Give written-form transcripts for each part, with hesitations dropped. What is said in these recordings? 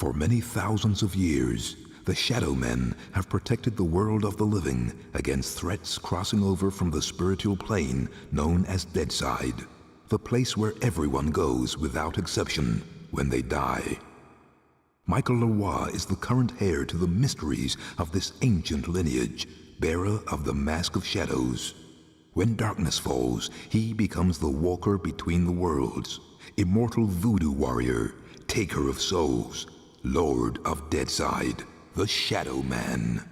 For many thousands of years, the Shadow Men have protected the world of the living against threats crossing over from the spiritual plane known as Deadside, the place where everyone goes without exception when they die. Michael Leroy is the current heir to the mysteries of this ancient lineage, bearer of the Mask of Shadows. When darkness falls, he becomes the walker between the worlds, immortal voodoo warrior, taker of souls, lord of Deadside, the Shadow Man.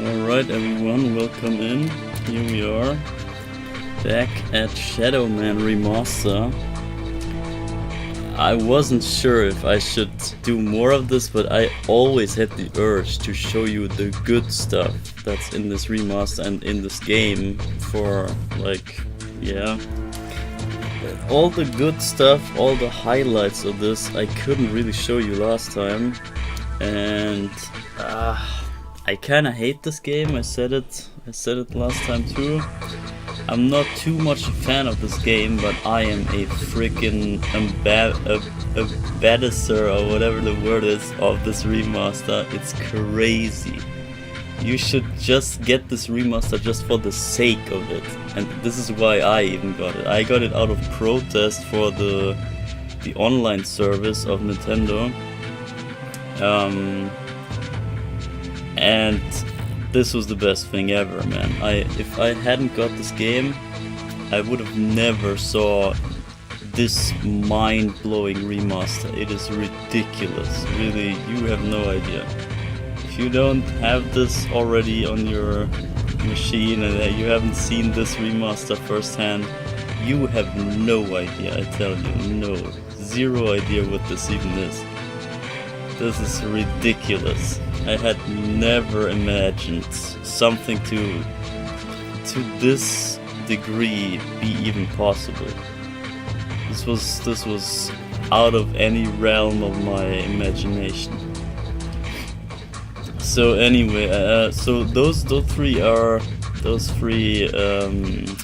Alright everyone, welcome in. Here we are, back at Shadow Man Remaster. I wasn't sure if I should do more of this, but I always had the urge to show you the good stuff that's in this remaster and in this game for, like, yeah. All the good stuff, all the highlights of this I couldn't really show you last time. And I kinda hate this game, I said it last time too. I'm not too much a fan of this game, but I am a freaking ambassador, or whatever the word is, of this remaster. It's crazy. You should just get this remaster just for the sake of it. And this is why I even got it. I got it out of protest for the online service of Nintendo. And this was the best thing ever, man. If I hadn't got this game, I would have never saw this mind-blowing remaster. It is ridiculous. Really, you have no idea. If you don't have this already on your machine and you haven't seen this remaster firsthand, you have no idea, I tell you. No. Zero idea what this even is. This is ridiculous. I had never imagined something to this degree be even possible. This was out of any realm of my imagination. So anyway, so those three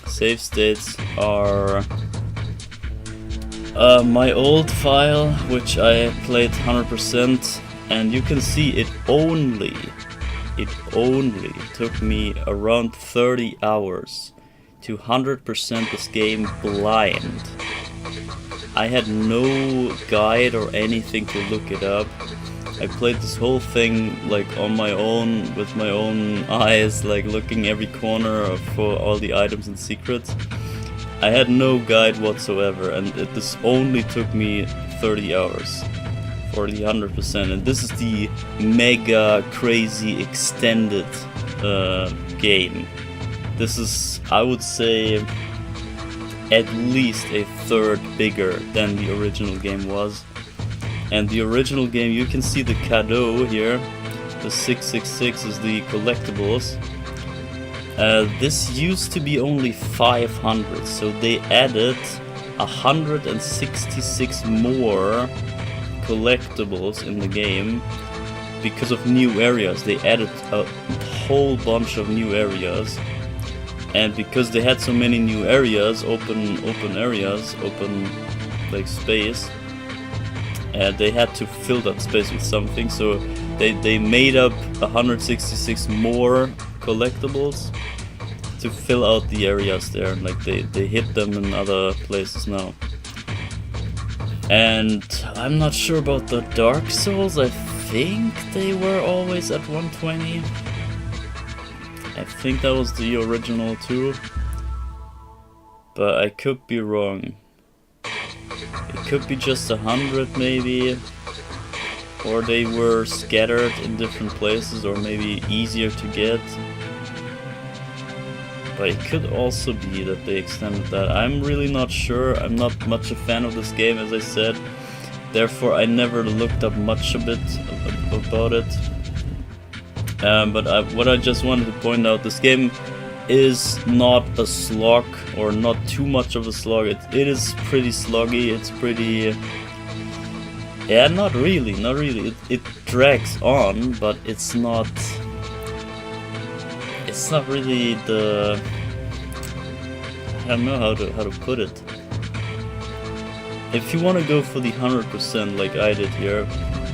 save states are my old file, which I played 100%. And you can see it only took me around 30 hours to 100% this game blind. I had no guide or anything to look it up. I played this whole thing like on my own, with my own eyes, like looking every corner for all the items and secrets. I had no guide whatsoever, and this only took me 30 hours. For the 100%, and this is the mega crazy extended game. This is, I would say, at least a third bigger than the original game was. And the original game, you can see the cadeau here, the 666 is the collectibles. This used to be only 500, so they added 166 more collectibles in the game because of new areas. They added a whole bunch of new areas, and because they had so many new areas, open areas, open like space, they had to fill that space with something, so they made up 166 more collectibles to fill out the areas there. Like they hid them in other places now. And I'm not sure about the Dark Souls. I think they were always at 120. I think that was the original too, but I could be wrong. It could be just 100 maybe, or they were scattered in different places, or maybe easier to get. But it could also be that they extended that. I'm really not sure. I'm not much a fan of this game, as I said. Therefore, I never looked up much about it. But what I just wanted to point out, this game is not a slog, or not too much of a slog. It is pretty sluggy. It's pretty... yeah, not really. It drags on, but it's not... it's not really the... I don't know how to put it. If you want to go for the 100% like I did here,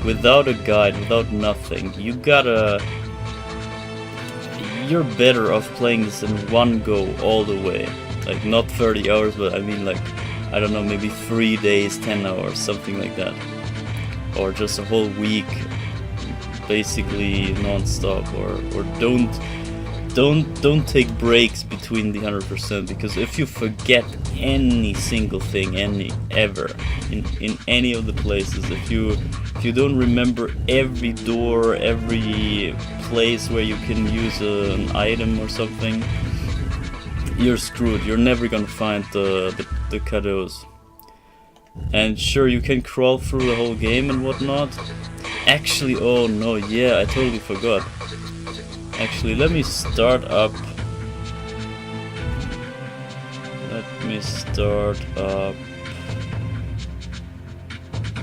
without a guide, without nothing, you're better off playing this in one go all the way. Like not 30 hours, but I mean like, I don't know, maybe 3 days, 10 hours, something like that. Or just a whole week, basically non-stop, or don't take breaks between the 100%, because if you forget any single thing, ever in any of the places, if you don't remember every door, every place where you can use an item or something, you're screwed. You're never gonna find the cadeaux. And sure, you can crawl through the whole game and whatnot. Actually, oh no, yeah, I totally forgot. Actually, let me start up. Let me start up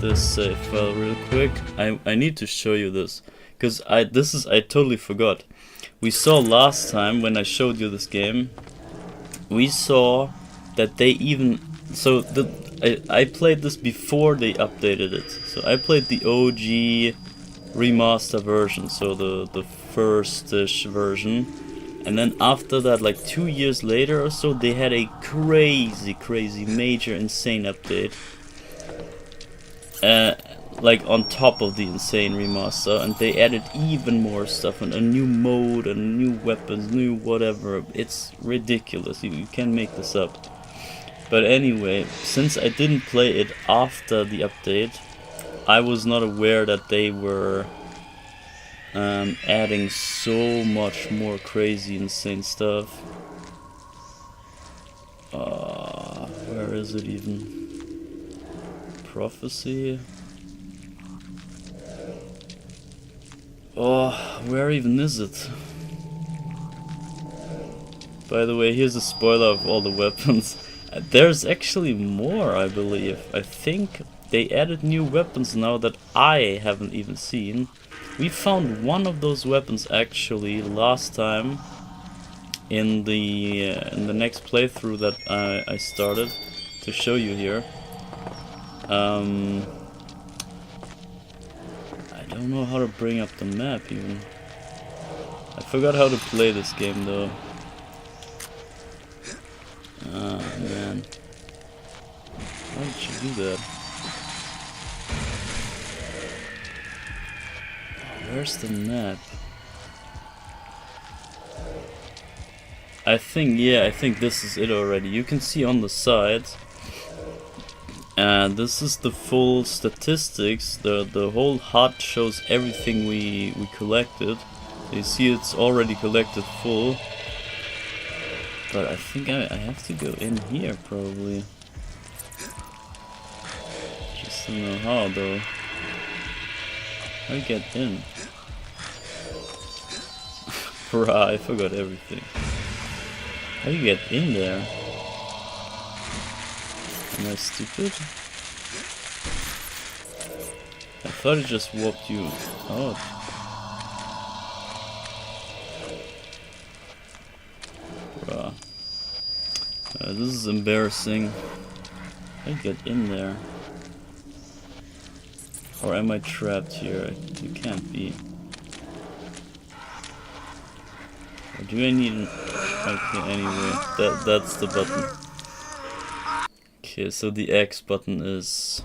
this save file real quick. I need to show you this, because I totally forgot. We saw last time when I showed you this game, we saw that they even I played this before they updated it. So I played the OG remaster version, so the first-ish version. And then after that, like 2 years later or so, they had a crazy, major, insane update. Like on top of the insane remaster, and they added even more stuff, and a new mode, and new weapons, new whatever. It's ridiculous, you can't make this up. But anyway, since I didn't play it after the update, I was not aware that they were adding so much more crazy, insane stuff. Where is it even? Prophecy? Oh, where even is it? By the way, here's a spoiler of all the weapons. There's actually more, I believe. I think they added new weapons now that I haven't even seen. We found one of those weapons actually last time in the next playthrough that I started to show you here. I don't know how to bring up the map even. I forgot how to play this game though. Ah, man. Why did you do that? Where's the map? I think this is it already. You can see on the side. This is the full statistics. The whole HUD shows everything we collected. You see it's already collected full. But I think I have to go in here probably. Just don't know how though. How do I get in? Bruh, I forgot everything. How do you get in there? Am I stupid? I thought it just walked you out. Bruh. This is embarrassing. How do I get in there? Or am I trapped here? You can't be. Or do I need an... Okay, anyway. That's the button. Okay, so the X button is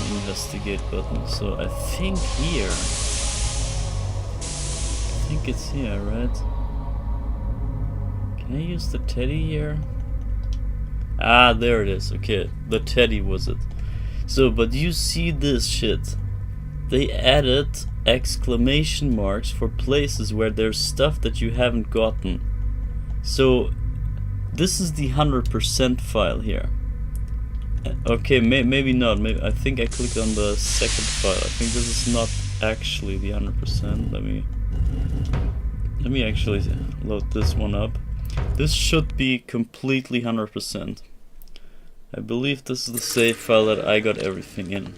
the investigate button. So I think here. I think it's here, right? Can I use the teddy here? Ah, there it is. Okay, the teddy was it. So, but you see this shit. They added exclamation marks for places where there's stuff that you haven't gotten. So, this is the 100% file here. Okay, maybe not. Maybe I think I clicked on the second file. I think this is not actually the 100%. Let me actually load this one up. This should be completely 100%. I believe this is the save file that I got everything in.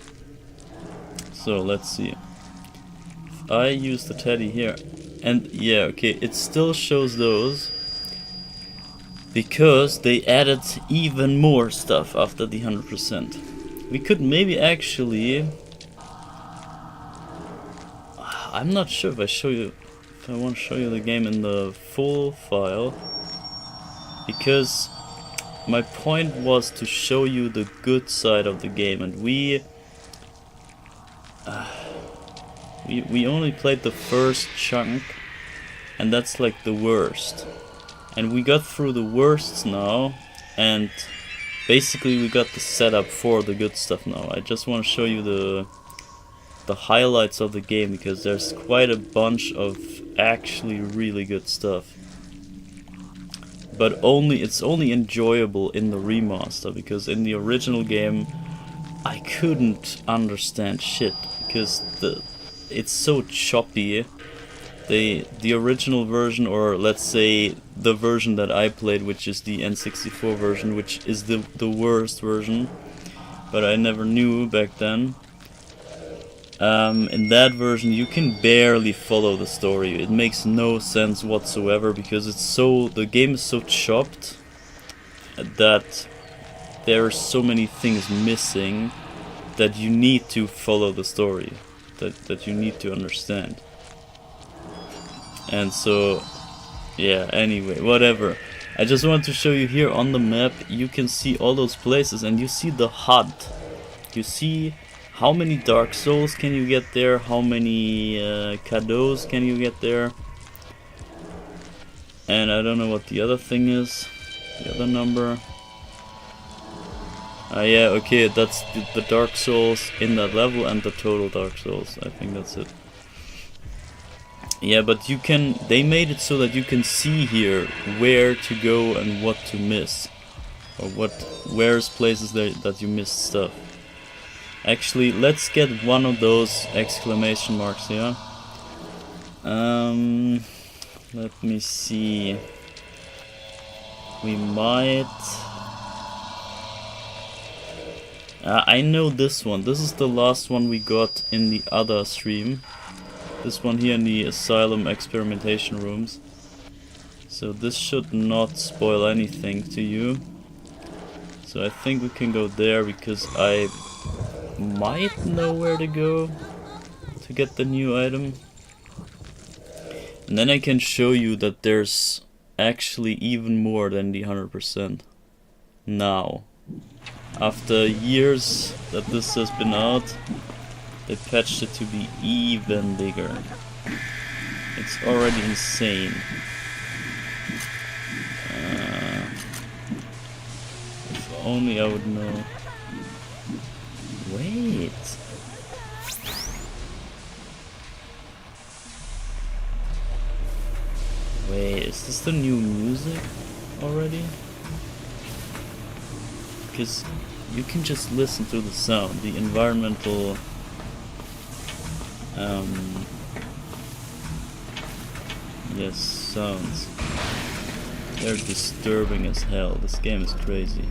So let's see. If I use the teddy here, and yeah, okay, it still shows those because they added even more stuff after the 100%. We could maybe actually, I'm not sure if I want to show you the game in the full file, because my point was to show you the good side of the game, and we only played the first chunk, and that's like the worst. And we got through the worsts now, and basically we got the setup for the good stuff now. I just want to show you the highlights of the game, because there's quite a bunch of actually really good stuff. but it's only enjoyable in the remaster, because in the original game I couldn't understand shit because it's so choppy. The original version, or let's say the version that I played, which is the N64 version, which is the worst version, but I never knew back then. In that version you can barely follow the story. It makes no sense whatsoever because the game is so chopped that there are so many things missing that you need to follow the story, that you need to understand. And so, yeah, anyway, whatever. I just want to show you here on the map, you can see all those places and you see the HUD. You see how many Dark Souls can you get there, how many cadeaux can you get there. And I don't know what the other thing is, the other number. Yeah, okay, that's the Dark Souls in that level and the total Dark Souls. I think that's it. Yeah, but they made it so that you can see here where to go and what to miss. Or where's places that you missed stuff. Actually, let's get one of those exclamation marks here. Let me see. We might... I know this one. This is the last one we got in the other stream. This one here in the Asylum experimentation rooms. So this should not spoil anything to you. So I think we can go there because I might know where to go to get the new item. And then I can show you that there's actually even more than the 100% now. After years that this has been out, they patched it to be even bigger. It's already insane. If only I would know. Wait. Wait, is this the new music already? Because you can just listen to the sound, the environmental yes, sounds. They're disturbing as hell. This game is crazy.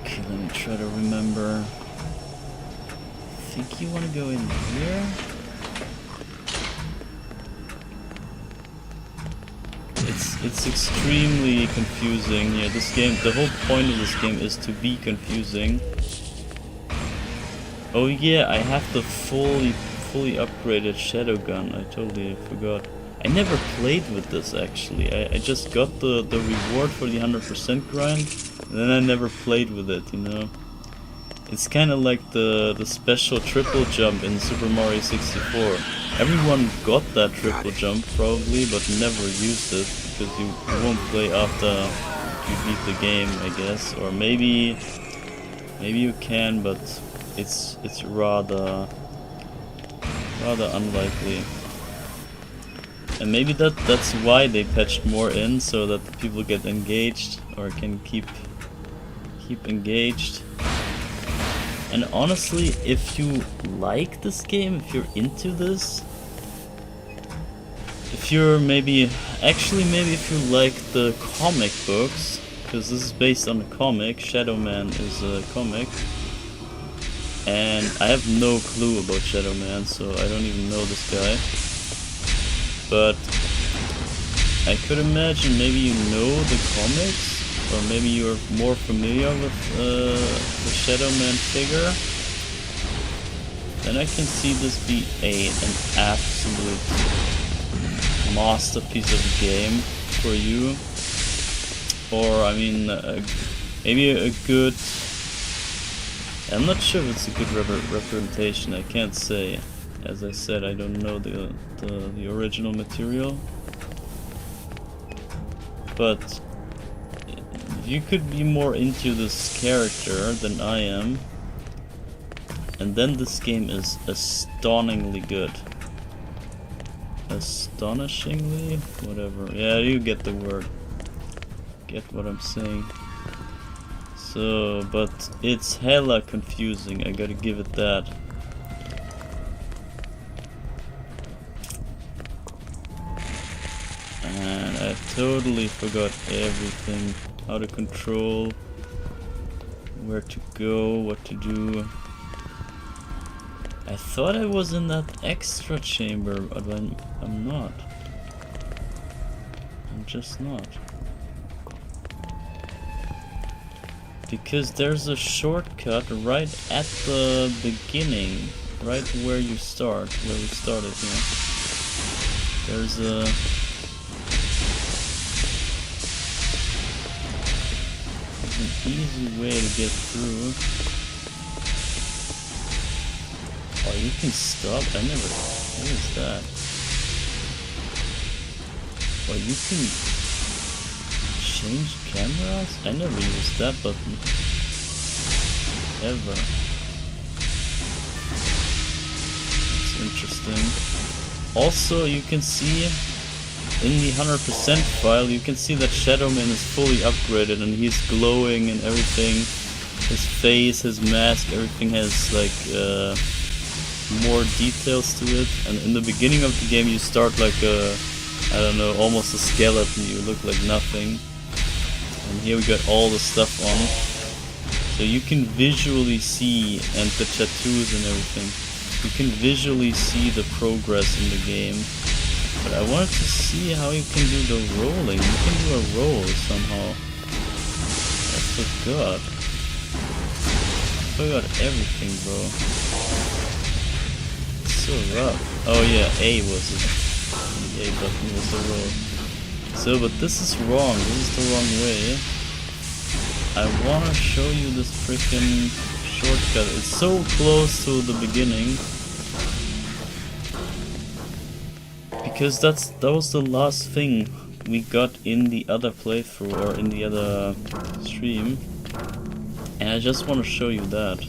Okay, let me try to remember. I think you want to go in here? It's extremely confusing. Yeah, this game, the whole point of this game is to be confusing. Oh yeah, I have the fully upgraded shadow gun. I totally forgot. I never played with this actually. I just got the reward for the 100% grind, and then I never played with it, you know. It's kind of like the special triple jump in Super Mario 64. Everyone got that triple jump probably, but never used it because you won't play after you beat the game, I guess. Or maybe you can, but it's rather unlikely. And maybe that's why they patched more in, so that the people get engaged or can keep engaged. And honestly, if you like this game, if you're into this, if you're if you like the comic books, because this is based on a comic, Shadow Man is a comic, and I have no clue about Shadow Man, so I don't even know this guy. But I could imagine maybe you know the comics, or maybe you're more familiar with the Shadow Man figure, then I can see this be an absolute masterpiece of a game for you. Or, I mean, maybe a good... I'm not sure if it's a good representation, I can't say. As I said, I don't know the original material. But you could be more into this character than I am, and then this game is astonishingly good. astonishingly, whatever. Yeah, you get the word. Get what I'm saying. So, but it's hella confusing, I gotta give it that. And I totally forgot everything. How to control, where to go, what to do. I thought I was in that extra chamber, but I'm not. I'm just not. Because there's a shortcut right at the beginning, right where you start, where we started here. There's a... an easy way to get through. Oh, you can stop? I never... What is that? Oh, you can change cameras? I never used that button. Ever. It's interesting. Also, you can see in the 100% file, you can see that Shadowman is fully upgraded and he's glowing and everything. His face, his mask, everything has like more details to it. And in the beginning of the game you start like a, I don't know, almost a skeleton, you look like nothing. And here we got all the stuff on. So you can visually see, and the tattoos and everything, you can visually see the progress in the game. But I wanted to see how you can do the rolling. You can do a roll somehow. I forgot. I forgot everything, bro. It's so rough. Oh yeah, A was it. The A button was the roll. So, but this is wrong. This is the wrong way. I wanna show you this freaking shortcut. It's so close to the beginning. Because that was the last thing we got in the other playthrough or in the other stream, and I just want to show you that.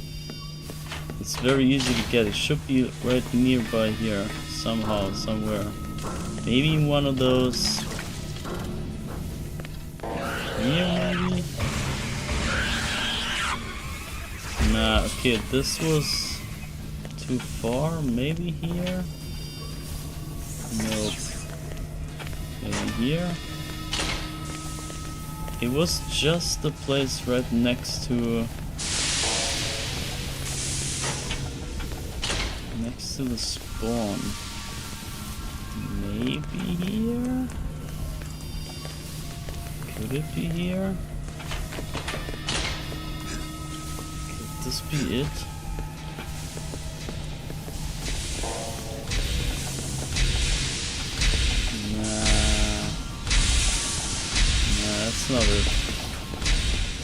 It's very easy to get. It should be right nearby here, somehow, somewhere. Maybe in one of those here, maybe? Nah, okay, this was too far, maybe here? Nope. Okay, here. It was just the place right next to the spawn. Maybe here? Could it be here? Could this be it? That's not it.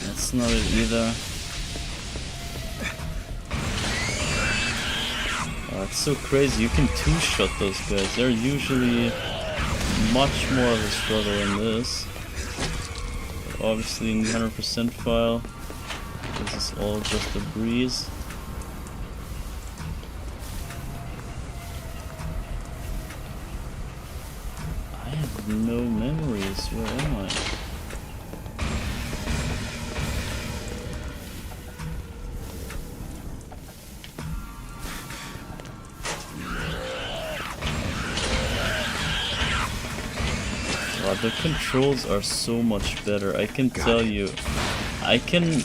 That's not it either. Oh, it's so crazy. You can two-shot those guys. They're usually much more of a struggle than this. But obviously in the 100% file, this is all just a breeze. I have no memories. Where am I? The controls are so much better. I can tell you, I can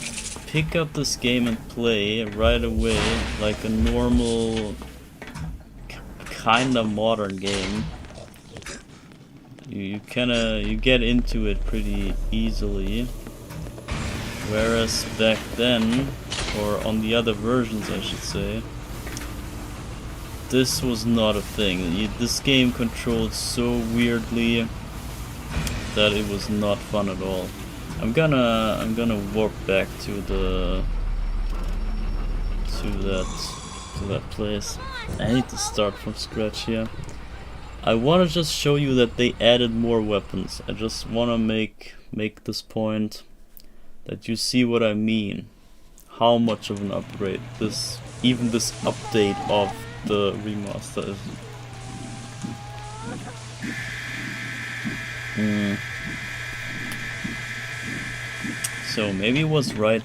pick up this game and play right away like a normal, kinda modern game. You get into it pretty easily. Whereas back then, or on the other versions I should say, this was not a thing. This game controlled so weirdly that it was not fun at all. I'm gonna warp back to that place. I need to start from scratch here. I wanna just show you that they added more weapons. I just wanna make this point that you see what I mean. How much of an upgrade even this update of the remaster is. So maybe it was right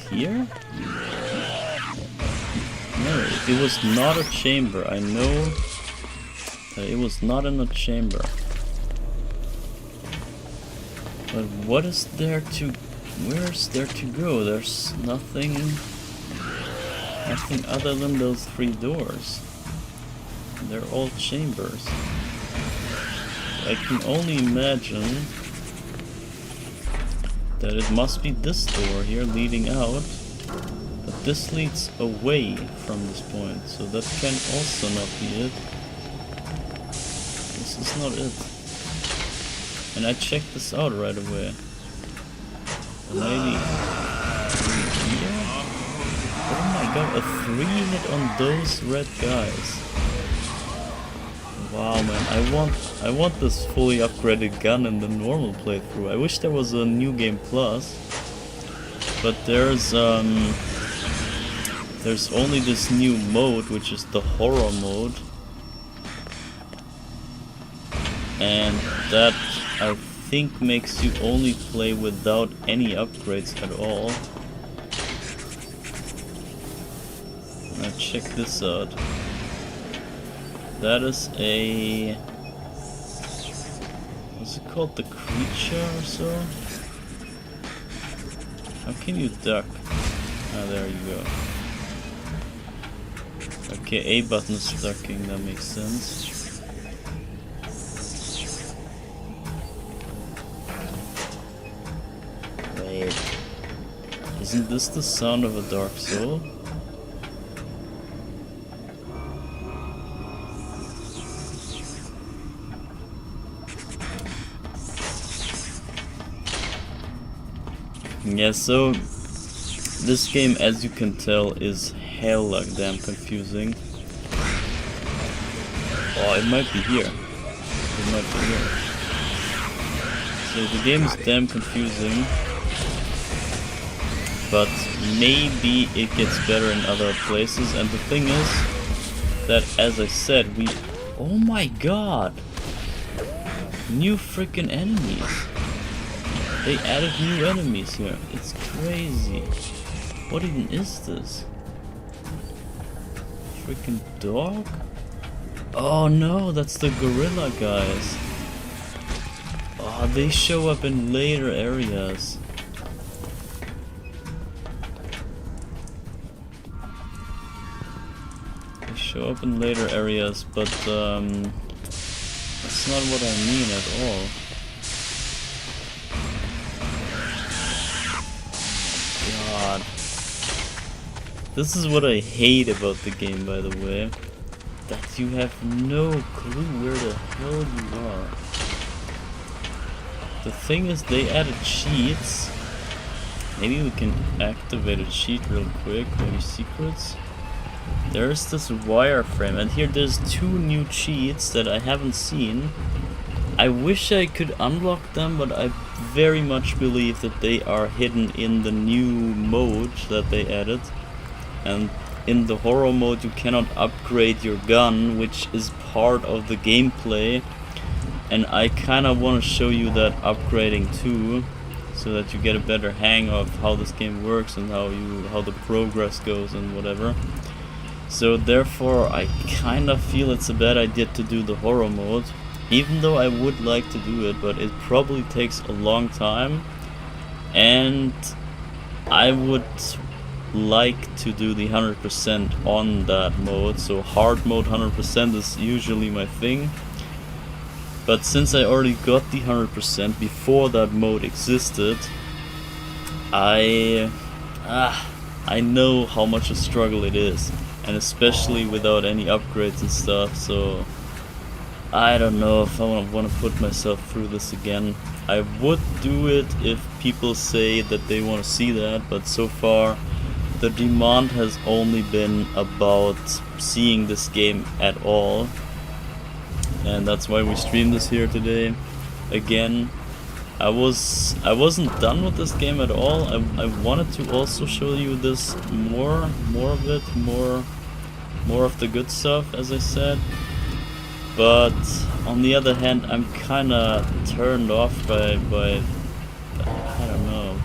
here? No, it was not a chamber. I know that it was not in a chamber. But what is there to... where's there to go? There's nothing other than those 3 doors. They're all chambers. I can only imagine that it must be this door here leading out, but this leads away from this point, so that can also not be it. This is not it. And I checked this out right away. Maybe here? Oh my god, a 3-hit on those red guys. Wow, man, I want this fully upgraded gun in the normal playthrough. I wish there was a New Game Plus, but there's only this new mode, which is the horror mode, and that I think makes you only play without any upgrades at all. Now check this out. That is a... what's it called? The creature or so? How can you duck? Ah, there you go. Okay, A button is ducking, that makes sense. Wait. Isn't this the sound of a Dark Soul? Yeah, so this game, as you can tell, is hella damn confusing. Oh, it might be here. It might be here. So the game is damn confusing, but maybe it gets better in other places. And the thing is that, as I said, we... oh my god! New freaking enemies! They added new enemies here. It's crazy. What even is this? Freaking dog? Oh no, that's the gorilla guys. Oh, they show up in later areas. They show up in later areas, but that's not what I mean at all. God. This is what I hate about the game, by the way. That you have no clue where the hell you are. The thing is, they added cheats. Maybe we can activate a cheat real quick. Maybe secrets. There's this wireframe, and here there's 2 new cheats that I haven't seen. I wish I could unlock them, but I very much believe that they are hidden in the new mode that they added. And in the horror mode you cannot upgrade your gun, which is part of the gameplay. And I kinda wanna show you that upgrading too, so that you get a better hang of how this game works and how the progress goes and whatever. So therefore I kinda feel it's a bad idea to do the horror mode. Even though I would like to do it, but it probably takes a long time, and I would like to do the 100% on that mode. So hard mode 100% is usually my thing, but since I already got the 100% before that mode existed, I know how much a struggle it is, and especially without any upgrades and stuff, so I don't know if I want to put myself through this again. I would do it if people say that they want to see that, but so far the demand has only been about seeing this game at all. And that's why we stream this here today. Again, I wasn't done with this game at all. I wanted to also show you this more of it, more of the good stuff, as I said. But on the other hand, I'm kinda turned off by I don't know.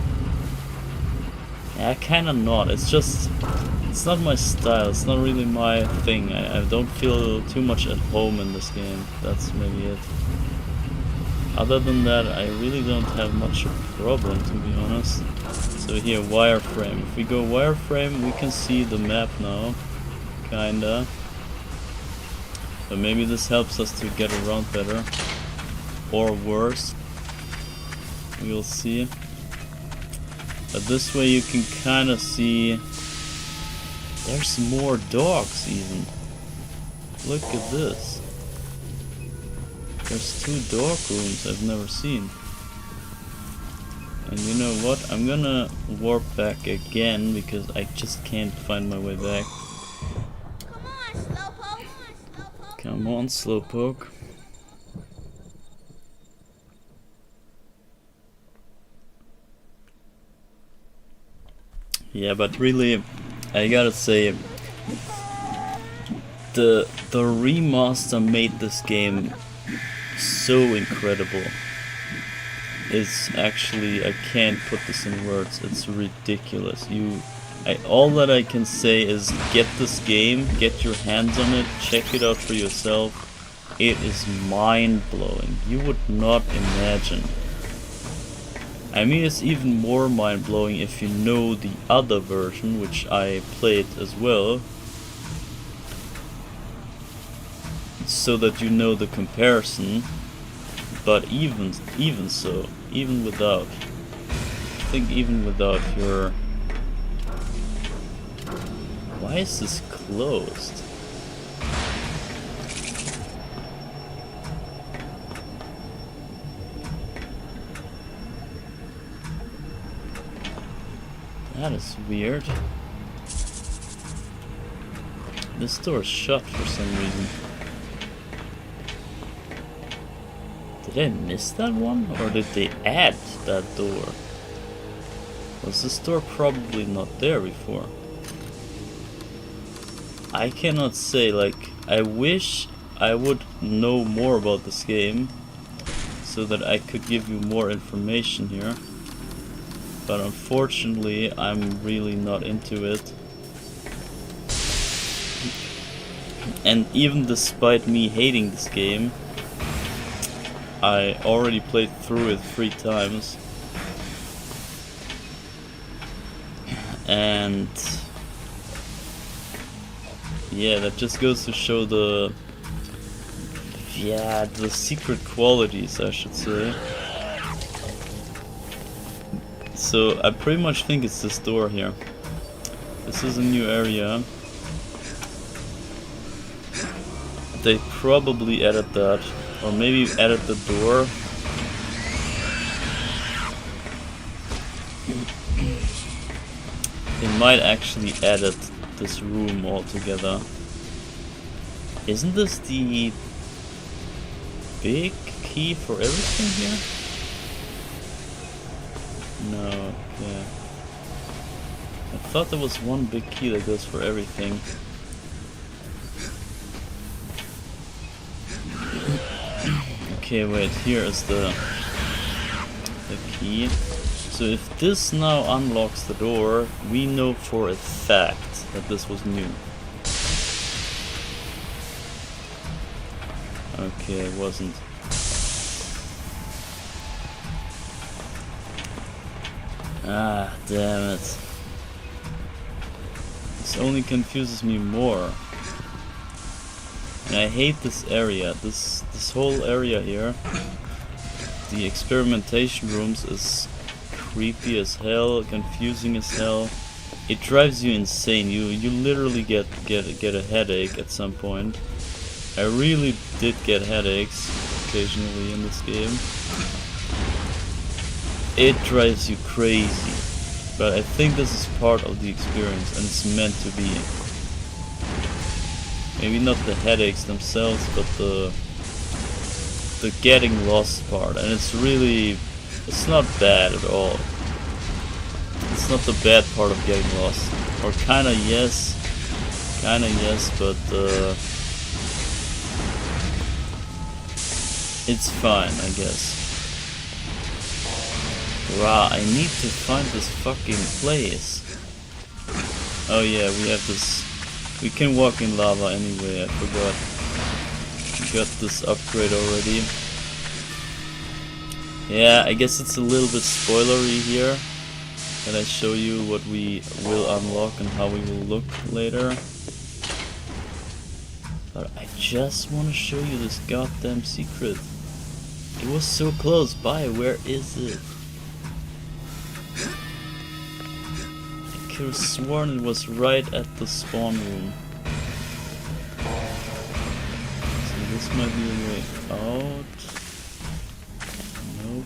Yeah, kinda not. It's not my style. It's not really my thing. I don't feel too much at home in this game. That's maybe it. Other than that, I really don't have much of a problem, to be honest. So here, wireframe. If we go wireframe, we can see the map now. Kinda. But maybe this helps us to get around better. Or worse. We'll see. But this way you can kinda see... There's more dogs even. Look at this. There's 2 dog rooms I've never seen. And you know what? I'm gonna warp back again because I just can't find my way back. Come on, Slowpoke. Yeah, but really, I gotta say, the remaster made this game so incredible. It's actually, I can't put this in words. It's ridiculous. All that I can say is get this game, get your hands on it, check it out for yourself. It is mind-blowing. You would not imagine. I mean, it's even more mind-blowing if you know the other version, which I played as well. So that you know the comparison. But even so, even without, I think even without your... Why is this closed? That is weird. This door is shut for some reason. Did I miss that one? Or did they add that door? Was this door probably not there before? I cannot say, like, I wish I would know more about this game so that I could give you more information here. But unfortunately, I'm really not into it. And even despite me hating this game, I already played through it 3 times. And yeah, that just goes to show the secret qualities, I should say. So I pretty much think it's this door here. This is a new area. They probably added that, or maybe added the door. They might actually added this room altogether. Isn't this the big key for everything here? No, okay. I thought there was one big key that goes for everything. Okay, wait, here is the key. So if this now unlocks the door, we know for a fact that this was new. Okay, it wasn't. Ah, damn it. This only confuses me more. And I hate this area. This whole area here. The experimentation rooms is creepy as hell, confusing as hell. It drives you insane. You literally get a headache at some point. I really did get headaches occasionally in this game. It drives you crazy, but I think this is part of the experience and it's meant to be. Maybe not the headaches themselves, but the getting lost part, and it's not bad at all. It's not the bad part of getting lost, or kinda yes, but it's fine, I guess. Rah, I need to find this fucking place. Oh yeah, we have this. We can walk in lava anyway, I forgot. We got this upgrade already. Yeah, I guess it's a little bit spoilery here. That I show you what we will unlock and how we will look later. But I just want to show you this goddamn secret. It was so close by, where is it? I could have sworn it was right at the spawn room. So this might be a way out. Nope.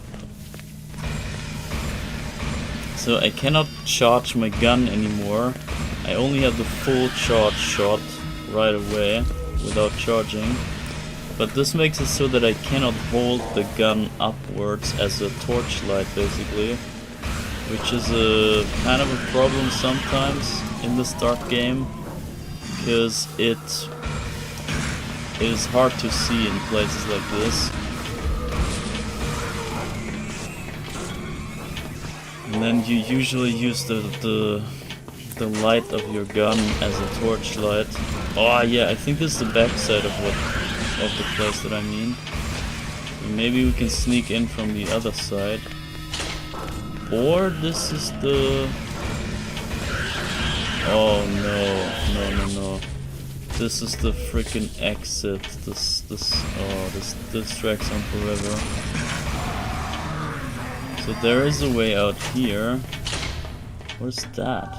So I cannot charge my gun anymore. I only have the full charge shot right away without charging. But this makes it so that I cannot hold the gun upwards as a torchlight basically. Which is a kind of a problem sometimes in the start game. Because it is hard to see in places like this. And then you usually use the light of your gun as a torchlight. Oh yeah, I think this is the backside of the place that I mean. And maybe we can sneak in from the other side. Or this is the... Oh no. This is the freaking exit. This tracks on forever. So there is a way out here. Where's that?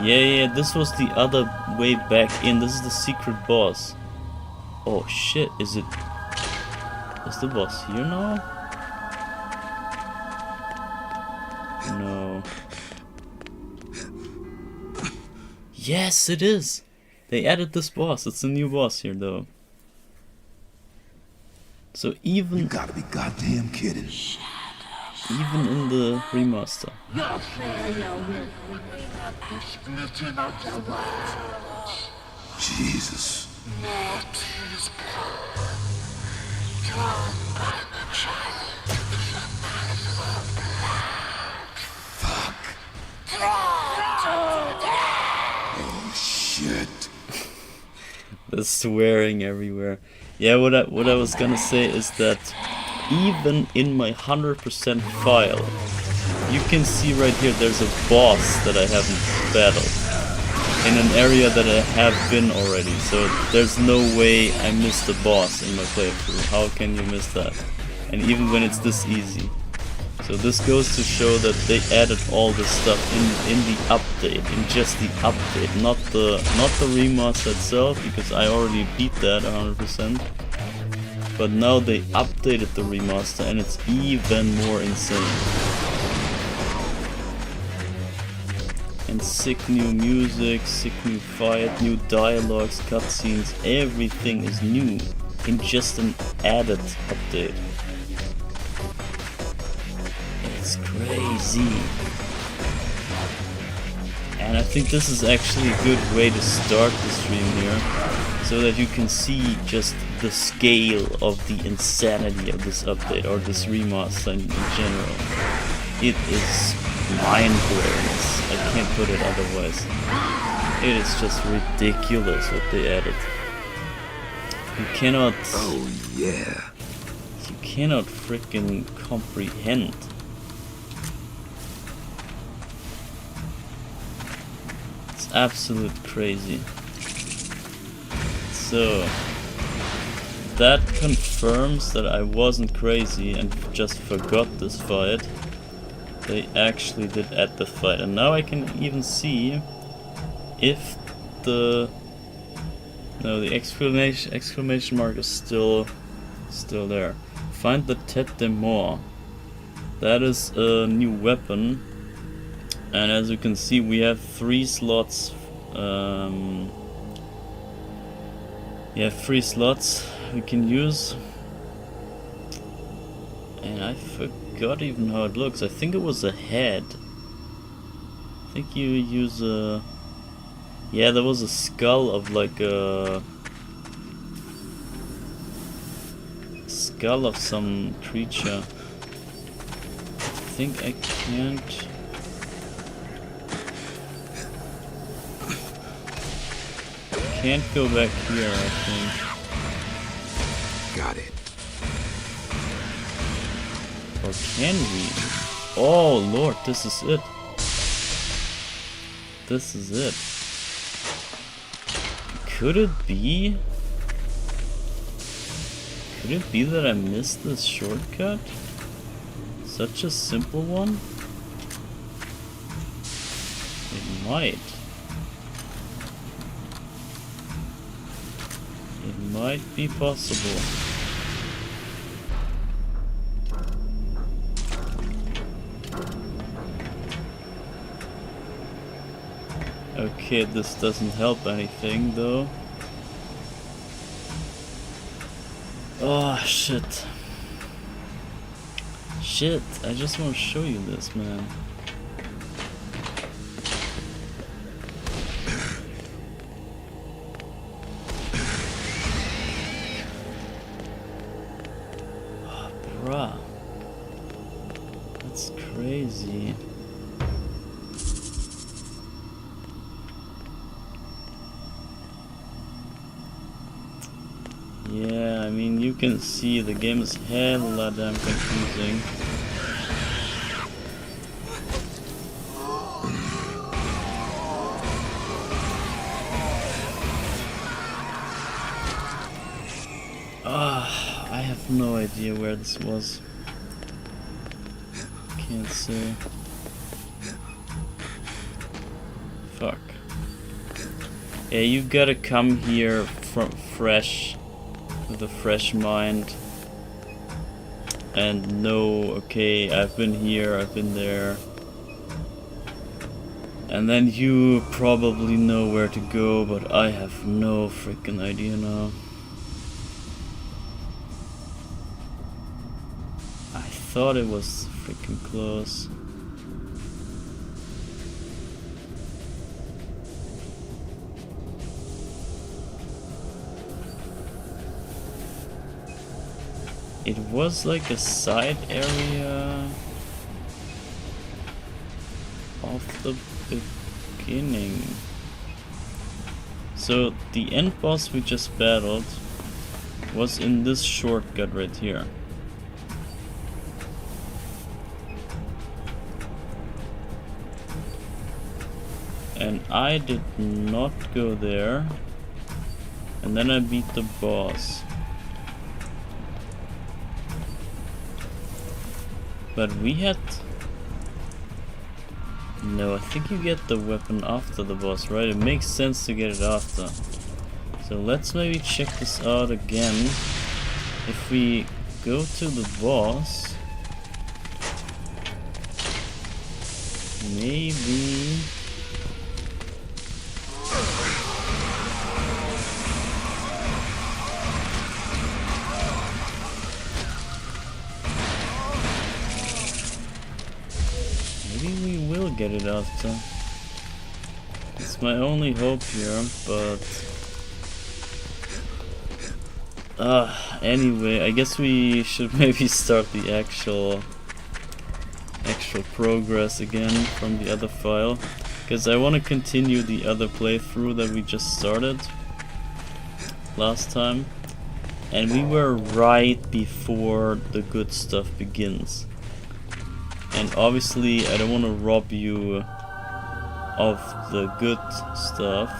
Yeah, this was the other way back in. This is the secret boss. Oh shit, is the boss here now? No. Yes, it is! They added this boss. It's a new boss here though. So even... You gotta be goddamn kidding. Even in the remaster. Jesus. Fuck. Oh shit. There's swearing everywhere. Yeah, what I was gonna say is that even in my 100% file, you can see right here there's a boss that I haven't battled in an area that I have been already. So there's no way I missed a boss in my playthrough. How can you miss that? And even when it's this easy. So this goes to show that they added all this stuff in the update, in just the update, not the remaster itself, because I already beat that 100%. But now they updated the remaster and it's even more insane. And sick new music, sick new fight, new dialogues, cutscenes, everything is new in just an added update. It's crazy. And I think this is actually a good way to start the stream here, so that you can see just the scale of the insanity of this update, or this remaster in general. It is mind-blowing. I can't put it otherwise. It is just ridiculous what they added. You cannot... Oh yeah. You cannot freaking comprehend. It's absolute crazy. So that confirms that I wasn't crazy and just forgot this fight. They actually did add the fight, and now I can even see if the exclamation mark is still there. Find the tête de mort. That is a new weapon, and as you can see, we have 3 slots. Yeah, 3 slots we can use, and I forgot even how it looks. I think it was a head. I think you use a... Yeah, there was a skull of like a... skull of some creature. I think I can't. Can't go back here, I think. Got it. Or can we? Oh lord, this is it. This is it. Could it be? Could it be that I missed this shortcut? Such a simple one? It might. It might be possible. Okay, this doesn't help anything though. Oh shit. Shit, I just want to show you this, man. Oh, bruh. That's crazy. Yeah, I mean, you can see the game is hella damn confusing. I have no idea where this was. Can't say. Fuck. Yeah, you gotta come here from fresh. With a fresh mind and know, okay, I've been here, I've been there, and then you probably know where to go, but I have no freaking idea now. I thought it was freaking close. It was like a side area of the beginning. So the end boss we just battled was in this shortcut right here. And I did not go there. And then I beat the boss. But we had... No, I think you get the weapon after the boss, right? It makes sense to get it after. So let's maybe check this out again. If we go to the boss... Maybe... get it after. It's my only hope here, but anyway, I guess we should maybe start the actual progress again from the other file, because I want to continue the other playthrough that we just started last time, and we were right before the good stuff begins. And obviously I don't want to rob you of the good stuff,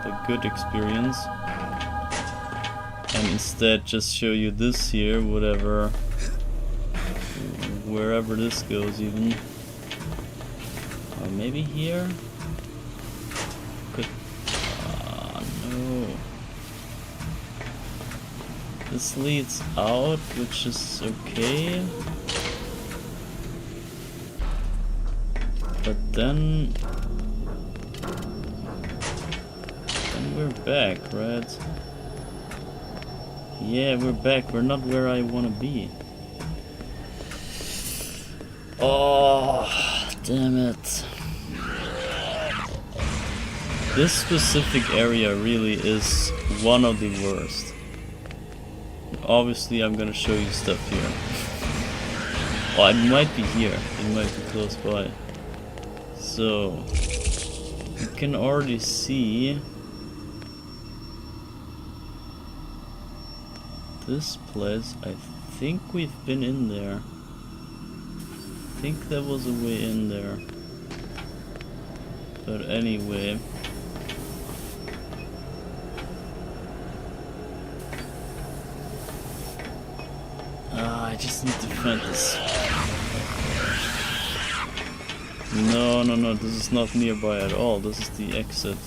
the good experience, and instead just show you this here, whatever, wherever this goes even. Or maybe here? Could... no. This leads out, which is okay. But then we're back, right? Yeah, we're back. We're not where I want to be. Oh, damn it. This specific area really is one of the worst. Obviously, I'm gonna show you stuff here. Well, it might be here. It might be close by. So, you can already see this place. I think we've been in there. I think there was a way in there. But anyway. I just need to find this. No, this is not nearby at all. This is the exit.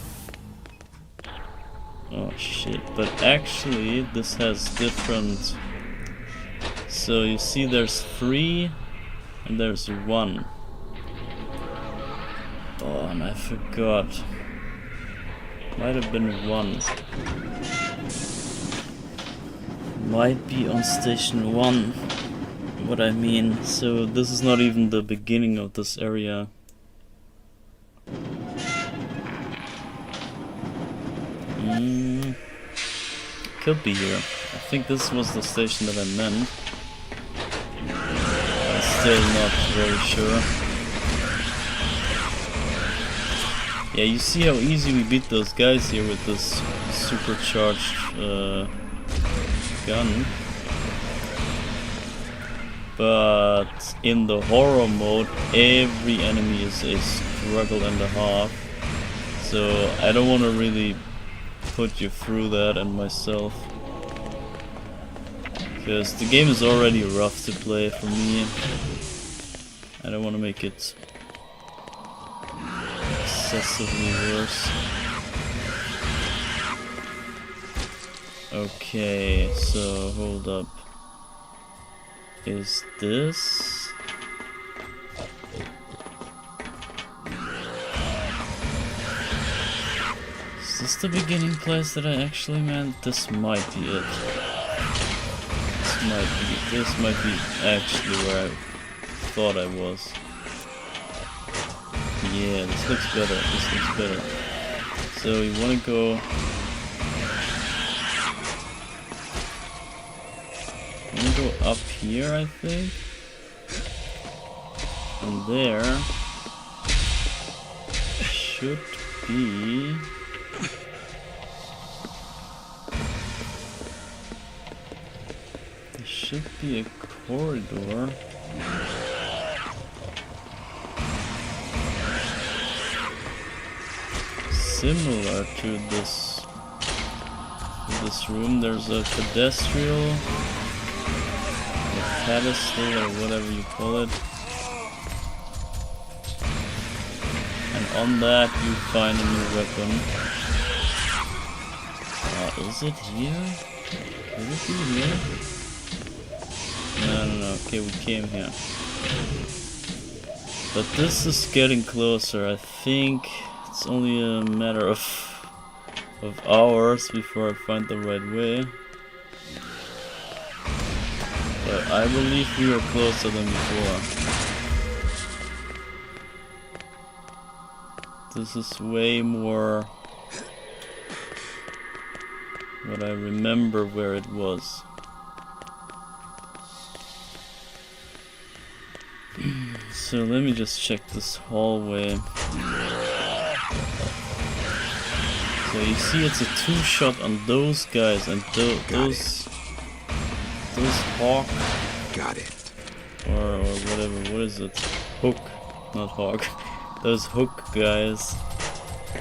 Oh shit, but actually this has different... So you see there's 3 and there's 1. Oh, and I forgot. Might have been 1. Might be on station 1. What I mean, so this is not even the beginning of this area. Could be here. I think this was the station that I meant. I'm still not very sure. Yeah, you see how easy we beat those guys here with this supercharged gun. But in the horror mode, every enemy is a struggle and a half. So I don't want to really put you through that and myself. Because the game is already rough to play for me. I don't want to make it excessively worse. Okay, so hold up. Is this? Is this the beginning place that I actually meant? This might be it. This might be actually where I thought I was. Yeah, this looks better. This looks better. So you wanna go. I'm gonna go up here, I think. And there should be. There should be a corridor. Similar to this room. There's a pedestrian. Pedestal or whatever you call it, and on that you find a new weapon. Is it here? Could it be here? No. Okay, we came here. But this is getting closer. I think it's only a matter of hours before I find the right way. But I believe we are closer than before. This is way more what I remember where it was. So let me just check this hallway. So you see it's a 2-shot on those guys and those hawk. Got it. Or whatever, what is it? Hook, not hawk. Those hook guys,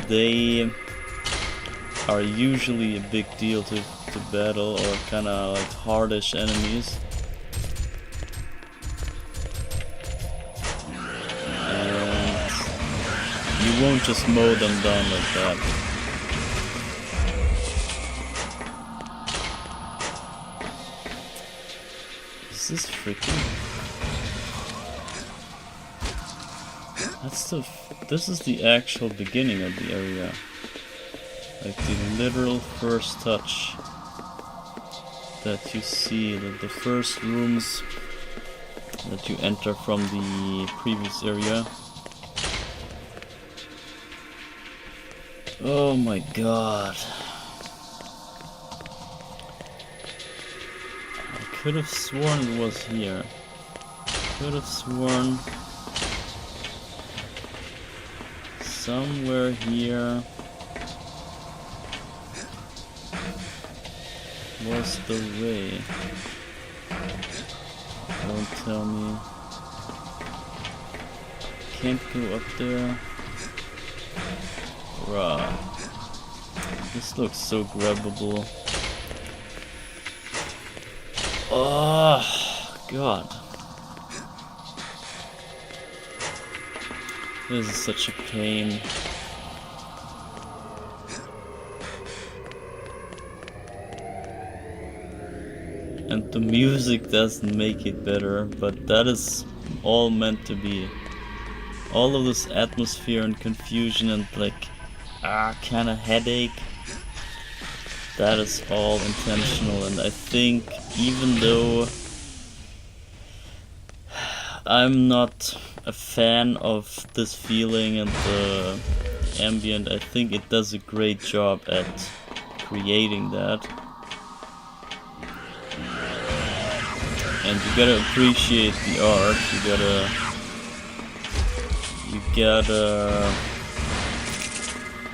they are usually a big deal to battle, or kinda like hardish enemies. And you won't just mow them down like that. Is this freaking? This is the actual beginning of the area. Like the literal first touch that you see, the first rooms that you enter from the previous area. Oh my god. could have sworn it was here. Could have sworn somewhere here was the way. Don't tell me. Can't go up there. Bruh. This looks so grabbable. Oh, God. This is such a pain. And the music doesn't make it better, but that is all meant to be. All of this atmosphere and confusion and like, kinda headache, that is all intentional. And I think even though I'm not a fan of this feeling and the ambient, I think it does a great job at creating that. And you gotta appreciate the art, you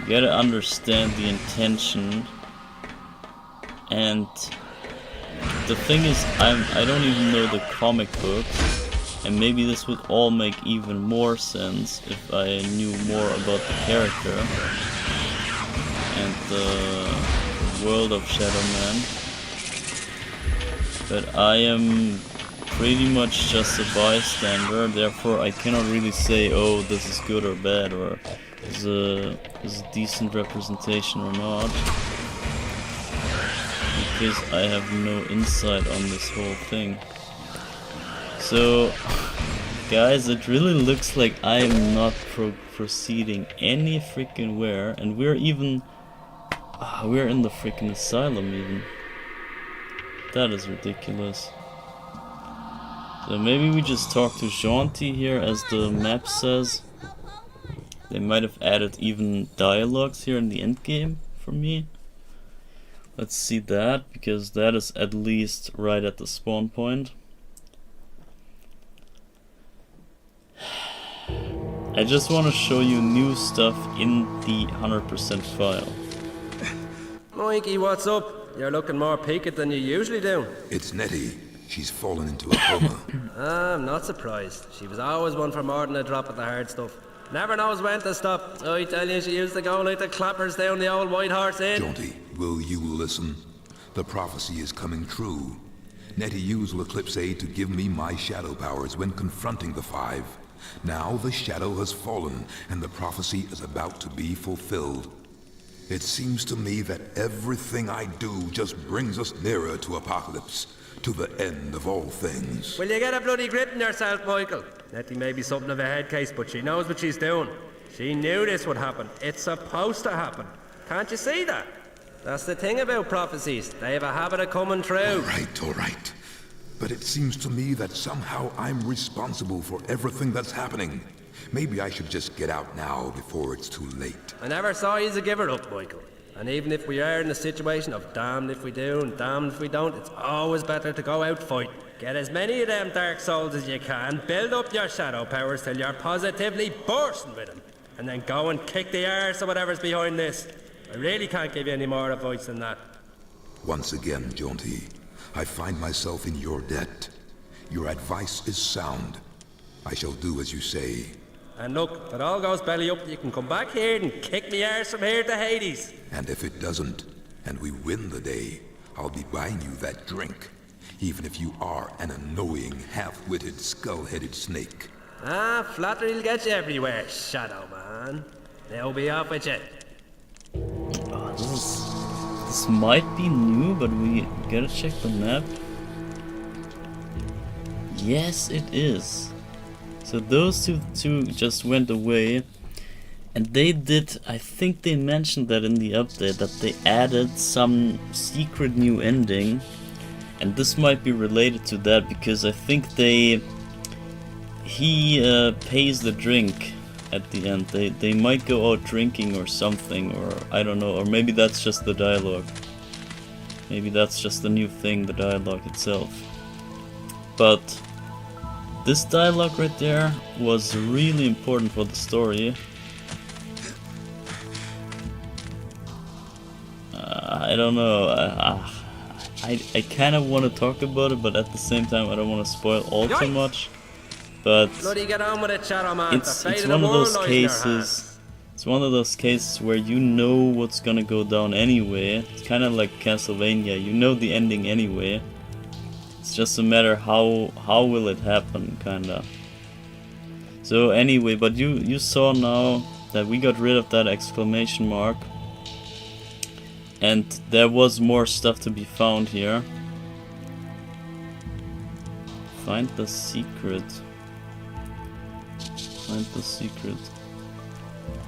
gotta understand the intention. And the thing is, I don't even know the comic books. And maybe this would all make even more sense if I knew more about the character and the world of Shadow Man. But I am pretty much just a bystander, therefore I cannot really say, oh, this is good or bad, or is a decent representation or not, because I have no insight on this whole thing. So, guys, it really looks like I am not proceeding any freaking where, and we're even, we're in the freaking asylum even. That is ridiculous. So maybe we just talk to Jaunty here, as the map says. They might have added even dialogues here in the end game for me. Let's see that, because that is at least right at the spawn point. I just want to show you new stuff in the 100% file. Mikey, what's up? You're looking more peaked than you usually do. It's Nettie. She's fallen into a coma. I'm not surprised. She was always one for more than a drop of the hard stuff. Never knows when to stop. I tell you, she used to go like the clappers down the old White Horse Inn. Jaunty, will you listen? The prophecy is coming true. Nettie used L'Eclipse Aid to give me my shadow powers when confronting the Five. Now the shadow has fallen, and the prophecy is about to be fulfilled. It seems to me that everything I do just brings us nearer to apocalypse, to the end of all things. Will you get a bloody grip in yourself, Michael? Nettie may be something of a head case, but she knows what she's doing. She knew this would happen. It's supposed to happen. Can't you see that? That's the thing about prophecies. They have a habit of coming true. All right. But it seems to me that somehow I'm responsible for everything that's happening. Maybe I should just get out now before it's too late. I never saw you as a giver up, Michael. And even if we are in a situation of damned if we do and damned if we don't, it's always better to go out fighting. Get as many of them dark souls as you can, build up your shadow powers till you're positively bursting with them, and then go and kick the arse of whatever's behind this. I really can't give you any more advice than that. Once again, Jaunty, I find myself in your debt. Your advice is sound. I shall do as you say. And look, if it all goes belly up, you can come back here and kick me arse from here to Hades. And if it doesn't, and we win the day, I'll be buying you that drink, even if you are an annoying, half-witted, skull-headed snake. Flattery'll get you everywhere, Shadow Man. They'll be off with you. This might be new, but we gotta check the map. Yes, it is. So those two just went away, and they did, I think they mentioned that in the update, that they added some secret new ending, and this might be related to that, because I think he pays the drink at the end. They might go out drinking or something, or I don't know, or maybe that's just the dialogue. Maybe that's just the new thing, the dialogue itself. But this dialogue right there was really important for the story. I don't know. I kind of want to talk about it, but at the same time I don't want to spoil all too much. But Bloody get on with it, Shadow Man. it's one of those cases. It's one of those cases where you know what's gonna go down anyway. It's kind of like Castlevania. You know the ending anyway. It's just a matter how will it happen, kinda. So anyway, but you saw now that we got rid of that exclamation mark. And there was more stuff to be found here. Find the secret. Find the secret.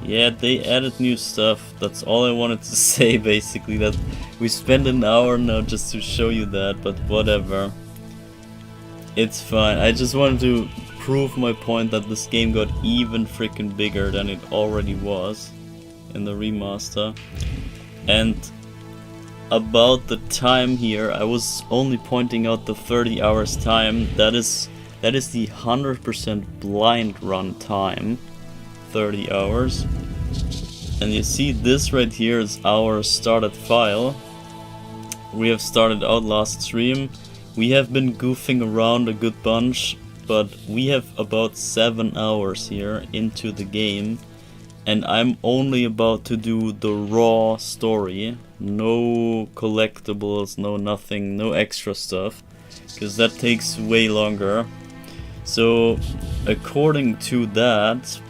Yeah, they added new stuff. That's all I wanted to say, basically. That we spent an hour now just to show you that, but whatever. It's fine. I just wanted to prove my point that this game got even freaking bigger than it already was in the remaster. And about the time here, I was only pointing out the 30 hours time. That is the 100% blind run time. 30 hours. And you see this right here is our started file. We have started out last stream. We have been goofing around a good bunch, but we have about 7 hours here into the game. And I'm only about to do the raw story. No collectibles, no nothing, no extra stuff. Because that takes way longer. So, according to that,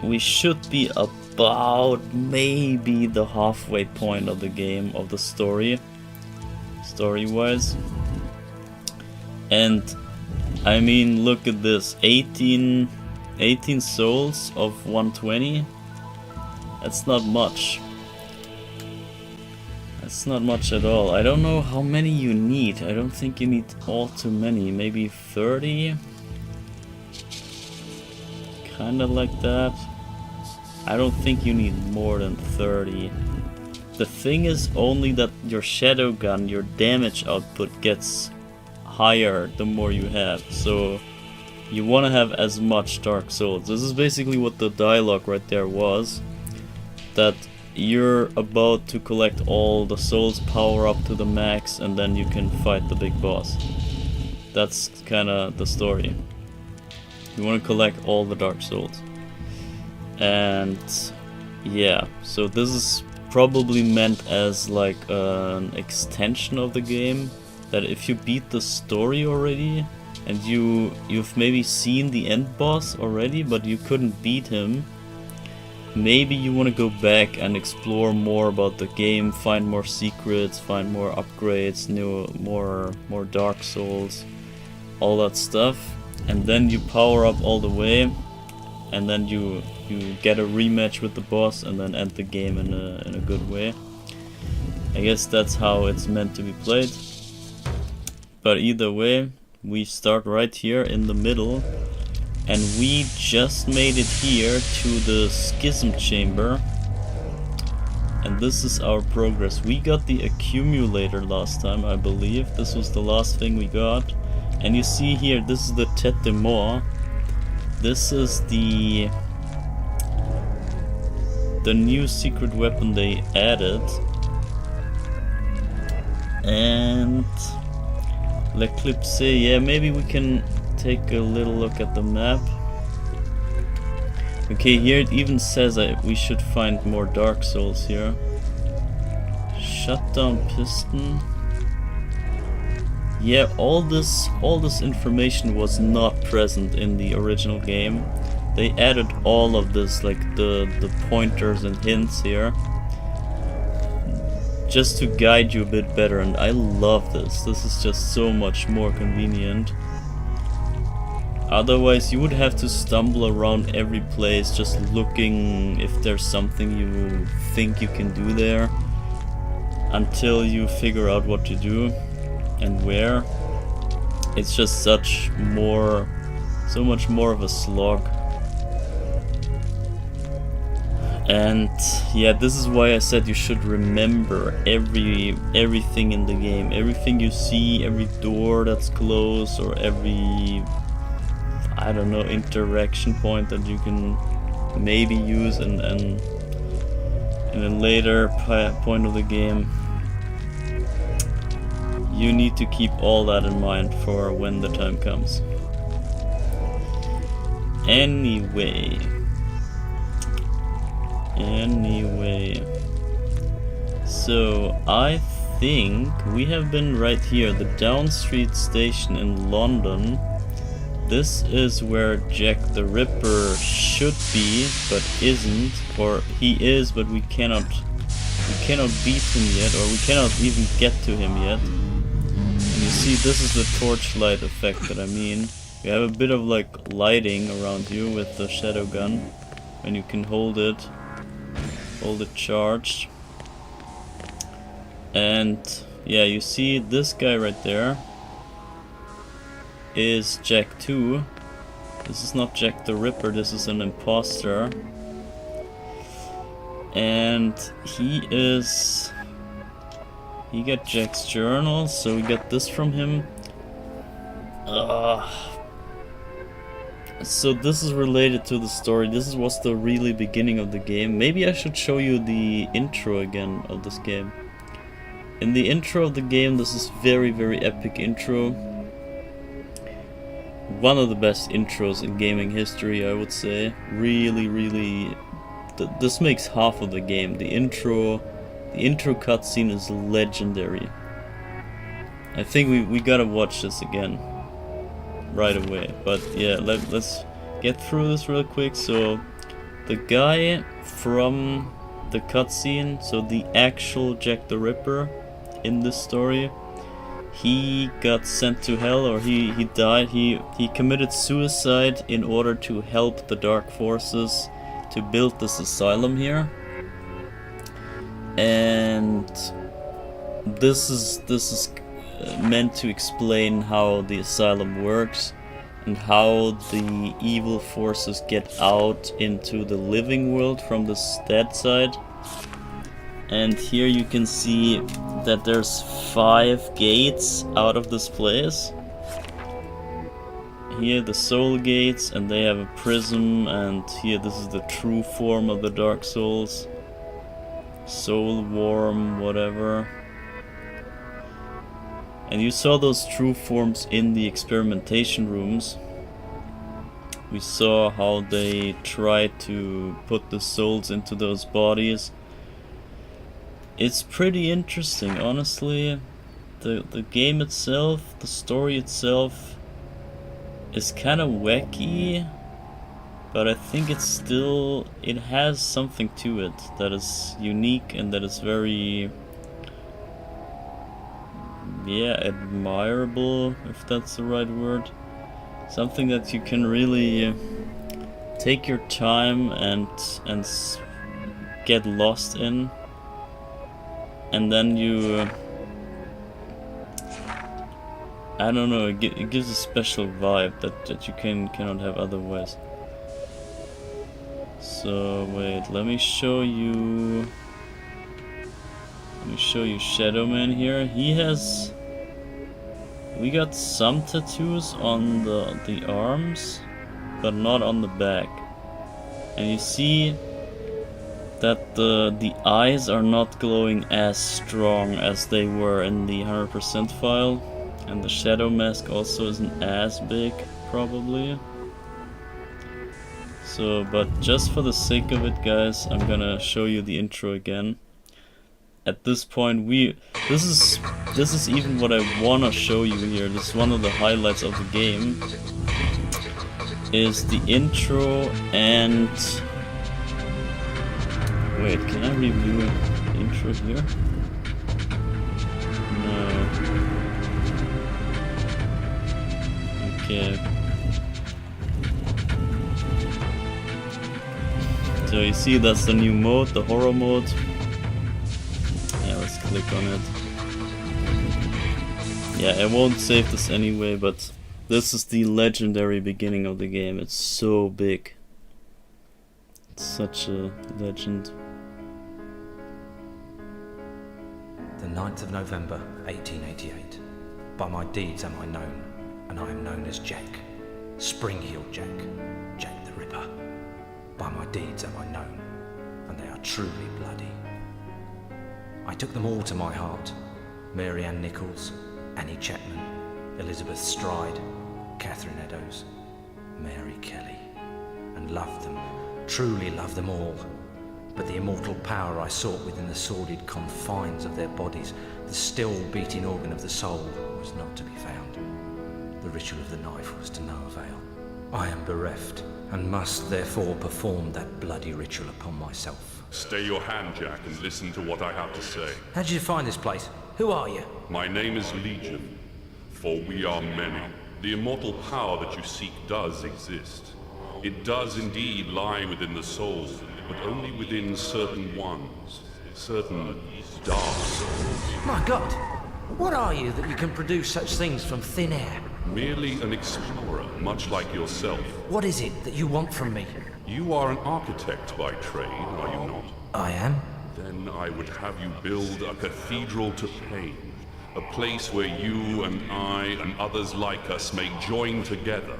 we should be about maybe the halfway point of the game, of the story. Story-wise. And, I mean, look at this. 18 souls of 120. That's not much. That's not much at all. I don't know how many you need. I don't think you need all too many. Maybe 30? Kinda like that. I don't think you need more than 30. The thing is only that your shadow gun, your damage output gets higher the more you have. So you want to have as much Dark Souls. This is basically what the dialogue right there was. That you're about to collect all the souls, power up to the max, and then you can fight the big boss. That's kinda the story. You want to collect all the Dark Souls. And yeah, so this is probably meant as like an extension of the game. That if you beat the story already, and you've maybe seen the end boss already, but you couldn't beat him, maybe you want to go back and explore more about the game, find more secrets, find more upgrades, more Dark Souls, all that stuff, and then you power up all the way, and then you get a rematch with the boss, and then end the game in a good way. I guess that's how it's meant to be played. But either way, we start right here in the middle. And we just made it here to the Schism Chamber. And this is our progress. We got the accumulator last time, I believe. This was the last thing we got. And you see here, this is the Tête de Mort. This is the new secret weapon they added. And L'Eclipse, yeah, maybe we can take a little look at the map. Okay, here it even says that we should find more Dark Souls here. Shutdown Piston. Yeah, all this information was not present in the original game. They added all of this, like the pointers and hints here, just to guide you a bit better, and I love this. This is just so much more convenient. Otherwise you would have to stumble around every place just looking if there's something you think you can do there, until you figure out what to do and where. It's just so much more of a slog. And yeah, this is why I said you should remember everything in the game. Everything you see, every door that's closed, or every, I don't know, interaction point that you can maybe use in a later point of the game. You need to keep all that in mind for when the time comes. Anyway, so I think we have been right here, the Down Street station in London. This is where Jack the Ripper should be, but isn't, or he is, but we cannot beat him yet, or we cannot even get to him yet. And you see, this is the torchlight effect that I mean. You have a bit of like lighting around you with the shadow gun, when you can hold it charged. And yeah, you see this guy right there is Jack 2. This is not Jack the Ripper, this is an imposter. And he got Jack's journal, so we got this from him. So this is related to the story. This was the really beginning of the game. Maybe I should show you the intro again of this game. In the intro of the game, this is very, very epic intro. One of the best intros in gaming history, I would say. Really, really, this makes half of the game. The intro cutscene is legendary. I think we gotta watch this again right away. But yeah, let's get through this real quick. So the guy from the cutscene, so the actual Jack the Ripper in this story, he got sent to hell, or he died. He committed suicide in order to help the dark forces to build this asylum here. And this is meant to explain how the asylum works and how the evil forces get out into the living world from the dead side. And here you can see that there's 5 gates out of this place. Here the soul gates, and they have a prism, and here this is the true form of the Dark Souls. Soul Worm, whatever. And you saw those true forms in the experimentation rooms. We saw how they tried to put the souls into those bodies. It's pretty interesting, honestly. The game itself, the story itself, is kind of wacky, but I think it has something to it that is unique and that is very, yeah, admirable, if that's the right word. Something that you can really take your time and get lost in, and then you, I don't know, it gives a special vibe that you cannot have otherwise. So wait, let me show you Shadow Man here. We got some tattoos on the arms, but not on the back. And you see that the eyes are not glowing as strong as they were in the 100% file, and the shadow mask also isn't as big, probably. So, but just for the sake of it, guys, I'm gonna show you the intro again. At this point, this is even what I wanna show you here. This is one of the highlights of the game, is the intro. And wait, can I review the intro here? No. Okay. So you see, that's the new mode, the horror mode. Yeah, let's click on it. Yeah, I won't save this anyway, but this is the legendary beginning of the game. It's so big. Such a legend. The 9th of November, 1888. By my deeds am I known, and I am known as Jack. Spring-heeled Jack. Jack the Ripper. By my deeds am I known, and they are truly bloody. I took them all to my heart. Mary Ann Nichols, Annie Chapman, Elizabeth Stride, Catherine Eddowes, Mary Kelly, and loved them, truly loved them all. But the immortal power I sought within the sordid confines of their bodies, the still beating organ of the soul, was not to be found. The ritual of the knife was to no avail. I am bereft, and must therefore perform that bloody ritual upon myself. Stay your hand, Jack, and listen to what I have to say. How did you find this place? Who are you? My name is Legion, for we are many. The immortal power that you seek does exist. It does indeed lie within the soul, but only within certain ones, certain dark souls. My God! What are you that you can produce such things from thin air? Merely an explorer, much like yourself. What is it that you want from me? You are an architect by trade, are you not? I am. Then I would have you build a cathedral to pain. A place where you and I and others like us may join together.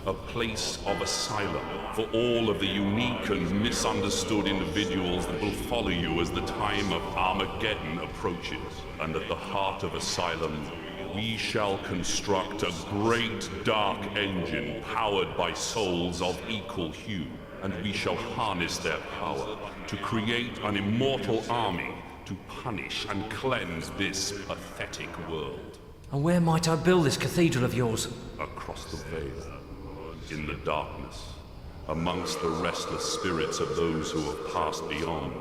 A place of asylum for all of the unique and misunderstood individuals that will follow you as the time of Armageddon approaches. And at the heart of asylum, we shall construct a great dark engine powered by souls of equal hue. And we shall harness their power to create an immortal army to punish and cleanse this pathetic world. And where might I build this cathedral of yours? Across the veil, in the darkness, amongst the restless spirits of those who have passed beyond,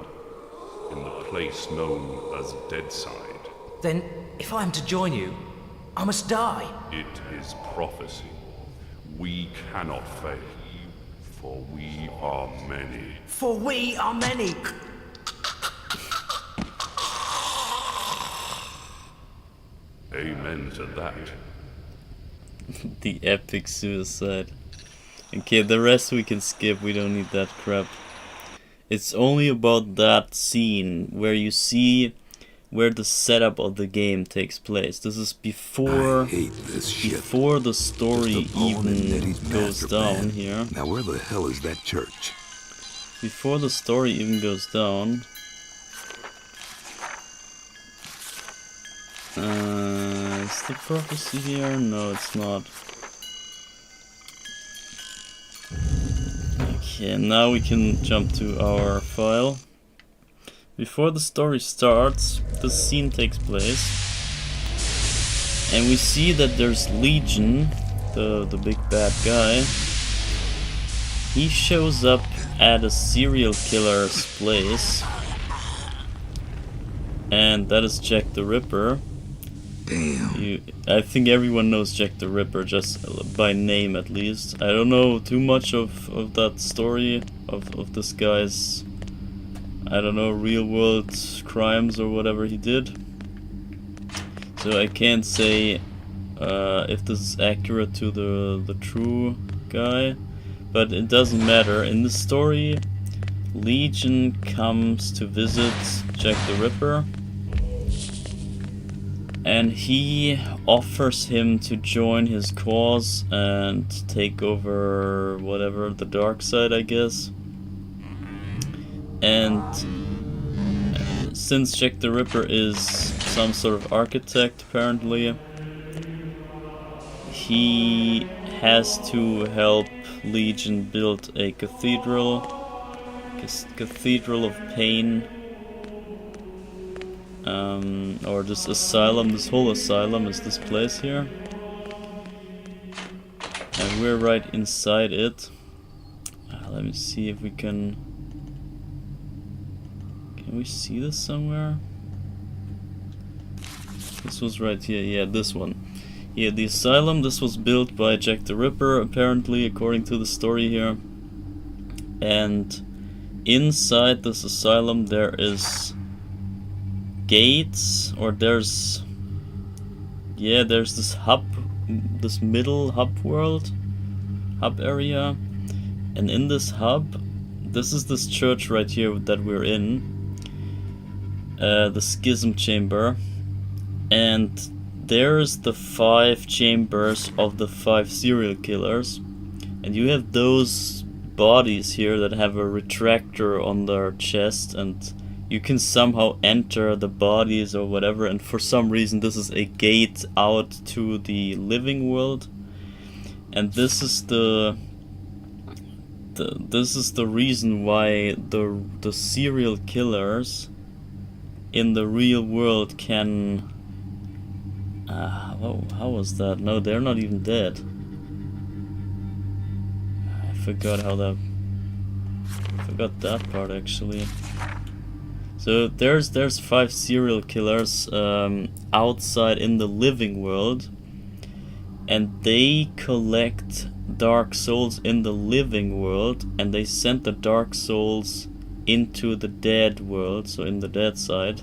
in the place known as Deadside. Then, if I am to join you, I must die. It is prophecy. We cannot fail, for we are many. For we are many. Amen to that. The epic suicide. Okay, the rest we can skip, we don't need that crap. It's only about that scene where you see where the setup of the game takes place. This is before I hate this shit. before the story Just a pawn in even Nettie's goes master down plan. here. Now where the hell is that church? Before the story even goes down. Is the prophecy here? No, it's not. Okay, now we can jump to our file. Before the story starts, the scene takes place. And we see that there's Legion, the big bad guy. He shows up at a serial killer's place. And that is Jack the Ripper. Damn. I think everyone knows Jack the Ripper, just by name at least. I don't know too much of that story, of this guy's, I don't know, real world crimes or whatever he did. So I can't say if this is accurate to the true guy, but it doesn't matter. In the story, Legion comes to visit Jack the Ripper, and he offers him to join his cause and take over whatever, the dark side, I guess. And since Jack the Ripper is some sort of architect, apparently, he has to help Legion build a cathedral of pain. Or this asylum, this whole asylum is this place here. And we're right inside it. Let me see if we can... Can we see this somewhere? This was right here, yeah, this one. Yeah, the asylum, this was built by Jack the Ripper, apparently, according to the story here. And inside this asylum there is gates, or there's this hub, this middle hub area, and in this hub this is this church right here that we're in, the Schism Chamber, and there's the 5 chambers of the 5 serial killers, and you have those bodies here that have a retractor on their chest, and you can somehow enter the bodies or whatever, and for some reason this is a gate out to the living world, and this is the reason why the serial killers in the real world can how was that? No, they're not even dead. I forgot that part actually. So there's 5 serial killers outside in the living world, and they collect dark souls in the living world, and they send the dark souls into the dead world, so in the dead side.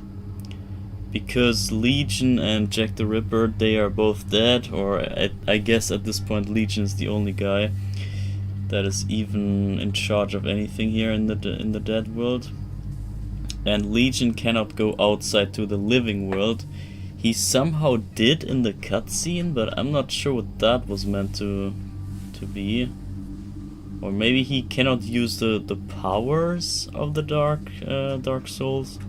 Because Legion and Jack the Ripper, they are both dead, or I guess at this point Legion is the only guy that is even in charge of anything here in the dead world. And Legion cannot go outside to the living world. He somehow did in the cutscene, but I'm not sure what that was meant to be. Or maybe he cannot use the powers of the dark souls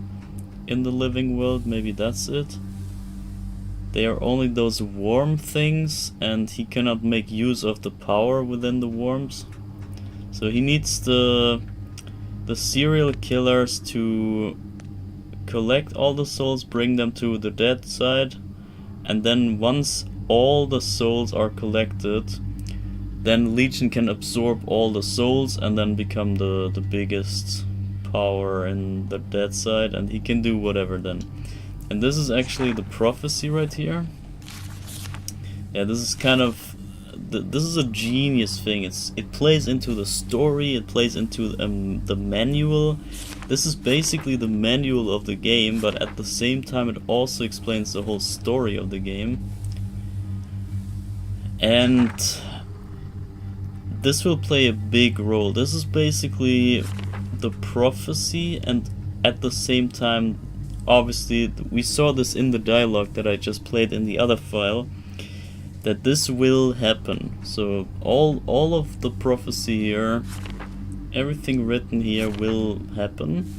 in the living world. Maybe that's it. They are only those worm things, and he cannot make use of the power within the worms. So he needs the serial killers to collect all the souls, bring them to the dead side, and then once all the souls are collected, then Legion can absorb all the souls and then become the biggest power in the dead side, and he can do whatever then. And this is actually the prophecy right here. Yeah, this is kind of this is a genius thing. It plays into the story, it plays into the manual. This is basically the manual of the game, but at the same time it also explains the whole story of the game. And this will play a big role. This is basically the prophecy, and at the same time, obviously, we saw this in the dialogue that I just played in the other file, that this will happen. So all of the prophecy here, everything written here will happen.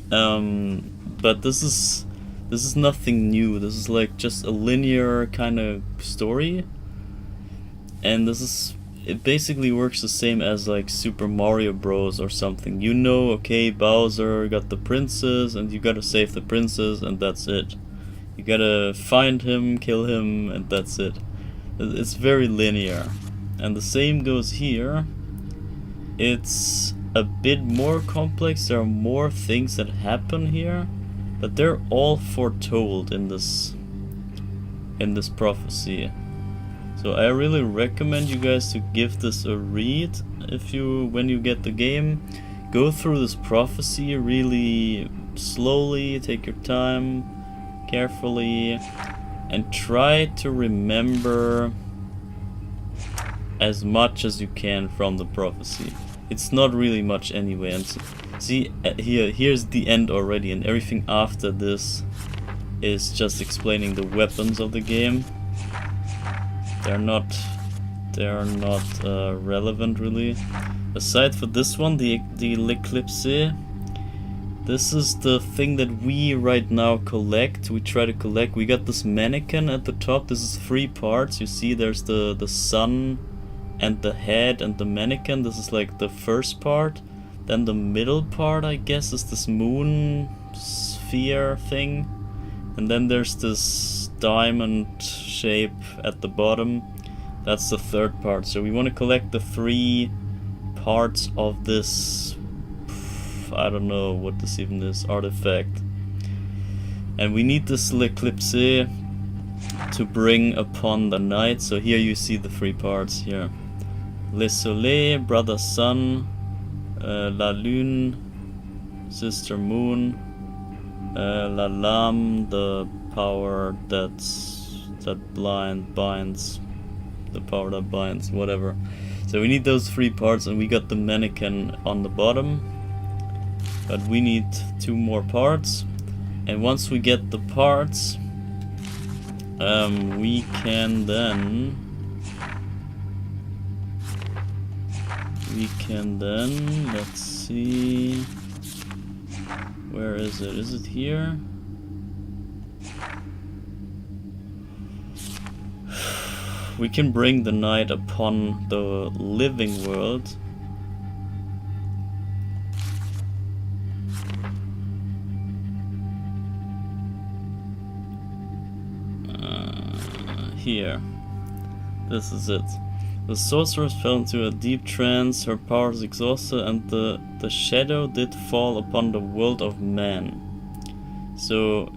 But this is nothing new. This is like just a linear kind of story, and it basically works the same as like Super Mario Bros. Or something. You know, okay, Bowser got the princess, and you gotta save the princess, and that's it. You gotta find him, kill him, and that's it. It's very linear. And the same goes here. It's a bit more complex. There are more things that happen here, but they're all foretold in this prophecy. So I really recommend you guys to give this a read when you get the game. Go through this prophecy really slowly, take your time, carefully, and try to remember as much as you can from the prophecy. It's not really much anyway. And see, here's the end already, and everything after this is just explaining the weapons of the game. They're not relevant really. Aside for this one, the Eclipse, this is the thing that we right now collect. We try to collect. We got this mannequin at the top. This is 3 parts. You see, there's the sun and the head and the mannequin. This is like the first part. Then the middle part, I guess, is this moon sphere thing. And then there's this diamond shape at the bottom. That's the third part. So we want to collect the 3 parts of this, I don't know what this even is, artifact. And we need this Eclipse to bring upon the night. So here you see the 3 parts here. Le Soleil, Brother Sun, La Lune, Sister Moon, La Lame, the power that binds, the power that binds, whatever. So we need those 3 parts, and we got the mannequin on the bottom. But we need 2 more parts. And once we get the parts, we can then... let's see... Where is it? Is it here? We can bring the night upon the living world. Here. This is it. The sorceress fell into a deep trance, her powers exhausted, and the shadow did fall upon the world of man. So,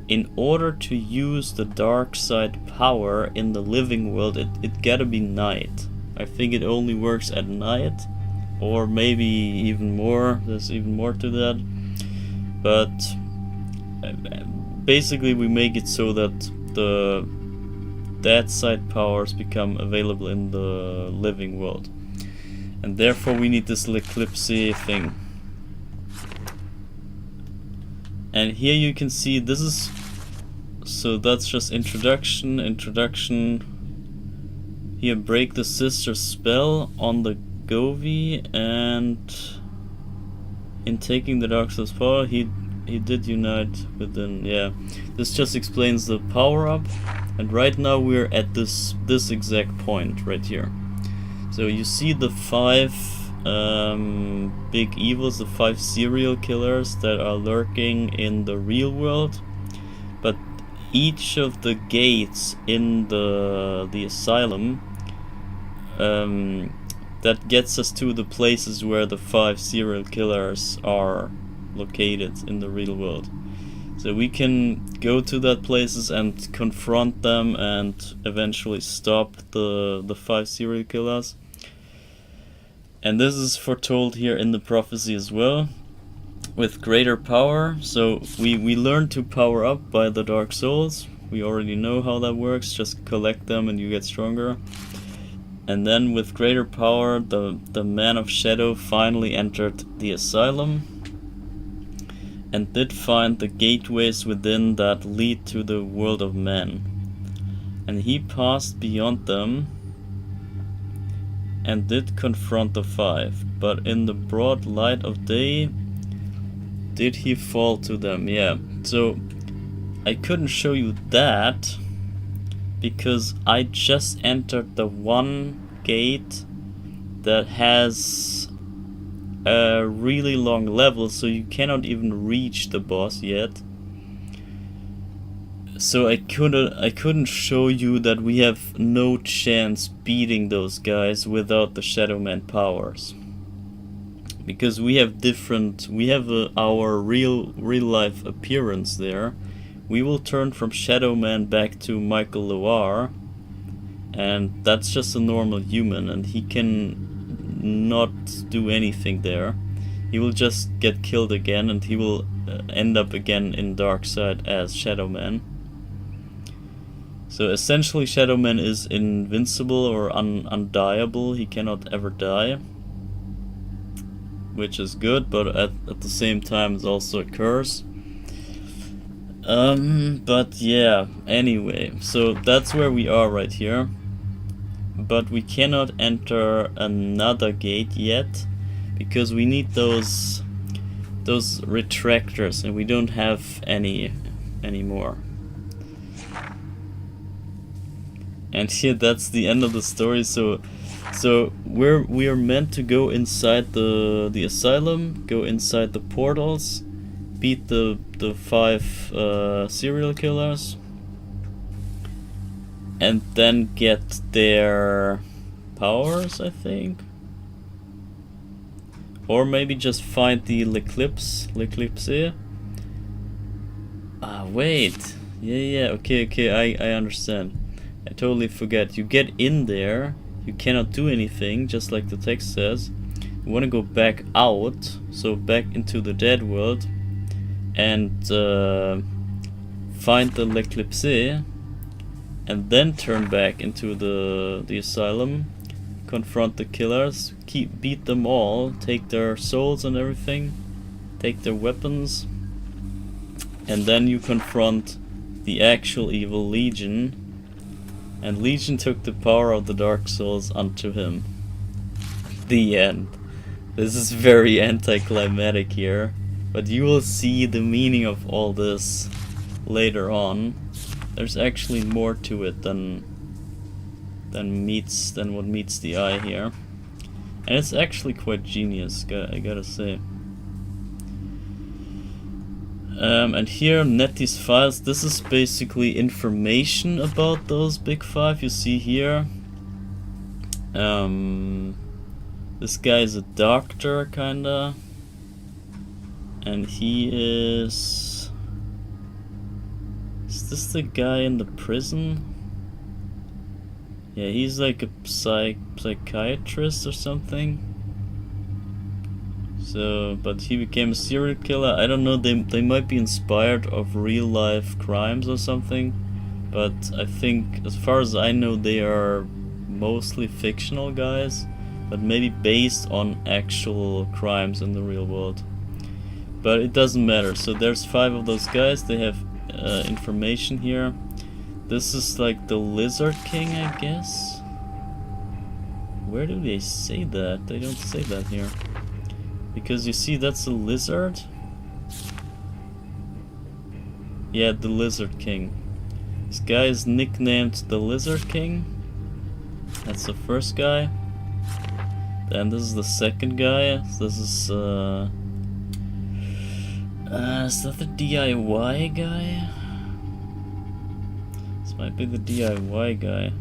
in order to use the dark side power in the living world, it gotta be night. I think it only works at night, or maybe even more. There's even more to that. But basically we make it so that the dead side powers become available in the living world. And therefore we need this eclipse thing. And here you can see this is... So that's just introduction. Here, break the sister's spell on the Govi, and in taking the Dark Soul's power, he did unite within. Yeah, this just explains the power up. And right now we're at this exact point right here. So you see the 5 big evils, the 5 serial killers that are lurking in the real world. But each of the gates in the asylum that gets us to the places where the 5 serial killers are located in the real world. So we can go to that places and confront them and eventually stop the 5 serial killers. And this is foretold here in the prophecy as well, with greater power. So we learn to power up by the Dark Souls. We already know how that works, just collect them and you get stronger. And then with greater power, the Man of Shadow finally entered the asylum and did find the gateways within that lead to the world of men. And he passed beyond them and did confront the 5, but in the broad light of day did he fall to them. Yeah, so I couldn't show you that because I just entered the one gate that has a really long level, so you cannot even reach the boss yet. So I couldn't show you that we have no chance beating those guys without the Shadow Man powers, because we have our real life appearance there. We will turn from Shadow Man back to Michael Loire, and that's just a normal human, and he can not do anything there. He will just get killed again, and he will end up again in Darkseid as Shadow Man. So essentially Shadow Man is invincible or undiable. He cannot ever die, which is good, but at the same time it's also a curse. But yeah, anyway, so that's where we are right here. But we cannot enter another gate yet because we need those retractors, and we don't have any anymore. And here, that's the end of the story. So we are meant to go inside the asylum, go inside the portals, beat the 5 serial killers, and then get their powers, I think. Or maybe just find the L'Eclipse. Ah, wait. Yeah, okay, I understand. I totally forget. You get in there, you cannot do anything, just like the text says. You want to go back out, so back into the dead world, and find the L'Eclipse, and then turn back into the asylum, confront the killers, beat them all, take their souls and everything, take their weapons, and then you confront the actual evil Legion, and Legion took the power of the Dark Souls unto him. The end. This is very anticlimactic here, but you will see the meaning of all this later on. There's actually more to it than what meets the eye here, and it's actually quite genius, I gotta say. And here, Netty's files. This is basically information about those big five. You see here. This guy is a doctor, kinda, and he is. Is this the guy in the prison? Yeah, he's like a psychiatrist or something. So, but he became a serial killer. I don't know, they might be inspired of real life crimes or something, but I think, as far as I know, they are mostly fictional guys, but maybe based on actual crimes in the real world. But it doesn't matter. So there's 5 of those guys. They have information here. This is like the Lizard King, I guess. Where do they say that? They don't say that here. Because you see, that's a lizard. Yeah, the Lizard King. This guy is nicknamed the Lizard King. That's the first guy. Then this is the second guy. This is that the DIY guy? This might be the DIY guy.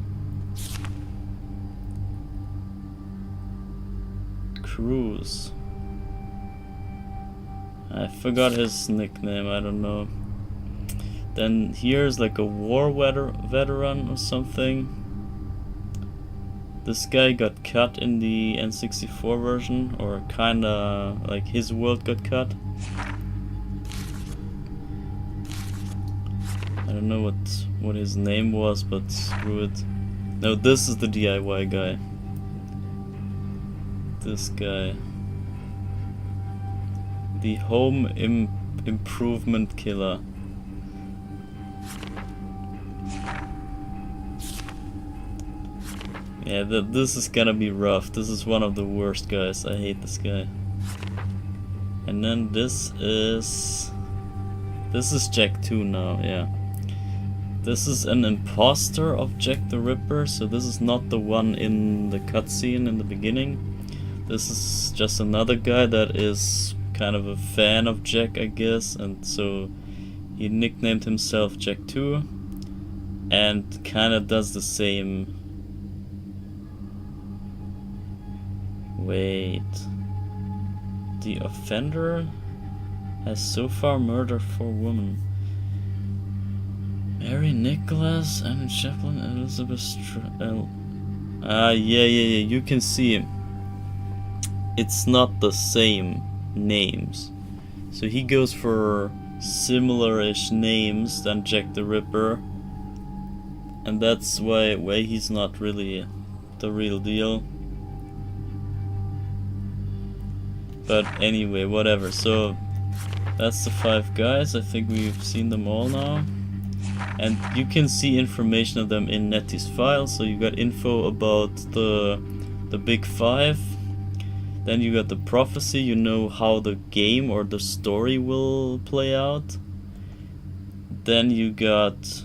Cruz. I forgot his nickname, I don't know. Then here's like a war veteran or something. This guy got cut in the N64 version, or kinda like his world got cut. I don't know what his name was, but screw it. No, this is the DIY guy. This guy. The home improvement killer. Yeah, this is gonna be rough. This is one of the worst guys. I hate this guy. And then this is Jack 2 now, yeah. This is an imposter of Jack the Ripper, so this is not the one in the cutscene in the beginning. This is just another guy that is kind of a fan of Jack, I guess, and so he nicknamed himself Jack 2 and kinda does the same. Wait. The offender has so far murdered 4 women. Mary Nicholas, Anne Chaplin, Elizabeth yeah, you can see it's not the same names. So he goes for similar-ish names than Jack the Ripper, and that's why he's not really the real deal. But anyway, whatever. So that's the 5 guys. I think we've seen them all now. And you can see information of them in Netty's file. So you got info about the big 5. Then you got the prophecy. You know how the game or the story will play out. Then you got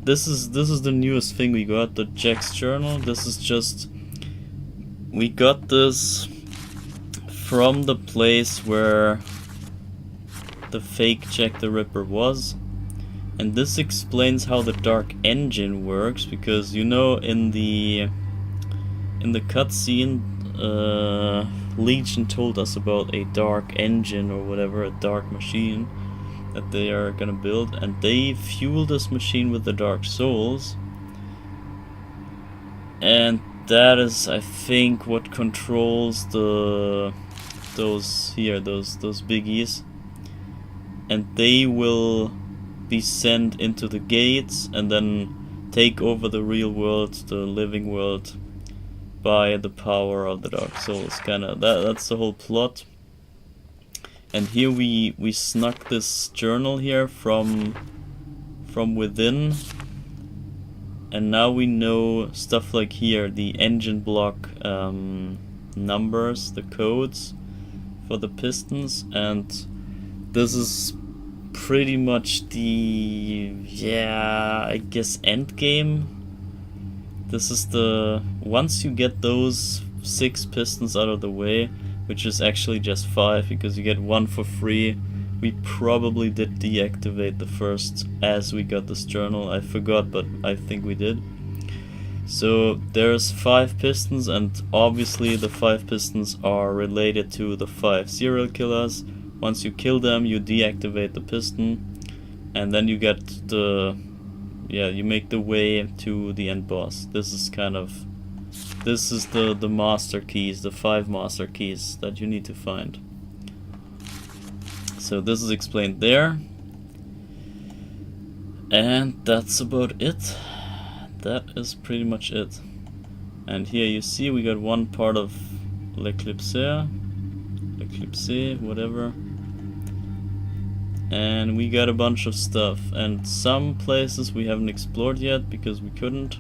this is the newest thing we got, the Jack's journal. This is just, we got this from the place where the fake Jack the Ripper was, and this explains how the dark engine works, because you know in the cutscene Legion told us about a dark engine or whatever, a dark machine that they are gonna build, and they fuel this machine with the dark souls, and that is, I think, what controls those biggies, and they will be sent into the gates and then take over the real world, the living world, by the power of the Dark Souls. Kinda that's the whole plot. And here we snuck this journal here from within. And now we know stuff like here, the engine block numbers, the codes for the pistons, and this is pretty much the, yeah, I guess end game. This is the, once you get those 6 pistons out of the way, which is actually just 5 because you get 1 for free. We probably did deactivate the first as we got this journal. I forgot, but I think we did. So there's 5 pistons, and obviously the 5 pistons are related to the 5 serial killers. Once you kill them, you deactivate the piston, and then you get the, yeah, you make the way to the end boss. This is kind of, this is the master keys, the 5 master keys that you need to find. So this is explained there. And that's about it. That is pretty much it. And here you see we got one part of L'Eclipse, whatever. And we got a bunch of stuff. And some places we haven't explored yet because we couldn't.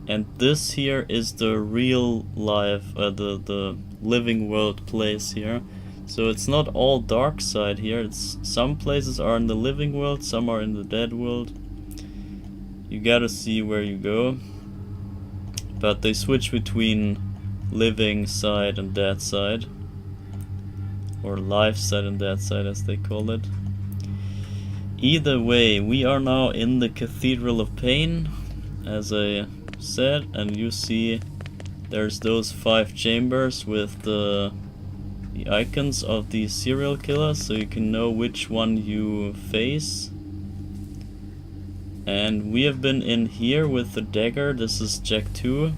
And this here is the real life, the living world place here. So it's not all dark side here. It's some places are in the living world, some are in the dead world. You gotta see where you go. But they switch between living side and dead side, or life side and dead side as they call it. Either way, we are now in the Cathedral of Pain, as I said, and you see there's those 5 chambers with the icons of the serial killers, so you can know which one you face. And we have been in here with the dagger. This is Jack 2,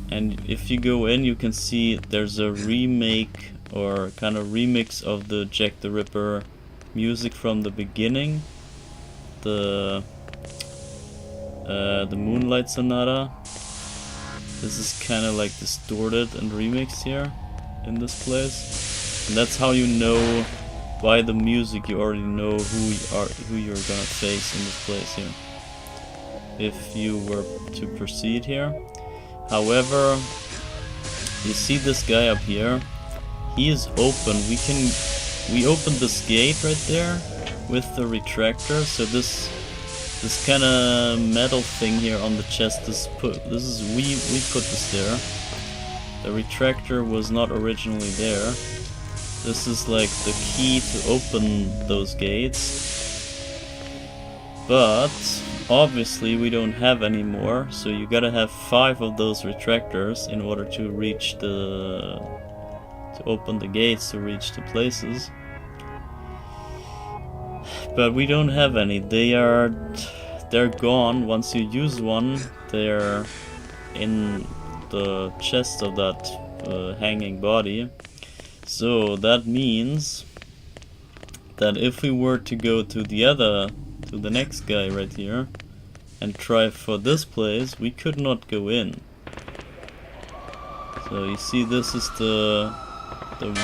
and if you go in you can see there's a remake or kind of remix of the Jack the Ripper music from the beginning, the Moonlight Sonata. This is kind of like distorted and remixed here in this place, and that's how you know by the music. You already know who you're gonna face in this place here if you were to proceed here. However, you see this guy up here, he is open. We opened this gate right there with the retractor, so this kind of metal thing here on the chest we put this there. The retractor was not originally there. This is like the key to open those gates. But obviously we don't have any more, so you gotta have 5 of those retractors in order to reach to open the gates to reach the places. But we don't have any. They're gone. Once you use one, they're in the chest of that hanging body. So that means that if we were to go to the next guy right here and try for this place, we could not go in. So you see, this is the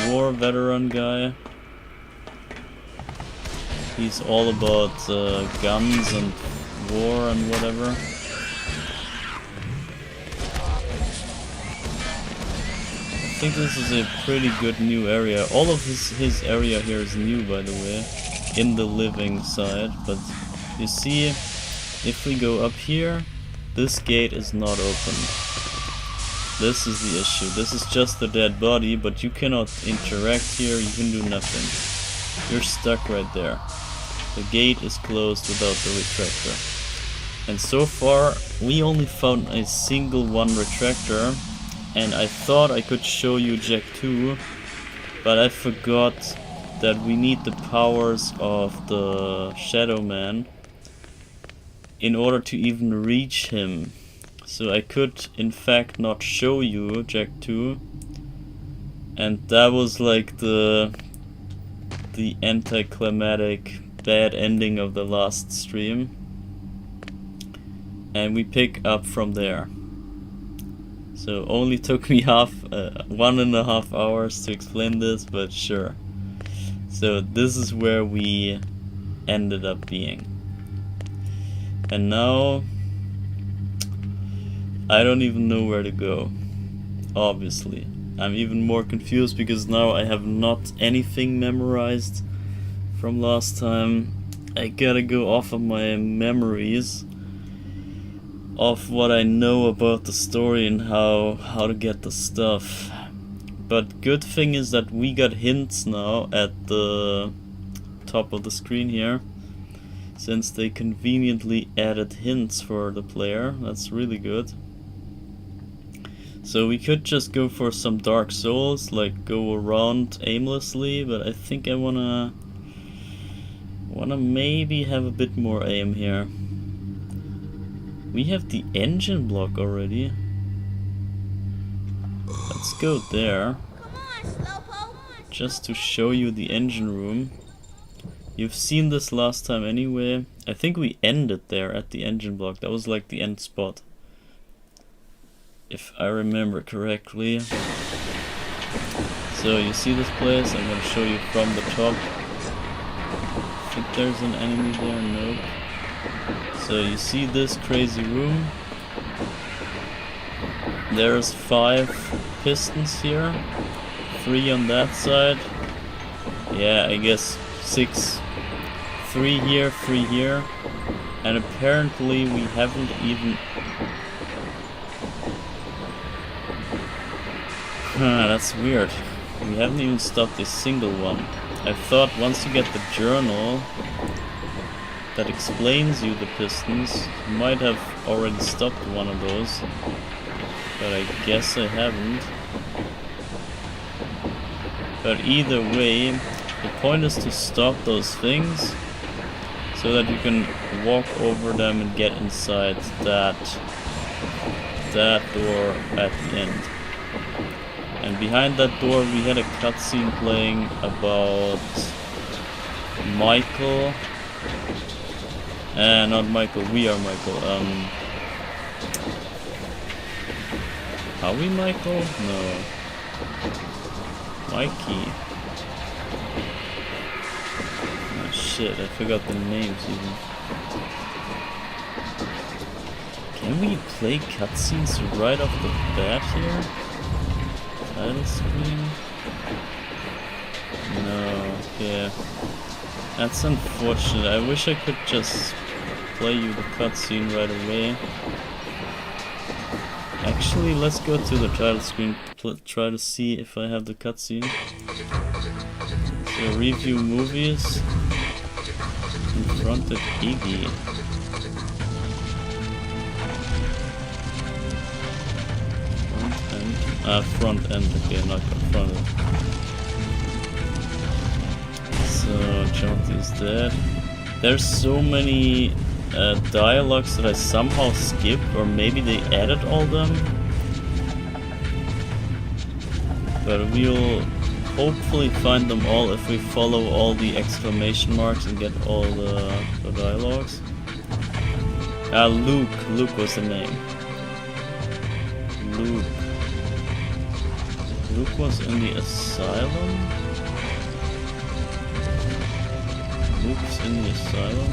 war veteran guy. He's all about guns and war and whatever. I think this is a pretty good new area. All of his area here is new, by the way, in the living side. But you see, if we go up here, this gate is not open. This is the issue. This is just the dead body, but you cannot interact here, you can do nothing. You're stuck right there. The gate is closed without the retractor. And so far, we only found a single one retractor. And I thought I could show you Jack 2, but I forgot that we need the powers of the Shadow Man in order to even reach him. So I could in fact not show you Jack 2, and that was like the anticlimactic bad ending of the last stream. And we pick up from there. So only took me 1.5 hours to explain this, but sure. So this is where we ended up being. And now I don't even know where to go. Obviously. I'm even more confused because now I have not anything memorized from last time. I gotta go off of my memories of what I know about the story and how to get the stuff. But good thing is that we got hints now at the top of the screen here, since they conveniently added hints for the player. That's really good. So we could just go for some Dark Souls, like go around aimlessly, but I think I wanna maybe have a bit more aim here. We have the engine block already. Let's go there. Just to show you the engine room. You've seen this last time anyway. I think we ended there at the engine block. That was like the end spot, if I remember correctly. So you see this place, I'm gonna show you from the top. I think there's an enemy there, nope. So you see this crazy room. There's 5 pistons here, 3 on that side. Yeah, I guess 6. 3 here, 3 here. And apparently we haven't even... that's weird. We haven't even stopped a single one. I thought once you get the journal that explains you the pistons, you might have already stopped one of those. But I guess I haven't. But either way, the point is to stop those things so that you can walk over them and get inside that door at the end. And behind that door we had a cutscene playing about Michael. Not Michael, we are Michael. Are we Michael? No. Mikey. Oh shit, I forgot the names even. Can we play cutscenes right off the bat here? Title screen? No, yeah. That's unfortunate. I wish I could just play you the cutscene right away. Actually, let's go to the title screen, try to see if I have the cutscene. So, review movies. Confronted Iggy. Front end, okay, not confronted. So, Jonty is dead. There's so many dialogues that I somehow skipped, or maybe they added all them. But we'll hopefully find them all if we follow all the exclamation marks and get all the dialogues. Luke was the name. Luke was in the asylum? Luke's in the asylum?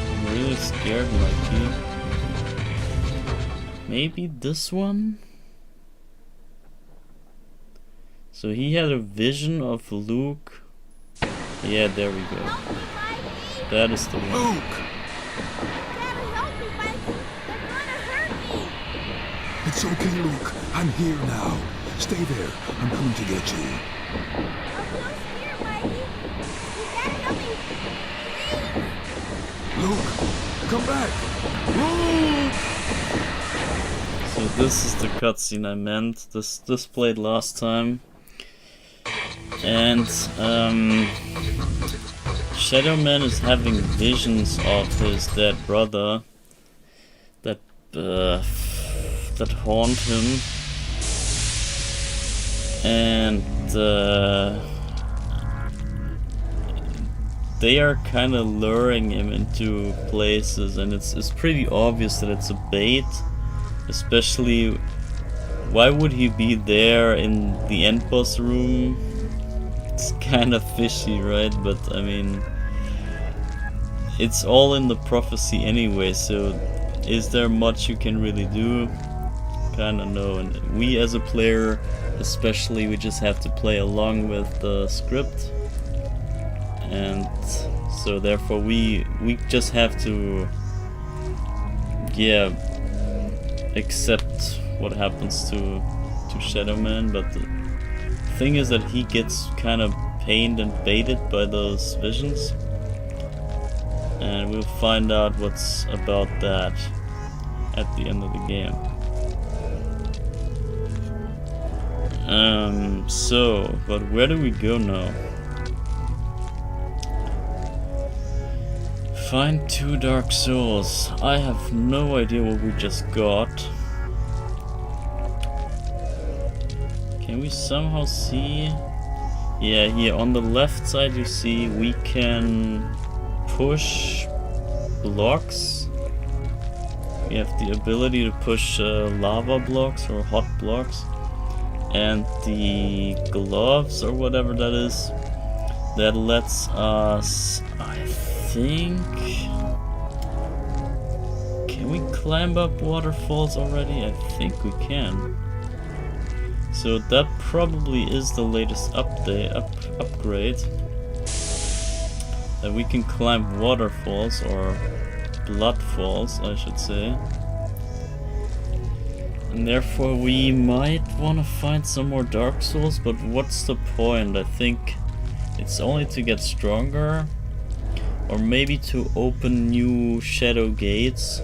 I'm really scared, Mikey. Maybe this one? So he had a vision of Luke. Yeah, there we go. That is the one. Luke! It's okay, Luke. I'm here now. Stay there. I'm coming to get you. Luke, come back! Luke! So this is the cutscene I meant. This played last time. And Shadow Man is having visions of his dead brother that haunt him, and they are kind of luring him into places, and it's pretty obvious that it's a bait, Especially, why would he be there in the end boss room? It's kind of fishy, right? But I mean, it's all in the prophecy anyway, so is there much you can really do? Kinda no. And we as a player, especially, we just have to play along with the script. And so therefore we just have to, yeah, accept what happens to Shadow Man. But the thing is that he gets kind of pained and baited by those visions, and we'll find out what's about that at the end of the game. But where do we go now? Find 2 Dark Souls. I have no idea what we just got. Can we somehow see? Yeah, here on the left side you see we can push blocks. We have the ability to push lava blocks or hot blocks. And the gloves or whatever that is, that lets us, I think, can we climb up waterfalls already? I think we can. So that probably is the latest upgrade, that we can climb waterfalls, or blood falls I should say. And therefore we might want to find some more Dark Souls, but what's the point? I think it's only to get stronger, or maybe to open new shadow gates.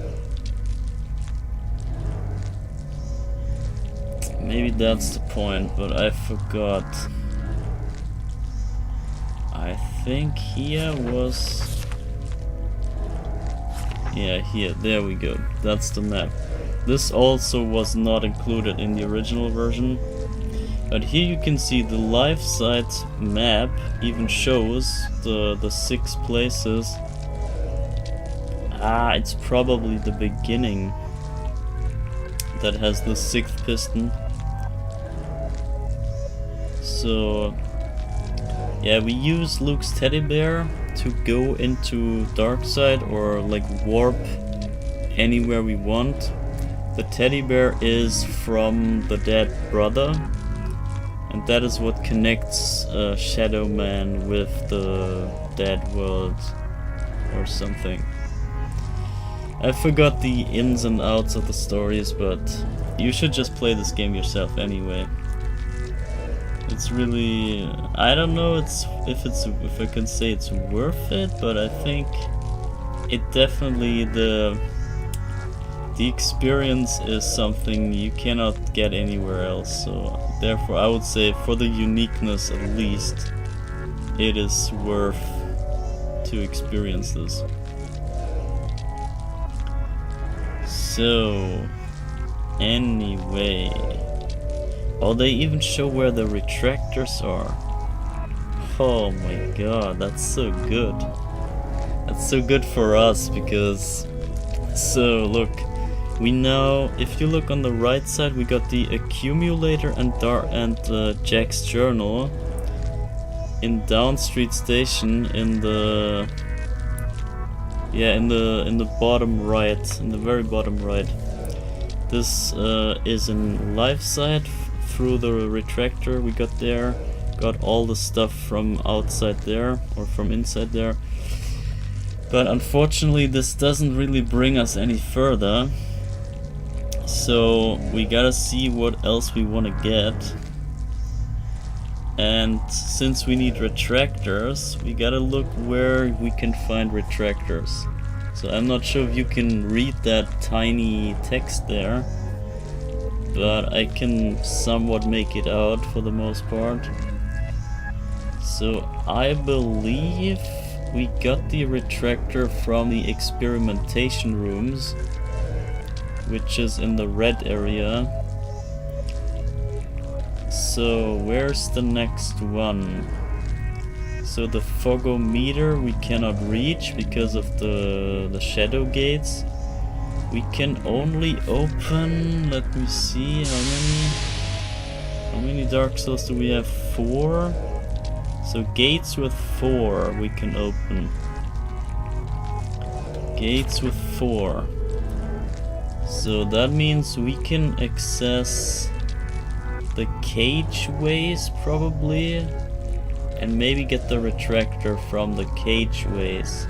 Maybe that's the point, but I forgot. I think here was... yeah, here, there we go. That's the map. This also was not included in the original version, but here you can see the live site map even shows the 6 places. Ah, it's probably the beginning that has the 6th piston. So yeah, we use Luke's teddy bear to go into Darkside, or like warp anywhere we want. The teddy bear is from the dead brother, and that is what connects Shadow Man with the dead world or something. I forgot the ins and outs of the stories, but you should just play this game yourself anyway. It's really, I don't know if I can say it's worth it, but I think it definitely, the experience is something you cannot get anywhere else. So therefore I would say, for the uniqueness at least, it is worth to experience this. So anyway, oh, they even show where the retractors are. Oh my god, that's so good. That's so good for us, because, so look, we now, if you look on the right side, we got the accumulator and Jack's journal in Down Street Station in the, yeah, in the bottom right, in the very bottom right. This is in live side. Through the retractor we got there, got all the stuff from outside there, or from inside there. But unfortunately this doesn't really bring us any further. So we gotta see what else we want to get. And since we need retractors, we gotta look where we can find retractors. So I'm not sure if you can read that tiny text there, but I can somewhat make it out for the most part. So I believe we got the retractor from the experimentation rooms, which is in the red area. So where's the next one? So the fogometer we cannot reach because of the shadow gates. We can only open, let me see, how many Dark Souls do we have? 4? So gates with 4 we can open. Gates with 4. So that means we can access the cageways probably, and maybe get the retractor from the cageways.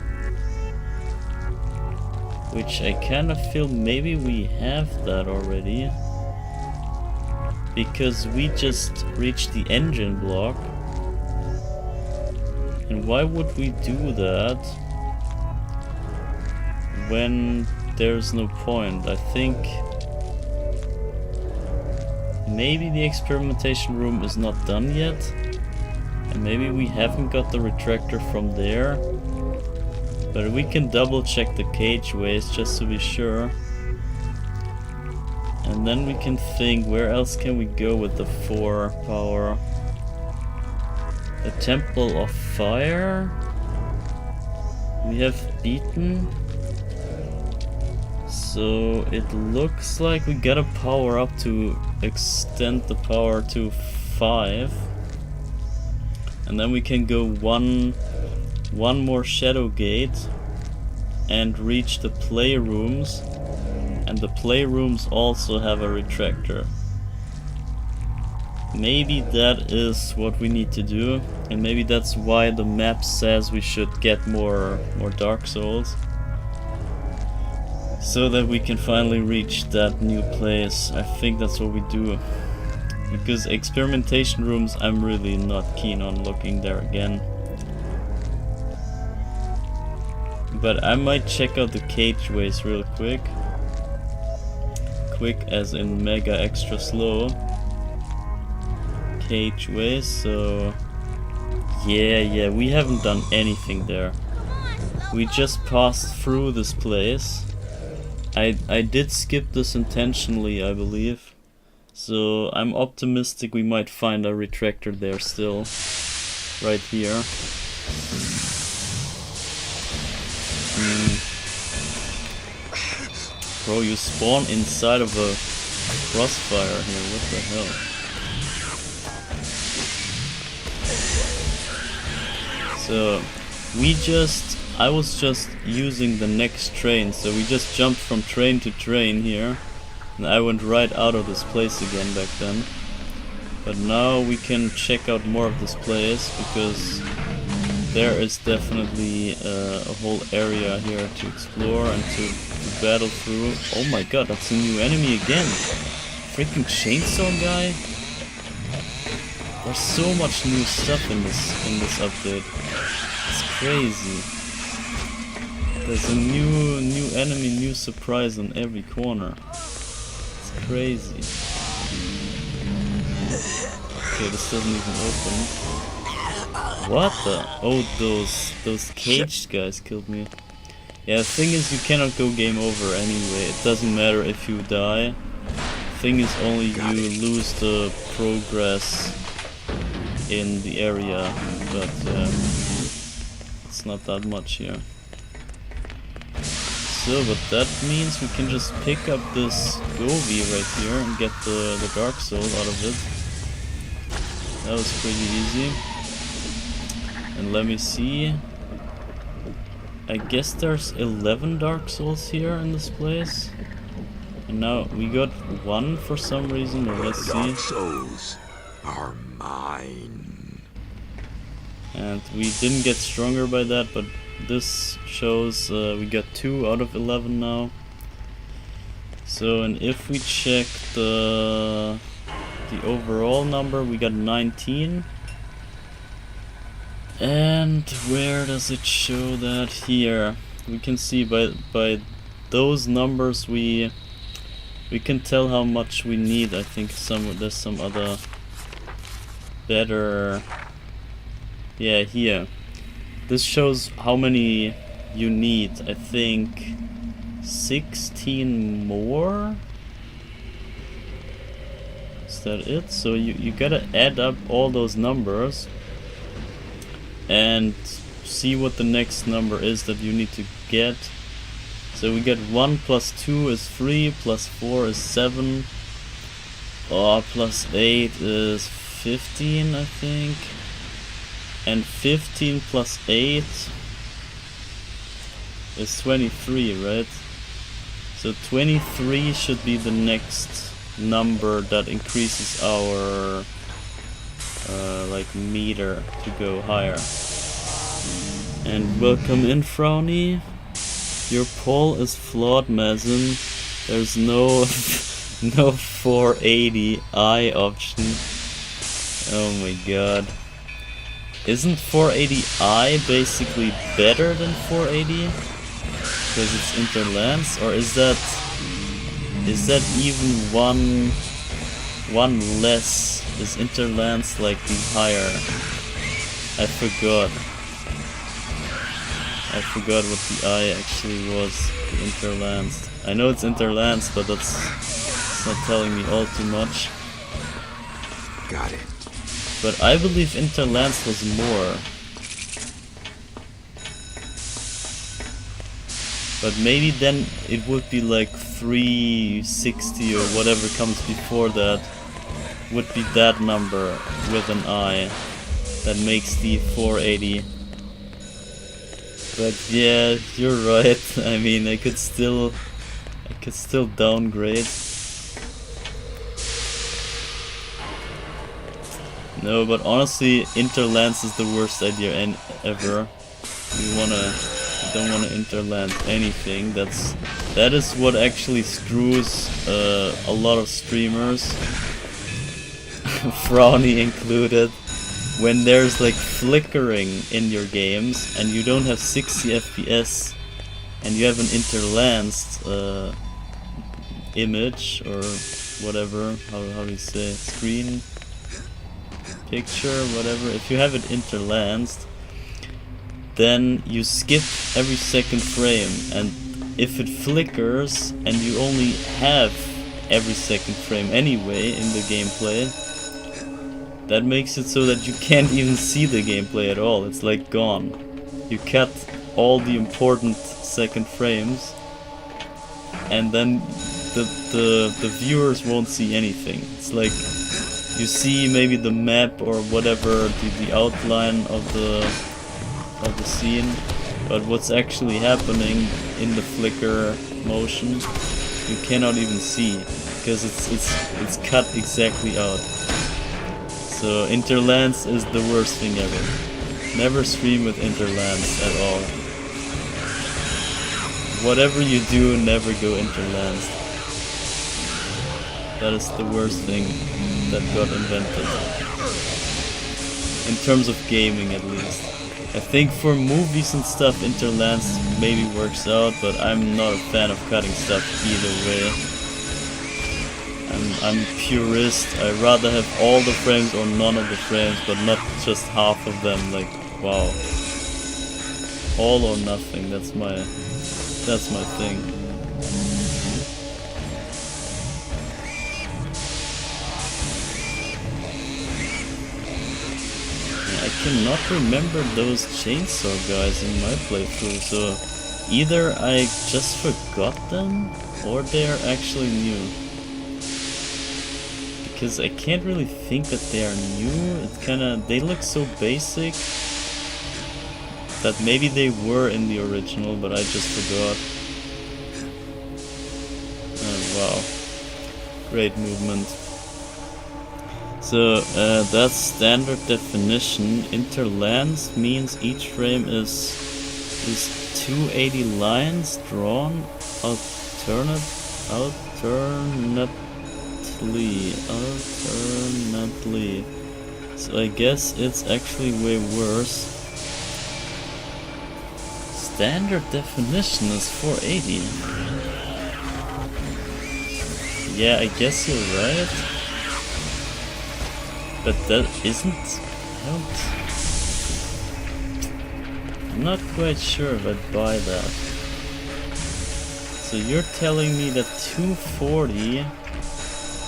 Which I kind of feel maybe we have that already. Because we just reached the engine block. And why would we do that when there's no point? I think maybe the experimentation room is not done yet. And maybe we haven't got the retractor from there. But we can double check the cageways just to be sure. And then we can think, where else can we go with the 4 power? The Temple of Fire we have beaten. So it looks like we gotta power up to extend the power to 5. And then we can go one more shadow gate and reach the playrooms, and the playrooms also have a retractor. Maybe that is what we need to do, and maybe that's why the map says we should get more Dark Souls, so that we can finally reach that new place. I think that's what we do, because experimentation rooms I'm really not keen on looking there again. But I might check out the cageways real quick. Quick as in mega extra slow. Cageways, so... Yeah, we haven't done anything there. We just passed through this place. I did skip this intentionally, I believe. So I'm optimistic we might find a retractor there still. Right here. Bro, you spawn inside of a crossfire here, what the hell? So, I was just using the next train, so we just jumped from train to train here. And I went right out of this place again back then. But now we can check out more of this place, because there is definitely a whole area here to explore and to battle through. Oh my god, that's a new enemy again! Freaking chainsaw guy! There's so much new stuff in this update. It's crazy. There's a new enemy, new surprise on every corner. It's crazy. Okay, this doesn't even open. What the? Oh, those caged guys killed me. Yeah, the thing is, you cannot go game over anyway. It doesn't matter if you die. The thing is, only you lose the progress in the area, but it's not that much here. So, but that means we can just pick up this Govi right here and get the Dark Soul out of it. That was pretty easy. And let me see. I guess there's 11 Dark Souls here in this place. And now we got 1 for some reason, but let's see. Dark Souls are mine. And we didn't get stronger by that, but this shows we got 2 out of 11 now. So, and if we check the overall number, we got 19. And where does it show that? Here. We can see by those numbers we can tell how much we need. I think there's some other better. Yeah, here. This shows how many you need. I think 16 more. Is that it? So you gotta add up all those numbers and see what the next number is that you need to get. So we get 1 plus 2 is 3, plus 4 is 7, plus 8 is 15, I think. And 15 plus 8 is 23, right? So 23 should be the next number that increases our like meter to go higher. And welcome in, Frowny. Your poll is flawed, Mazen. There's no no 480i option. Oh my god. Isn't 480i basically better than 480? Because it's interlance, or is that even one less? Is interlance like the higher? I forgot what the I actually was. The interlanced. I know it's interlanced, but it's not telling me all too much. Got it. But I believe interlance was more. But maybe then it would be like 360 or whatever comes before that would be that number with an I that makes the 480. But yeah, you're right. I mean, I could still downgrade. No, but honestly, interlance is the worst idea ever. You don't wanna interlance anything. That is what actually screws a lot of streamers, Frowny included. When there's like flickering in your games and you don't have 60 FPS and you have an interlanced image or whatever, how do you say, screen, picture, whatever, if you have it interlanced, then you skip every second frame, and if it flickers and you only have every second frame anyway in the gameplay, that makes it so that you can't even see the gameplay at all. It's like gone. You cut all the important second frames, and then the viewers won't see anything. It's like you see maybe the map or whatever, the outline of the scene, but what's actually happening in the flicker motion you cannot even see, because it's cut exactly out. So interlance is the worst thing ever. Never stream with interlance at all. Whatever you do, never go interlanced. That is the worst thing that got invented. In terms of gaming, at least. I think for movies and stuff, interlance maybe works out, but I'm not a fan of cutting stuff either way. I'm purist. I rather have all the frames or none of the frames, but not just half of them. Like, wow, all or nothing. That's my thing. I cannot remember those chainsaw guys in my playthrough, so either I just forgot them or they're actually new. Because I can't really think that they are new. It's they look so basic that maybe they were in the original, but I just forgot. Oh, wow. Great movement. So that's standard definition. Interlance means each frame is 280 lines drawn alternately. So I guess it's actually way worse. Standard definition is 480. Yeah, I guess you're right. But that isn't... I'm not quite sure if I'd buy that. So you're telling me that 240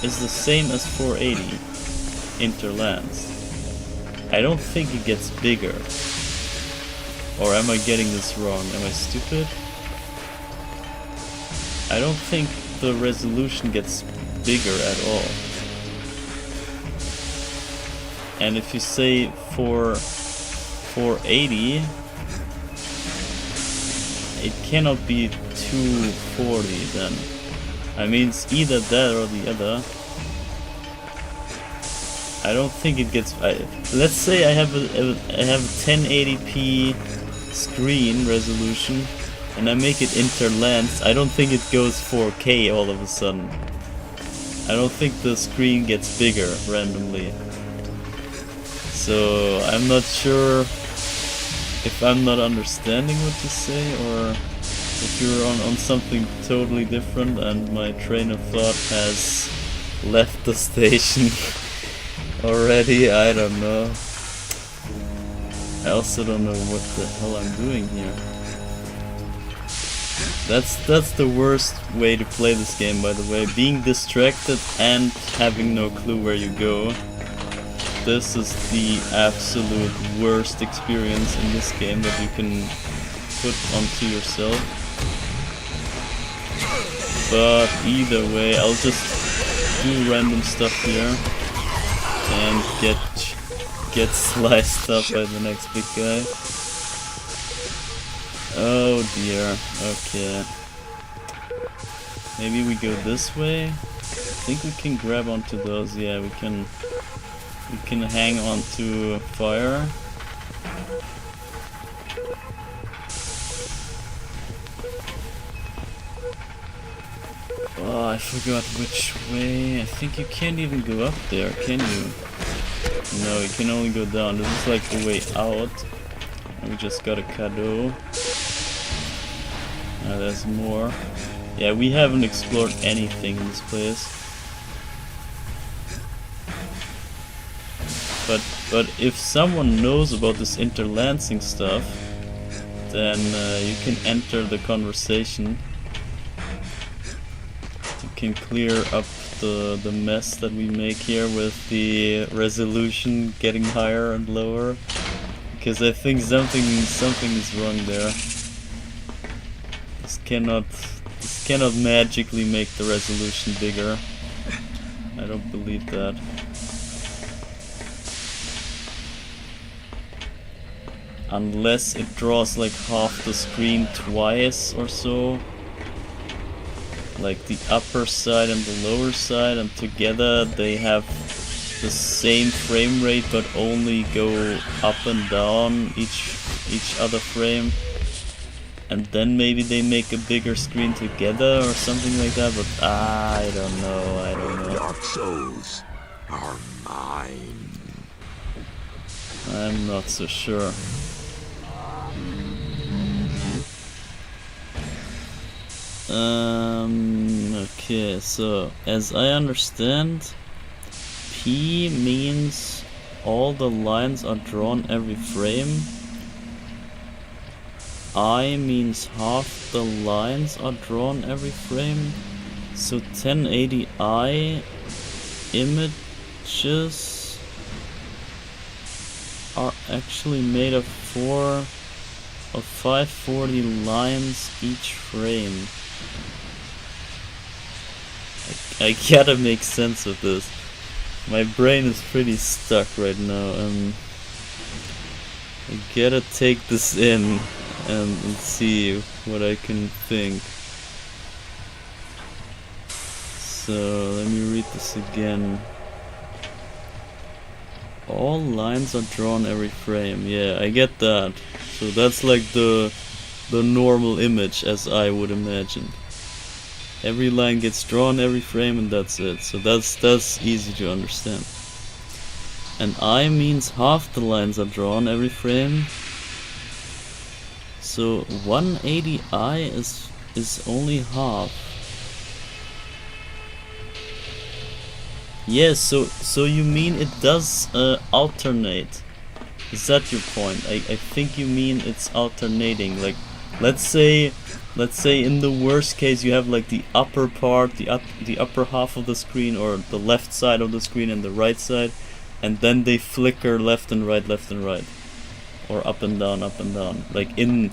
is the same as 480 interlance. I don't think it gets bigger. Or am I getting this wrong? Am I stupid? I don't think the resolution gets bigger at all. And if you say for 480, it cannot be 240 then. I mean, it's either that or the other. I don't think it gets. Let's say I have a 1080p screen resolution, and I make it interlance. I don't think it goes 4K all of a sudden. I don't think the screen gets bigger randomly. So I'm not sure if I'm not understanding what you say, or if you're on something totally different and my train of thought has left the station already. I don't know. I also don't know what the hell I'm doing here. That's the worst way to play this game, by the way. Being distracted and having no clue where you go. This is the absolute worst experience in this game that you can put onto yourself. But either way, I'll just do random stuff here and get sliced up by the next big guy. Oh dear. Okay. Maybe we go this way. I think we can grab onto those. Yeah, we can hang on to fire. Oh, I forgot which way. I think you can't even go up there, can you? No, you can only go down. This is like the way out. And we just got a cadeau. There's more. Yeah, we haven't explored anything in this place. But if someone knows about this interlancing stuff, then you can enter the conversation. You can clear up the mess that we make here with the resolution getting higher and lower. Because I think something is wrong there. This cannot magically make the resolution bigger. I don't believe that. Unless it draws like half the screen twice or so. Like the upper side and the lower side, and together they have the same frame rate but only go up and down each other frame. And then maybe they make a bigger screen together or something like that, but I don't know. Your souls are mine. I'm not so sure. Okay, so as I understand, P means all the lines are drawn every frame. I means half the lines are drawn every frame. So 1080i images are actually made of 540 lines each frame. I gotta make sense of this. My brain is pretty stuck right now. I gotta take this in and see what I can think. So let me read this again. All lines are drawn every frame. Yeah, I get that. So that's like the normal image as I would imagine. Every line gets drawn every frame and that's it. So that's easy to understand. And I means half the lines are drawn every frame. So 180i is only half. Yes, so you mean it does alternate. Is that your point? I think you mean it's alternating. Like let's say in the worst case you have like the upper part, the upper half of the screen, or the left side of the screen and the right side, and then they flicker left and right, or up and down, like in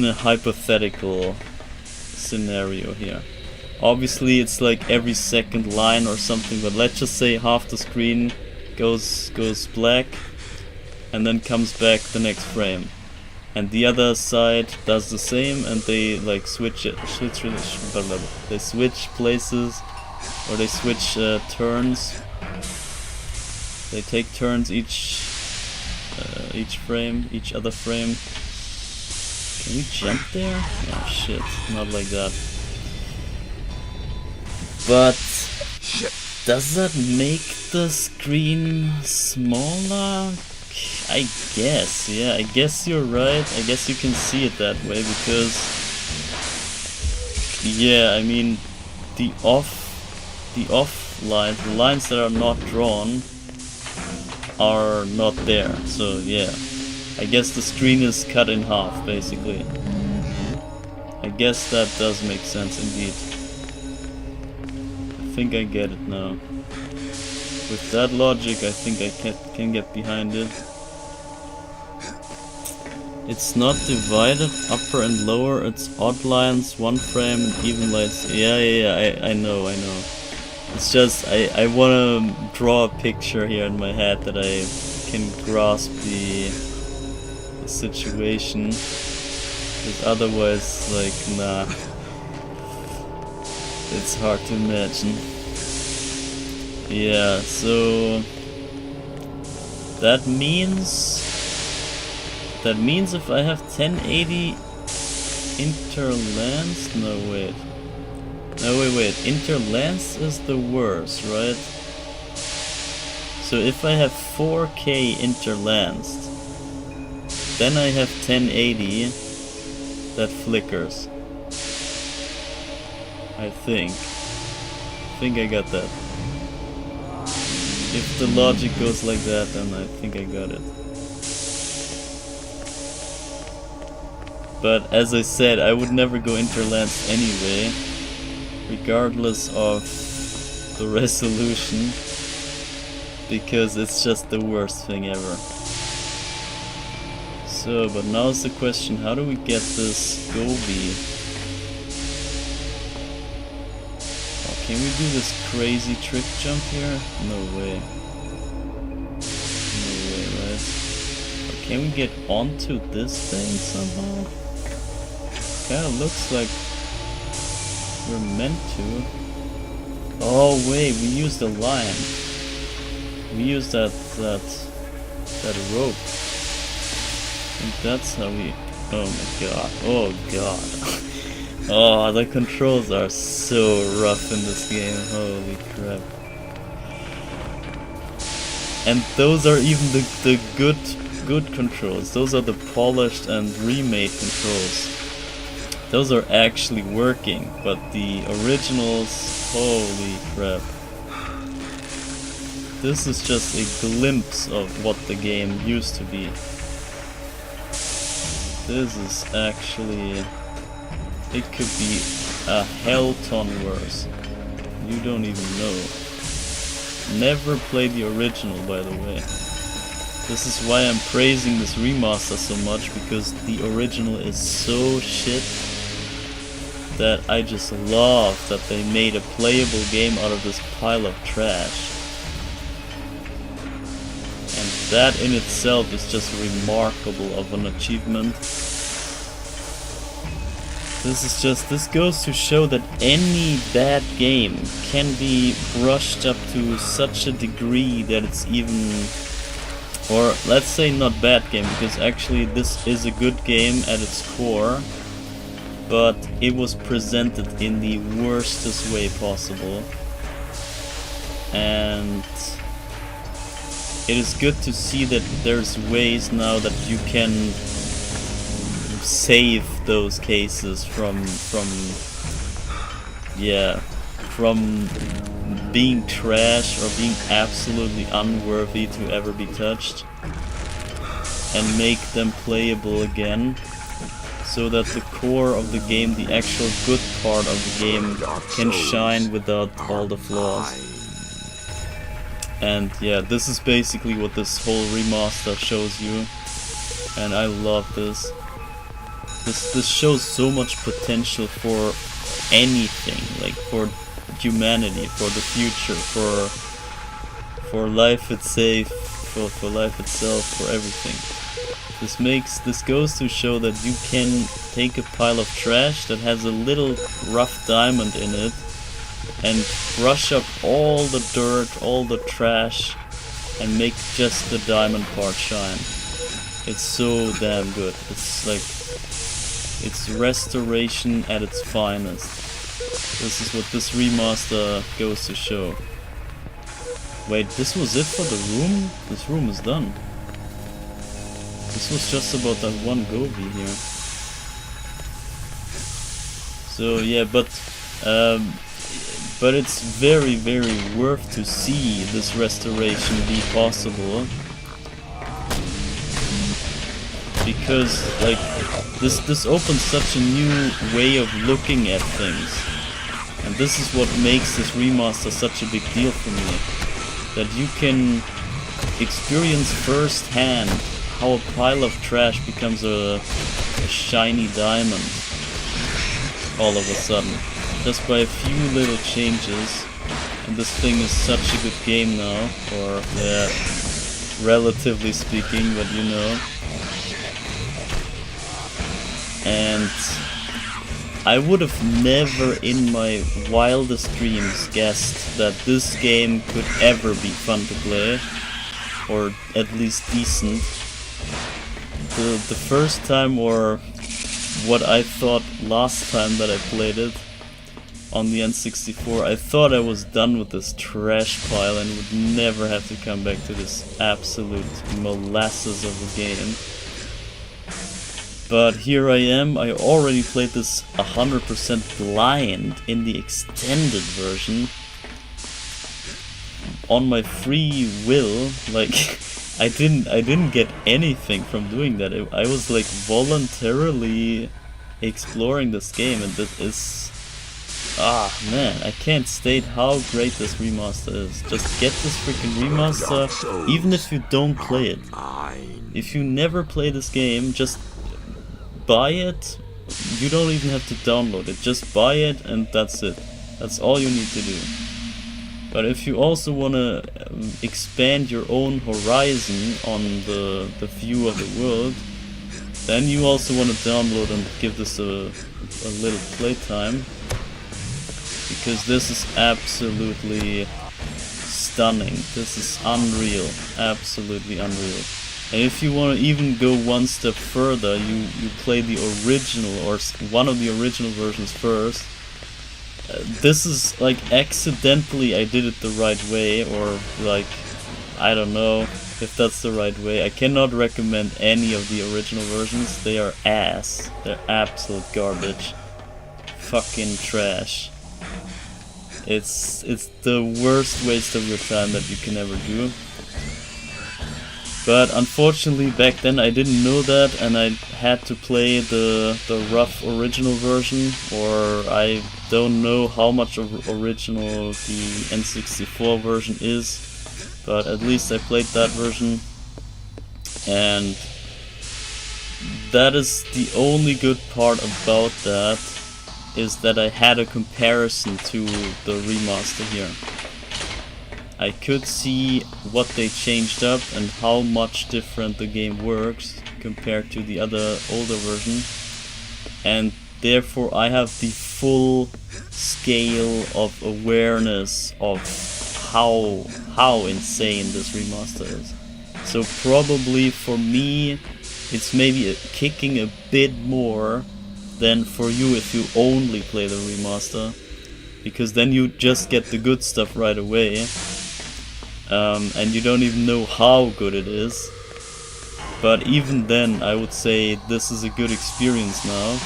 a hypothetical scenario here. Obviously it's like every second line or something, but let's just say half the screen goes black and then comes back the next frame. And the other side does the same, and they like switch places, or they switch turns. They take turns each frame, each other frame. Can we jump there? Oh shit, not like that. But does that make the screen smaller? I guess, yeah, I guess you're right. I guess you can see it that way because, yeah, I mean, the off lines, the lines that are not drawn, are not there. So yeah, I guess the screen is cut in half, basically. I guess that does make sense indeed. I think I get it now. With that logic, I think I can get behind it. It's not divided upper and lower, it's odd lines, one frame, and even lines. Yeah, I know. It's just, I wanna draw a picture here in my head that I can grasp the situation. Because otherwise, like, nah. It's hard to imagine. Yeah, so that means if I have 1080 interlance, no wait, interlance is the worst, right? So if I have 4K interlanced, then I have 1080 that flickers. I think I got that. If the logic goes like that, then I think I got it. But as I said, I would never go interlance anyway, regardless of the resolution, because it's just the worst thing ever. So, but now is the question, how do we get this Gobi? Oh, can we do this crazy trick jump here? No way. No way, right? Or can we get onto this thing somehow? Kinda looks like we're meant to. Oh wait, we used a line. We used that rope. I think that's how we. Oh my god. Oh god. Oh, the controls are so rough in this game. Holy crap. And those are even the good controls. Those are the polished and remade controls. Those are actually working, but the originals, holy crap. This is just a glimpse of what the game used to be. This is actually, it could be a hell ton worse. You don't even know. Never played the original, by the way. This is why I'm praising this remaster so much, because the original is so shit that I just love that they made a playable game out of this pile of trash. And that in itself is just remarkable of an achievement. This goes to show that any bad game can be brushed up to such a degree that it's even, or let's say not bad game, because actually this is a good game at its core, but it was presented in the worstest way possible. And it is good to see that there's ways now that you can save those cases from being trash or being absolutely unworthy to ever be touched, and make them playable again, so that the core of the game, the actual good part of the game, can shine without all the flaws. And yeah, this is basically what this whole remaster shows you, and I love this. This shows so much potential for anything, like for humanity, for the future, for life itself, for life itself, for everything. This goes to show that you can take a pile of trash that has a little rough diamond in it and brush up all the dirt, all the trash, and make just the diamond part shine. It's so damn good. It's like, it's restoration at its finest. This is what this remaster goes to show. Wait, this was it for the room? This room is done. This was just about that one Gobi here. So yeah, but it's very, very worth to see this restoration be possible. Because like this opens such a new way of looking at things. And this is what makes this remaster such a big deal for me. That you can experience firsthand how a pile of trash becomes a shiny diamond all of a sudden, just by a few little changes. And this thing is such a good game now, or yeah, relatively speaking, but you know. And I would have never in my wildest dreams guessed that this game could ever be fun to play, or at least decent. The first time, or what I thought last time that I played it on the N64, I thought I was done with this trash pile and would never have to come back to this absolute molasses of a game. But here I am. I already played this 100% blind in the extended version on my free will. Like I didn't get anything from doing that. I was like voluntarily exploring this game, and that is, man, I can't state how great this remaster is. Just get this freaking remaster, even if you don't play it. If you never play this game, just buy it. You don't even have to download it, just buy it and that's it. That's all you need to do. But if you also want to expand your own horizon on the view of the world, then you also want to download and give this a little playtime, because this is absolutely stunning. This is unreal, absolutely unreal. And if you want to even go one step further, you play the original, or one of the original versions first. This is like accidentally I did it the right way, or like, I don't know if that's the right way. I cannot recommend any of the original versions. They are ass. They're absolute garbage. Fucking trash. It's the worst waste of your time that you can ever do. But unfortunately back then I didn't know that, and I had to play the rough original version, or I don't know how much of original the N64 version is, but at least I played that version, and that is the only good part about that, is that I had a comparison to the remaster here. I could see what they changed up and how much different the game works compared to the other older version, and therefore I have the full scale of awareness of how insane this remaster is. So probably for me it's maybe kicking a bit more than for you if you only play the remaster, because then you just get the good stuff right away. And you don't even know how good it is. But even then, I would say this is a good experience now.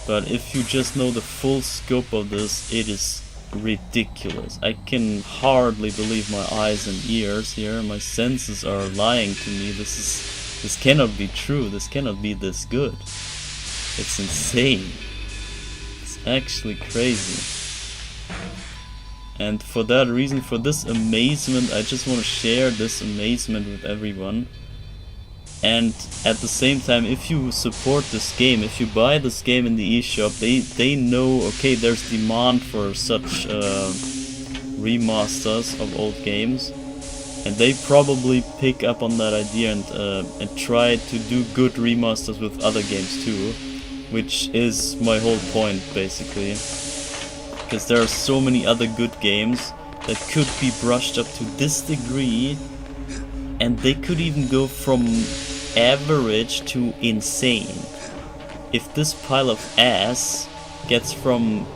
But if you just know the full scope of this, it is ridiculous. I can hardly believe my eyes and ears here. My senses are lying to me. This cannot be true. This cannot be this good. It's insane. It's actually crazy. And for that reason, for this amazement, I just want to share this amazement with everyone. And at the same time, if you support this game, if you buy this game in the eShop, they know, okay, there's demand for such remasters of old games, and they probably pick up on that idea and try to do good remasters with other games too, which is my whole point basically, because there are so many other good games that could be brushed up to this degree, and they could even go from average to insane. If this pile of ass gets from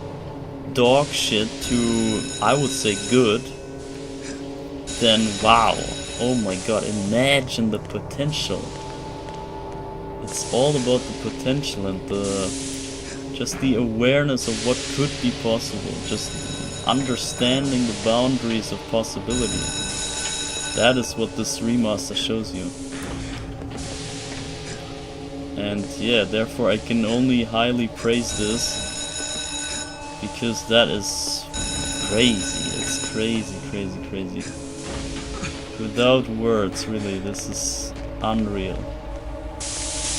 dog shit to, I would say, good, then wow, oh my god, imagine the potential. It's all about the potential and just the awareness of what could be possible, just understanding the boundaries of possibility. That is what this remaster shows you. And yeah, therefore I can only highly praise this, because that is crazy. It's crazy, crazy, crazy. Without words, really, this is unreal.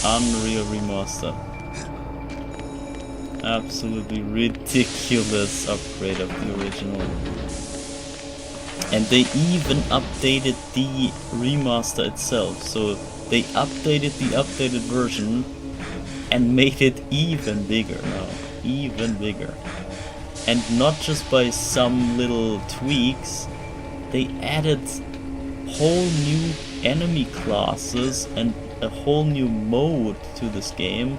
Unreal remaster. Absolutely ridiculous upgrade of the original. And they even updated the remaster itself. So they updated the updated version and made it even bigger now. Even bigger. And not just by some little tweaks, they added whole new enemy classes and a whole new mode to this game.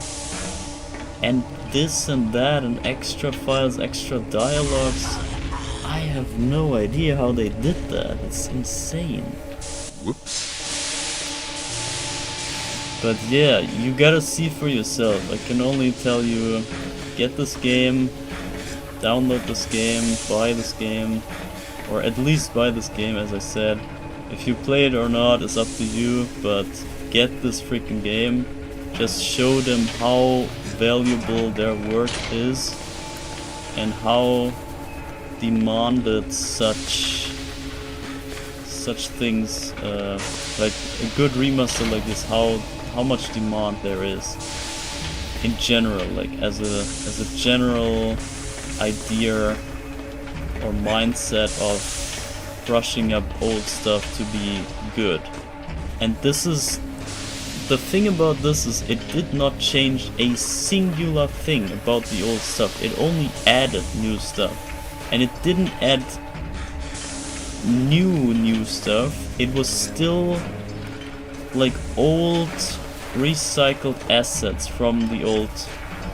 And this and that and extra files, extra dialogues. I have no idea how they did that. It's insane. Whoops. But yeah, you gotta see for yourself. I can only tell you, get this game, download this game, buy this game, or at least buy this game, as I said. If you play it or not is up to you, but get this freaking game. Just show them how valuable their work is and how demanded such things, like a good remaster like this, how much demand there is in general, like as a general idea or mindset of brushing up old stuff to be good. And this is the thing about this, is it did not change a singular thing about the old stuff. It only added new stuff, and it didn't add new stuff. It was still like old recycled assets from the old,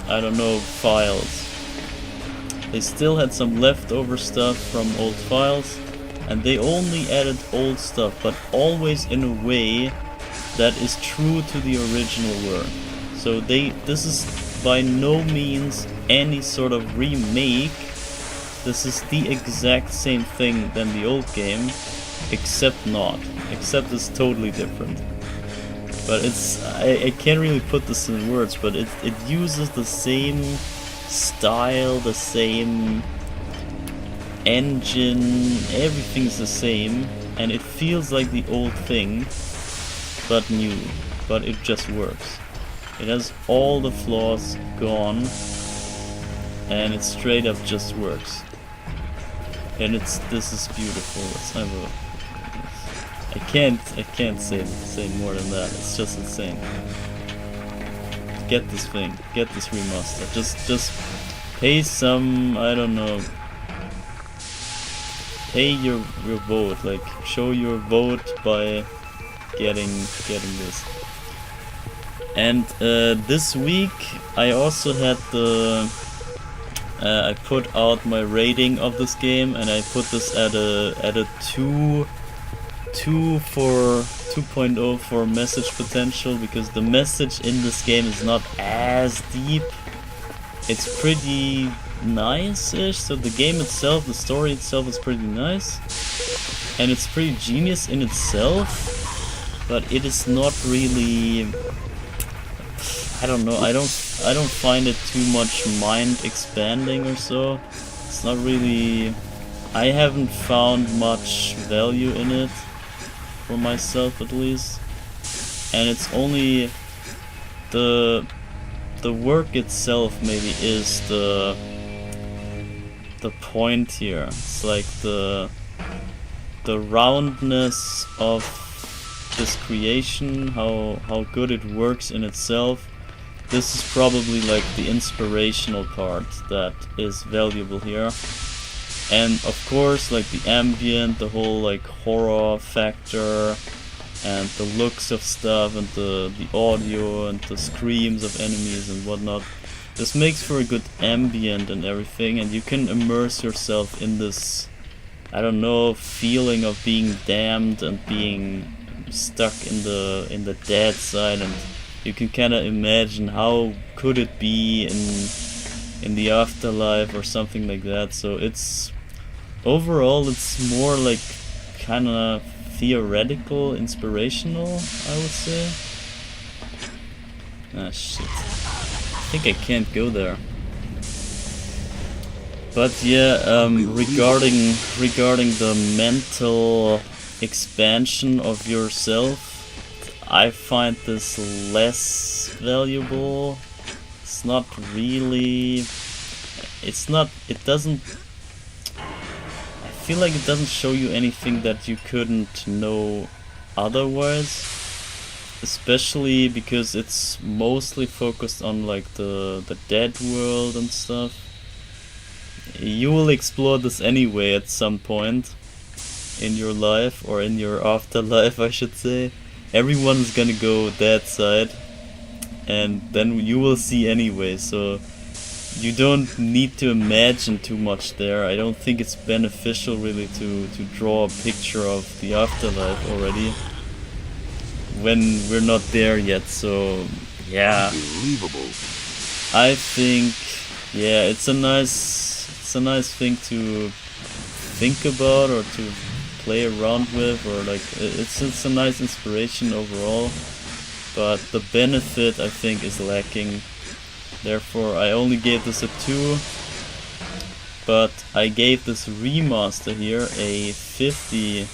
I don't know, files. They still had some leftover stuff from old files, and they only added old stuff, but always in a way that is true to the original work. So this is by no means any sort of remake. This is the exact same thing than the old game, except it's totally different. But it's, I can't really put this in words, but it uses the same style, the same engine, everything's the same, and it feels like the old thing, but new, but it just works. It has all the flaws gone, and it straight up just works. And this is beautiful. I can't say more than that. It's just insane. Get this thing, get this remaster. Just pay some, I don't know, pay your vote, like show your vote by getting this. And this week I also had I put out my rating of this game, and I put this at a 2.0 for message potential, because the message in this game is not as deep. It's pretty nice-ish, so the game itself, the story itself is pretty nice, and it's pretty genius in itself, but it is not really, I don't know, I don't find it too much mind expanding or so. It's not really, I haven't found much value in it, for myself at least. and it's only the work itself maybe is the point here. It's like the roundness of this creation, how good it works in itself. This is probably like the inspirational part that is valuable here. And of course, like the ambient, the whole like horror factor, and the looks of stuff, and the audio, and the screams of enemies and whatnot. This makes for a good ambient and everything, and you can immerse yourself in this, I don't know, feeling of being damned and being stuck in the dead side, and you can kind of imagine how could it be in the afterlife or something like that. So it's overall it's more like kind of theoretical, inspirational, I would say. Ah shit. I think I can't go there. But yeah, regarding the mental expansion of yourself, I find this less valuable. It's not really... it doesn't... I feel like it doesn't show you anything that you couldn't know otherwise. Especially because it's mostly focused on like the dead world and stuff. You will explore this anyway at some point in your life, or in your afterlife I should say. Everyone's gonna go that side, and then you will see anyway, so you don't need to imagine too much there. I don't think it's beneficial really to draw a picture of the afterlife already when we're not there yet. So yeah, Unbelievable. I think yeah, it's a nice thing to think about or to play around with, or like it's a nice inspiration overall, but the benefit I think is lacking. Therefore I only gave this a 2, but I gave this remaster here a 50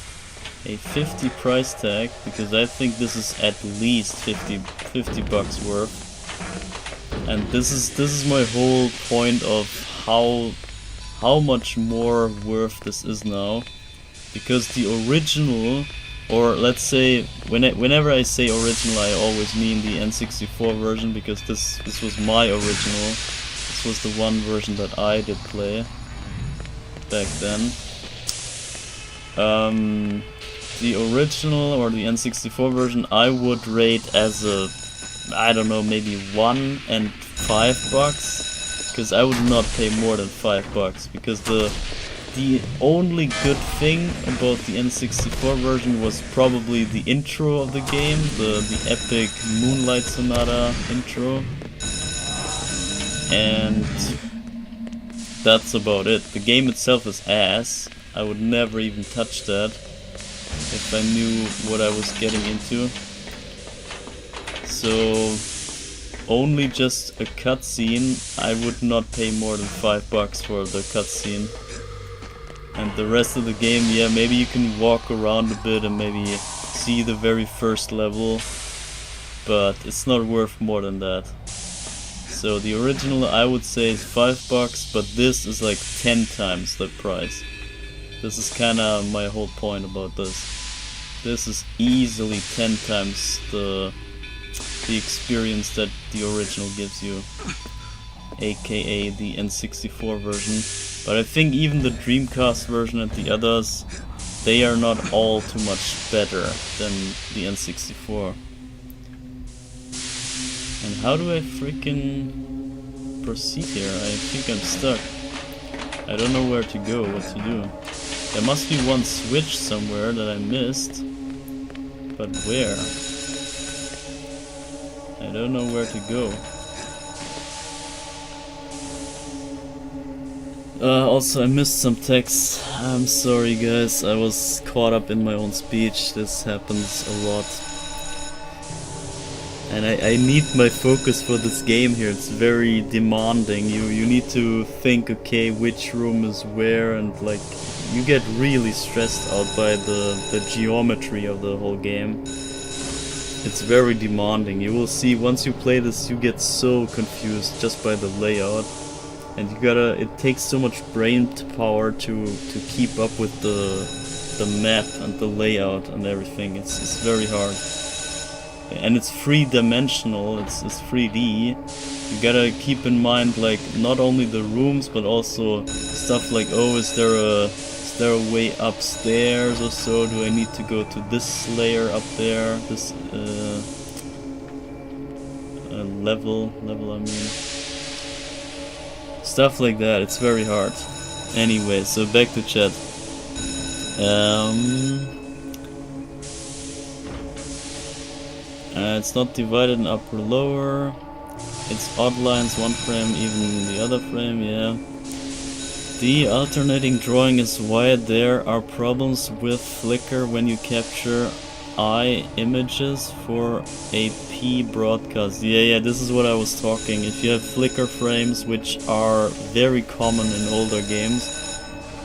price tag, because I think this is at least 50 bucks worth. And this is my whole point of how much more worth this is now. Because the original, or let's say, whenever I say original, I always mean the N64 version, because this was my original. This was the one version that I did play back then. The original, or the N64 version, I would rate as a, I don't know, maybe 1 and 5 bucks, because I would not pay more than 5 bucks, because the only good thing about the N64 version was probably the intro of the game, the epic Moonlight Sonata intro, and that's about it. The game itself is ass. I would never even touch that if I knew what I was getting into. So only just a cutscene, I would not pay more than 5 bucks for the cutscene. And the rest of the game, yeah, maybe you can walk around a bit and maybe see the very first level, but it's not worth more than that. So the original I would say is 5 bucks, but this is like 10 times the price. This is kinda my whole point about this. This is easily 10 times the experience that the original gives you, aka the N64 version. But I think even the Dreamcast version and the others, they are not all too much better than the N64. And how do I freaking proceed here? I think I'm stuck. I don't know where to go, what to do. There must be one switch somewhere that I missed. But where? I don't know where to go. Also I missed some text. I'm sorry guys, I was caught up in my own speech. This happens a lot. And I need my focus for this game here. It's very demanding. You need to think, okay, which room is where, and like you get really stressed out by the geometry of the whole game. it's very demanding. You will see once you play this, you get so confused just by the layout, and it takes so much brain power to keep up with the map and the layout and everything. It's very hard. And it's 3-dimensional, it's 3D. You gotta keep in mind, like, not only the rooms, but also stuff like, oh, is there a way upstairs or so? Do I need to go to this layer up there? This level, I mean. Stuff like that, it's very hard. Anyway, so back to chat. It's not divided in upper lower. It's odd lines, one frame, even the other frame, yeah. The alternating drawing is why there are problems with flicker when you capture I images for a P broadcast. Yeah, this is what I was talking. If you have flicker frames, which are very common in older games,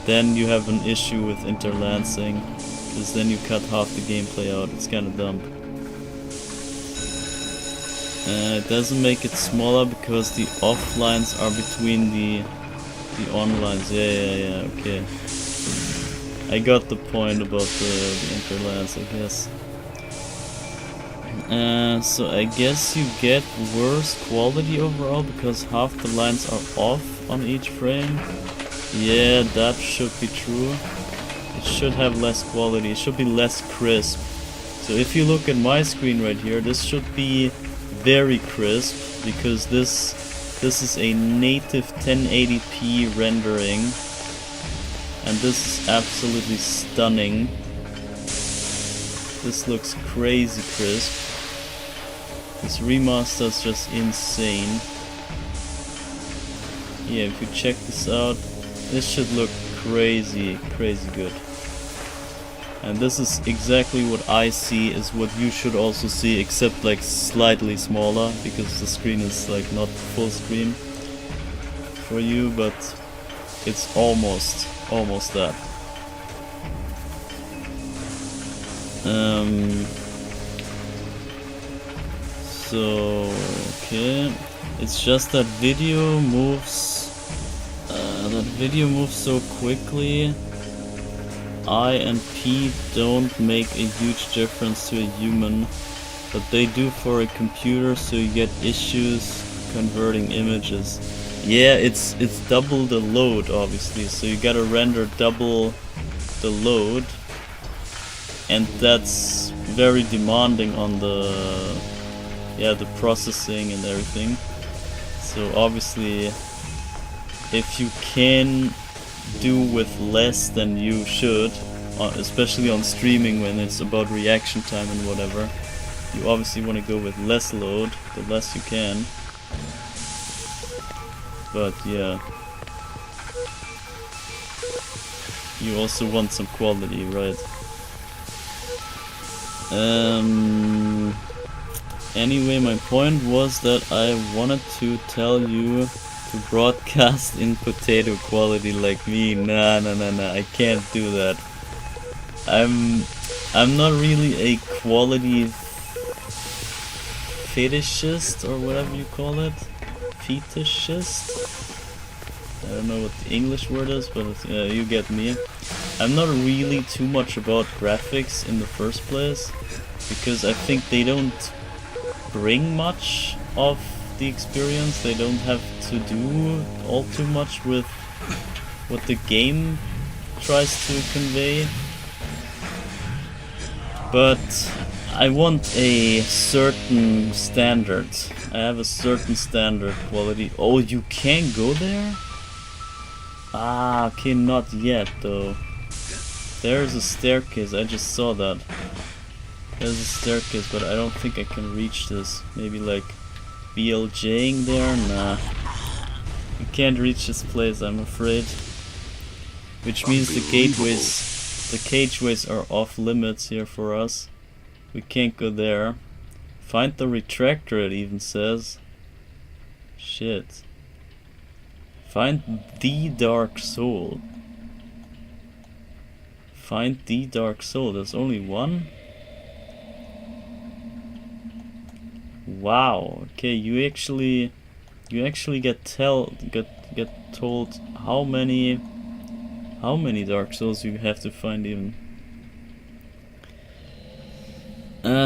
then you have an issue with interlancing, because then you cut half the gameplay out. It's kind of dumb. It doesn't make it smaller because the off lines are between the on lines. Yeah, okay. I got the point about the interlance, I guess. So I guess you get worse quality overall because half the lines are off on each frame. Yeah, that should be true. It should have less quality, it should be less crisp. So if you look at my screen right here, this should be very crisp because this is a native 1080p rendering, and this is absolutely stunning. This looks crazy crisp. This remaster is just insane. Yeah, if you check this out, this should look crazy good. And this is exactly what I see is what you should also see, except like slightly smaller, because the screen is like not full screen for you, but it's almost that. So okay, it's just that video moves so quickly. I and P don't make a huge difference to a human, but they do for a computer, so you get issues converting images. Yeah, it's double the load, obviously, so you gotta render double the load, and that's very demanding on the processing and everything. So obviously, if you can do with less than you should, especially on streaming when it's about reaction time and whatever, you obviously want to go with less load, the less you can. But yeah, you also want some quality, right? Anyway, my point was that I wanted to tell you to broadcast in potato quality like me. Nah, I can't do that. I'm not really a quality fetishist or whatever you call it. Fetishist? I don't know what the English word is, but you get me. I'm not really too much about graphics in the first place, because I think they don't bring much of the experience. They don't have to do all too much with what the game tries to convey. But I want a certain standard. I have a certain standard quality. Oh, you can't go there? Ah, okay, not yet though. There's a staircase, I just saw that. There's a staircase, but I don't think I can reach this. Maybe like BLJing there? Nah. You can't reach this place, I'm afraid. Which means the cageways are off limits here for us. We can't go there. Find the retractor, it even says. Shit. Find the Dark Soul. Find the Dark Soul. There's only one? Wow. Okay, you actually get told how many Dark Souls you have to find even.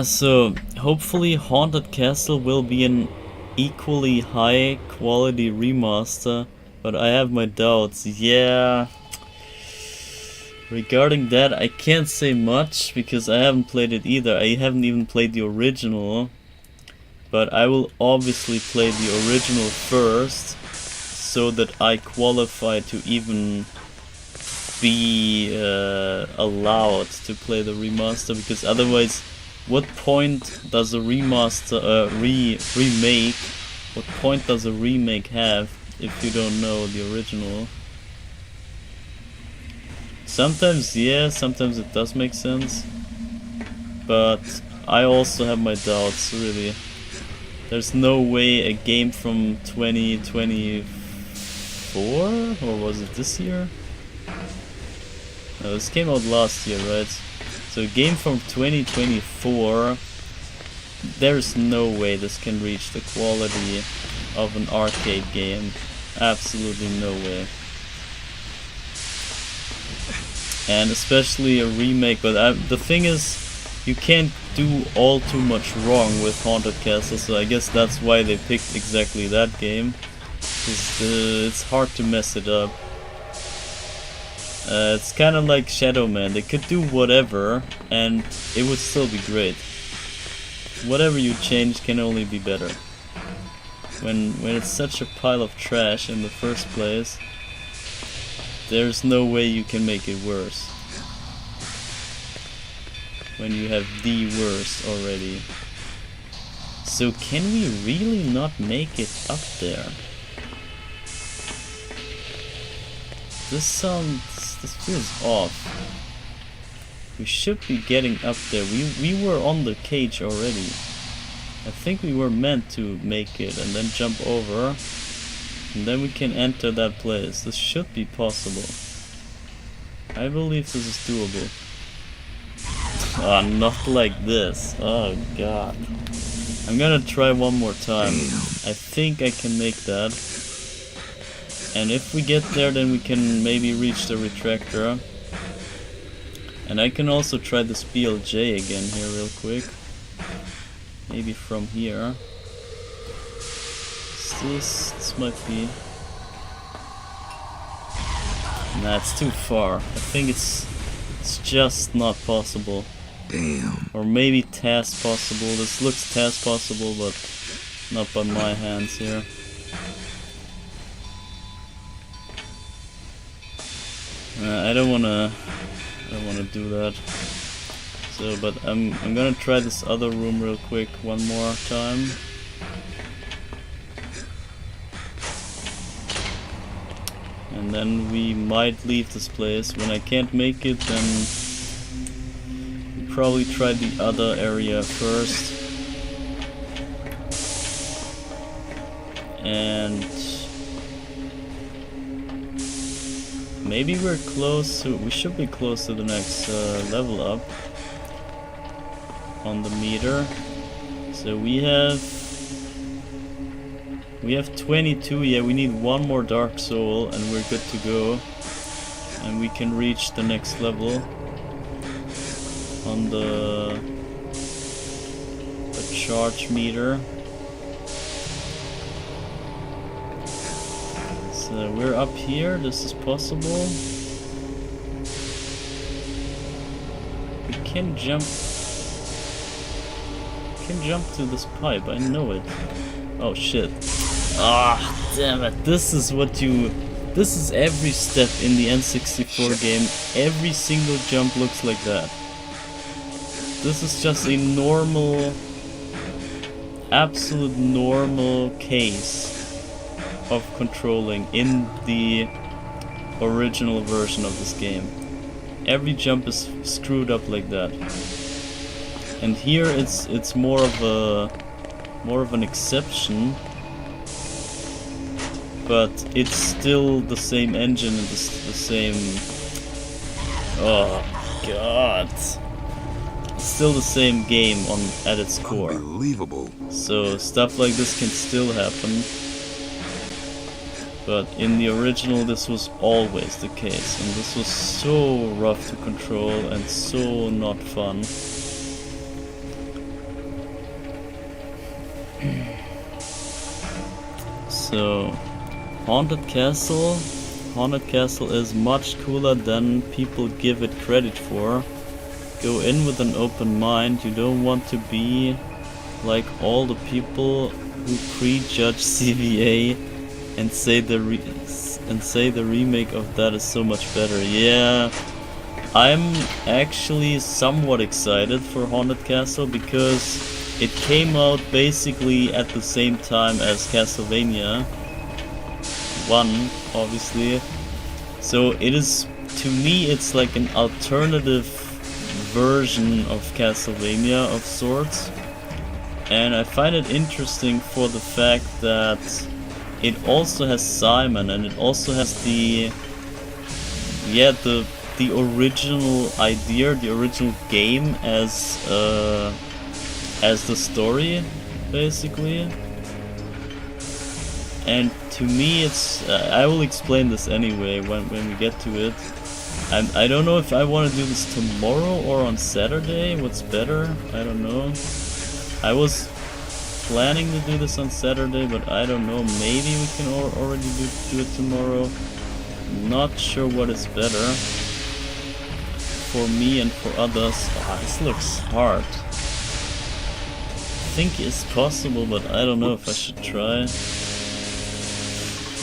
So hopefully Haunted Castle will be an equally high quality remaster, but I have my doubts. Yeah. Regarding that, I can't say much because I haven't played it either. I haven't even played the original. But I will obviously play the original first, so that I qualify to even be allowed to play the remaster, because otherwise, what point does a remaster, remake, what point does a remake have if you don't know the original? Sometimes yeah, sometimes it does make sense, but I also have my doubts, really. There's no way a game from 2024, or was it this year? No, this came out last year, right? So a game from 2024, there's no way this can reach the quality of an arcade game. Absolutely no way. And especially a remake, but the thing is, you can't do all too much wrong with Haunted Castle, so I guess that's why they picked exactly that game. It's hard to mess it up. It's kind of like Shadow Man. They could do whatever, and it would still be great. Whatever you change can only be better. When it's such a pile of trash in the first place, there's no way you can make it worse. When you have the worst already. So can we really not make it up there? This feels off. We should be getting up there. We were on the cage already. I think we were meant to make it and then jump over. And then we can enter that place. This should be possible. I believe this is doable. Ah, not like this. Oh god. I'm gonna try one more time. I think I can make that. And if we get there, then we can maybe reach the retractor. And I can also try this BLJ again here real quick. Maybe from here. This might be... Nah, it's too far. I think it's just not possible. Damn. Or maybe task possible. This looks task possible, but not by my hands here. I don't wanna do that. So, but I'm gonna try this other room real quick one more time. And then we might leave this place. When I can't make it, then we'll probably try the other area first. And maybe we're close to... We should be close to the next level up on the meter. So we have 22, yeah, we need one more Dark Soul and we're good to go. And we can reach the next level on the charge meter. So we're up here, this is possible. We can jump to this pipe, I know it. Oh shit. Ah, damn it. This is every step in the N64 game. Every single jump looks like that. This is just a normal, absolute normal case of controlling in the original version of this game. Every jump is screwed up like that. And here it's more of an exception. But it's still the same engine and the same... Oh god. still the same game at its core. Unbelievable. So stuff like this can still happen. But in the original this was always the case, and this was so rough to control and so not fun. So, Haunted Castle is much cooler than people give it credit for. Go in with an open mind. You don't want to be like all the people who prejudge CVA and say the remake of that is so much better. Yeah, I'm actually somewhat excited for Haunted Castle because it came out basically at the same time as Castlevania 1, obviously. So it is, to me, it's like an alternative version of Castlevania of sorts. And I find it interesting for the fact that it also has Simon, and it also has the original idea, the original game as the story, basically. And to me, it's I will explain this anyway when we get to it. I don't know if I want to do this tomorrow or on Saturday. What's better? I don't know. I was planning to do this on Saturday, but I don't know. Maybe we can already do it tomorrow. Not sure what is better for me and for others. Oh, this looks hard. I think it's possible, but I don't know if I should try.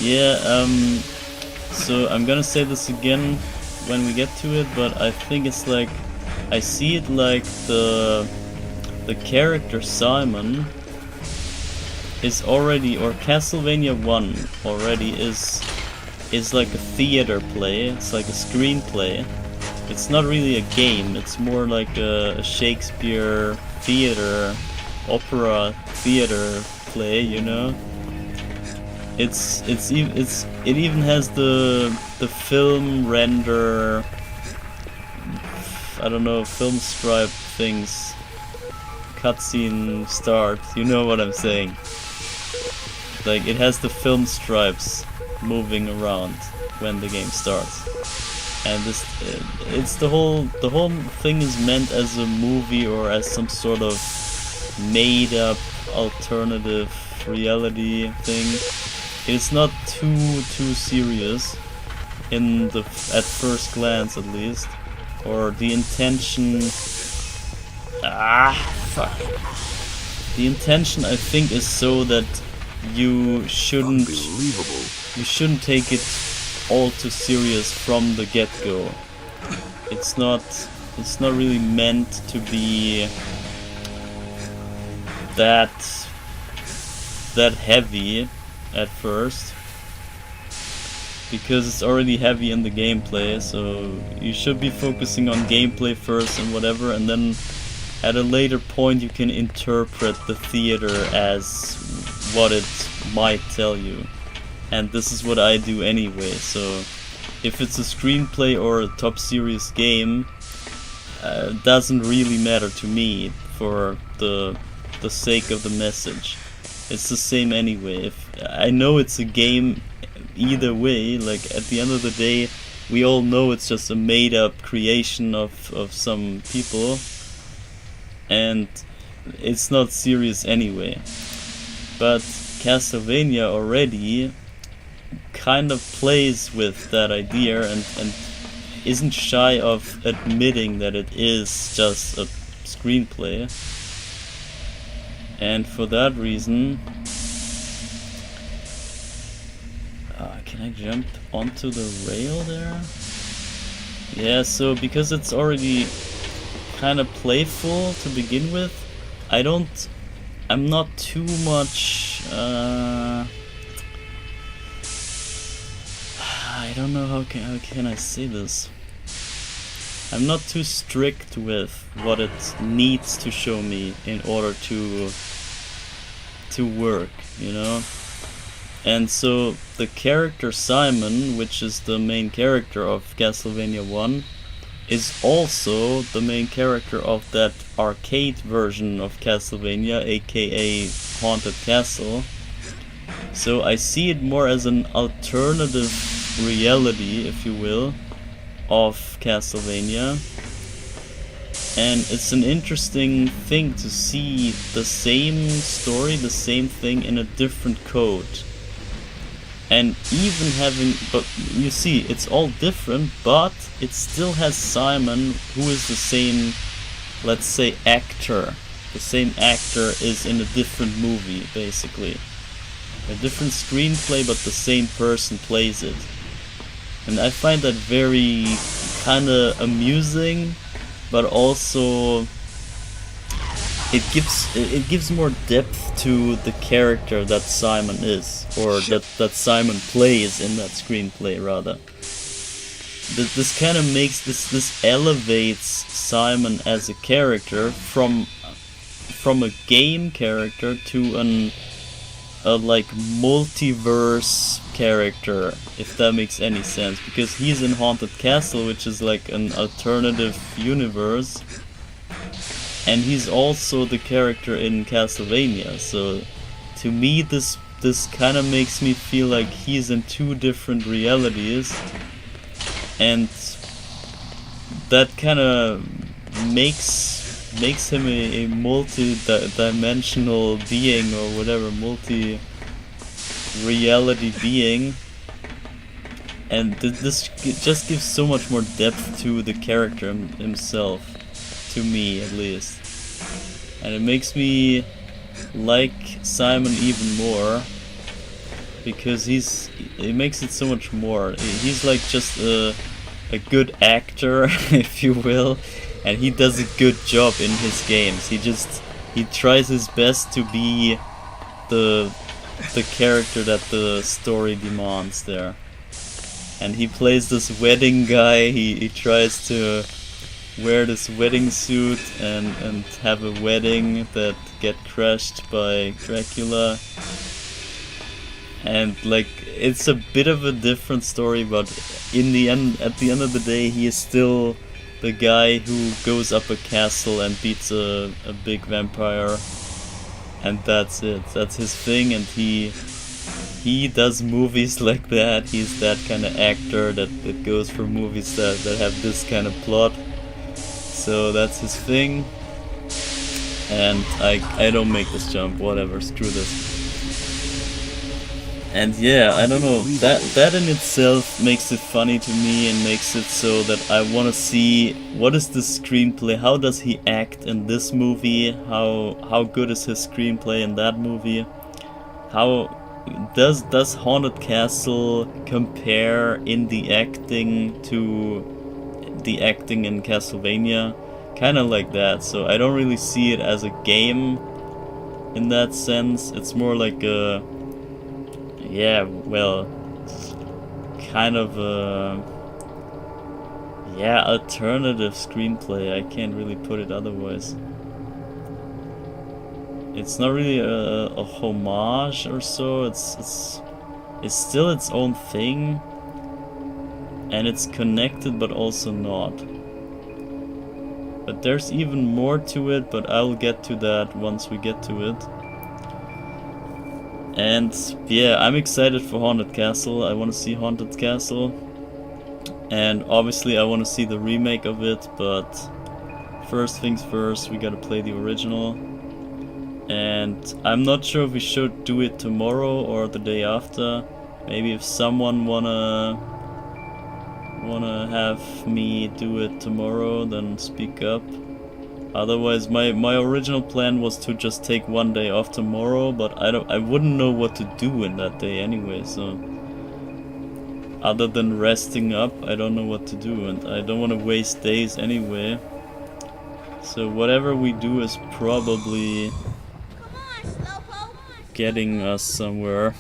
Yeah, so I'm gonna say this again when we get to it, but I think it's like, I see it like the character Simon is already, or Castlevania 1 already is like a theater play. It's like a screenplay. It's not really a game, it's more like a Shakespeare theater, opera theater play, you know? It even has the film render, I don't know, film stripe things, cutscene start, you know what I'm saying? Like, it has the film stripes moving around when the game starts. And it's the whole thing is meant as a movie or as some sort of made up alternative reality thing. It's not too serious at first glance, at least, or the intention. The intention, I think, is so that you shouldn't take it all too serious from the get-go. It's not really meant to be that heavy at first, because it's already heavy in the gameplay, so you should be focusing on gameplay first and whatever, and then at a later point you can interpret the theater as what it might tell you. And this is what I do anyway, so if it's a screenplay or a top serious game, doesn't really matter to me for the sake of the message. It's the same anyway. If I know it's a game either way, like at the end of the day, we all know it's just a made up creation of some people, and it's not serious anyway. But Castlevania already kind of plays with that idea and isn't shy of admitting that it is just a screenplay. And for that reason, can I jump onto the rail there? Yeah, so because it's already kind of playful to begin with, I'm not too much, I don't know how can I say this. I'm not too strict with what it needs to show me in order to work, you know? And so the character Simon, which is the main character of Castlevania 1, is also the main character of that arcade version of Castlevania, aka Haunted Castle. So I see it more as an alternative reality, if you will, of Castlevania. And it's an interesting thing to see the same story, the same thing in a different code. And even having, but you see, it's all different, but it still has Simon, who is the same, let's say, actor. The same actor is in a different movie, basically. A different screenplay, but the same person plays it. And I find that very kinda amusing, but also it gives more depth to the character that Simon is, or that Simon plays in that screenplay rather. This kind of makes this elevates Simon as a character from a game character to a like multiverse character, if that makes any sense, because he's in Haunted Castle, which is like an alternative universe, and he's also the character in Castlevania. So to me this kind of makes me feel like he's in two different realities, and that kind of makes him a multi-dimensional being, or whatever, multi-reality being. And this just gives so much more depth to the character himself, to me at least. And it makes me like Simon even more, because it makes it so much more. He's like just a good actor, if you will. And he does a good job in his games. He tries his best to be the character that the story demands there. And he plays this wedding guy. He tries to wear this wedding suit and have a wedding that get crashed by Dracula. And like, it's a bit of a different story, but in the end, at the end of the day, he is still the guy who goes up a castle and beats a big vampire, and that's it. That's his thing, and he does movies like that. He's that kind of actor that goes for movies that have this kind of plot. So that's his thing, and I don't make this jump. Whatever, screw this. And yeah, I don't know, that in itself makes it funny to me, and makes it so that I want to see what is the screenplay, how does he act in this movie, how good is his screenplay in that movie, how does Haunted Castle compare in the acting to the acting in Castlevania, kind of like that. So I don't really see it as a game in that sense. It's more like a, yeah, well, kind of a, yeah, alternative screenplay. I can't really put it otherwise. It's not really a homage or so. It's still its own thing, and it's connected but also not. But there's even more to it, but I'll get to that once we get to it. And yeah, I'm excited for Haunted Castle. I want to see Haunted Castle, and obviously I want to see the remake of it, but first things first, we gotta play the original. And I'm not sure if we should do it tomorrow or the day after. Maybe if someone wanna have me do it tomorrow, then speak up. Otherwise, my original plan was to just take one day off tomorrow, but I wouldn't know what to do in that day anyway, so other than resting up, I don't know what to do, and I don't want to waste days anyway. So whatever we do is probably getting us somewhere.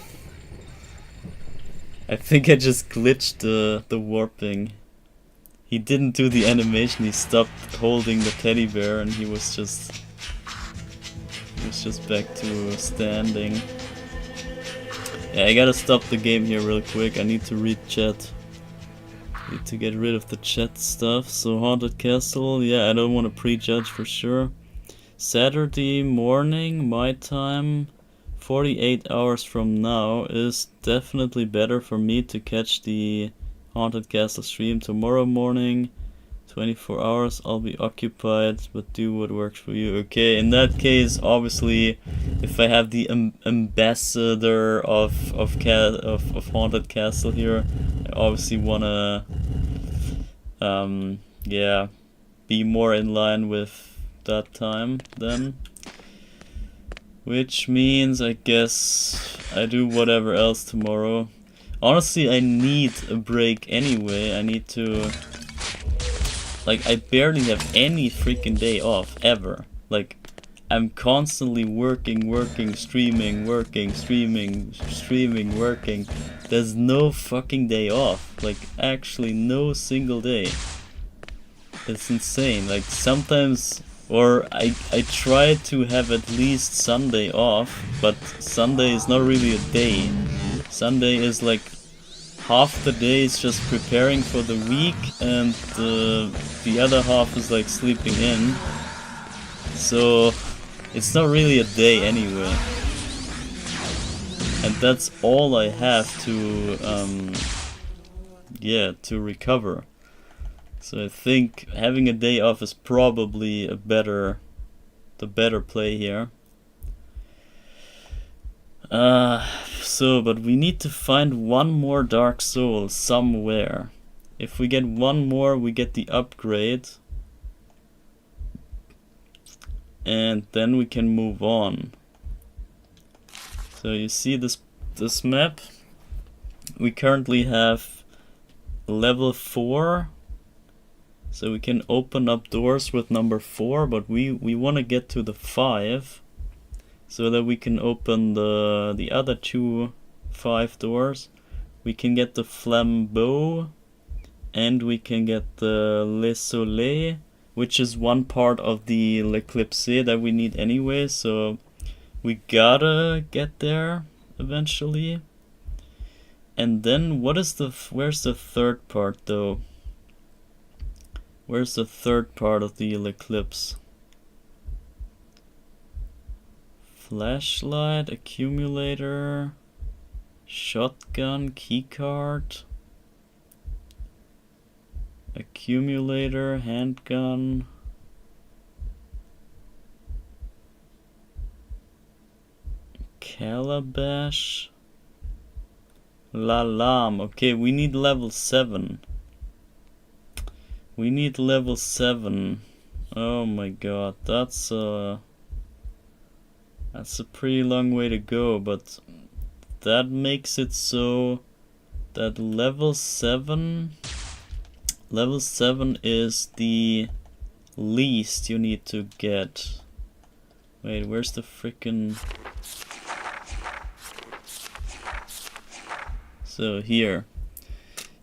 I think I just glitched the warping. He didn't do the animation, he stopped holding the teddy bear and he was just back to standing. Yeah, I gotta stop the game here real quick. I need to read chat. Need to get rid of the chat stuff. So Haunted Castle, yeah, I don't want to prejudge for sure. Saturday morning, my time, 48 hours from now, is definitely better for me to catch the Haunted Castle stream. Tomorrow morning, 24 hours, I'll be occupied, but do what works for you. Okay, in that case, obviously, if I have the ambassador of Haunted Castle here, I obviously wanna, yeah, be more in line with that time then. Which means, I guess, I do whatever else tomorrow. Honestly, I need a break anyway. I need to... Like, I barely have any freaking day off, ever. Like, I'm constantly working, streaming, working. There's no fucking day off. Like, actually no single day. It's insane. Like, sometimes... Or I try to have at least Sunday off, but Sunday is not really a day. Sunday is like half the day is just preparing for the week, and the other half is like sleeping in. So it's not really a day anyway. And that's all I have to yeah, to recover. So I think having a day off is probably the better play here. But we need to find one more Dark Soul somewhere. If we get one more, we get the upgrade. And then we can move on. So you see this map? We currently have level 4. So we can open up doors with number 4, but we want to get to the 5 so that we can open the other 5 doors. We can get the Flambeau and we can get the Le Soleil, which is one part of the L'Eclipse that we need anyway, so we gotta get there eventually. And then where's the third part though? Where's the third part of the Eclipse? Flashlight, accumulator, shotgun, keycard, accumulator, handgun, calabash, la lam. Okay, we need level 7. We need level 7. Oh my god, that's a pretty long way to go, but that makes it so that level 7 is the least you need to get. Wait, where's the frickin'... So here.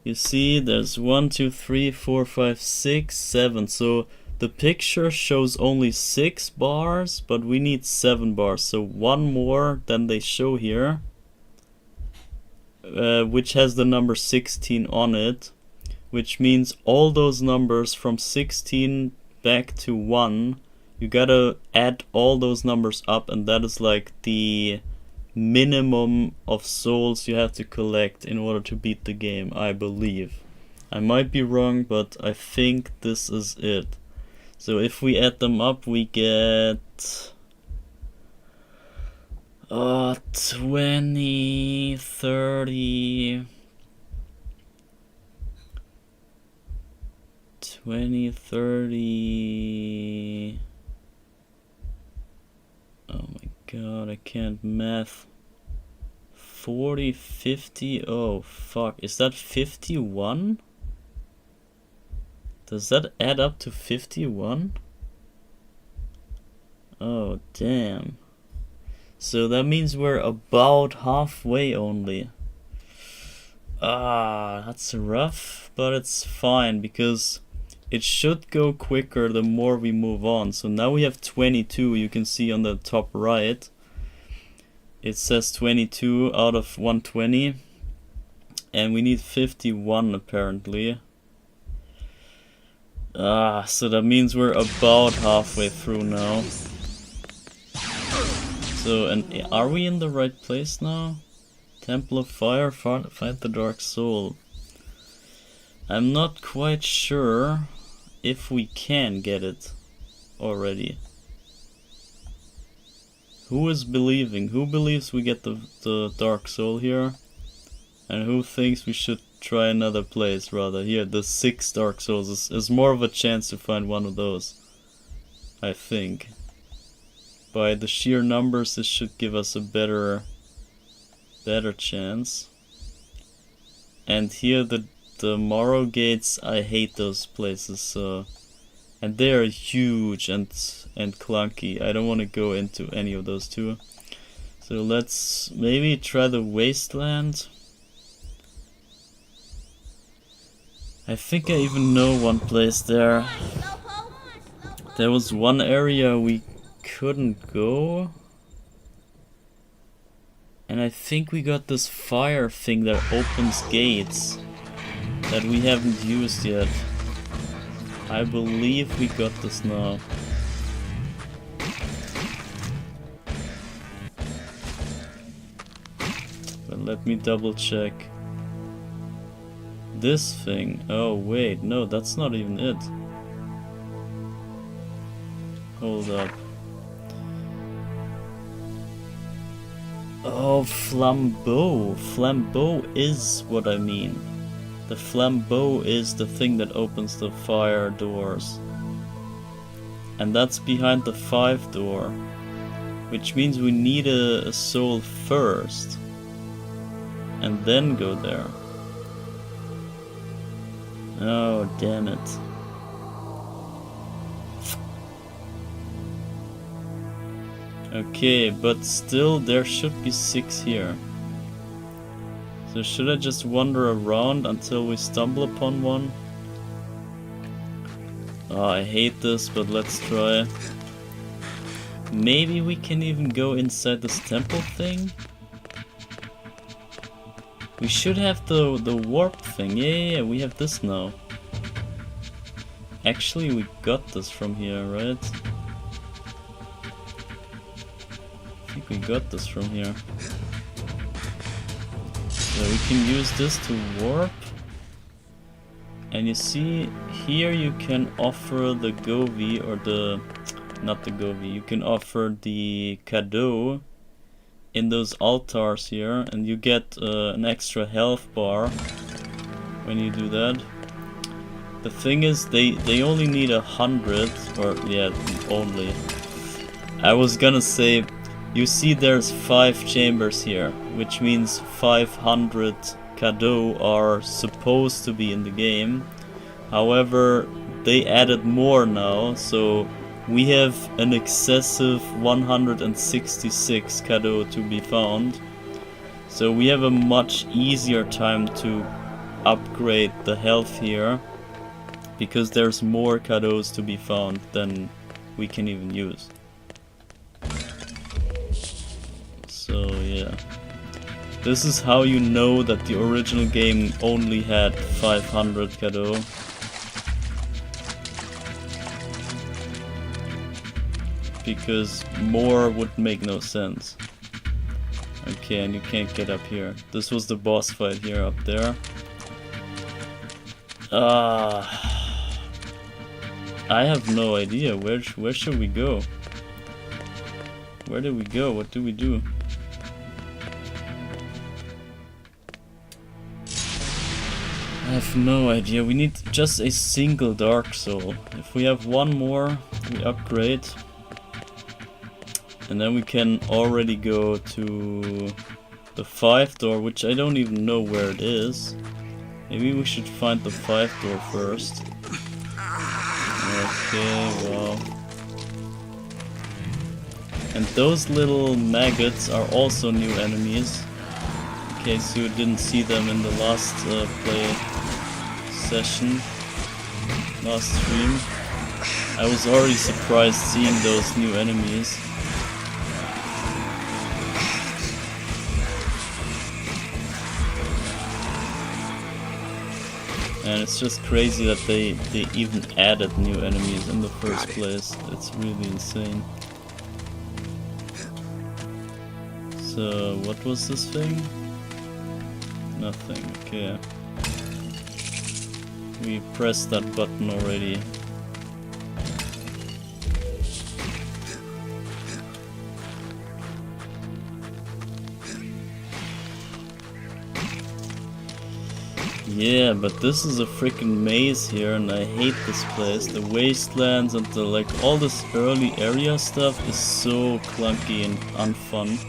You see, there's 1, 2, 3, 4, 5, 6, 7. So the picture shows only 6 bars, but we need 7 bars. So one more than they show here, which has the number 16 on it, which means all those numbers from 16 back to 1, you gotta add all those numbers up, and that is like the minimum of souls you have to collect in order to beat the game, I believe. I might be wrong, but I think this is it. So if we add them up, we get 20, 30, 20, 30. Oh my god, I can't math. 40, 50, oh fuck, is that 51? Does that add up to 51? Oh damn. So that means we're about halfway only. That's rough, but it's fine because it should go quicker the more we move on. So now we have 22, you can see on the top right. It says 22 out of 120. And we need 51 apparently. So that means we're about halfway through now. So, and are we in the right place now? Temple of Fire, fight the Dark Soul. I'm not quite sure if we can get it already. Who is believing? Who believes we get the Dark Soul here? And who thinks we should try another place rather? Here, the 6 Dark Souls is more of a chance to find one of those. I think. By the sheer numbers, this should give us a better chance. And here the Morrow Gates, I hate those places. And they are huge and clunky. I don't want to go into any of those two. So let's maybe try the Wasteland. I think I even know one place there. There was one area we couldn't go. And I think we got this fire thing that opens gates that we haven't used yet. I believe we got this now. But let me double check. This thing. Oh wait, no, that's not even it. Hold up. Oh, flambeau. Flambeau is what I mean. The flambeau is the thing that opens the fire doors. And that's behind the 5 door. Which means we need a soul first. And then go there. Oh, damn it. Okay, but still there should be 6 here. So should I just wander around until we stumble upon one? Oh, I hate this, but let's try. Maybe we can even go inside this temple thing? We should have the warp thing. Yeah, we have this now. Actually, we got this from here, right? I think we got this from here. So we can use this to warp. And you see, here you can offer the Govi, or not the Govi, you can offer the cadeau in those altars here, and you get an extra health bar when you do that. The thing is, they only need 100, or yeah, only. I was gonna say, you see there's 5 chambers here, which means 500 cadeaux are supposed to be in the game. However, they added more now, so we have an excessive 166 cadeaux to be found. So we have a much easier time to upgrade the health here, because there's more cadeaux to be found than we can even use. So yeah, this is how you know that the original game only had 500 cadeaux. Because more would make no sense. Okay, and you can't get up here. This was the boss fight here up there. I have no idea. Where should we go? Where do we go? What do we do? I have no idea. We need just a single Dark Soul. If we have one more, we upgrade. And then we can already go to the 5 door, which I don't even know where it is. Maybe we should find the 5 door first. Okay, well. And those little maggots are also new enemies. In case you didn't see them in the last play session, last stream. I was already surprised seeing those new enemies. And it's just crazy that they even added new enemies in the first place. It's really insane. So, what was this thing? Nothing, okay. We pressed that button already. Yeah, but this is a freaking maze here and I hate this place. The wastelands and the all this early area stuff is so clunky and unfun.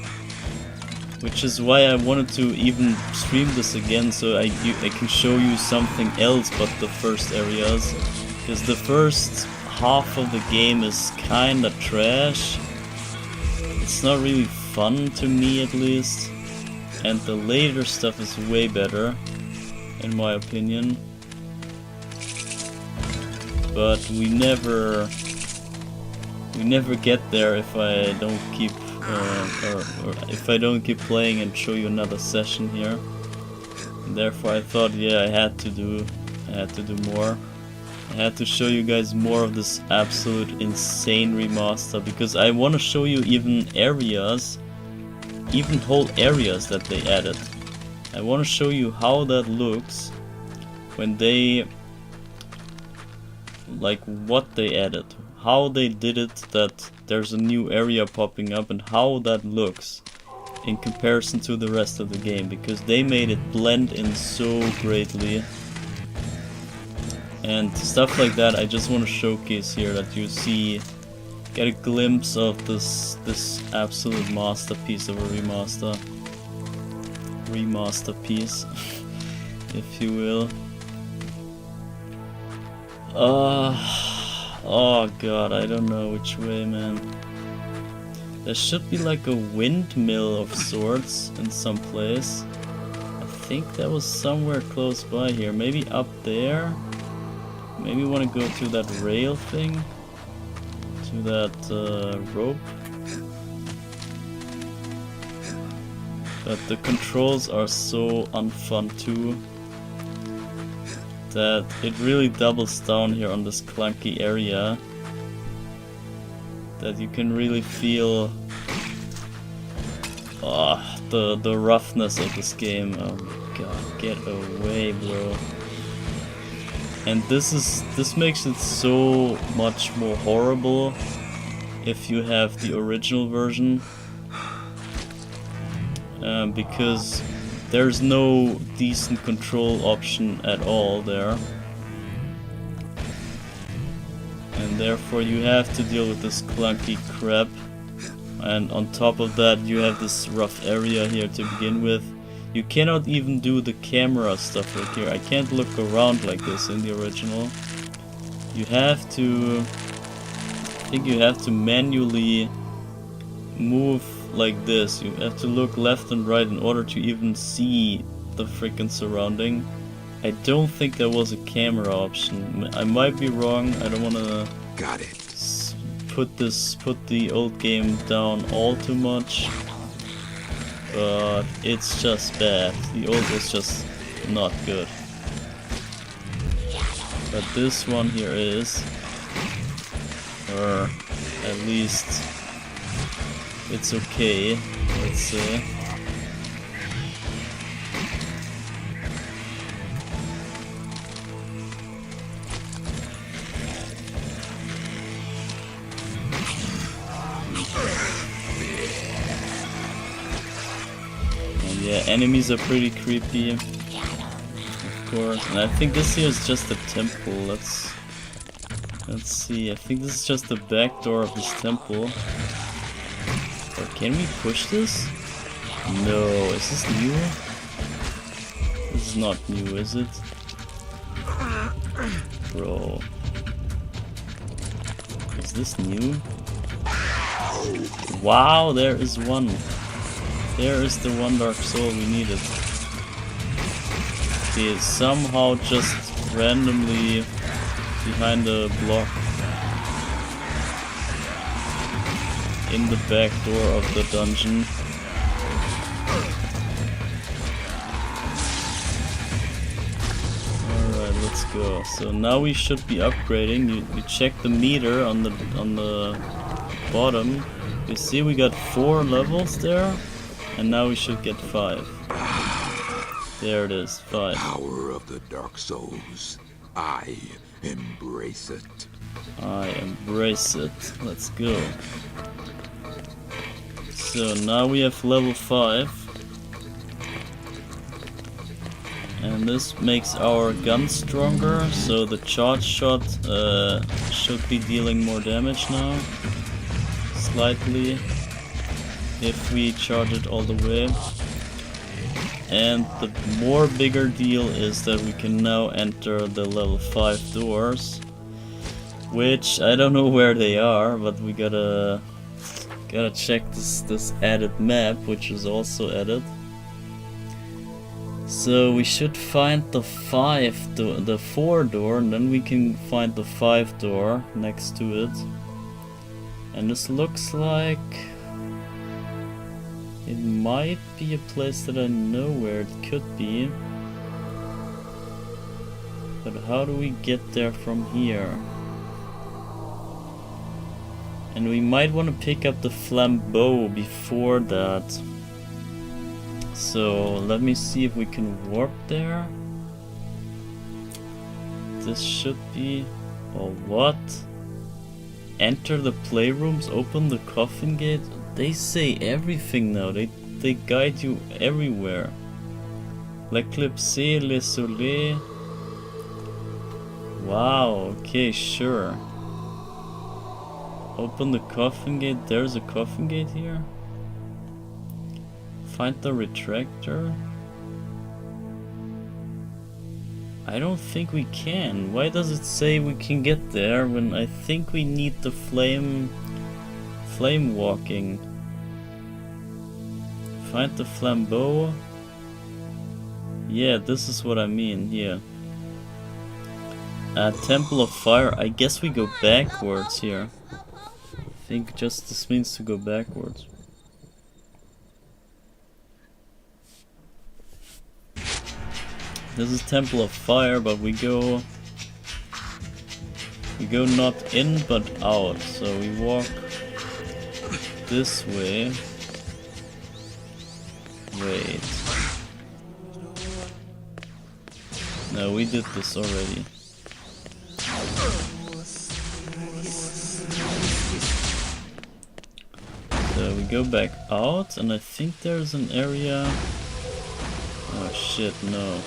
Which is why I wanted to even stream this again, so I can show you something else but the first areas. Because the first half of the game is kinda trash. It's not really fun to me at least. And the later stuff is way better, in my opinion. But we never get there if I don't keep or if I don't keep playing and show you another session here. And therefore I thought, yeah, I had to do more. I had to show you guys more of this absolute insane remaster, because I want to show you even areas, even whole areas that they added. I want to show you how that looks when they, what they added, how they did it, that there's a new area popping up, and how that looks in comparison to the rest of the game, because they made it blend in so greatly. And stuff like that I just want to showcase here, that you see, get a glimpse of this absolute masterpiece of a remaster piece, if you will. Oh god, I don't know which way, man. There should be like a windmill of sorts in some place. I think that was somewhere close by here, maybe up there. Maybe want to go to that rail thing, to that rope. But the controls are so unfun too, that it really doubles down here on this clunky area, that you can really feel the roughness of this game. Oh my god, get away, bro. And this makes it so much more horrible if you have the original version, because there's no decent control option at all there, and therefore you have to deal with this clunky crap. And on top of that, you have this rough area here to begin with. You cannot even do the camera stuff right here. I can't look around like this in the original. You have to, I think you have to manually move like this. You have to look left and right in order to even see the freaking surrounding. I don't think there was a camera option. I might be wrong. I don't want to put the old game down all too much. But it's just bad. The old was just not good. But this one here is, or at least it's okay, let's say. Yeah, enemies are pretty creepy, of course. And I think this here is just a temple. Let's see. I think this is just the back door of this temple. Or can we push this? No. Is this new? This is not new, is it? Bro. Is this new? Wow, there is one. There is the one Dark Soul we needed. Okay, somehow just randomly behind a block in the back door of the dungeon. Alright, let's go. So now we should be upgrading. You check the meter on the bottom. You see we got 4 levels there, and now we should get 5. There it is, 5. Power of the Dark Souls. I embrace it. I embrace it. Let's go. So now we have level 5. And this makes our gun stronger, so the charge shot should be dealing more damage now. Slightly. If we charge it all the way. And the more bigger deal is that we can now enter the level 5 doors. Which, I don't know where they are, but we gotta check this added map, which is also added. So we should find the 4 door, and then we can find the 5 door next to it. And this looks like it might be a place that I know where it could be. But how do we get there from here? And we might want to pick up the flambeau before that. So let me see if we can warp there. This should be... Oh, what? Enter the playrooms, open the coffin gate. They say everything now. They guide you everywhere. L'éclipse, le soleil. Wow, okay, sure. Open the coffin gate. There's a coffin gate here. Find the retractor. I don't think we can. Why does it say we can get there when I think we need the flame walking? Find the flambeau. Yeah, this is what I mean here. Temple of Fire. I guess we go backwards here. I think just this means to go backwards. This is Temple of Fire, but we go not in but out. So we walk this way. Wait. No, we did this already. So we go back out, and I think there's an area. Oh shit, no.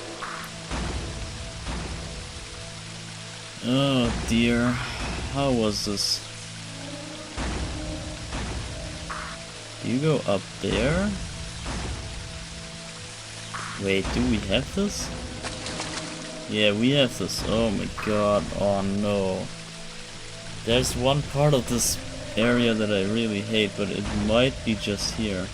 Oh dear, how was this? Do you go up there? Wait, do we have this? Yeah, we have this. Oh my god, oh no. There's one part of this area that I really hate, but it might be just here.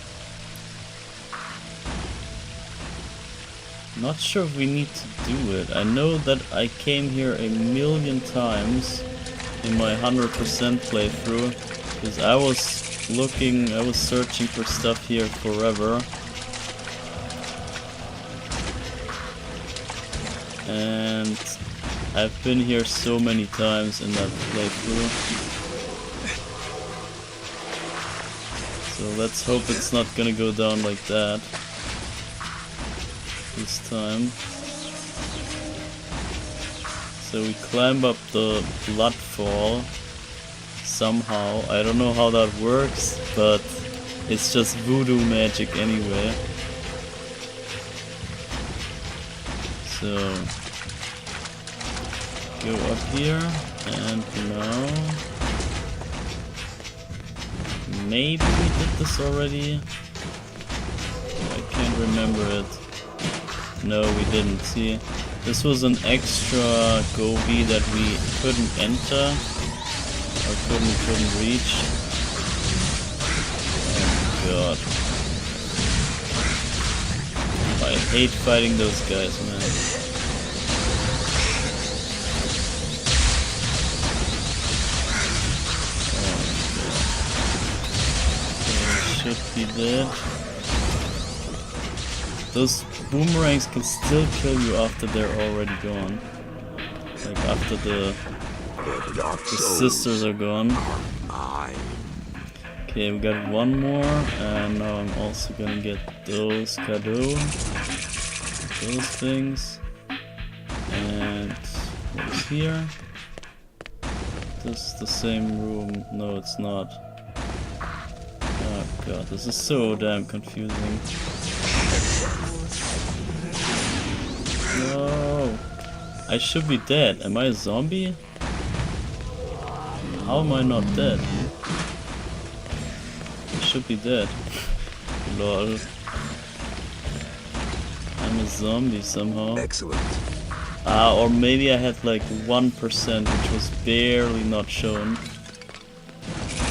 Not sure if we need to do it. I know that I came here a million times in my 100% playthrough, because I was searching for stuff here forever. And I've been here so many times in that playthrough. So let's hope it's not gonna go down like that this time. So we climb up the bloodfall somehow. I don't know how that works, but it's just voodoo magic anyway. So go up here, and now maybe we did this already. I can't remember it. No, we didn't. See, this was an extra goby that we couldn't enter or couldn't reach. Oh god. I hate fighting those guys, man. Oh god. Okay, should be dead. Those boomerangs can still kill you after they're already gone. Like after the sisters are gone. Okay, we got one more, and now I'm also gonna get those those things. And what's here? This is the same room. No, it's not. Oh god, this is so damn confusing. No! I should be dead. Am I a zombie? How am I not dead? I should be dead. Lol. I'm a zombie somehow. Excellent. Or maybe I had like 1%, which was barely not shown.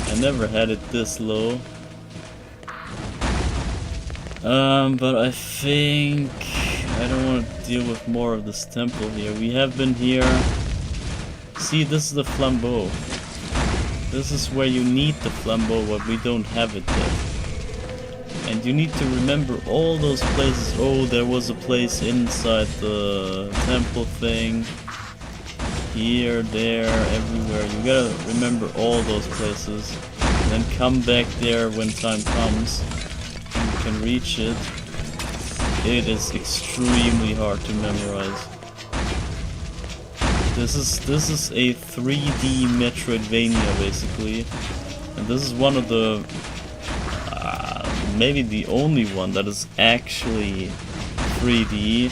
I never had it this low. But I think I don't want to deal with more of this temple here. We have been here. See, this is the flambeau. This is where you need the flambeau, but we don't have it yet. And you need to remember all those places. Oh, there was a place inside the temple thing. Here, there, everywhere. You gotta remember all those places. And then come back there when time comes. You can reach it. It is extremely hard to memorize. This is a 3D Metroidvania basically. And this is one of the maybe the only one that is actually 3D.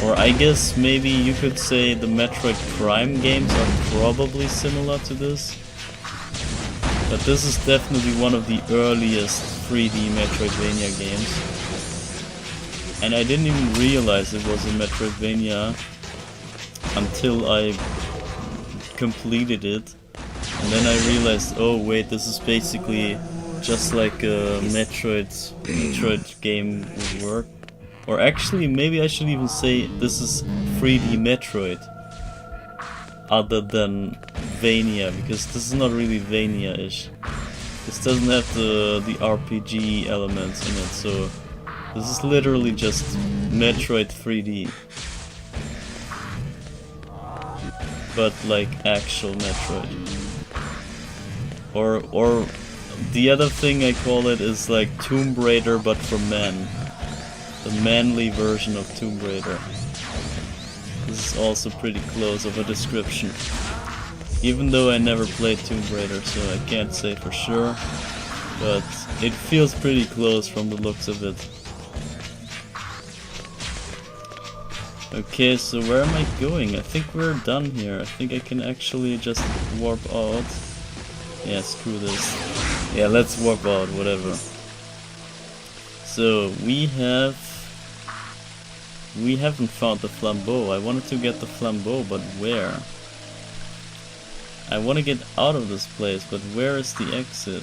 Or I guess maybe you could say the Metroid Prime games are probably similar to this. But this is definitely one of the earliest 3D Metroidvania games. And I didn't even realize it was a Metroidvania until I completed it. And then I realized, oh wait, this is basically just like a Metroid game would work. Or actually, maybe I should even say this is 3D Metroid, other than Vania, because this is not really Vania-ish. This doesn't have the RPG elements in it, so this is literally just Metroid 3D. But like actual Metroid. Or the other thing I call it is like Tomb Raider but for men. The manly version of Tomb Raider. This is also pretty close of a description. Even though I never played Tomb Raider, so I can't say for sure. But it feels pretty close from the looks of it. Okay, so where am I going? I think we're done here. I think I can actually just warp out. Yeah, screw this. Yeah, let's warp out, whatever. So, we haven't found the flambeau. I wanted to get the flambeau, but where? I want to get out of this place, but where is the exit?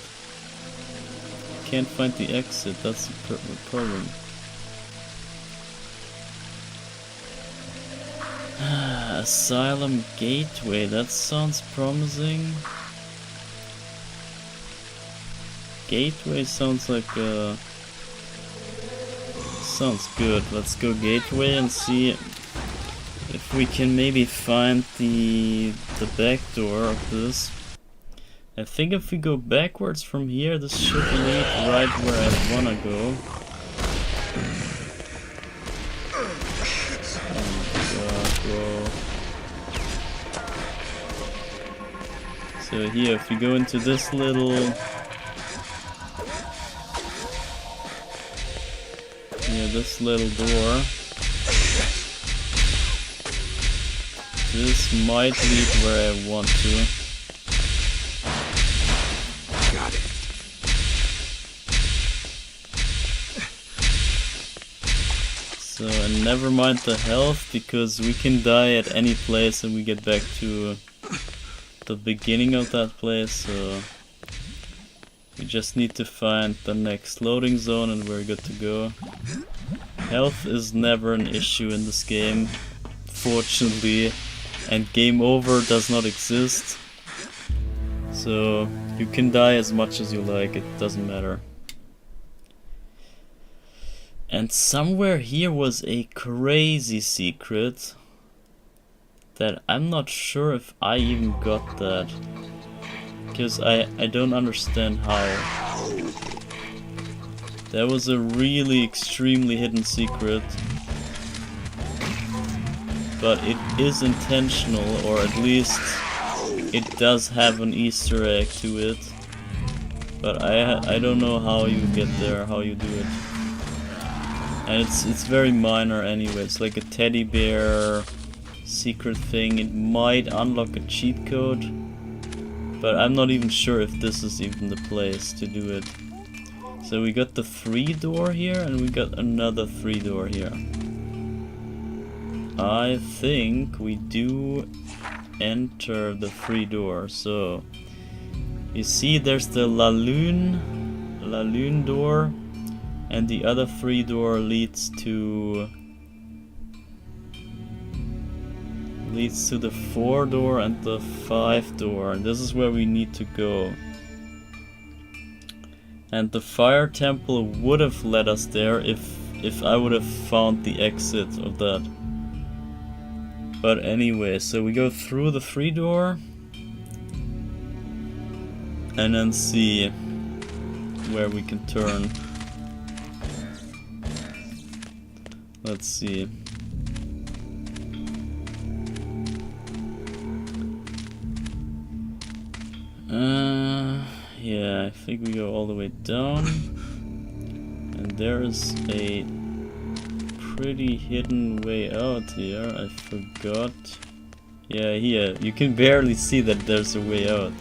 Can't find the exit, that's the problem. Asylum Gateway, that sounds promising. Gateway sounds like sounds good. Let's go Gateway and see if we can maybe find the back door of this. I think if we go backwards from here, this should lead right where I wanna go. So here, if you go into this little... Yeah, this little door. This might lead where I want to. Got it. So, and never mind the health, because we can die at any place and we get back to the beginning of that place, so we just need to find the next loading zone and we're good to go. Health is never an issue in this game, fortunately, and game over does not exist, so you can die as much as you like, it doesn't matter. And somewhere here was a crazy secret. that I'm not sure if I even got that. Because I don't understand how. That was a really extremely hidden secret. But it is intentional, or at least it does have an Easter egg to it. But I don't know how you get there, how you do it. And it's very minor anyway. It's like a teddy bear secret thing. It might unlock a cheat code, but I'm not even sure if this is even the place to do it. So we got the 3 door here, and we got another 3 door here. I think we do enter the 3 door. So you see there's the Laloon door, and the other 3 door leads to the 4 door and the 5 door, and this is where we need to go. And the fire temple would have led us there if I would have found the exit of that. But anyway, so we go through the 3 door and then see where we can turn. Let's see. Yeah, I think we go all the way down. And there is a pretty hidden way out here. I forgot. Yeah, here. You can barely see that there's a way out.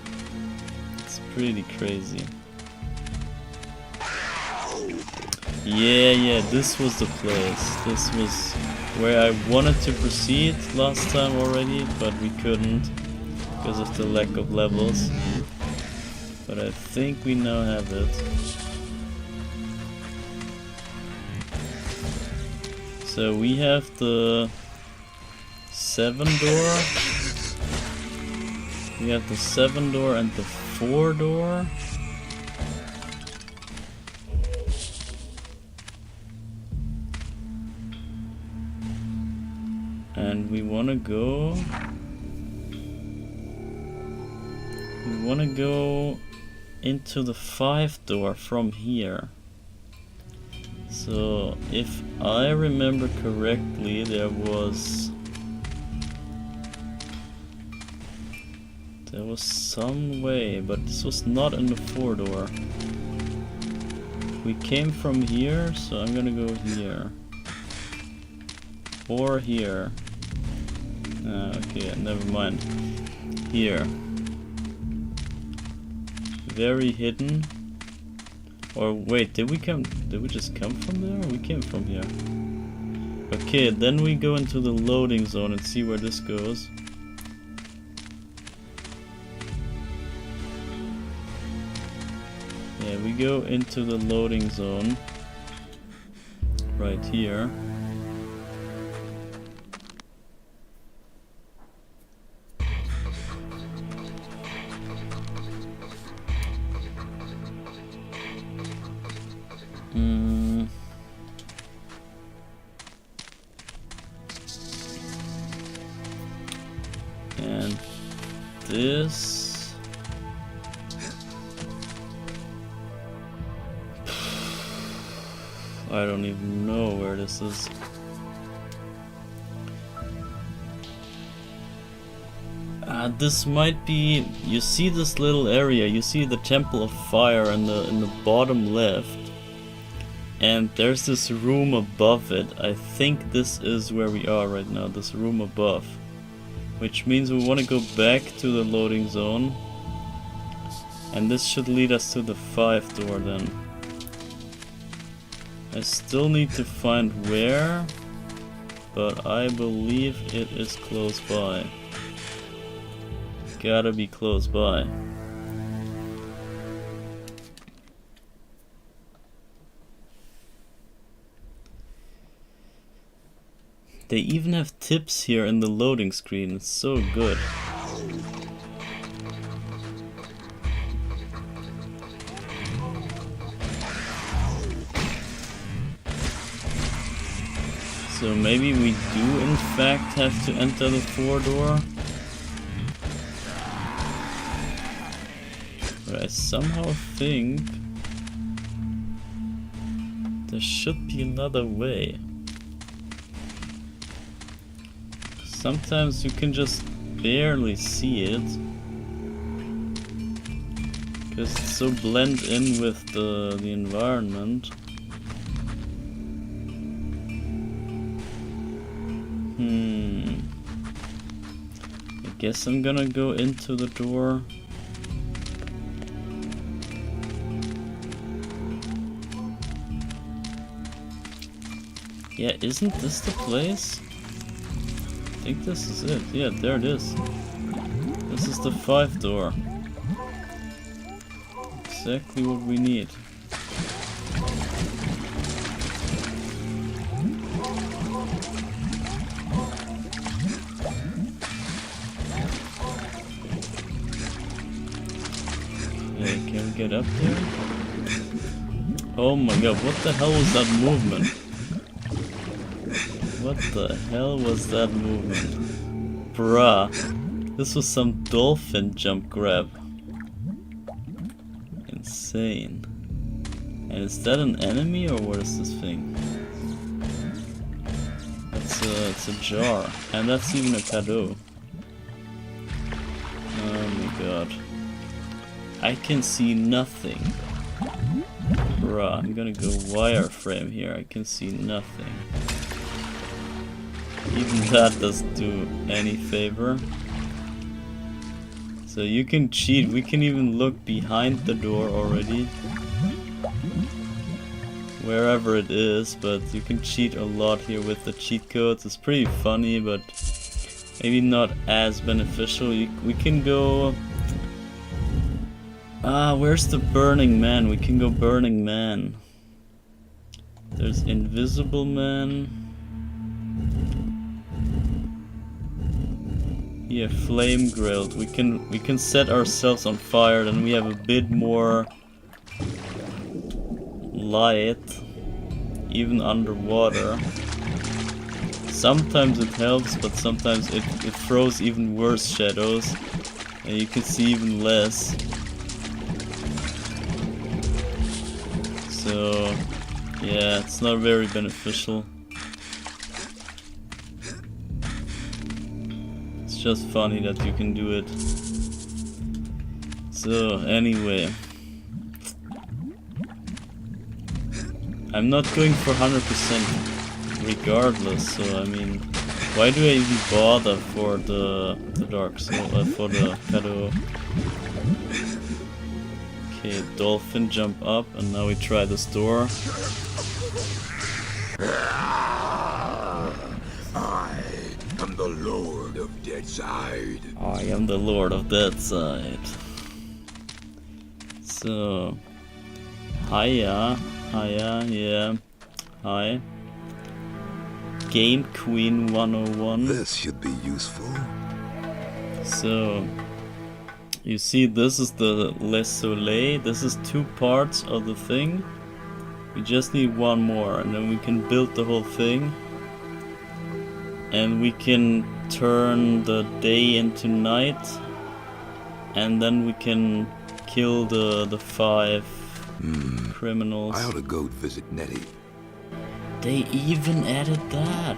It's pretty crazy. Yeah, this was the place. This was where I wanted to proceed last time already, but we couldn't because of the lack of levels. But I think we now have it. So we have the 7 door. We have the 7 door and the 4 door. And we want to go into the 5 door from here. So if I remember correctly, there was some way, but this was not in the 4 door. We came from here, so I'm gonna go here. Or here. Okay, never mind. Here. Very hidden. Or wait, did we just come from there? We came from here. Okay, then we go into the loading zone and see where this goes. Yeah, we go into the loading zone. Right here. And this, I don't even know where this is. This might be, you see this little area, you see the Temple of Fire in the bottom left. And there's this room above it. I think this is where we are right now, this room above. Which means we want to go back to the loading zone. And this should lead us to the 5 door then. I still need to find where, but I believe it is close by. Gotta be close by. They even have tips here in the loading screen, it's so good. So maybe we do in fact have to enter the 4 door. But I somehow think there should be another way. Sometimes you can just barely see it because it's so blend in with the environment. I guess I'm gonna go into the door. Yeah, isn't this the place? I think this is it. Yeah, there it is. This is the 5 door. Exactly what we need. Okay, can we get up there? Oh my god, what the hell was that movement? What the hell was that movement? Bruh, this was some dolphin jump grab. Insane. And is that an enemy or what is this thing? It's a jar. And that's even a cadeau. Oh my god. I can see nothing. Bruh, I'm gonna go wireframe here. I can see nothing. Even that doesn't do any favor. So you can cheat. We can even look behind the door already. Wherever it is, but you can cheat a lot here with the cheat codes. It's pretty funny, but maybe not as beneficial. We can go... where's the Burning Man? We can go Burning Man. There's Invisible Man. Yeah, Flame Grilled. We can set ourselves on fire, then we have a bit more light, even underwater. Sometimes it helps, but sometimes it throws even worse shadows, and you can see even less. So, yeah, it's not very beneficial. It's just funny that you can do it. So, anyway. I'm not going for 100% regardless, so I mean, why do I even bother for the Dark Soul, for the Cadeau? Okay, Dolphin jump up, and now we try this door. I am the Lord of Deadside. I am the Lord of Deadside. So, hiya, yeah, hi. Game Queen 101. This should be useful. So, you see, this is the Le Soleil. This is 2 parts of the thing. We just need 1 more, and then we can build the whole thing. And we can turn the day into night. And then we can kill the 5 criminals. I ought to go visit Nettie. They even added that.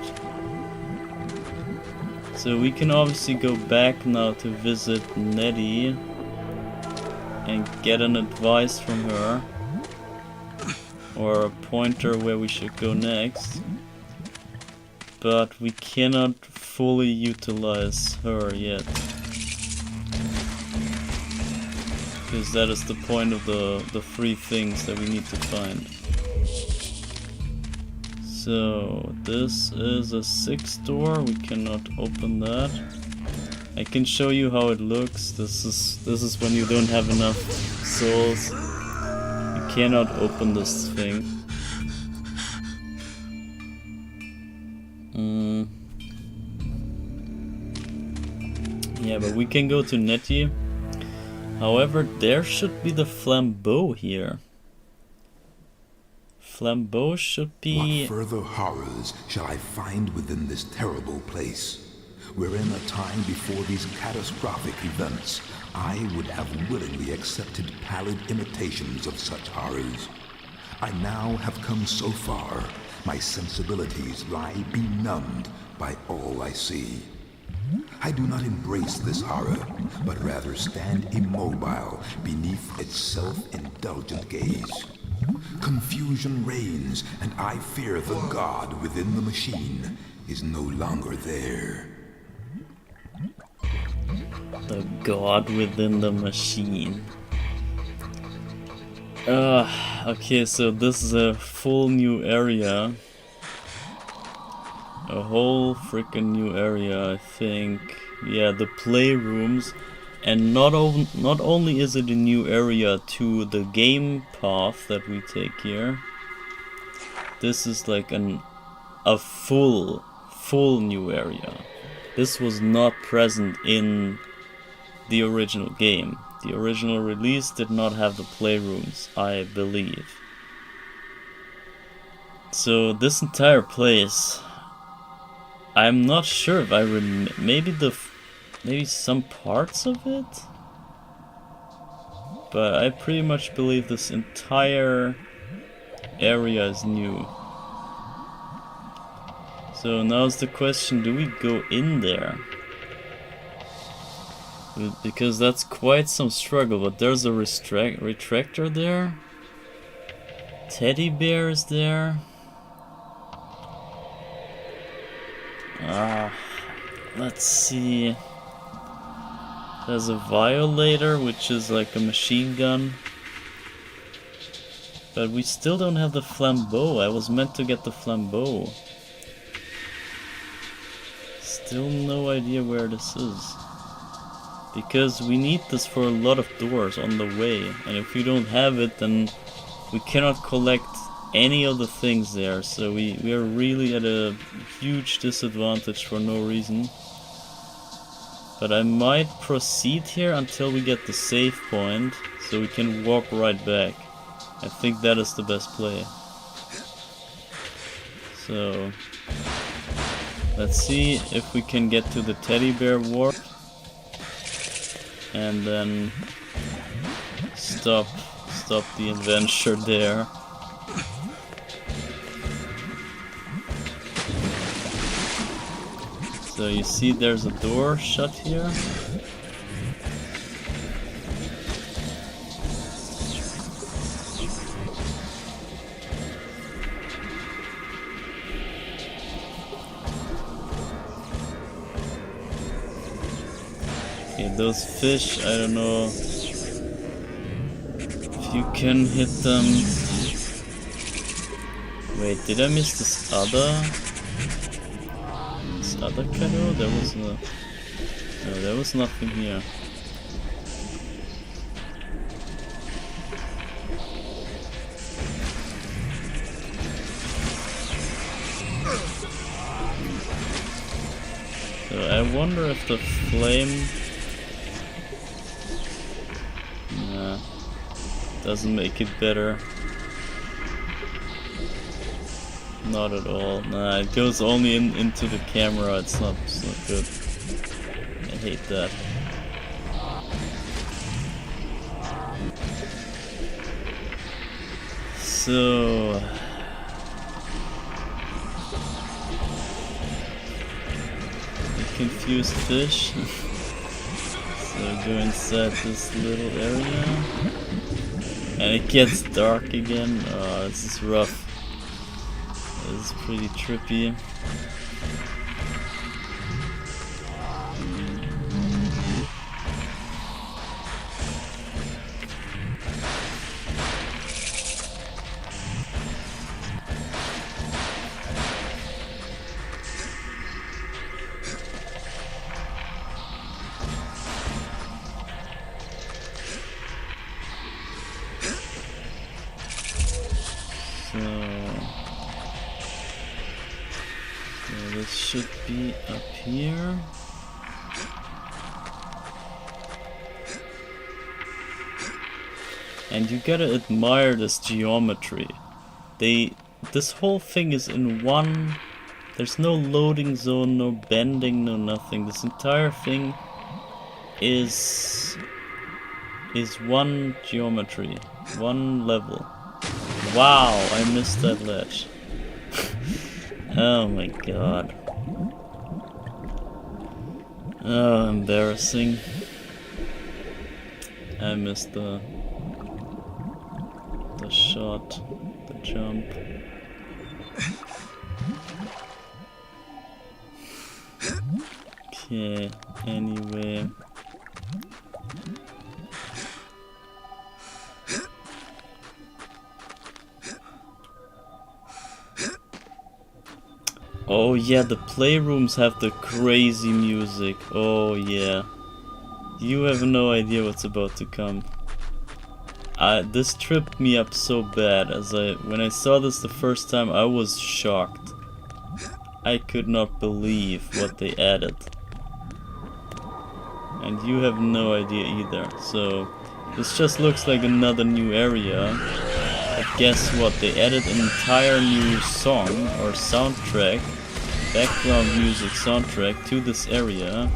So we can obviously go back now to visit Nettie and get an advice from her, or a pointer where we should go next. But we cannot fully utilize her yet, because that is the point of the 3 things that we need to find. So this is a 6 door. We cannot open that. I can show you how it looks. This is when you don't have enough souls. You cannot open this thing. Yeah, but we can go to Nettie. However, there should be the flambeau here. flambeau should be... What further horrors shall I find within this terrible place? Wherein a time before these catastrophic events, I would have willingly accepted pallid imitations of such horrors. I now have come so far, my sensibilities lie benumbed by all I see. I do not embrace this horror, but rather stand immobile beneath its self-indulgent gaze. Confusion reigns, and I fear the God within the machine is no longer there. The God within the machine. Okay, so this is a full new area. A whole freaking new area, I think. Yeah, the playrooms. And not only is it a new area to the game path that we take here. This is like a full new area. This was not present in the original game. The original release did not have the playrooms, I believe. So this entire place, I'm not sure if I maybe some parts of it, but I pretty much believe this entire area is new. So now's the question, do we go in there? Because that's quite some struggle, but there's a retractor there. Teddy bear is there. Let's see. There's a violator, which is like a machine gun. But we still don't have the flambeau. I was meant to get the flambeau. Still no idea where this is. Because we need this for a lot of doors on the way. And if we don't have it, then we cannot collect any of the things there. So we are really at a huge disadvantage for no reason. But I might proceed here until we get the save point, so we can walk right back. I think that is the best play. So let's see if we can get to the teddy bear ward. And then stop the adventure there. So you see there's a door shut here. Okay, those fish, I don't know if you can hit them. Wait, did I miss this other canoe? There was nothing here. So I wonder if the flame doesn't make it better. Not at all. Nah, it goes only into the camera. It's not good. I hate that. So a confused fish. So go inside this little area. And it gets dark again. Oh, this is rough. This is pretty trippy. This should be up here. And you gotta admire this geometry. This whole thing is in one. There's no loading zone, no bending, no nothing. This entire thing is one geometry, one level. Wow, I missed that ledge. Oh my god. Oh, embarrassing. I missed the shot, the jump. Okay, anyway. Oh yeah, the playrooms have the crazy music. Oh yeah. You have no idea what's about to come. This tripped me up so bad. When I saw this the first time, I was shocked. I could not believe what they added. And you have no idea either. So this just looks like another new area. But guess what? They added an entire new song or soundtrack, background music soundtrack to this area.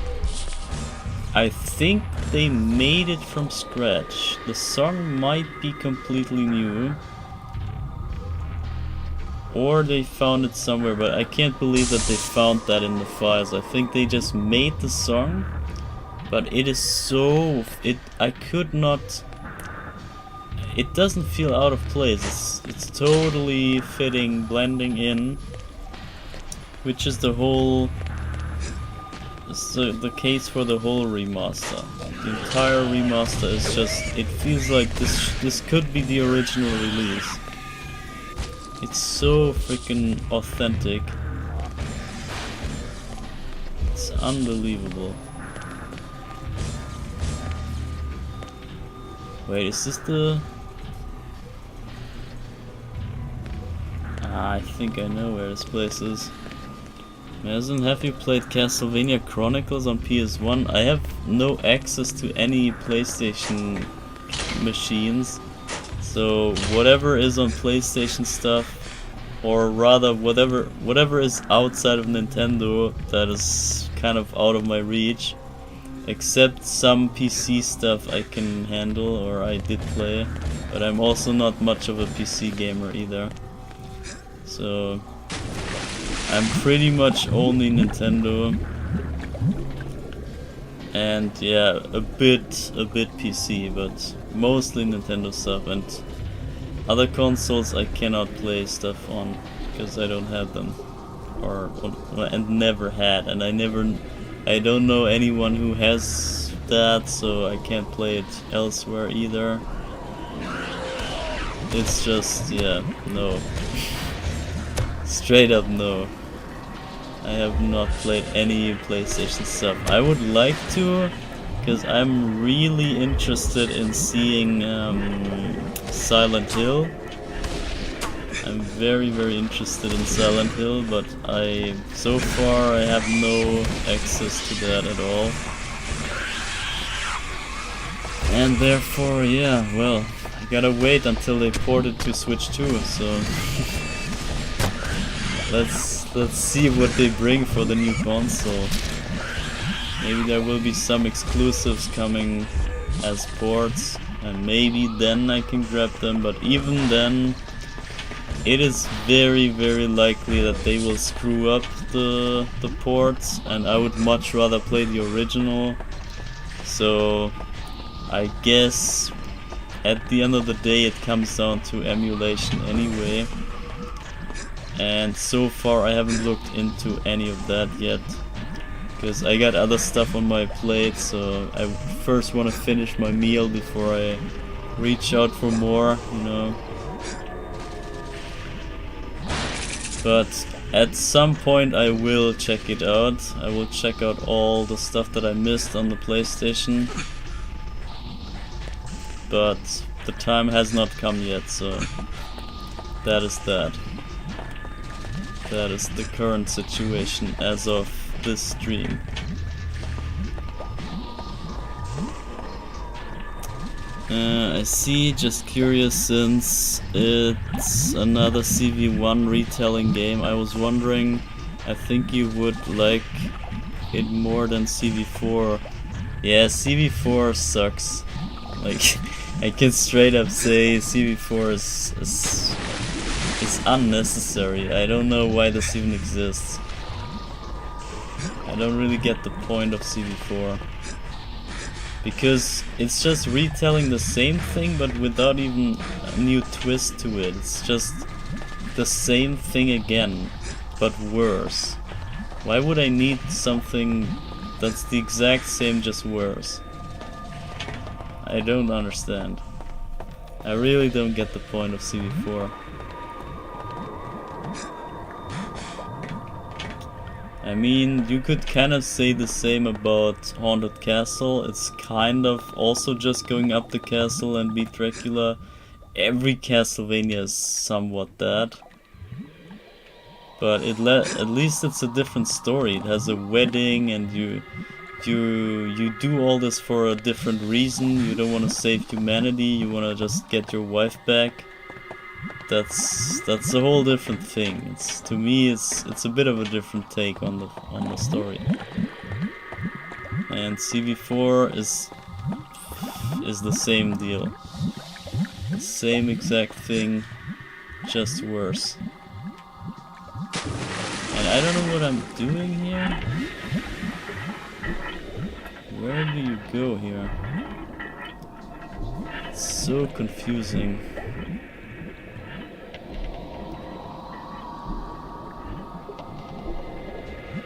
I think they made it from scratch. The song might be completely new. Or they found it somewhere, but I can't believe that they found that in the files. I think they just made the song, but it is so... I could not... It doesn't feel out of place. It's totally fitting, blending in, which is the whole... It's the case for the whole remaster. The entire remaster is just... It feels like this could be the original release. It's so freaking authentic. It's unbelievable. Wait, is this the... I think I know where this place is. Mason, have you played Castlevania Chronicles on PS1? I have no access to any PlayStation machines. So whatever is on PlayStation stuff, or rather whatever is outside of Nintendo, that is kind of out of my reach. Except some PC stuff I can handle, or I did play. But I'm also not much of a PC gamer either. So I'm pretty much only Nintendo. And yeah, a bit PC, but mostly Nintendo stuff. And other consoles I cannot play stuff on because I don't have them, and never had, and I don't know anyone who has that, so I can't play it elsewhere either. It's just, yeah, no. Straight up no. I have not played any PlayStation stuff. I would like to, because I'm really interested in seeing Silent Hill. I'm very interested in Silent Hill, but so far I have no access to that at all. And therefore, yeah, well, I gotta wait until they port it to Switch 2, so let's see what they bring for the new console. Maybe there will be some exclusives coming as ports, and maybe then I can grab them, but even then it is very likely that they will screw up the ports, and I would much rather play the original. So I guess at the end of the day it comes down to emulation anyway. And so far I haven't looked into any of that yet, because I got other stuff on my plate, so I first want to finish my meal before I reach out for more, you know. But at some point I will check it out. I will check out all the stuff that I missed on the PlayStation. But the time has not come yet, so that is that. That is the current situation as of this stream. I see, just curious, since it's another CV1 retelling game, I was wondering, I think you would like it more than CV4. Yeah, CV4 sucks. Like, I can straight up say CV4 is unnecessary. I don't know why this even exists. I don't really get the point of CV4. Because it's just retelling the same thing but without even a new twist to it. It's just the same thing again, but worse. Why would I need something that's the exact same, just worse? I don't understand. I really don't get the point of CV4. I mean, you could kind of say the same about Haunted Castle. It's kind of also just going up the castle and beat Dracula. Every Castlevania is somewhat that. But at least it's a different story. It has a wedding and you do all this for a different reason. You don't want to save humanity, you want to just get your wife back. That's a whole different thing. To me it's a bit of a different take on the story. And CV4 is the same deal. Same exact thing, just worse. And I don't know what I'm doing here. Where do you go here? It's so confusing.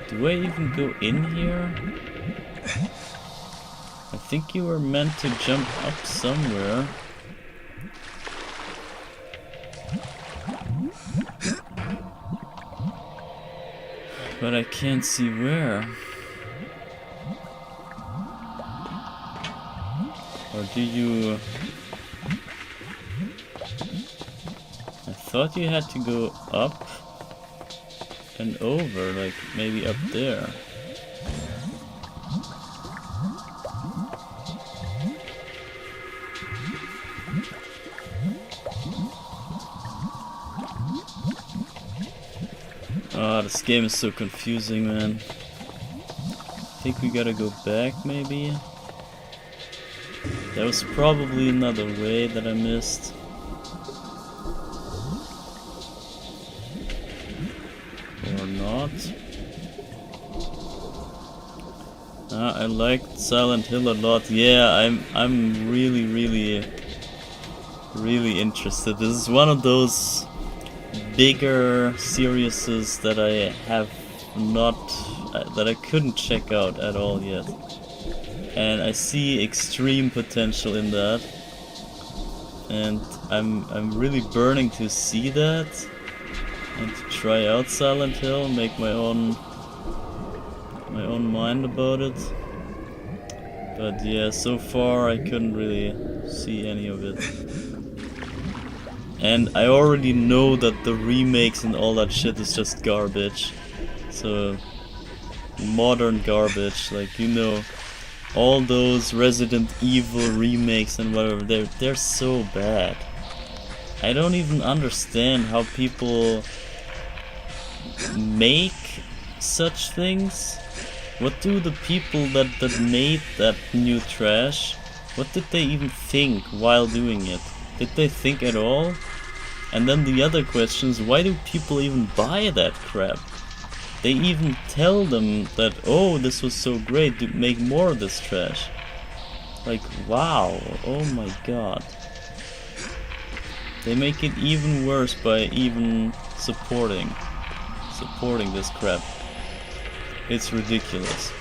Do I even go in here? I think you were meant to jump up somewhere. But I can't see where. Or do you... I thought you had to go up and over, like maybe up there. Ah, this game is so confusing, man. I think we gotta go back, maybe? There was probably another way that I missed. Or not. I liked Silent Hill a lot. Yeah, I'm really interested. This is one of those bigger series that I have not, that I couldn't check out at all yet. And I see extreme potential in that. And I'm really burning to see that. And to try out Silent Hill, make my own mind about it. But yeah, so far I couldn't really see any of it. And I already know that the remakes and all that shit is just garbage. So modern garbage, like, you know, all those Resident Evil remakes and whatever, they're so bad. I don't even understand how people make such things. What do the people that made that new trash, what did they even think while doing it? Did they think at all? And then the other question is, why do people even buy that crap? They even tell them that, oh, this was so great, to make more of this trash. Like, wow, oh my god. They make it even worse by even supporting this crap. It's ridiculous.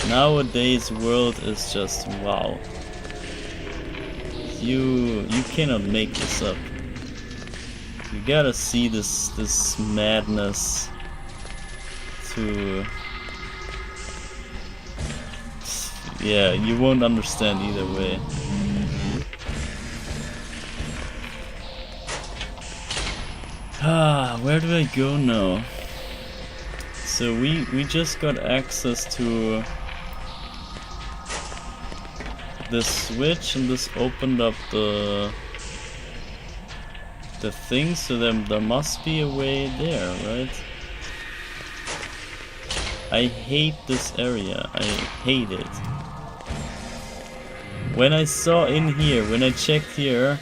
Nowadays world is just wow. You cannot make this up. You gotta see this madness to... Yeah, you won't understand either way. Where do I go now? So we just got access to this switch and this opened up the thing, so there must be a way there, right? I hate this area. I hate it. When I saw in here, when I checked here,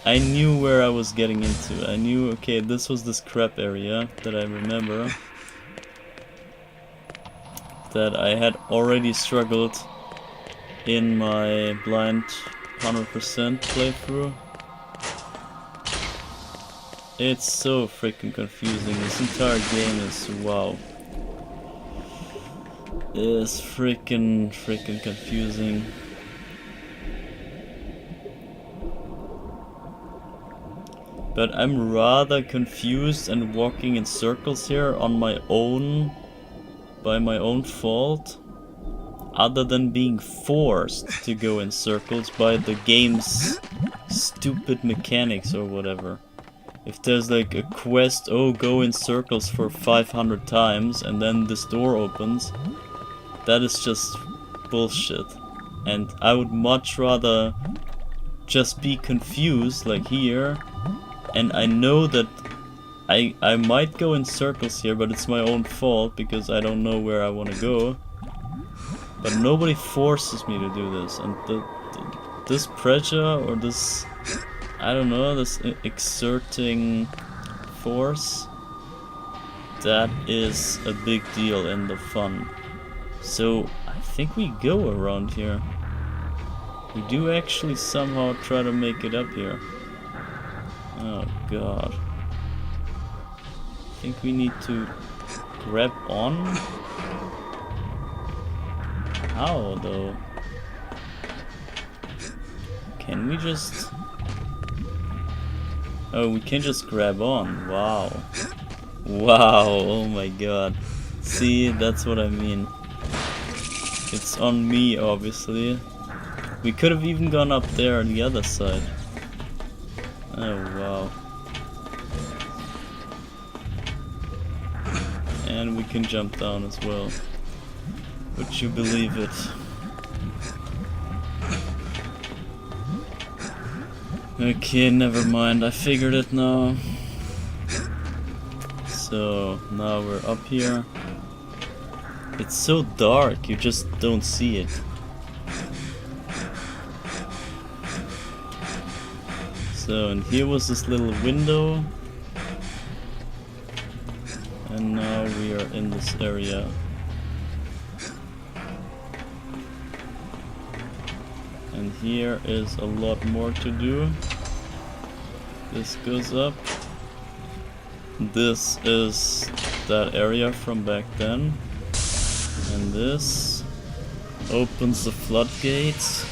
I knew where I was getting into. I knew, okay, this was this crap area that I remember. That I had already struggled in my blind 100% playthrough. It's so freaking confusing. This entire game is, wow. It's freaking confusing. But I'm rather confused and walking in circles here on my own, by my own fault, other than being forced to go in circles by the game's stupid mechanics or whatever. If there's like a quest, oh, go in circles for 500 times and then this door opens, that is just bullshit. And I would much rather just be confused, like here, and I know that I might go in circles here, but it's my own fault because I don't know where I want to go. But nobody forces me to do this, and this pressure or this, I don't know, this exerting force, that is a big deal in the fun. So I think we go around here. We do actually somehow try to make it up here. Oh god. I think we need to grab on. How though? Can we just... Oh, we can just grab on. Wow. Wow, oh my god. See, that's what I mean. It's on me, obviously. We could have even gone up there on the other side. Oh, wow. And we can jump down as well. Would you believe it? Okay, never mind. I figured it now. So, now we're up here. It's so dark, you just don't see it. So, and here was this little window. And now we are in this area. And here is a lot more to do. This goes up. This is that area from back then. And this opens the floodgates.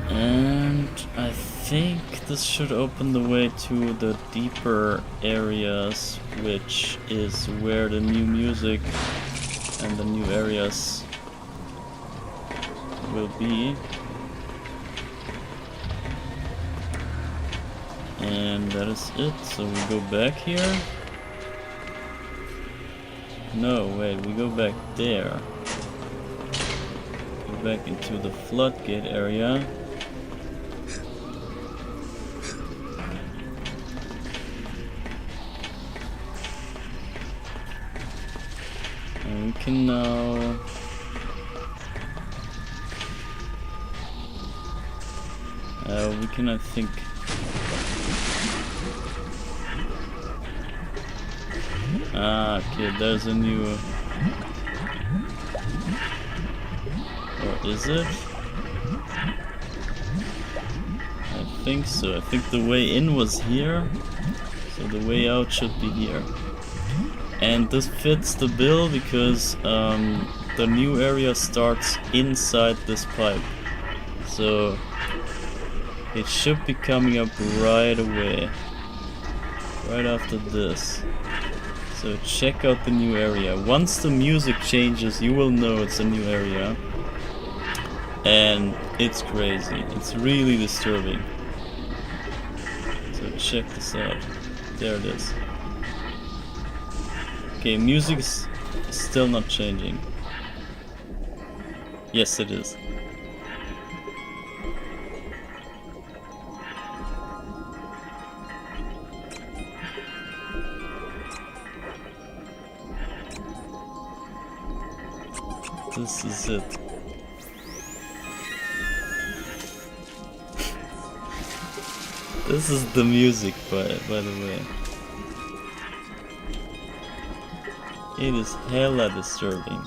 And I think this should open the way to the deeper areas, which is where the new music and the new areas will be. And that is it. So we go back here. No, wait, we go back there. Go back into the floodgate area. And we can now... we can, I think... Ah, okay, there's a new... Or is it? I think so. I think the way in was here, so the way out should be here. And this fits the bill because the new area starts inside this pipe. So it should be coming up right away. Right after this. So check out the new area. Once the music changes, you will know it's a new area. And it's crazy. It's really disturbing. So check this out. There it is. Okay, music's still not changing. Yes, it is. This is it. This is the music, by the way. It is hella disturbing.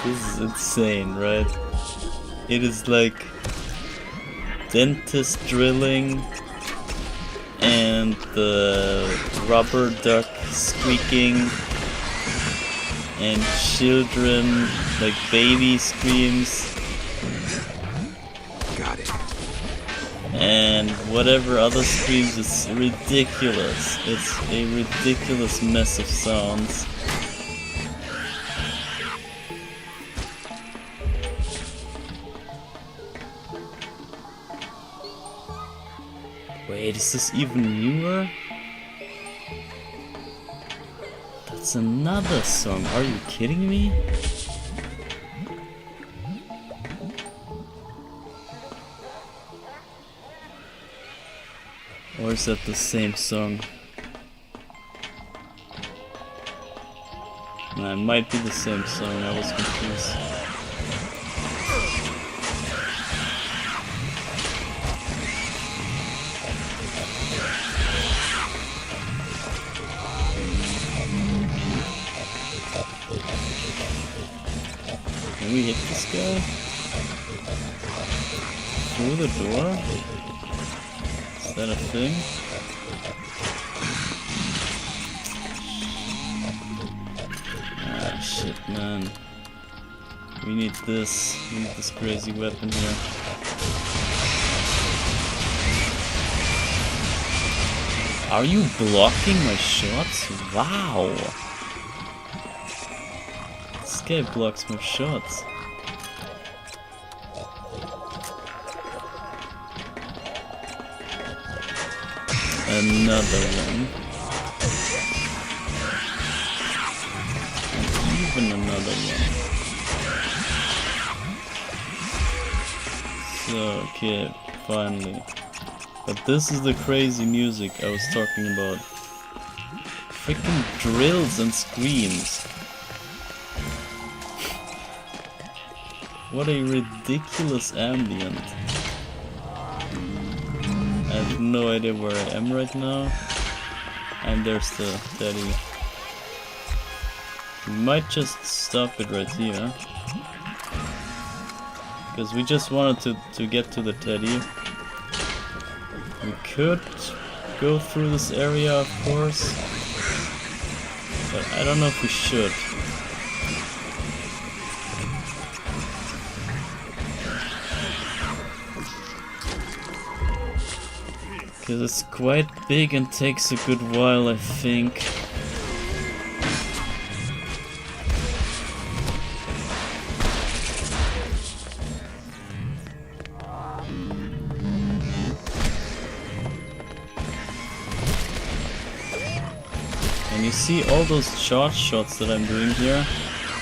This is insane, right? It is like dentist drilling and the rubber duck squeaking and children, like baby screams. Got it. And whatever other screams is ridiculous. It's a ridiculous mess of sounds. Wait, is this even newer? That's another song. Are you kidding me? Or is that the same song? No, it might be the same song. I was confused. Can we hit this guy? Through the door? Is that a thing? Ah, shit, man. We need this. We need this crazy weapon here. Are you blocking my shots? Wow! This guy blocks my shots. Another one. And even another one. So, okay, finally. But this is the crazy music I was talking about. Freaking drills and screams. What a ridiculous ambient. I have no idea where I am right now. And there's the teddy. We might just stop it right here. Because we just wanted to get to the teddy. We could go through this area, of course. But I don't know if we should. Because it's quite big and takes a good while, I think. And you see all those charge shots that I'm doing here?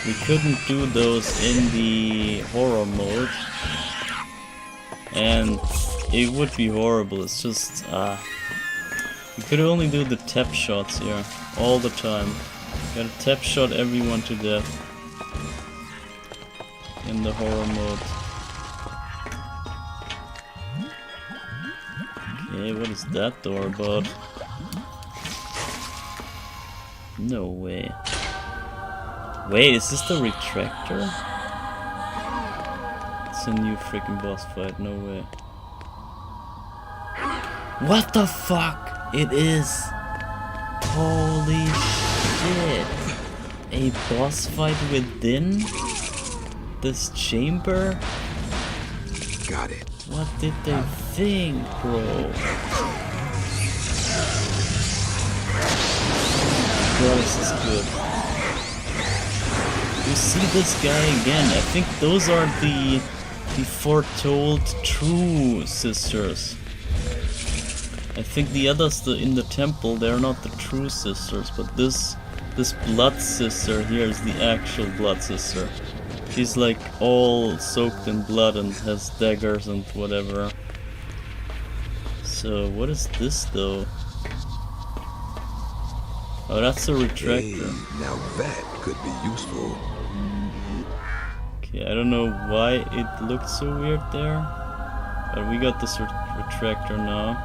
We couldn't do those in the horror mode. And it would be horrible. It's just, you could only do the tap shots here all the time. You gotta tap shot everyone to death in the horror mode. Okay, what is that door about? No way. Wait, is this the retractor? It's a new freaking boss fight, no way. What the fuck? It is. Holy shit. A boss fight within this chamber? Got it. What did they think, bro? God, this is good. You see this guy again. I think those are the foretold true sisters. I think the others in the temple, they're not the true sisters, but this blood sister here is the actual blood sister. She's like all soaked in blood and has daggers and whatever. So what is this though? Oh, that's a retractor. Hey, now that could be useful. Okay, I don't know why it looked so weird there, but we got this retractor now.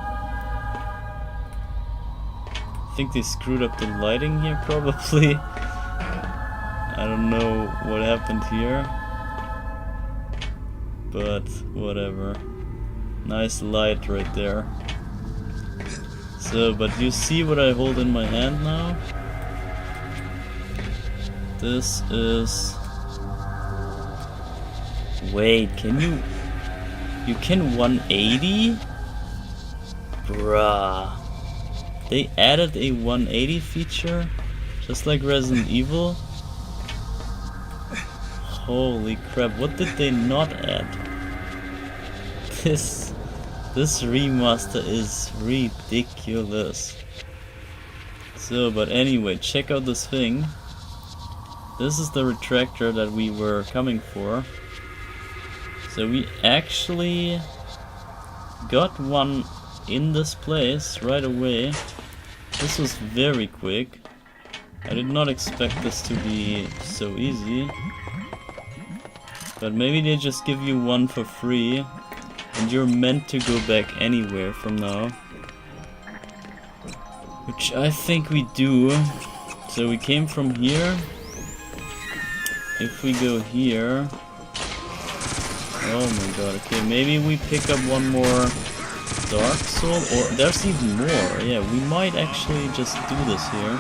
I think they screwed up the lighting here, probably. I don't know what happened here, but whatever. Nice light right there. So, but you see what I hold in my hand now? This is... Wait, can you... You can 180? Bruh. They added a 180 feature? Just like Resident Evil? Holy crap, what did they not add? This remaster is ridiculous. So, but anyway, check out this thing. This is the retractor that we were coming for. So we actually got one in this place right away. This was very quick. I did not expect this to be so easy. But maybe they just give you one for free. And you're meant to go back anywhere from now. Which I think we do. So we came from here. If we go here... Oh my god, okay, maybe we pick up one more Dark Soul, or there's even more. Yeah, we might actually just do this here.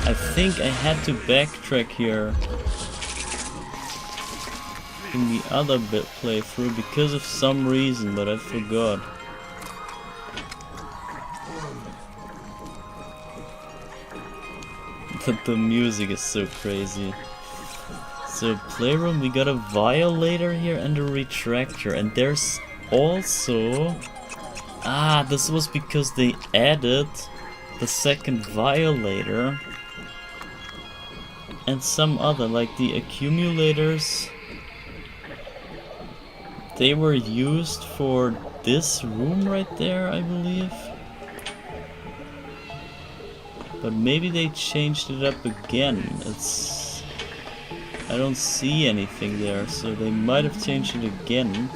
I think I had to backtrack here in the other bit playthrough because of some reason, but I forgot. But the music is so crazy. So playroom, we got a violator here and a retractor, and there's also... Ah, this was because they added the second violator and some other, like the accumulators. They were used for this room right there, I believe. But maybe they changed it up again. I don't see anything there, so they might have changed it again.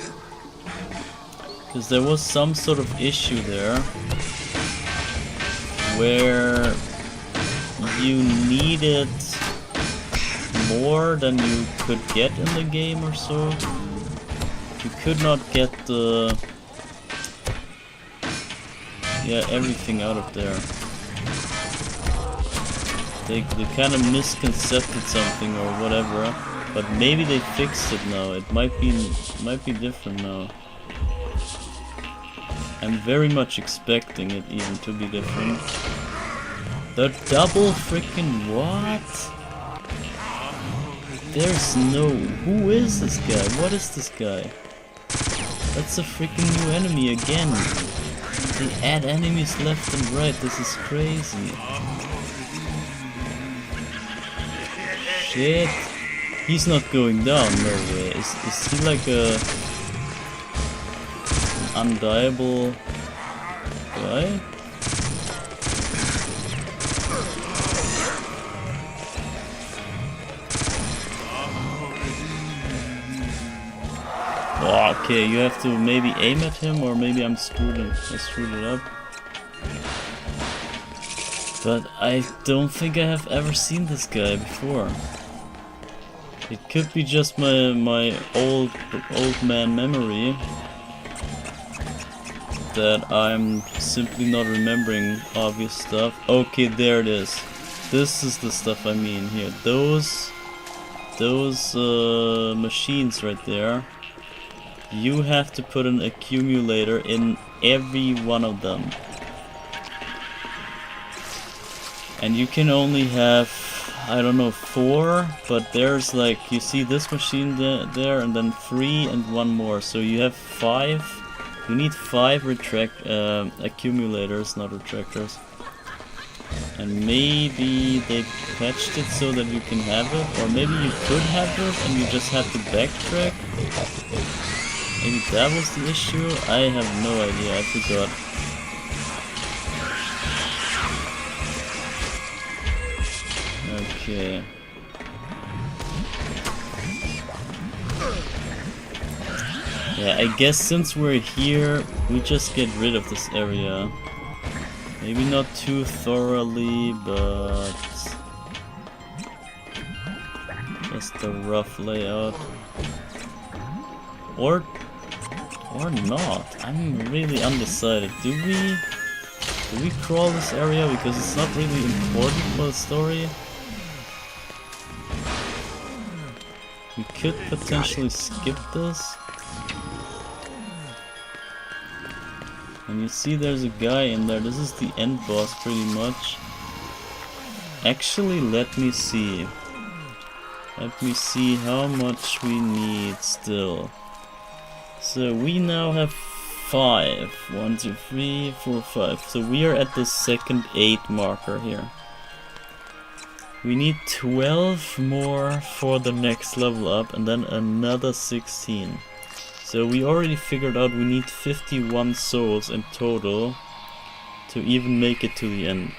Because there was some sort of issue there where you needed more than you could get in the game or so. You could not get the... yeah, everything out of there. They kind of misconcepted something or whatever, but maybe they fixed it now. It might be different now. I'm very much expecting it even to be different. The double freaking what? There's no... Who is this guy? What is this guy? That's a freaking new enemy again. They add enemies left and right. This is crazy. Shit. He's not going down, no way. Is he like an undiable guy? Oh, okay, you have to maybe aim at him, or maybe I screwed it up. But I don't think I have ever seen this guy before. It could be just my old man memory that I'm simply not remembering obvious stuff. Okay, there it is. This is the stuff I mean here. Those machines right there. You have to put an accumulator in every one of them. And you can only have I don't know, 4, but there's like, you see this machine there, and then 3 and 1 more, so you have 5. You need 5 accumulators, not retractors. And maybe they patched it so that you can have it, or maybe you could have it and you just have to backtrack. Maybe that was the issue? I have no idea, I forgot. Okay. Yeah, I guess since we're here, we just get rid of this area. Maybe not too thoroughly, but just a rough layout. Or not. I'm really undecided. Do we crawl this area because it's not really important for the story? We could potentially skip this. And you see there's a guy in there. This is the end boss pretty much. Actually, let me see. Let me see how much we need still. So we now have 5. 1, 2, 3, 4, 5. So we are at the second 8 marker here. We need 12 more for the next level up and then another 16. So we already figured out we need 51 souls in total to even make it to the end.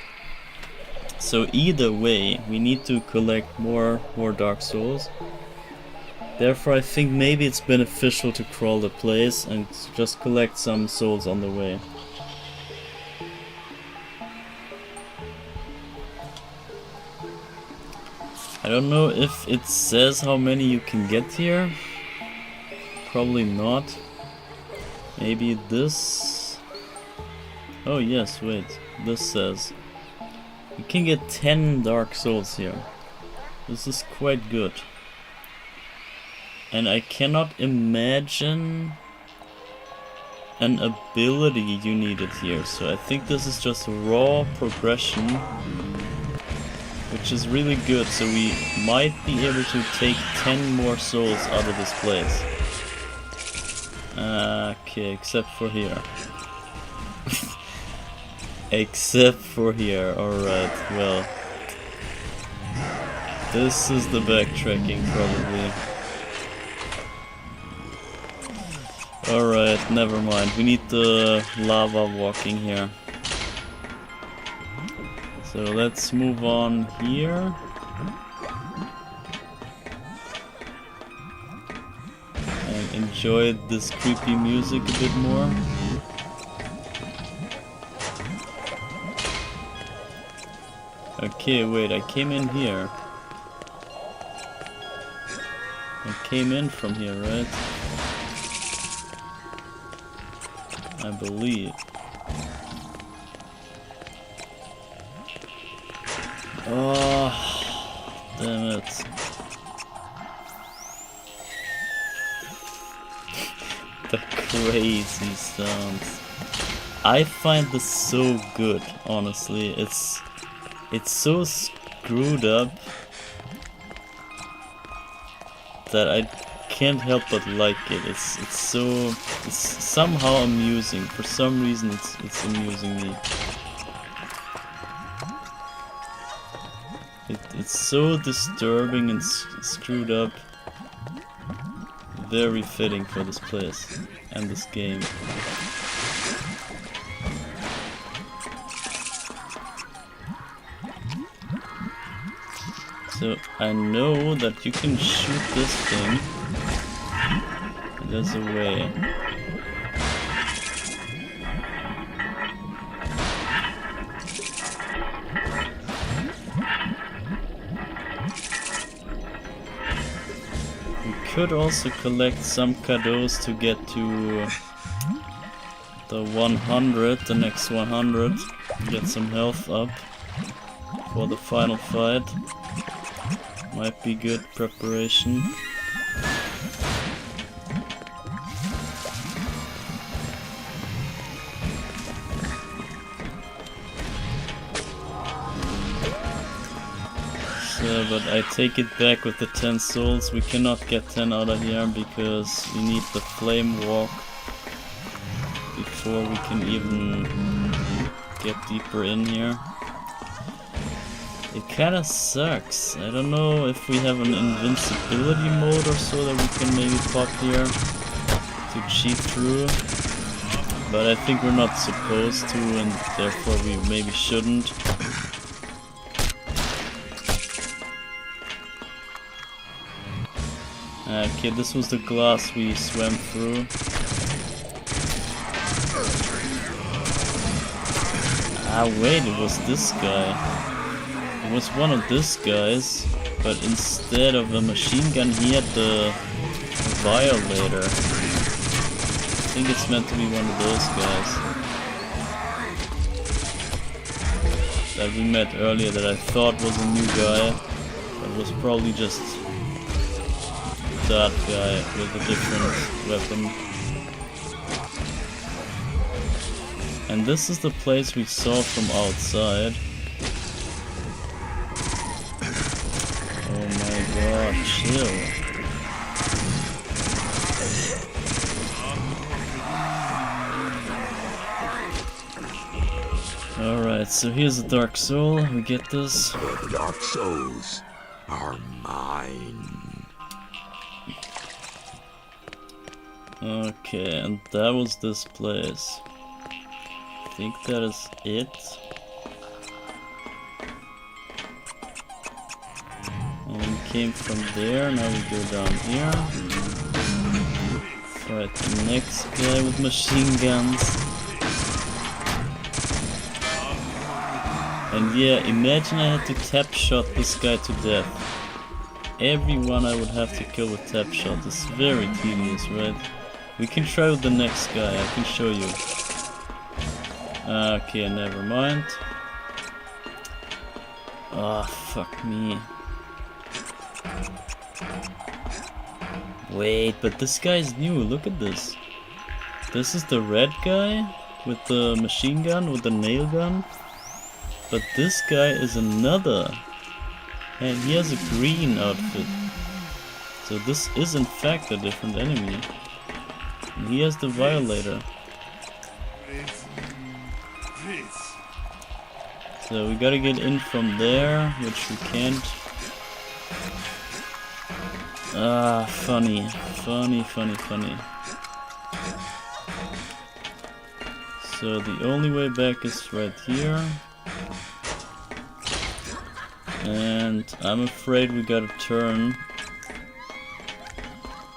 So either way, we need to collect more Dark Souls. Therefore I think maybe it's beneficial to crawl the place and just collect some souls on the way. I don't know if it says how many you can get here. Probably not. Maybe this. Oh yes, wait. This says you can get 10 Dark Souls here. This is quite good. And I cannot imagine an ability you needed here. So I think this is just raw progression, which is really good. So we might be able to take 10 more souls out of this place. Okay, except for here. Except for here, alright, well. This is the backtracking, probably. Alright, never mind. We need the lava walking here. So let's move on here. And enjoy this creepy music a bit more. Okay, wait, I came in here. I came in from here, right? I believe. Oh, damn it. The crazy sounds. I find this so good, honestly. It's so screwed up that I can't help but like it. It's somehow amusing. For some reason it's amusing me. It's so disturbing and screwed up. Very fitting for this place and this game. So I know that you can shoot this thing. There's a way. We could also collect some cadeaux to get to the 100, the next 100. Get some health up for the final fight. Might be good preparation. So, but I take it back with the 10 souls. We cannot get 10 out of here because we need the flame walk before we can even get deeper in here. It kinda sucks. I don't know if we have an invincibility mode or so that we can maybe pop here to cheat through. But I think we're not supposed to, and therefore we maybe shouldn't. Okay, this was the glass we swam through. Ah wait, it was this guy. It was one of these guys, but instead of a machine gun he had the violator. I think it's meant to be one of those guys that we met earlier that I thought was a new guy, but was probably just that guy with a different weapon. And this is the place we saw from outside. Oh my god, chill. Alright, so here's the Dark Soul. We get this. The Dark Souls are mine. Okay, and that was this place. I think that is it. And we came from there, now we go down here. Fight the next guy with machine guns. And yeah, imagine I had to tap shot this guy to death. Everyone I would have to kill with tap shot is very tedious, right? We can try with the next guy, I can show you. Okay, never mind. Ah, fuck me. Wait, but this guy's new, look at this. This is the red guy with the machine gun, with the nail gun. But this guy is another. And he has a green outfit. So this is in fact a different enemy. And he has the violator. So we gotta get in from there, which we can't. Ah, funny. Funny. So the only way back is right here. And I'm afraid we gotta turn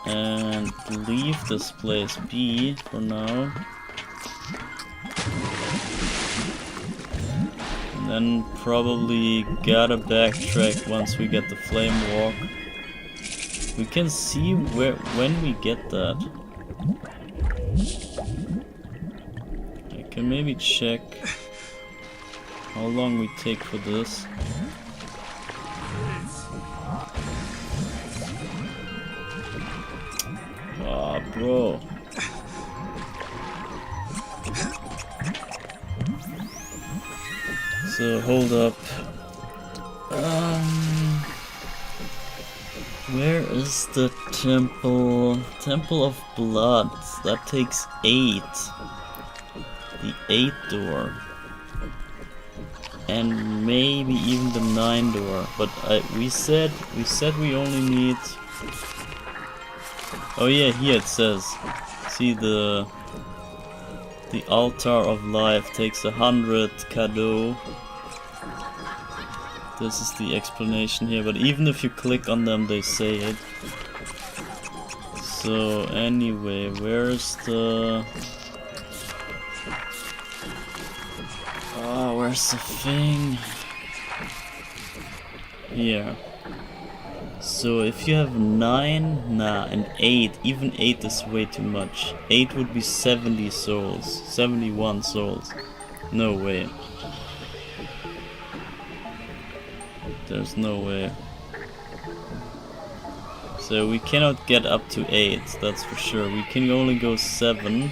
and leave this place be for now. And then probably gotta backtrack once we get the flame walk. We can see when we get that. I can maybe check how long we take for this. Ah, bro. So hold up. Where is the temple? Temple of Blood. That takes 8. The 8th door. And maybe even the 9th door. But we said we only need. Oh yeah, here it says. See the altar of life takes 100 cadeau. This is the explanation here, but even if you click on them, they say it. So anyway, where's the... Oh, where's the thing? Here. So if you have 9, and 8, even 8 is way too much. 8 would be 70 souls, 71 souls. No way. There's no way. So we cannot get up to 8, that's for sure. We can only go 7.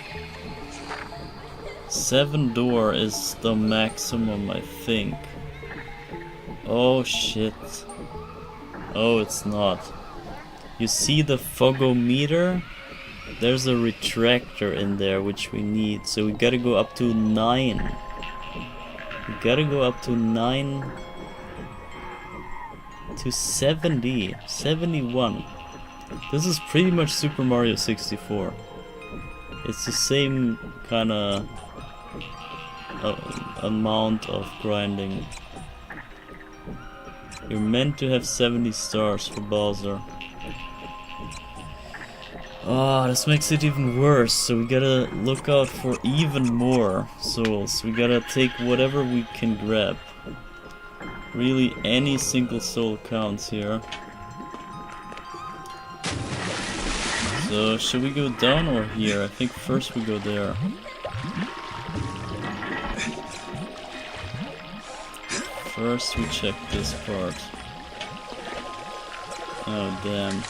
7 door is the maximum, I think. Oh shit. Oh, it's not. You see the fogometer? There's a retractor in there which we need. So we gotta go up to 9. We gotta go up to 9 to 70. 71. This is pretty much Super Mario 64. It's the same kinda amount of grinding. You're meant to have 70 stars for Bowser. Oh, this makes it even worse, so we gotta look out for even more souls. We gotta take whatever we can grab. Really, any single soul counts here. So, should we go down or here? I think first we go there. First we check this part. Oh damn.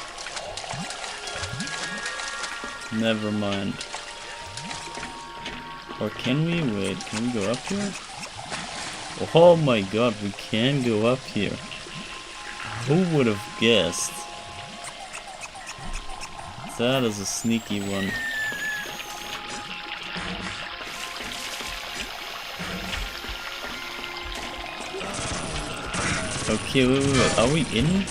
Never mind. Or can we? Wait, can we go up here? Oh my god, we can go up here. Who would have guessed? That is a sneaky one. Okay, wait, are we in?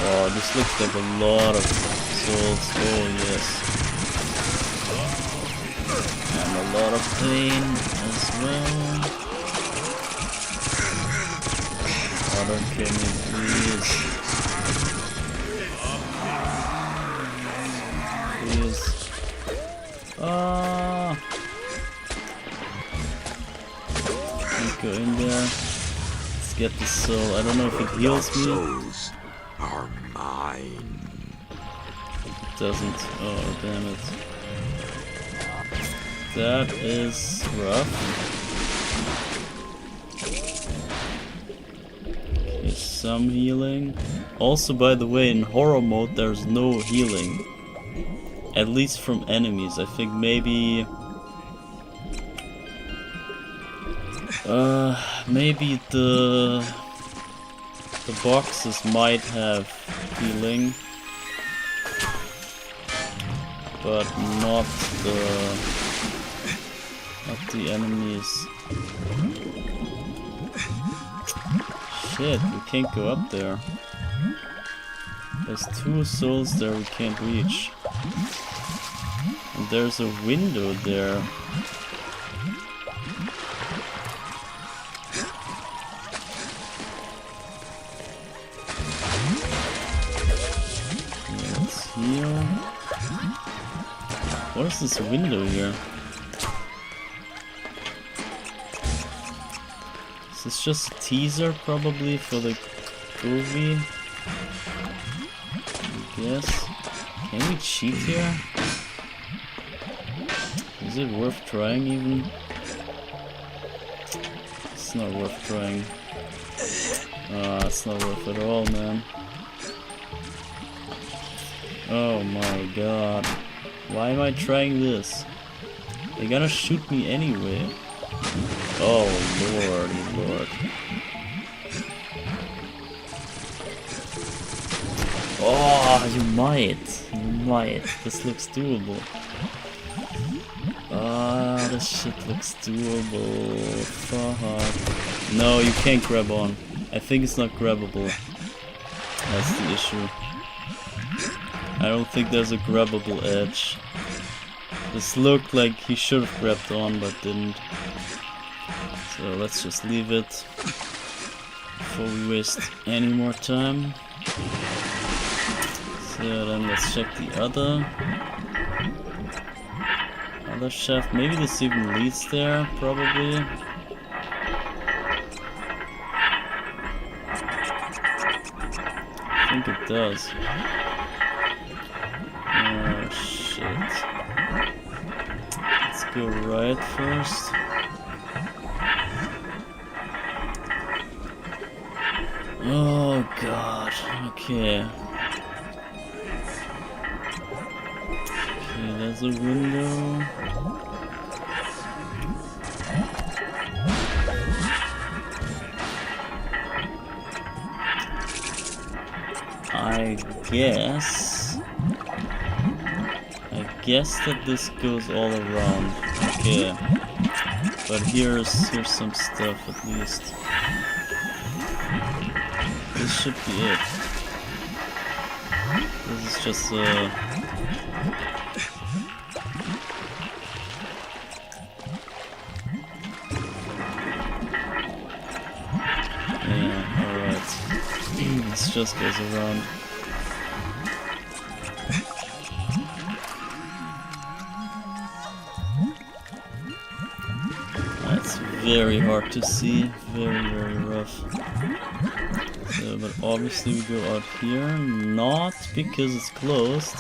Oh, this looks like a lot of souls. Oh, yes. And a lot of pain as well. Oh, don't kill me, please. Please. Ah. Go in there. Let's get the soul. I don't know if it heals me. Souls are mine. It doesn't. Oh, damn it. That is rough. Okay, some healing. Also, by the way, in horror mode, there's no healing. At least from enemies. I think maybe... maybe the boxes might have healing, but not the enemies. Shit, we can't go up there. There's 2 souls there we can't reach. And there's a window there. Here. What is this window here? Is this just a teaser probably for the movie? I guess. Can we cheat here? Is it worth trying even? It's not worth trying. It's not worth it at all, man. Oh my god. Why am I trying this? They're gonna shoot me anyway. Oh lord. Oh, you might. This looks doable. This shit looks doable. Fuck. No, you can't grab on. I think it's not grabbable. That's the issue. I don't think there's a grabbable edge. This looked like he should have grabbed on, but didn't. So let's just leave it before we waste any more time. So then let's check the other shaft. Maybe this even leads there, probably. I think it does. Oh shit. Let's go right first. Oh god. Okay. Okay, there's a window. guess that this goes all around. Okay. But here's some stuff at least. This should be it. This is just yeah, alright. This just goes around. That's very hard to see, very rough. So, but obviously we go out here, not because it's closed.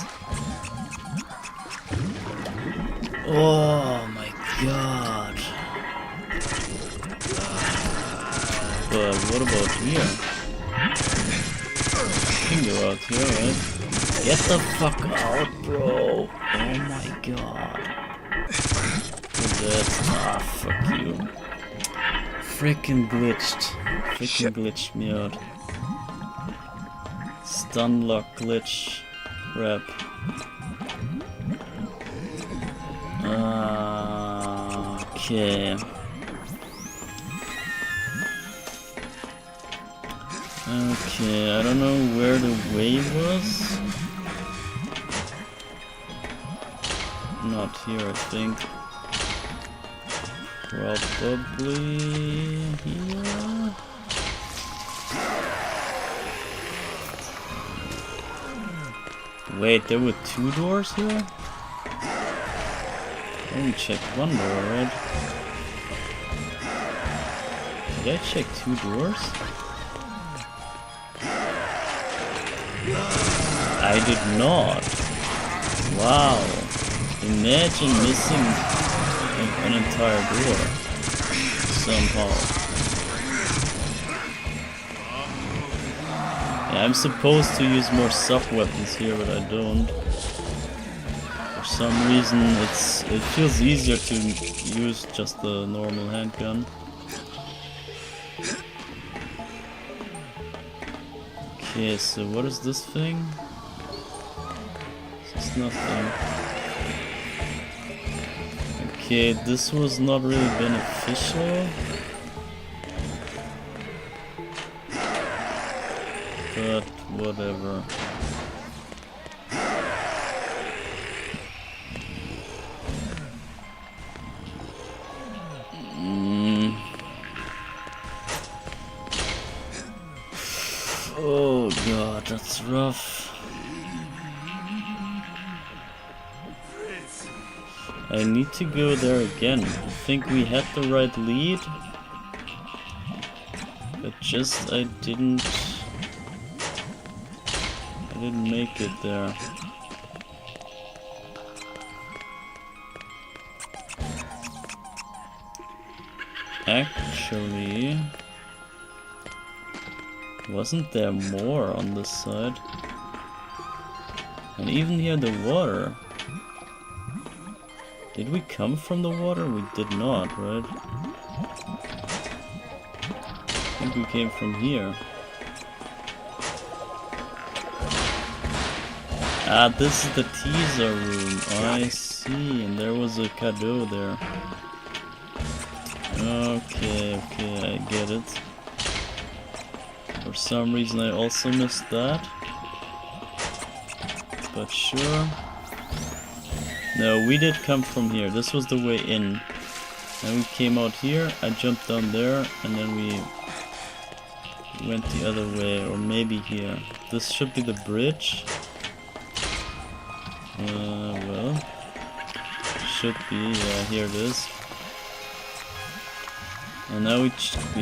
Oh my god. But what about here? You can go out here, right? Get the fuck out, bro! Oh my god. Ah, fuck you. Freaking glitched me out. Stun lock glitch. Crap. Okay. Okay, I don't know where the way was. Not here, I think. Probably here. Wait, there were 2 doors here? I only checked 1 door, right? Did I check 2 doors? I did not. Wow. Imagine missing an entire door. Somehow. Yeah, I'm supposed to use more sub-weapons here, but I don't. For some reason, it feels easier to use just the normal handgun. Okay, so what is this thing? This is nothing. Okay, this was not really beneficial. But whatever. Oh god, that's rough. I need to go there again. I think we had the right lead. But just I didn't make it there. Actually, wasn't there more on this side? And even here the water. Did we come from the water? We did not, right? I think we came from here. Ah, this is the teaser room. I see, and there was a cadeau there. Okay, I get it. For some reason I also missed that. But sure. No, we did come from here. This was the way in. And we came out here, I jumped down there, and then we went the other way, or maybe here. This should be the bridge. Well, should be, yeah, here it is. And now we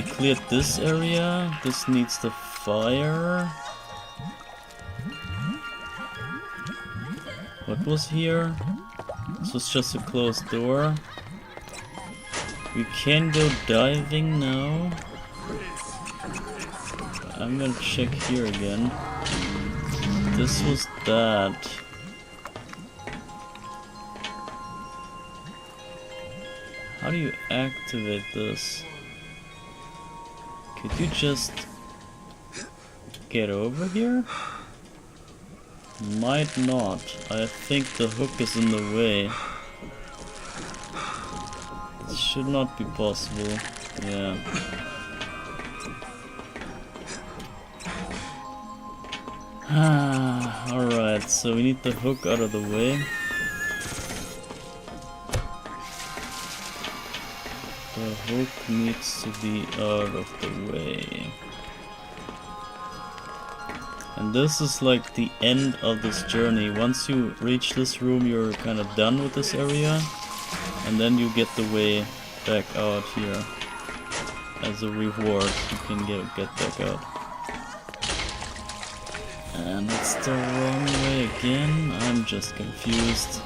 cleared this area. This needs the fire. What was here? This was just a closed door. We can go diving now. I'm gonna check here again. This was that. How do you activate this? Could you just get over here? Might not. I think the hook is in the way. This should not be possible. Yeah. Alright, so we need the hook out of the way. The hook needs to be out of the way. And this is like the end of this journey. Once you reach this room, you're kind of done with this area. And then you get the way back out here. As a reward, you can get back out. And it's the wrong way again. I'm just confused.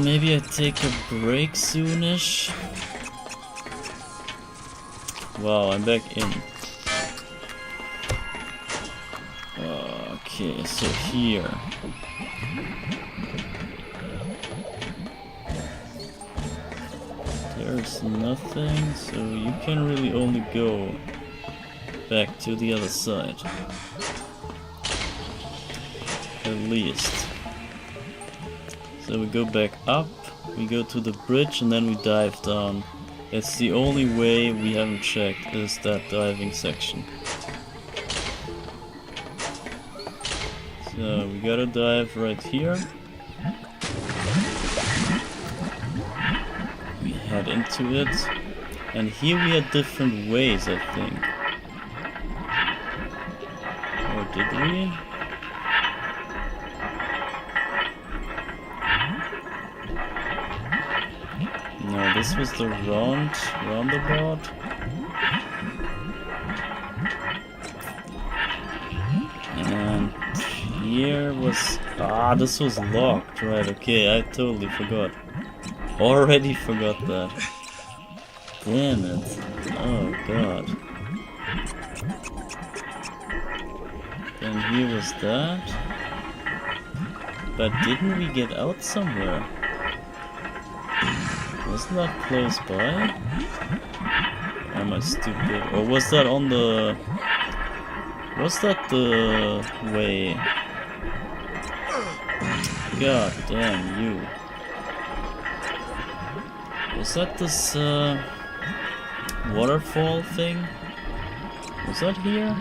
Maybe I take a break soonish. Wow, I'm back in. Okay, so here. There's nothing, so you can really only go back to the other side. At least. So we go back up, we go to the bridge, and then we dive down. It's the only way we haven't checked, is that diving section. So we gotta dive right here. We head into it. And here we had different ways, I think. Or did we? No, this was the roundabout. And here was... this was locked, right, okay, I totally forgot. Already forgot that. Damn it. Oh god. Then here was that. But didn't we get out somewhere? Wasn't that close by? Or am I stupid? Or was that on the... Was that the way? God damn you. Was that this waterfall thing? Was that here?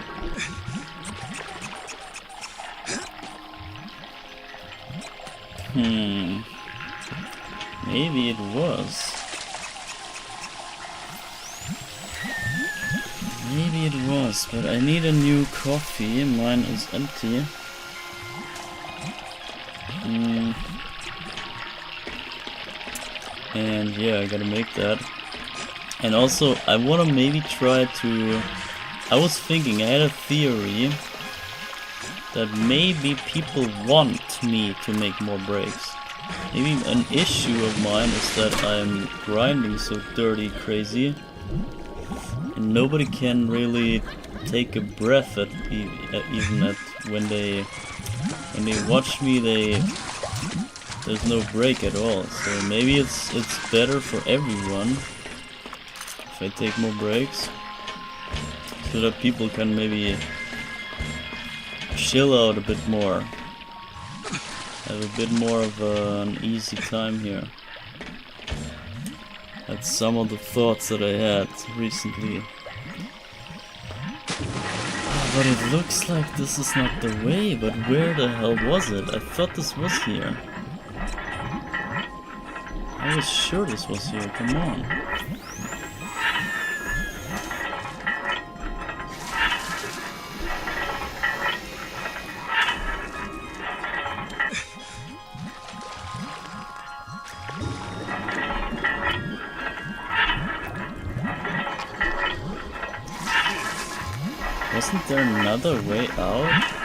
Maybe it was. Maybe it was, but I need a new coffee. Mine is empty. And yeah, I gotta make that. And also, I wanna maybe try to... I was thinking, I had a theory that maybe people want me to make more breaks. Maybe an issue of mine is that I'm grinding so dirty crazy. And nobody can really take a breath at even at when they watch me. There's no break at all. So maybe it's better for everyone if I take more breaks, so that people can maybe chill out a bit more, have a bit more of an easy time here. That's some of the thoughts that I had recently. But it looks like this is not the way, but where the hell was it? I thought this was here. I was sure this was here, come on. Wasn't there another way out?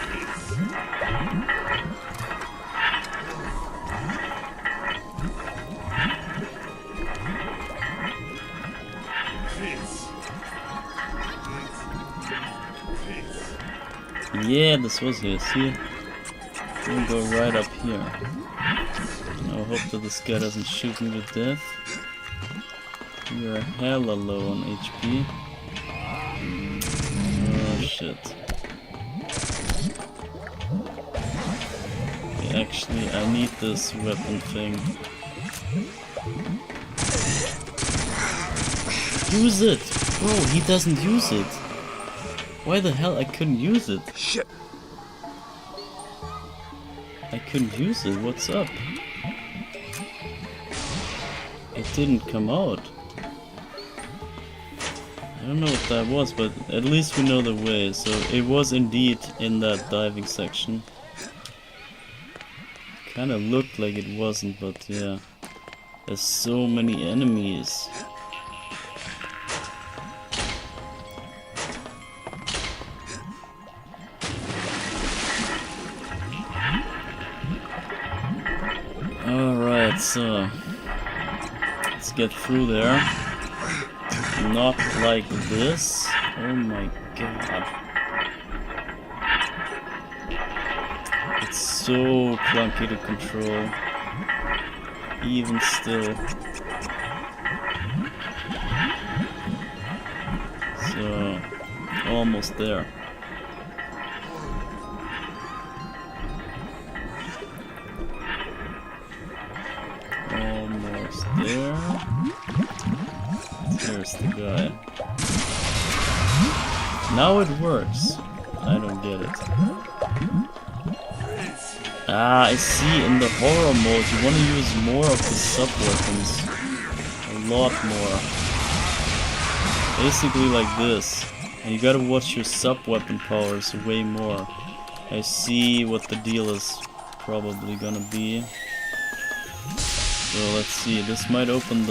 Yeah, this was here, see? We'll go right up here. I hope that this guy doesn't shoot me to death. You're hella low on HP. Oh shit. Actually, I need this weapon thing. Use it! Bro, he doesn't use it. Why the hell I couldn't use it? Shit. I couldn't use it, what's up? It didn't come out. I don't know what that was, but at least we know the way. So it was indeed in that diving section. Kinda looked like it wasn't, but yeah. There's so many enemies. Alright, so let's get through there. Not like this. Oh my god. It's so clunky to control. Even still. So, almost there. Almost there. There's the guy. Now it works. I don't get it. Ah, I see. In the horror mode, you want to use more of the sub-weapons. A lot more. Basically like this. And you gotta watch your sub-weapon powers way more. I see what the deal is probably gonna be. So let's see. This might open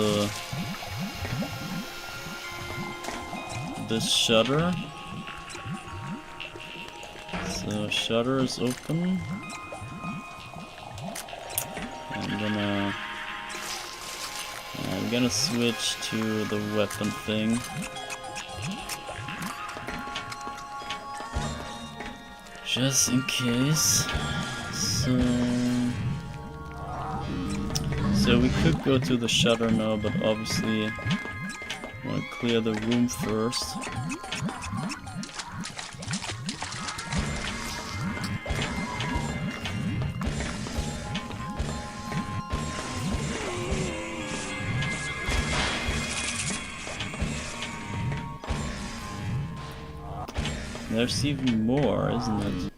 this shutter. So shutter is open. I'm gonna switch to the weapon thing. Just in case. So we could go to the shutter now, but obviously I want to clear the room first. There's even more, isn't it?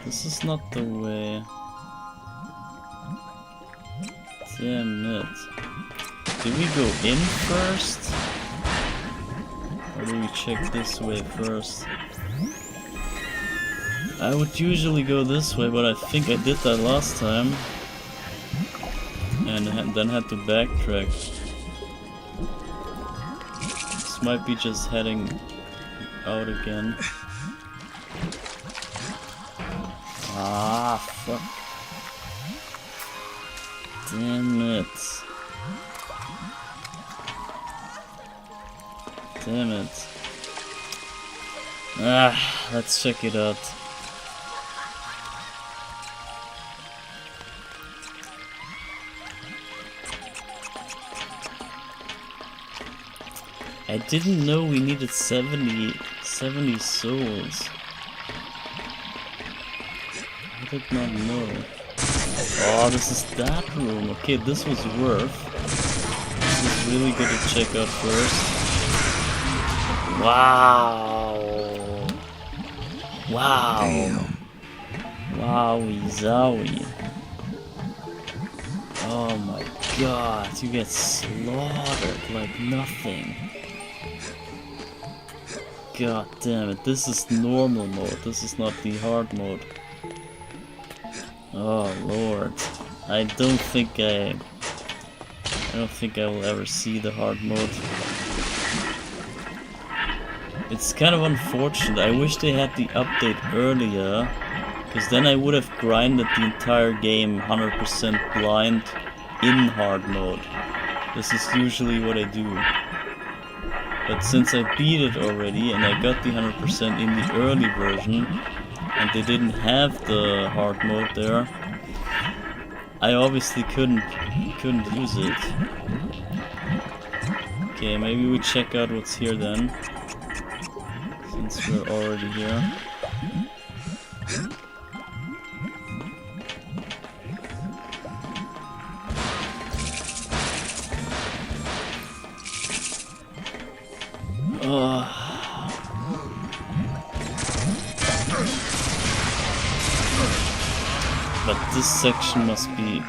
This is not the way. Damn it. Did we go in first? Or do we check this way first? I would usually go this way, but I think I did that last time. And then had to backtrack. This might be just heading out again. Ah, fuck. Damn it. Damn it. Ah, let's check it out. I didn't know we needed 70 souls. I did not know. Oh, this is that room. Okay, this was worth. This is really good to check out first. Wow. Wow. Damn. Wowie zowie. Oh my god, you get slaughtered like nothing. God damn it, this is normal mode, this is not the hard mode. Oh lord, I don't think I will ever see the hard mode. It's kind of unfortunate. I wish they had the update earlier, because then I would have grinded the entire game 100% blind in hard mode. This is usually what I do. But since I beat it already and I got the 100% in the early version, and they didn't have the hard mode there, I obviously couldn't use it. Okay, maybe we check out what's here then, since we're already here. But this section must be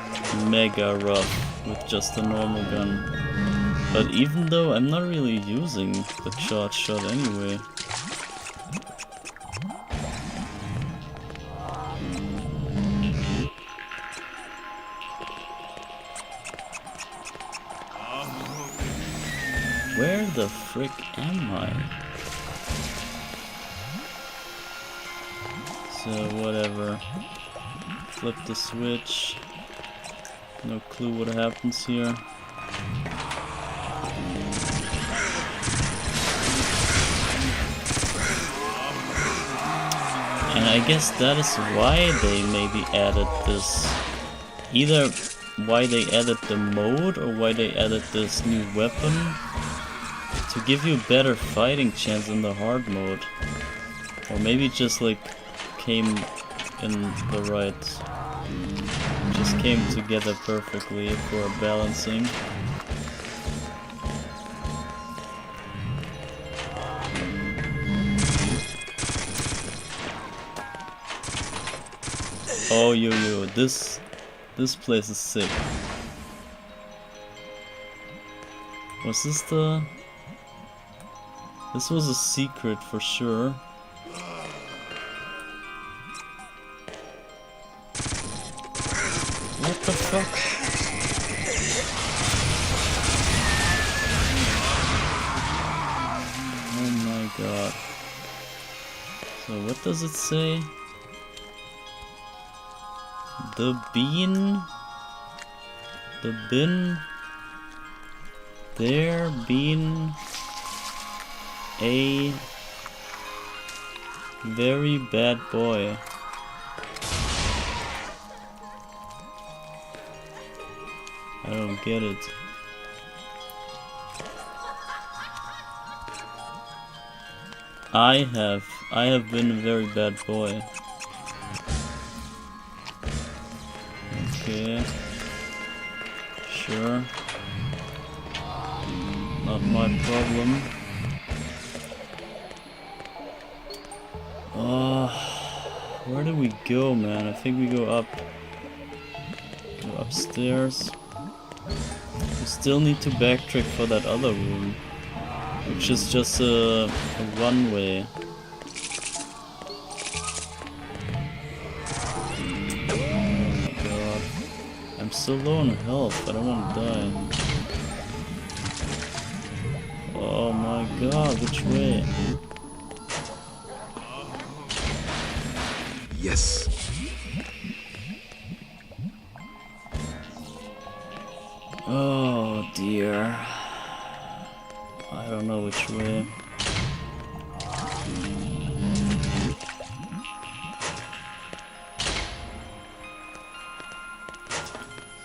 mega rough with just a normal gun. But even though I'm not really using the charge shot anyway. Where the frick am I? So whatever. Flip the switch. No clue what happens here. And I guess that is why they maybe added this. Either why they added the mode or why they added this new weapon. To give you better fighting chance in the hard mode. Or maybe just like came in the right. Just came together perfectly for balancing. Oh yo, this place is sick. Was this the... This was a secret for sure. What the fuck? Oh my god. So what does it say? The bean? The bin? There been a very bad boy. I don't get it. I have been a very bad boy. Okay. Sure. Not my problem. Where do we go, man? I think we go up. Go upstairs. We still need to backtrack for that other room, which is just a one-way. Oh my god. I'm so low on health, I don't want to die. Oh my god, which way? Yes. Oh dear. I don't know which way.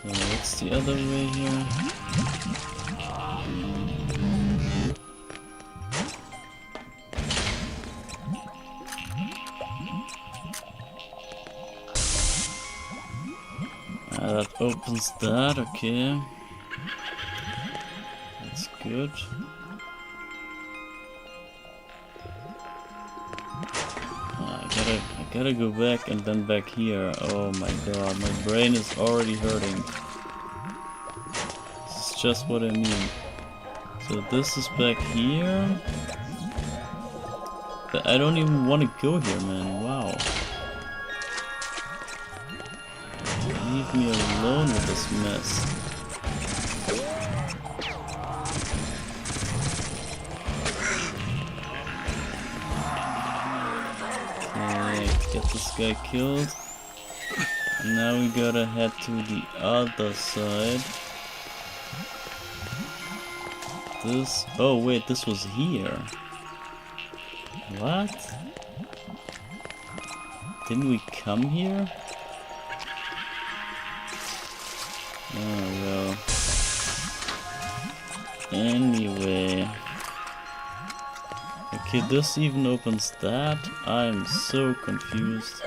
So what's the other way here? That opens that, okay. That's good. I gotta go back and then back here. Oh my god, my brain is already hurting. This is just what I mean. So this is back here. But I don't even want to go here, man. Wow. Leave me alone with this mess. Okay, get this guy killed. And now we gotta head to the other side. This... Oh wait, this was here. What? Didn't we come here? Oh well. Anyway. Okay, this even opens that. I'm so confused.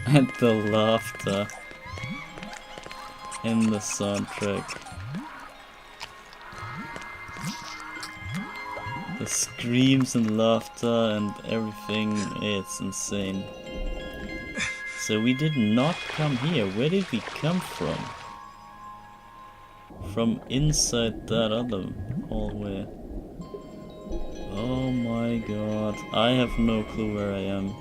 And the laughter in the soundtrack. The screams and laughter and everything, it's insane. So we did not come here. Where did we come from? From inside that other hallway. Oh my god. I have no clue where I am.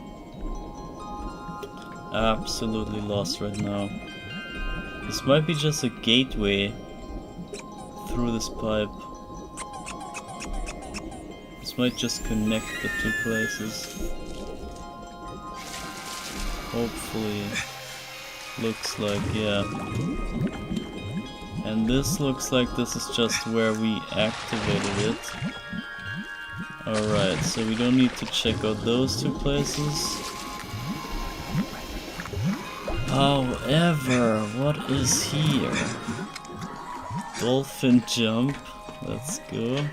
Absolutely lost right now. This might be just a gateway through this pipe. This might just connect the two places. Hopefully. Looks like, yeah. And this looks like this is just where we activated it. Alright, so we don't need to check out those two places. However, what is here? Dolphin jump. Let's go.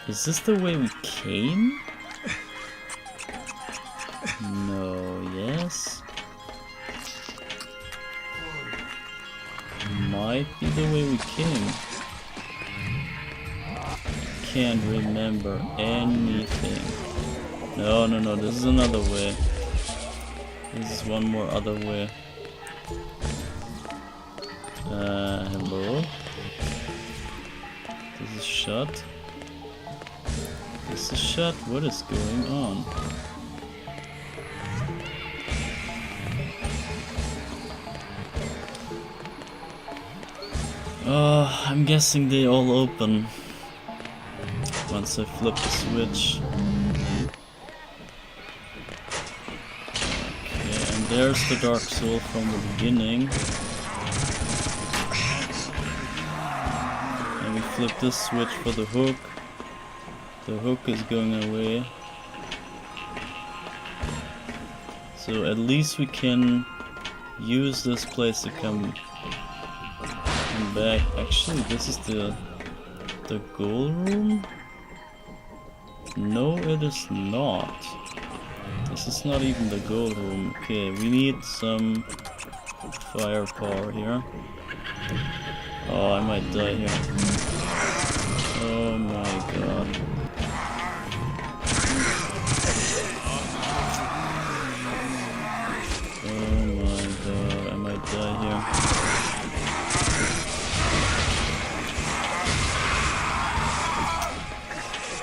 Is this the way we came? No, yes. Might be the way we came. Can't remember anything. No, this is another way. This is one more other way. Hello? This is shut. This is shut. What is going on? I'm guessing they all open once I flip the switch. Okay, and there's the Dark Soul from the beginning. And we flip this switch for the hook. The hook is going away. So at least we can use this place to come back. Actually, this is the goal room? No, it is not. This is not even the goal room. Okay, we need some firepower here. Oh, I might die here. Oh my god. Oh my god, I might die here.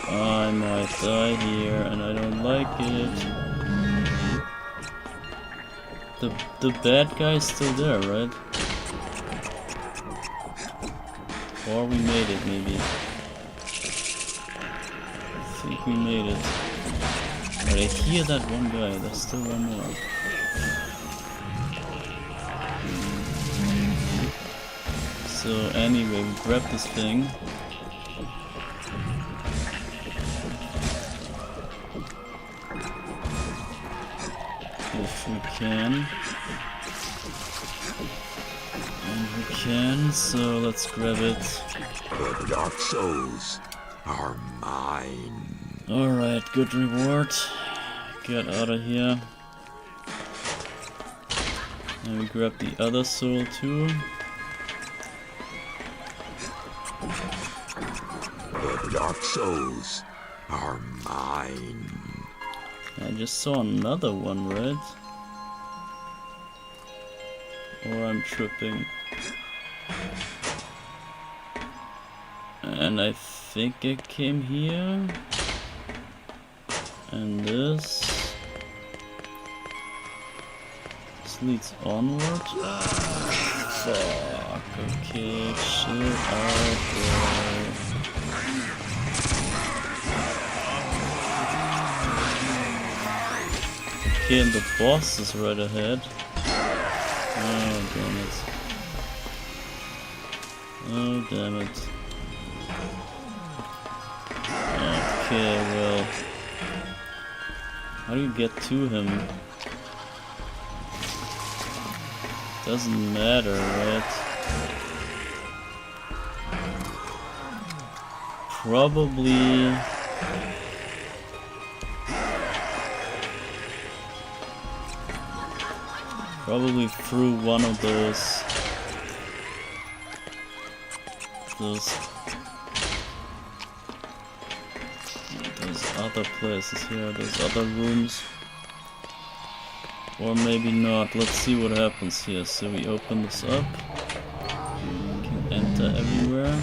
I might die here, and I don't like it. The bad guy's still there, right? Or we made it, maybe. I think we made it. But I hear that one guy. There's still one more. So anyway, we grab this thing. If we can. And we can, so let's grab it. The Dark Souls are mine. Alright, good reward. Get out of here. And we grab the other soul too. The Dark Souls are mine. I just saw another one, right? Or I'm tripping. And I think I came here. And this leads onward. Fuck, okay, chill out, bro. Okay, and the boss is right ahead. Oh, damn it. Oh, damn it. Okay, well. How do you get to him? Doesn't matter, right? Probably... Probably through one of those this? There's other places here, there's other rooms. Or maybe not. Let's see what happens here. So we open this up. We can enter everywhere.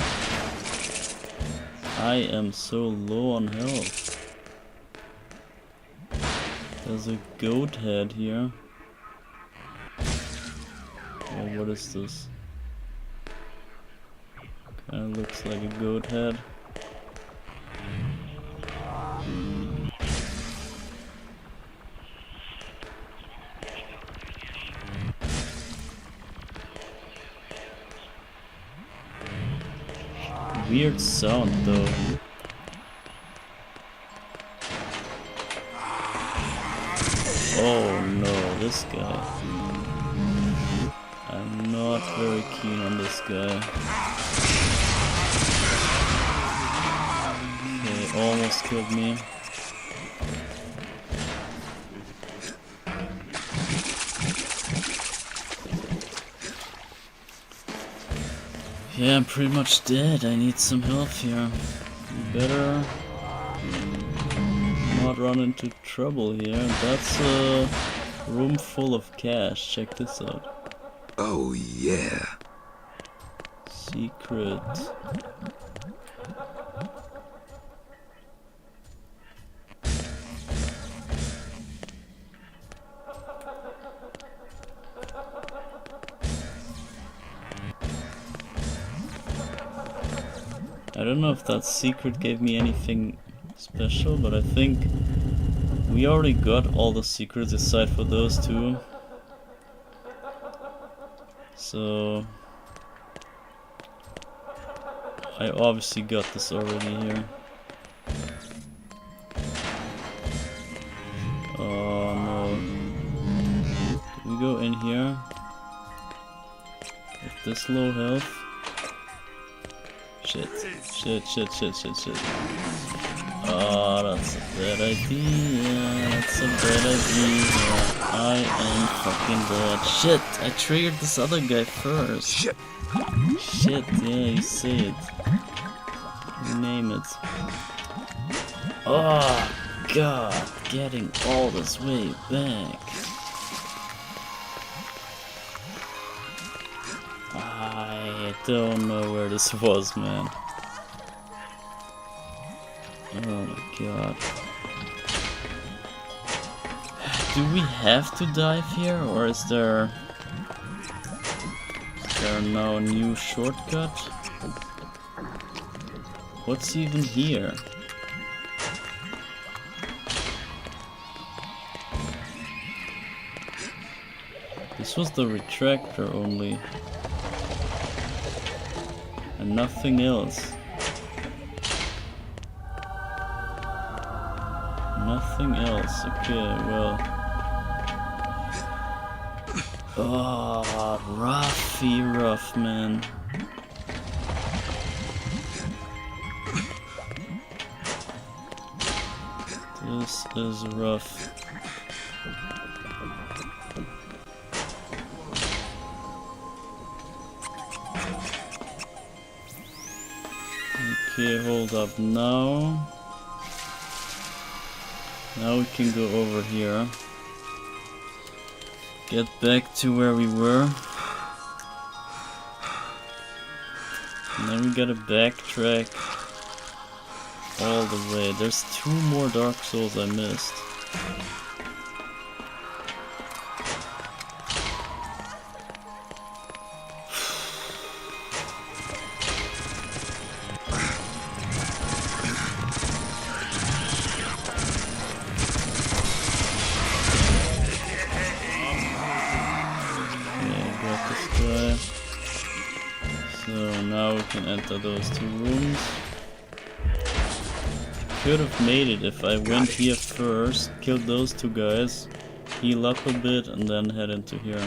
I am so low on health. There's a goat head here. Oh, what is this? Kinda looks like a goat head. Weird sound though. Oh no, this guy. I'm not very keen on this guy. Okay, almost killed me. Yeah, I'm pretty much dead. I need some help here. Better not run into trouble here. That's a room full of cash. Check this out. Oh, yeah. Secret. I don't know if that secret gave me anything special, but I think we already got all the secrets aside for those two. So I obviously got this already here. Oh no. Do we go in here with this low health? Shit. Oh, that's a bad idea. That's a bad idea. I am fucking dead. Shit, I triggered this other guy first. Shit. Shit, yeah, you say it. You name it. Oh, God, getting all this way back. I don't know where this was, man. Oh my god. Do we have to dive here, or is there now a new shortcut? What's even here? This was the retractor only. And nothing else. Nothing else. Okay, well. Oh, rough, man. This is rough. Okay, hold up now. Now we can go over here. Get back to where we were. And then we gotta backtrack all the way. There's 2 more Dark Souls I missed. So now we can enter those 2 rooms. Could have made it if I went here first, killed those 2 guys, heal up a bit, and then head into here.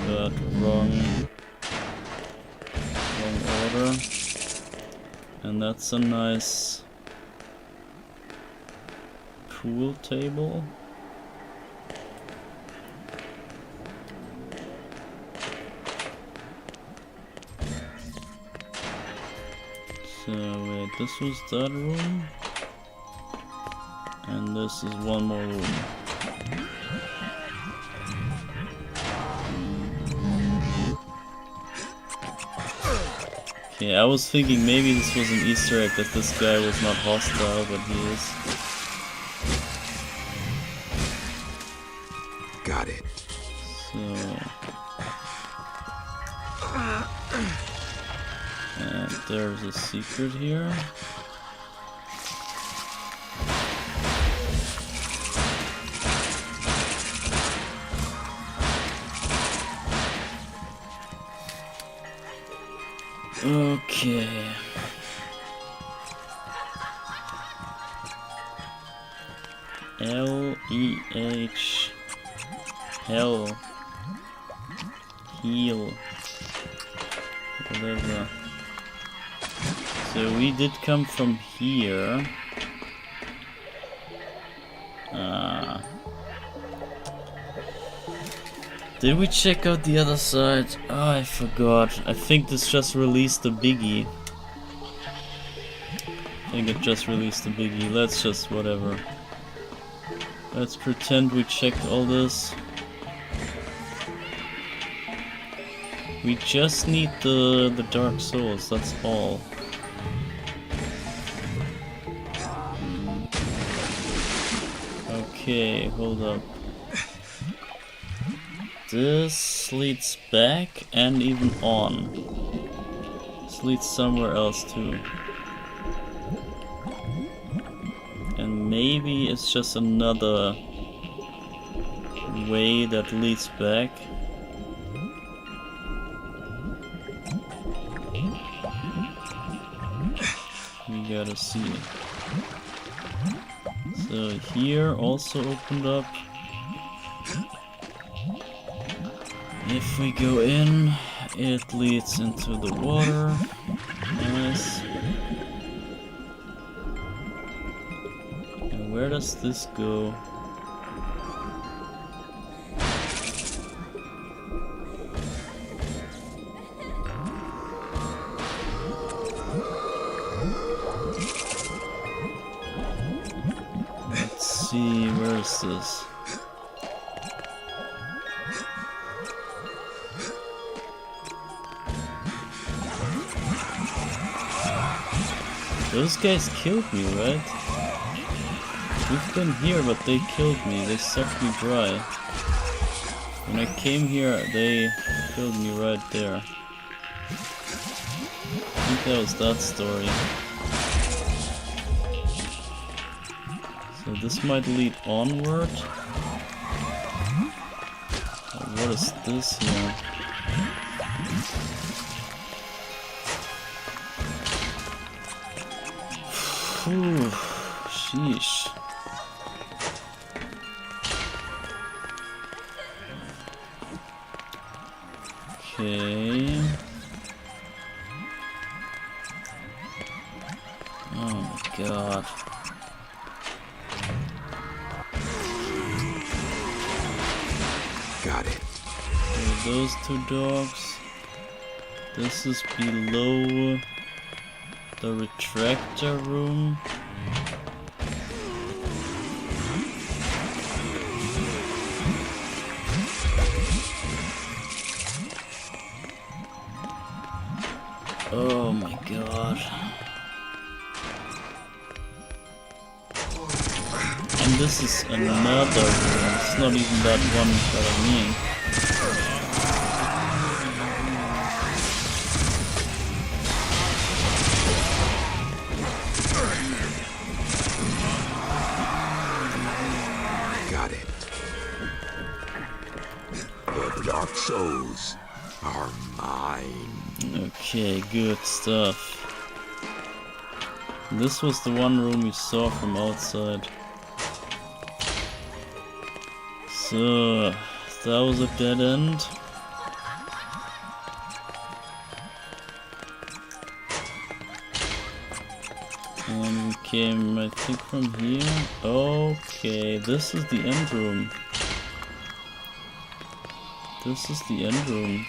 But wrong order. And that's a nice pool table. So wait, this was that room. And this is one more room. Okay, I was thinking maybe this was an Easter egg that this guy was not hostile, but he is. Got it. So... and there's a secret here. Okay. L-E-H. Hell. Heal. Whatever. So we did come from here. Did we check out the other side? Oh, I forgot. I think this just released the biggie. I think it just released the biggie. Let's just whatever. Let's pretend we checked all this. We just need the Dark Souls, that's all. Okay, hold up. This leads back and even on. This leads somewhere else too. And maybe it's just another way that leads back. We gotta see. So here also opened up. If we go in, it leads into the water. Nice. And where does this go? Let's see, where is this? Those guys killed me, right? We've been here, but they killed me. They sucked me dry. When I came here, they killed me right there. I think that was that story. So this might lead onward. What is this here? Ooh, sheesh. Okay. Oh my god. Got it. So those two dogs. This is below the retractor room. Oh my god. And this is another room. It's not even that one that I mean. Got it. The Dark Souls are mine. Okay, good stuff. This was the one room we saw from outside. So, that was a dead end. And we came, I think, from here. Okay, this is the end room. This is the end room.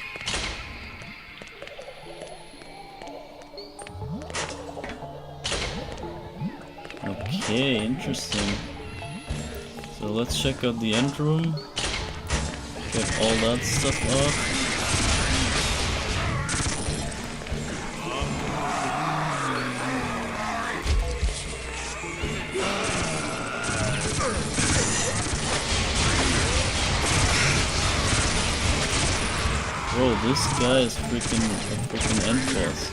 Okay, interesting. So let's check out the end room. Get all that stuff off. Bro, this guy is freaking a freaking end boss.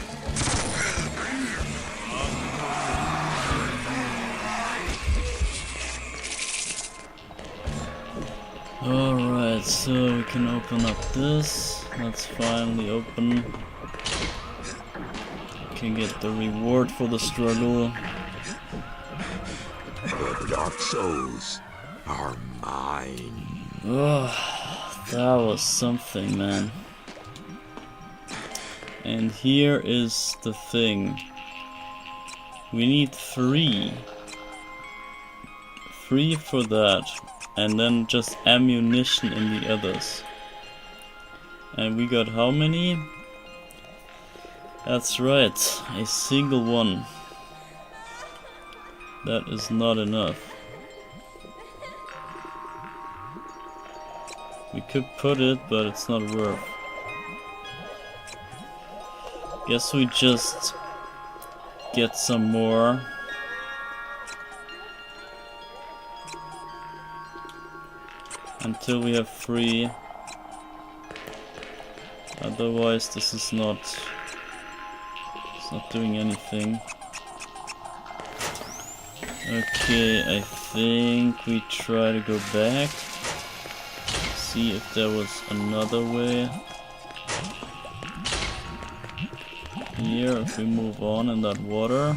Alright, so we can open up this. Let's finally open. We can get the reward for the struggle. The Dark Souls are mine. Oh, that was something, man. And here is the thing. We need 3. 3 for that. And then just ammunition in the others. And we got how many? That's right, a single one. That is not enough. We could put it, but it's not worth. Guess we just get some more. Until we have 3. Otherwise this is not, it's not doing anything. Okay, I think we try to go back. See if there was another way. Here, if we move on in that water.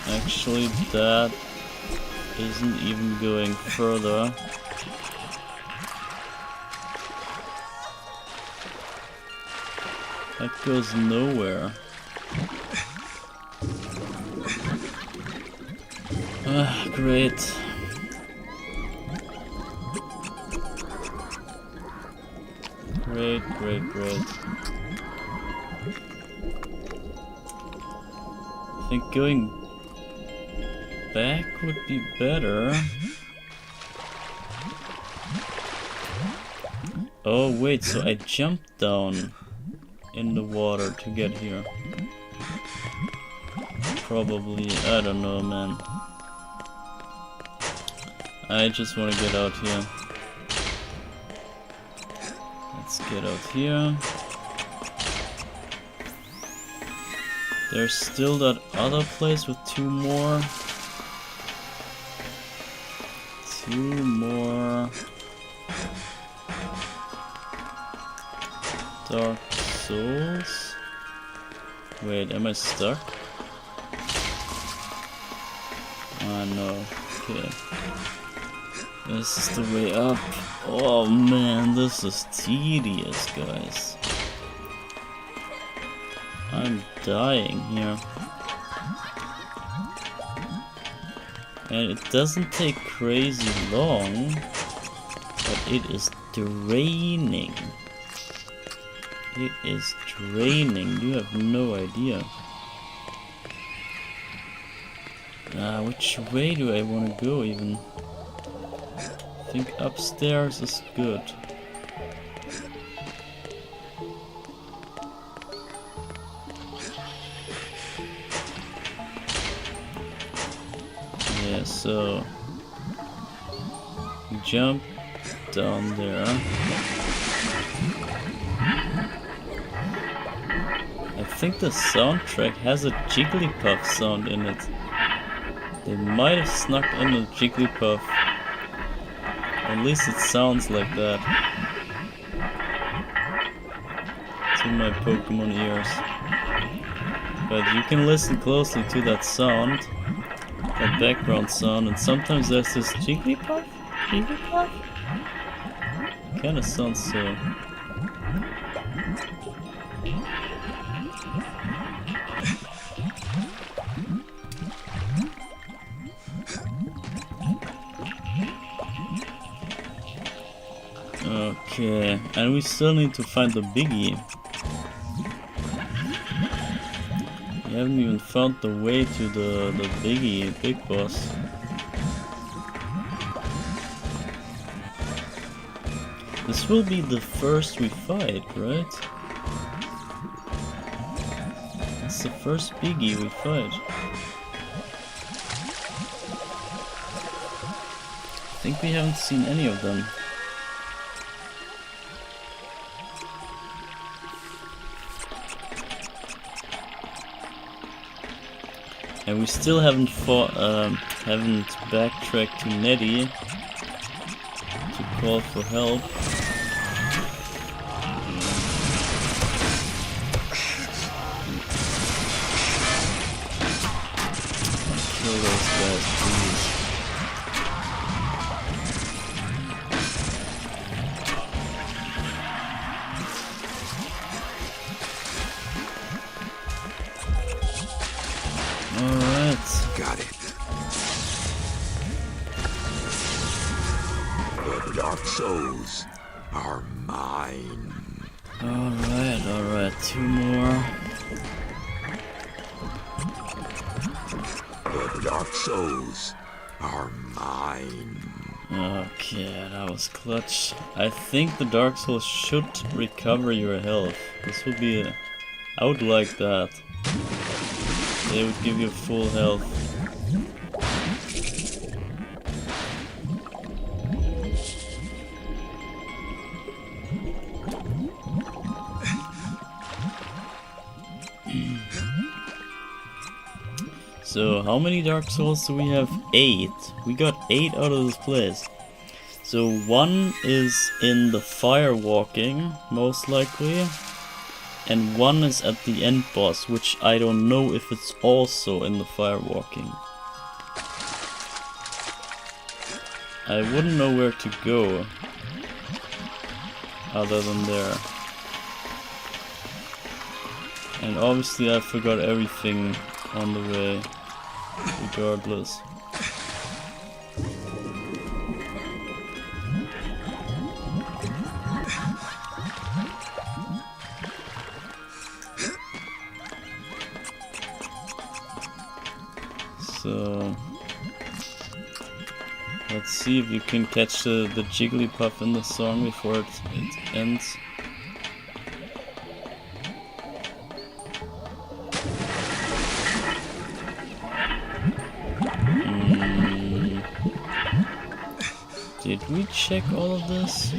Actually, that isn't even going further. That goes nowhere. Ah, great. Great, great, great. I think going back would be better. Oh wait, so I jumped down in the water to get here. Probably, I don't know, man. I just want to get out here. Let's get out here. There's still that other place with 2 more. 2 more Dark Souls. Wait, am I stuck? Ah, no. Okay. This is the way up. Oh man, this is tedious, guys. I'm dying here. And it doesn't take crazy long, but it is draining. It is draining, you have no idea. Which way do I want to go even? I think upstairs is good. Yeah, so we jump down there. I think the soundtrack has a Jigglypuff sound in it. They might have snuck in a Jigglypuff. At least it sounds like that. To my Pokemon ears. But you can listen closely to that sound. That background sound, and sometimes there's this Jigglypuff? Jigglypuff? Kinda sounds so. Okay, and we still need to find the biggie. haven't even found the way to the big boss. This will be the first we fight, right? It's the first biggie we fight. I think we haven't seen any of them. And we still haven't backtracked to Nettie to call for help. Kill those guys, please. Alright. Got it. The Dark Souls are mine. Alright, 2 more. The Dark Souls are mine. Okay, that was clutch. I think the Dark Souls should recover your health. This would be I would like that. They would give you full health. So how many Dark Souls do we have? 8. We got 8 out of this place. So 1 is in the fire walking, most likely. And 1 is at the end boss, which I don't know if it's also in the fire walking. I wouldn't know where to go other than there. And obviously I forgot everything on the way, regardless. So let's see if you can catch the Jigglypuff in the song before it ends. Did we check all of this?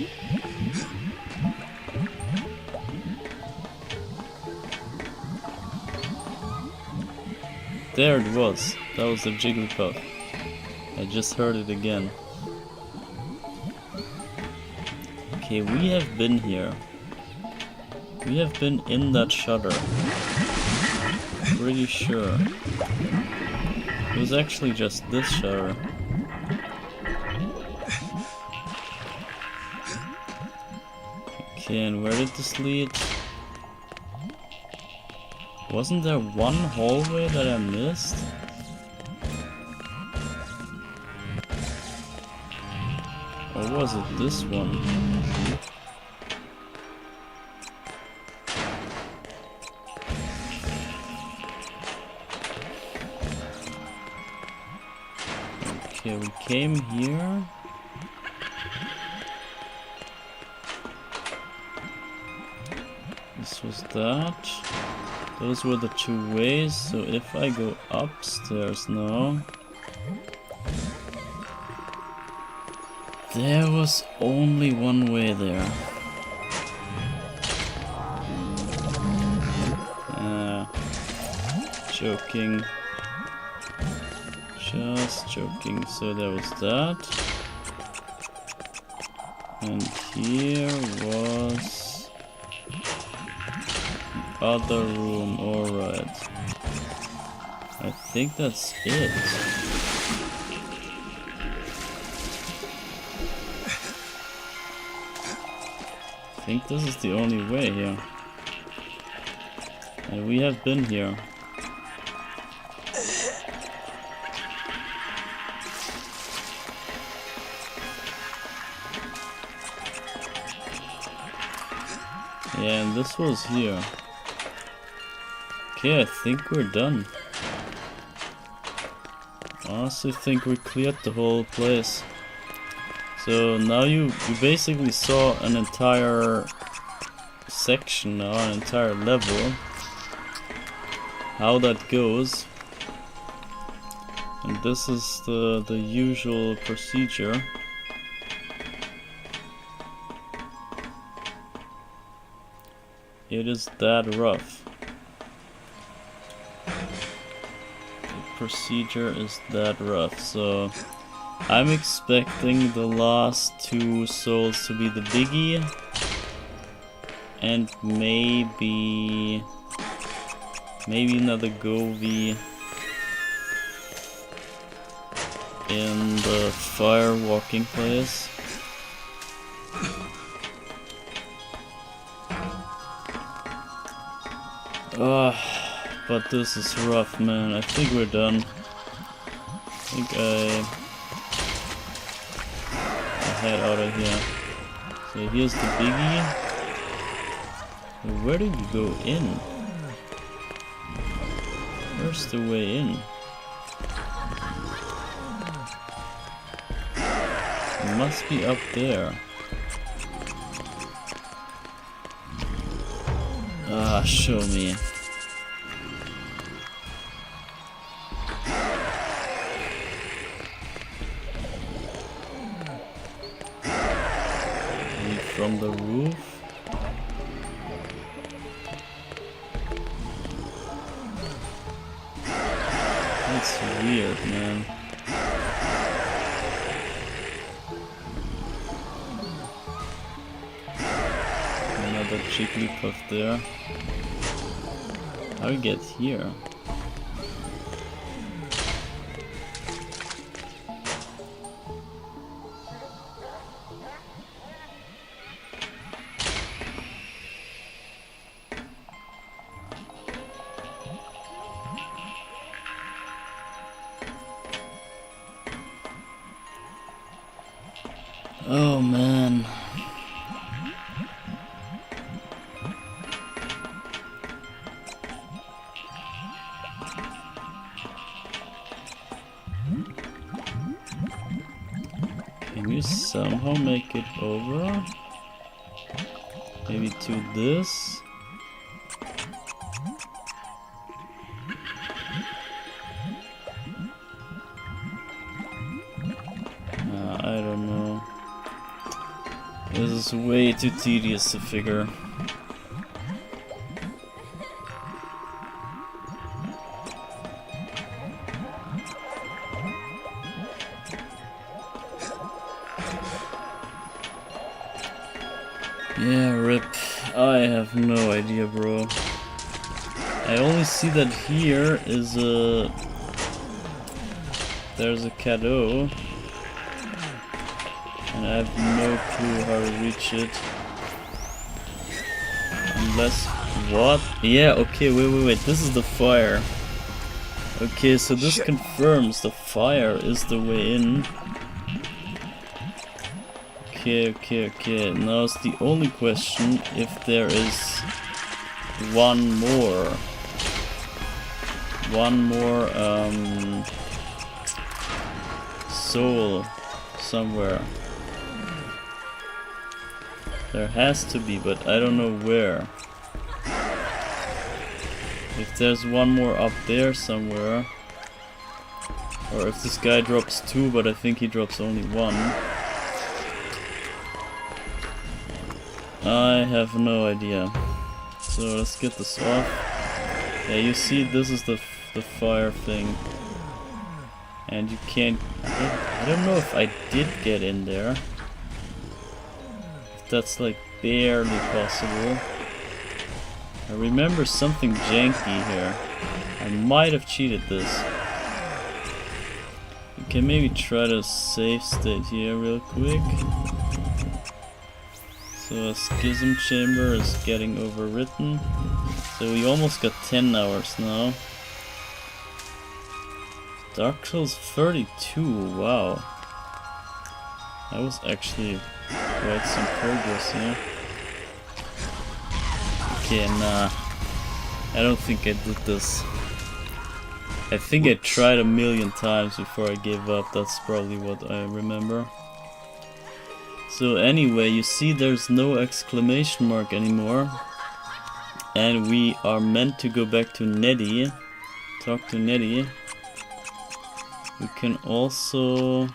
There it was. That was the Jigglypuff. I just heard it again. Okay, we have been here. We have been in that shutter. Pretty sure. It was actually just this shutter. Okay, and where did this lead? Wasn't there one hallway that I missed? Or was it this one? Okay, we came here. This was that. Those were the 2 ways, so if I go upstairs now... There was only one way there. Joking. Just joking. So there was that. And here was... other room, alright. I think that's it. I think this is the only way here. And we have been here. Yeah, and this was here. Okay, I think we're done. Honestly think we cleared the whole place. So now you basically saw an entire section now, an entire level. How that goes. And this is the usual procedure. It is that rough. The procedure is that rough, so I'm expecting the last 2 souls to be the biggie, and maybe another Govi in the fire walking place. But this is rough, man. I think we're done. I think I head out of here. So here's the biggie. Where did you go in? Where's the way in? It must be up there. Ah, show me. Maybe from the roof? That's weird, man. Another Jigglypuff there. How do we get here? Oh man. Can you somehow make it over? Maybe to this? I don't know. This is way too tedious to figure. Yeah, rip. I have no idea, bro. I only see that here is a... There's a cadeau. And I have no clue how to reach it. Unless... What? Yeah, okay, wait. This is the fire. Okay, so this confirms the fire is the way in. Okay. Now it's the only question if there is one more soul somewhere. There has to be, but I don't know where. If there's one more up there somewhere, or if this guy drops 2, but I think he drops only 1. I have no idea. So let's get this off. Yeah, you see, this is the fire thing, and you can't. I don't know if I did get in there. If that's like barely possible. I remember something janky here. I might have cheated this. You can maybe try to save state here real quick. So a schism chamber is getting overwritten. So we almost got 10 hours now. Dark Souls 32, wow. That was actually quite some progress here. Okay, nah. I don't think I did this. I think I tried a million times before I gave up. That's probably what I remember. So anyway, you see there's no exclamation mark anymore. And we are meant to go back to Nettie. Talk to Nettie. We can also...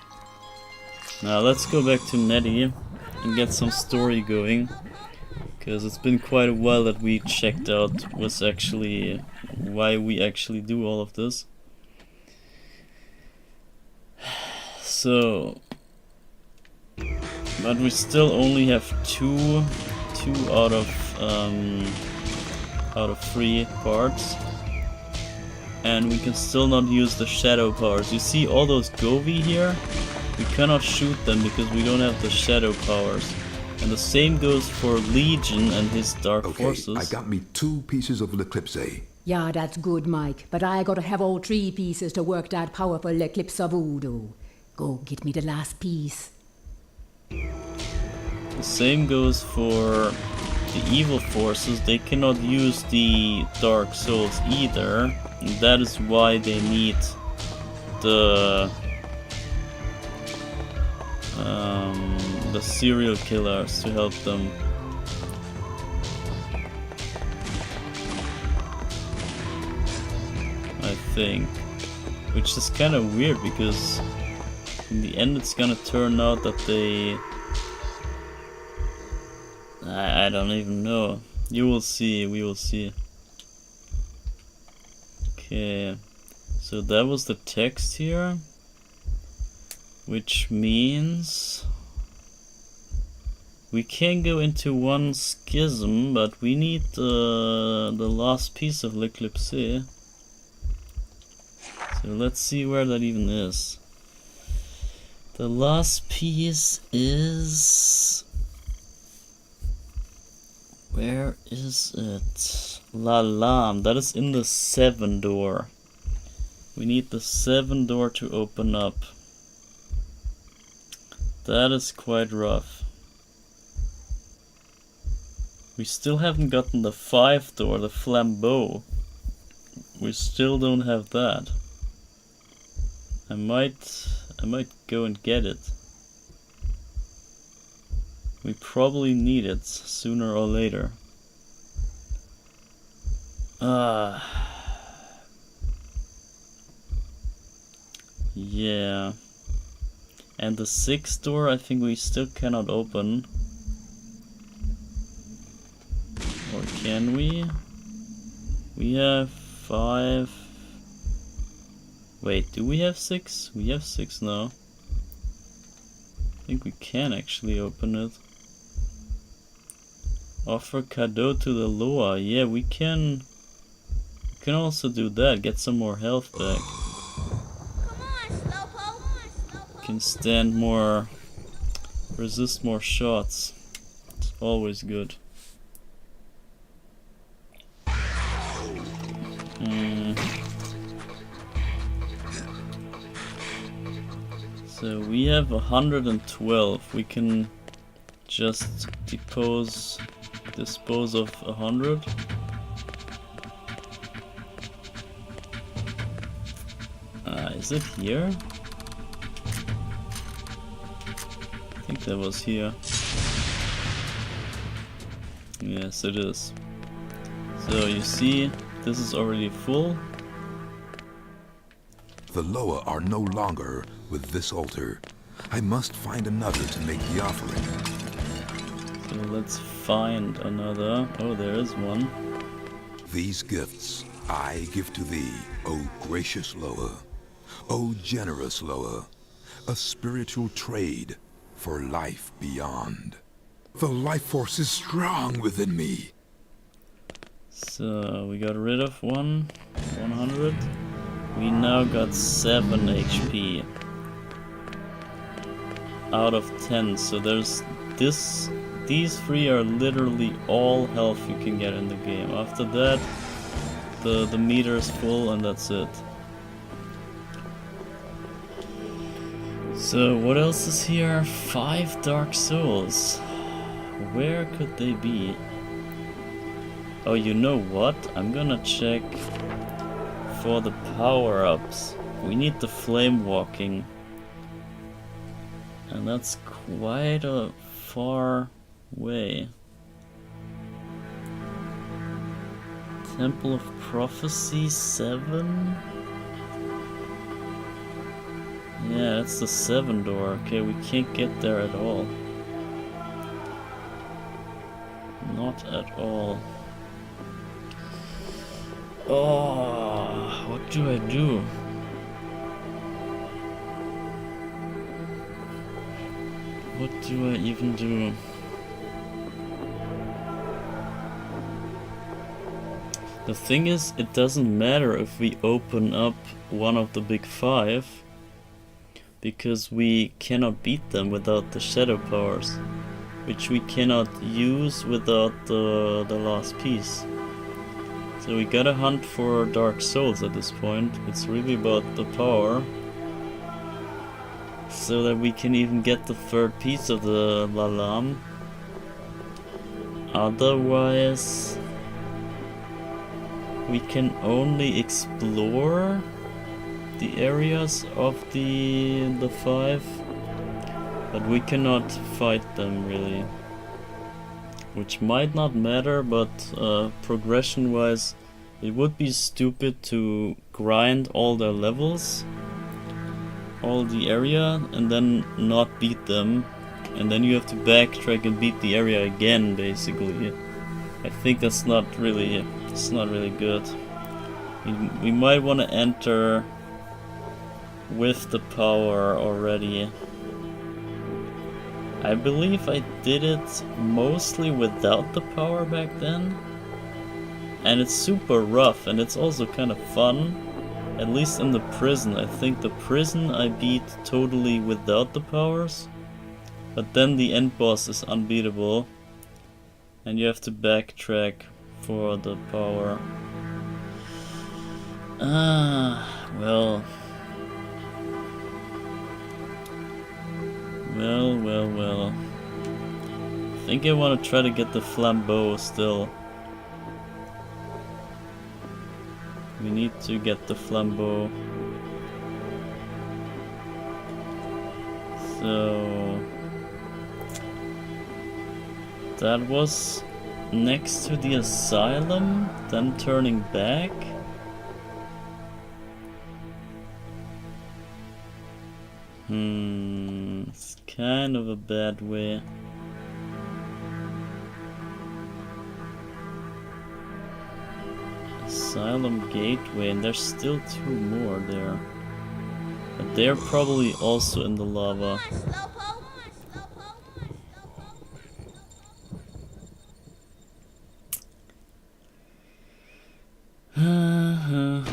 Now let's go back to Nettie and get some story going. Because it's been quite a while that we checked out what's actually... why we actually do all of this. So... But we still only have two out of 3 parts, and we can still not use the shadow powers. You see all those Govi here? We cannot shoot them because we don't have the shadow powers. And the same goes for Legion and his dark forces. I got me 2 pieces of Eclipse. Yeah, that's good, Mike. But I gotta have all 3 pieces to work that powerful Eclipse of Voodoo. Go get me the last piece. The same goes for the evil forces. They cannot use the Dark Souls either. And that is why they need the serial killers to help them. I think. Which is kind of weird because in the end it's gonna turn out that they... I don't even know. You will see, we will see. Okay, so that was the text here, which means we can go into one schism, but we need the last piece of L'Eclipse. So let's see where that even is. The last piece is... Where is it? La Lam. That is in the 7 door. We need the 7 door to open up. That is quite rough. We still haven't gotten the 5 door, the Flambeau. We still don't have that. I might go and get it. We probably need it sooner or later. Yeah. And the 6th door I think we still cannot open. Or can we? We have 5. Wait, do we have 6? We have 6 now. I think we can actually open it. Offer cadeau to the Loa. Yeah, we can also do that. Get some more health back. Can stand more, resist more shots. It's always good. So we have 112. We can just dispose of 100. Is it here? I think that was here. Yes, it is. So you see, this is already full. The Loa are no longer with this altar. I must find another to make the offering. So let's find another. Oh, there is one. These gifts I give to thee, O gracious Loa, O generous Loa, a spiritual trade for life beyond. The life force is strong within me. So we got rid of 100. We now got 7 HP out of 10. So there's these 3 are literally all health you can get in the game. After that, the meter is full and that's it. So what else is here? 5 Dark Souls. Where could they be? Oh, you know what? I'm gonna check for the power-ups. We need the flame walking. And that's quite a far way. Temple of Prophecy 7? Yeah, that's the 7 door. Okay, we can't get there at all. Not at all. Oh, what do I do? What do I even do? The thing is, it doesn't matter if we open up one of the big 5, because we cannot beat them without the shadow powers, which we cannot use without the last piece. So we gotta hunt for Dark Souls at this point. It's really about the power, so that we can even get the 3rd piece of the Lalam. Otherwise, we can only explore the areas of the 5, but we cannot fight them really. Which might not matter, but progression wise it would be stupid to grind all their levels, all the area, and then not beat them, and then you have to backtrack and beat the area again basically. I think that's not really good. We might want to enter with the power already. I believe I did it mostly without the power back then, and it's super rough, and it's also kind of fun, at least in the prison. I think the prison I beat totally without the powers, but then the end boss is unbeatable and you have to backtrack for the power. Well. I think I want to try to get the flambeau still. We need to get the flambeau. So that was next to the asylum, then turning back. It's kind of a bad way. Asylum Gateway, and there's still 2 more there. But they're probably also in the lava. And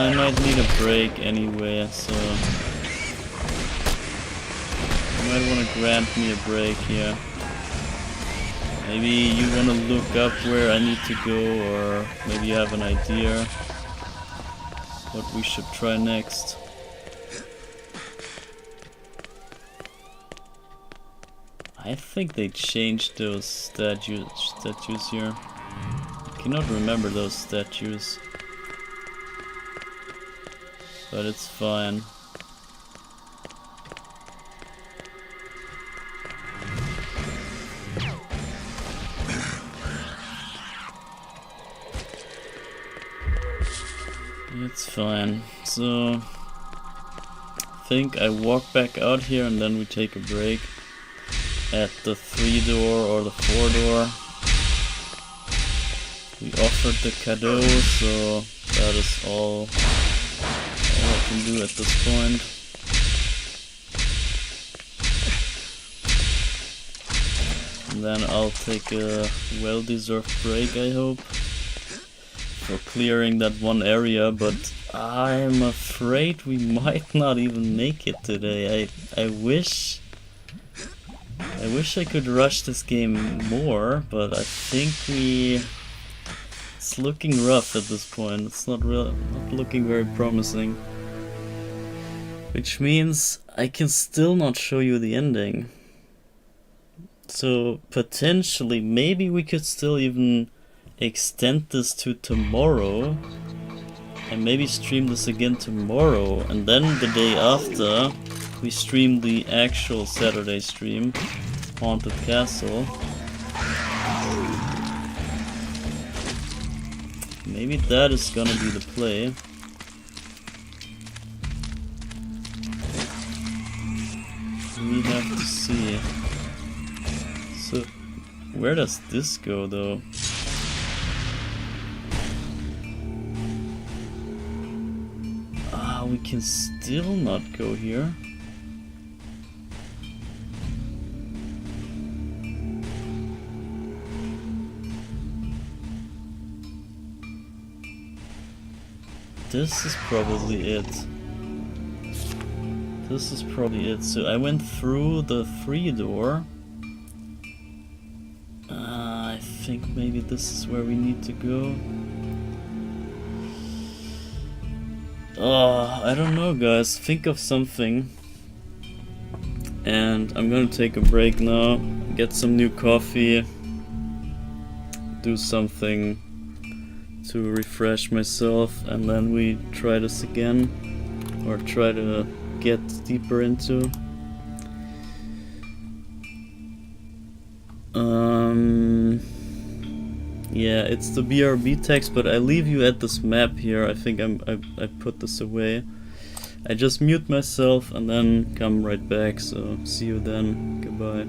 I might need a break anyway, so you might want to grant me a break here. Maybe you want to look up where I need to go, or maybe you have an idea what we should try next. I think they changed those statues here. I cannot remember those statues, but it's fine. It's fine. So I think I walk back out here and then we take a break at the 3 door or the 4 door. We offered the cadeau, so that is all I can do at this point. And then I'll take a well-deserved break, I hope, for clearing that one area, but I'm afraid we might not even make it today. I wish I could rush this game more, but I think it's looking rough at this point. It's not looking very promising. Which means I can still not show you the ending. So potentially, maybe we could still even extend this to tomorrow and maybe stream this again tomorrow, and then the day after we stream the actual Saturday stream, Haunted Castle. Maybe that is gonna be the play. We have to see. So, where does this go though? Ah, we can still not go here. This is probably it. This is probably it. So I went through the 3 door. I think maybe this is where we need to go. Oh, I don't know, guys. Think of something. And I'm gonna take a break now. Get some new coffee. Do something to refresh myself, and then we try this again, or try to get deeper into. Yeah, it's the BRB text, but I leave you at this map here. I think I put this away. I just mute myself and then come right back, so see you then. Goodbye.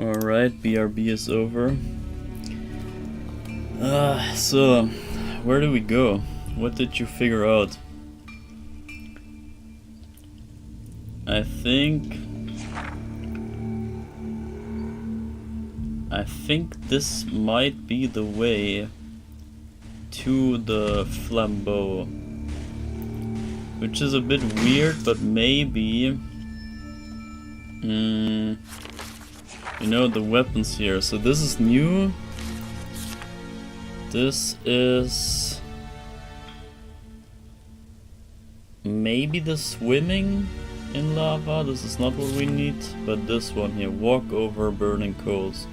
Alright, BRB is over. So, where do we go? What did you figure out? I think this might be the way to the flambeau, which is a bit weird, but maybe you know, the weapons here. So this is new. This is maybe the swimming in lava. This is not what we need, but this one here, walk over burning coals.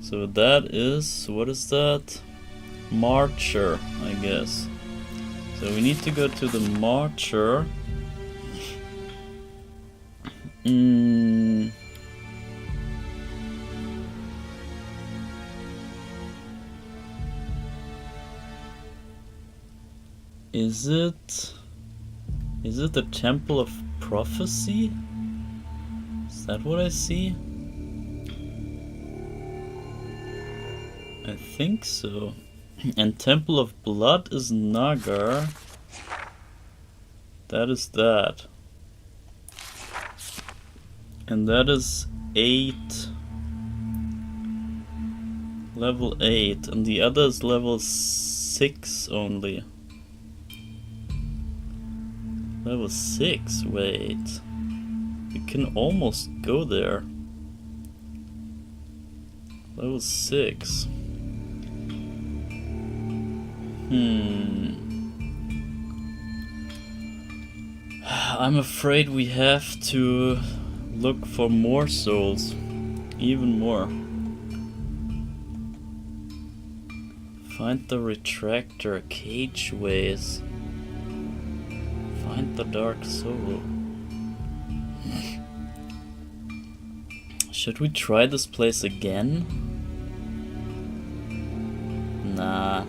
So that is, what is that? Marcher, I guess. So we need to go to the Marcher. Is it the Temple of Prophecy? Is that what I see? I think so. And Temple of Blood is Nagar. That is that. And that is 8. Level 8. And the other is level 6 only. Level 6, wait. We can almost go there. Level 6. I'm afraid we have to look for more souls. Even more. Find the retractor, cageways. Find the dark soul. Should we try this place again? Nah,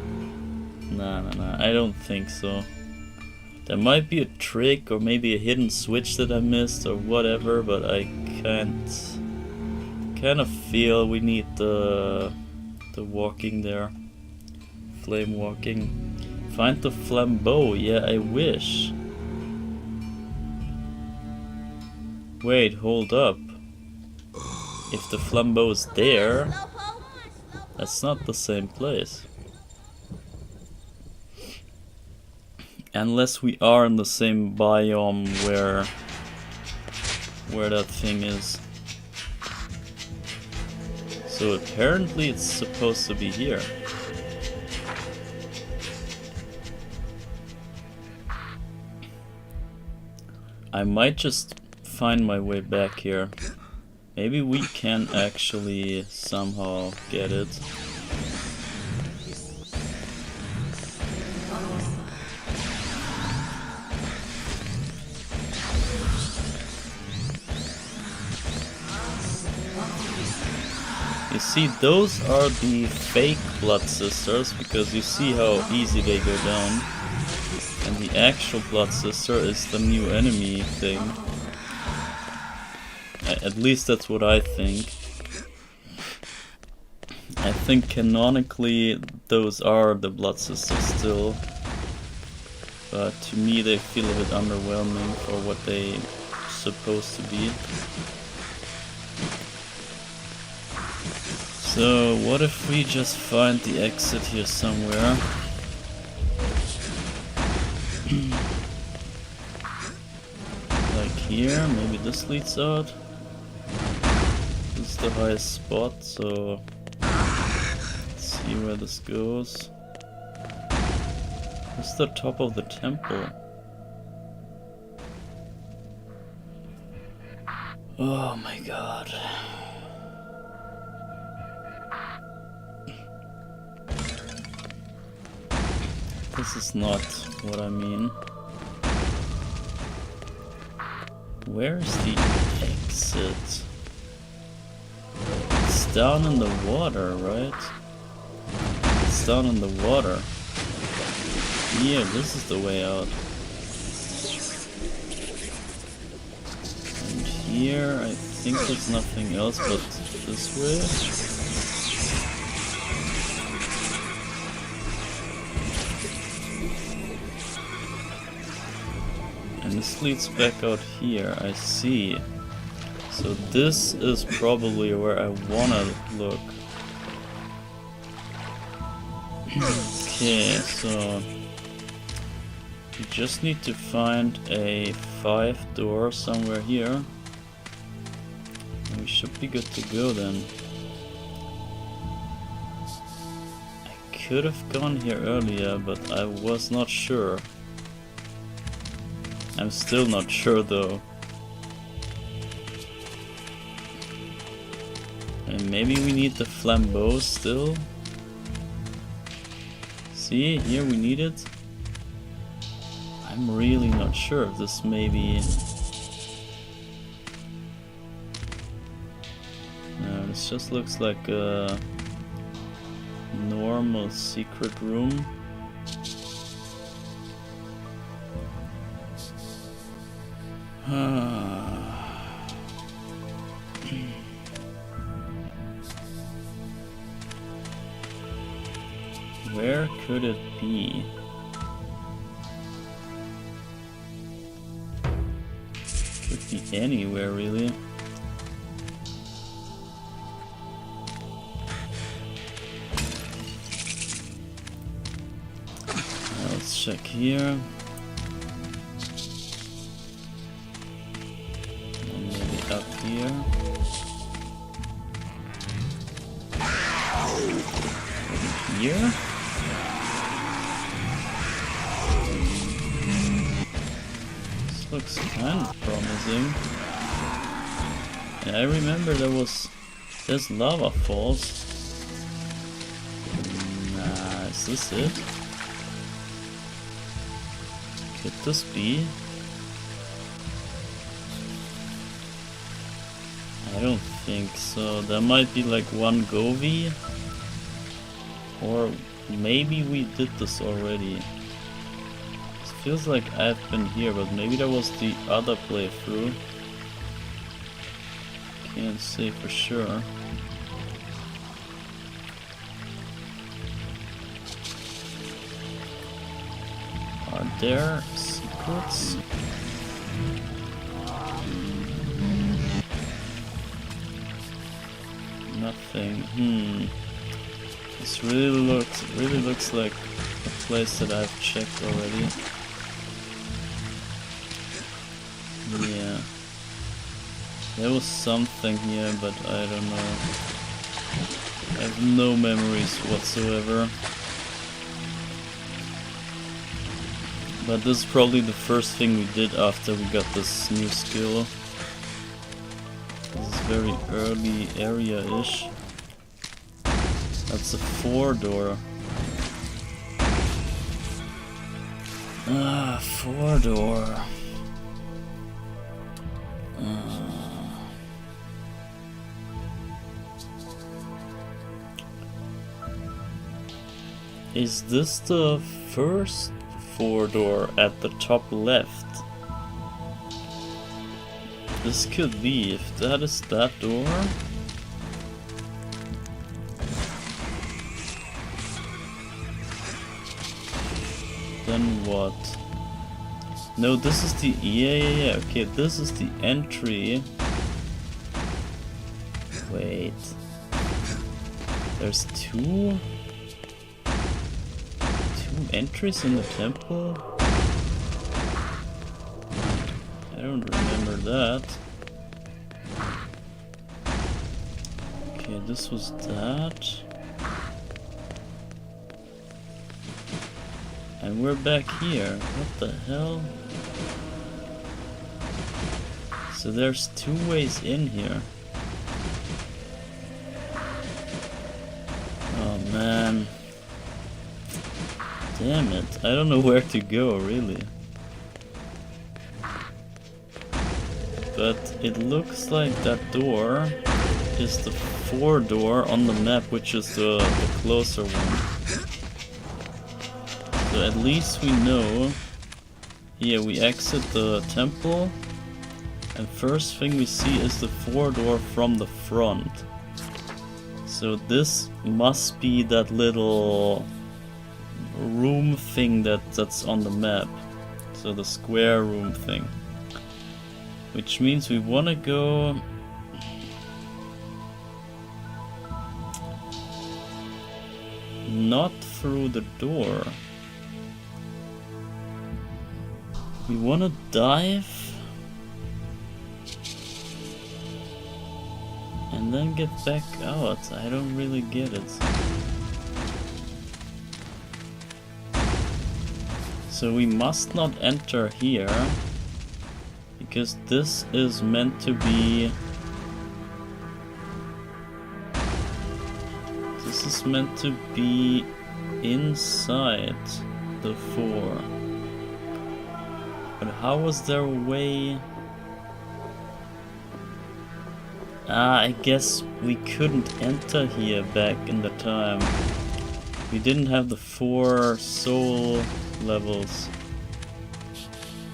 I don't think so. There might be a trick or maybe a hidden switch that I missed or whatever, but I kind of feel we need the walking there. Flame walking. Find the flambeau, yeah, I wish. Wait, hold up. If the flambeau is there, that's not the same place. Unless we are in the same biome where that thing is. So apparently it's supposed to be here. I might just find my way back here. Maybe we can actually somehow get it. You see, those are the fake blood sisters, because you see how easy they go down. And the actual blood sister is the new enemy thing. At least that's what I think. I think canonically those are the blood sisters still. But to me they feel a bit underwhelming for what they're supposed to be. So what if we just find the exit here somewhere? Like here, maybe this leads out. This is the highest spot, so let's see where this goes. This is the top of the temple. Oh my god. This is not what I mean. Where's the exit? It's down in the water, right? It's down in the water. Yeah, this is the way out. And here, I think there's nothing else but This way. And this leads back out here, I see. So this is probably where I wanna look. Okay, so we just need to find a 5 door somewhere here. And we should be good to go then. I could have gone here earlier, but I was not sure. I'm still not sure though. And maybe we need the flambeau still. See, here we need it. I'm really not sure if this maybe... No, this just looks like a normal secret room. Where could it be? Could be anywhere, really. Now let's check here. And maybe up here. Maybe here? Looks kind of promising. And I remember there's lava falls. Nah, is this it? Could this be? I don't think so. There might be like one Govi. Or maybe we did this already. Feels like I've been here, but maybe that was the other playthrough. Can't say for sure. Are there secrets? Nothing. This really looks like a place that I've checked already. Yeah, there was something here, but I don't know. I have no memories whatsoever. But this is probably the first thing we did after we got this new skill. This is very early area-ish. That's a 4 door. Ah, 4 door. Is this the first 4 door at the top left? This could be, if that is that door. Then what? No, this is the... Yeah. Okay, this is the entry. Wait. There's two entries in the temple? I don't remember that. Okay, this was that. And we're back here. What the hell? So there's 2 ways in here. Oh man. Damn it. I don't know where to go, really. But it looks like that door is the 4 door on the map, which is the closer one. So at least we know. Here we exit the temple, and first thing we see is the 4 door from the front. So this must be that little room thing that's on the map. So the square room thing. Which means we want to go... not through the door. We want to dive and then get back out. I don't really get it. So we must not enter here because this is meant to be... this is meant to be inside the 4. But how was there a way... I guess we couldn't enter here back in the time. We didn't have the 4 soul levels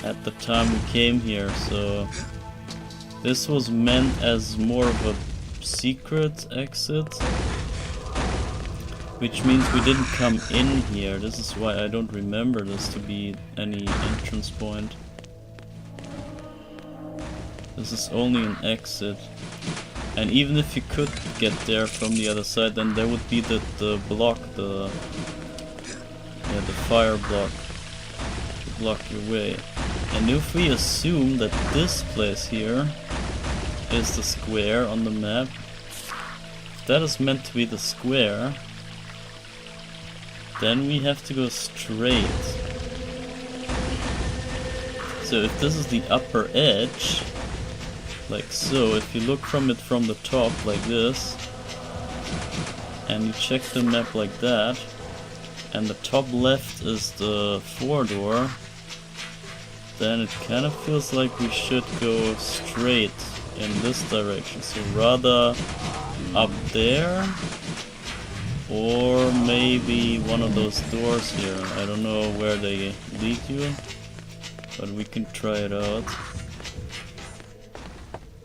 at the time we came here, so this was meant as more of a secret exit. Which means we didn't come in here. This is why I don't remember this to be any entrance point. This is only an exit. And even if you could get there from the other side, then there would be the block, the fire block to block your way. And if we assume that this place here is the square on the map, if that is meant to be the square, then we have to go straight. So if this is the upper edge, like so, if you look from it from the top like this, and you check the map like that, and the top left is the 4 door, then it kind of feels like we should go straight in this direction. So rather up there, or maybe one of those doors here. I don't know where they lead you, but we can try it out.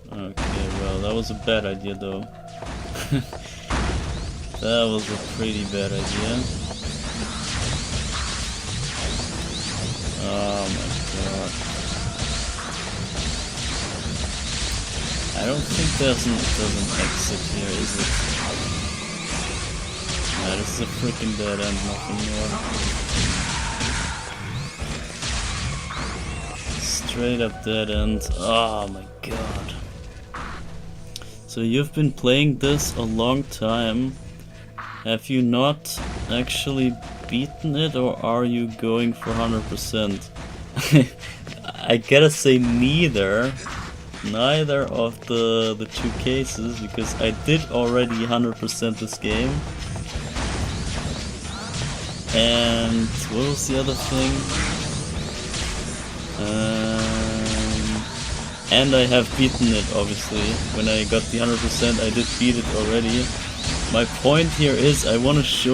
Okay, well, that was a bad idea though. That was a pretty bad idea. Oh my god. I don't think there's an exit here, is it? Nah, this is a freaking dead end, nothing more. Straight up dead end. Oh my god. So you've been playing this a long time. Have you not actually beaten it, or are you going for 100%? I gotta say neither of the two cases, because I did already 100% this game. And what was the other thing? And I have beaten it, obviously. When I got the 100%, I did beat it already. My point here is I want to show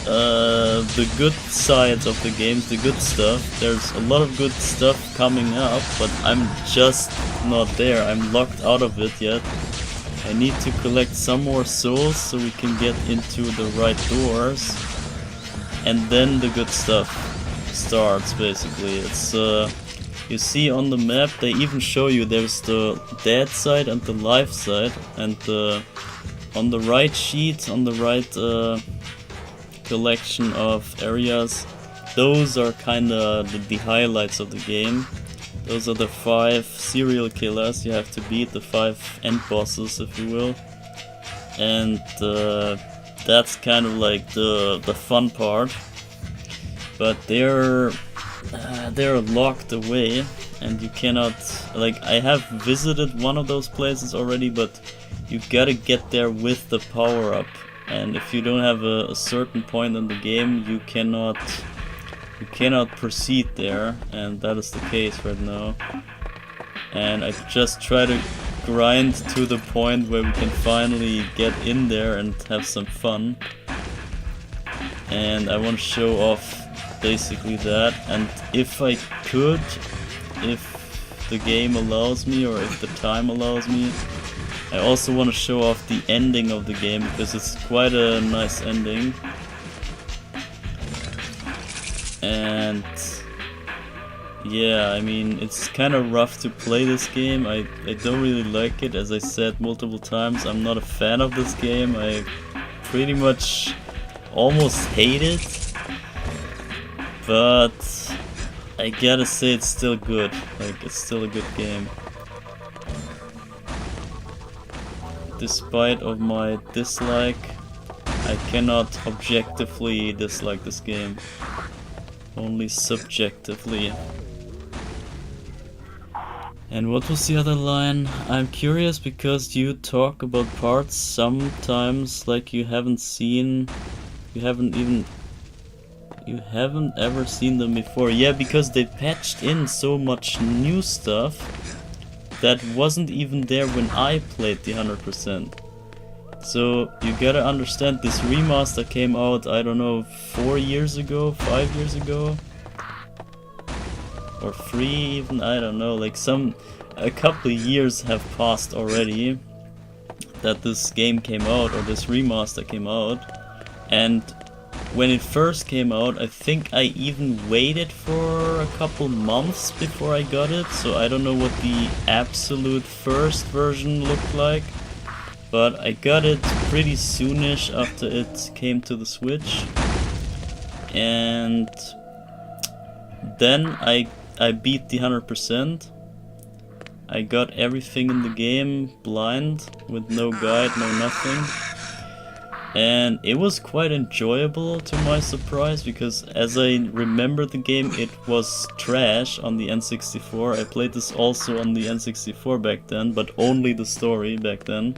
the good sides of the games, the good stuff. There's a lot of good stuff coming up, but I'm just not there. I'm locked out of it yet. I need to collect some more souls so we can get into the right doors. And then the good stuff starts, basically. It's you see on the map, they even show you there's the dead side and the life side, and on the right sheet, on the right collection of areas, those are kinda the highlights of the game. Those are the 5 serial killers you have to beat, the 5 end bosses, if you will. And that's kind of like the fun part. But they're locked away, and you cannot, like, I have visited one of those places already, but you gotta get there with the power up, and if you don't have a certain point in the game, you cannot proceed there, and that is the case right now. And I just try to grind to the point where we can finally get in there and have some fun, and I want to show off basically that. And if I could, if the game allows me, or if the time allows me, I also want to show off the ending of the game because it's quite a nice ending. And yeah, I mean, it's kind of rough to play this game. I don't really like it. As I said multiple times, I'm not a fan of this game. I pretty much almost hate it. But I gotta say it's still good. Like, it's still a good game. Despite of my dislike, I cannot objectively dislike this game. Only subjectively. And what was the other line? I'm curious because you talk about parts sometimes like you haven't ever seen them before. Yeah, because they patched in so much new stuff that wasn't even there when I played the 100%. So you gotta understand, this remaster came out, I don't know, 4 years ago, 5 years ago, or 3 even, I don't know, like a couple of years have passed already that this game came out, or this remaster came out. And when it first came out, I think I even waited for a couple months before I got it, so I don't know what the absolute first version looked like. But I got it pretty soonish after it came to the Switch. And then I beat the 100%. I got everything in the game blind, with no guide, no nothing. And it was quite enjoyable to my surprise, because as I remember the game, it was trash on the N64. I played this also on the N64 back then, but only the story back then.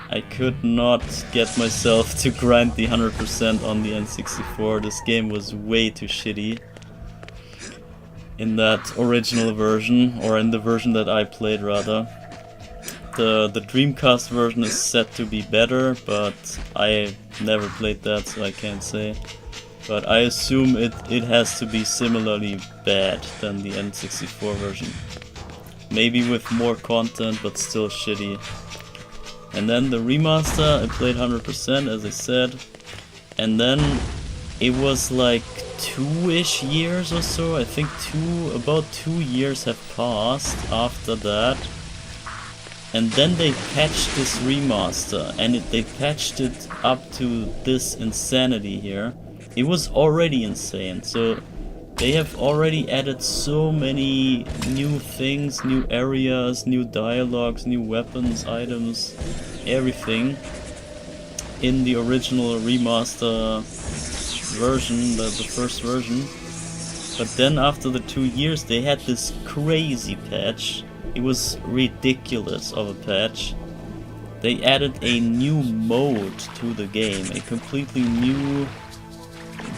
I could not get myself to grind the 100% on the N64. This game was way too shitty in that original version, or in the version that I played rather. The Dreamcast version is set to be better, but I never played that, so I can't say. But I assume it has to be similarly bad than the N64 version. Maybe with more content, but still shitty. And then the remaster, I played 100% as I said. And then it was like 2-ish years or so. I think about 2 years have passed after that. And then they patched this remaster, and they patched it up to this insanity here. It was already insane, so they have already added so many new things, new areas, new dialogues, new weapons, items, everything in the original remaster version, the first version. But then after the 2 years they had this crazy patch. It was ridiculous of a patch. They added a new mode to the game, a completely new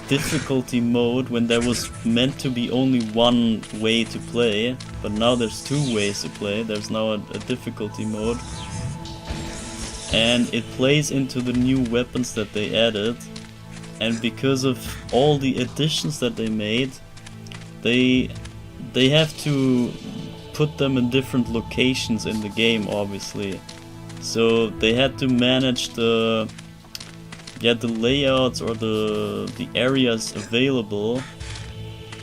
difficulty mode, when there was meant to be only one way to play, but now there's 2 ways to play. There's now a difficulty mode, and it plays into the new weapons that they added. And because of all the additions that they made, they have to put them in different locations in the game, obviously. So they had to manage the layouts, or the areas available,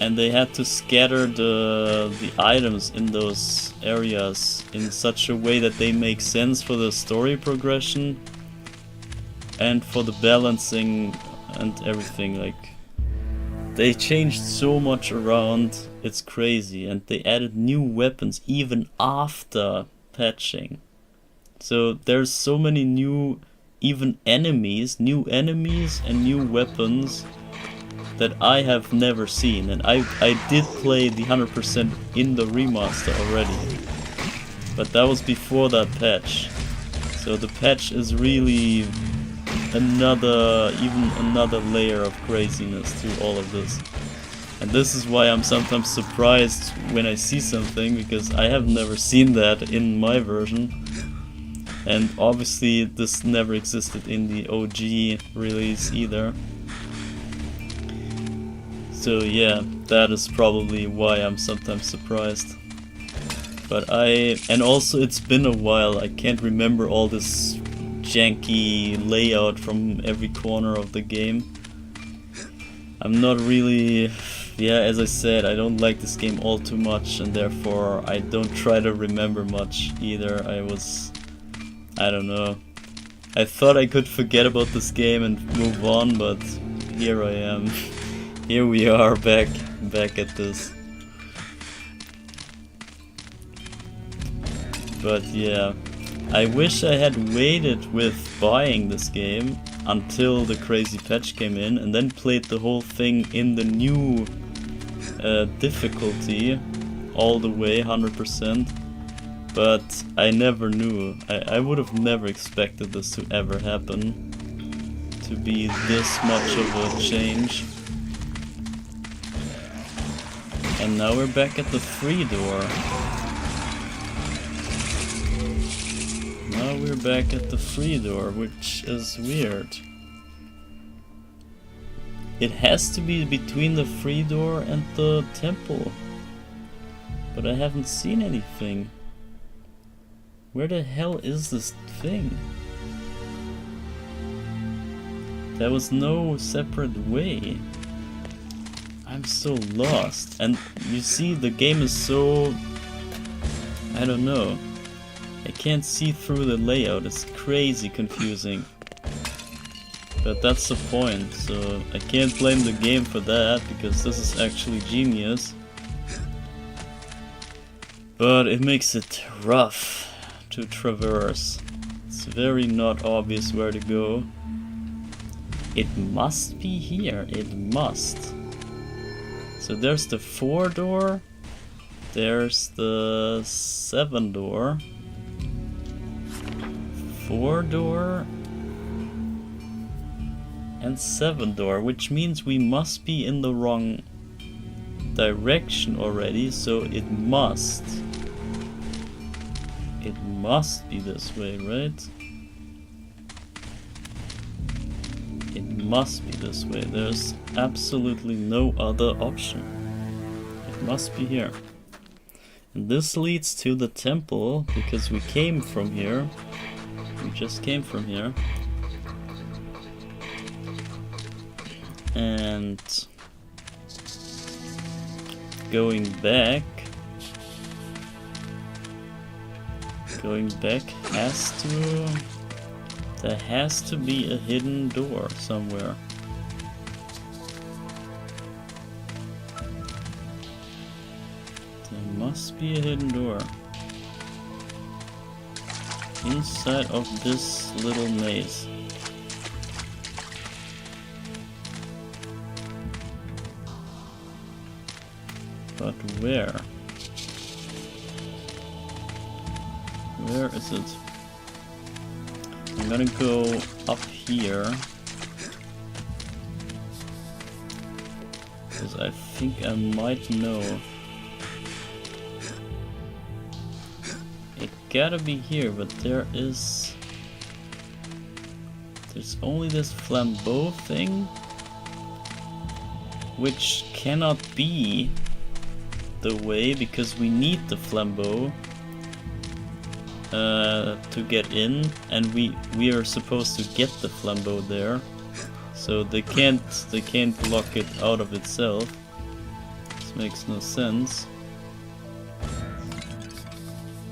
and they had to scatter the items in those areas in such a way that they make sense for the story progression and for the balancing and everything. Like, they changed so much around, it's crazy, and they added new weapons even after patching. So there's so many new enemies and new weapons that I have never seen. And I did play the 100% in the remaster already, but that was before that patch. So the patch is really another layer of craziness to all of this. And this is why I'm sometimes surprised when I see something, because I have never seen that in my version. And obviously this never existed in the OG release either. So yeah, that is probably why I'm sometimes surprised. But and also it's been a while, I can't remember all this janky layout from every corner of the game. I'm not really, yeah, as I said, I don't like this game all too much, and therefore I don't try to remember much either. I don't know. I thought I could forget about this game and move on, but here I am. Here we are back at this. But yeah, I wish I had waited with buying this game until the crazy patch came in and then played the whole thing in the new difficulty all the way, 100%. But I never knew. I would have never expected this to ever happen. To be this much of a change. And now we're back at the free door. Now we're back at the free door, which is weird. It has to be between the free door and the temple. But I haven't seen anything. Where the hell is this thing? There was no separate way. I'm so lost. And you see, the game is so... I don't know. I can't see through the layout, it's crazy confusing. But that's the point, so I can't blame the game for that, because this is actually genius. But it makes it rough to traverse. It's very not obvious where to go. It must be here, it must. So there's the 4 door, there's the 7 door. 4 door and 7 door, which means we must be in the wrong direction already, so it must be this way, right? It must be this way. There's absolutely no other option. It must be here. And this leads to the temple, because we came from here. We just came from here. And going back there has to be a hidden door somewhere. There must be a hidden door inside of this little maze. But where? Where is it? I'm gonna go up here, because I think I might know. It gotta be here, but there's only this flambeau thing, which cannot be the way, because we need the flambeau to get in, and we are supposed to get the flambeau there, so they can't block it out of itself. This makes no sense.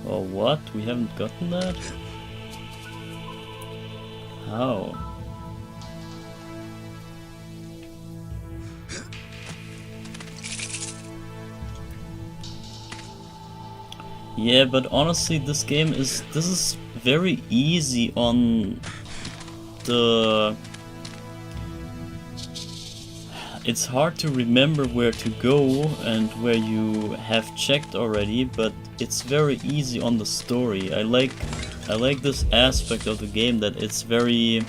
Oh, what? We haven't gotten that? How? Yeah, but honestly, this is very easy on the... It's hard to remember where to go and where you have checked already, but it's very easy on the story. I like this aspect of the game, that it's very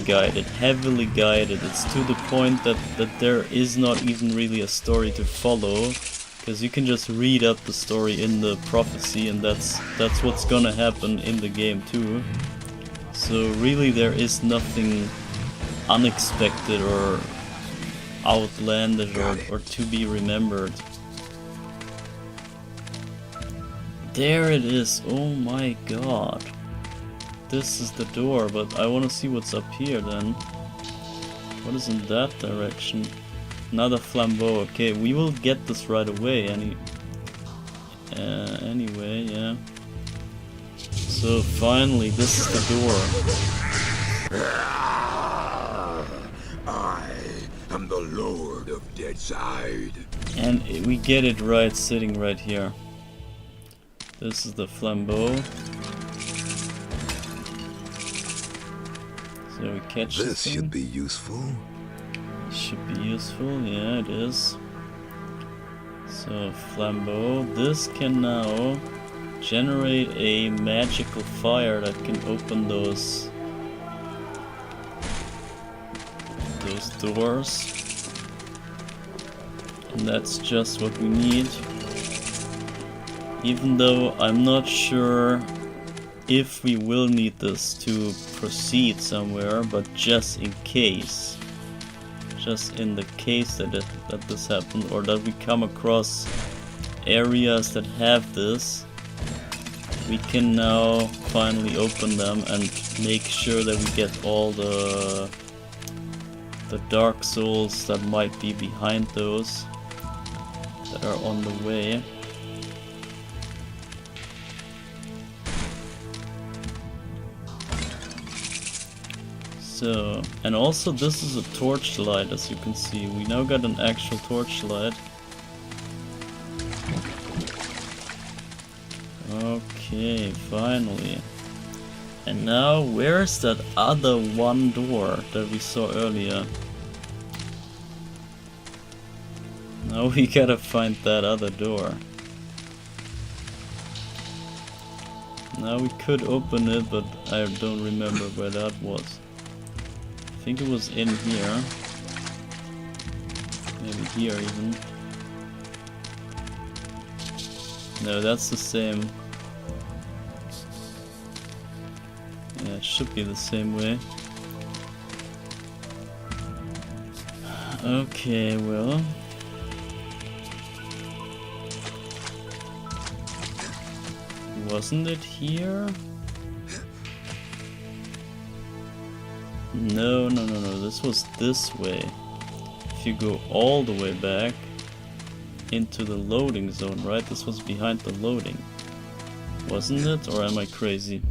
guided, heavily guided. It's to the point that there is not even really a story to follow, because you can just read up the story in the prophecy, and that's what's gonna happen in the game too. So really there is nothing unexpected or outlandish or to be remembered. There it is. Oh my god. This is the door, but I want to see what's up here then. What is in that direction? Another flambeau. Okay, we will get this right away. Anyway, yeah. So finally, this is the door. I am the Lord of Deadside. And we get it right, sitting right here. This is the flambeau. So we catch This thing. should be useful. Should be useful, yeah, it is. So flambeau. This can now generate a magical fire that can open those doors. And that's just what we need. Even though I'm not sure if we will need this to proceed somewhere, but just in case. Just in the case that this happens, or that we come across areas that have this, we can now finally open them and make sure that we get all the Dark Souls that might be behind those that are on the way. So, and also this is a torchlight, as you can see. We now got an actual torchlight. Okay, finally. And now, where's that other one door that we saw earlier? Now we gotta find that other door. Now we could open it, but I don't remember where that was. I think it was in here. Maybe here even. No, that's the same. Yeah, it should be the same way. Okay, well. Wasn't it here? No, this was this way. If you go all the way back into the loading zone, right? This was behind the loading. Wasn't it? Or am I crazy?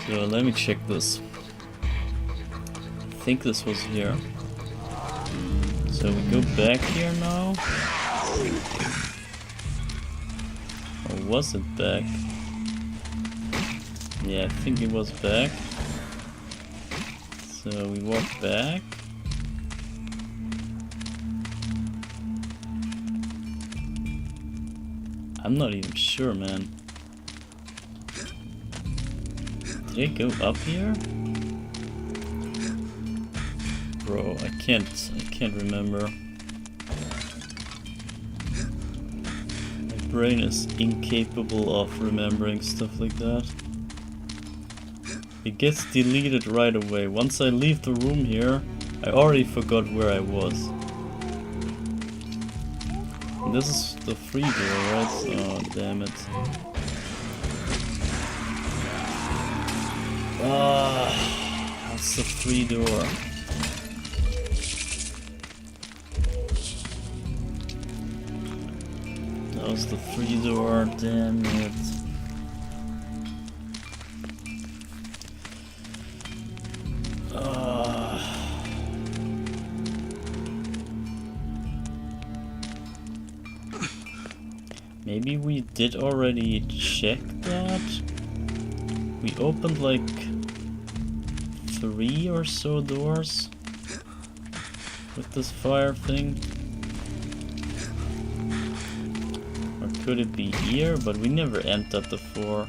So let me check this. I think this was here. So we go back here now. Or was it back? Yeah, I think it was back. So we walk back. I'm not even sure, man. Did it go up here? Bro, I can't remember. My brain is incapable of remembering stuff like that. It gets deleted right away. Once I leave the room here, I already forgot where I was. And this is the free door, right? Oh, damn it. Ah, that's the free door. That was the free door, damn it. Maybe we did already check that? We opened like 3 or so doors with this fire thing. Or could it be here? But we never entered the 4.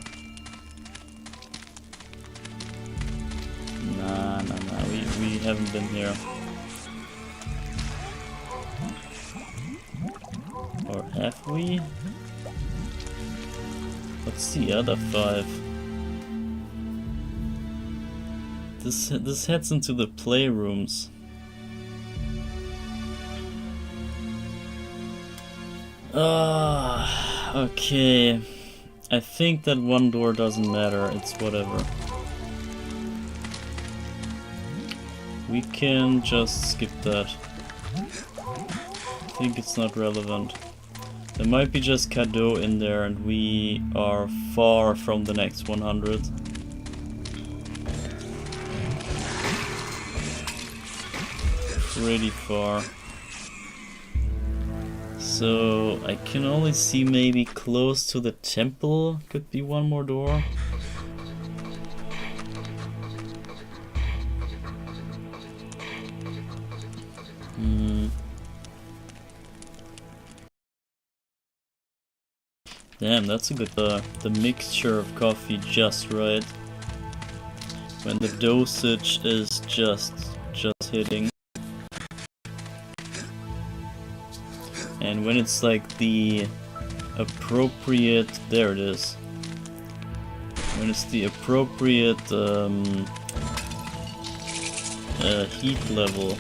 Nah, we haven't been here. Or have we? What's the other 5? This heads into the playrooms. Okay. I think that one door doesn't matter, it's whatever. We can just skip that. I think it's not relevant. There might be just cadeau in there and we are far from the next 100. Pretty far. So I can only see maybe close to the temple could be one more door. Damn, that's a good the mixture of coffee just right. When the dosage is just hitting. And when it's like the appropriate, there it is. When it's the appropriate heat level,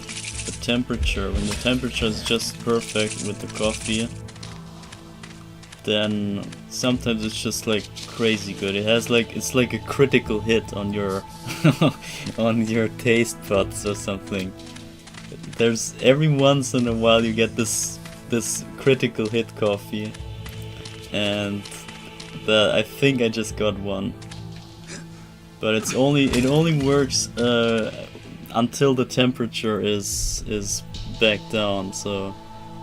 the temperature, when the temperature is just perfect with the coffee, then sometimes it's just like crazy good. It has like, it's like a critical hit on your on your taste buds or something. There's every once in a while you get this critical hit coffee, and I think I just got one. But it only works until the temperature is back down. So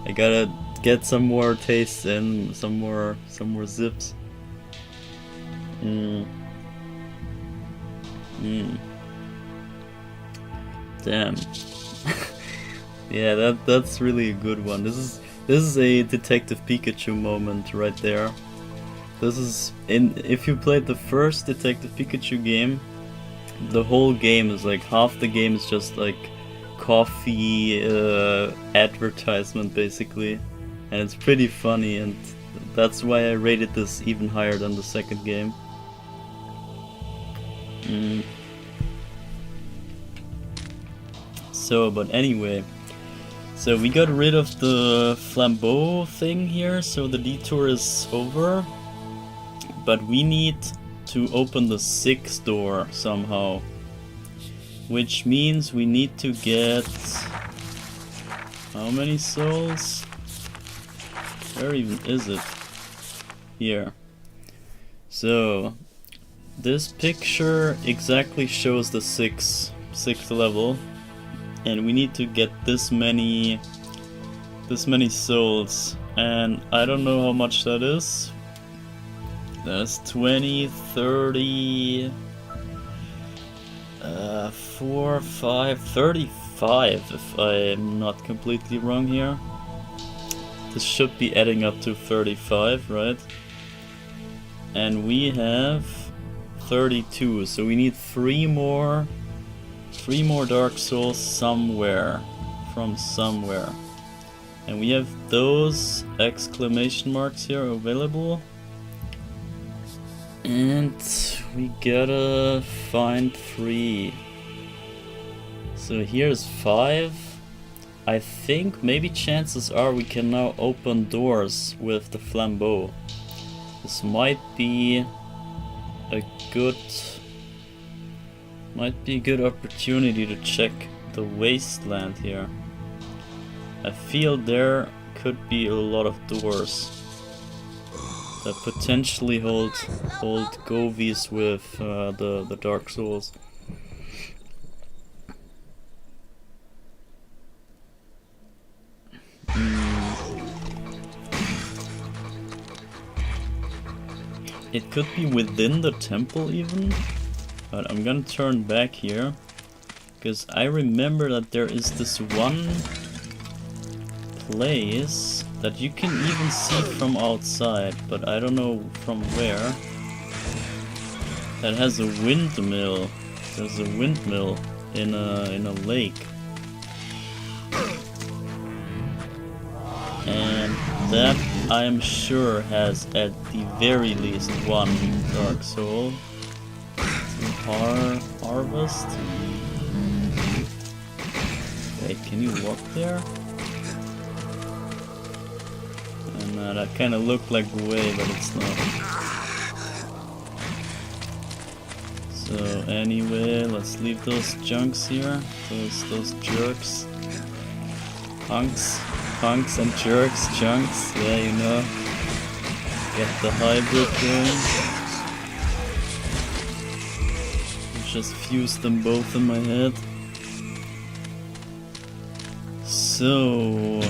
I gotta get some more taste in, some more zips. Damn. Yeah, that's really a good one. This is a Detective Pikachu moment right there. This is if you played the first Detective Pikachu game, the whole game is like half the game is just like coffee advertisement basically, and it's pretty funny, and that's why I rated this even higher than the second game. So, but anyway, so we got rid of the flambeau thing here, so the detour is over. But we need to open the 6th door somehow, which means we need to get how many souls? Where even is it? Here. So this picture exactly shows the 6th level, and we need to get this many souls, and I don't know how much that is. That's 20, 30, 4, 5, 35 if I'm not completely wrong here. This should be adding up to 35, right? And we have 32, so we need 3 more Dark Souls from somewhere. And we have those exclamation marks here available. And we gotta find 3. So here's 5. I think maybe chances are we can now open doors with the flambeau. This might be a good opportunity to check the wasteland here. I feel there could be a lot of doors that potentially hold Govies with the Dark Souls. It could be within the temple even, but I'm gonna turn back here because I remember that there is this one place that you can even see from outside, but I don't know from where. That has a windmill. There's a windmill in a lake, and that I'm sure has at the very least one Dark Soul. Harvest. Wait, can you walk there? And that kind of looked like a way, but it's not. So anyway, let's leave those junks here. Those jerks. Punks and jerks, junks, yeah, you know. Get the hybrid going. Just fuse them both in my head. So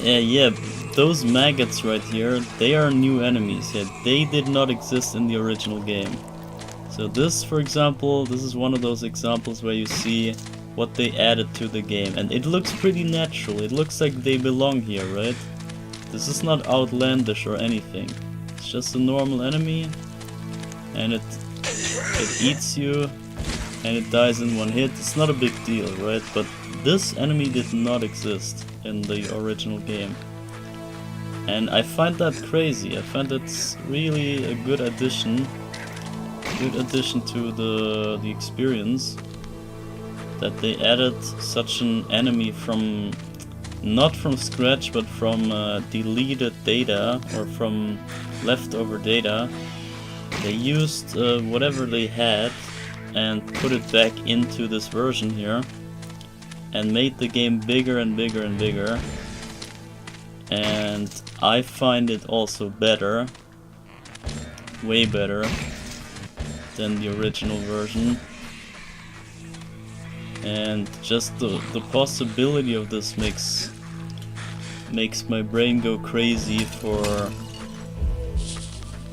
yeah, those maggots right here, they are new enemies. Yeah, they did not exist in the original game. So this, for example, this is one of those examples where you see what they added to the game, and it looks pretty natural. It looks like they belong here, right? This is not outlandish or anything. It's just a normal enemy, and it eats you, and it dies in one hit. It's not a big deal, right? But this enemy did not exist in the original game, and I find that crazy. I find it's really a good addition to the experience, that they added such an enemy from, not from scratch, but from deleted data or from leftover data. They used whatever they had and put it back into this version here and made the game bigger and bigger and bigger. And I find it also better, way better than the original version. And just the possibility of this makes my brain go crazy for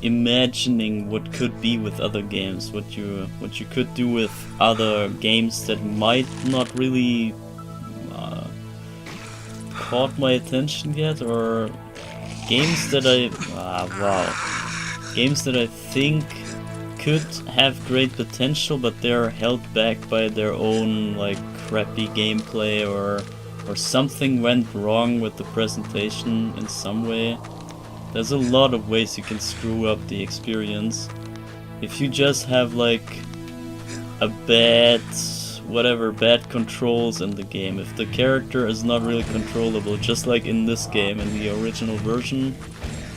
imagining what could be with other games, what you could do with other games that might not really caught my attention yet, or games that games that I think could have great potential, but they're held back by their own like crappy gameplay, or something went wrong with the presentation in some way. There's a lot of ways you can screw up the experience. If you just have like a bad controls in the game, if the character is not really controllable, just like in this game, in the original version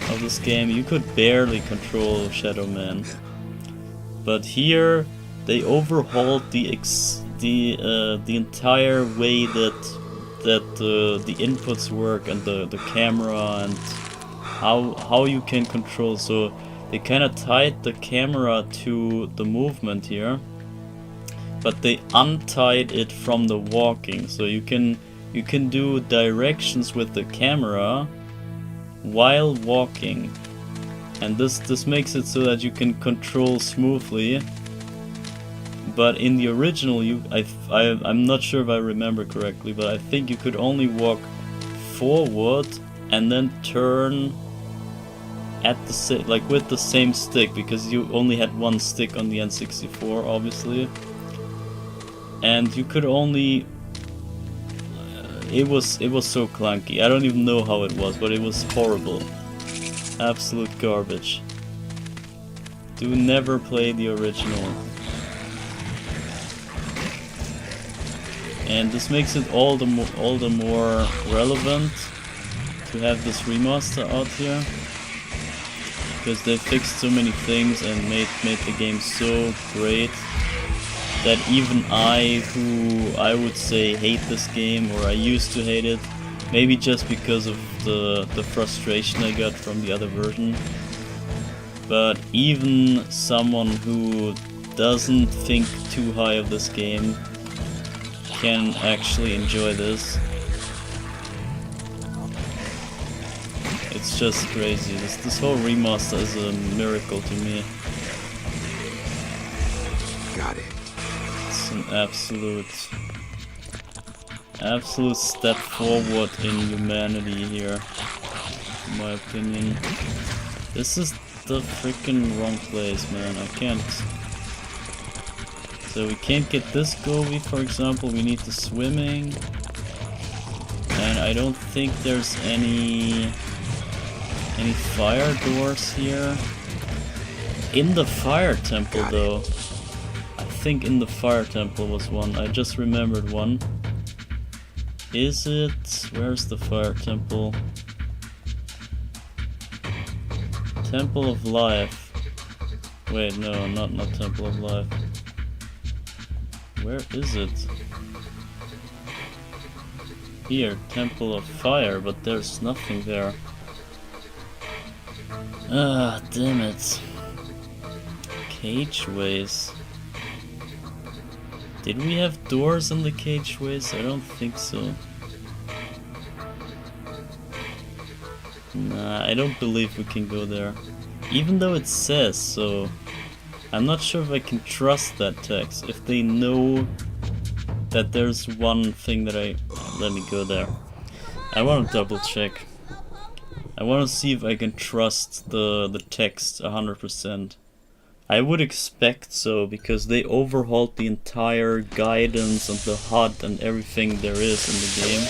of this game, you could barely control Shadow Man. But here they overhauled the entire way that the inputs work, and the camera, and how you can control. So they kind of tied the camera to the movement here, but they untied it from the walking. So you can do directions with the camera while walking, and this makes it so that you can control smoothly. But in the original, I'm not sure if I remember correctly, but I think you could only walk forward and then turn at the with the same stick, because you only had one stick on the N64, obviously, and you could only. It was so clunky. I don't even know how it was, but it was horrible, absolute garbage. Do never play the original. And this makes it all the more relevant to have this remaster out here, because they fixed so many things and made the game so great that even I, who I would say hate this game, or I used to hate it, maybe just because of the frustration I got from the other version, but even someone who doesn't think too high of this game can actually enjoy this. It's just crazy. This whole remaster is a miracle to me. Got it. It's an absolute step forward in humanity here, in my opinion. This is the freaking wrong place, man. I can't. So we can't get this goalie, for example. We need the swimming, and I don't think there's any fire doors here. In the fire temple, though, I think in the fire temple was one. I just remembered one. Is it... Where's the fire temple? Temple of Life. Wait, no, not Temple of Life. Where is it? Here, Temple of Fire, but there's nothing there. Ah, damn it. Cageways. Did we have doors in the cageways? I don't think so. Nah, I don't believe we can go there. Even though it says so. I'm not sure if I can trust that text. If they know that there's one thing that let me go there. I want to double check. I want to see if I can trust the text 100%. I would expect so, because they overhauled the entire guidance and the HUD and everything there is in the game.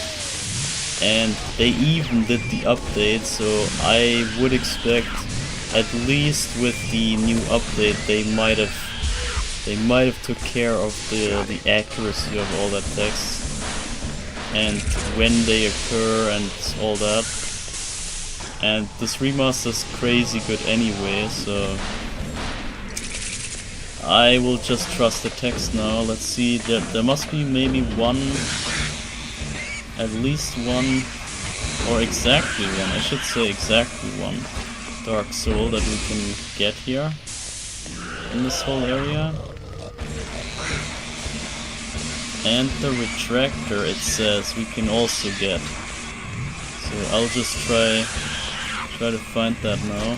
And they even did the update, so I would expect, at least with the new update, they might have took care of the accuracy of all that text and when they occur and all that. And this remaster is crazy good anyway, so I will just trust the text now. Let's see, there must be maybe one, at least one, or exactly one, I should say exactly one Dark Soul that we can get here in this whole area. And the retractor, it says, we can also get. So I'll just try to find that now.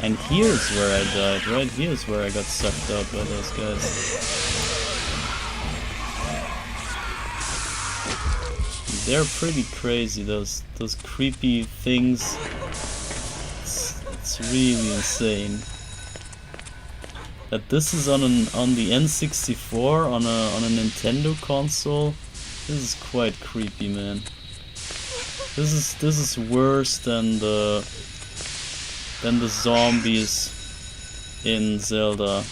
And here's where I died, right? Here's where I got sucked up by those guys. They're pretty crazy, those creepy things. It's really insane. That this is on the N64 on a Nintendo console. This is quite creepy, man. This is worse than the zombies in Zelda.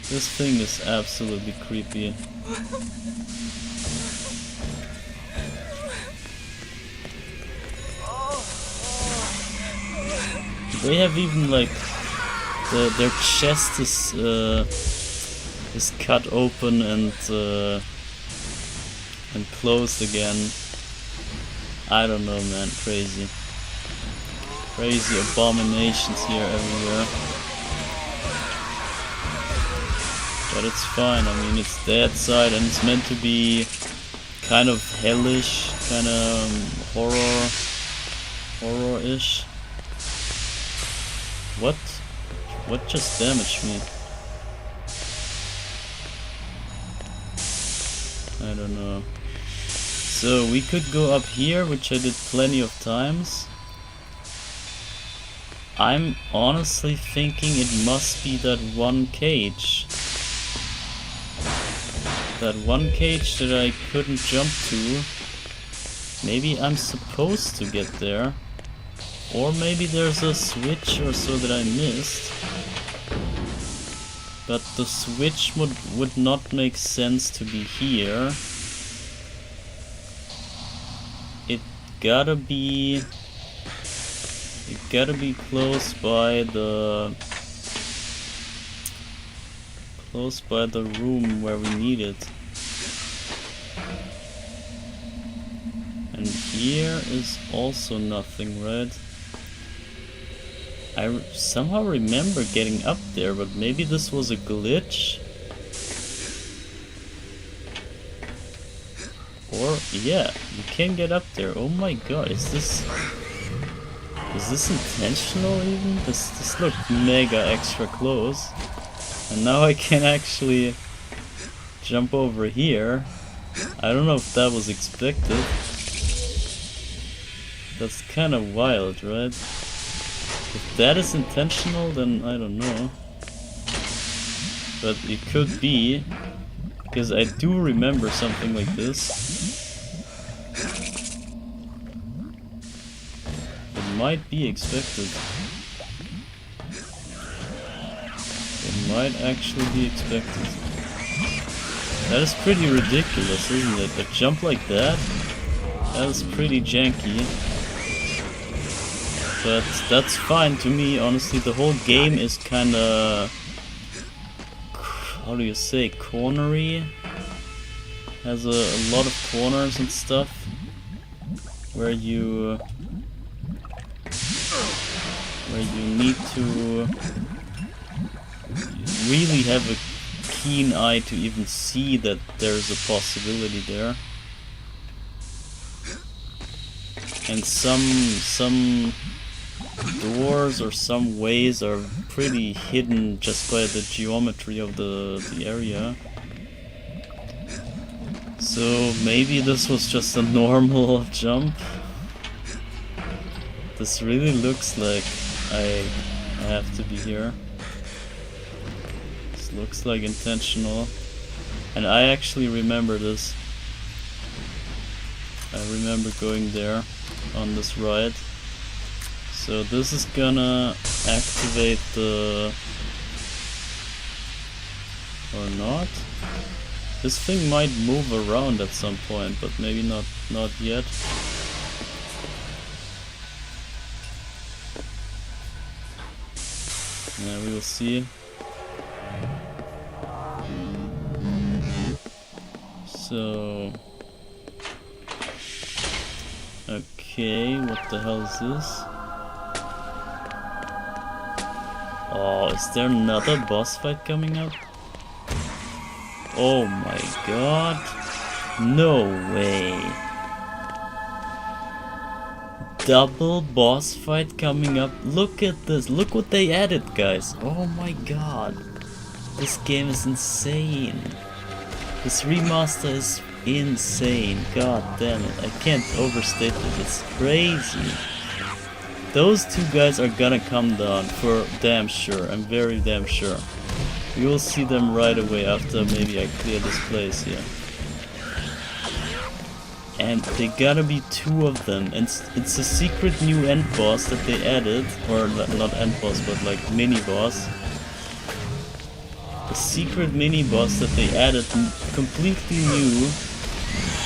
This thing is absolutely creepy. They have even like their chest is cut open and closed again. I don't know, man. Crazy. Crazy abominations here everywhere. But it's fine, I mean it's dead side and it's meant to be kind of hellish, kind of horror-ish. What just damaged me? I don't know. So we could go up here, which I did plenty of times. I'm honestly thinking it must be that one cage. That one cage that I couldn't jump to. Maybe I'm supposed to get there. Or maybe there's a switch or so that I missed. But the switch would not make sense to be here. It gotta be close by the room where we need it. And here is also nothing, right? I somehow remember getting up there, but maybe this was a glitch? Or, yeah, you can get up there. Oh my god, is this intentional even? This looked mega extra close. And now I can actually jump over here. I don't know if that was expected. That's kind of wild, right? If that is intentional, then I don't know. But it could be, because I do remember something like this. It might be expected. might actually be expected. That is pretty ridiculous, isn't it? A jump like that? That is pretty janky. But that's fine to me, honestly. The whole game is kinda... how do you say? Cornery? Has a lot of corners and stuff. Where you need to really have a keen eye to even see that there's a possibility there. And some doors or some ways are pretty hidden just by the geometry of the area. So maybe this was just a normal jump. This really looks like I have to be here. This looks like intentional. And I actually remember this. I remember going there on this ride. So this is gonna activate the... or not? This thing might move around at some point, but maybe not yet. Yeah, we will see. So... okay, what the hell is this? Oh, is there another boss fight coming up? Oh my god. No way. Double boss fight coming up. Look at this. Look what they added, guys. Oh my god. This game is insane. This remaster is insane. God damn it. I can't overstate it. It's crazy. Those two guys are gonna come down for damn sure. I'm very damn sure. We will see them right away after maybe I clear this place here. And they gotta be two of them. And it's a secret new end boss that they added. Or not end boss, but like mini boss. A secret mini boss that they added completely new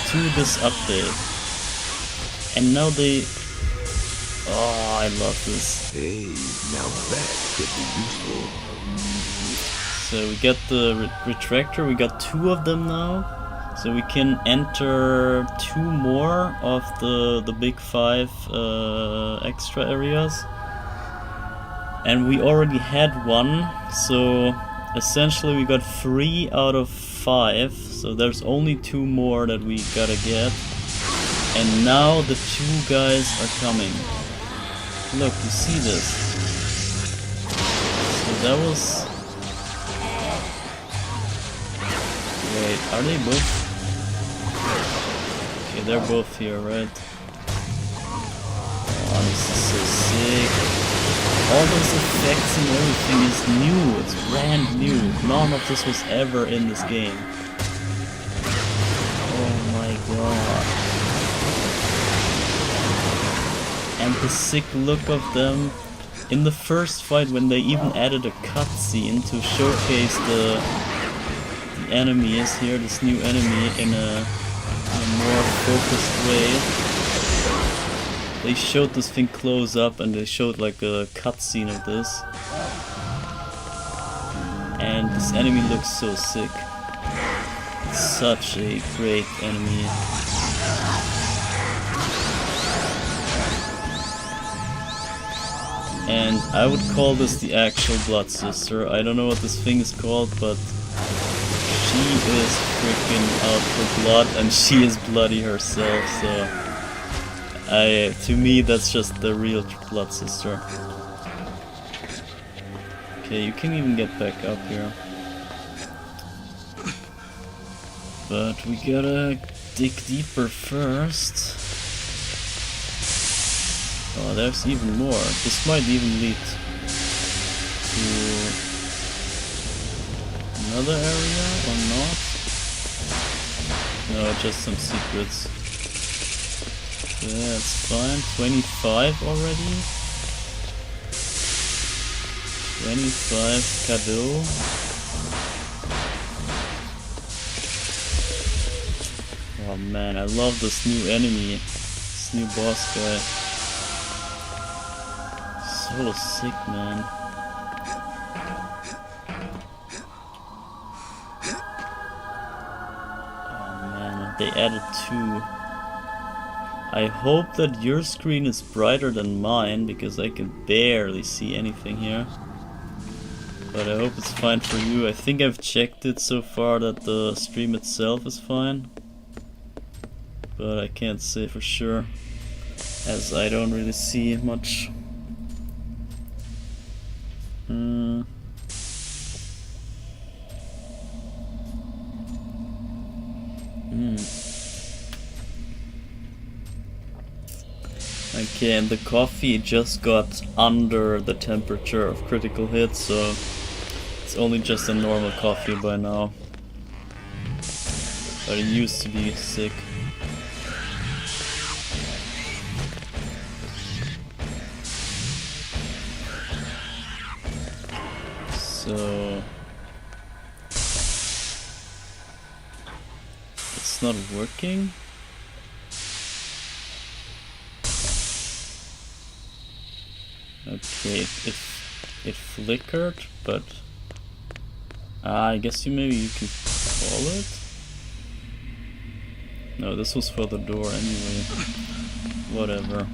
to this update. And now they... oh, I love this. Hey, now that could be useful. So we got the retractor, we got two of them now. So we can enter two more of the big 5 extra areas. And we already had one, so essentially we got 3 out of 5. So there's only 2 more that we gotta get. And now the 2 guys are coming. Look, you see this? So that was... wait, are they both? Okay, they're both here, right? Oh, this is so sick. All those effects and everything is new. It's brand new. None of this was ever in this game. Oh my god. And the sick look of them. In the first fight, when they even added a cutscene to showcase the enemies here, this new enemy, in a more focused way. They showed this thing close up and they showed like a cutscene of this. And this enemy looks so sick. It's such a great enemy. And I would call this the actual Blood Sister. I don't know what this thing is called, but she is freaking out for blood, and she is bloody herself, so to me that's just the real Blood Sister. Okay, you can even get back up here. But we gotta dig deeper first. Oh, there's even more. This might even lead to another area, or not? No, just some secrets. Yeah, it's fine. 25 already? 25 cadeau. Oh man, I love this new enemy, this new boss guy. So sick, man. Oh man, they added 2. I hope that your screen is brighter than mine, because I can barely see anything here. But I hope it's fine for you. I think I've checked it so far that the stream itself is fine. But I can't say for sure, as I don't really see much. Okay, and the coffee just got under the temperature of critical hit, so it's only just a normal coffee by now. But it used to be sick. So it's not working. Okay, it flickered, but I guess maybe you can call it. No, this was for the door anyway. Whatever.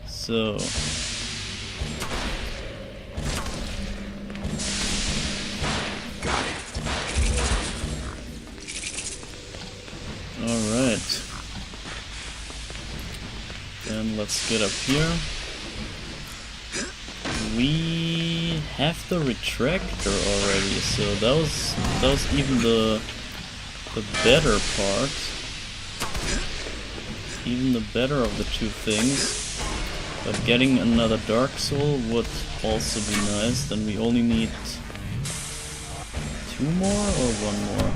So alright. Then let's get up here. We have the retractor already, so that was even the better part. Even the better of the two things. But getting another Dark Soul would also be nice. Then we only need 2 more or 1 more?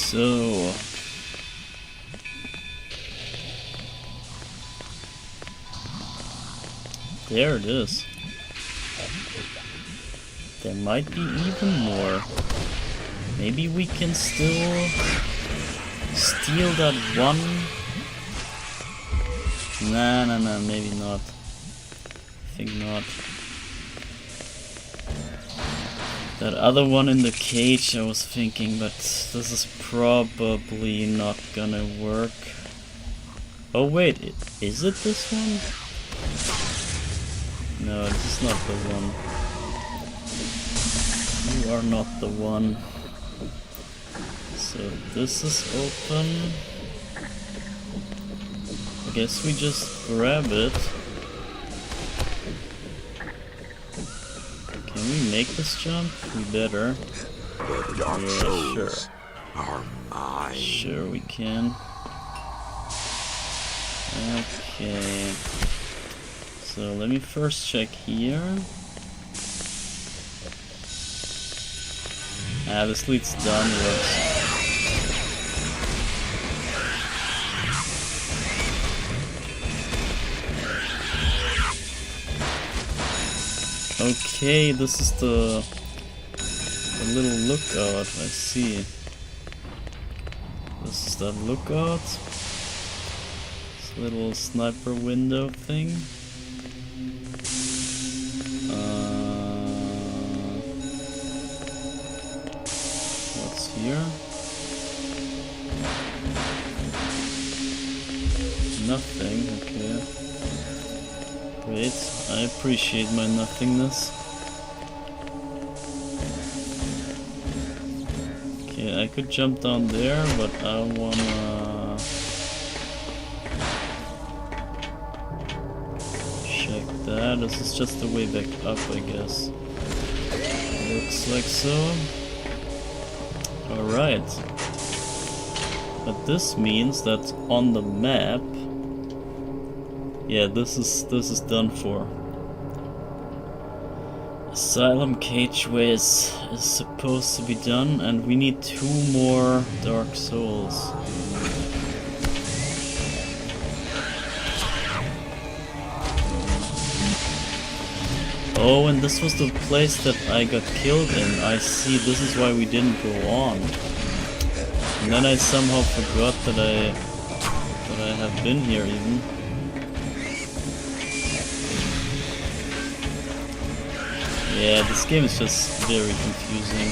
So there it is. There might be even more. Maybe we can still steal that one. Nah, maybe not. I think not. That other one in the cage I was thinking, but this is probably not gonna work. Oh wait, is it this one? No, this is not the one. You are not the one. So this is open. I guess we just grab it. Can we make this jump? We better. Yeah, sure. Are mine. Sure we can. Okay. So let me first check here. This leads downwards. Okay, this is the little lookout, I see. This is that lookout. This little sniper window thing. What's here? Nothing, okay. Wait, I appreciate my nothingness. Okay, I could jump down there, but I wanna check that. This is just the way back up, I guess. Looks like so. Alright. But this means that on the map, yeah, this is done for. Asylum Cageway is supposed to be done, and we need 2 more Dark Souls. Oh, and this was the place that I got killed in. I see, this is why we didn't go on. And then I somehow forgot that I have been here even. Yeah, this game is just very confusing.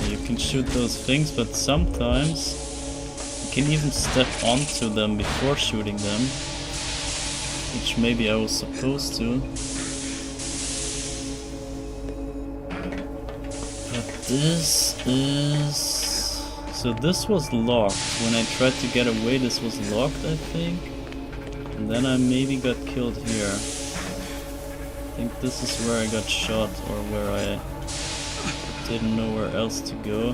You can shoot those things, but sometimes you can even step onto them before shooting them, which maybe I was supposed to. This is... So this was locked. When I tried to get away, this was locked, I think. And then I maybe got killed here. I think this is where I got shot, or where I didn't know where else to go.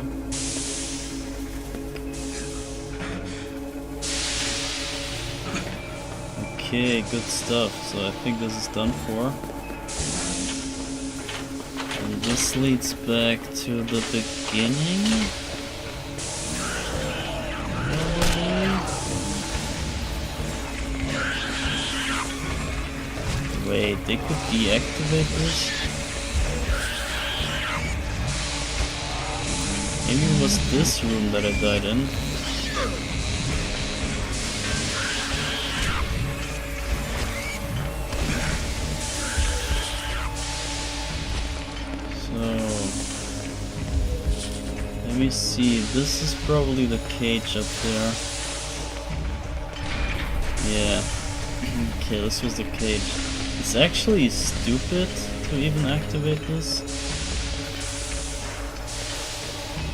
Okay, good stuff. So I think this is done for. This leads back to the beginning. Wait, they could deactivate this? Maybe it was this room that I died in. Let me see, this is probably the cage up there. Yeah. Okay, this was the cage. It's actually stupid to even activate this,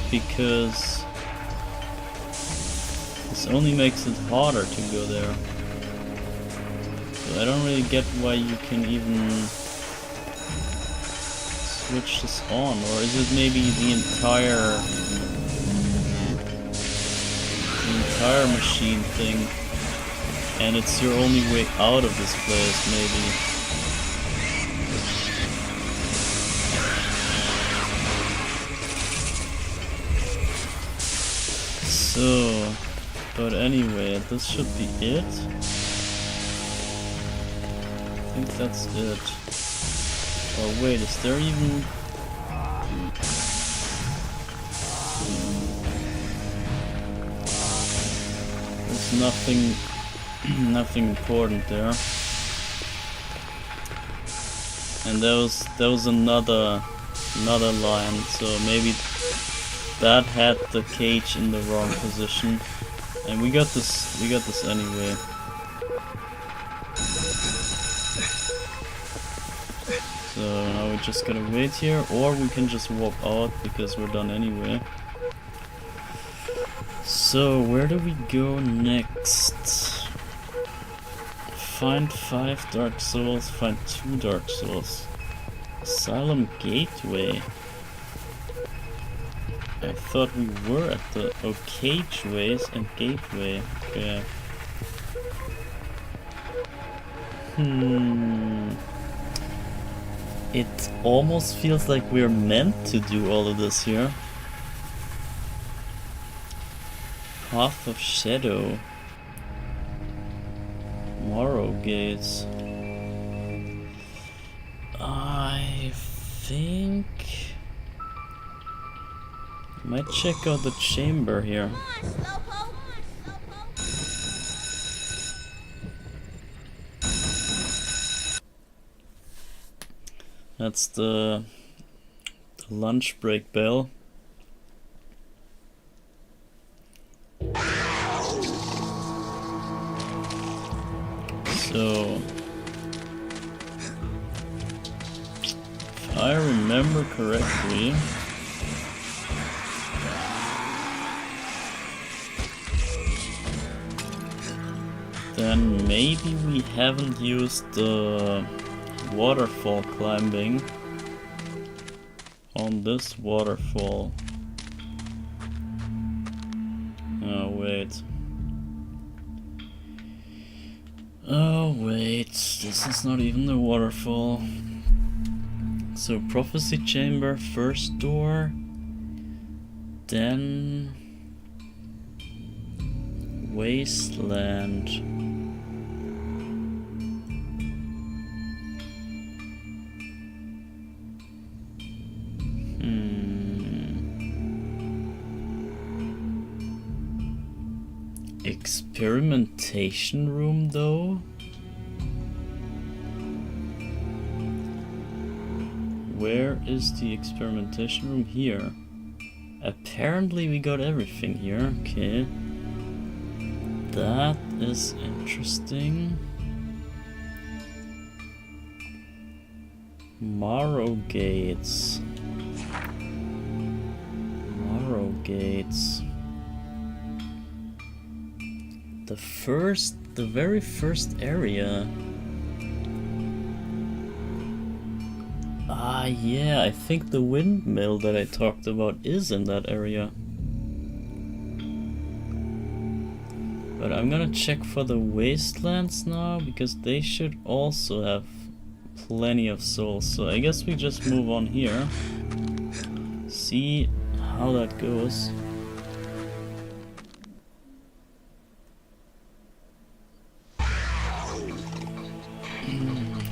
because this only makes it harder to go there. So I don't really get why you can even switch this on, or is it maybe the entire machine thing, and it's your only way out of this place, maybe. So, but anyway, this should be it. I think that's it. Oh wait, is there even... There's nothing important there. And there was another line, so maybe that had the cage in the wrong position. And we got this anyway. So now we just gotta wait here, or we can just walk out because we're done anyway. So where do we go next? Find 5 Dark Souls, find 2 Dark Souls. Asylum Gateway. I thought we were at the... Oh, Cageways and Gateway. Okay. It almost feels like we're meant to do all of this here. Path of Shadow. Morrow Gates. I think... I might check out the chamber here. That's the lunch break bell. So, if I remember correctly, then maybe we haven't used the waterfall climbing on this waterfall. Oh wait. Oh wait, this is not even the waterfall. So prophecy chamber, first door, then wasteland. Experimentation room though? Where is the experimentation room? Here. Apparently we got everything here. Okay. That is interesting. Morrow gates. Morrow gates. The very first area. Ah, yeah, I think the windmill that I talked about is in that area. But I'm gonna check for the wastelands now, because they should also have plenty of souls. So I guess we just move on here. See how that goes.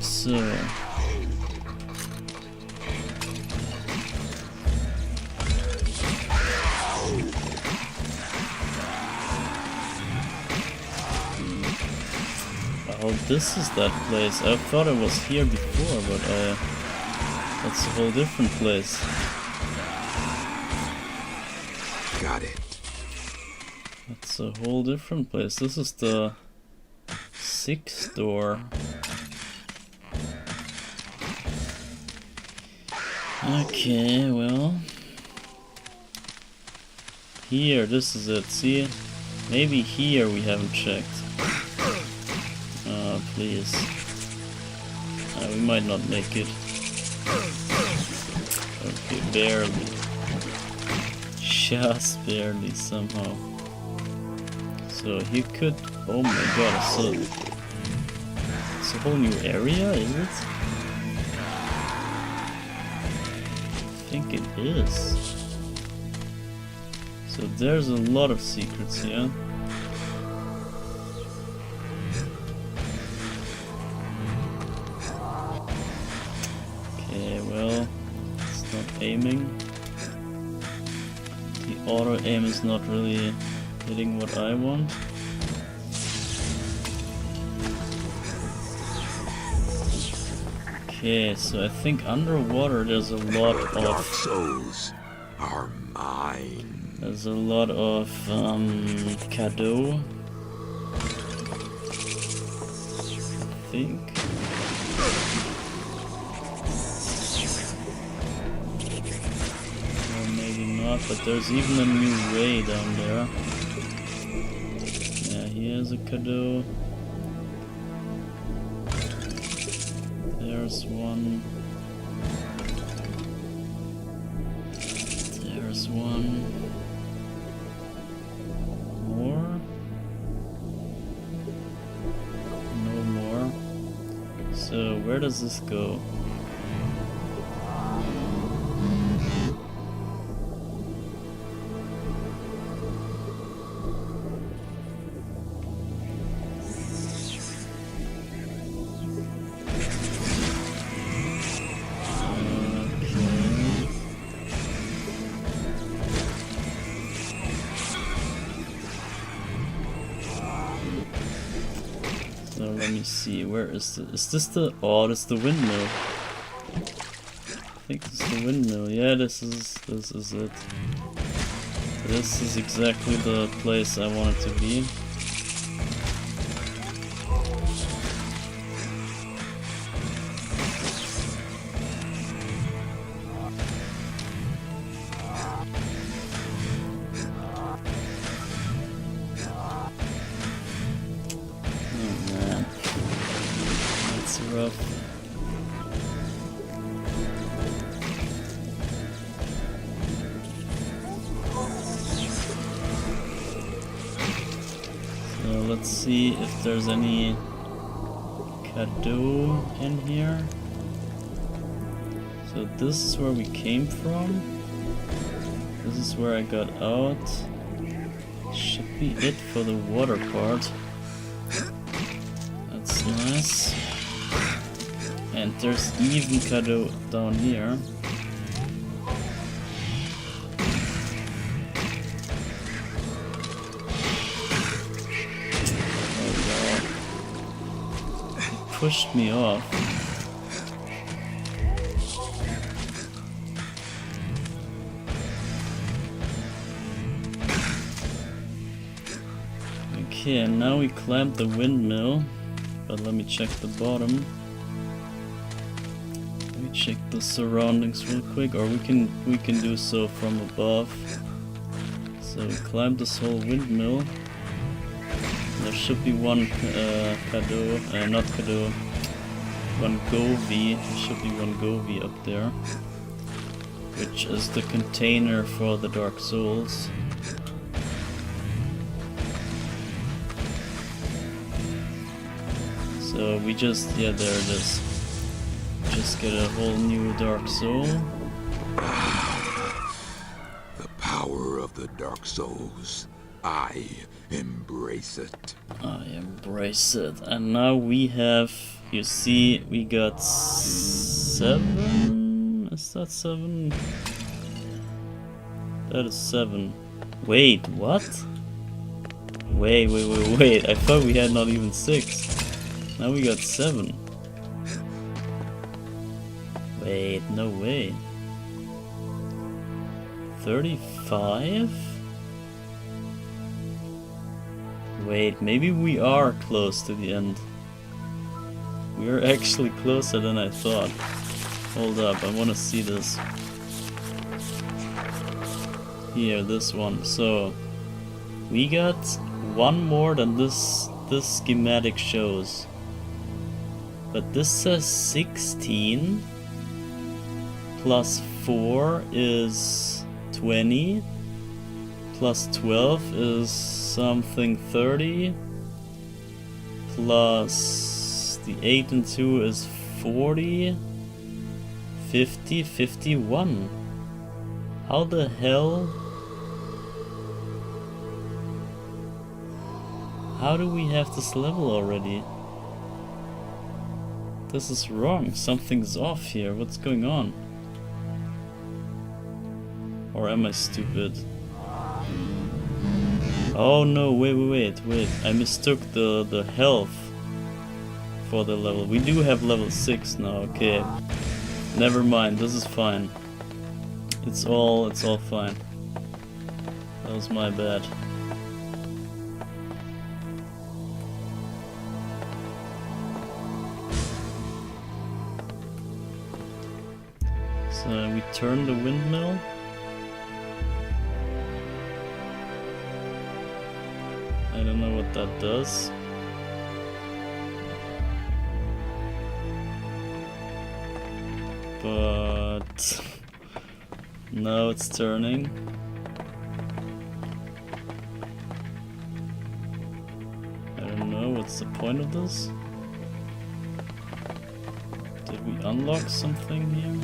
So oh, this is that place. I thought it was here before, but that's a whole different place. Got it. That's a whole different place. This is the 6th door. Okay, well, here, this is it, see? Maybe here we haven't checked. Please. We might not make it. Okay, barely. Just barely somehow. So you could, oh my god, it's a whole new area, is it? I think it is. So there's a lot of secrets here. Okay, well, it's not aiming. The auto aim is not really hitting what I want. Okay, so I think underwater there's a lot Your dark of souls are mine. there's a lot of cadeau. I think. Or maybe not, but there's even a new way down there. Yeah, here's a cadeau. There's one. There's one. More? No more. So where does this go? So let me see, where is this? Is this the... oh, this is the windmill. I think it's the windmill. Yeah, this is it. This is exactly the place I want it to be. Let's see if there's any cadeau in here. So this is where we came from. This is where I got out. Should be it for the water part. That's nice. And there's even cadeau down here. Pushed me off. Okay, and now we climb the windmill, but let me check the bottom. Let me check the surroundings real quick, or we can do so from above. So we climb this whole windmill. There should be one cadeau, not cadeau, one Govi. There should be one Govi up there, which is the container for the Dark Souls. So we just, yeah, there it is. Just get a whole new Dark Soul. The power of the Dark Souls. I embrace it. I embrace it. And now we have, you see, we got 7? Is that 7? That is 7. Wait, what? Wait. I thought we had not even 6. Now we got 7. Wait, no way. 35? Wait, maybe we are close to the end. We are actually closer than I thought. Hold up, I want to see this. Here, this one. So, we got one more than this schematic shows. But this says 16 plus 4 is 20 plus 12 is something 30 plus the 8 and 2 is 40 50 51. How the hell? How do we have this level already? This is wrong. Something's off here. What's going on? Or am I stupid? Oh no, wait. I mistook the health for the level. We do have level 6 now, okay. Never mind, this is fine. It's all fine. That was my bad. So we turn the windmill. I don't know what that does. But now it's turning. I don't know, what's the point of this? Did we unlock something here?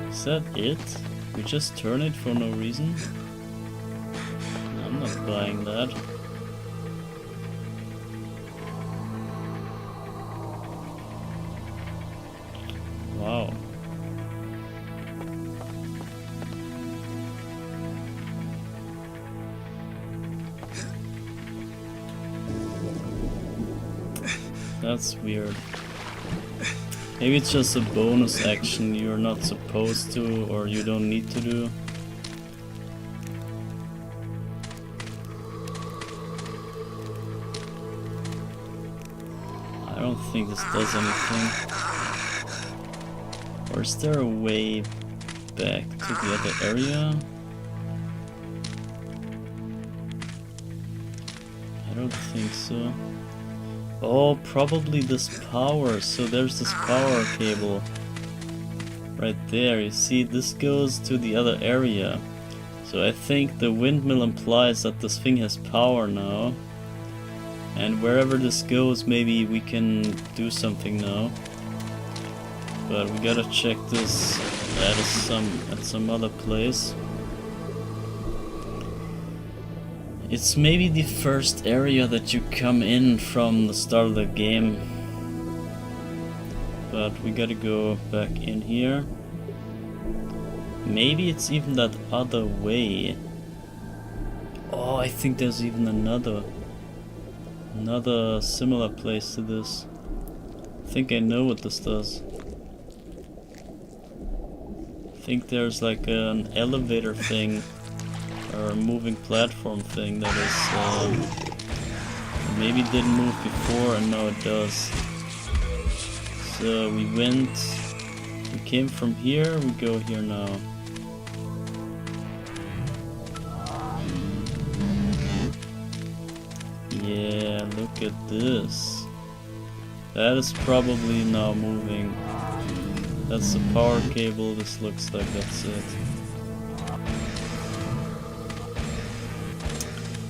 Is that it? We just turn it for no reason? I'm not buying that. Wow. That's weird. Maybe it's just a bonus action you're not supposed to, or you don't need to do. I don't think this does anything. Or is there a way back to the other area? I don't think so. Oh, probably this power. So there's this power cable right there. You see, this goes to the other area. So I think the windmill implies that this thing has power now. And wherever this goes, maybe we can do something now. But we gotta check this at some other place. It's maybe the first area that you come in from the start of the game. But we gotta go back in here. Maybe it's even that other way. Oh, I think there's even another similar place to this. I think I know what this does. I think there's like an elevator thing or a moving platform thing that is maybe didn't move before and now it does. So we came from here, we go here now. Yeah, look at this. That is probably now moving. That's the power cable, this looks like that's it.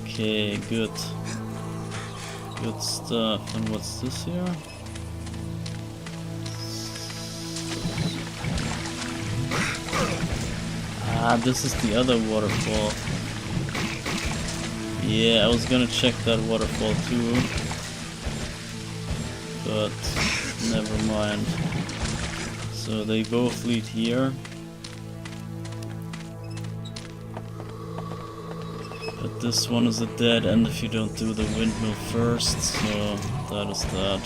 Okay, good. Good stuff. And what's this here? Ah, this is the other waterfall. Yeah, I was gonna check that waterfall too, but never mind. So they both lead here. But this one is a dead end if you don't do the windmill first, so that is that.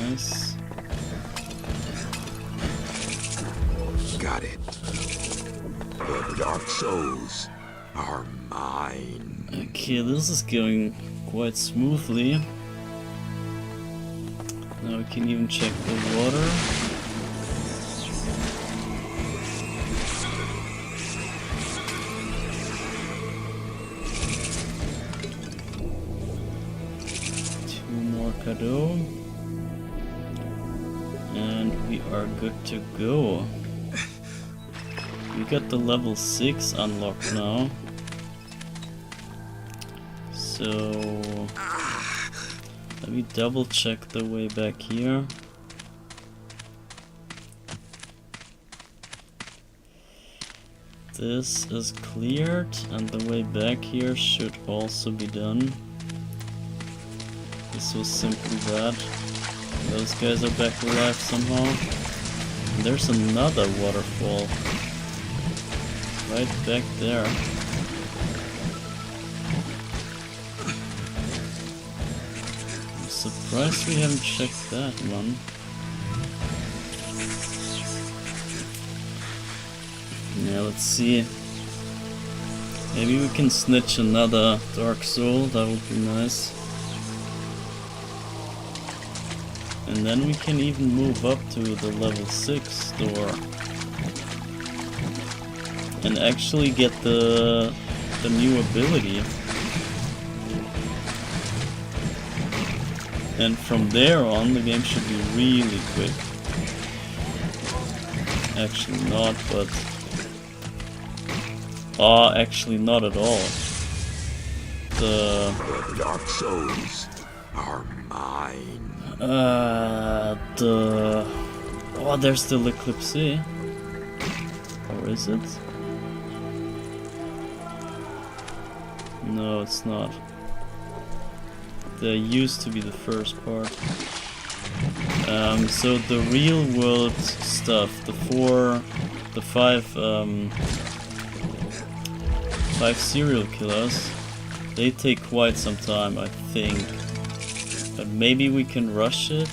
Nice. Got it. The dark souls are mine. Okay, this is going quite smoothly. Now we can even check the water. Two more cadeau. And we are good to go. We got the level 6 unlocked now. So let me double check the way back here. This is cleared and the way back here should also be done. This was simply that. Those guys are back alive somehow. And there's another waterfall right back there. I'm surprised we haven't checked that one. Yeah, let's see. Maybe we can snitch another Dark Soul, that would be nice. And then we can even move up to the level 6 door. And actually get the new ability. And from there on the game should be really quick. Actually not, but... actually not at all. The Dark souls are mine. Oh, there's still Eclipse. Or is it? No, it's not. There used to be the first part. So the real world stuff, the five serial killers, they take quite some time, I think. But maybe we can rush it,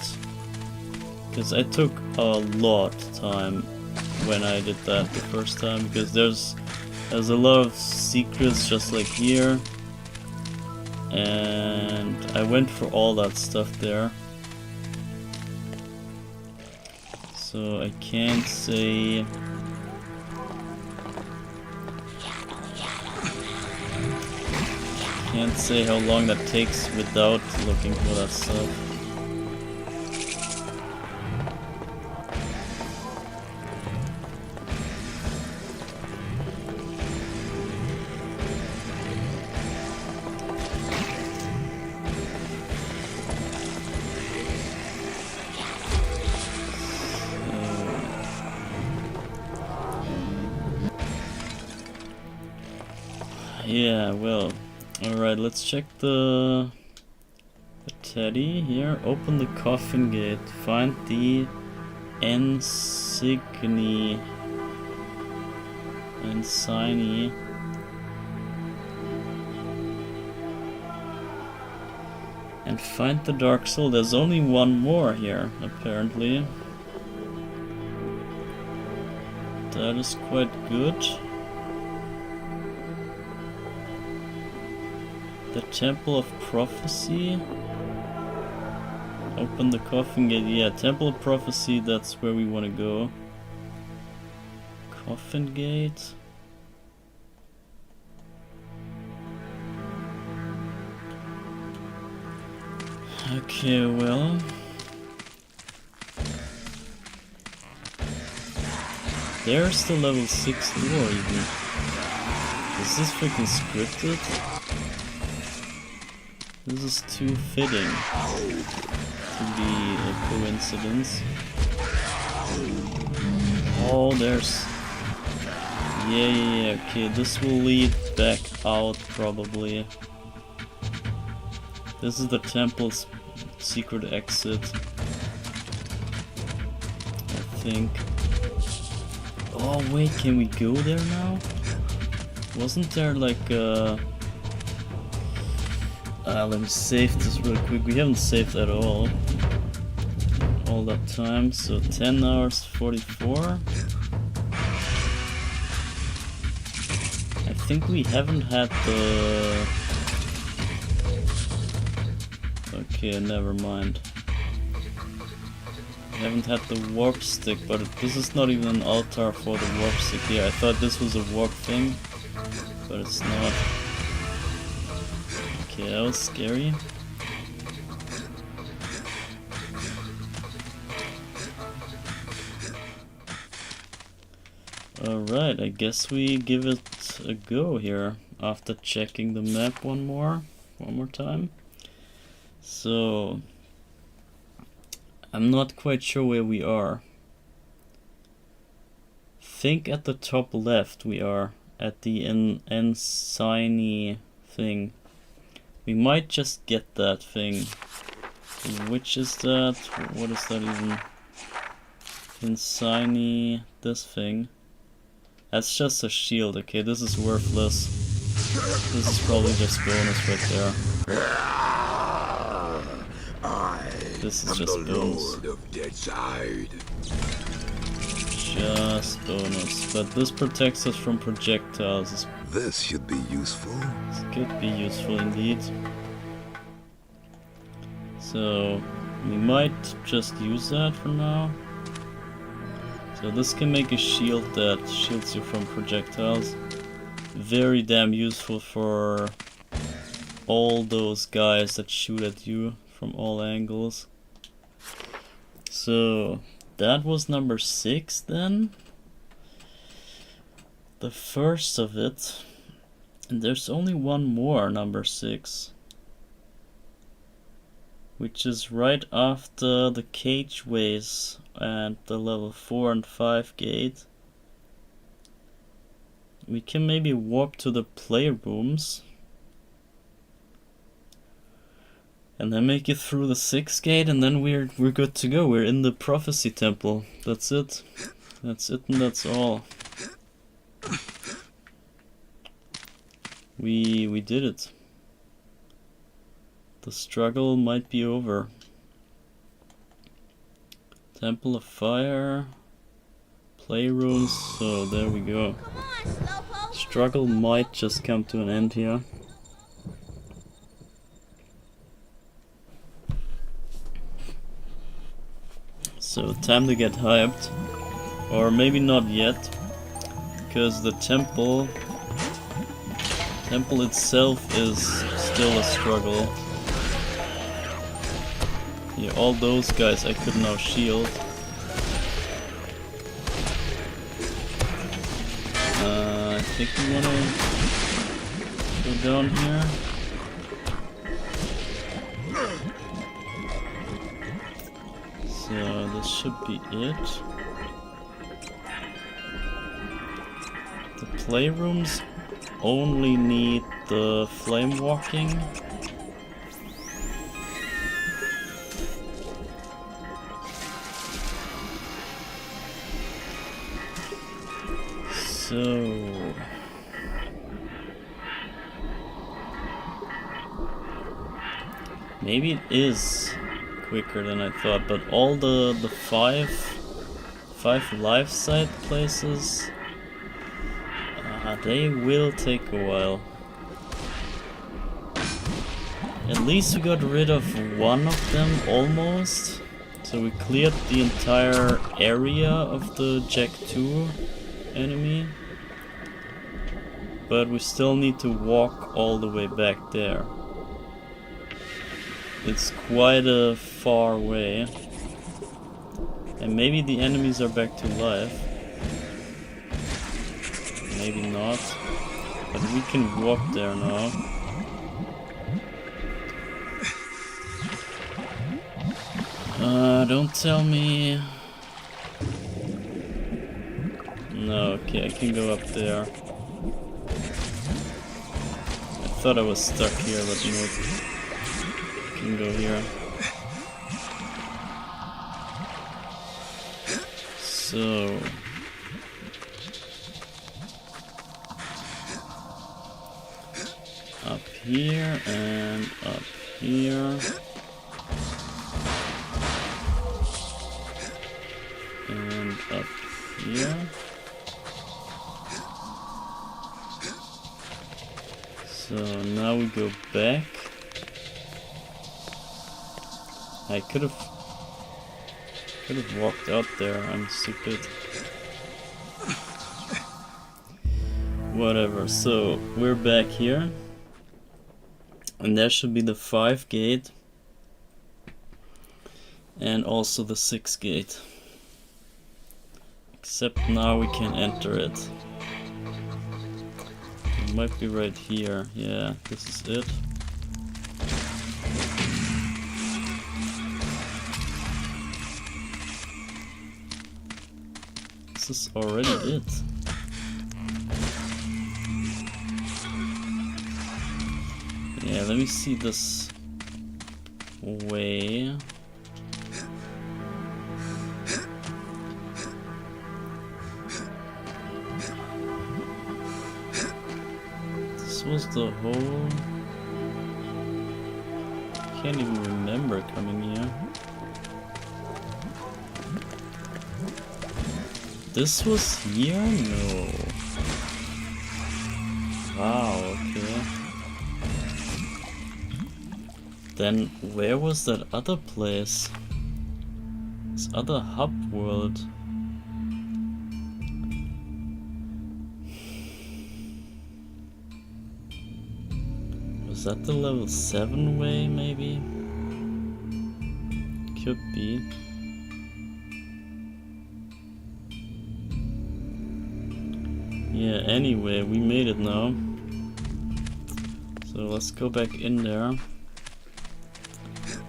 because I took a lot of time when I did that the first time, because there's a lot of secrets just like here, and I went for all that stuff there. So I can't say... Can't say how long that takes without looking for that stuff. Yeah, well, alright, let's check the teddy here. Open the coffin gate, find the insignia, and find the dark soul. There's only one more here, apparently. That is quite good. The Temple of Prophecy. Open the coffin gate. Yeah, Temple of Prophecy, that's where we want to go. Coffin gate. Okay, well. There's the level 6 door even. Is this freaking scripted? This is too fitting to be a coincidence. Oh, there's... Yeah, okay, this will lead back out probably. This is the temple's secret exit, I think. Oh wait, can we go there now? Wasn't there like a... let me save this real quick. We haven't saved at all that time. So 10 hours 44. I think we haven't had the... Okay, never mind. We haven't had the warp stick, but this is not even an altar for the warp stick here. I thought this was a warp thing, but it's not. Okay, that was scary. Alright, I guess we give it a go here after checking the map one more time. So, I'm not quite sure where we are. Think at the top left we are, at the ensign thing. We might just get that thing. Which is that? What is that even? Ensign, this thing. That's just a shield, okay, this is worthless. This is probably just bonus right there. This is just bonus. Just bonus. But this protects us from projectiles. This should be useful. This could be useful indeed. So we might just use that for now. So this can make a shield that shields you from projectiles. Very damn useful for all those guys that shoot at you from all angles. So that was number 6 then. The first of it. And there's only one more, number 6. Which is right after the cageways and the level 4 and 5 gate. We can maybe warp to the playrooms. And then make it through the 6th gate, and then we're good to go. We're in the prophecy temple. That's it. That's it and that's all. We did it. The struggle might be over. Temple of Fire, playrooms, so there we go. Struggle might just come to an end here. So time to get hyped. Or maybe not yet, because the temple itself is still a struggle. Yeah, all those guys I could now shield. I think we wanna go down here. So this should be it. The playrooms only need the flame walking. So maybe it is quicker than I thought, but all the five life side places, they will take a while. At least we got rid of one of them almost. So we cleared the entire area of the Jack 2 enemy. But we still need to walk all the way back there. It's quite a far way. And maybe the enemies are back to life. Maybe not. But we can walk there now. Don't tell me. No, okay, I can go up there. I thought I was stuck here, but nope. I can go here. So up here and up here. And up here. So now we go back. I could have walked out there. I'm stupid. Whatever. So we're back here, and there should be the 5 gate and also the 6 gate. Except now we can enter it. It might be right here. Yeah, this is it. This is already it. Yeah, let me see this way. This was the whole... Can't even remember coming here. This was here? No. Wow, okay. Then where was that other place? This other hub world? Was that the level 7 way, maybe? Could be. Yeah, anyway, we made it now. So let's go back in there.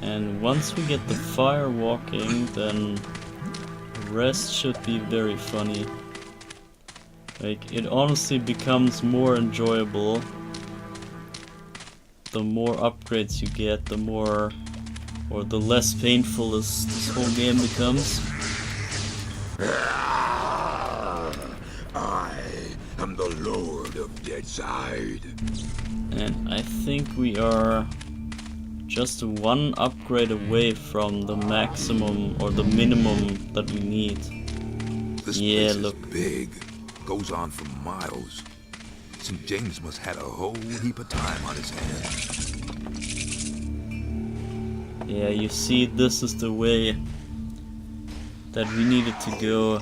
And once we get the fire walking, then the rest should be very funny. Like, it honestly becomes more enjoyable. The more upgrades you get, the more, or the less painful this whole game becomes. I am the Lord of Deadside. And I think we are just one upgrade away from the maximum or the minimum that we need. This Yeah, place look. is big. Goes on for miles. St. James must have a whole heap of time on his hands. Yeah, you see, this is the way that we needed to go.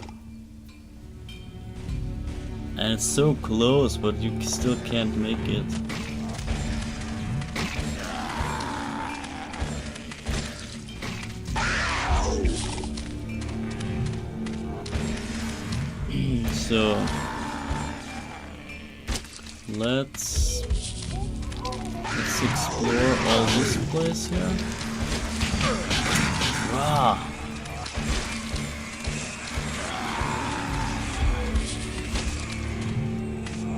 And it's so close, but you still can't make it. So let's explore all this place here. Wow.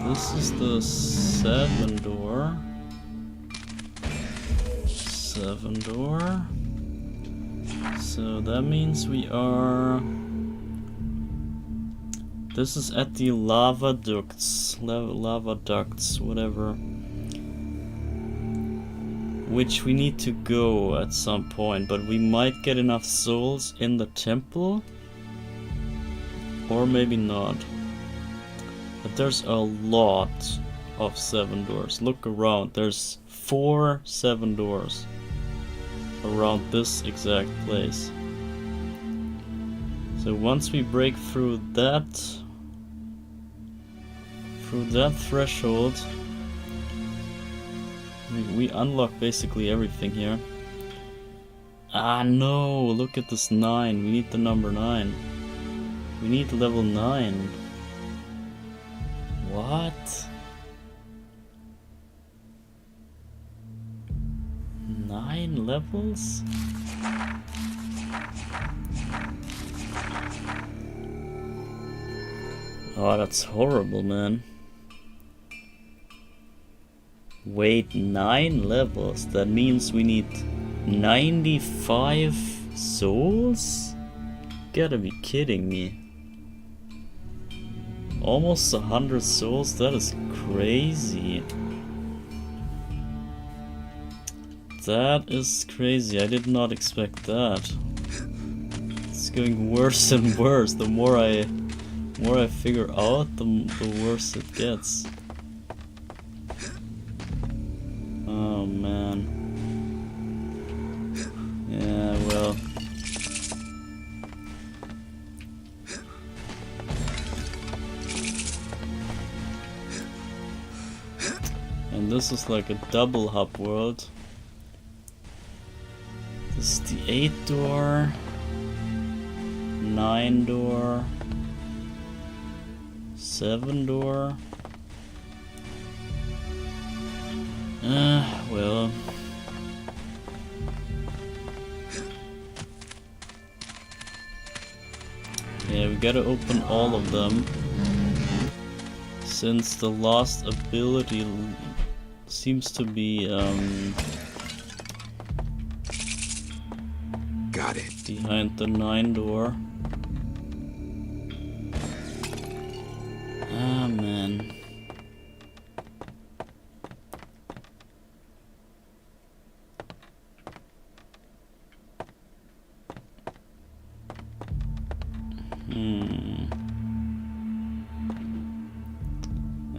This is the 7 door. 7 door. So that means we are... This is at the lava ducts, lava ducts, whatever. Which we need to go at some point, but we might get enough souls in the temple. Or maybe not. But there's a lot of 7 doors. Look around, there's 4 7 doors around this exact place. So once we break through that threshold, we unlock basically everything here. Ah no, look at this 9, we need the number 9. We need level 9. What? 9 levels? Oh, that's horrible, man. Wait, 9 levels? That means we need 95 souls? Gotta be kidding me. Almost 100 souls? That is crazy. That is crazy. I did not expect that. It's going worse and worse. The more I figure out, the worse it gets. Oh man. Yeah, well. And this is like a double hub world. This is the 8 door, 9 door, 7 door. Well. Yeah, we gotta open all of them. Since the last ability seems to be, Got it. behind the 9 door. Ah, man.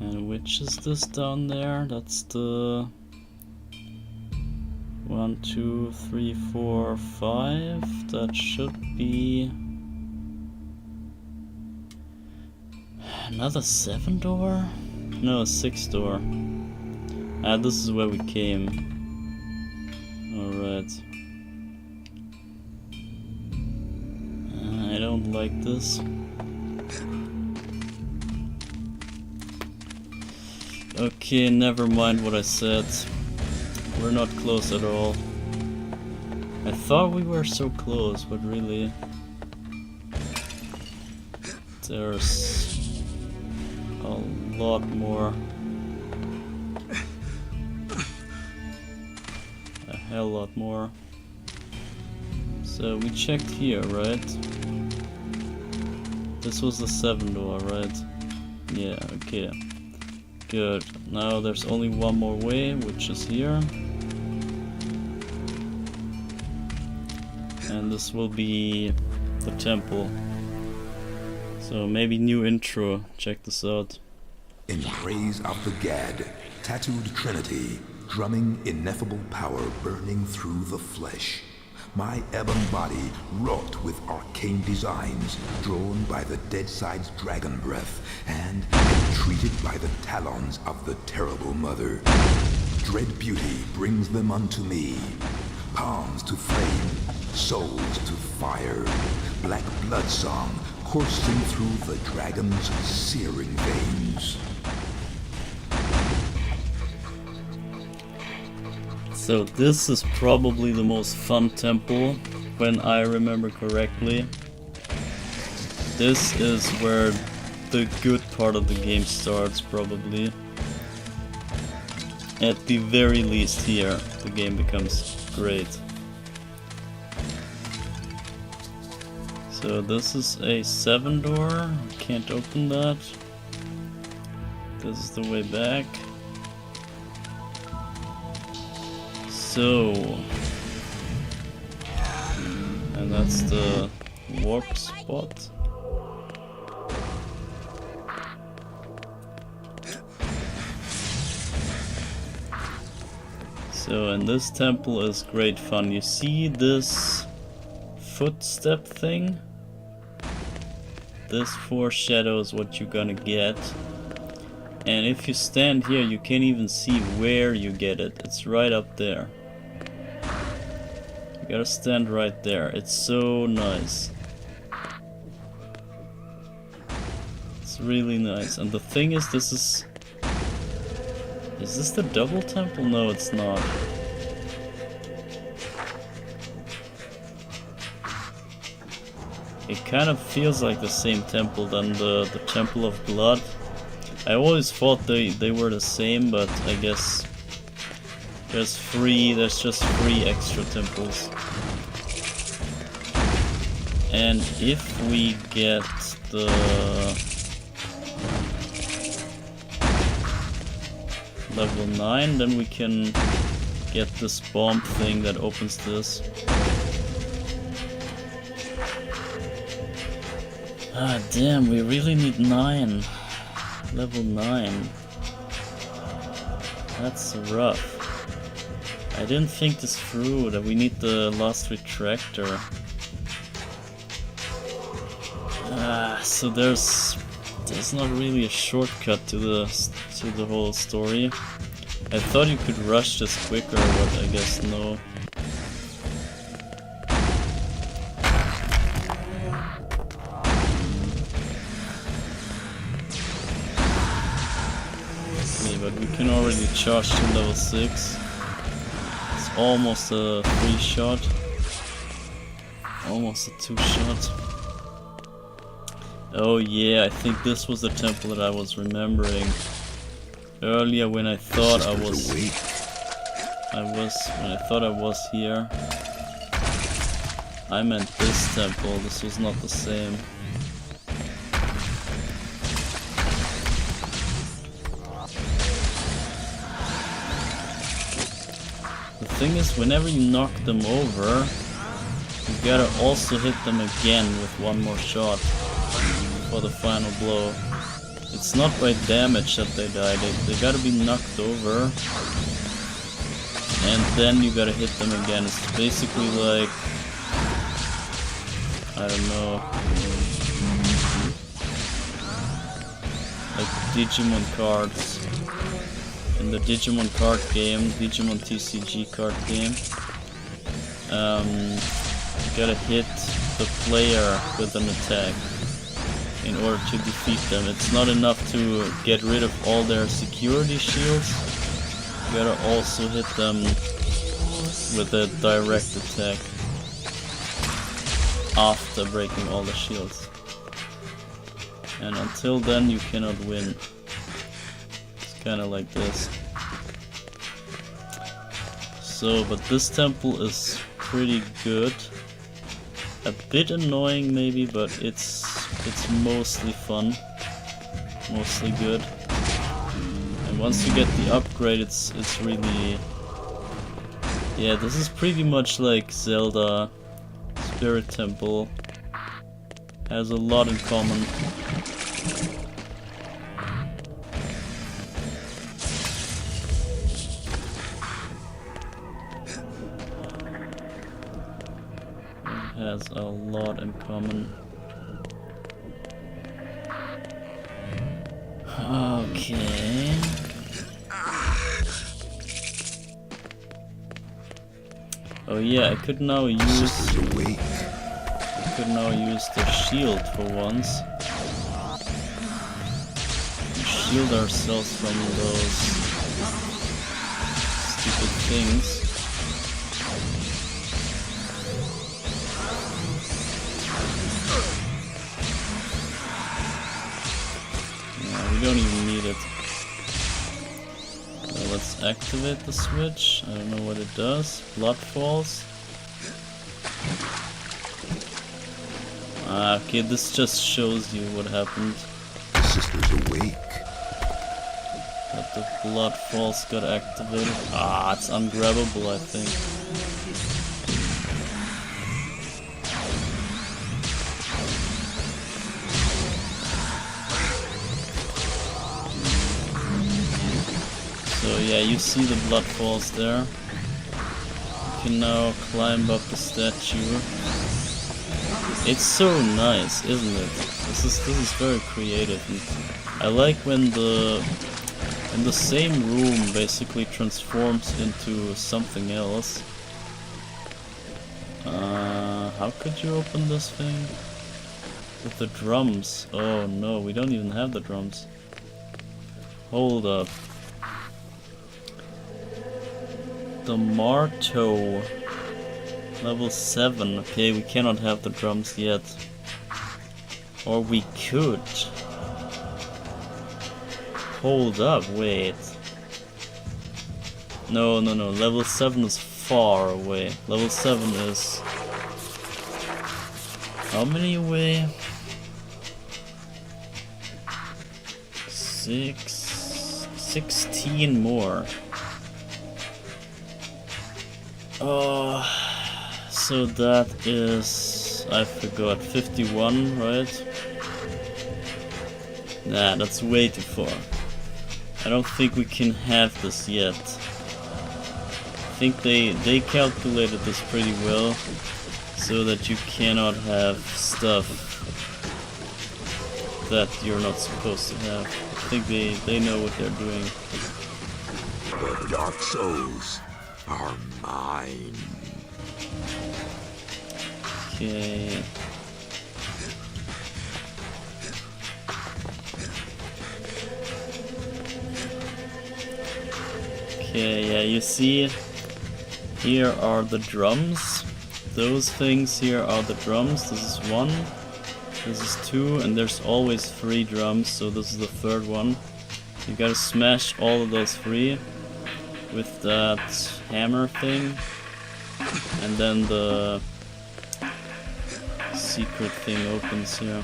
And which is this down there? That's the 1, 2, 3, 4, 5. That should be another 7 door? No, 6 door. Ah, this is where we came. Alright. I don't like this. Okay, never mind what I said. We're not close at all. I thought we were so close, but really... There's a lot more. A hell lot more. So we checked here, right? This was the 7 door, right? Yeah, okay. Good. Now there's only one more way, which is here. And this will be the temple. So maybe new intro. Check this out. In praise of the Gad, tattooed trinity, drumming ineffable power burning through the flesh. my ebon body wrought with arcane designs drawn by the Deadside's dragon breath and entreated by the talons of the terrible mother. Dread beauty brings them unto me, palms to flame, souls to fire, black blood song coursing through the dragon's searing veins. So this is probably the most fun temple, when I remember correctly. This is where the good part of the game starts, probably. At the very least here, the game becomes great. So this is a 7 door, can't open that. This is the way back. So, and that's the warp spot. So, and this temple is great fun. You see this footstep thing? This foreshadows what you're gonna get. And if you stand here, you can't even see where you get it. It's right up there. You gotta stand right there. It's so nice. It's really nice. And the thing is, this is this the double temple? No, it's not. It kind of feels like the same temple than the Temple of Blood. I always thought they were the same, but I guess there's just 3 extra temples. And if we get the level 9, then we can get this bomb thing that opens this. Ah, damn, we really need 9. Level 9. That's rough. I didn't think this through, that we need the last retractor. So there's not really a shortcut to the whole story. I thought you could rush this quicker, but I guess no. But we can already charge to level 6. It's almost a 3 shot. Almost a 2 shot. Oh yeah, I think this was the temple that I was remembering earlier when I thought I was here. I meant this temple. This was not the same. The thing is, whenever you knock them over, you gotta also hit them again with one more shot for the final blow. It's not by damage that they die, they gotta be knocked over, and then you gotta hit them again. It's basically like, I don't know, like Digimon cards. In the Digimon card game, Digimon TCG card game, you gotta hit the player with an attack in order to defeat them. It's not enough to get rid of all their security shields, you gotta also hit them with a direct attack after breaking all the shields. And until then you cannot win. Kinda like this. So, but this temple is pretty good. A bit annoying maybe, but it's mostly fun. Mostly good. And once you get the upgrade, it's really... Yeah, this is pretty much like Zelda Spirit Temple. Has a lot in common. has a lot in common. Okay. Oh yeah, I could now use the shield for once. Shield ourselves from those stupid things. Yeah, we don't even need it. Let's activate the switch. I don't know what it does. Blood falls. Okay, this just shows you what happened. The sisters awake. That the blood falls got activated. It's ungrabbable, I think. So yeah, you see the blood falls there. You can now climb up the statue. It's so nice, isn't it? This is very creative. And I like when the same room basically transforms into something else. How could you open this thing? With the drums. Oh no, we don't even have the drums. Hold up. The Marto. Level 7. Okay, we cannot have the drums yet. Or we could. Hold up, wait. No. Level 7 is far away. Level 7 is... How many away? 16 more. So that is, I forgot, 51, right? Nah, that's way too far. I don't think we can have this yet. I think they calculated this pretty well, so that you cannot have stuff that you're not supposed to have. I think they know what they're doing. The Dark Souls are mine. Okay. Okay, yeah, you see, here are the drums. Those things here are the drums. This is 1, this is 2, and there's always 3 drums, so this is the 3rd one. You gotta smash all of those 3 with that hammer thing, and then the secret thing opens here.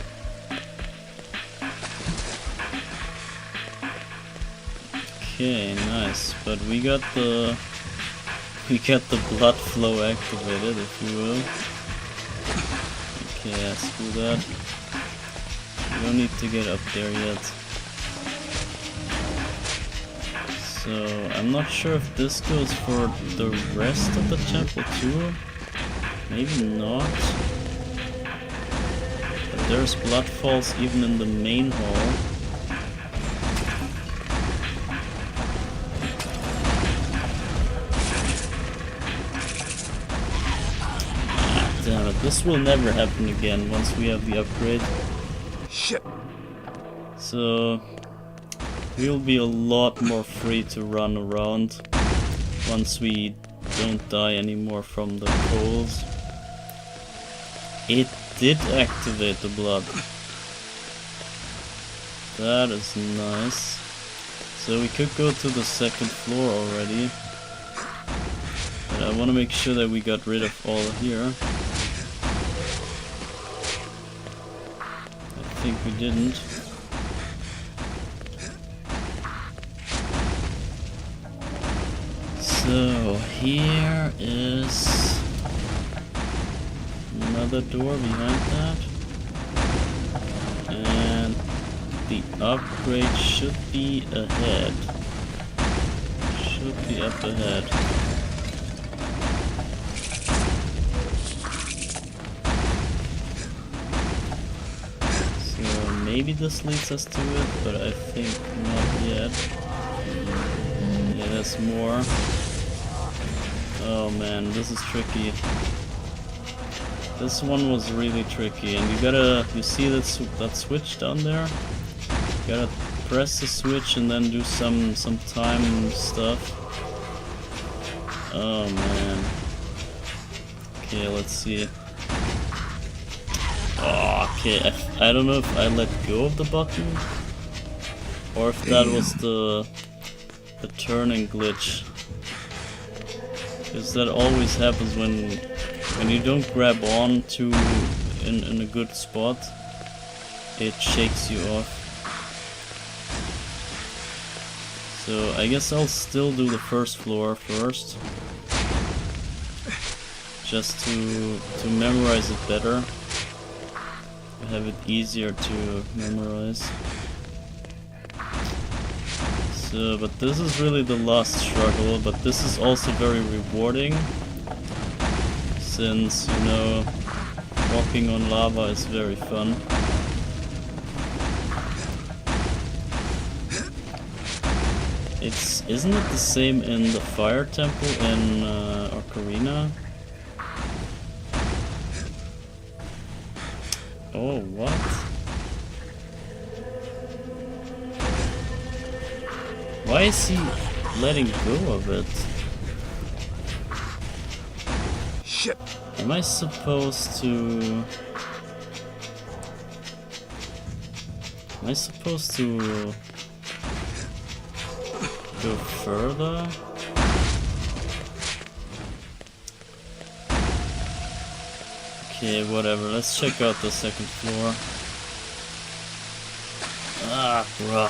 Okay, nice. But we got the blood flow activated, if you will. Okay, yeah, screw that. We don't need to get up there yet. So I'm not sure if this goes for the rest of the temple too. Maybe not. But there's blood falls even in the main hall. Damn it, this will never happen again once we have the upgrade. Shit. So we'll be a lot more free to run around once we don't die anymore from the coals. It did activate the blood. That is nice. So we could go to the 2nd floor already. But I want to make sure that we got rid of all here. I think we didn't. So here is another door behind that, and the upgrade should be ahead. Should be up ahead. maybe this leads us to it, but I think not yet. Yeah, there's more. Oh man, this is tricky. This one was really tricky, and you see that switch down there? You gotta press the switch and then do some time stuff. Oh man. Okay, let's see. Oh, okay, I don't know if I let go of the button or if that was the turning glitch. Because that always happens when you don't grab on to in a good spot, it shakes you off. So I guess I'll still do the first floor first, just to memorize it better, to have it easier to memorize. So, but this is really the last struggle, but this is also very rewarding, since, you know, walking on lava is very fun. Isn't it the same in the fire temple in Ocarina? Oh, what? Why is he letting go of it? Shit. Am I supposed to... go further? Okay, whatever. Let's check out the second floor. Ah, bruh.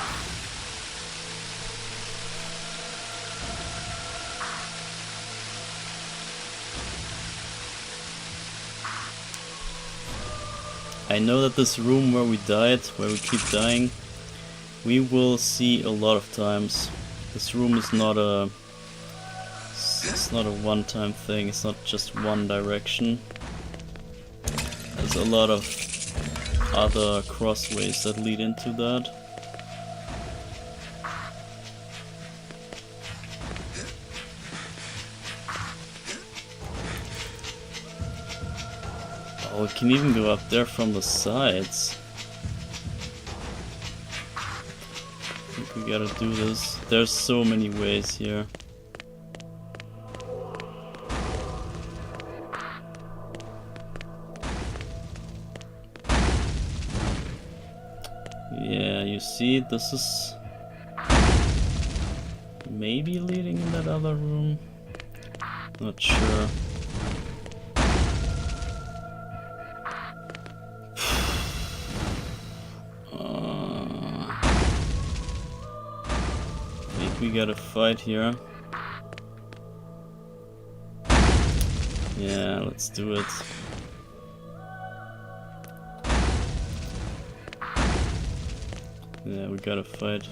I know that this room where we died, where we keep dying, we will see a lot of times. This room is not a one-time thing. It's not just one direction. There's a lot of other crossways that lead into that. Oh, we can even go up there from the sides. I think we gotta do this. There's so many ways here. Yeah, you see, this is maybe leading in that other room. Not sure. We gotta fight here. Yeah, let's do it. Yeah, we gotta fight.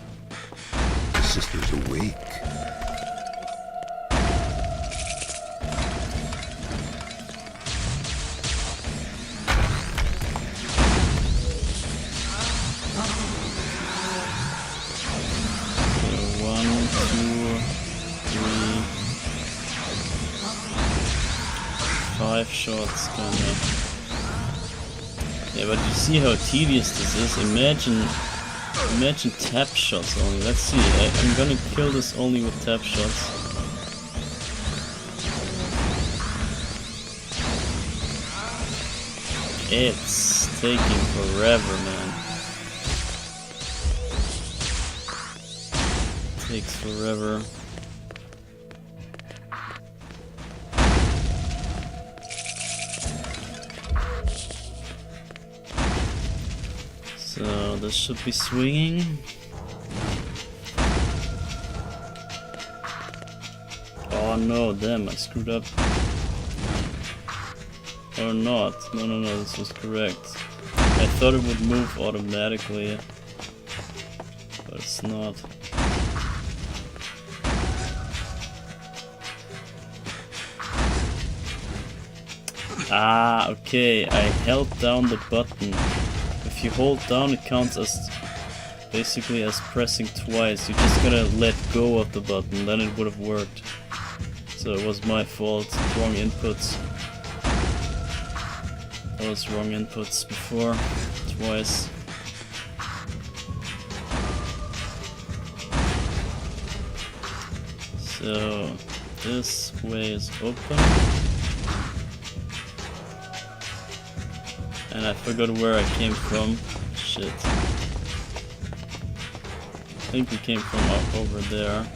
The sister's awake. Shots kinda. Yeah, but you see how tedious this is. Imagine tap shots only. Let's see. I'm gonna kill this only with tap shots. It's taking forever, man. It takes forever. So this should be swinging. Oh no, damn, I screwed up. Or not. No, this was correct. I thought it would move automatically, but it's not. Ah, okay, I held down the button. If if you hold down, it counts as basically as pressing twice. You just gotta let go of the button, then it would have worked. So it was my fault. Wrong inputs. That was wrong inputs before. Twice. So this way is open. And I forgot where I came from. Shit. I think we came from up over there.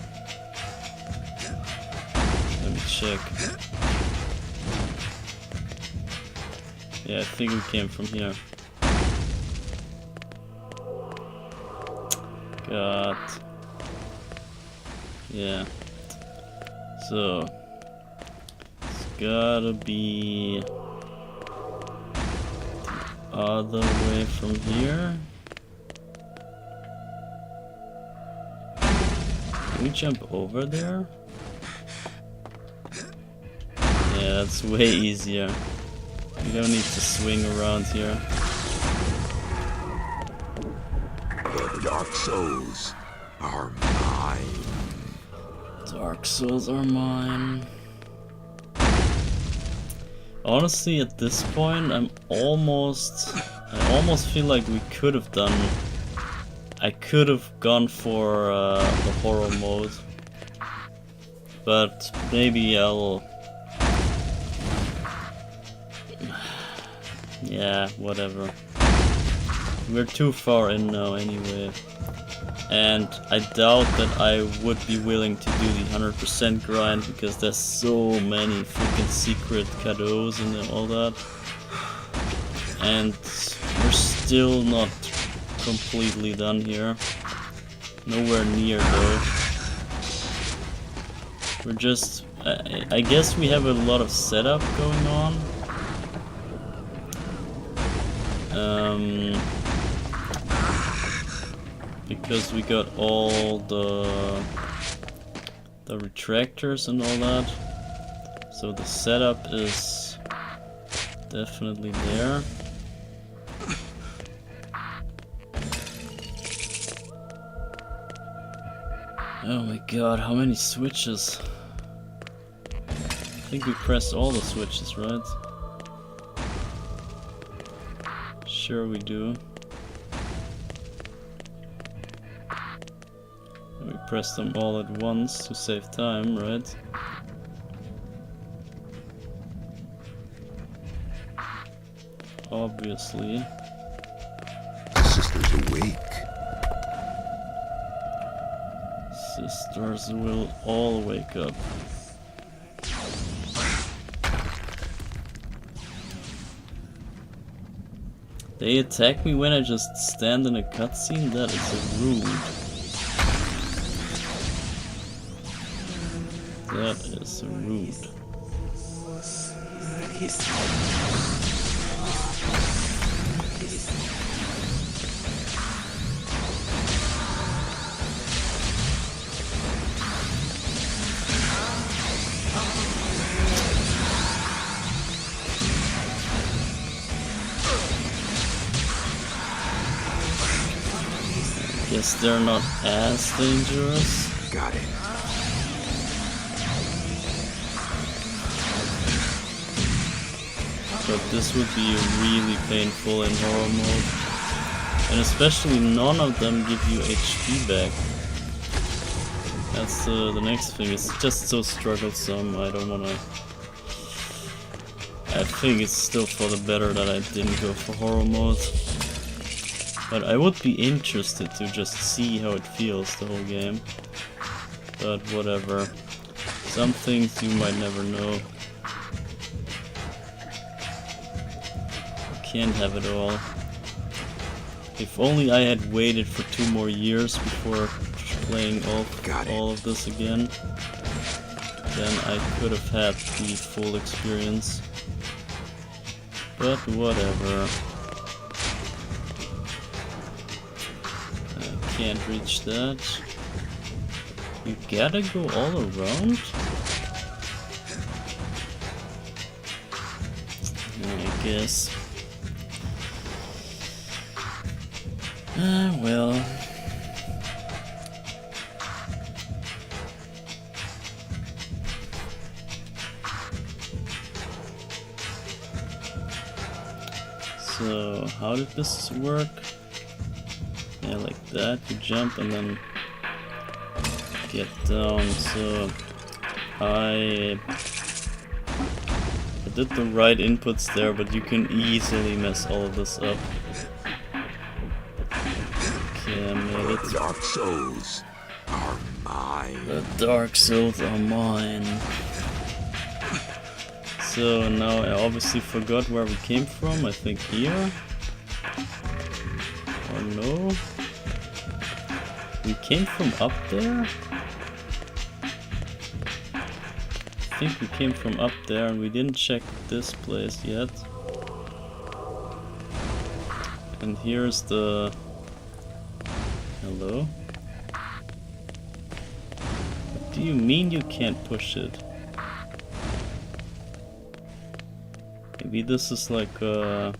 Let me check. Yeah, I think we came from here. God. Yeah. So it's gotta be the other way from here. Can we jump over there? Yeah, that's way easier. We don't need to swing around here. The Dark Souls are mine. Dark Souls are mine. Honestly, at this point, I almost feel like we could have done. I could have gone for the horror mode, but maybe I'll. Yeah, whatever. We're too far in now anyway. And I doubt that I would be willing to do the 100% grind because there's so many freaking secret cadeaux and all that. And we're still not completely done here. Nowhere near though. We're just... I guess we have a lot of setup going on. Because we got all the retractors and all that, so the setup is definitely there. Oh my god, how many switches? I think we pressed all the switches, right? Sure we do. We press them all at once to save time, right? Obviously. The sisters awake. Sisters will all wake up. They attack me when I just stand in a cutscene? That is rude. That is rude. Guess they're not as dangerous. Got it. But this would be really painful in horror mode. And especially none of them give you HP back. That's the next thing. It's just so strugglesome. I don't wanna... I think it's still for the better that I didn't go for horror mode. But I would be interested to just see how it feels the whole game. But whatever. Some things you might never know. Can't have it all. If only I had waited for 2 more years before playing all of this again, then I could have had the full experience. But whatever. I can't reach that. You gotta go all around? I guess. Well. So, how did this work? Yeah, like that. You jump and then get down. So, I did the right inputs there, but you can easily mess all of this up. Okay, I made it. The Dark Souls are mine. The Dark Souls are mine. So now I obviously forgot where we came from. I think here. Or no? We came from up there? I think we came from up there and we didn't check this place yet. And here's the... Hello? What do you mean you can't push it? Maybe this is like a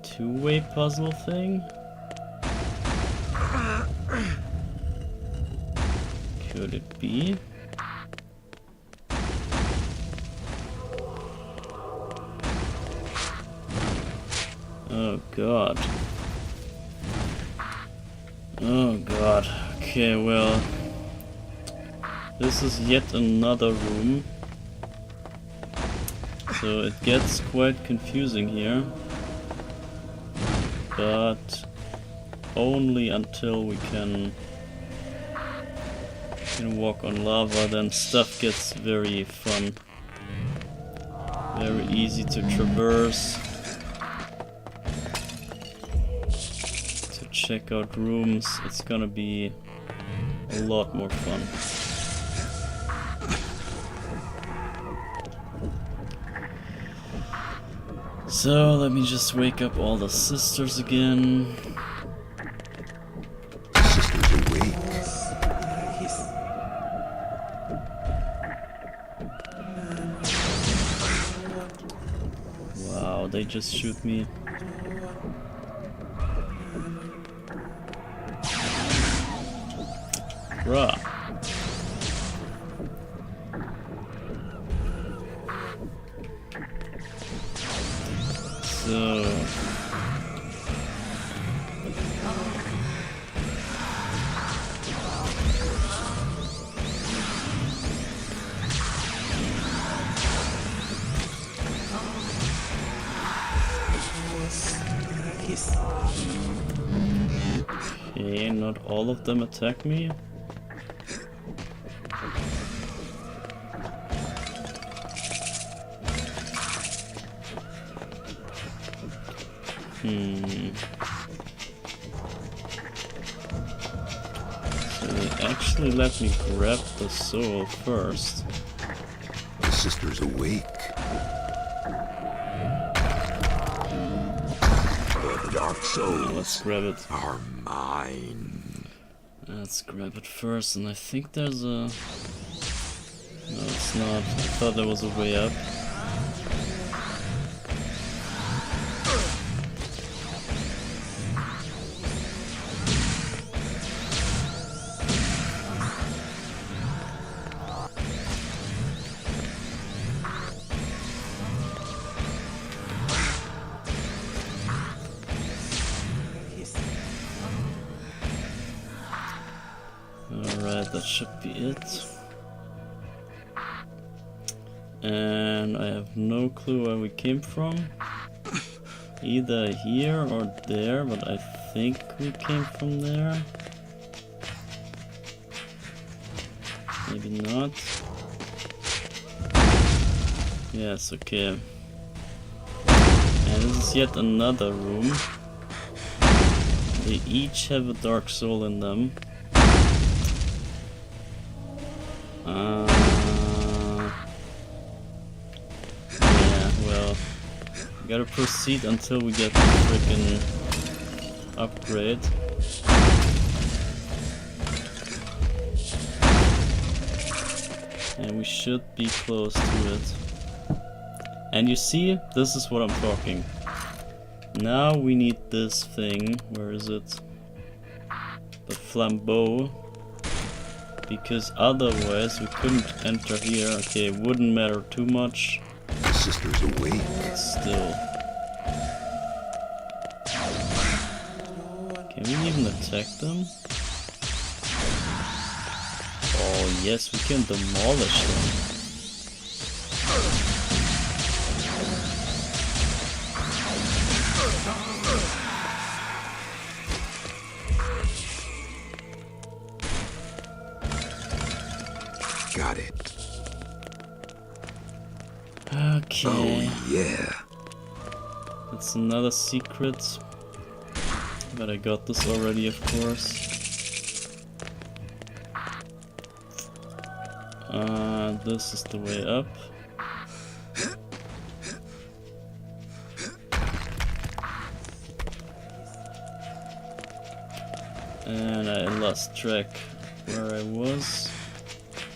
two-way puzzle thing? Could it be? Oh god. Oh god. Okay, well. This is yet another room. So it gets quite confusing here. But only until we can walk on lava, then stuff gets very fun. Very easy to traverse. To check out rooms, it's gonna be a lot more fun. So let me just wake up all the sisters again. Sisters awake. Wow, they just shoot me. Bruh. So... Okay, not all of them attack me. So they actually let me grab the soul first. The sisters awake. The Dark Souls Let's grab it. are mine. Let's grab it first, and I think there's a... No, it's not. I thought there was a way up. Alright, that should be it. And I have no clue where we came from. Either here or there, but I think we came from there. Maybe not. Yes, okay. And this is yet another room. They each have a dark soul in them. Yeah, well, we gotta proceed until we get the freaking upgrade. And we should be close to it. And you see, this is what I'm talking. Now we need this thing. Where is it? The flambeau. Because otherwise we couldn't enter here. Okay, it wouldn't matter too much. The sister's awake. But still. Can we even attack them? Oh yes, we can demolish them. Got it. Okay. Oh, yeah. That's another secret. But I got this already, of course. This is the way up. And I lost track where I was.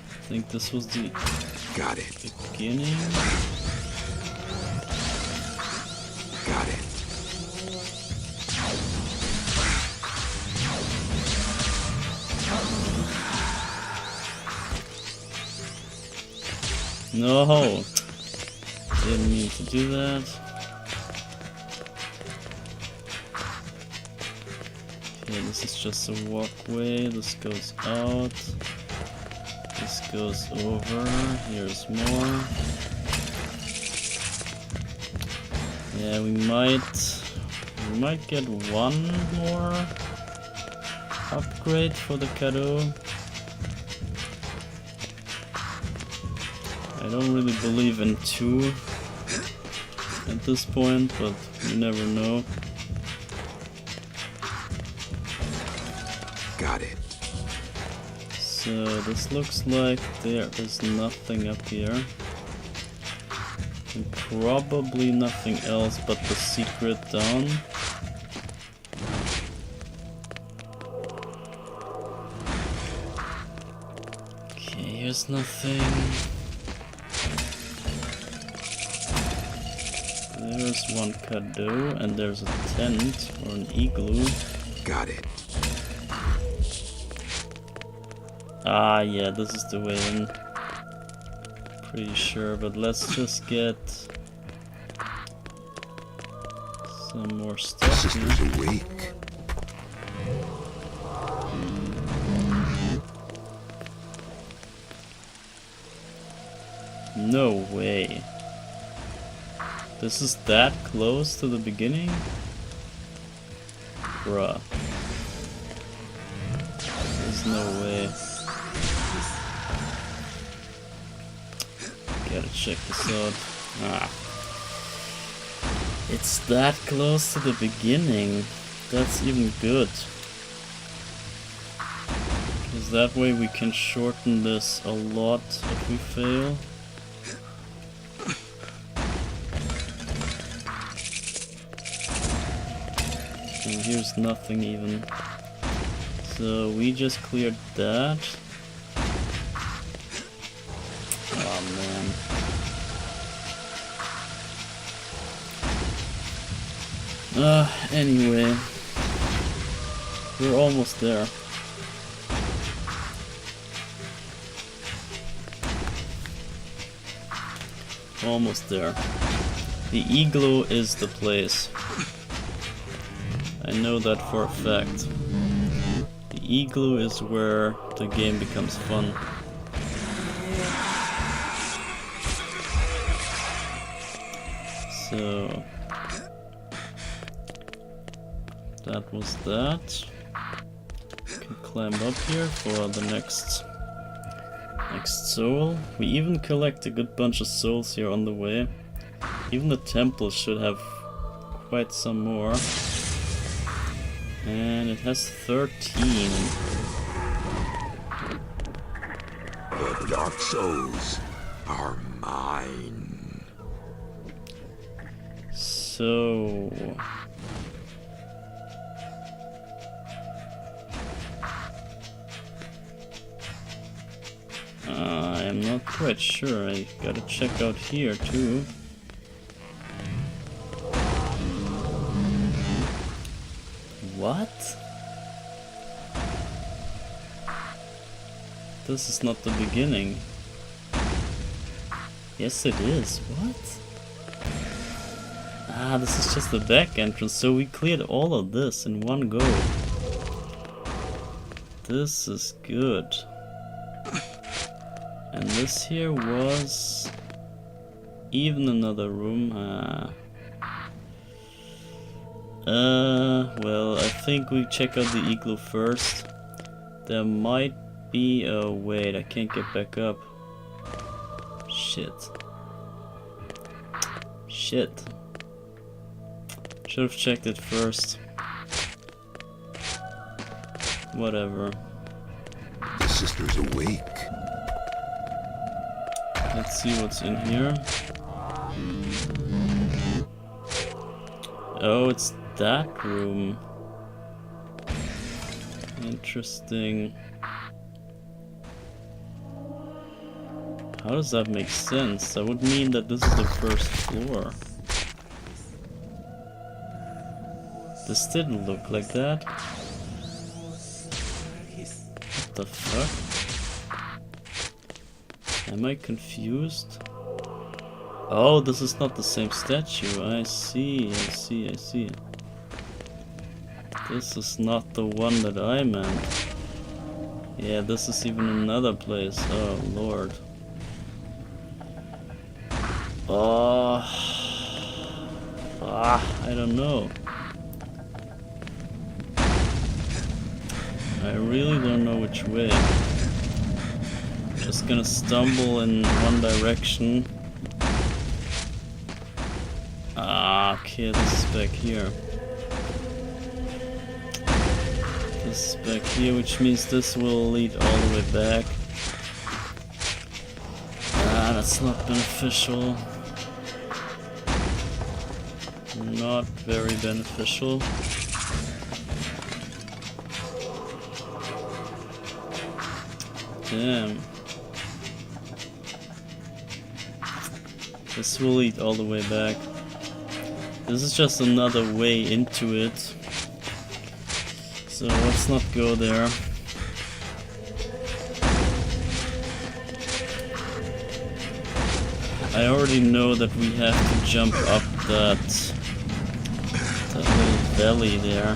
I think this was the Got it. beginning. Got it. No! Didn't mean to do that. Okay, this is just a walkway. This goes out. This goes over. Here's more. Yeah, we might get one more upgrade for the cadeau. I don't really believe in 2 at this point, but you never know. Got it. So this looks like there is nothing up here. And probably nothing else but the secret down. Okay, here's nothing. There's one cadeau, and there's a tent or an igloo. Got it. Ah, yeah, this is the way in. Pretty sure, but let's just get some more The stuff sister's here. awake. No way. This is that close to the beginning? Bruh. There's no way. Gotta check this out. Ah. It's that close to the beginning. That's even good. Because that way we can shorten this a lot if we fail. And here's nothing even. So we just cleared that. Oh man. Anyway. We're almost there. Almost there. The igloo is the place. I know that for a fact. The igloo is where the game becomes fun. So that was that. Can climb up here for the next soul. We even collect a good bunch of souls here on the way. Even the temple should have quite some more. And it has 13. The Dark Souls are mine. So I'm not quite sure. I gotta check out here too. This is not the beginning. Yes, it is. What? Ah, this is just the back entrance, so we cleared all of this in one go. This is good. And this here was even another room. Well, I think we check out the igloo first. There might be a wait, I can't get back up. Shit. Shit. Should have checked it first. Whatever. The sister's awake. Let's see what's in here. Oh, it's that room. Interesting. How does that make sense? That would mean that this is the first floor. This didn't look like that. What the fuck? Am I confused? Oh, this is not the same statue. I see. This is not the one that I meant. Yeah, this is even another place. Oh, Lord. Oh. I don't know. I really don't know which way. Just gonna stumble in one direction. Ah, okay, this is back here. This is back here, which means this will lead all the way back. Ah, that's not beneficial. Not very beneficial. Damn. This will lead all the way back. This is just another way into it. So let's not go there. I already know that we have to jump up that little valley there.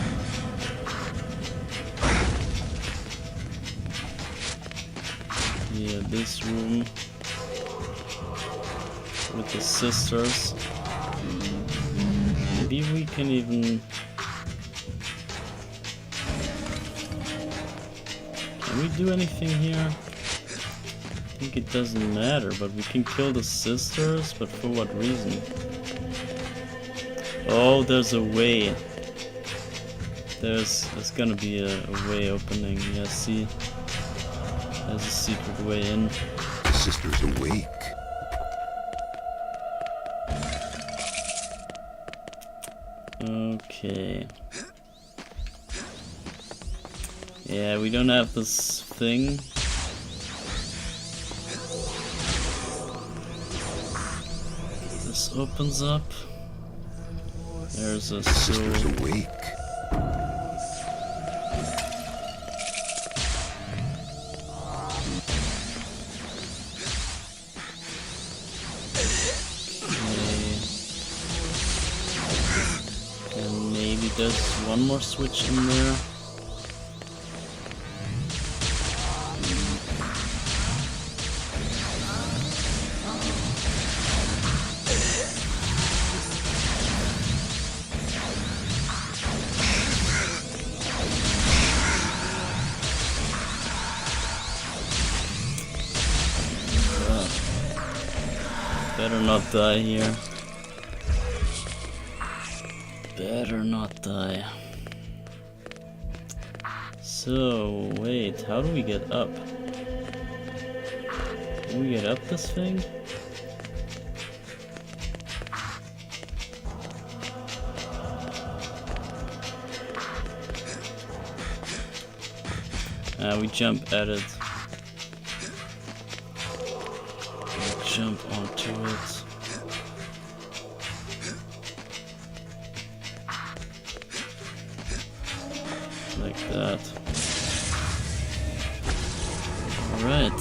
Yeah, this room with the sisters. Maybe we can even... Can we do anything here? I think it doesn't matter, but we can kill the sisters, but for what reason? Oh, there's a way. There's gonna be a way opening. Yeah, see? There's a secret way in. The sister's awake. Okay. Yeah, we don't have this thing. This opens up. There's a The sister's awake. And maybe there's one more switch in there. Better not die here. Better not die. So, wait, how do we get up? Can we get up this thing? We jump at it. Jump onto it. Like that. Alright.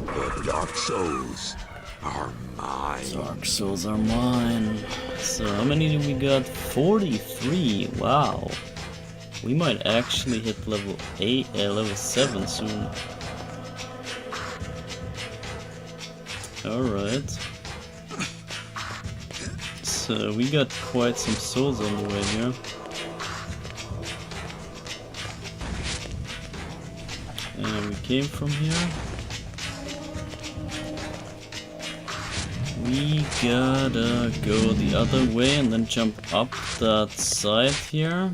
The Dark Souls are mine. Dark Souls are mine. So how many do we got? 43. Wow. We might actually hit level 7 soon. Alright. So we got quite some souls on the way here. And we came from here. We gotta go the other way and then jump up that side here.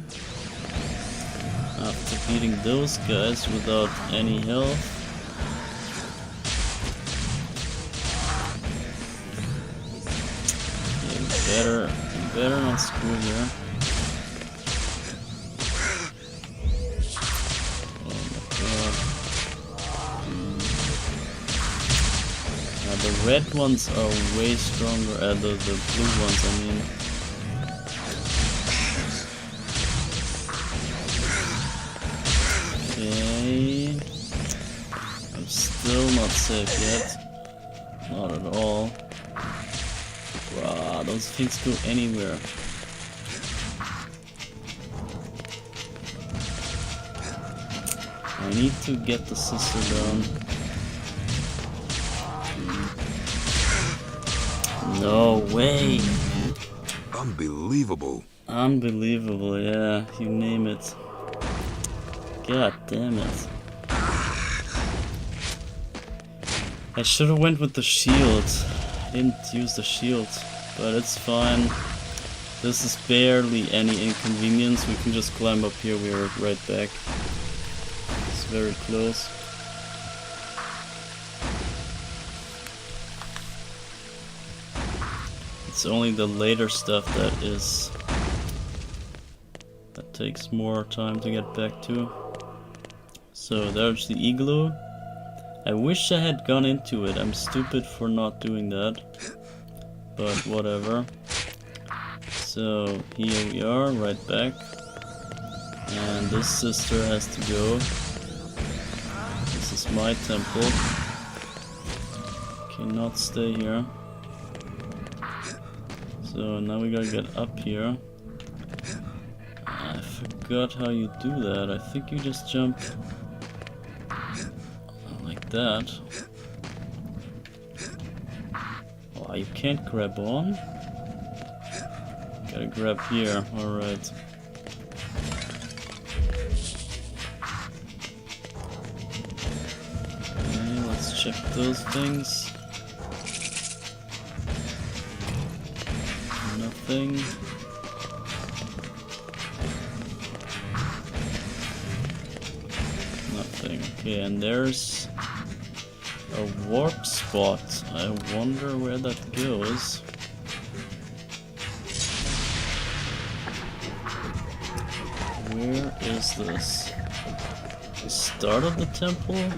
After beating those guys without any health. Okay, we better not screw here. The red ones are way stronger, the blue ones I mean. Okay. I'm still not safe yet. Not at all. Wow, those things go anywhere. I need to get the sister down. No way! Unbelievable. Unbelievable, yeah, you name it. God damn it. I should have went with the shield. I didn't use the shield, but it's fine. This is barely any inconvenience. We can just climb up here, we're right back. It's very close. It's only the later stuff that takes more time to get back to. So there's the igloo. I wish I had gone into it. I'm stupid for not doing that. But whatever. So here we are, right back. And this sister has to go. This is my temple. Cannot stay here. So now we gotta get up here. I forgot how you do that. I think you just jump like that. Oh, you can't grab on? Gotta grab here, alright. Okay, let's check those things. Nothing. Nothing. Okay, and there's a warp spot. I wonder where that goes. Where is this? The start of the temple?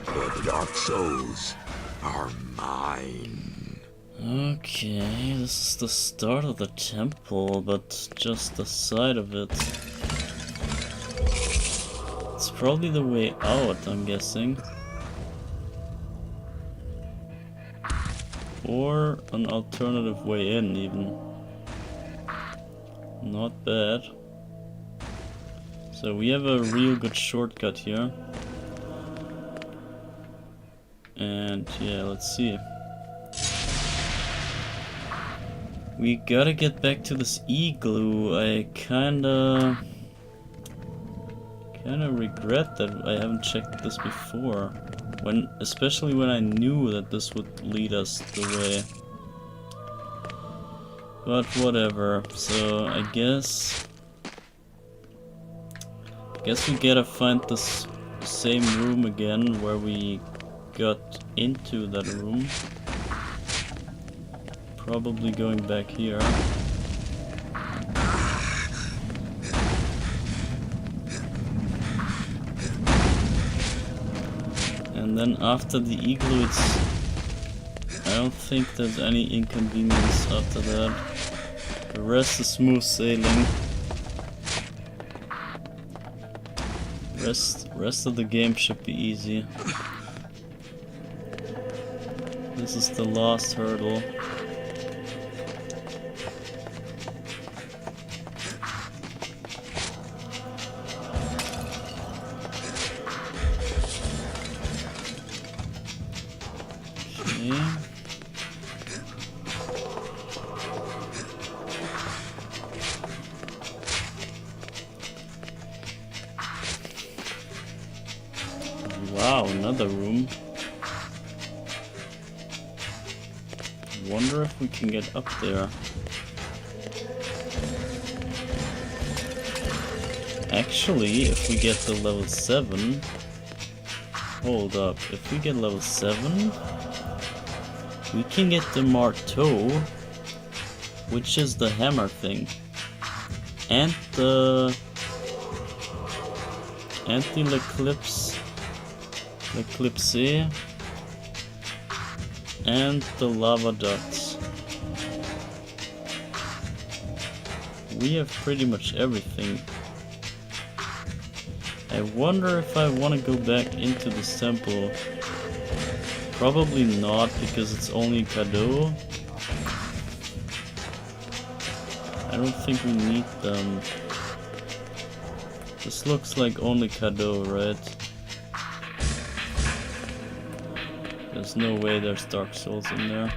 The Dark Souls are mine. Okay, this is the start of the temple, but just the side of it. It's probably the way out, I'm guessing. Or an alternative way in, even. Not bad. So we have a real good shortcut here. And yeah, let's see. We gotta get back to this igloo. I kinda regret that I haven't checked this before. Especially when I knew that this would lead us the way. But whatever. So I guess we gotta find this same room again where we got into that room. Probably going back here. And then after the igloo, I don't think there's any inconvenience after that. The rest is smooth sailing. Rest of the game should be easy. This is the last hurdle. Okay. Wow, another room. Wonder if we can get up there. Actually, if we get to level 7... Hold up, if we get level 7... we can get the marteau, which is the hammer thing. And the Eclipse, and the lava ducts. We have pretty much everything. I wonder if I want to go back into this temple. Probably not, because it's only Cadeau. I don't think we need them. This looks like only Cadeau, right? There's no way there's Dark Souls in there.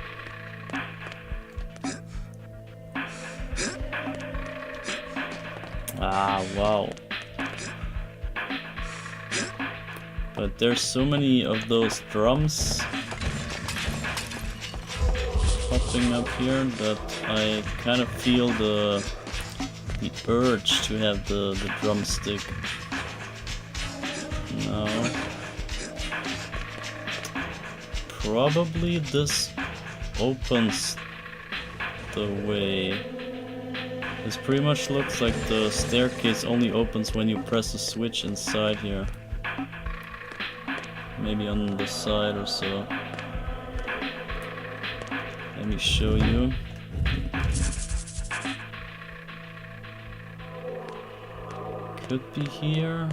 Ah, wow. But there's so many of those drums popping up here that I kind of feel the urge to have the drumstick. No. Probably this opens the way. This pretty much looks like the staircase only opens when you press a switch inside here. Maybe on the side or so. Let me show you. Could be here.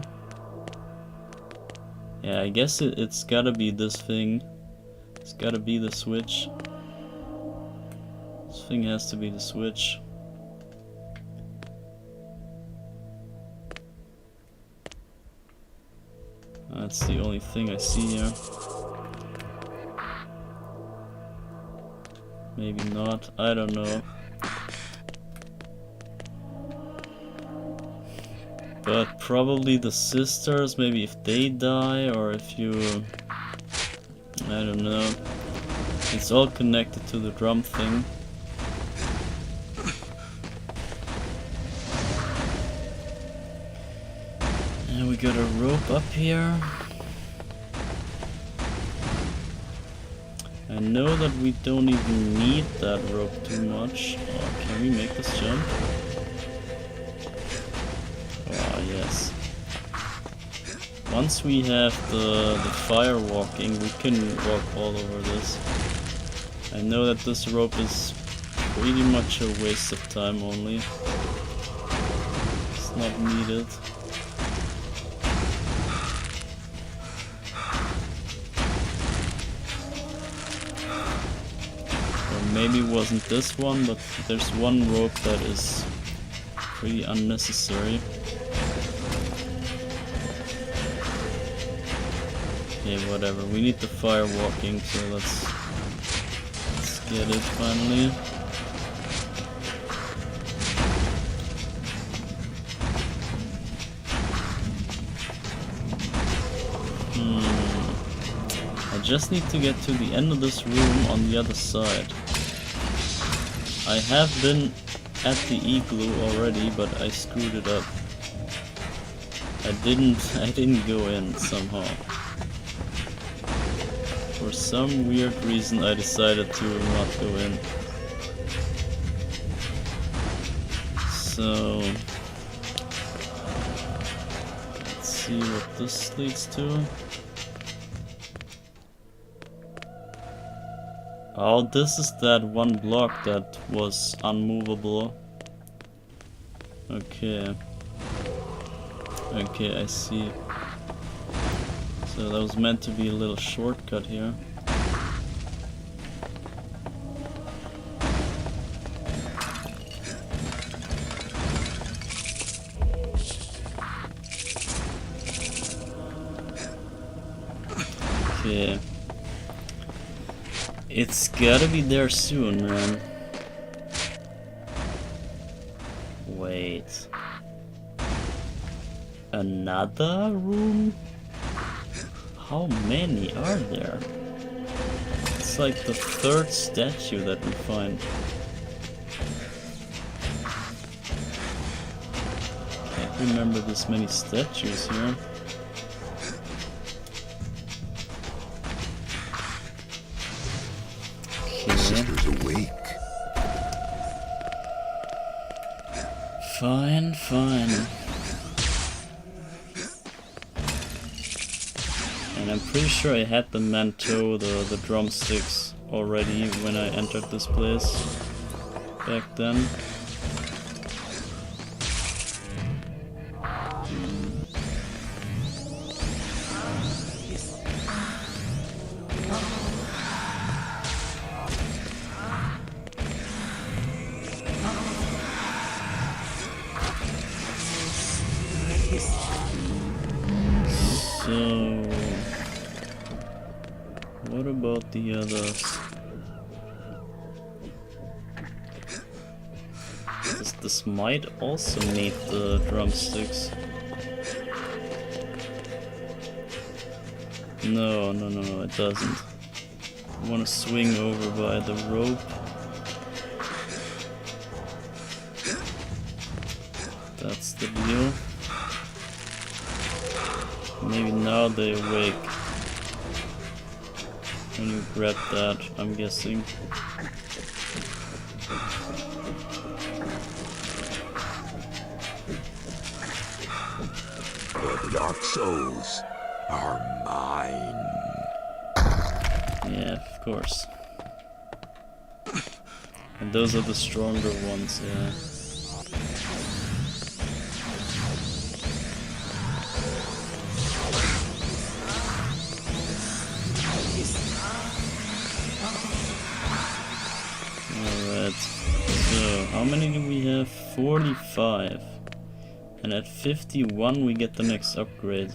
Yeah, I guess it's gotta be this thing. It's gotta be the switch. This thing has to be the switch. That's the only thing I see here. Maybe not, I don't know. But probably the sisters, maybe if they die or if you... I don't know. It's all connected to the drum thing. And we got a rope up here. I know that we don't even need that rope too much. Oh, can we make this jump? Oh, yes. Once we have the fire walking, we can walk all over this. I know that this rope is pretty much a waste of time only. It's not needed. Maybe it wasn't this one, but there's one rope that is pretty unnecessary. Okay, whatever. We need the fire walking, so let's get it finally. I just need to get to the end of this room on the other side. I have been at the igloo already, but I screwed it up. I didn't go in somehow. For some weird reason I decided to not go in. So let's see what this leads to. Oh, this is that one block that was unmovable. Okay. Okay, I see. So that was meant to be a little shortcut here. Okay. It's gotta be there soon, man. Wait. Another room? How many are there? It's like the third statue that we find. Can't remember this many statues here. The sister's awake. Fine, fine. And I'm pretty sure I had the manteau, the drumsticks, already when I entered this place back then. So, what about the others? This might also need the drumsticks. No, it doesn't. I want to swing over by the rope. That's the deal. Maybe now they awake. When you grab that, I'm guessing. The Dark Souls are mine. Yeah, of course. And those are the stronger ones, yeah. Alright, so how many do we have? 45. And at 51 we get the next upgrade.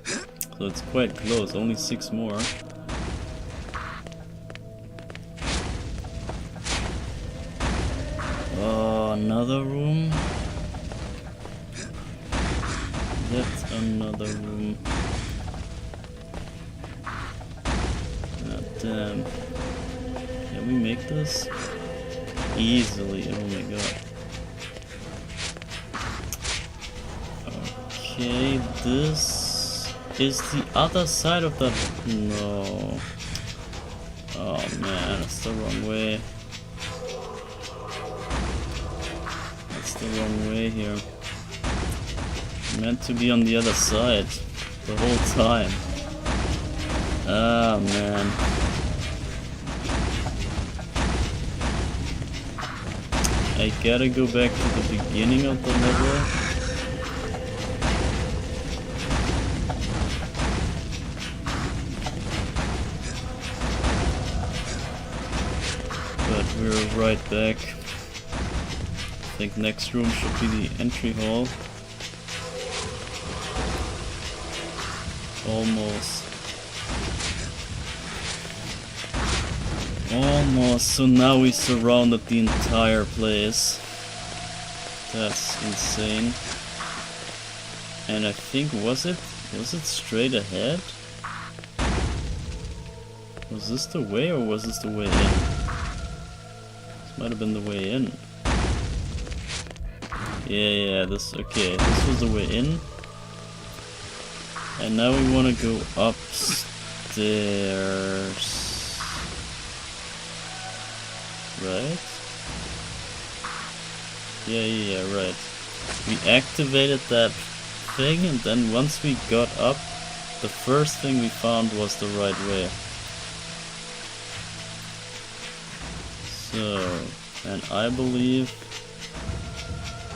So it's quite close, only 6 more. Oh, another room. Yet another room. God damn. Can we make this? Easily, oh my god. Okay, this is the other side of that. No. Oh man, it's the wrong way. That's the wrong way here. Meant to be on the other side the whole time. Ah man. I gotta go back to the beginning of the level. But we're right back. I think next room should be the entry hall. Almost. Almost. So now we surrounded the entire place. That's insane. And I think, was it straight ahead? Was this the way, or was this the way in? This might have been the way in. Yeah, this, okay, this was the way in. And now we want to go upstairs. Right? Yeah, right. We activated that thing, and then once we got up, the first thing we found was the right way. So, and I believe,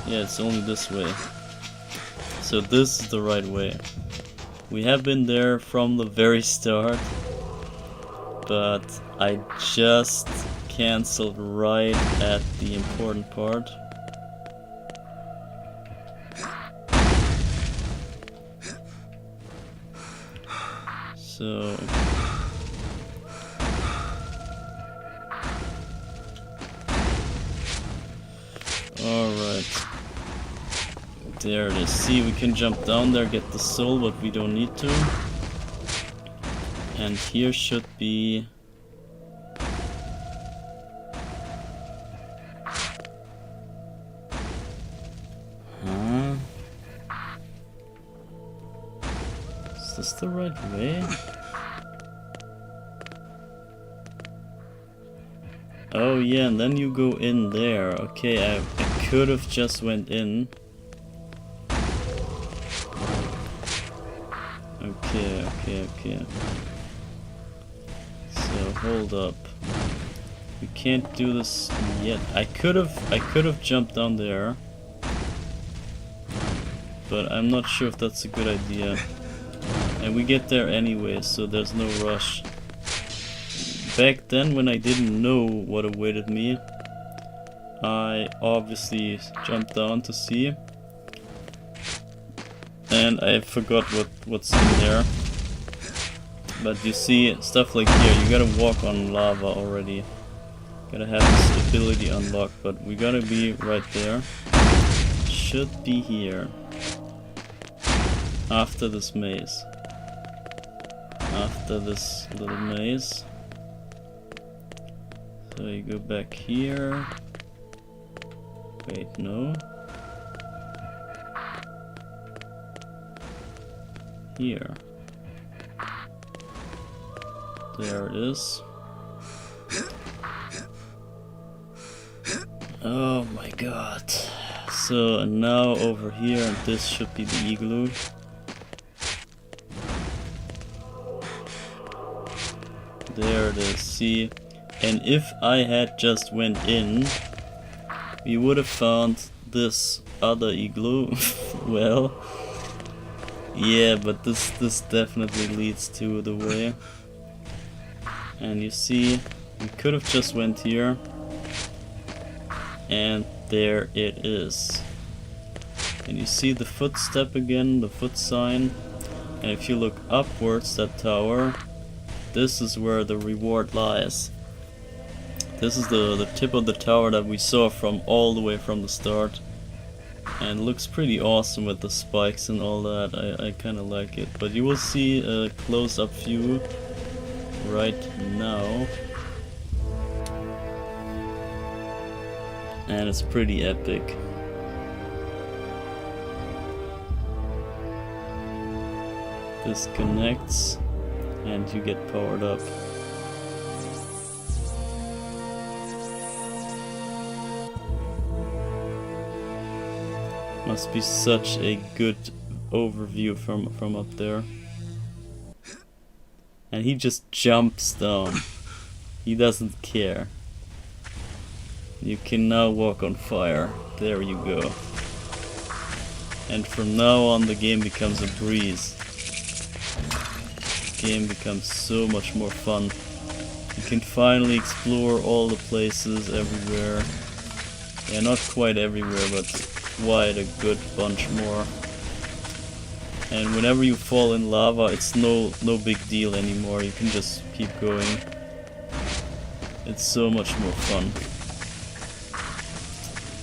yeah, it's only this way. So this is the right way. We have been there from the very start, but I just cancelled right at the important part. So alright. There it is. See, we can jump down there, get the soul, but we don't need to. And here should be... Huh? Is this the right way? Oh yeah, and then you go in there. Okay, I could have just went in. Okay. So hold up. We can't do this yet. I could have jumped down there, but I'm not sure if that's a good idea. And we get there anyway, so there's no rush. Back then, when I didn't know what awaited me, I obviously jumped down to see. And I forgot what's in there. But you see, stuff like here, you gotta walk on lava already. Gotta have this ability unlocked, but we gotta be right there. Should be here. After this maze. After this little maze. So you go back here. Wait, no. Here. There it is. Oh my god. So, and now over here, and this should be the igloo. There it is, see? And if I had just went in, we would have found this other igloo. Well, yeah, but this definitely leads to the way. And you see, we could have just went here. And there it is. And you see the footstep again, the foot sign. And if you look upwards, that tower, this is where the reward lies. This is the tip of the tower that we saw from all the way from the start. And it looks pretty awesome with the spikes and all that. I kinda like it. But you will see a close-up view right now. And it's pretty epic. This connects and you get powered up. Must be such a good overview from up there. And he just jumps down. He doesn't care. You can now walk on fire. There you go. And from now on the game becomes a breeze. The game becomes so much more fun. You can finally explore all the places everywhere. Yeah, not quite everywhere, but quite a good bunch more. And whenever you fall in lava, it's no big deal anymore. You can just keep going. It's so much more fun.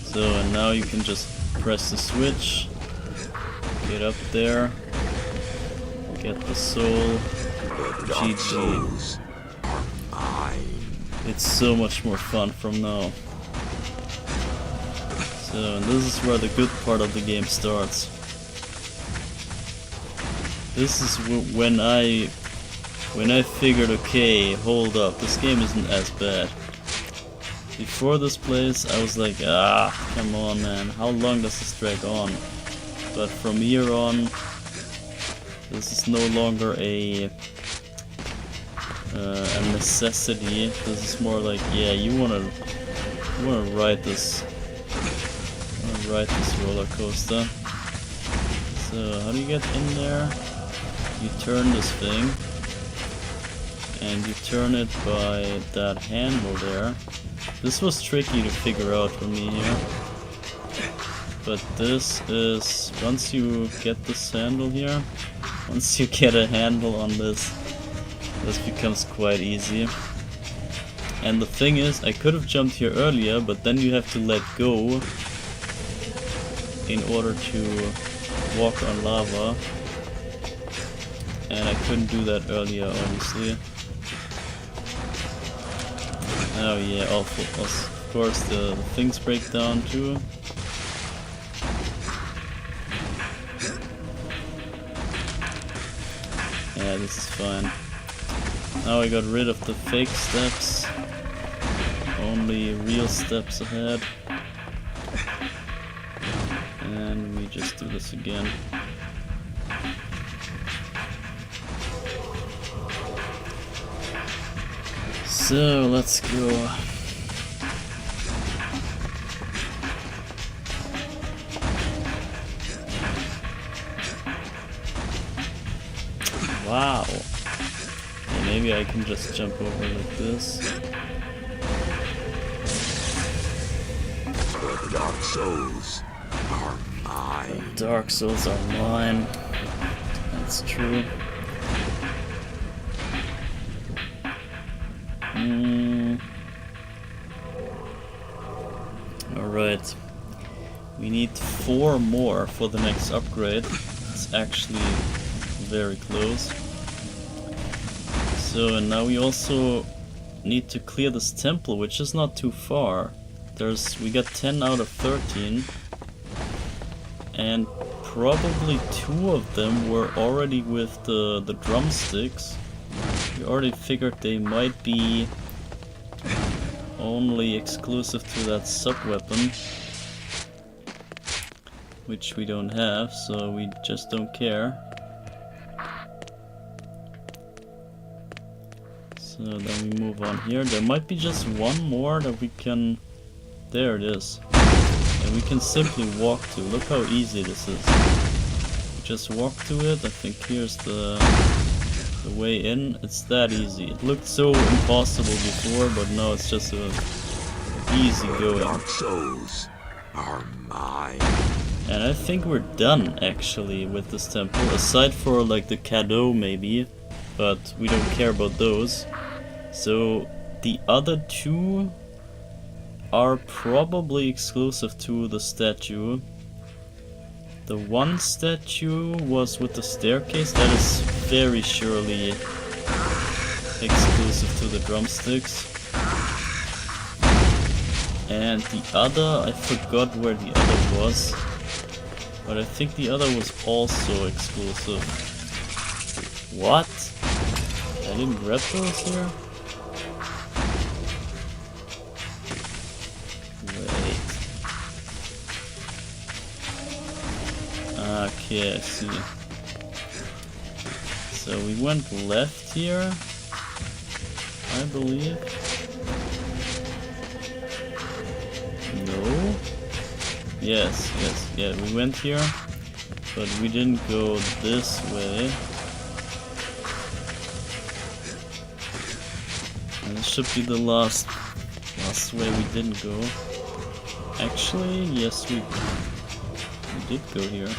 So, and now you can just press the switch, get up there, get the soul, GG. It's so much more fun from now. So, and this is where the good part of the game starts. This is when I figured, okay, hold up, this game isn't as bad. Before this place, I was like, come on, man, how long does this drag on? But from here on, this is no longer a necessity. This is more like, yeah, you wanna ride this roller coaster. So how do you get in there? You turn this thing, and you turn it by that handle there. This was tricky to figure out for me here. But this is, once you get this handle here, once you get a handle on this, this becomes quite easy. And the thing is, I could have jumped here earlier, but then you have to let go in order to walk on lava. And I couldn't do that earlier, obviously. Oh yeah, of course the things break down too. Yeah, this is fine. Now I got rid of the fake steps. Only real steps ahead. And we just do this again. So let's go. Wow. Yeah, maybe I can just jump over like this. The Dark Souls are mine. Dark Souls are mine. That's true. Alright. We need 4 more for the next upgrade. It's actually very close. So, and now we also need to clear this temple, which is not too far. We got 10 out of 13. And probably 2 of them were already with the drumsticks. We already figured they might be only exclusive to that sub-weapon, which we don't have, so we just don't care. So then we move on here. There might be just one more that we can... There it is. And we can simply walk to. Look how easy this is. We just walk to it. I think here's the way in. It's that easy. It looked so impossible before, but now it's just easy going. Dark Souls are mine. And I think we're done actually with this temple, aside for like the cadeau maybe, but we don't care about those. So the other 2 are probably exclusive to the statue. The one statue was with the staircase, that is very surely exclusive to the drumsticks. And the other, I forgot where the other was, but I think the other was also exclusive. What? I didn't grab those here? Okay, I see. So we went left here, I believe. No? Yes, yeah, we went here, but we didn't go this way. And this should be the last way we didn't go. Actually, yes, we did go here.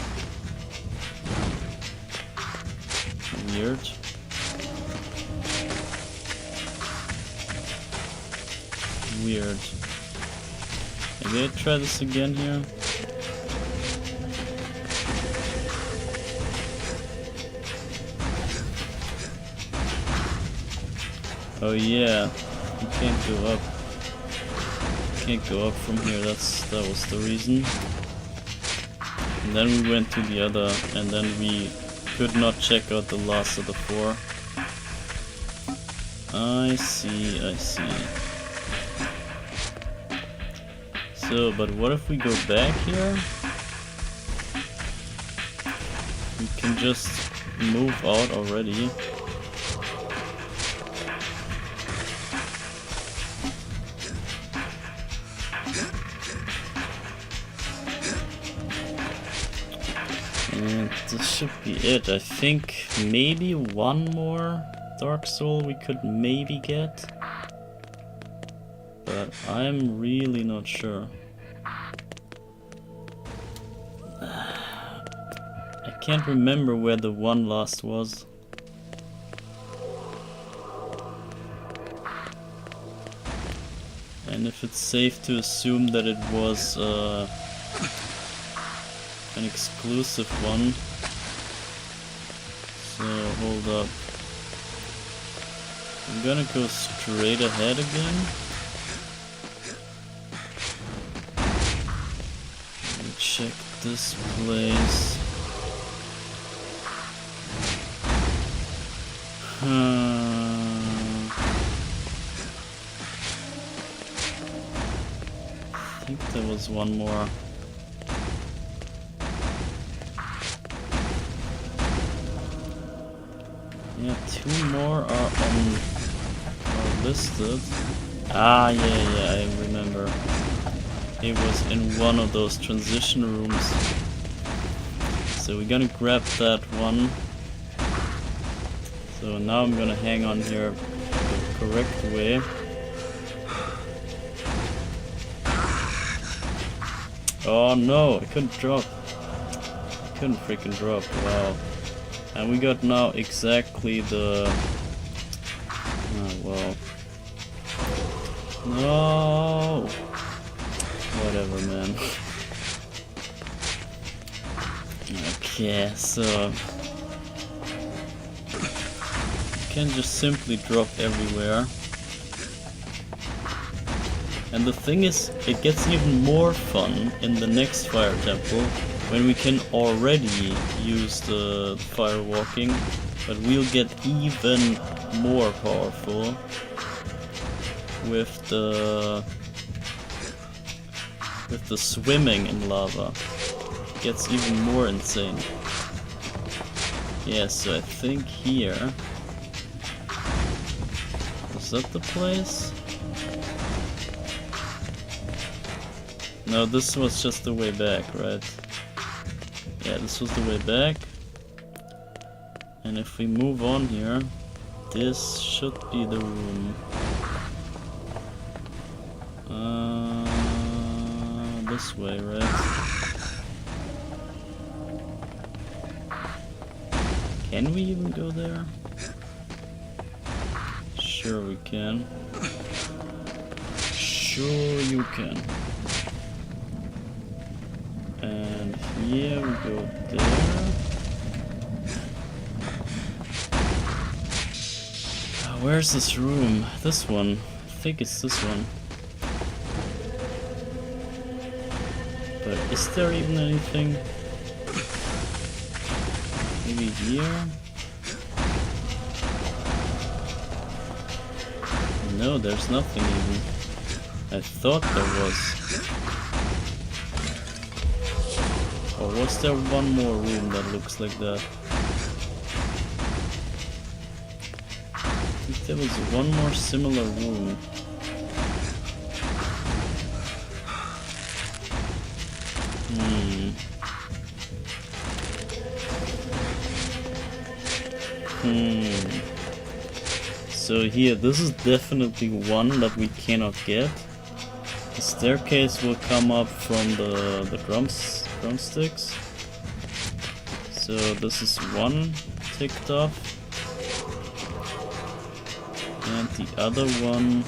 Weird. Weird. Maybe I try this again here. Oh yeah, you can't go up. Can't go up from here. That was the reason. And then we went to the other, and then we could not check out the last of the 4. I see. So, but what if we go back here? We can just move out already. And this should be it. I think maybe one more Dark Soul we could maybe get, but I'm really not sure. I can't remember where the one last was. And if it's safe to assume that it was an exclusive one. So hold up. I'm gonna go straight ahead again. Let me check this place. I think there was one more. Yeah, 2 more are listed. Ah, yeah, I remember. It was in one of those transition rooms. So we're gonna grab that one. So now I'm gonna hang on here the correct way. Oh no, I couldn't drop. I couldn't freaking drop, wow. And we got now exactly the... Oh, well. No! Whatever, man. Okay, so... You can just simply drop everywhere. And the thing is, it gets even more fun in the next fire temple, when we can already use the fire walking, but we'll get even more powerful with the swimming in lava. It gets even more insane. Yeah, so I think here... Is that the place? No, this was just the way back, right? Yeah, this was the way back. And if we move on here, this should be the room. This way, right? Can we even go there? Sure we can. Sure you can. And here we go there. Where's this room? This one. I think it's this one. But is there even anything? Maybe here? No, there's nothing even. I thought there was. Or was there one more room that looks like that? I think there was one more similar room. So here, this is definitely one that we cannot get. The staircase will come up from the drumsticks. So this is one ticked off. And the other one...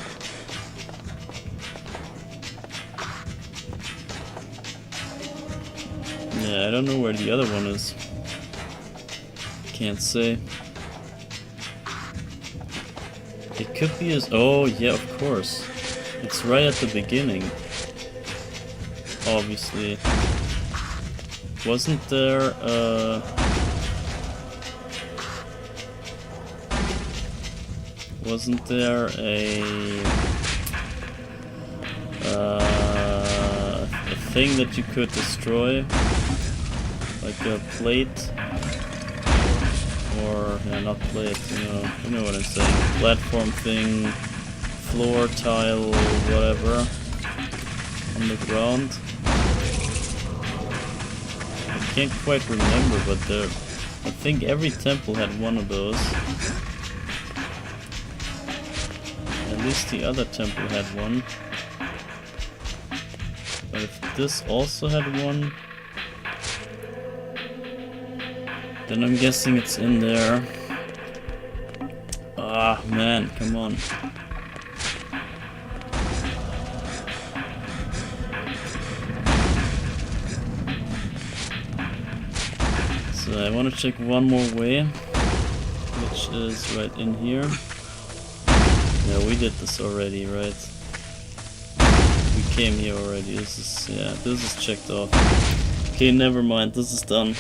Yeah, I don't know where the other one is. Can't say. It could be as... Oh, yeah, of course. It's right at the beginning. Obviously. Wasn't there a thing that you could destroy? Like a plate? Or, yeah, not plate, you know what I'm saying. Platform thing, floor tile, whatever, on the ground. I can't quite remember, but I think every temple had one of those. At least the other temple had one. But if this also had one, then I'm guessing it's in there. Ah, man, come on. So I want to check one more way, which is right in here. Yeah, we did this already, right? We came here already. This is, yeah, this is checked off. Okay, never mind. This is done.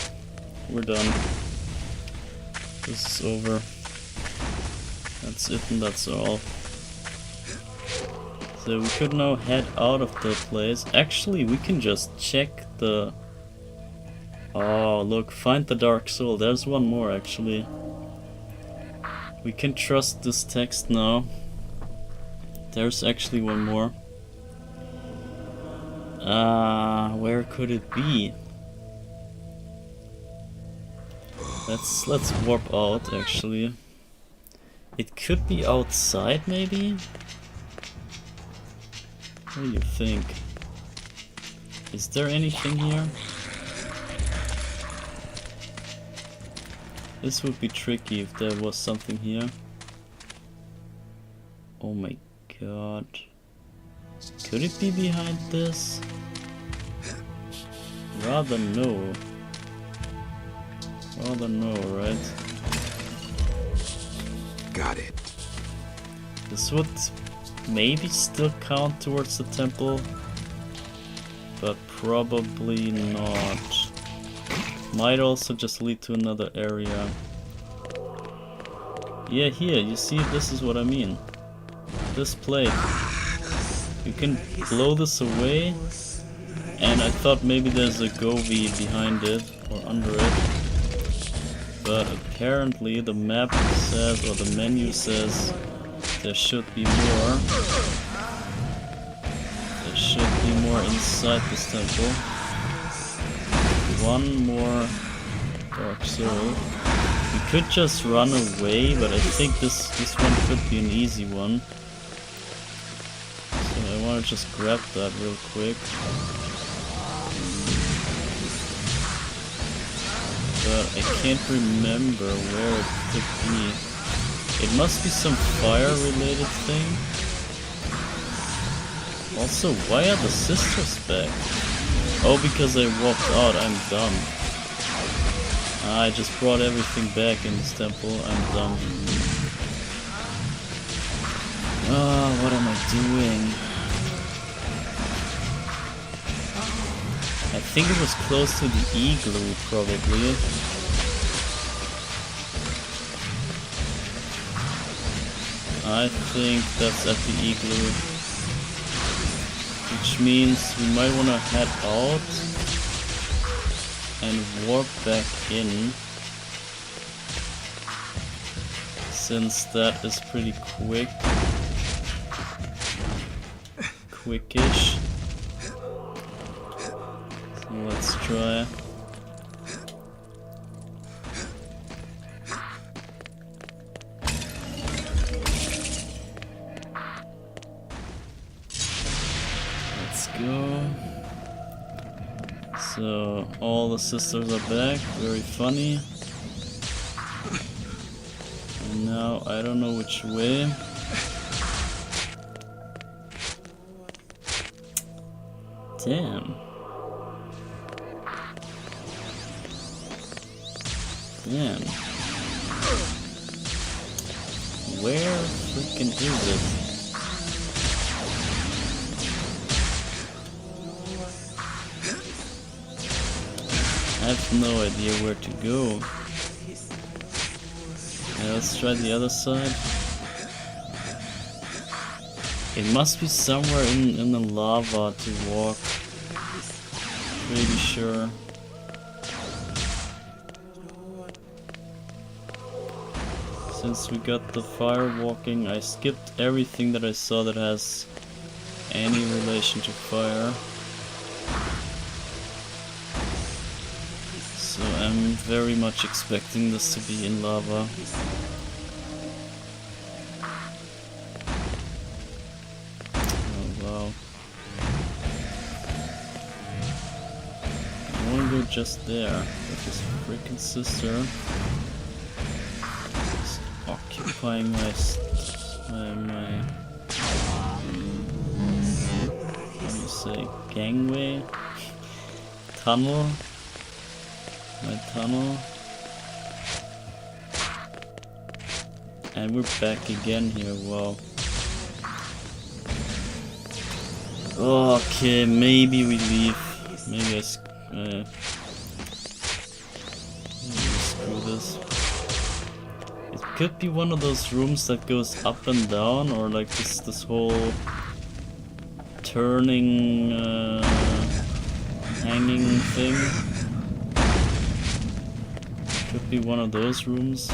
We're done. This is over. That's it and that's all. So we could now head out of the place. Actually, we can just check the... Oh, look, find the Dark Soul. There's one more, actually. We can trust this text now. There's actually one more. Where could it be? Let's warp out, actually. It could be outside, maybe? What do you think? Is there anything here? This would be tricky if there was something here. Oh my god. Could it be behind this? Rather no. Rather no, right? Got it. This would maybe still count towards the temple, but probably not. Might also just lead to another area. Yeah, here, you see, this is what I mean. This plate. You can blow this away, and I thought maybe there's a Govi behind it, or under it. But apparently the map says, or the menu says, there should be more. There should be more inside this temple. One more Dark Soul. We could just run away, but I think this one could be an easy one. So I want to just grab that real quick. But I can't remember where it could be. It must be some fire-related thing. Also, why are the sisters back? Oh, because I walked out, I'm dumb. I just brought everything back in this temple, I'm dumb. Ah, what am I doing? I think it was close to the igloo, probably. I think that's at the igloo. Which means we might want to head out and warp back in, since that is pretty quickish. So let's try. Go. So all the sisters are back, very funny. And now I don't know which way. Damn. Damn. Where freaking is it? I have no idea where to go. Yeah, let's try the other side. It must be somewhere in the lava to walk. Pretty sure. Since we got the fire walking, I skipped everything that I saw that has any relation to fire. So I'm very much expecting this to be in lava. Oh wow. I wanna go just there, but this freaking sister is occupying my how do you say, gangway? Tunnel? My tunnel. And we're back again here, wow. Okay, maybe we leave. Maybe I screw this. It could be one of those rooms that goes up and down, or like this whole turning, hanging thing. Could be one of those rooms.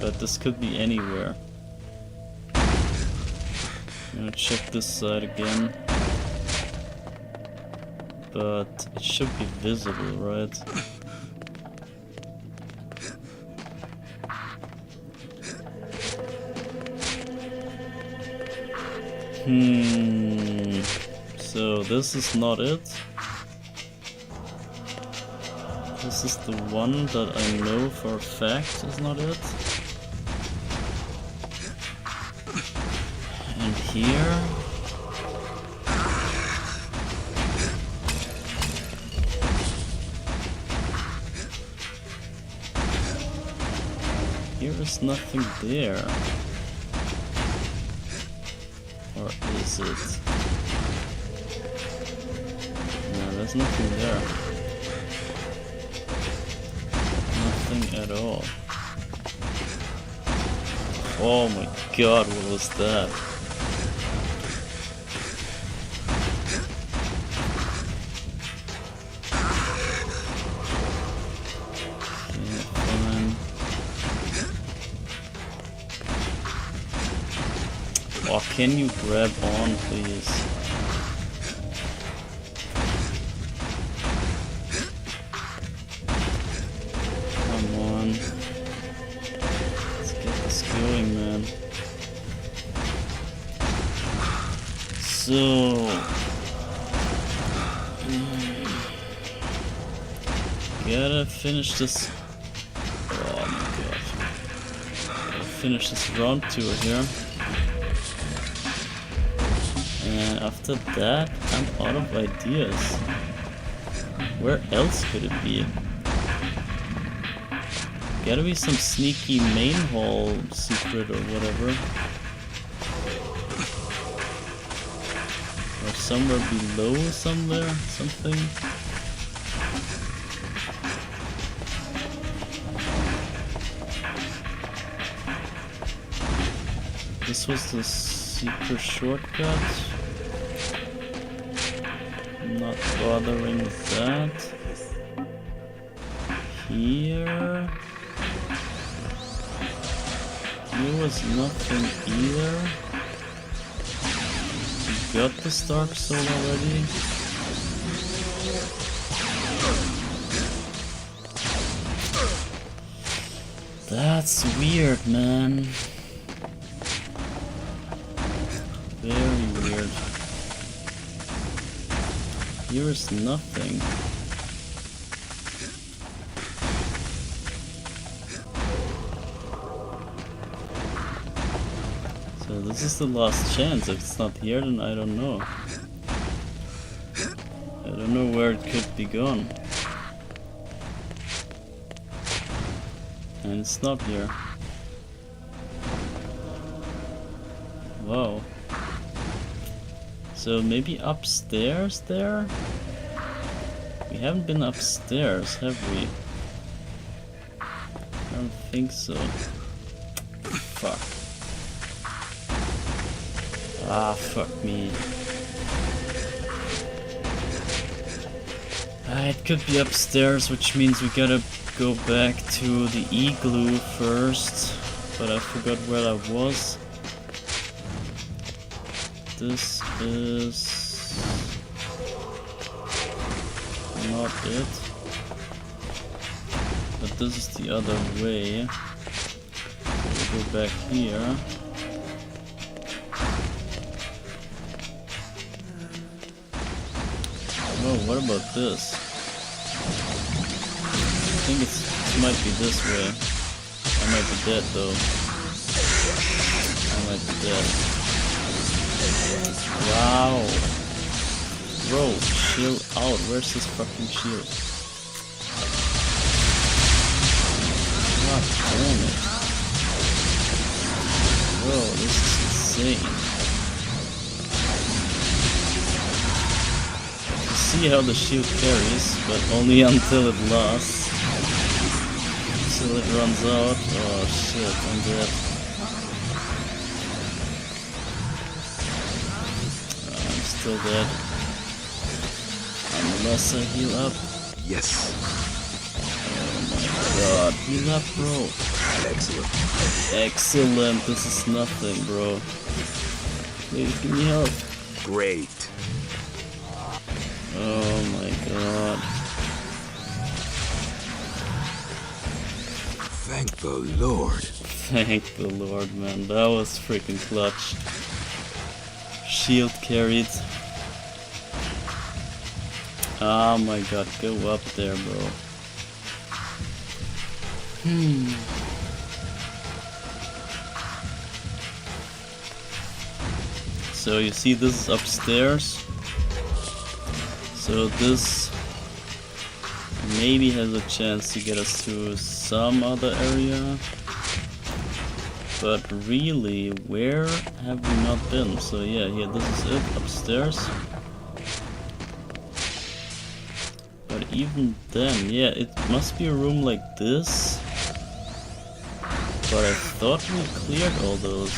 But this could be anywhere. I'm gonna check this side again. But it should be visible, right? So this is not it. This is the one that I know for a fact is not it. And here... Here is nothing there. Or is it? No, there's nothing there. Nothing at all. Oh my god, what was that? Oh, can you grab on, please? Come on. Let's get this going, man. So... Gotta finish this... Oh my god. Gotta finish this round tour here. And after that, I'm out of ideas. Where else could it be? Gotta be some sneaky main hall secret or whatever. Or somewhere below somewhere, something. This was the secret shortcut. Not bothering with that. Here was nothing either. We got this dark soul already. That's weird, man. Very weird. Here is nothing. So this is the last chance. If it's not here, then I don't know. I don't know where it could be gone. And it's not here. Wow. So maybe upstairs there? We haven't been upstairs, have we? I don't think so. Fuck. Ah, fuck me. It could be upstairs, which means we gotta go back to the igloo first. But I forgot where I was. This is not it, but this is the other way. We'll go back here. Oh, what about this? I think it might be this way. I might be dead though. I might be dead. Wow. Bro, chill out. Where's this fucking shield? God damn it. Bro, this is insane. You see how the shield carries, but only until it lasts. Until it runs out. Oh shit, I'm dead. I'm still dead. Unless I heal up. Yes. God, heal up, bro. Excellent. Excellent, this is nothing, bro. Please give me help. Great. Oh my god. Thank the Lord. Thank the Lord, man. That was freaking clutch. Shield carried. Oh my god, go up there, bro. So you see this is upstairs. So this maybe has a chance to get us to some other area. But really, where have we not been? So yeah, here, this is it, upstairs. But even then, yeah, it must be a room like this. But I thought we cleared all those.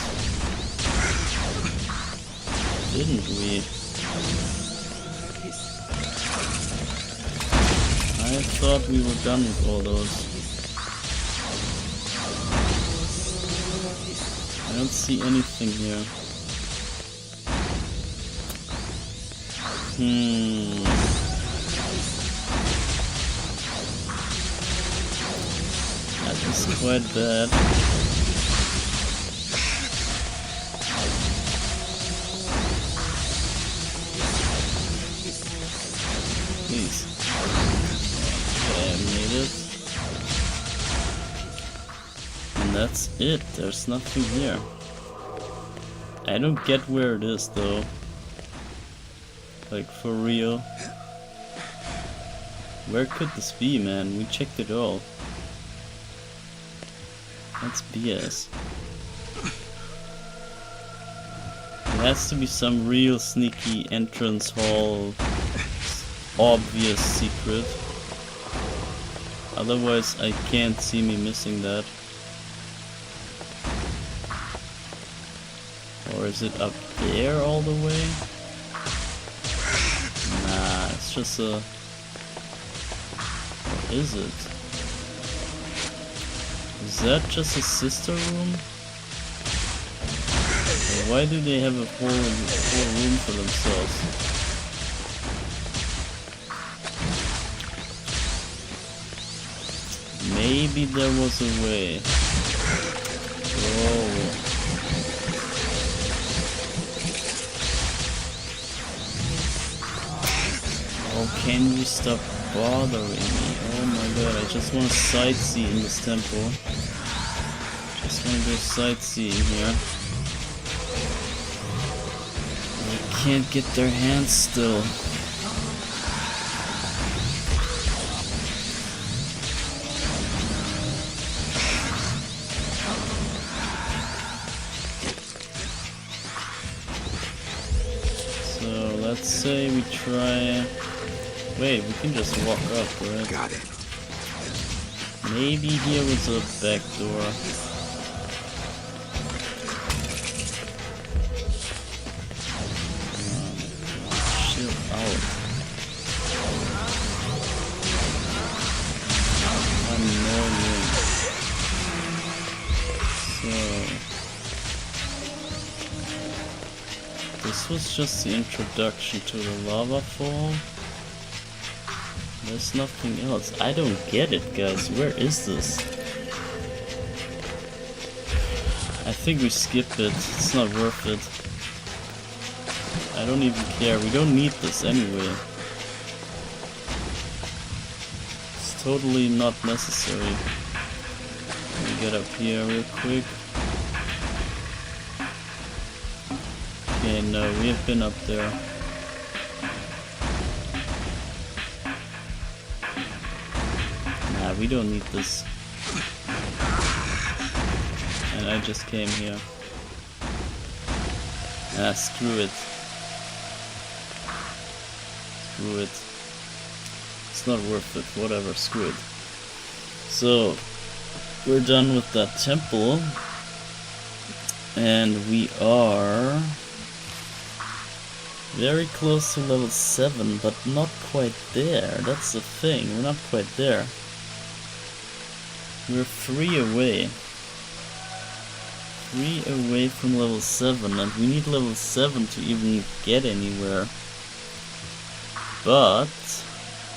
Didn't we? I thought we were done with all those. I don't see anything here. That is quite bad. Please. Okay, I made it. And that's it. There's nothing here. I don't get where it is though. Like for real. Where could this be, man? We checked it all. That's BS. There has to be some real sneaky entrance hall, obvious secret. Otherwise I can't see me missing that. Or is it up there all the way? Nah, it's just a... What is it? Is that just a sister room? Or why do they have a whole room for themselves? Maybe there was a way. Oh. Oh, can you stop bothering me? Oh my god, I just want to sightsee in this temple. Just want to go sightseeing here. I can't get their hands still. So let's say we try... Wait, we can just walk up, right? Got it. Maybe here was a back door. Chill out. Annoying. So this was just the introduction to the lava fall. There's nothing else. I don't get it, guys. Where is this? I think we skip it. It's not worth it. I don't even care. We don't need this anyway. It's totally not necessary. Let me get up here real quick. Okay, no, we have been up there. We don't need this. And I just came here. Ah, screw it. Screw it. It's not worth it. Whatever, screw it. So, we're done with that temple. And we are very close to level 7, but not quite there. That's the thing, we're not quite there. We're 3 away. 3 away from level 7, and we need level 7 to even get anywhere. But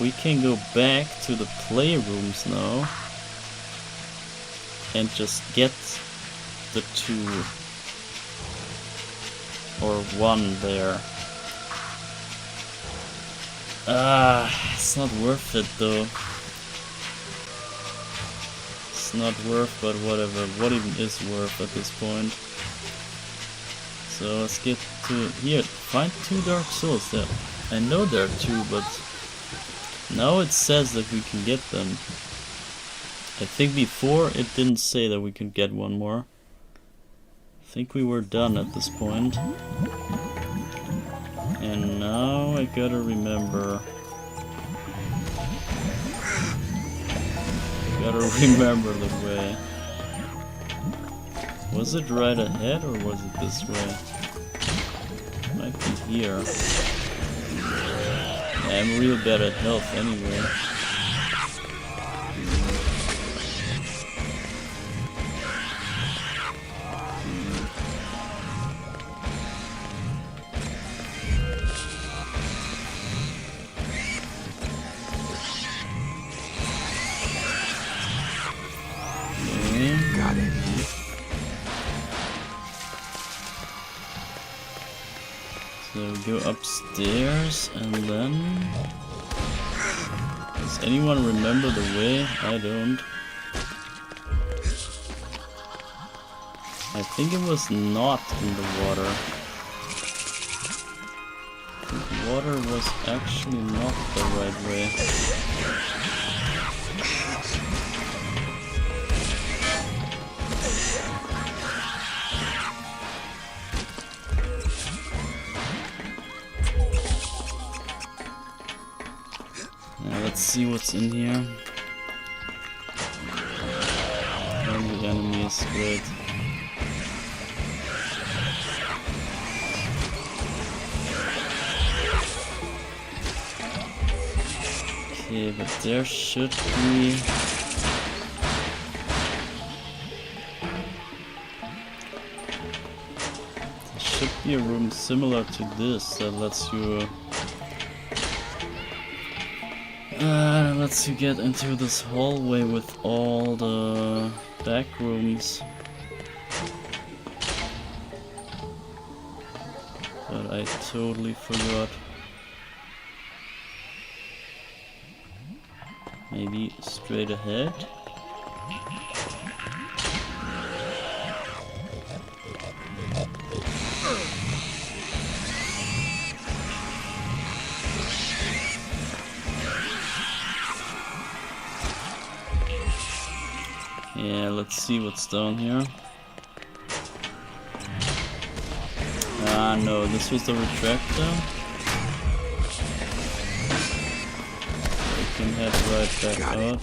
we can go back to the playrooms now and just get the 2 or 1 there. It's not worth it though. It's not worth, but whatever. What even is worth at this point? So let's get to here. Find 2 Dark Souls. Yeah, I know there are 2, but now it says that we can get them. I think before it didn't say that we could get 1 more. I think we were done at this point. And now I gotta remember. Remember the way. Was it right ahead or was it this way? Might be here. Yeah, I'm real bad at health anyway. So we go upstairs and then... Does anyone remember the way? I don't. I think it was not in the water. The water was actually not the right way. Let's see what's in here. And the enemy is great. Okay, but there should be... There should be a room similar to this that lets you get into this hallway with all the back rooms. But I totally forgot. Maybe straight ahead? Yeah, let's see what's down here. Ah, no, this was the retractor. We can head right back out.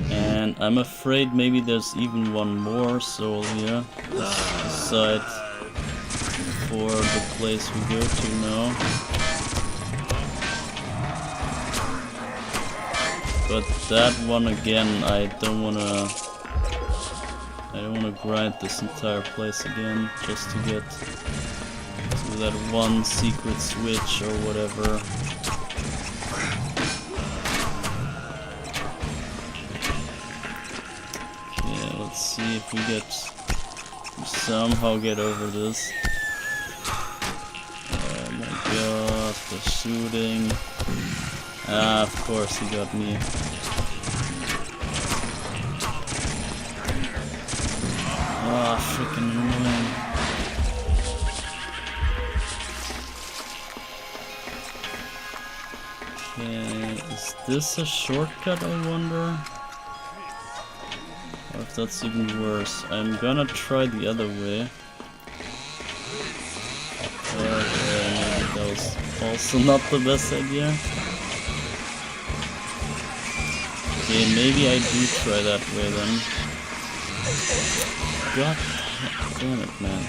And I'm afraid maybe there's even 1 more soul here. Aside for the place we go to now. But that one again, I don't wanna grind this entire place again just to get to that 1 secret switch or whatever. Okay, let's see if we somehow get over this. Oh my god, the shooting. Ah, of course he got me. Ah, freaking annoying. Okay, is this a shortcut, I wonder? Or if that's even worse. I'm gonna try the other way. Maybe that was also not the best idea. Okay, maybe I do try that way then. God damn it, man.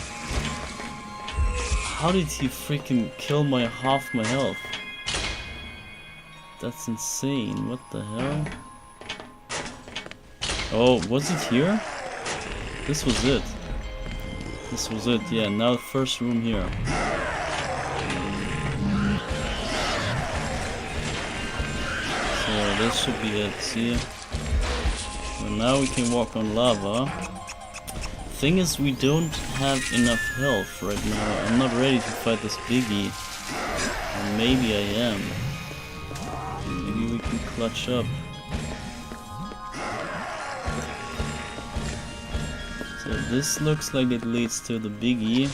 How did he freaking kill my half my health? That's insane. What the hell? Oh, was it here? This was it. This was it, yeah. Now the first room here. So this should be it, see? So now we can walk on lava. Thing is, we don't have enough health right now. I'm not ready to fight this biggie. Or maybe I am. Maybe we can clutch up. So this looks like it leads to the biggie.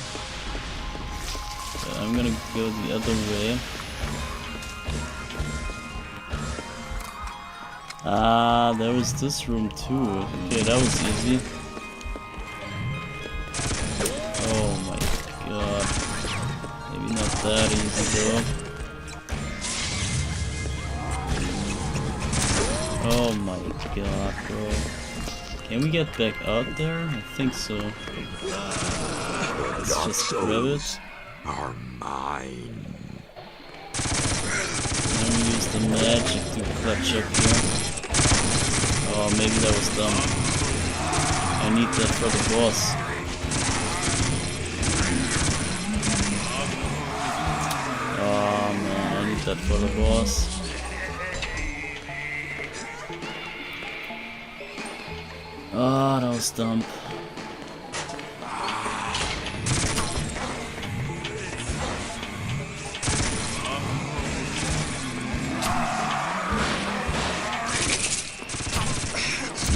But I'm gonna go the other way. Ah, there was this room too. Okay, that was easy. Oh my god. Maybe not that easy though. Oh my god, bro. Can we get back out there? I think so. Let's just grab it. Are mine. Let me use the magic to clutch up here. Oh, maybe that was dumb. I need that for the boss. Oh man, I need that for the boss. Ah, that was dumb.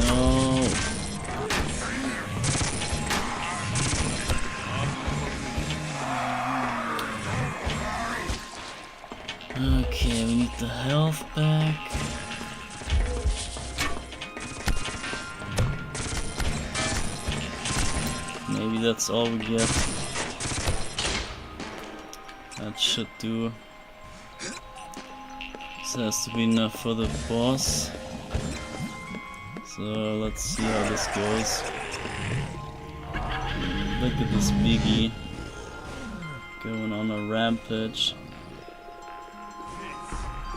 No. Okay, we need the health back. Maybe that's all we get. That should do. This has to be enough for the boss. So let's see how this goes. Look at this biggie going on a rampage.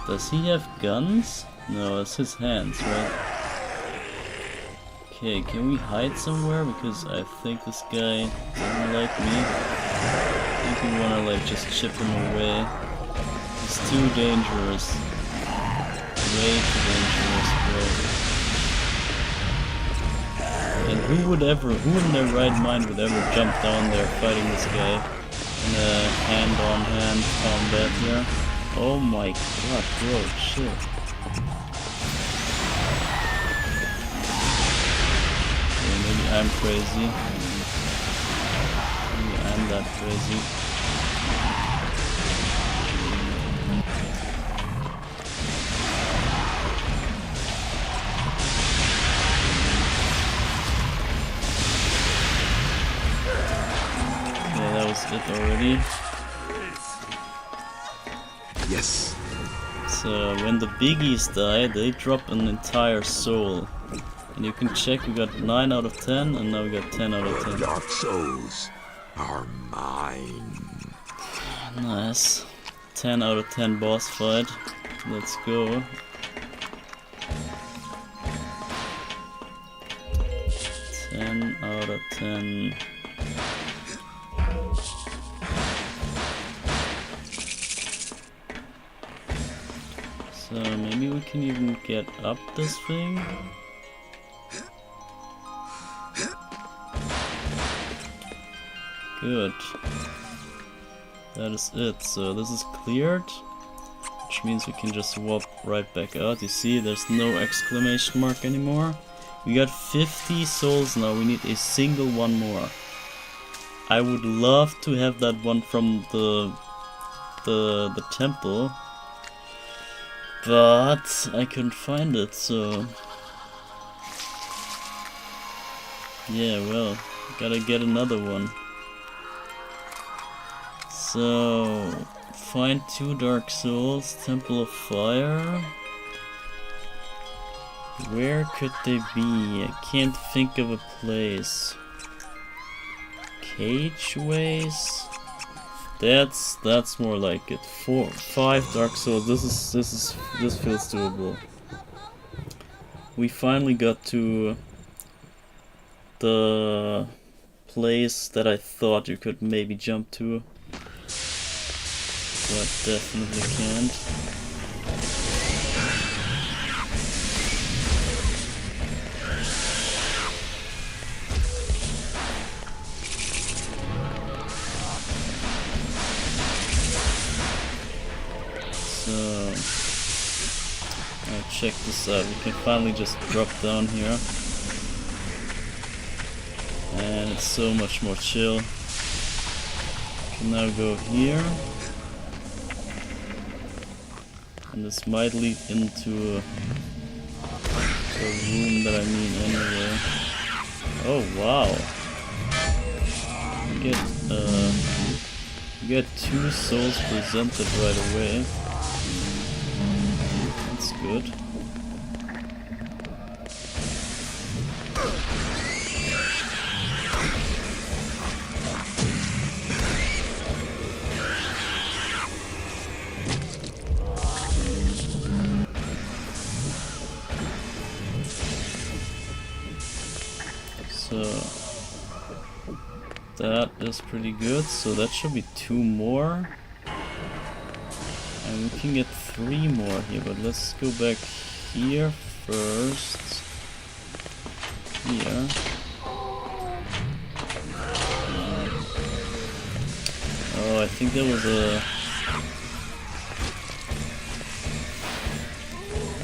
Does he have guns? No, it's his hands, right? Okay, can we hide somewhere? Because I think this guy doesn't like me. I think we wanna like just chip him away. He's too dangerous. Way too dangerous, bro. And who in their right mind would ever jump down there fighting this guy in a hand-on-hand combat here? Oh my god, bro, shit. I'm crazy. Maybe I'm that crazy. Okay, that was it already. Yes. So when the biggies die, they drop an entire soul. And you can check, we got 9 out of 10, and now we got 10 out of 10. Dark souls are mine. Nice. 10 out of 10 boss fight. Let's go. Out of 10. So maybe we can even get up this thing. Good. That is it. So this is cleared, which means we can just walk right back out. You see, there's no exclamation mark anymore. We got 50 souls now. We need a single one more. I would love to have that one from the temple, but I couldn't find it. So Yeah, well, gotta get another one. So, find 2 Dark Souls, Temple of Fire. Where could they be? I can't think of a place. Cageways? That's more like it. 5 Dark Souls. This feels doable. We finally got to the place that I thought you could maybe jump to, but definitely can't. So, check this out. We can finally just drop down here. And it's so much more chill. Can now go here. And this might lead into a room that I mean anyway. Oh wow. You get 2 souls presented right away. That's good. So that is pretty good. So that should be 2 more. And we can get 3 more here, but let's go back here first. Here. Oh, I think there was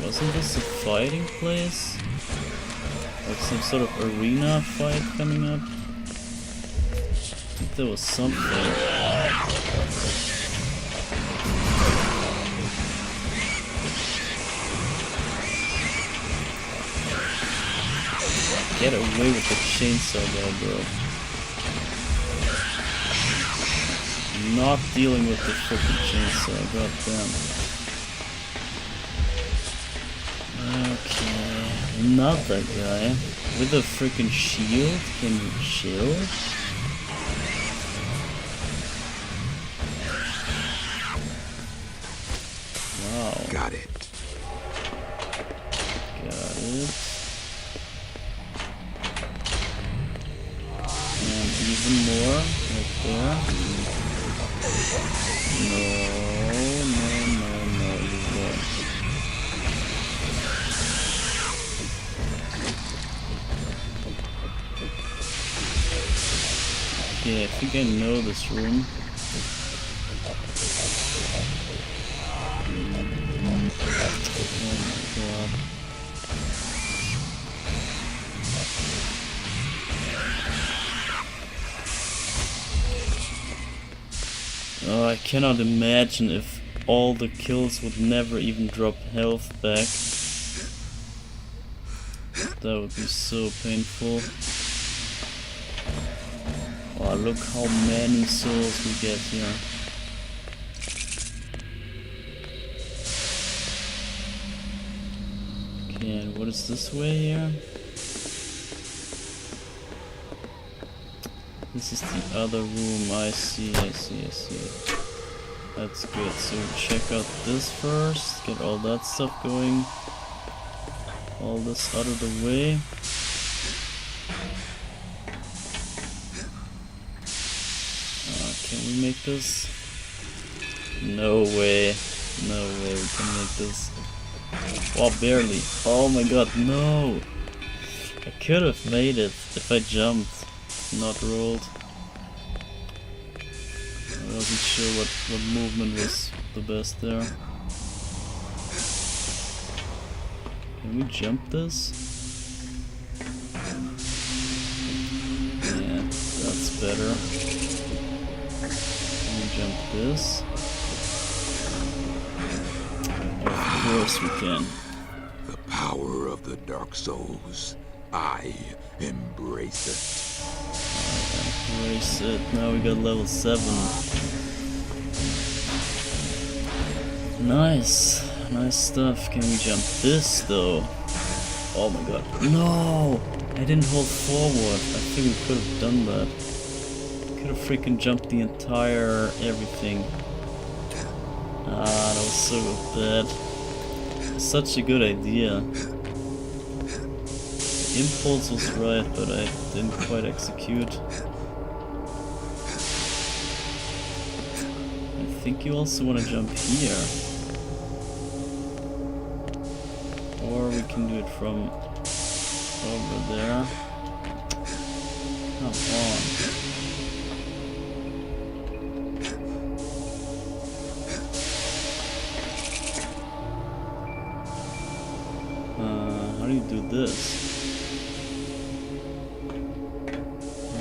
wasn't this a fighting place? Like some sort of arena fight coming up? I think there was something. Get away with the chainsaw though, bro. Not dealing with the freaking chainsaw, goddamn. Okay. Another guy with a freaking shield. Can you chill? Wow. Got it. Got it. And even more right there. No, you won't. Okay, I think I know this room. Oh my god. Oh, I cannot imagine if all the kills would never even drop health back. That would be so painful. Wow, look how many souls we get here. Okay, and what is this way here? This is the other room. I see. That's good. So check out this first. Get all that stuff going. All this out of the way. Can we make this? No way. No way we can make this. Oh, barely. Oh my god, no! I could have made it if I jumped, not rolled. I wasn't sure what movement was the best there. Can we jump this? Yeah, that's better. Can we jump this? Of course we can. The power of the Dark Souls. I embrace Erase it. Now we got level 7. Nice. Nice stuff. Can we jump this though? Oh my god. No! I didn't hold forward. I think we could have done that. Could have freaking jumped the entire everything. Ah, that was so bad. Such a good idea. The impulse was right, but I didn't quite execute. I think you also want to jump here. Or we can do it from over there. Come on. How do you do this?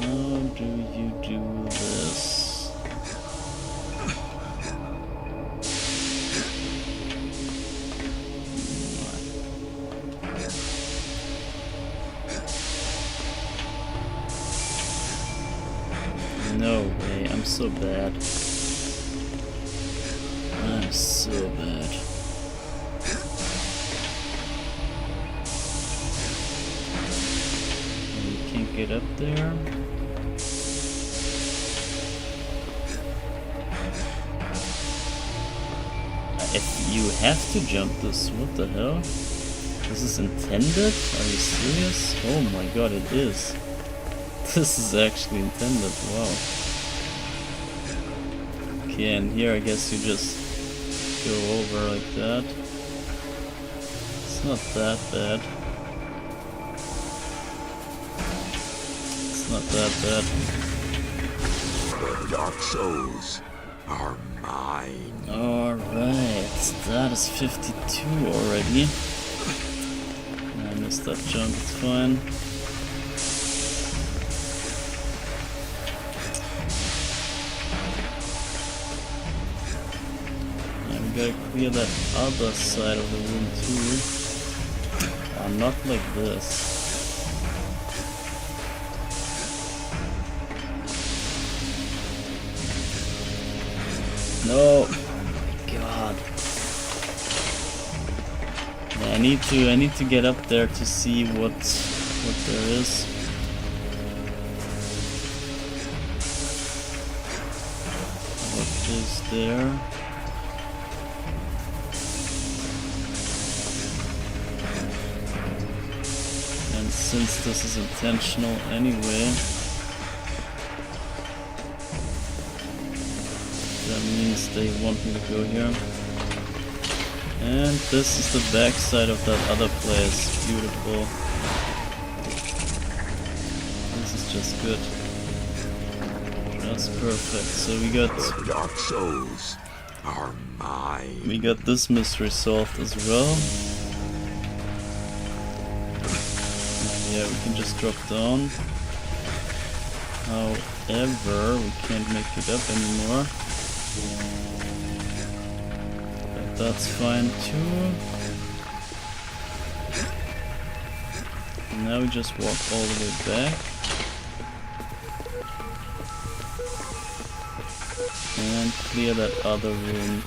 How do you do this? No way, I'm so bad. I'm so bad. You can't get up there. If you have to jump this, what the hell? This is intended? Are you serious? Oh my god, it is. This is actually intended, wow. Okay, and here I guess you just go over like that. It's not that bad. It's not that bad. The Dark Souls are mine. Alright, that is 52 already. I missed that jump, it's fine. Gotta clear that other side of the room too. Oh, not like this. No! Oh my god. Yeah, I need to get up there to see what there is. What is there? Since this is intentional anyway, that means they want me to go here. And this is the backside of that other place. Beautiful. This is just good. Just perfect. So we got The Dark Souls are mine. We got this mystery solved as well. Yeah, we can just drop down. However, we can't make it up anymore. But that's fine too. And now we just walk all the way back. And clear that other room.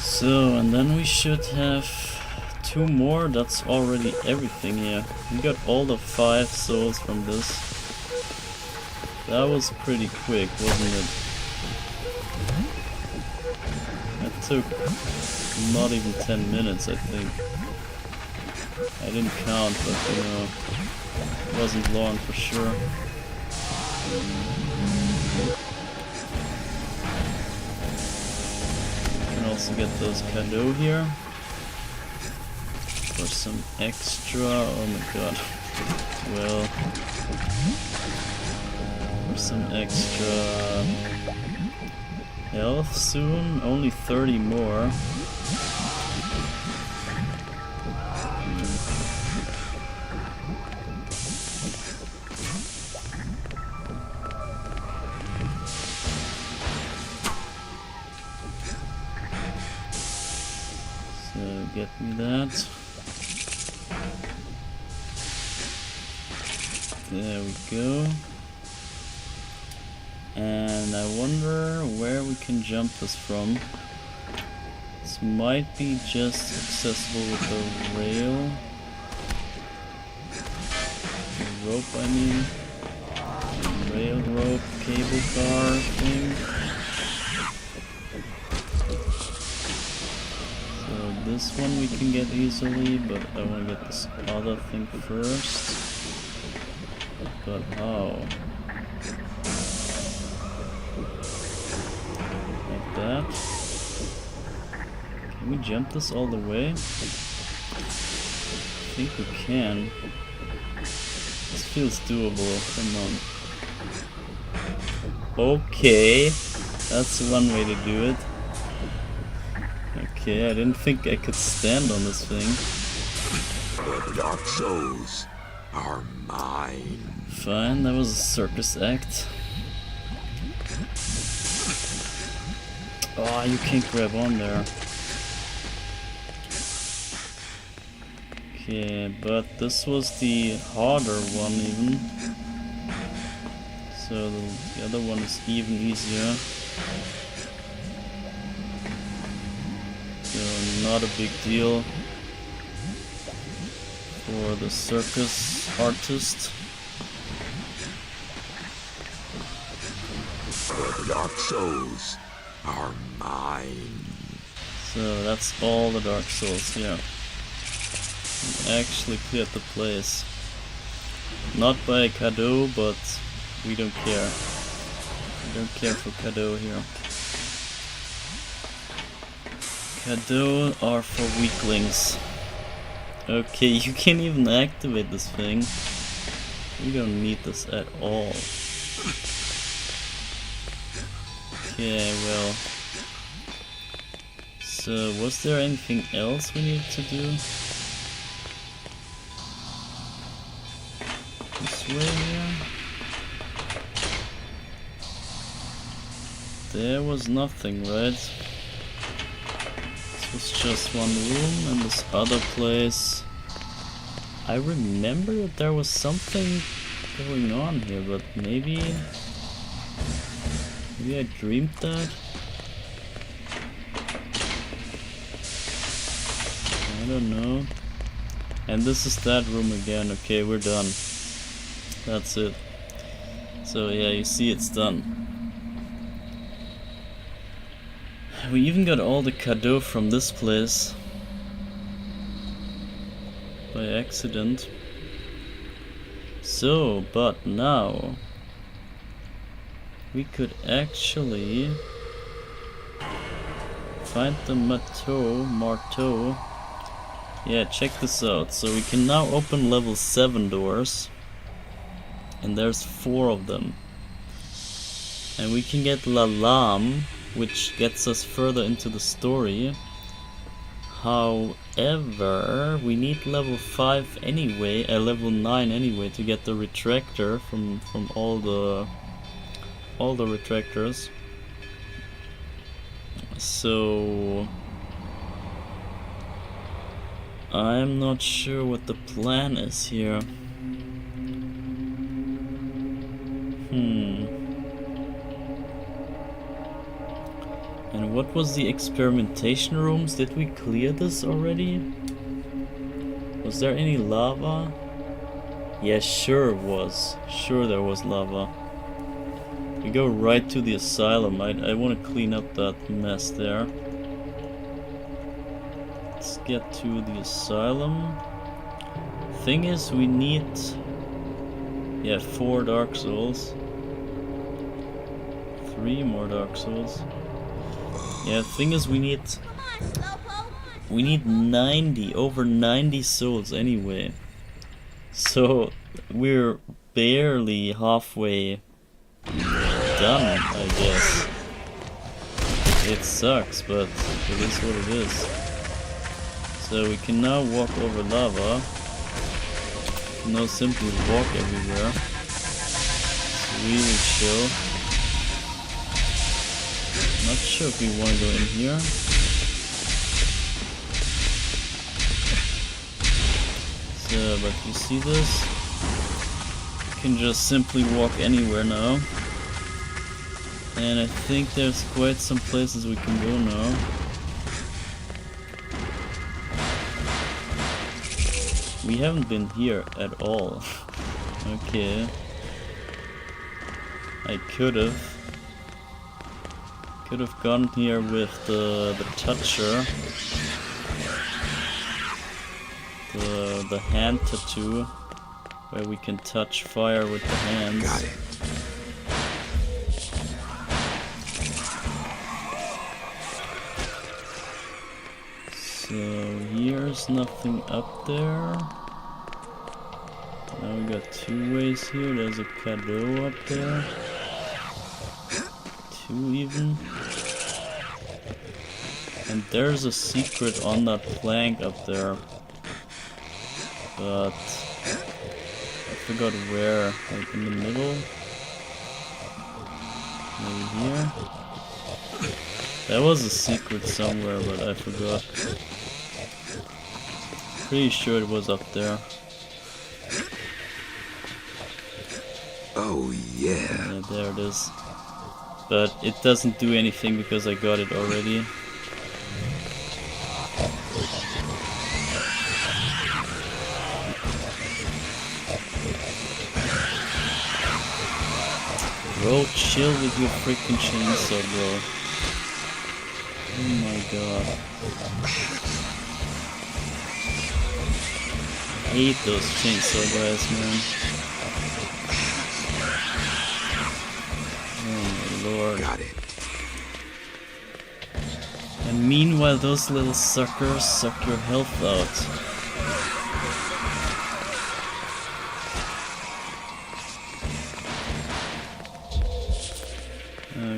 So, and then we should have 2 more. That's already everything here. We got all the 5 souls from this. That was pretty quick, wasn't it? That took not even 10 minutes, I think. I didn't count, but you know, it wasn't long for sure. Also get those cadeaux here for some extra. Oh my god. Well, for some extra health soon. Only 30 more. So get me that. There we go. And I wonder where we can jump this from. This might be just accessible with the rail. The rope, I mean. Rail rope, cable car thing. So this one we can get easily, but I want to get this other thing first. But how? Like that. Can we jump this all the way? I think we can. This feels doable. Come on. Okay. That's one way to do it. Okay, I didn't think I could stand on this thing. The Dark Souls are mine. Fine, that was a circus act. Oh, you can't grab on there. Okay, but this was the harder one even. So the other one is even easier. So not a big deal for the circus artist. The Dark Souls are mine. So that's all the Dark Souls here. We actually cleared the place. Not by Cadeau, but we don't care. We don't care for Cadeau here. Cadeau are for weaklings. Okay, you can't even activate this thing. We don't need this at all. Okay, well. So, was there anything else we needed to do? This way here? There was nothing, right? This was just one room, and this other place. I remember that there was something going on here, but maybe I dreamed that? I don't know. And this is that room again. Okay, we're done. That's it. So yeah, you see it's done. We even got all the cadeau from this place. By accident. So, but now we could actually find the marteau. Yeah, check this out. So we can now open level 7 doors. And there's 4 of them. And we can get La Lame, which gets us further into the story. However, we need level 5 anyway, level 9 anyway, to get the retractor from all the retractors. So I'm not sure what the plan is here. And what was the experimentation rooms? Did we clear this already? Was there any lava? Yeah, sure was. Sure there was lava. We go right to the asylum. I want to clean up that mess there. Let's get to the asylum. Thing is, we need 4 Dark Souls. 3 more Dark Souls. Yeah, thing is, we need 90, over 90 souls anyway. So we're barely halfway done, I guess. It sucks, but it is what it is. So we can now walk over lava. We can now simply walk everywhere. It's really chill. Not sure if we want to go in here. But you see this? You can just simply walk anywhere now. And I think there's quite some places we can go now. We haven't been here at all. Okay. I could have gone here with the toucher. The hand tattoo, where we can touch fire with the hands. Got it. So here's nothing up there. Now we got two ways here. There's a cadeau up there. Two even. And there's a secret on that plank up there. But I forgot where. Like in the middle? Maybe here? There was a secret somewhere, but I forgot. Pretty sure it was up there. Oh, yeah. Yeah, there it is. But it doesn't do anything because I got it already. Bro, chill with your freaking chainsaw, bro. Oh my god. I hate those chainsaw guys, man. Oh my lord. Got it. And meanwhile, those little suckers suck your health out.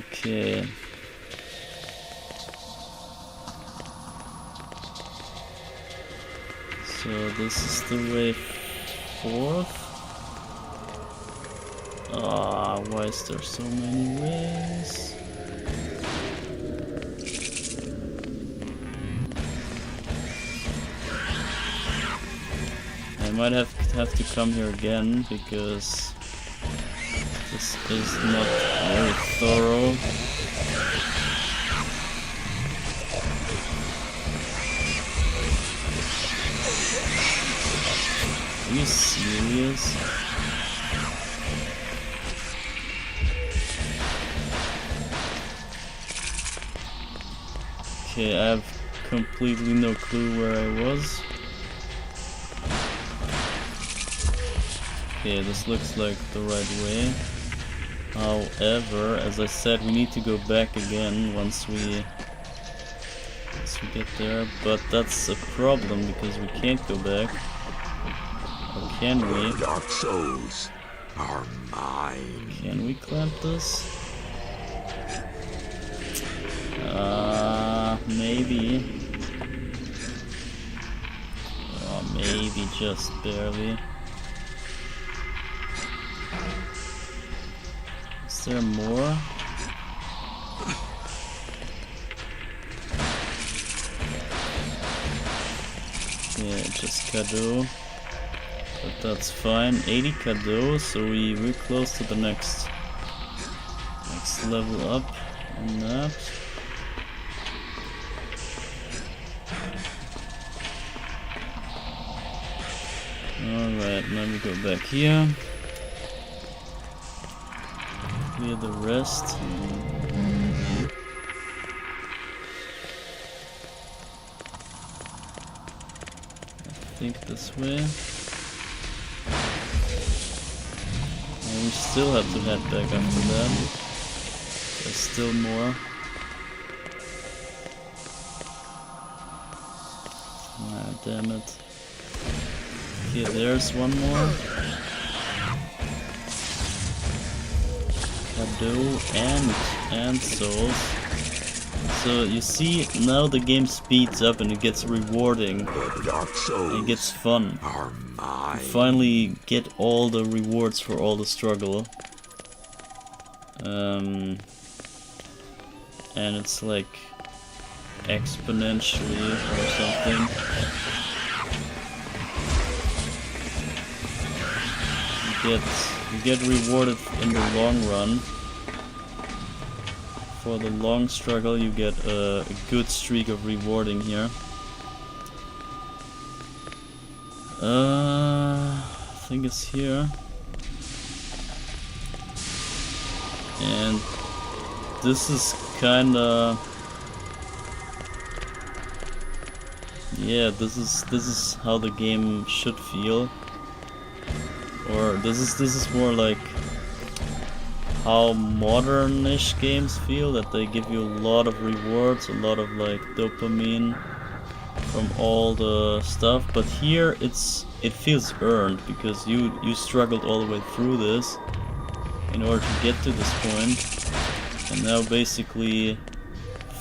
Okay. So this is the way forth. Ah, why is there so many ways? I might have to come here again because this is not very thorough. Are you serious? Okay, I have completely no clue where I was. Okay, this looks like the right way. However, as I said, we need to go back again once we get there, but that's a problem because we can't go back. Or can we? Dark souls are mine. Can we clamp this? Maybe. Oh, maybe just barely. Is there more? Yeah, just cadeau. But that's fine. 80 cadeau, so we're close to the next level up on that. Alright, now we go back here. Clear the rest. I think this way. And we still have to head back after that. There's still more. Ah, damn it. Okay, there's one more. Cadeau and souls. So you see, now the game speeds up and it gets rewarding. Dark souls. It gets fun. Are mine. You finally get all the rewards for all the struggle. And it's like exponentially or something. get rewarded in the long run. For the long struggle, you get a good streak of rewarding here. I think it's here. And this is kinda, yeah, this is how the game should feel. Or this is more like how modern-ish games feel, that they give you a lot of rewards, a lot of like dopamine from all the stuff. But here it feels earned, because you struggled all the way through this in order to get to this point, and now basically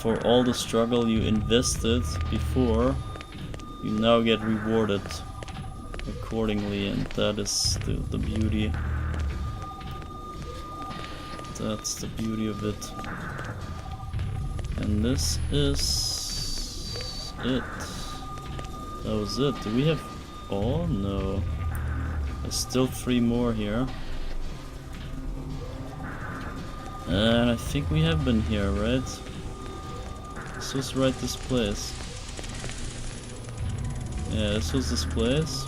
for all the struggle you invested before, you now get rewarded accordingly, and that is the beauty. That's the beauty of it. And this is it. That was it. Do we have... Oh no. There's still 3 more here. And I think we have been here, right? This was right this place. Yeah, this was this place.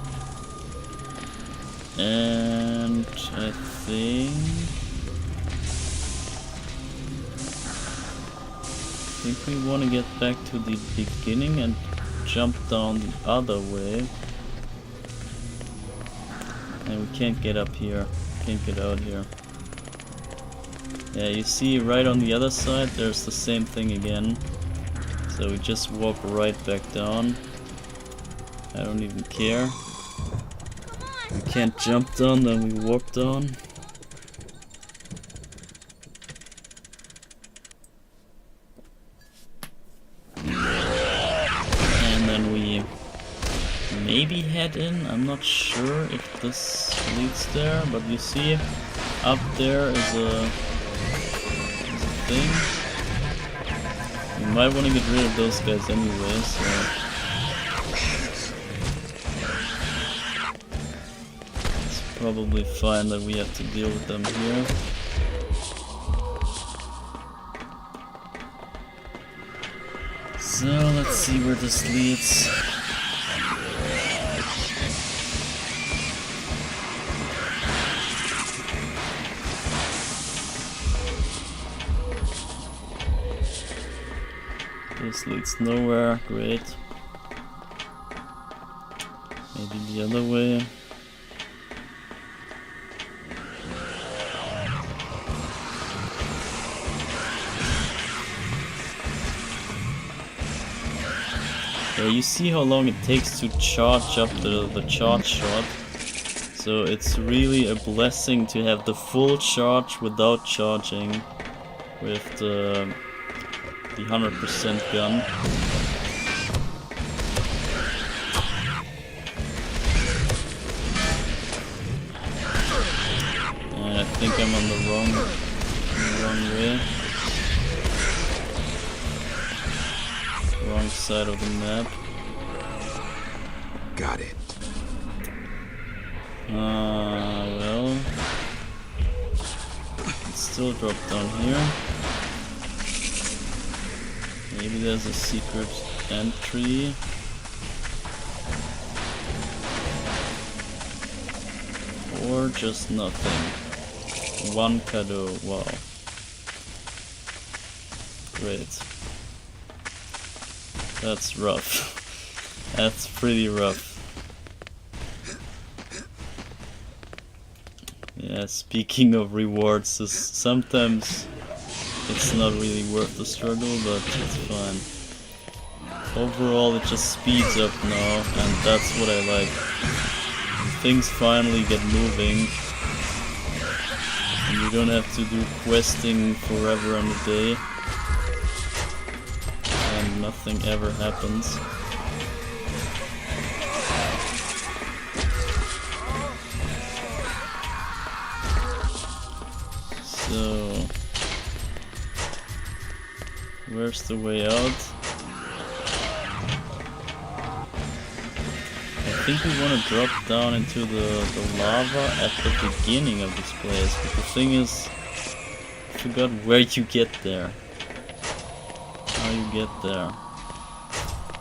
And I think we want to get back to the beginning and jump down the other way. And we can't get up here. Can't get out here. Yeah, you see right on the other side there's the same thing again. So we just walk right back down. I don't even care. We can't jump down, then we walk down. And then we maybe head in. I'm not sure if this leads there, but you see up there is a thing. You might want to get rid of those guys anyway, so it's probably fine that we have to deal with them here. So let's see where this leads. This leads nowhere, great. Maybe the other way. Yeah, you see how long it takes to charge up the charge shot. So it's really a blessing to have the full charge without charging with the 100% gun. And I think I'm on the wrong way. Wrong side of the map. Got it. Well, it's still drop down here. Maybe there's a secret entry. Or just nothing. One cadeau, wow. Great. That's rough. That's pretty rough. Yeah, speaking of rewards, sometimes it's not really worth the struggle, but it's fine. Overall, it just speeds up now, and that's what I like. Things finally get moving, and you don't have to do questing forever and a day, and nothing ever happens. So, where's the way out? I think we want to drop down into the lava at the beginning of this place, but the thing is, I forgot where you get there. How you get there.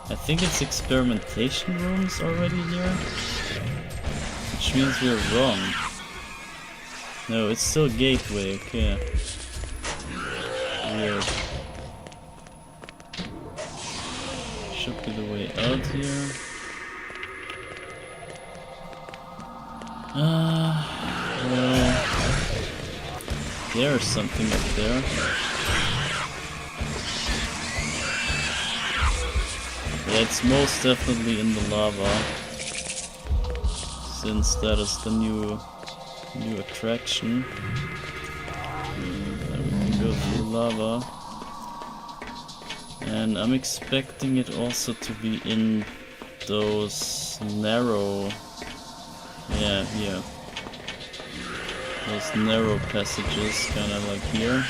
I think it's experimentation rooms already here, which means we're wrong. No, it's still gateway, okay. Weird. Should be the way out here. Well, there's something up there. Yeah, it's most definitely in the lava, since that is the new attraction. And we can go through lava. And I'm expecting it also to be in those narrow... yeah, here. Those narrow passages, kinda like here.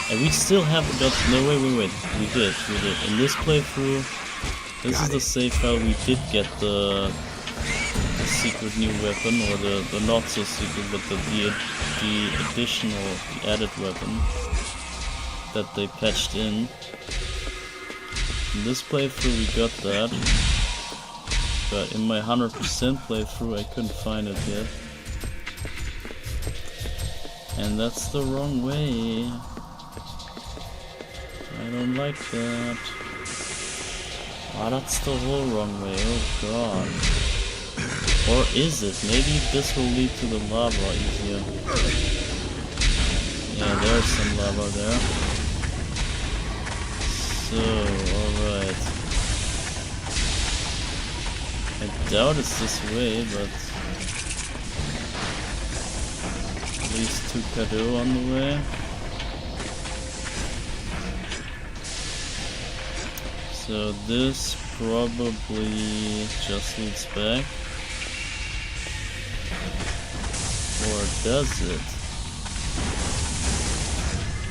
And we still haven't got... no, wait. We did. In this playthrough, this is the save file, we did get the secret new weapon, or the not so secret, but the additional, the added weapon that they patched in. In this playthrough we got that, but in my 100% playthrough I couldn't find it yet. And that's the wrong way. I don't like that. Ah, that's the whole wrong way, oh god. Or is it? Maybe this will lead to the lava easier. Yeah, there's some lava there. So, alright. I doubt it's this way, but... at least 2 cadeaux on the way. So this probably just leads back. Or does it?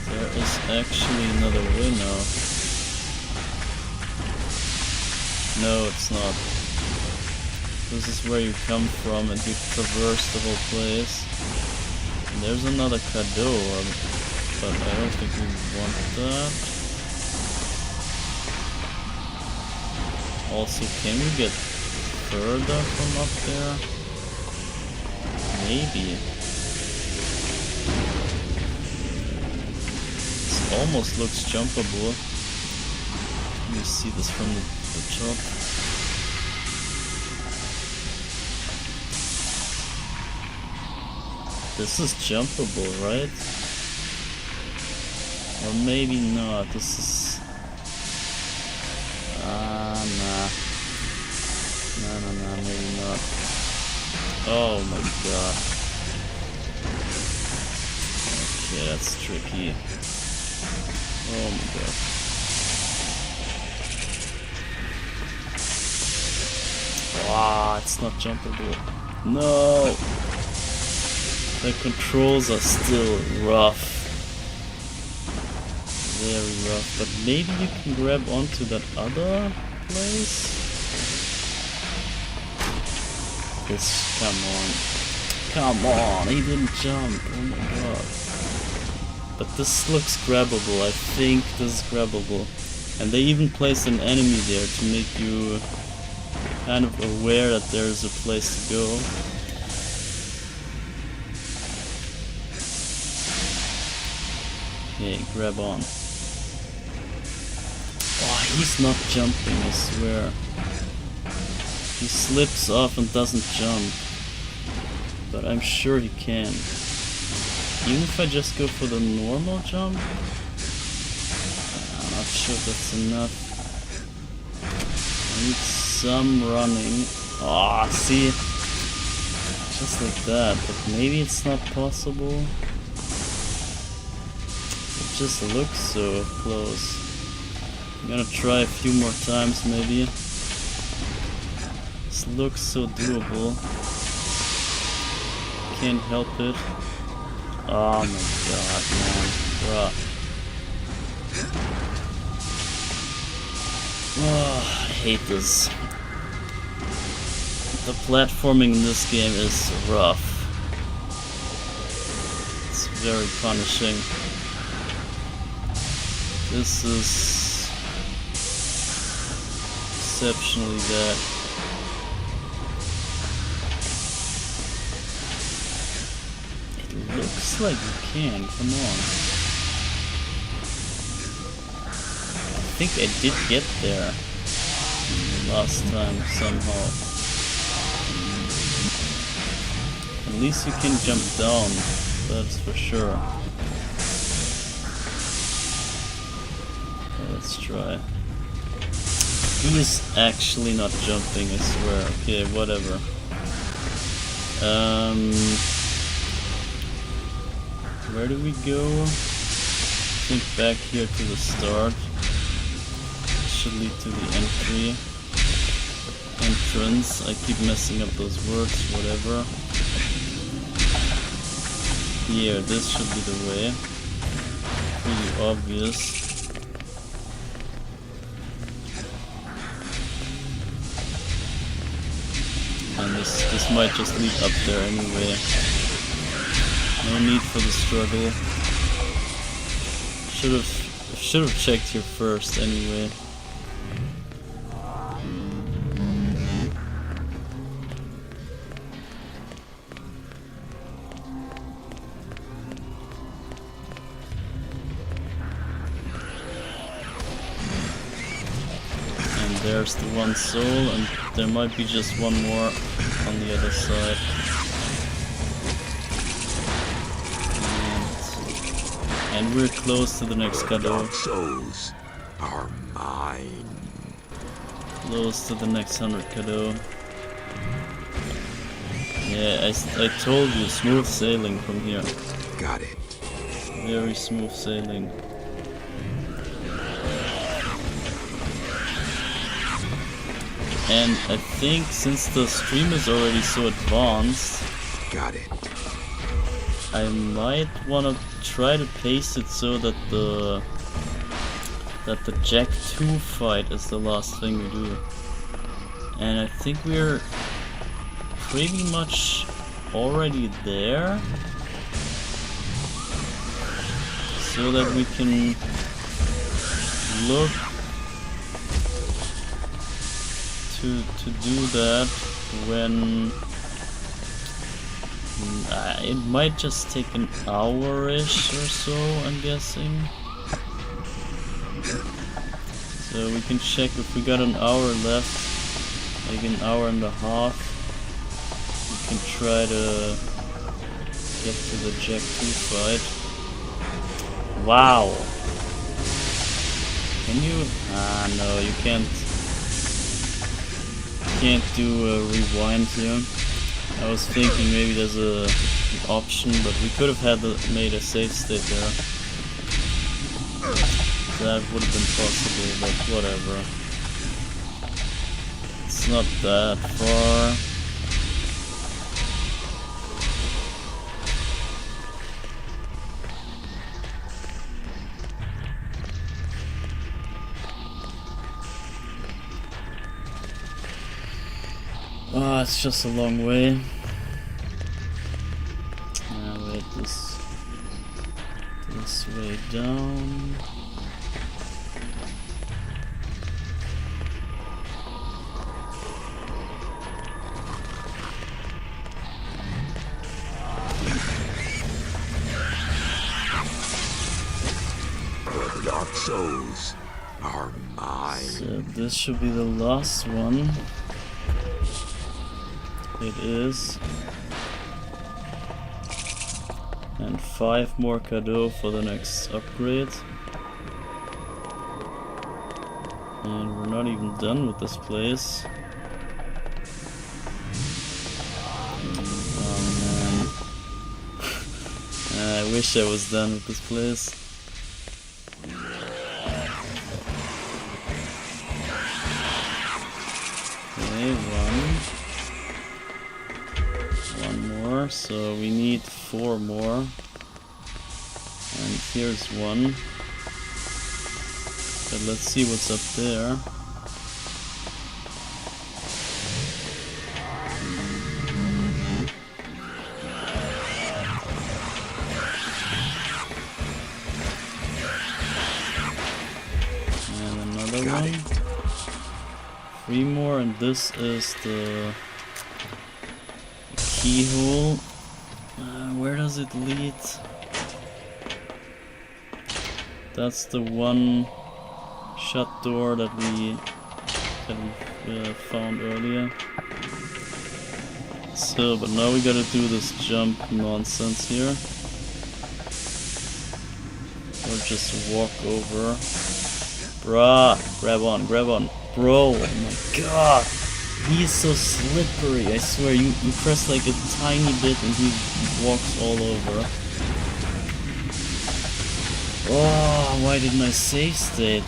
There is actually another way now. No, it's not. This is where you come from and you traverse the whole place. And there's another cadeau, but I don't think we want that. Also, can we get further from up there? Maybe. This almost looks jumpable. Let me see this from the top. This is jumpable, right? Or maybe not. This is... nah. Nah, maybe not. Oh my god. Okay, that's tricky. Oh my god. Ah, it's not jumpable. No! The controls are still rough. Very rough. But maybe you can grab onto that other place? Come on, he didn't jump, oh my god. But this looks grabbable, I think this is grabbable. And they even placed an enemy there to make you kind of aware that there's a place to go. Okay, grab on. Oh, he's not jumping, I swear. He slips off and doesn't jump. But I'm sure he can. Even if I just go for the normal jump? I'm not sure if that's enough. I need some running. Ah, see? Just like that. But maybe it's not possible. It just looks so close. I'm gonna try a few more times maybe. This looks so doable. Can't help it. Oh my god, man. Bruh. Oh, I hate this. The platforming in this game is rough. It's very punishing. This is exceptionally bad. It looks like you can, come on. I think I did get there last time somehow. At least you can jump down, that's for sure. Let's try. He is actually not jumping, I swear. Okay, whatever. Where do we go? I think back here to the start. Should lead to the entrance. I keep messing up those words, whatever. Here, this should be the way. Pretty obvious. And this might just lead up there anyway. No need for the struggle. Should have checked here first anyway. And there's the one soul, and there might be just one more on the other side. And we're close to the next Kado. Souls are mine. Close to the next 100 Kado. Yeah, I told you, smooth sailing from here. Got it. Very smooth sailing. And I think since the stream is already so advanced, Got it. I might wanna try to pace it so that the Jack 2 fight is the last thing we do. And I think we're pretty much already there, so that we can look to do that when it might just take an hour-ish or so, I'm guessing. So we can check if we got an hour left, like an hour and a half. We can try to get to the Jack 2 fight. Wow! Can you? Ah, no, you can't. Can't do a rewind here. I was thinking maybe there's an option, but we could have made a save state there. That would have been possible, but whatever. It's not that far. Ah, it's just a long way. Wait, this way down. The dark souls are mine. So this should be the last one. It is. And 5 more Kado for the next upgrade. And we're not even done with this place. Oh man. I wish I was done with this place. Okay, one more, so we need 4 more. And here's one. But let's see what's up there. another one. 3 more, and this is the keyhole. Where does it lead? That's the one shut door that we found earlier. So, but now we gotta do this jump nonsense here. Or just walk over. Bruh, grab on. Bro, oh my god. He's so slippery, I swear. You press like a tiny bit and he walks all over. Oh, why didn't I save state?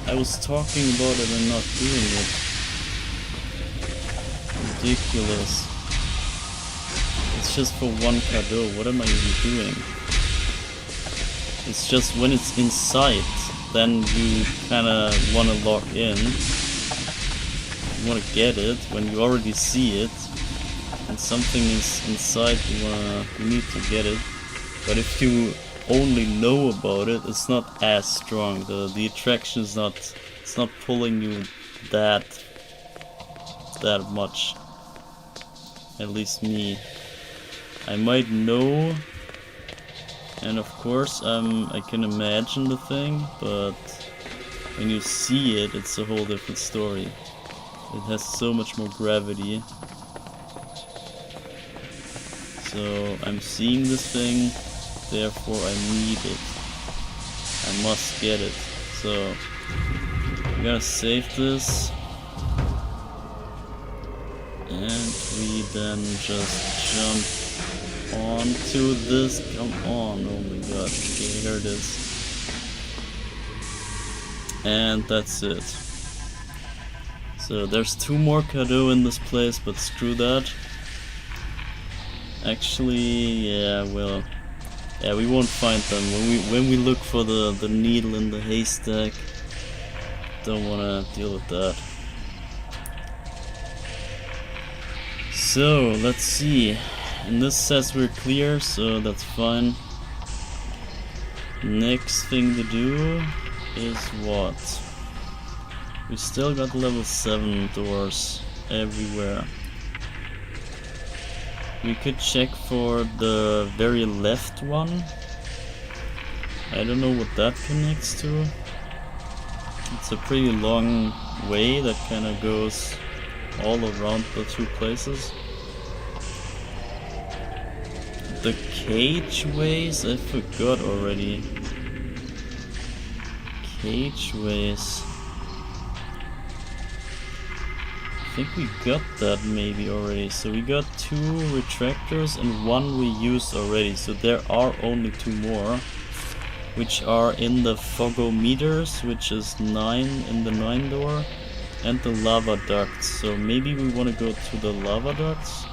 I was talking about it and not doing it. Ridiculous. It's just for one cadeau. What am I even doing? It's just when it's in sight, then you kinda wanna lock in. You wanna get it when you already see it. And something is inside, you need to get it. But if you only know about it, it's not as strong. The attraction is not, it's not pulling you that much. At least me. I might know, and of course I can imagine the thing, but when you see it, it's a whole different story. It has so much more gravity. So I'm seeing this thing, therefore I need it. I must get it. So I'm gonna save this. And we then just jump onto this. Come on, oh my god. Okay, here it is. And that's it. So there's 2 more cadeaux in this place, but screw that. Actually, yeah, well, yeah, we won't find them when we look for the needle in the haystack. Don't wanna deal with that. So let's see. And this says we're clear, so that's fine. Next thing to do is what? We still got level 7 doors everywhere. We could check for the very left one. I don't know what that connects to. It's a pretty long way that kind of goes all around the 2 places. The cageways, I forgot already. Cageways. I think we got that maybe already. So we got 2 retractors and 1 we used already. So there are only 2 more, which are in the fogometers, which is 9 in the 9 door, and the lava ducts. So maybe we want to go to the lava ducts.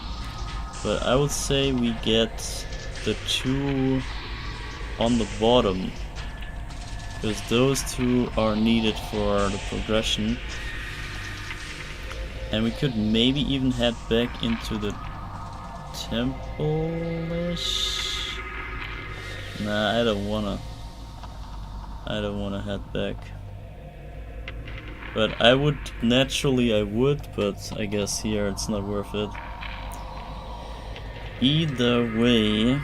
But I would say we get the 2 on the bottom, because those 2 are needed for the progression. And we could maybe even head back into the temple-ish. Nah, I don't wanna head back. But I would, naturally I would, but I guess here it's not worth it. Either way,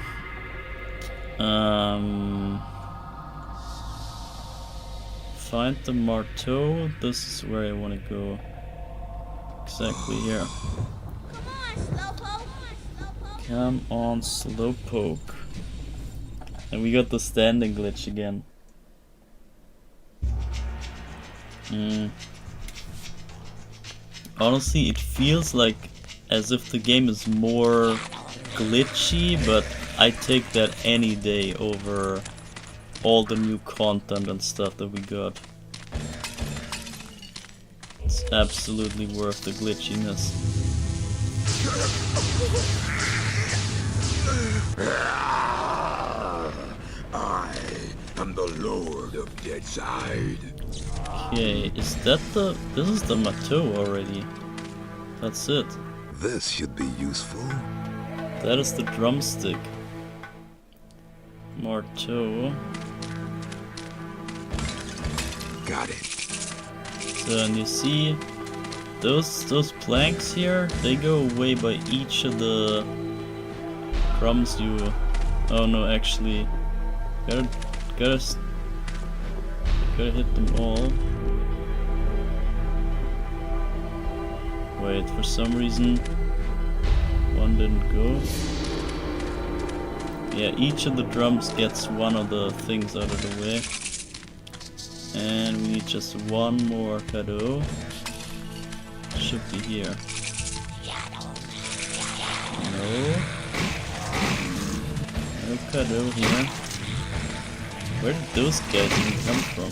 find the marteau. This is where I want to go. Exactly here. Come on, Slowpoke. And we got the standing glitch again. Honestly, it feels like as if the game is more glitchy, but I take that any day over all the new content and stuff that we got. It's absolutely worth the glitchiness. I am the Lord of Deadside. Okay, is that the... this is the Matteau already. That's it. This should be useful. That is the drumstick. Marteau. Got it. So, and you see those planks here, they go away by each of the drums you... Oh no, actually, gotta hit them all. Wait, for some reason one didn't go. Yeah, each of the drums gets one of the things out of the way. And we need just one more cadeau. Should be here. No. No cadeau here. Where did those guys even come from?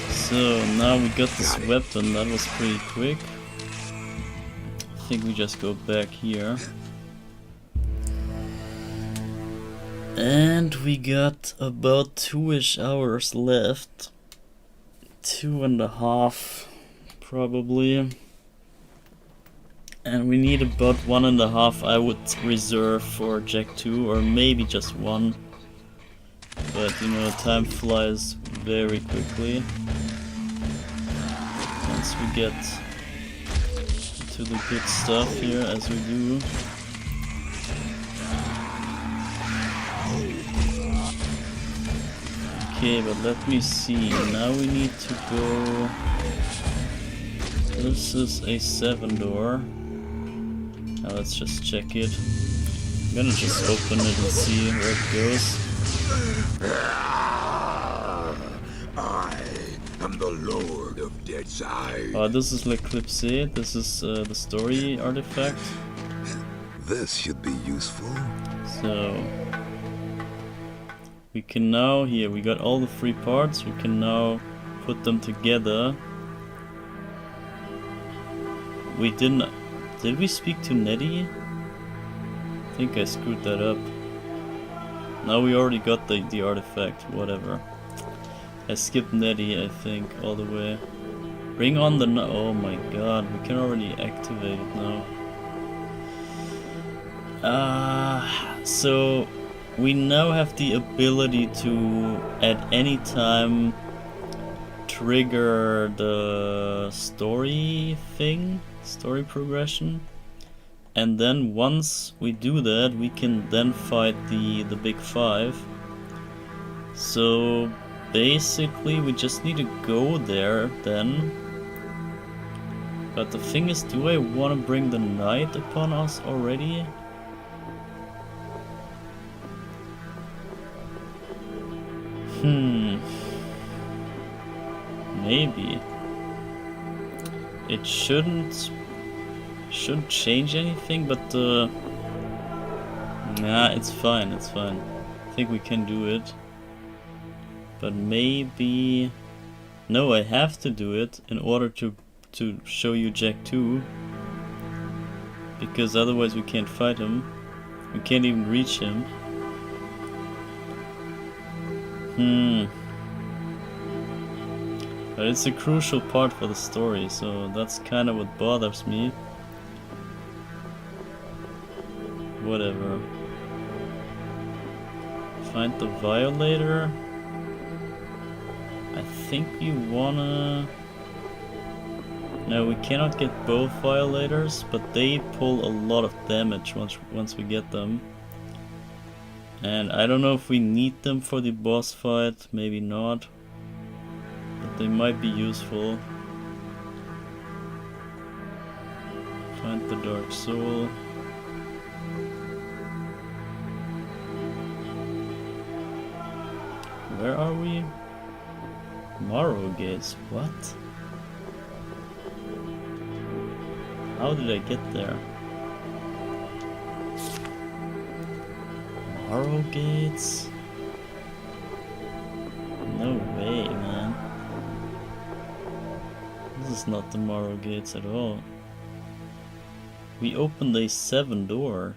So now we got this weapon, that was pretty quick. I think we just go back here. And we got about 2-ish hours left. 2.5 probably. And we need about 1.5 I would reserve for Jack 2, or maybe just 1. But you know, time flies very quickly. Once we get to the good stuff here, as we do. Okay, but let me see. Now we need to go... This is a 7-door. Now let's just check it. I'm gonna just open it and see where it goes. I am the Lord of Deadside. Oh, this is L'Eclipse. This is the story artifact. This should be useful. So we can now, here we got all the 3 parts. We can now put them together. We didn't. Did we speak to Nettie? I think I screwed that up. Now we already got the artifact, whatever. I skipped Nettie, I think, all the way. Bring on the... Oh my god, we can already activate it now. So we now have the ability to, at any time, trigger the story thing. Story progression, and then once we do that, we can then fight the big 5. So basically we just need to go there then. But the thing is, do I want to bring the night upon us already? Maybe. It shouldn't change anything, but nah, it's fine, it's fine. I think we can do it. But maybe... No, I have to do it in order to show you Jack 2. Because otherwise we can't fight him. We can't even reach him. But it's a crucial part for the story, so that's kind of what bothers me. Whatever. Find the violator. I think we wanna... No, we cannot get both violators, but they pull a lot of damage once we get them. And I don't know if we need them for the boss fight, maybe not. But they might be useful. Find the Dark Soul. Where are we? Morrow Gates, what? How did I get there? Morrow Gates? No way, man. This is not the Morrow Gates at all. We opened a 7-door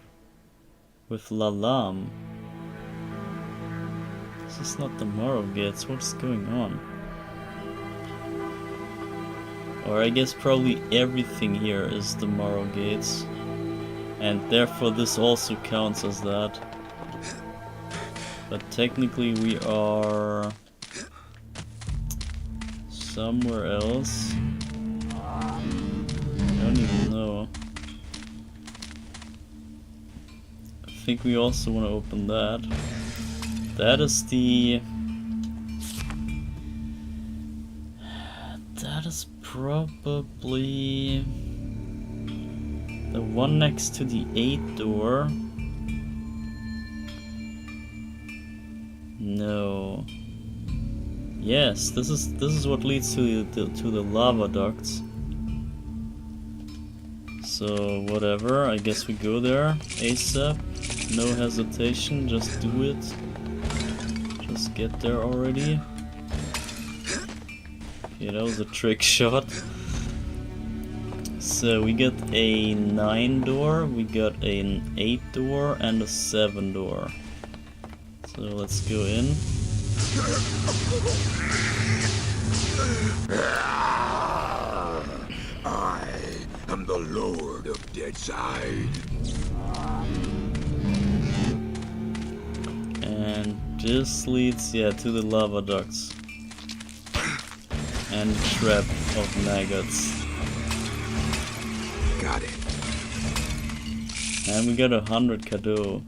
with Lalam. This is not the Morrow Gates. What's going on? Or I guess probably everything here is the Morrow Gates. And therefore this also counts as that. But technically we are somewhere else. I don't even know. I think we also want to open that. That is the... That is probably the one next to the 8th door. No. Yes, this is what leads to the lava ducts. So whatever, I guess we go there ASAP. No hesitation, just do it. Just get there already. Okay, that was a trick shot. So we got a 9 door, we got an 8 door, and a 7 door. So let's go in. I am the Lord of Deadside. And this leads, yeah, to the lava ducts. And trap of maggots. Got it. And we got 100 cadeau.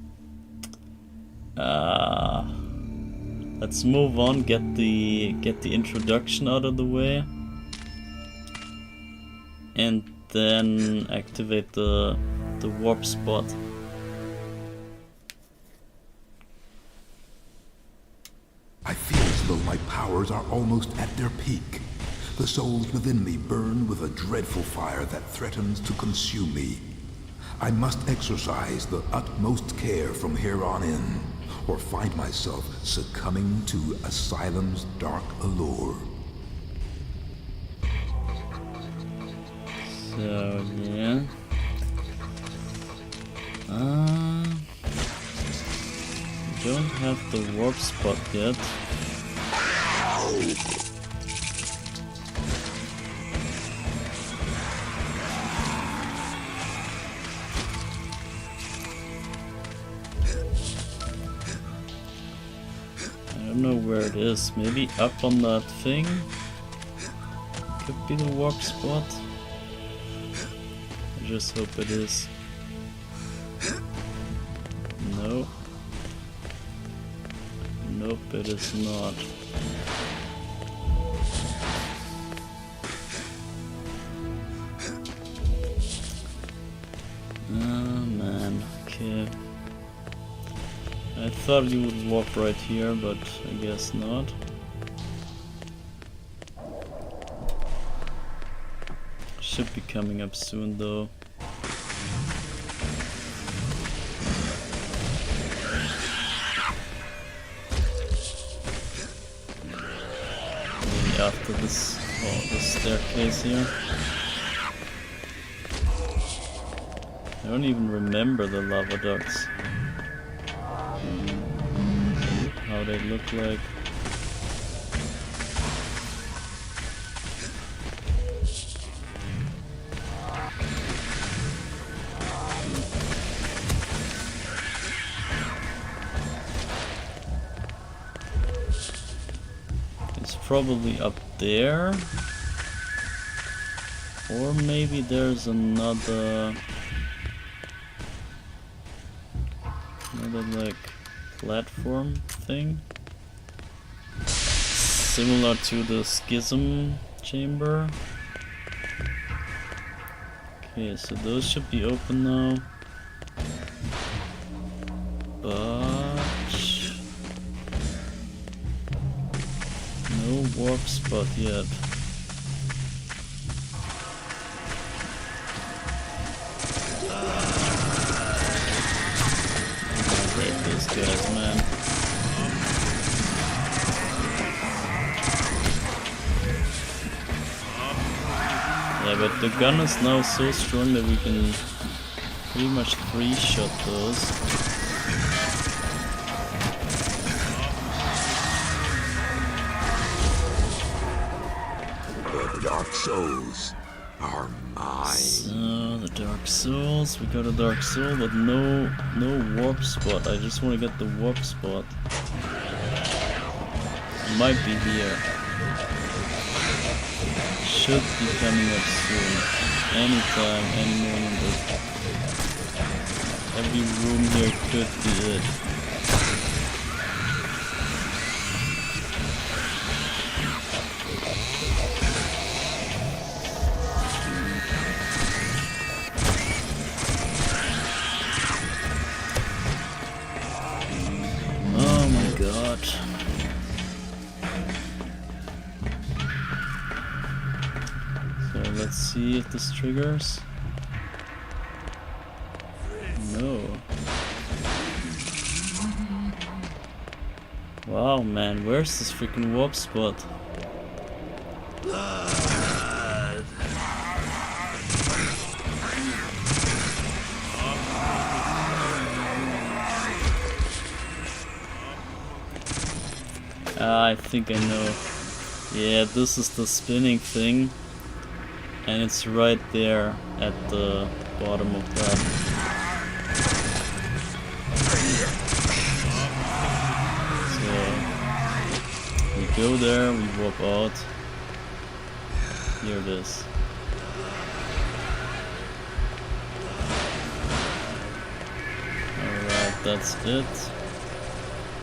Let's move on, get the introduction out of the way. And then activate the warp spot. I feel as though my powers are almost at their peak. The souls within me burn with a dreadful fire that threatens to consume me. I must exercise the utmost care from here on in, or find myself succumbing to Asylum's dark allure. So, yeah. We don't have the warp spot yet. I don't know where it is. Maybe up on that thing? Could be the warp spot. I just hope it is. No. Nope, it is not. Oh man, okay. I thought you would warp right here, but I guess not. Should be coming up soon though. Maybe after this, this staircase here. I don't even remember the lava ducts. How they look like. It's probably up there. Or maybe there's another like platform thing, similar to the schism chamber. Okay, so those should be open now, but no warp spot yet. Guys, man. Yeah, but the gun is now so strong that we can pretty much 3-shot those. The Dark Souls are mine. So, the Dark Dark Souls. We got a Dark Soul, but no warp spot. I just want to get the warp spot. It might be here. Should be coming up soon. Anytime, any moment. Every room here could be it. Oh my god. So let's see if this triggers. No. Wow, man, where's this freaking warp spot? I think I know. Yeah, this is the spinning thing. And it's right there at the bottom of that. So we go there, we warp out. Here it is. Alright, that's it.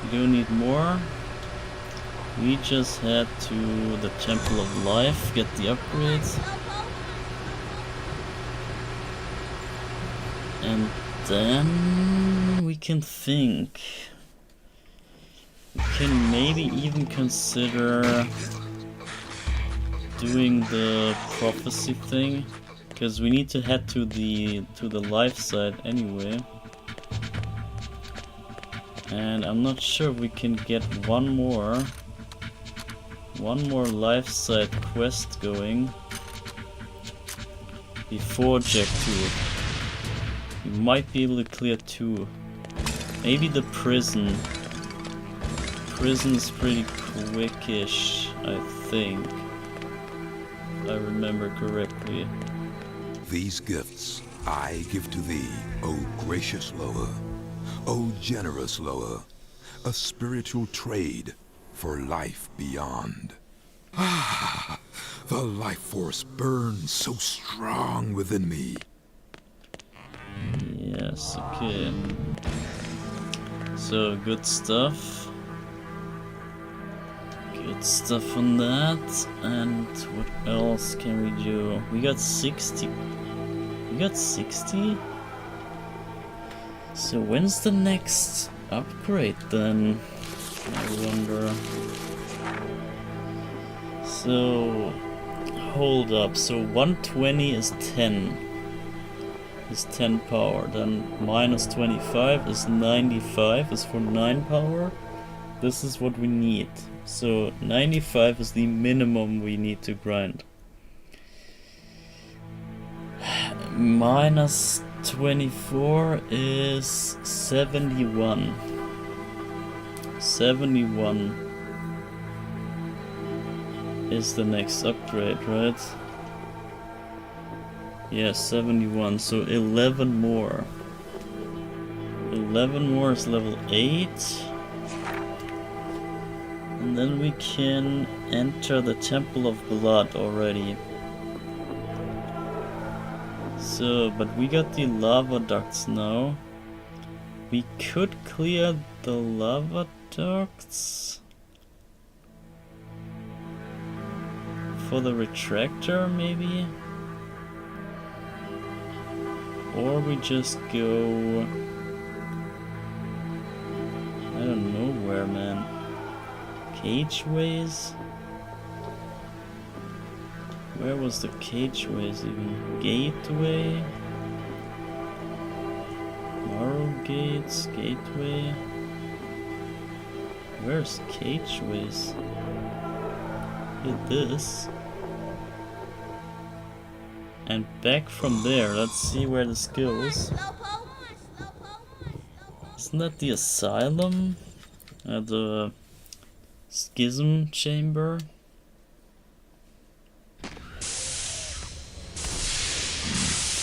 We don't need more. We just head to the Temple of Life, get the upgrades. And then we can think. We can maybe even consider doing the prophecy thing, because we need to head to the life side anyway. And I'm not sure if we can get one more life side quest going before Jack 2. We might be able to clear 2. Maybe the prison. Prison's pretty quickish, I think. If I remember correctly. These gifts I give to thee, O gracious Loa, O generous Loa, a spiritual trade for life beyond. Ah, the life force burns so strong within me. Yes, okay. So, good stuff. Good stuff on that. And what else can we do? We got 60. We got 60? So, when's the next upgrade then? I wonder. So, hold up. So, 120 is 10. Is 10 power, then minus 25 is 95, is for 9 power. This is what we need. So 95 is the minimum we need to grind. Minus 24 is 71. 71 is the next upgrade, right? Yeah, 71, so 11 more. 11 more is level 8. And then we can enter the Temple of Blood already. So, but we got the lava ducts now. We could clear the lava ducts for the retractor, maybe? Or we just go... I don't know where, man. Cageways? Where was the cageways even? Gateway? Morrow Gates? Gateway? Where's cageways? Hit this. And back from there, let's see where this goes. Isn't that the asylum? The schism chamber?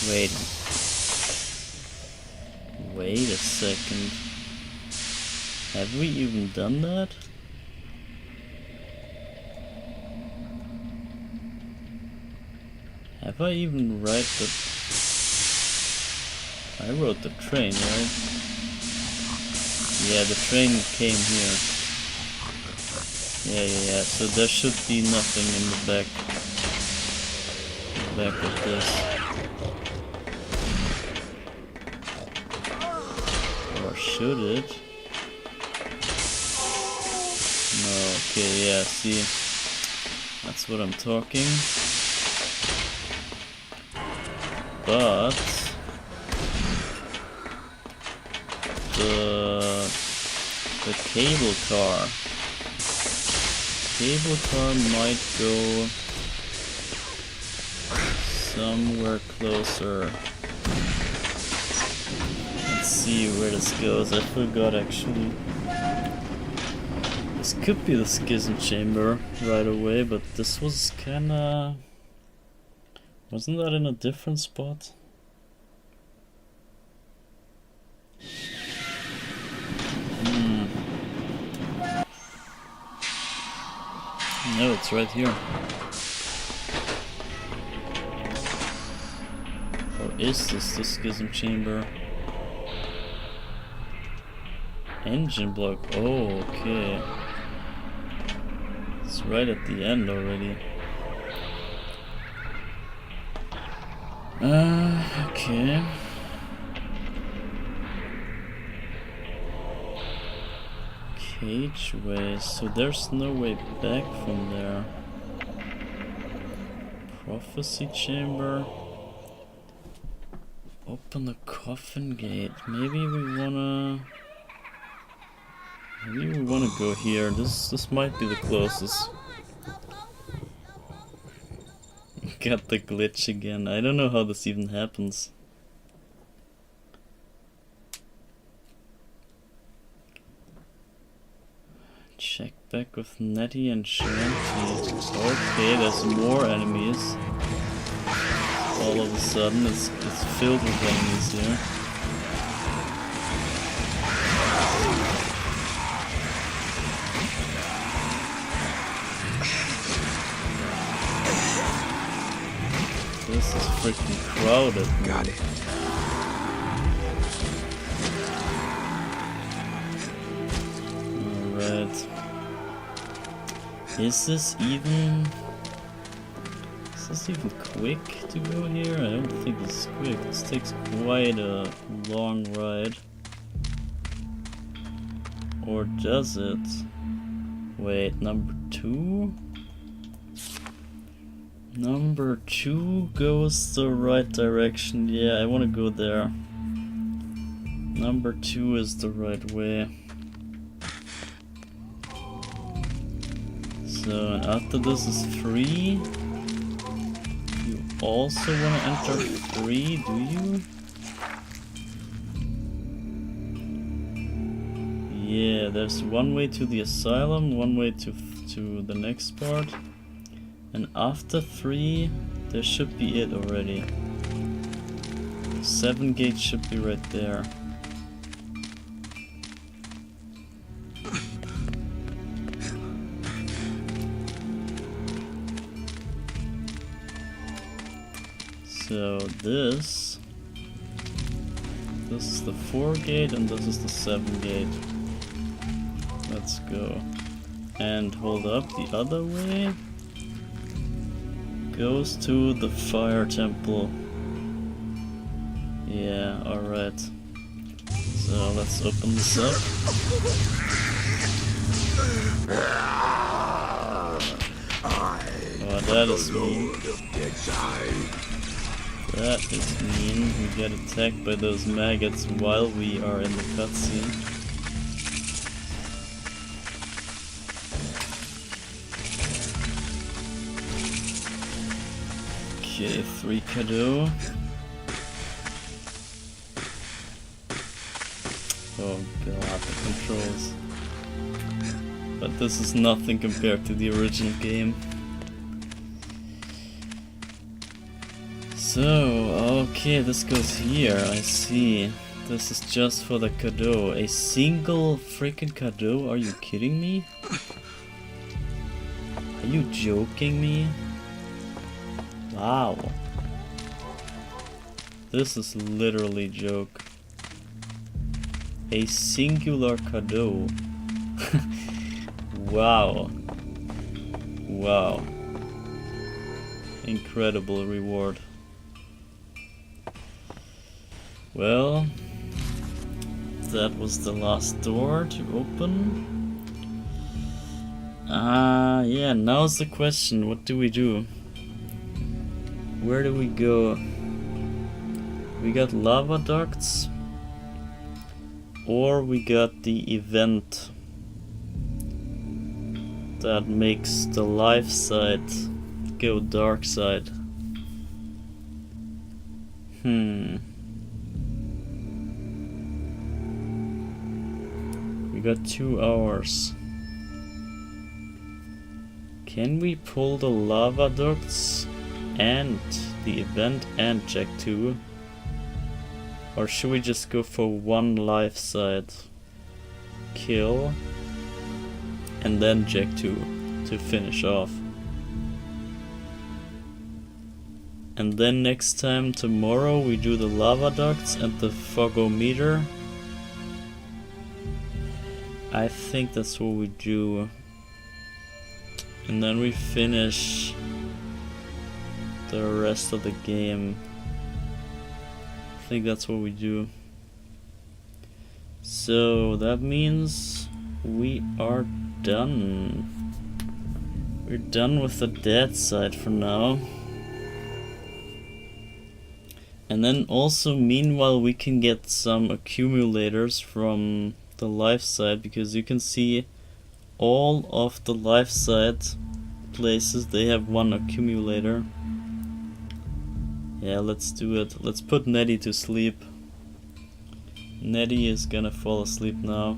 Wait. Wait a second. Have we even done that? Have I even write the... I wrote the train, right? Yeah, the train came here. Yeah. So there should be nothing in the back of this. Or should it? No, okay, yeah, see. That's what I'm talking. But the cable car might go somewhere closer. Let's see where this goes. I forgot actually. This could be the schism chamber right away, but this was kinda... Wasn't that in a different spot? No, it's right here. Or is this the schism chamber? Engine block. Oh, okay. It's right at the end already. Okay. Cageway, so there's no way back from there. Prophecy chamber. Open the coffin gate. Maybe we wanna go here. This might be the closest. Got the glitch again. I don't know how this even happens. Check back with Nettie and Shanty. Okay, there's more enemies. All of a sudden it's filled with enemies here. This is freaking crowded. Got it. Alright. Is this even quick to go here? I don't think this is quick. This takes quite a long ride. Or does it? Wait, number 2? Number 2 goes the right direction. Yeah, I want to go there. Number 2 is the right way. So, and after this is 3. You also want to enter 3, do you? Yeah, there's one way to the asylum, one way to the next part. And after 3, there should be it already. 7 gate should be right there. So this is the 4 gate and this is the 7 gate. Let's go. And hold up, the other way goes to the fire temple. Yeah, alright. So let's open this up. Oh, that is mean. That is mean. We get attacked by those maggots while we are in the cutscene. Okay, 3 cadeau. Oh god, the controls. But this is nothing compared to the original game. So, okay, this goes here, I see. This is just for the cadeau. A single freaking cadeau? Are you kidding me? Are you joking me? Wow. This is literally a joke. A singular cadeau. Wow. Wow. Incredible reward. Well, that was the last door to open. Yeah, now's the question. What do we do? Where do we go? We got lava ducts, or we got the event that makes the life side go dark side. We got 2 hours. Can we pull the lava ducts and the event and Jack 2? Or should we just go for one life side? Kill and then Jack 2 to finish off. And then next time, tomorrow, we do the lava ducts and the fogometer. I think that's what we do. And then we finish the rest of the game. I think that's what we do. So that means we are done. We're done with the dead side for now. And then also meanwhile we can get some accumulators from the life side, because you can see all of the life side places, they have one accumulator. Yeah, let's do it. Let's put Nettie to sleep. Nettie is gonna fall asleep now.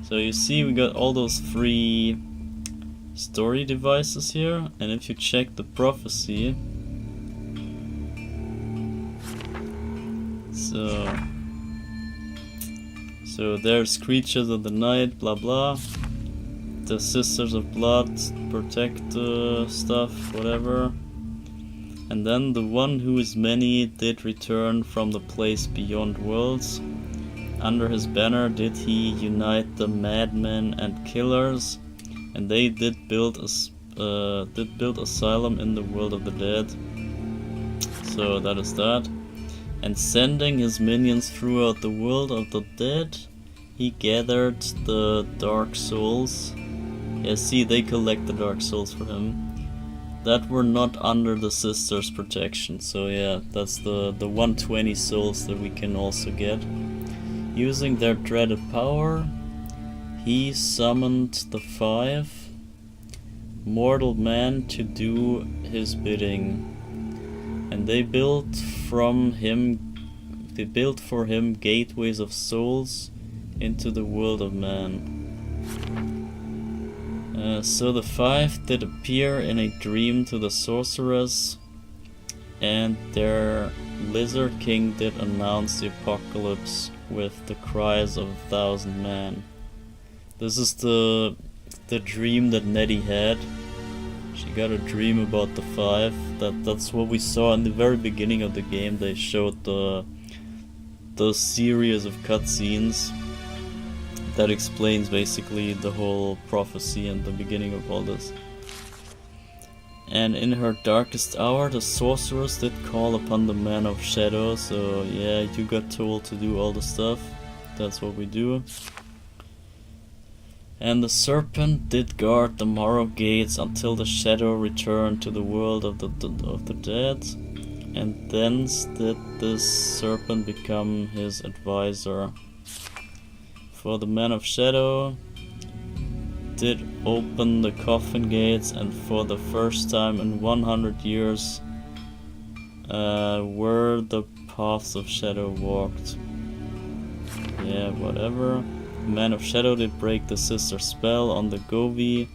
So you see we got all those free story devices here, and if you check the prophecy, so there's creatures of the night, blah blah. The Sisters of Blood protect stuff, whatever. And then the one who is many did return from the place beyond worlds. Under his banner did he unite the madmen and killers, and they did build asylum in the world of the dead. So that is that. And sending his minions throughout the world of the dead, he gathered the dark souls. Yeah, see, they collect the dark souls for him that were not under the sisters' protection. So yeah, that's the 120 souls that we can also get. Using their dreaded power, he summoned the 5 mortal men to do his bidding. And they built for him gateways of souls into the world of man. So the 5 did appear in a dream to the sorceress, and their lizard king did announce the apocalypse with the cries of 1,000 men. This is the dream that Nettie had. She got a dream about the 5. That's what we saw in the very beginning of the game. They showed the series of cutscenes that explains basically the whole prophecy and the beginning of all this. And in her darkest hour, the sorceress did call upon the man of shadow. So yeah, you got told to do all the stuff. That's what we do. And the serpent did guard the Morrow gates until the shadow returned to the world of the dead, and thence did this serpent become his advisor. For the man of shadow did open the coffin gates, and for the first time in 100 years were the paths of shadow walked. Yeah, whatever. The man of shadow did break the sister spell on the Govi,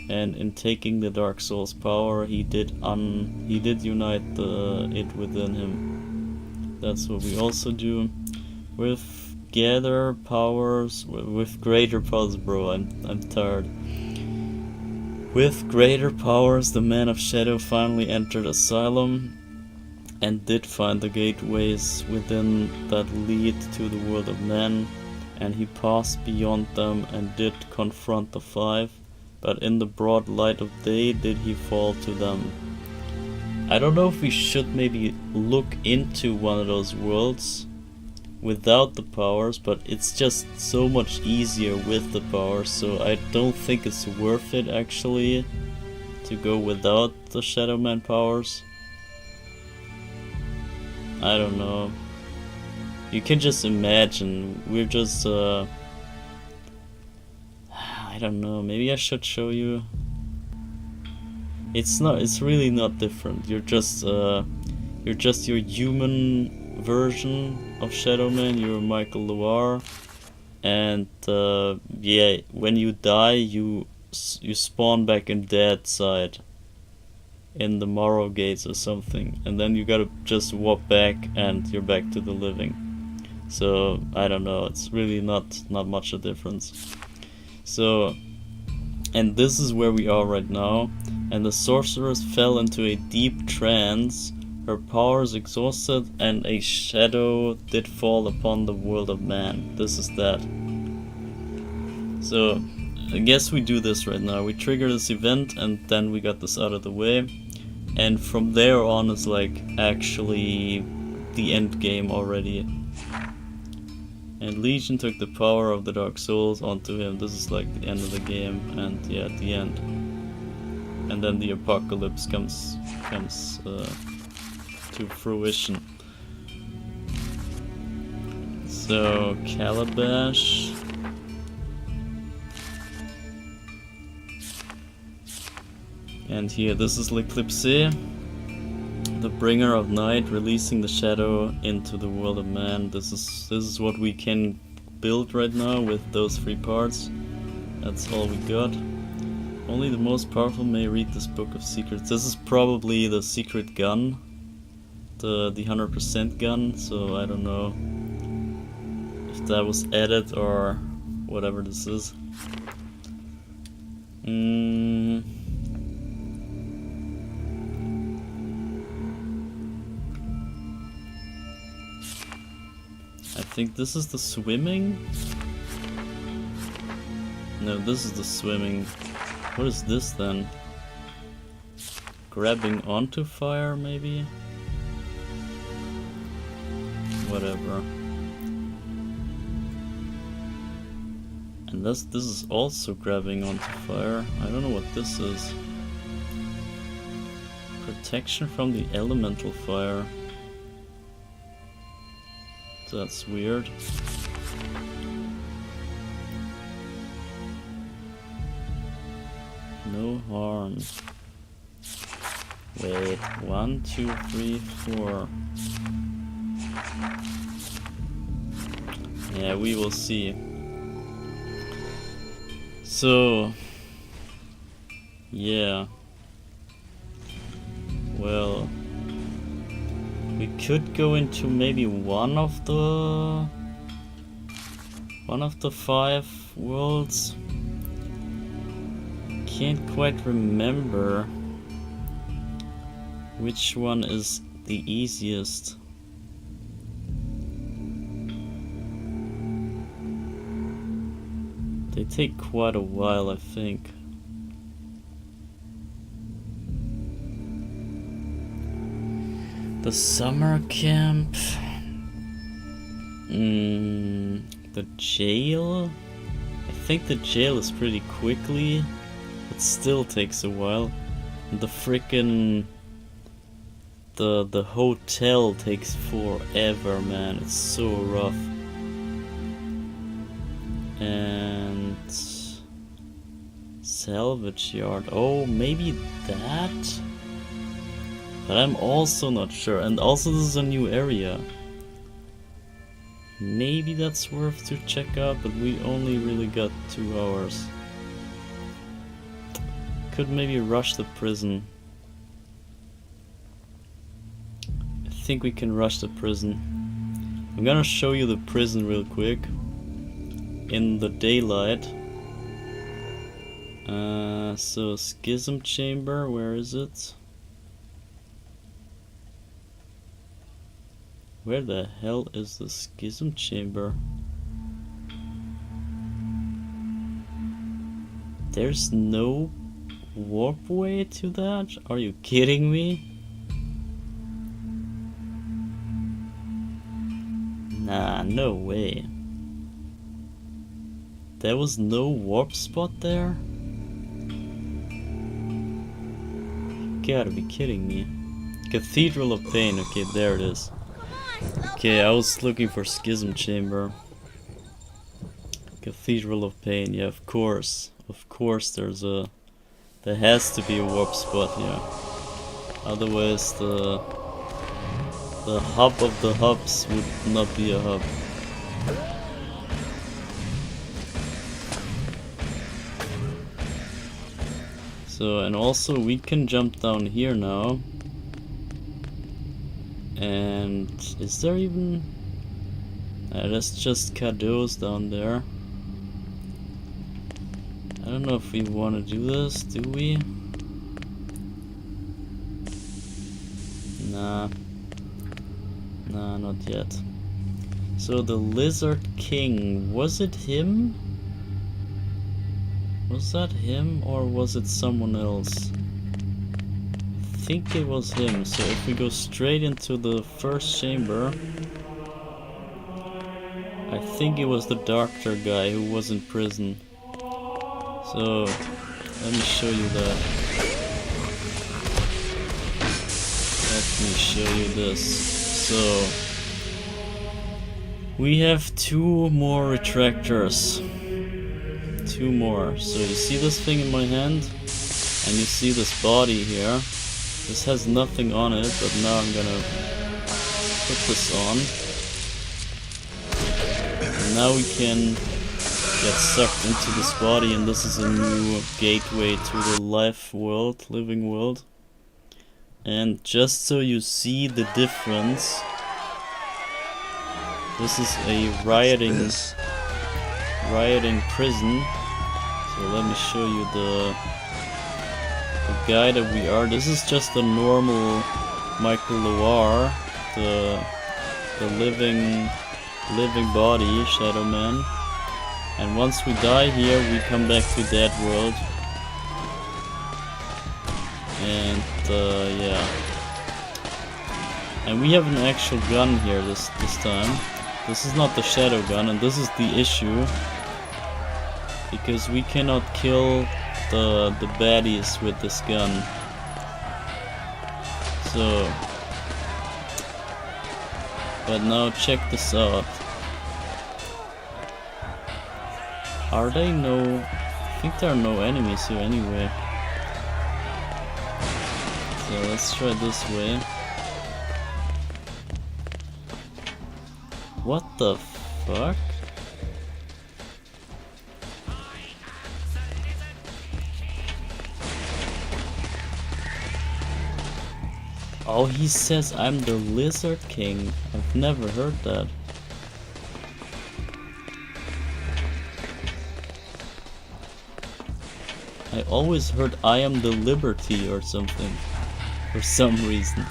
and in taking the dark soul's power, he did unite it within him. That's what we also do. With gather powers, with greater powers, bro, I'm tired. With greater powers, the Man of Shadow finally entered Asylum and did find the gateways within that lead to the world of men, and he passed beyond them and did confront the five, but in the broad light of day did he fall to them. I don't know if we should maybe look into one of those worlds without the powers, but it's just so much easier with the powers, so I don't think it's worth it actually to go without the Shadow Man powers. I don't know. You can just imagine, we're just I don't know, maybe I should show you. It's really not different. You're just your human version of Shadow Man. You're Michael Loire, and yeah, when you die, you spawn back in dead side, in the Morrow Gates or something, and then you gotta just walk back, and you're back to the living. So I don't know. It's really not much a difference. So, and this is where we are right now. And the sorceress fell into a deep trance, her powers exhausted, and a shadow did fall upon the world of man. This is that. So, I guess we do this right now. We trigger this event, and then we got this out of the way. And from there on is like actually the end game already. And Legion took the power of the Dark Souls onto him. This is like the end of the game, and yeah, at the end. And then the apocalypse comes to fruition. So Calabash. And here, this is L'Eclipse, the bringer of night, releasing the shadow into the world of man. This is what we can build right now with those 3 parts. That's all we got. Only the most powerful may read this book of secrets. This is probably the secret gun, the 100% gun, so I don't know if that was added or whatever this is. I think this is the swimming? No, this is the swimming. What is this then? Grabbing onto fire, maybe? Whatever. And this is also grabbing onto fire. I don't know what this is. Protection from the elemental fire. That's weird. No harm. Wait, 1, 2, 3, 4. Yeah, we will see. So, yeah. Well, we could go into maybe one of the 5 worlds. Can't quite remember which one is the easiest. They take quite a while, I think. The summer camp. The jail. I think the jail is pretty quickly. It still takes a while. The frickin' the hotel takes forever, man. It's so rough. And salvage yard. Oh, maybe that? But I'm also not sure. And also this is a new area. Maybe that's worth to check out, but we only really got 2 hours. Could maybe rush the prison. I think we can rush the prison. I'm gonna show you the prison real quick. In the daylight. So Schism Chamber, where is it? Where the hell is the Schism Chamber? There's no warp way to that? Are you kidding me? Nah, no way. There was no warp spot there? You gotta be kidding me. Cathedral of Pain, okay, there it is. Okay, I was looking for Schism Chamber. Cathedral of Pain, yeah, of course. Of course there has to be a warp spot here. Otherwise the hub of the hubs would not be a hub. So, and also we can jump down here now. And is there even... that's just cadeaux down there. I don't know if we want to do this, do we? Nah. Nah, not yet. So the Lizard King, was it him? Was that him or was it someone else? I think it was him. So if we go straight into the first chamber, I think it was the doctor guy who was in prison. So let me show you that. Let me show you this. So we have 2 more retractors. 2 more. So you see this thing in my hand, and you see this body here. This has nothing on it, but now I'm gonna put this on. And now we can get sucked into this body, and this is a new gateway to the living world. And just so you see the difference, this is a rioting prison. So let me show you the guy that we are. This is just a normal Michael Loire, the living body, Shadow Man. And once we die here, we come back to that world. And yeah. And we have an actual gun here this time. This is not the shadow gun, and this is the issue. Because we cannot kill the baddies with this gun. So, but now check this out. Are they no... I think there are no enemies here anyway. So let's try this way. What the fuck? Oh, he says I'm the Lizard King. I've never heard that. I always heard I am the Liberty or something. For some reason.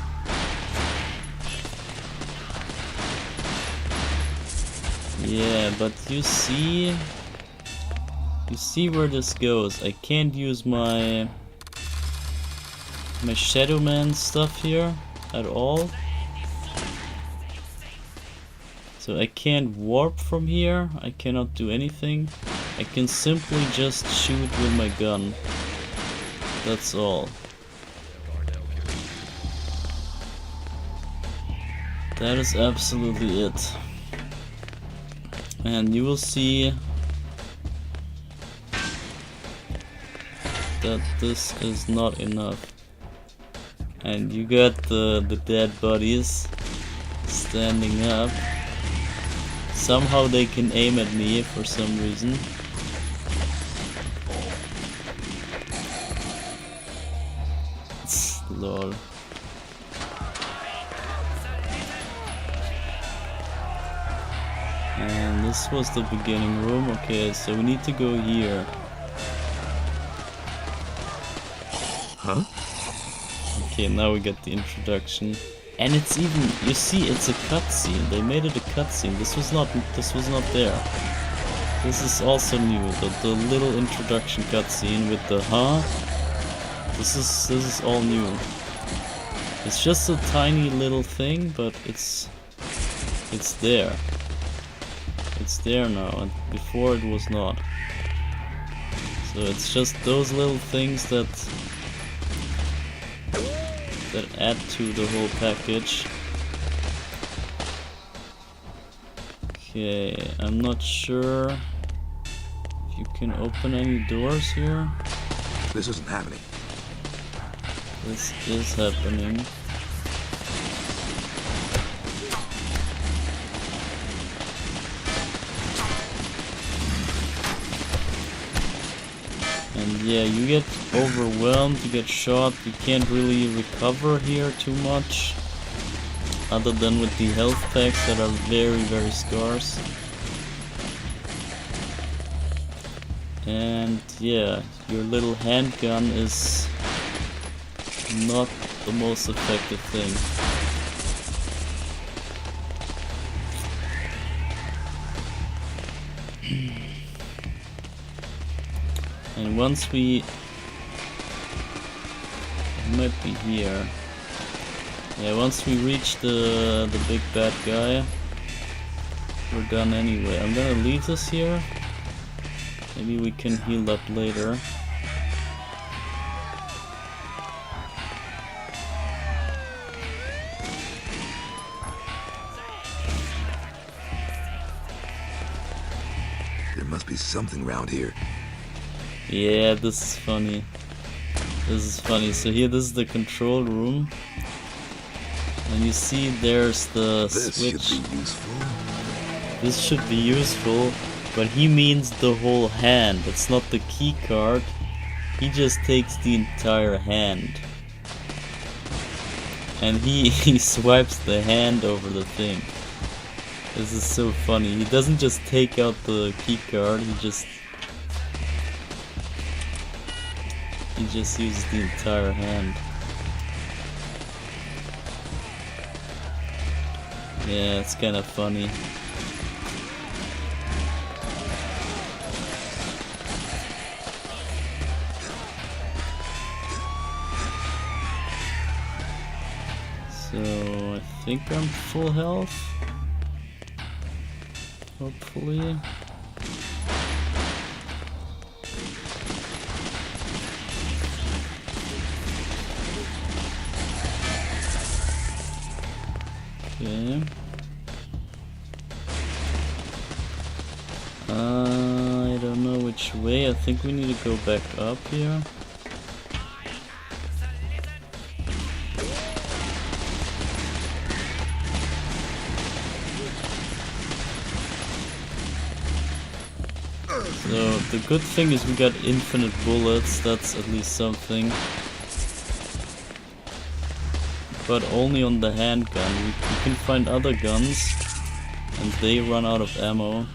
Yeah, but you see where this goes. I can't use my Shadow Man stuff here at all. So I can't warp from here. I cannot do anything. I can simply just shoot with my gun. That's all. That is absolutely it. And you will see that this is not enough. And you got the dead bodies standing up. Somehow they can aim at me for some reason. Lol. And this was the beginning room. Okay, so we need to go here. Huh? Okay, now we get the introduction. And it's even, you see, it's a cutscene. They made it a cutscene. This was not there. This is also new. The little introduction cutscene with the This is all new. It's just a tiny little thing, but it's there. It's there now, and before it was not. So it's just those little things that add to the whole package. Okay, I'm not sure if you can open any doors here. This isn't happening. This is happening. And yeah, you get overwhelmed, you get shot, you can't really recover here too much. Other than with the health packs that are very, very scarce. And yeah, your little handgun is not the most effective thing. And once we might be here. Yeah, once we reach the big bad guy, we're done anyway. I'm gonna leave this here. Maybe we can heal up later. There must be something around here. Yeah, this is funny. This is funny. So here, this is the control room. And you see there's the switch. This should be useful. This should be useful, but he means the whole hand. It's not the key card. He just takes the entire hand. And he swipes the hand over the thing. This is so funny. He doesn't just take out the key card, he just uses the entire hand. Yeah, it's kind of funny. So I think I'm full health. Hopefully. Okay. I don't know which way. I think we need to go back up here. So the good thing is we got infinite bullets. That's at least something. But only on the handgun. We can find other guns and they run out of ammo.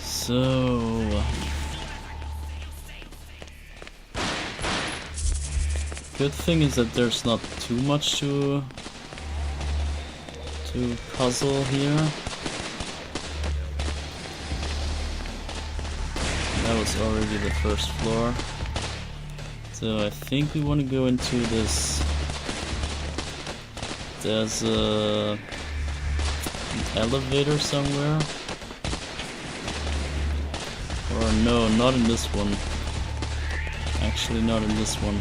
So good thing is that there's not too much to puzzle here. That was already the first floor. So I think we want to go into this. There's an elevator somewhere. Or no, not in this one. Actually, not in this one.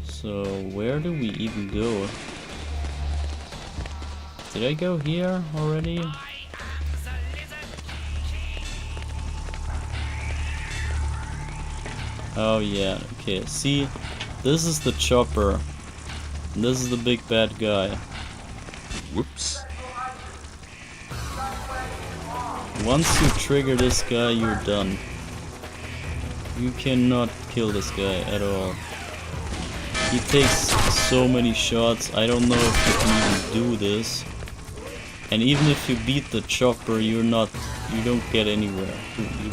So where do we even go? Did I go here already? Oh yeah, okay, see, this is the chopper, and this is the big bad guy. Whoops. Once you trigger this guy, you're done. You cannot kill this guy at all. He takes so many shots, I don't know if you can even do this. And even if you beat the chopper, you don't get anywhere. You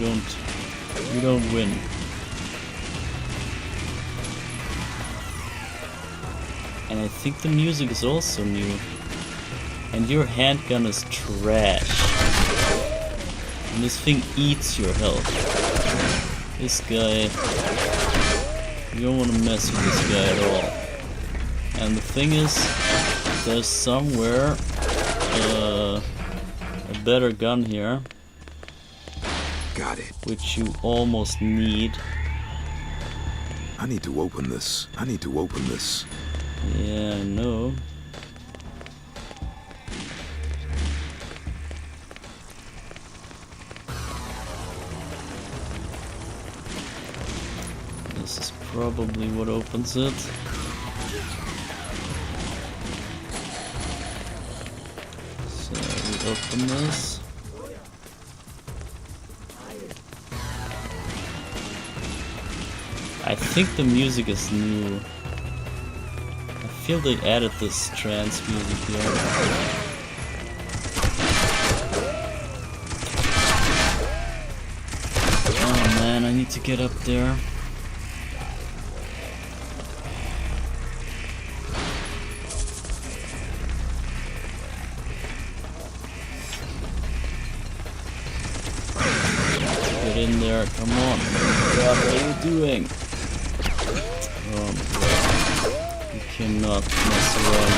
don't win. And I think the music is also new. And your handgun is trash. And this thing eats your health. This guy, you don't want to mess with this guy at all. And the thing is, there's somewhere a better gun here. Got it. Which you almost need. I need to open this. I need to open this. Yeah, I know. This is probably what opens it. So we open this. I think the music is new. I feel they added this trance music here. Oh man, I need to get up there. Get in there, come on. God, what are you doing? You cannot mess around.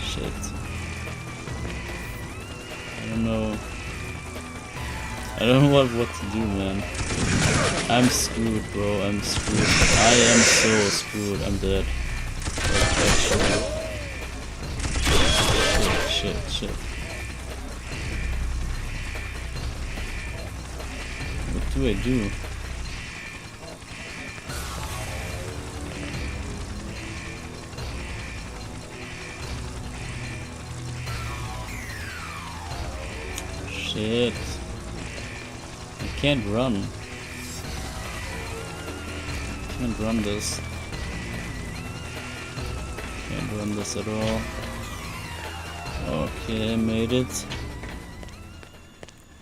Shit. I don't know what to do, man. I'm screwed, bro. I'm screwed. I am so screwed. I'm dead. Shit. What do I do? Shit. I can't run. Can't run this. Can't run this at all. Okay, I made it.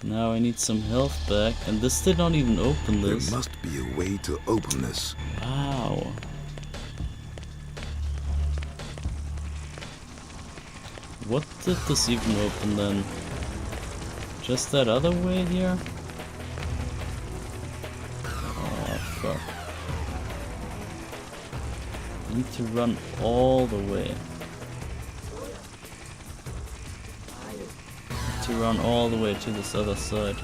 Now I need some health back, and this did not even open this. There must be a way to open this. Wow. What did this even open then? Just that other way here? Oh fuck. I need to run all the way. To run all the way to this other side.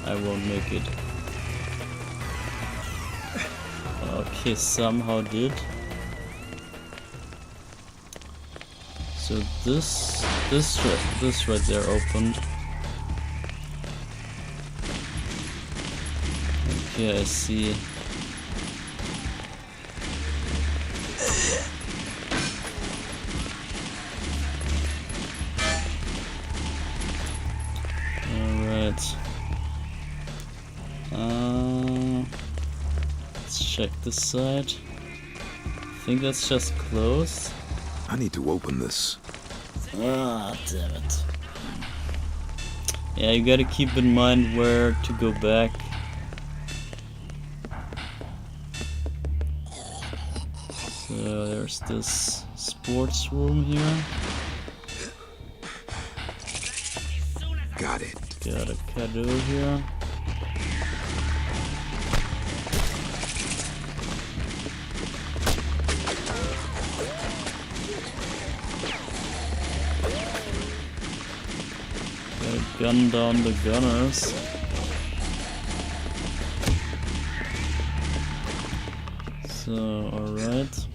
I won't make it. Okay, somehow did. So this right there opened. Okay, I see. Alright. Let's check this side. I think that's just closed. I need to open this. Ah, damn it. Yeah, you gotta keep in mind where to go back. So there's this sports room here. Got it. Got a cadeau here. Gun down the gunners. So, alright.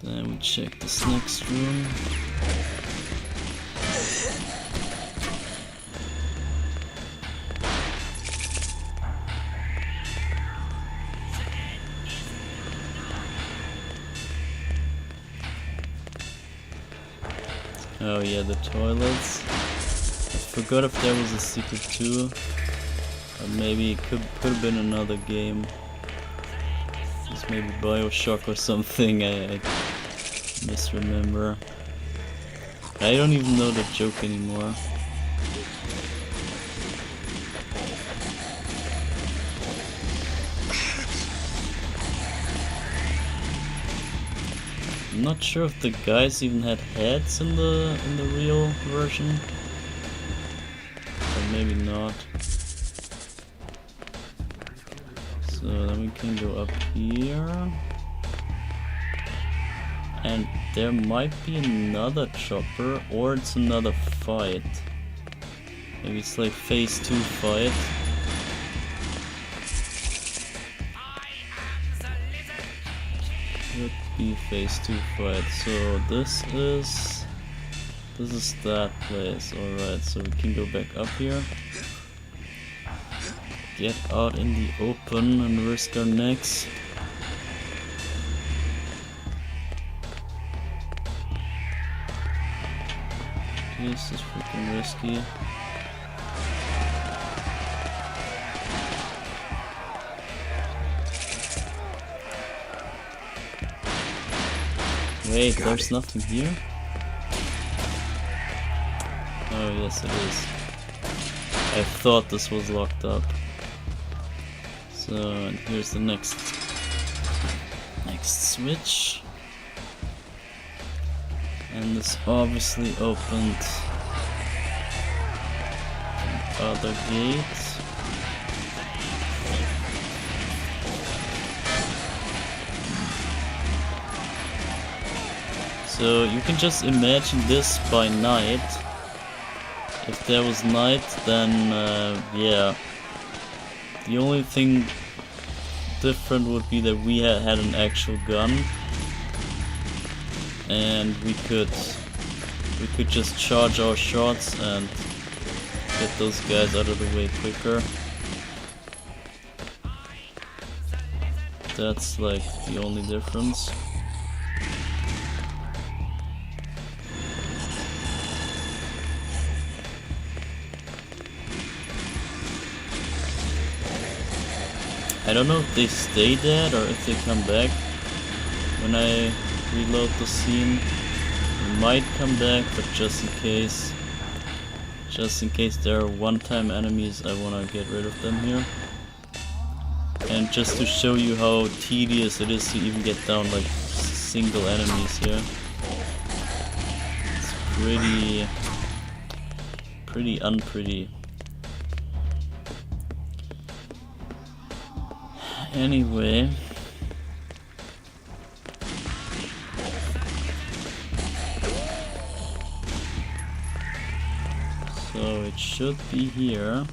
Then we check this next room. Oh yeah, the toilets. I forgot if there was a secret too. Or maybe it could have been another game. Just maybe BioShock or something, I misremember. I don't even know the joke anymore. I'm not sure if the guys even had heads in the real version. Or maybe not. So then we can go up here. And there might be another chopper, or it's another fight. Maybe it's like phase 2 fight. Could be phase 2 fight. So this is that place. Alright, so we can go back up here. Get out in the open and risk our necks. This is freaking risky. Wait, there's nothing here? Oh yes it is. I thought this was locked up. So, and here's the next switch. And this obviously opened another gate. So you can just imagine this by night. If there was night, then yeah. The only thing different would be that we had an actual gun. And we could just charge our shots and get those guys out of the way quicker. That's like the only difference. I don't know if they stay dead or if they come back when I reload the scene. They might come back, but just in case there are one-time enemies, I wanna get rid of them here. And just to show you how tedious it is to even get down like single enemies here. It's pretty unpretty. Anyway. So it should be here.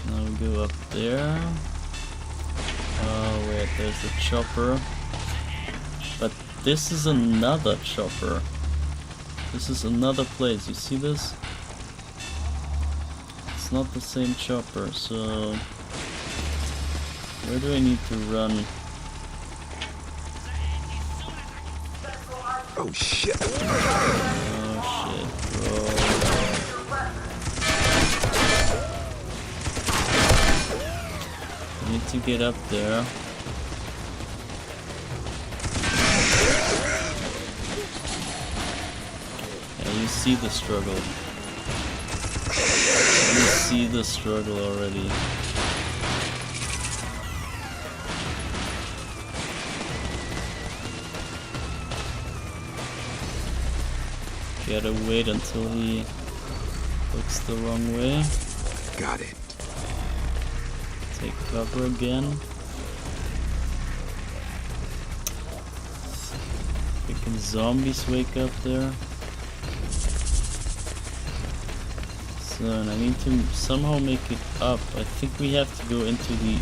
Now we go up there. Oh wait, there's a chopper. But this is another chopper. This is another place, you see this? It's not the same chopper, so... Where do I need to run? Oh shit! Oh shit, bro. I need to get up there. You see the struggle. You see the struggle already. Gotta wait until he looks the wrong way. Got it. Take cover again. Freaking zombies wake up there. So, and I need to somehow make it up. I think we have to go into the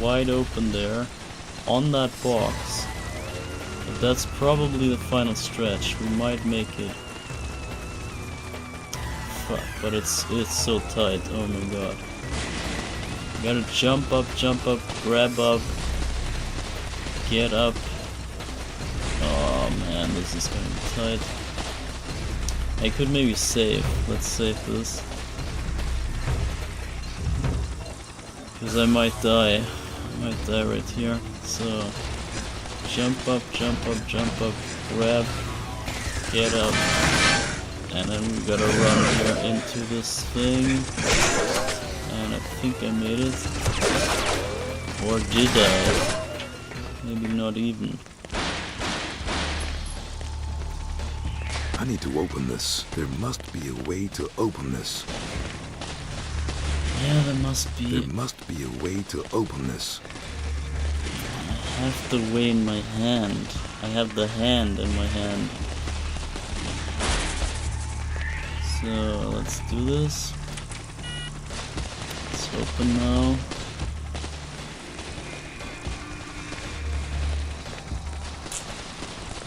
wide open there, on that box. But that's probably the final stretch. We might make it. Fuck, but it's so tight. Oh my god. Gotta jump up, grab up, get up. Oh man, this is gonna be tight. I could maybe save. Let's save this. Because I might die. I might die right here. So, jump up, grab, get up. And then we gotta run here into this thing. And I think I made it. Or did I? Maybe not even. I need to open this. There must be a way to open this. Yeah, there must be. There must be a way to open this. I have the way in my hand. I have the hand in my hand. So let's do this. It's open now.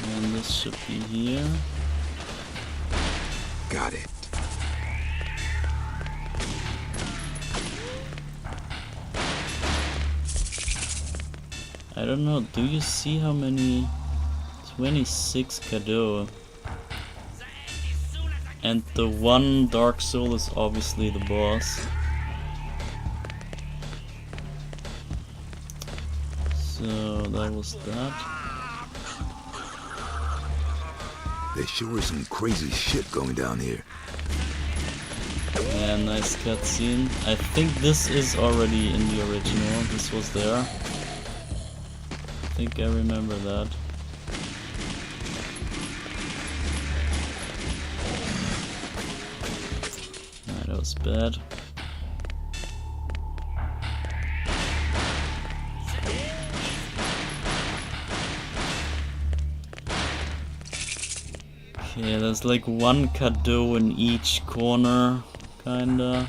And this should be here. Got it. I don't know, do you see how many? 26 cadeaux. And the one Dark Soul is obviously the boss. So that was that. There sure is some crazy shit going down here. Yeah, nice cutscene. I think this is already in the original. This was there. I think I remember that. Nah, that was bad. Okay, there's like one cadeau in each corner, kinda.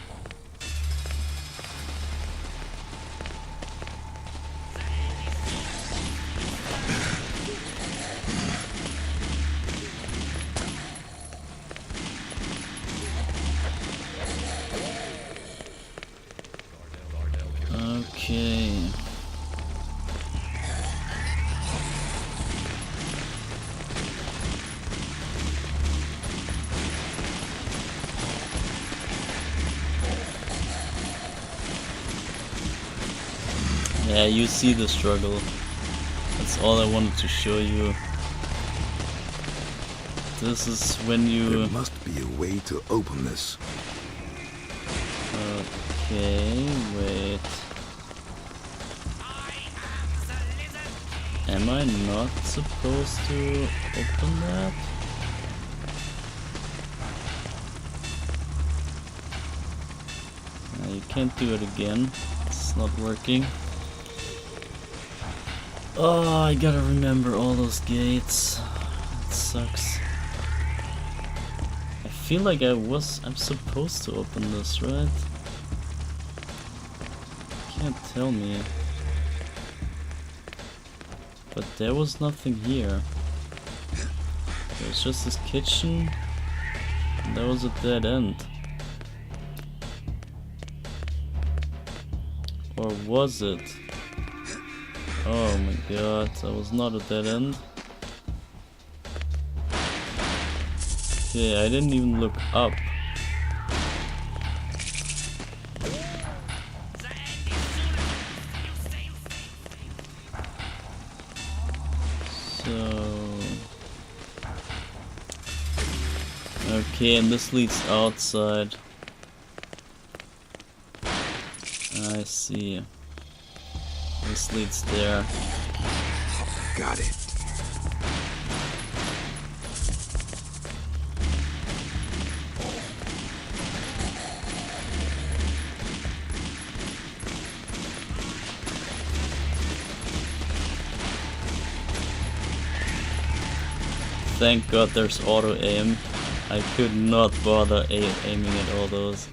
Okay. Yeah, you see the struggle. That's all I wanted to show you. This is when you... There must be a way to open this. Okay, wait. Am I not supposed to open that? You can't do it again. It's not working. Oh, I gotta remember all those gates. It sucks. I feel like I'm supposed to open this, right? Can't tell me. But there was nothing here. There was just this kitchen, and there was a dead end. Or was it? Oh my god, that was not a dead end. Okay, I didn't even look up. Okay, and this leads outside. I see. This leads there. Got it. Thank god there's auto aim. I could not bother aiming at all those.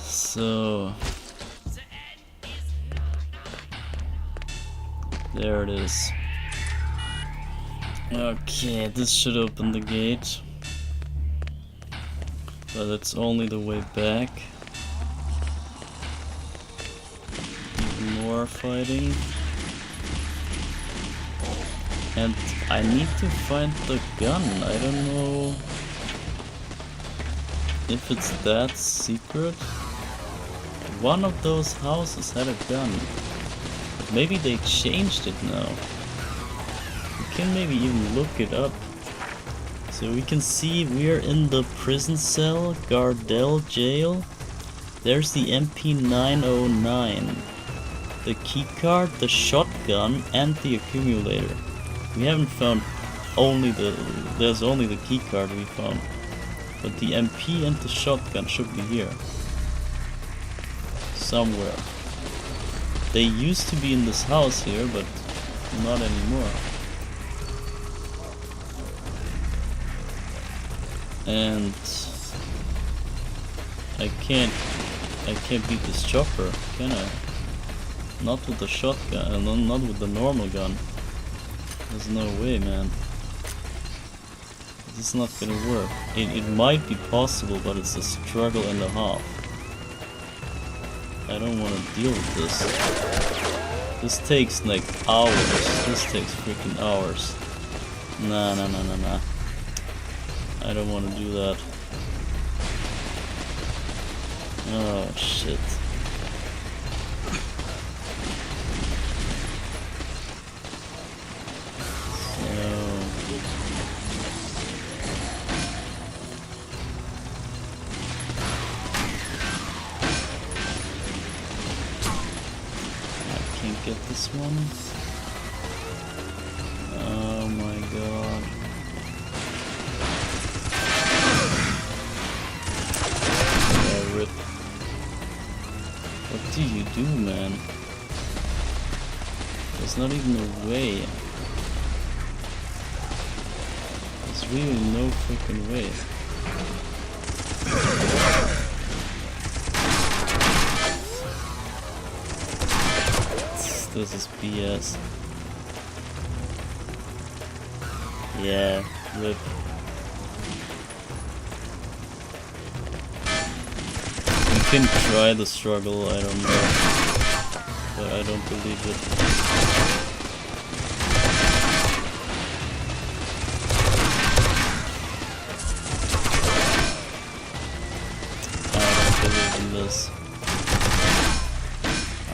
So there it is. Okay, this should open the gate, but it's only the way back. more fighting. And I need to find the gun. I don't know if it's that secret. One of those houses had a gun. But maybe they changed it now. We can maybe even look it up. So we can see we're in the prison cell, Gardell jail. There's the MP909. The keycard, the shotgun, and the accumulator. We haven't found there's only the keycard we found. But the MP and the shotgun should be here. Somewhere. They used to be in this house here, but not anymore. And I can't beat this chopper, can I? Not with the shotgun, not with the normal gun. There's no way, man. This is not gonna work. It might be possible, but it's a struggle and a half. I don't want to deal with this. This takes like hours. This takes freaking hours. Nah. I don't want to do that. Oh shit. Get this one. Oh my god. Yeah, rip. What do you do, man? There's not even a way. There's really no freaking way. This is BS. Yeah, rip. We can try the struggle, I don't know. But I don't believe it. I don't believe in this.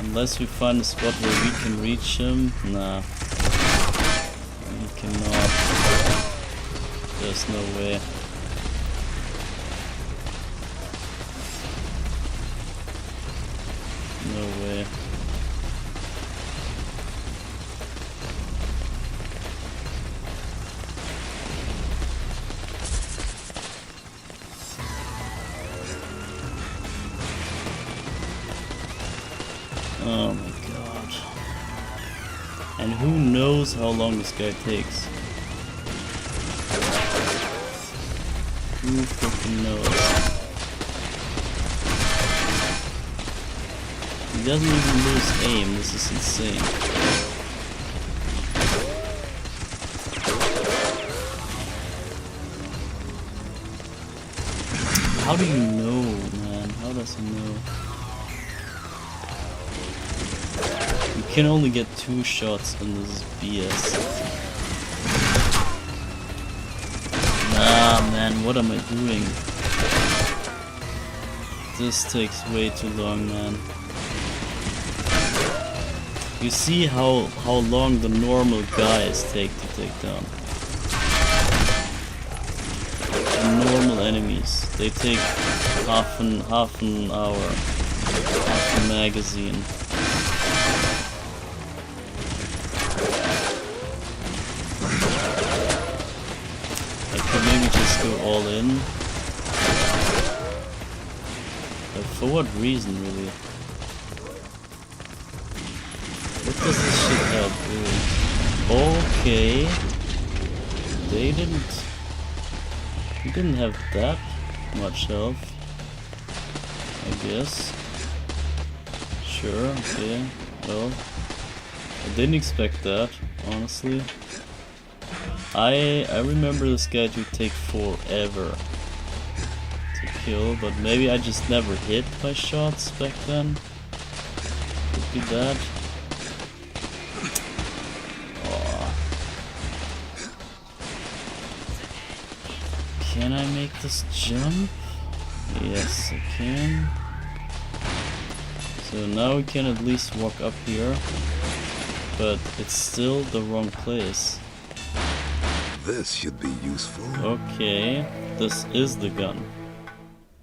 Unless we find a spot where we can reach him, nah. We cannot. There's no way. No way. Oh my god. And who knows how long this guy takes? Who freaking knows? He doesn't even lose aim, this is insane. How do you know, man? How does he know? You can only get 2 shots and this is BS. Nah, man, what am I doing? This takes way too long, man. You see how long the normal guys take to take down. The normal enemies, they take half an hour, half a magazine. Go all in. But for what reason, really? What does this shit help doing? Okay. They didn't have that much health. I guess. Sure, okay. Well, I didn't expect that, honestly. I remember this guy to take forever to kill, but maybe I just never hit my shots back then. Could be that. Can I make this jump? Yes, I can. So now we can at least walk up here, but it's still the wrong place. This should be useful. Okay, this is the gun.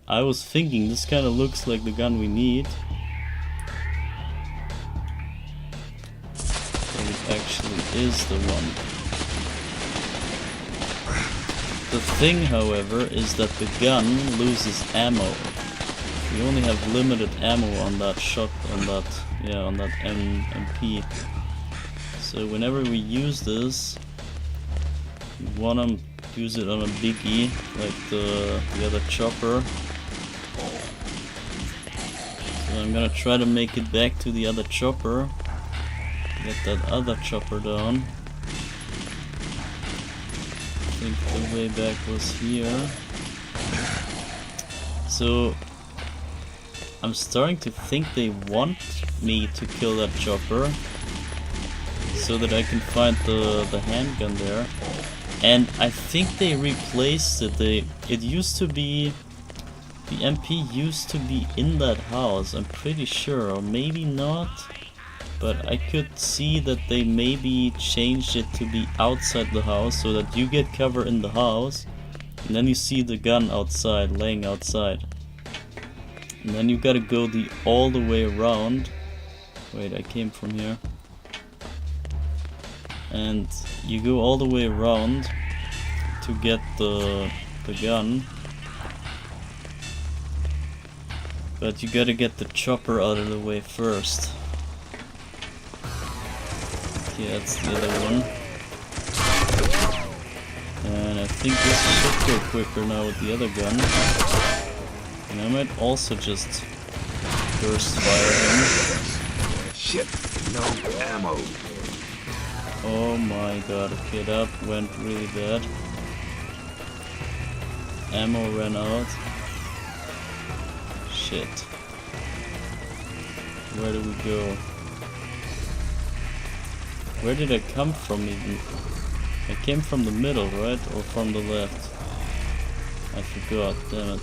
I was thinking this kind of looks like the gun we need. But it actually is the one. The thing, however, is that the gun loses ammo. We only have limited ammo on that shot, on that MP. So whenever we use this, we wanna use it on a biggie, like the other chopper. So I'm gonna try to make it back to the other chopper. Get that other chopper down. I think the way back was here. So I'm starting to think they want me to kill that chopper so that I can find the handgun there. And I think they replaced it. It used to be, the MP used to be in that house, I'm pretty sure, or maybe not. But I could see that they maybe changed it to be outside the house so that you get cover in the house and then you see the gun outside, laying outside. And then you gotta go all the way around. Wait, I came from here. And you go all the way around to get the gun. But you gotta get the chopper out of the way first. Yeah, that's the other one. And I think this should go quicker now with the other gun. And I might also just burst fire him. Shit, no ammo. Oh my god, okay, that went really bad. Ammo ran out. Shit. Where do we go? Where did I come from even? I came from the middle, right? Or from the left? I forgot, damn it.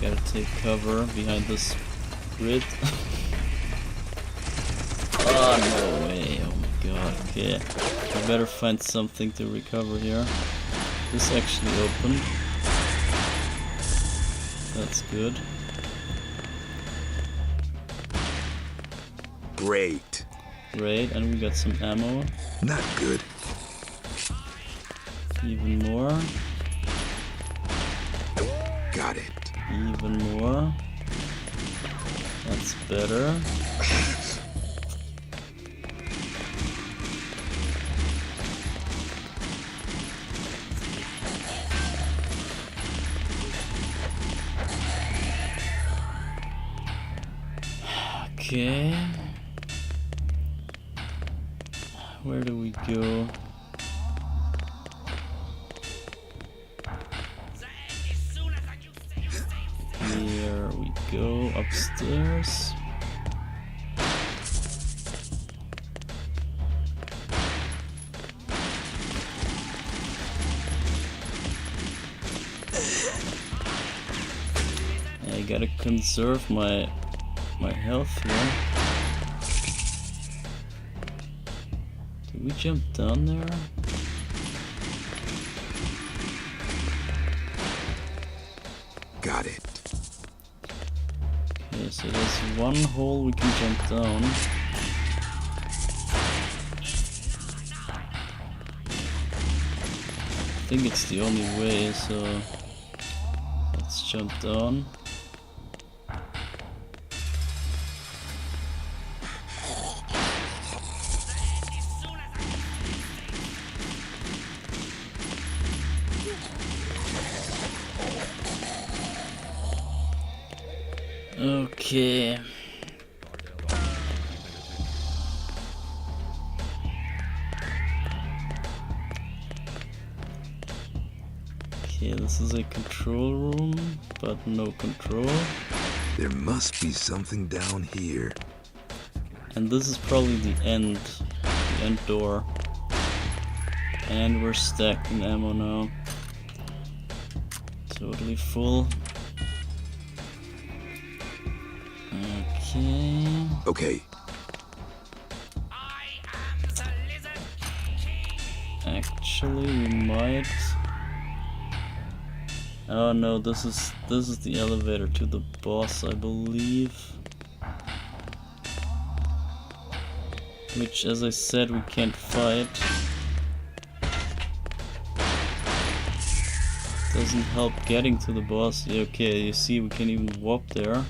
Gotta take cover behind this grid. Oh, no way. Oh my god, okay. I better find something to recover here. This actually opened. That's good. Great. Great, and we got some ammo. Not good. Even more. Got it. Even more. That's better. Okay. Where do we go? Here we go, upstairs. I gotta conserve my health here. Did we jump down there? Got it. Okay, so there's one hole we can jump down. I think it's the only way, so let's jump down. Okay. Okay, this is a control room, but no control. There must be something down here. And this is probably the end door. And we're stacked in ammo now. Totally full. Okay. Okay. Actually, we might. Oh no, this is the elevator to the boss, I believe. Which, as I said, we can't fight. Doesn't help getting to the boss. Yeah, okay, you see, we can even warp there.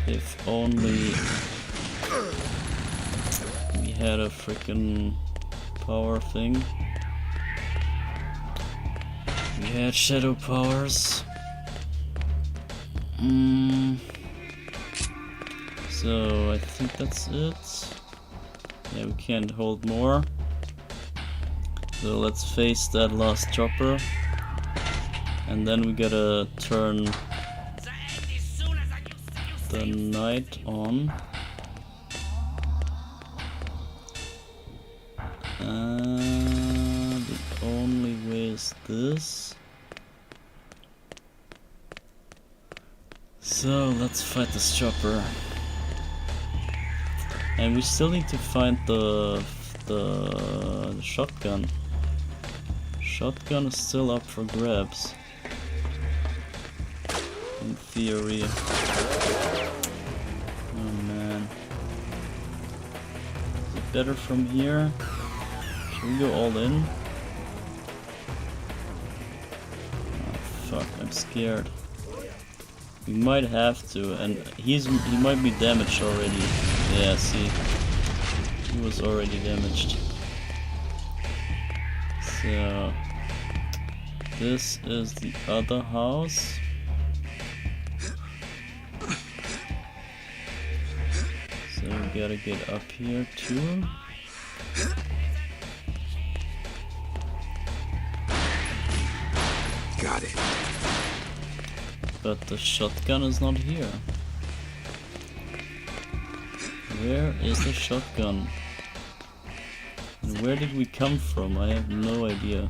If only we had a freaking power thing. We had shadow powers. So I think that's it. Yeah, we can't hold more. So let's face that last chopper. And then we gotta turn the night on. The only way is this. So let's fight this chopper. And we still need to find the shotgun. Shotgun is still up for grabs. In theory. Oh man. Is it better from here? Should we go all in? Oh fuck, I'm scared. We might have to, and he might be damaged already. Yeah, see, he was already damaged. So this is the other house. So we gotta get up here too. Got it. But the shotgun is not here. Where is the shotgun? And where did we come from? I have no idea.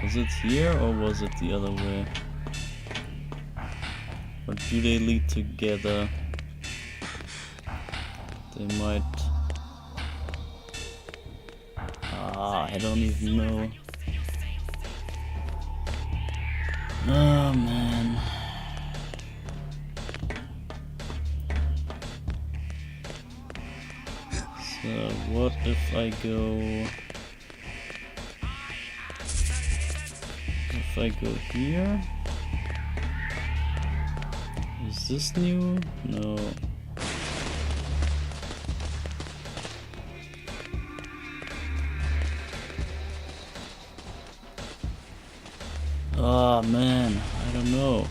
Was it here or was it the other way? Or do they lead together? They might... I don't even know. Oh man. So what if I go... If I go here? Is this new? No. Oh man, I don't know.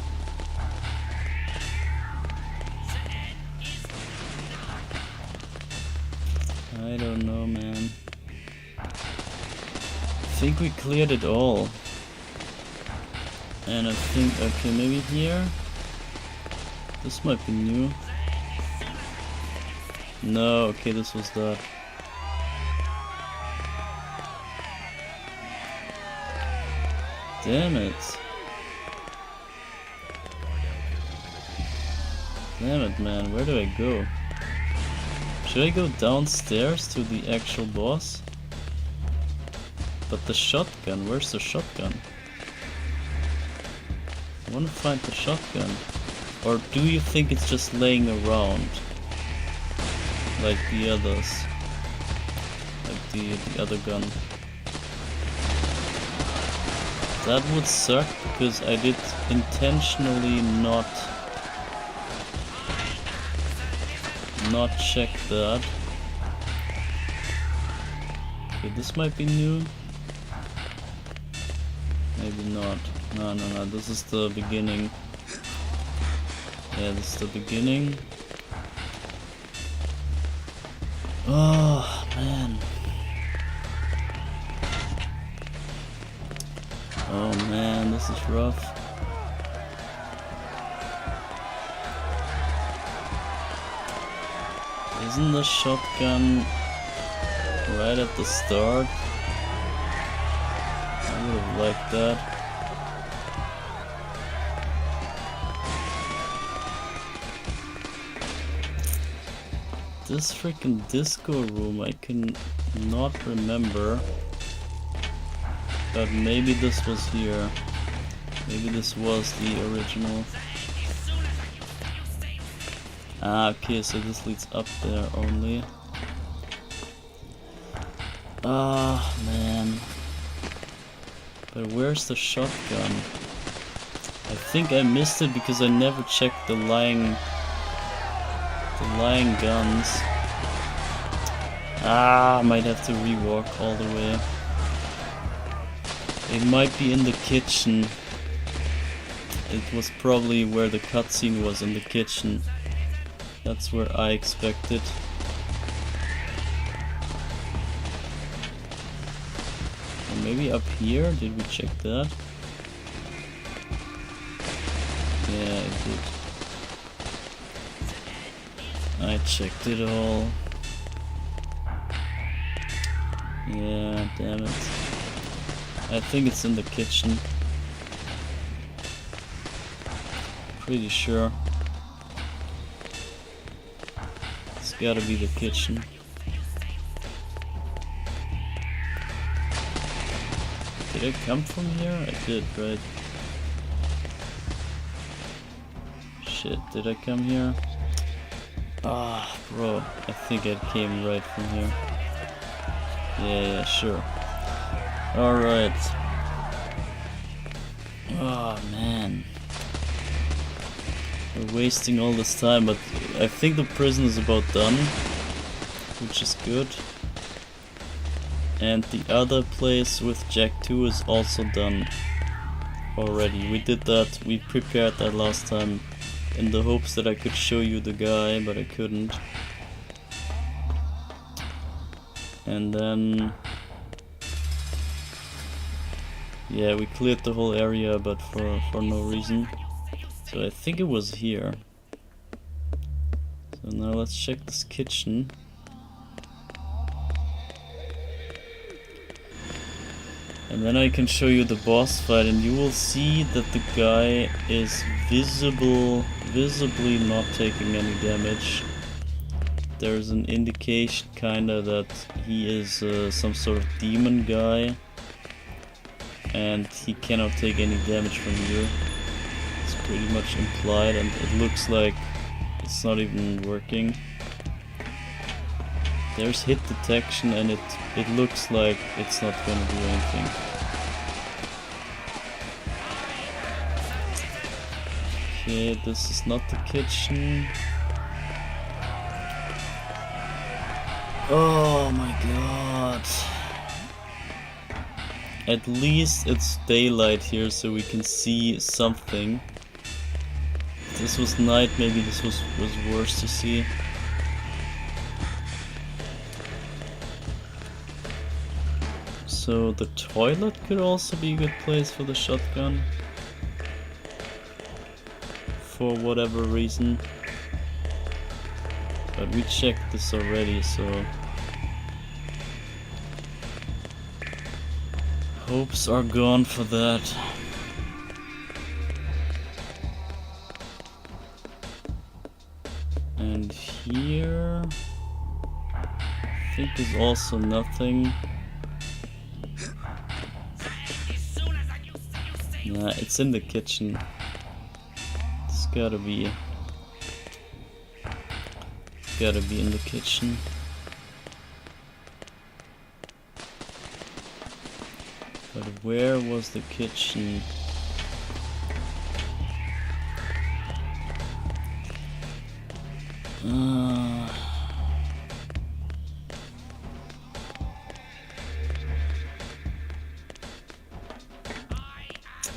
I don't know, man. I think we cleared it all. And I think, okay, maybe here? This might be new. No, okay, this was that. Damn it. Damn it, man, where do I go? Should I go downstairs to the actual boss? But the shotgun, where's the shotgun? I wanna find the shotgun. Or do you think it's just laying around? Like the others? Like the other gun? That would suck, because I did intentionally not check that. Okay, this might be new. Maybe not. No, this is the beginning. Yeah, this is the beginning. Oh, man. Oh man, this is rough. Isn't the shotgun right at the start? I would have liked that. This freaking disco room, I can not remember. But maybe this was here. Maybe this was the original. Ah, okay, so this leads up there only. Ah, man. But where's the shotgun? I think I missed it because I never checked the lying guns. Ah, I might have to rewalk all the way. It might be in the kitchen. It was probably where the cutscene was, in the kitchen. That's where I expected. Or maybe up here? Did we check that? Yeah, I did. I checked it all. Yeah, damn it. I think it's in the kitchen. Pretty sure. It's gotta be the kitchen. Did I come from here? I did, right? Shit, did I come here? Ah, bro, I think I came right from here. Yeah, sure. Alright. Oh, man. We're wasting all this time, but I think the prison is about done, which is good. And the other place with Jack 2 is also done already. We did that, we prepared that last time in the hopes that I could show you the guy, but I couldn't. And then... yeah, we cleared the whole area, but for no reason. So I think it was here. So now let's check this kitchen. And then I can show you the boss fight, and you will see that the guy is visibly not taking any damage. There's an indication kinda that he is some sort of demon guy, and he cannot take any damage from you. It's pretty much implied, and it looks like it's not even working. There's hit detection, and it looks like it's not gonna do anything. Okay, this is not the kitchen. Oh my god. At least it's daylight here, so we can see something. If this was night, maybe this was worse to see. So the toilet could also be a good place for the shotgun. For whatever reason. But we checked this already, so... hopes are gone for that. And here... I think there's also nothing. Nah, it's in the kitchen. It's gotta be in the kitchen. But where was the kitchen?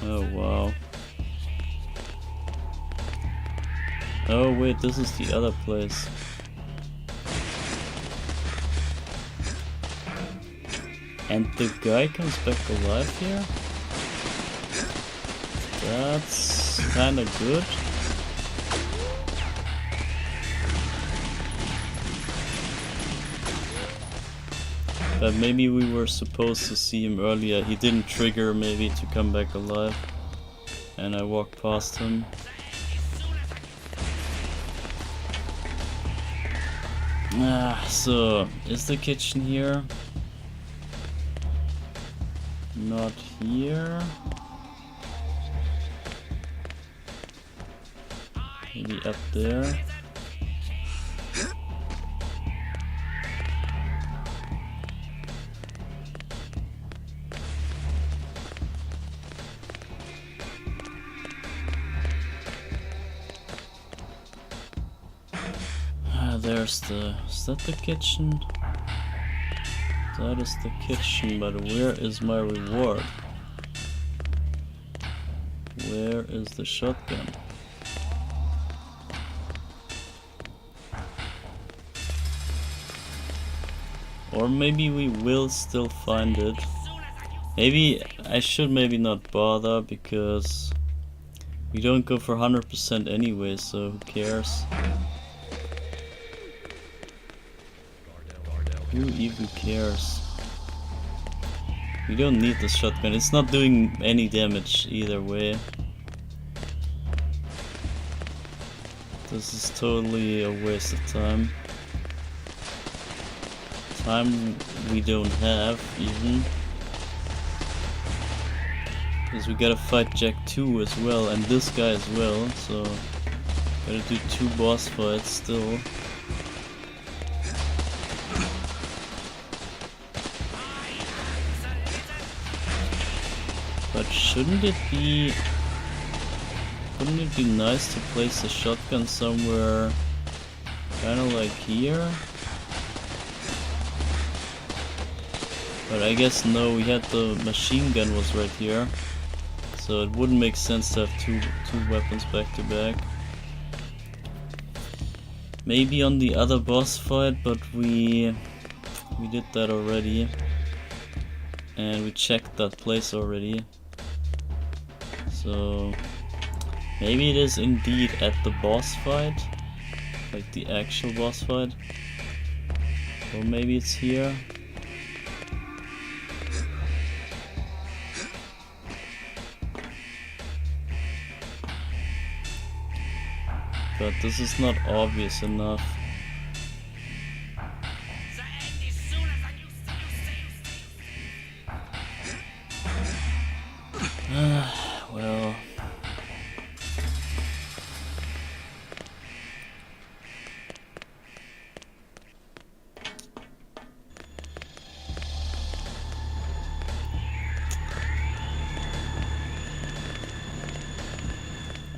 Oh wow. Oh wait, this is the other place. And the guy comes back alive here? That's kinda good. But maybe we were supposed to see him earlier. He didn't trigger maybe to come back alive. And I walked past him. So, is the kitchen here? Not here. Maybe up there. There's the... is that the kitchen? That is the kitchen, but where is my reward? Where is the shotgun? Or maybe we will still find it. Maybe I should maybe not bother because we don't go for 100% anyway, so who cares? Who even cares? We don't need the shotgun, it's not doing any damage either way. This is totally a waste of time. Time we don't have even. Because we gotta fight Jack 2 as well, and this guy as well, so gotta do 2 boss fights still. But shouldn't it be... wouldn't it be nice to place the shotgun somewhere kinda like here? But I guess no, we had the machine gun was right here. So it wouldn't make sense to have two weapons back to back. Maybe on the other boss fight, but we did that already. And we checked that place already. So maybe it is indeed at the boss fight, like the actual boss fight, or maybe it's here. But this is not obvious enough. Well,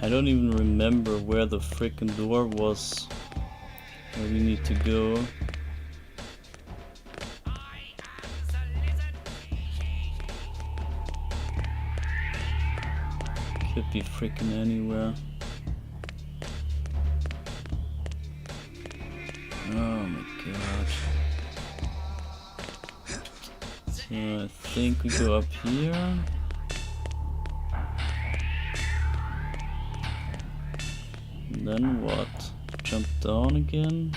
I don't even remember where the frickin' door was where we need to go. Could be frickin' anywhere. Oh my god. So I think we go up here. And then what? Jump down again?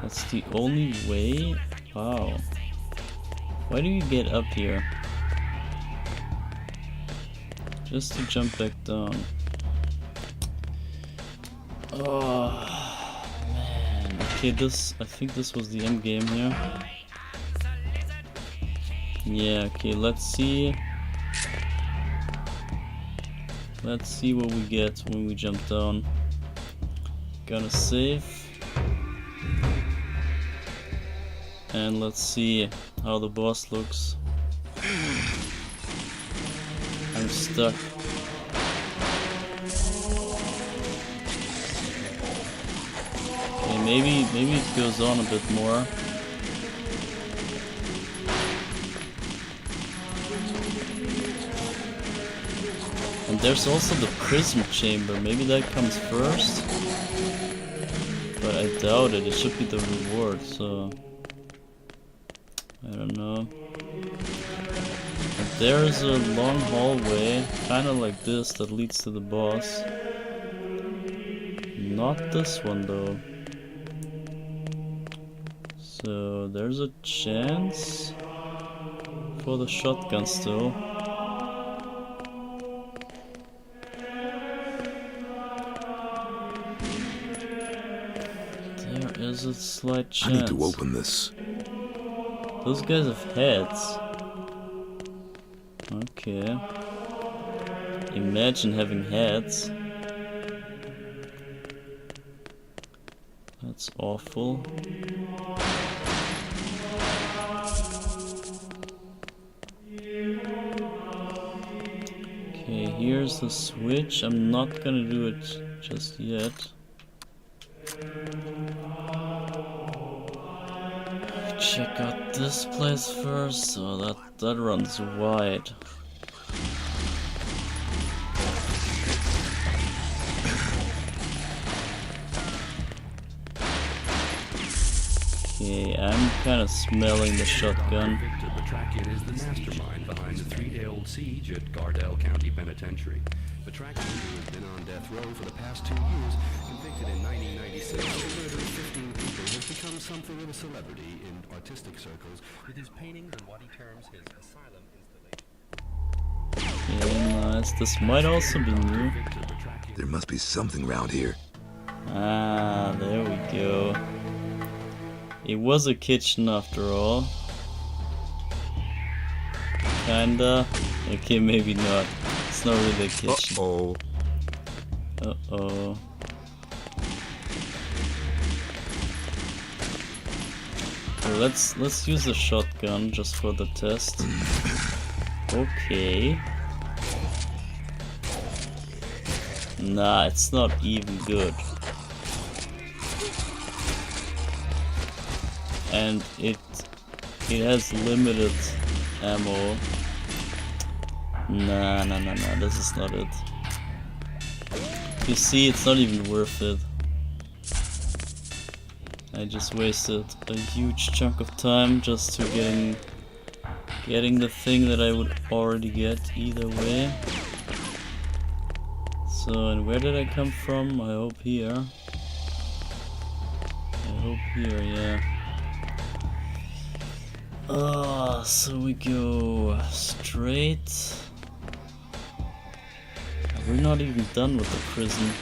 That's the only way? Wow. Why do you get up here? Just to jump back down. Oh man. Okay, I think this was the end game here. Yeah, okay, let's see. Let's see what we get when we jump down. Gotta save. And let's see how the boss looks. I'm stuck. Okay, maybe it goes on a bit more. And there's also the prism chamber. Maybe that comes first. But I doubt it. It should be the reward, so I don't know. And there's a long hallway, kinda like this, that leads to the boss. Not this one though. So there's a chance for the shotgun still. There is a slight chance. I need to open this. Those guys have heads. Okay. Imagine having heads. That's awful. Okay, here's the switch. I'm not gonna do it just yet. Check out this place first. So that runs wide. Okay, I'm kind of smelling the shotgun. Victor Batrakian is the mastermind behind the 3-day-old siege at Gardell County Penitentiary. Batrakian, who has been on death row for the past 2 years, convicted in 1996 for murdering 15 people, has become something of a celebrity in artistic circles with his paintings and what he terms his asylum installation. Okay, nice. This might also be new. There must be something around here. Ah, there we go. It was a kitchen after all. Kinda. Okay, maybe not. It's not really a kitchen. Uh-oh. Uh-oh. So let's use a shotgun just for the test. Okay. Nah, it's not even good. And it has limited ammo. Nah, this is not it. You see, it's not even worth it. I just wasted a huge chunk of time just to getting the thing that I would already get either way. So, and where did I come from? I hope here. I hope here, yeah. So we go straight. We're not even done with the prison.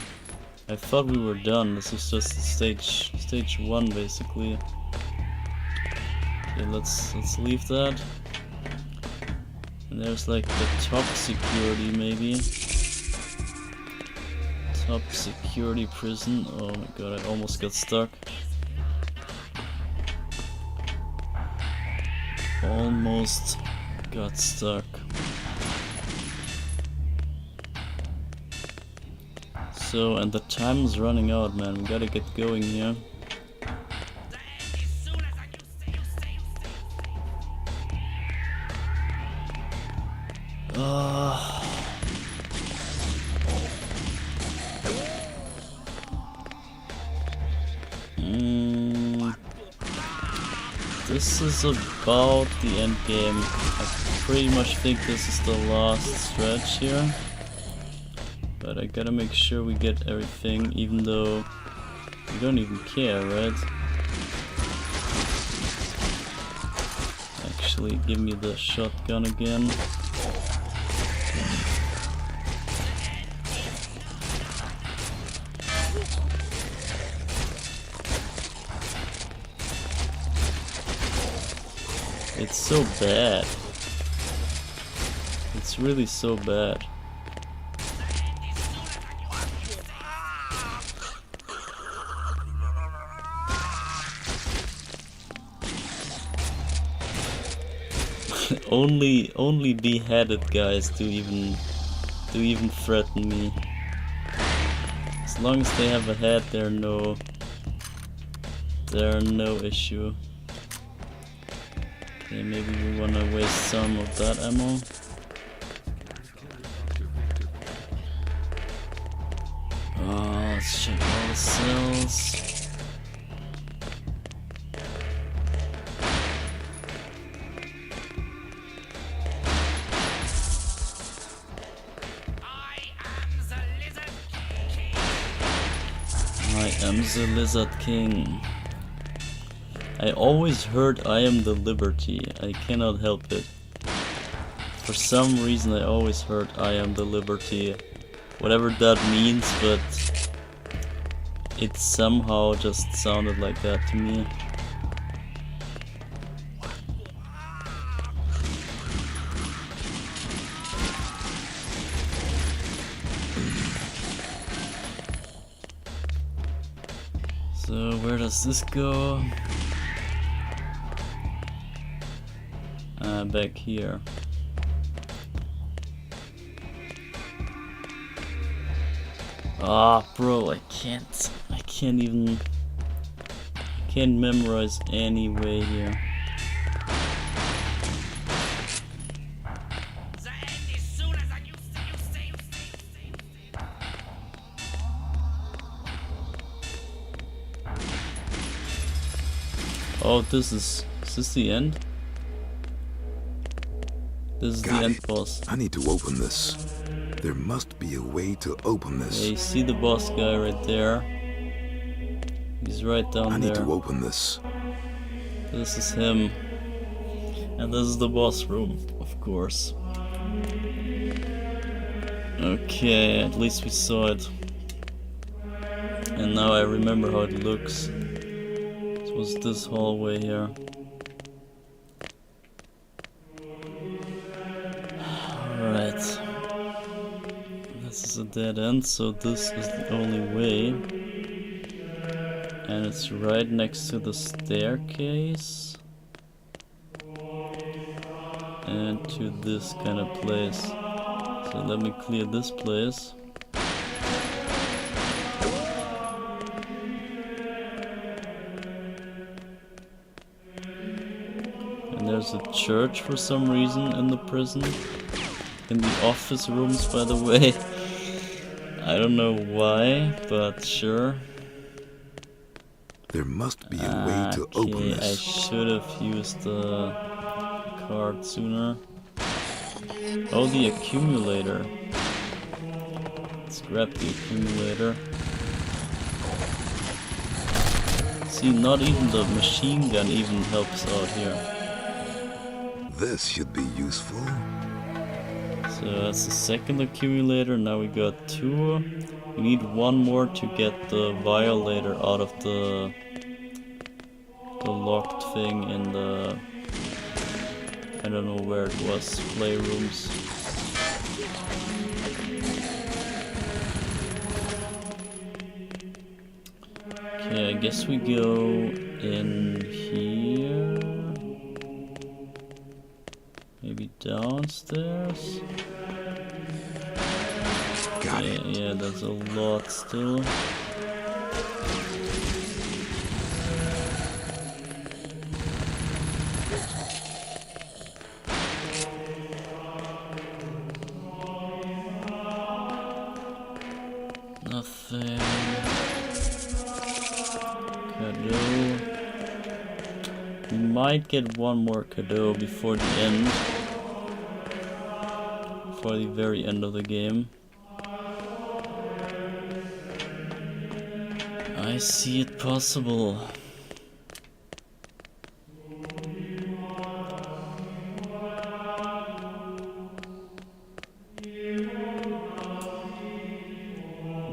I thought we were done. This is just stage 1 basically. Okay, let's leave that. And there's like the top security maybe. Top security prison. Oh my god, I almost got stuck. Almost got stuck. So, and the time is running out, man. We gotta get going here. This is about the end game. I pretty much think this is the last stretch here. But I gotta make sure we get everything, even though we don't even care, right? Actually, give me the shotgun again. It's so bad. It's really so bad. only beheaded guys do even threaten me. As long as they have a head, they're no issue. Okay, maybe we wanna waste some of that ammo. Let's check all the cells. am the Lizard King. I always heard I am the Liberty. I cannot help it. For some reason I always heard I am the Liberty. Whatever that means, but it somehow just sounded like that to me. So where does this go? Back here. Ah, bro, I can't memorize any way here. Oh, is this the end? This is the end boss. I need to open this. There must be a way to open this. Yeah, you see the boss guy right there. He's right down there. I need to open this. This is him. And this is the boss room, of course. Okay, at least we saw it. And now I remember how it looks. It was this hallway here. Alright. This is a dead end, so this is the only way. And it's right next to the staircase. And to this kind of place. So let me clear this place. And there's a church for some reason in the prison. In the office rooms, by the way. I don't know why, but sure. There must be a way to open this. I should have used the card sooner. Oh, the accumulator. Let's grab the accumulator. See, not even the machine gun even helps out here. This should be useful. So that's the second accumulator. Now we got 2. We need 1 more to get the violator out of the locked thing in the, I don't know where it was, playrooms. Okay, I guess we go in here. Maybe downstairs? Got it. Yeah, there's a lot still. Nothing. Cadeau. We might get 1 more cadeau before the end. Before the very end of the game. I see it possible.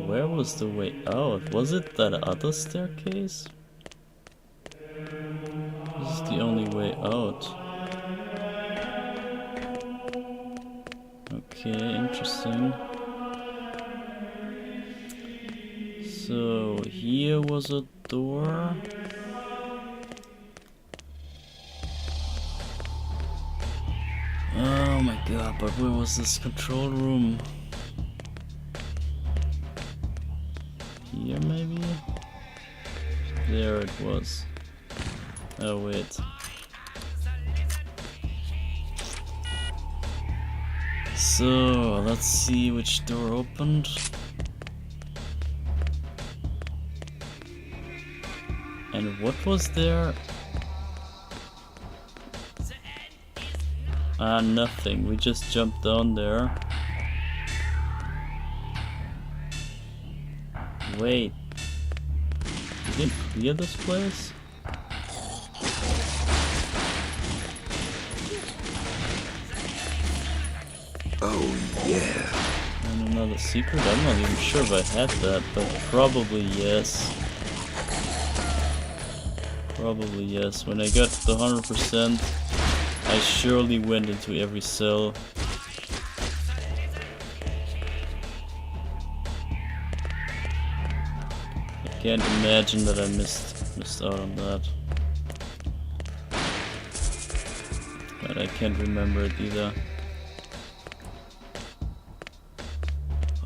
Where was the way out? Was it that other staircase? This is the only way out. Okay, interesting. So here was a door. Oh my god, but where was this control room? Here maybe? There it was. Oh wait. So let's see which door opened. And what was there? Nothing. We just jumped down there. Wait. We didn't clear this place? Oh, yeah. And another secret? I'm not even sure if I had that, but probably yes. Probably yes. When I got to the 100%, I surely went into every cell. I can't imagine that I missed out on that. But I can't remember it either.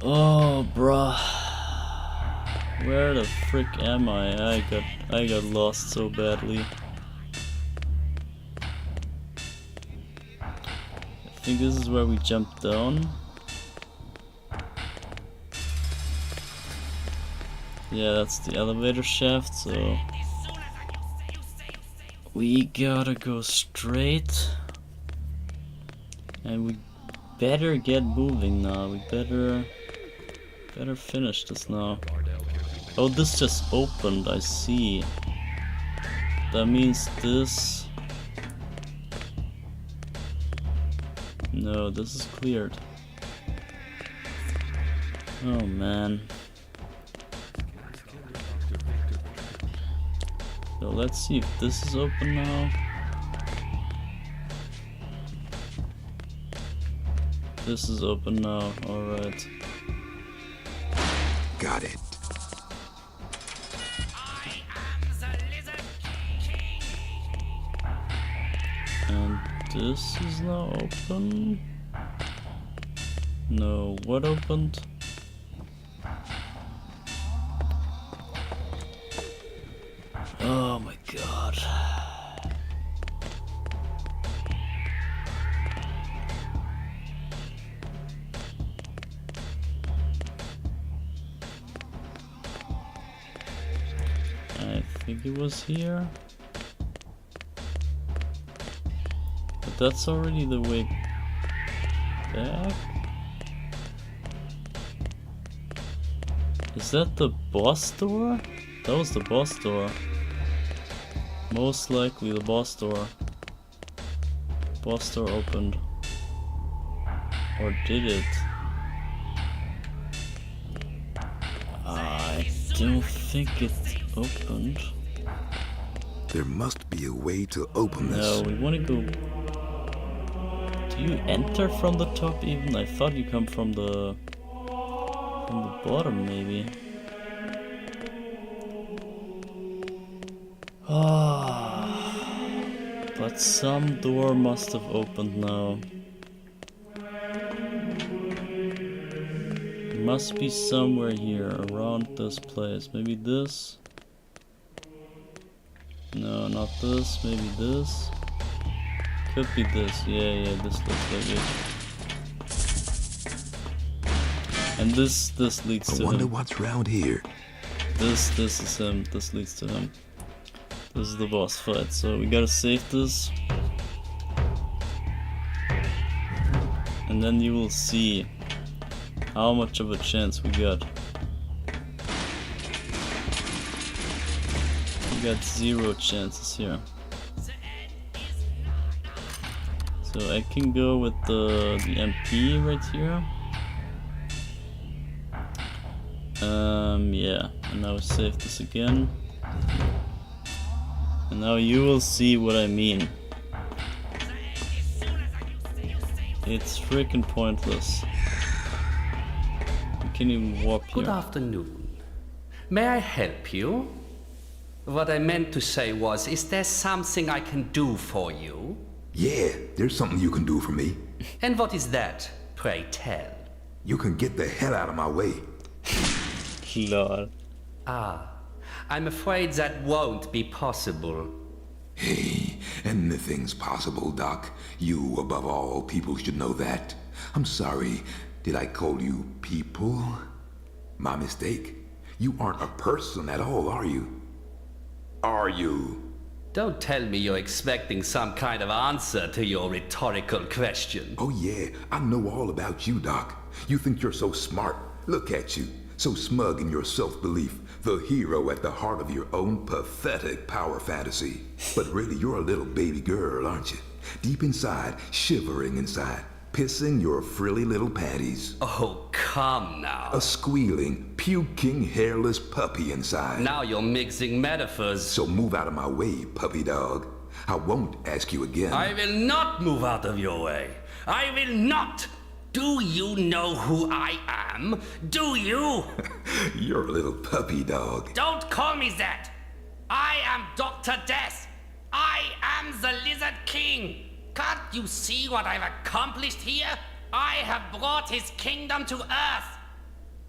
Oh, bruh. Where the frick am I? I got lost so badly. I think this is where we jumped down. Yeah, that's the elevator shaft, so we gotta go straight. And we better get moving now. We better finish this now. Oh, this just opened, I see. That means this... No, this is cleared. Oh man. So let's see if this is open now. This is open now, alright. Got it. And this is now open. No, what opened? Oh my god. I think it was here. But that's already the way back. Is that the boss door? That was the boss door. Most likely the boss door. Boss door opened. Or did it? I don't think it opened. There must be a way to open this. No, we want to go... Do you enter from the top even? I thought you come from the bottom maybe. Ah, but some door must have opened now. It must be somewhere here around this place. Maybe this? No, not this. Maybe this. Could be this. Yeah, this looks like it. And this leads to him. I wonder what's round here. This is him. This leads to him. This is the boss fight, so we gotta save this. And then you will see how much of a chance we got. We got 0 chances here. So I can go with the MP right here. Yeah, and now save this again. And now you will see what I mean. It's freaking pointless. You can't even warp here. Good afternoon. May I help you? What I meant to say was, is there something I can do for you? Yeah, there's something you can do for me. And what is that, pray tell? You can get the hell out of my way. Lol. Ah, I'm afraid that won't be possible. Hey, anything's possible, Doc. You, above all people, should know that. I'm sorry. Did I call you people? My mistake. You aren't a person at all, are you? Are you? Don't tell me you're expecting some kind of answer to your rhetorical question. Oh yeah, I know all about you, Doc. You think you're so smart. Look at you. So smug in your self-belief, the hero at the heart of your own pathetic power fantasy. But really, you're a little baby girl, aren't you? Deep inside, shivering inside, pissing your frilly little panties. Oh, come now. A squealing, puking, hairless puppy inside. Now you're mixing metaphors. So move out of my way, puppy dog. I won't ask you again. I will not move out of your way. I will not. Do you know who I am? Do you? You're a little puppy dog. Don't call me that. I am Dr. Death. I am the Lizard King. Can't you see what I've accomplished here? I have brought his kingdom to Earth.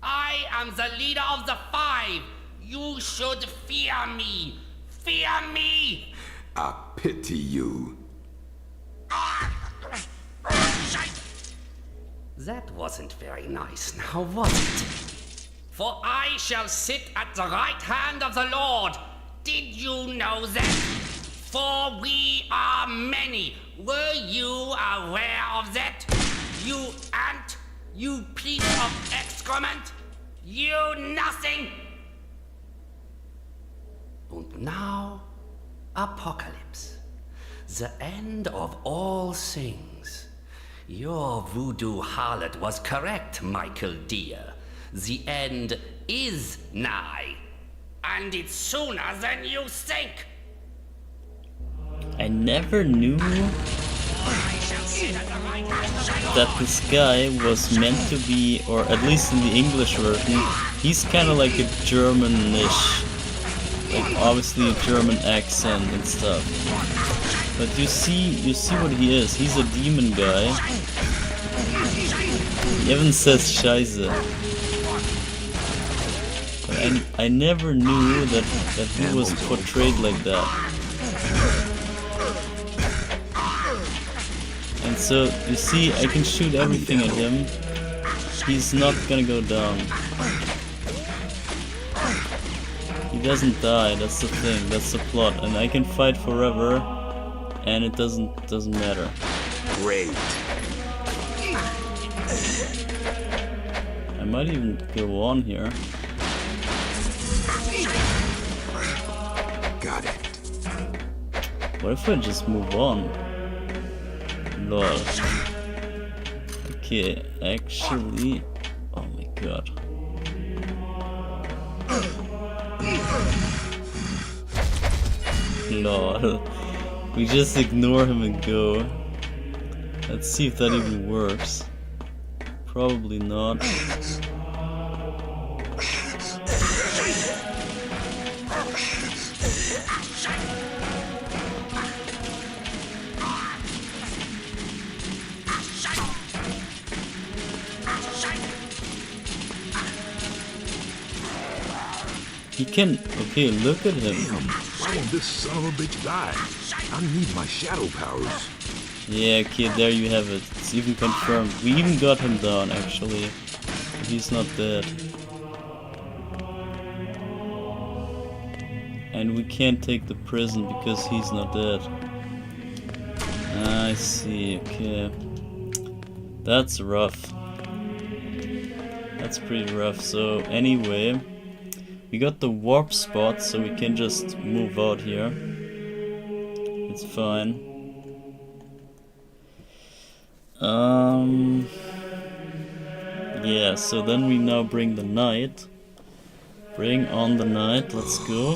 I am the leader of the Five. You should fear me. Fear me. I pity you. That wasn't very nice, now was it? For I shall sit at the right hand of the Lord. Did you know that? For we are many. Were you aware of that? You ant, you piece of excrement, you nothing. And now, apocalypse, the end of all things. Your voodoo harlot was correct, Michael dear. The end is nigh, and it's sooner than you think. I never knew that this guy was meant to be, or at least in the English version, he's kind of like a Germanish, like obviously a German accent and stuff. But you see what he is. He's a demon guy. He even says Scheiße. But I never knew that he was portrayed like that. And so, you see, I can shoot everything at him. He's not gonna go down. He doesn't die, that's the thing, that's the plot. And I can fight forever, and it doesn't matter. Great. I might even go on here. Got it. What if I just move on? Lol. Okay, actually... Oh my god. Lol. We just ignore him and go. Let's see if that even works. Probably not. He can... Okay, look at him. Damn, why won't this son of a bitch die? I need my shadow powers. Yeah, okay, there you have it. It's even confirmed. We even got him down, actually. But he's not dead. And we can't take the prison because he's not dead. I see, okay. That's rough. That's pretty rough. So, anyway... We got the warp spot, so we can just move out here. It's fine. Yeah, so then we now bring the knight. Bring on the knight, let's go.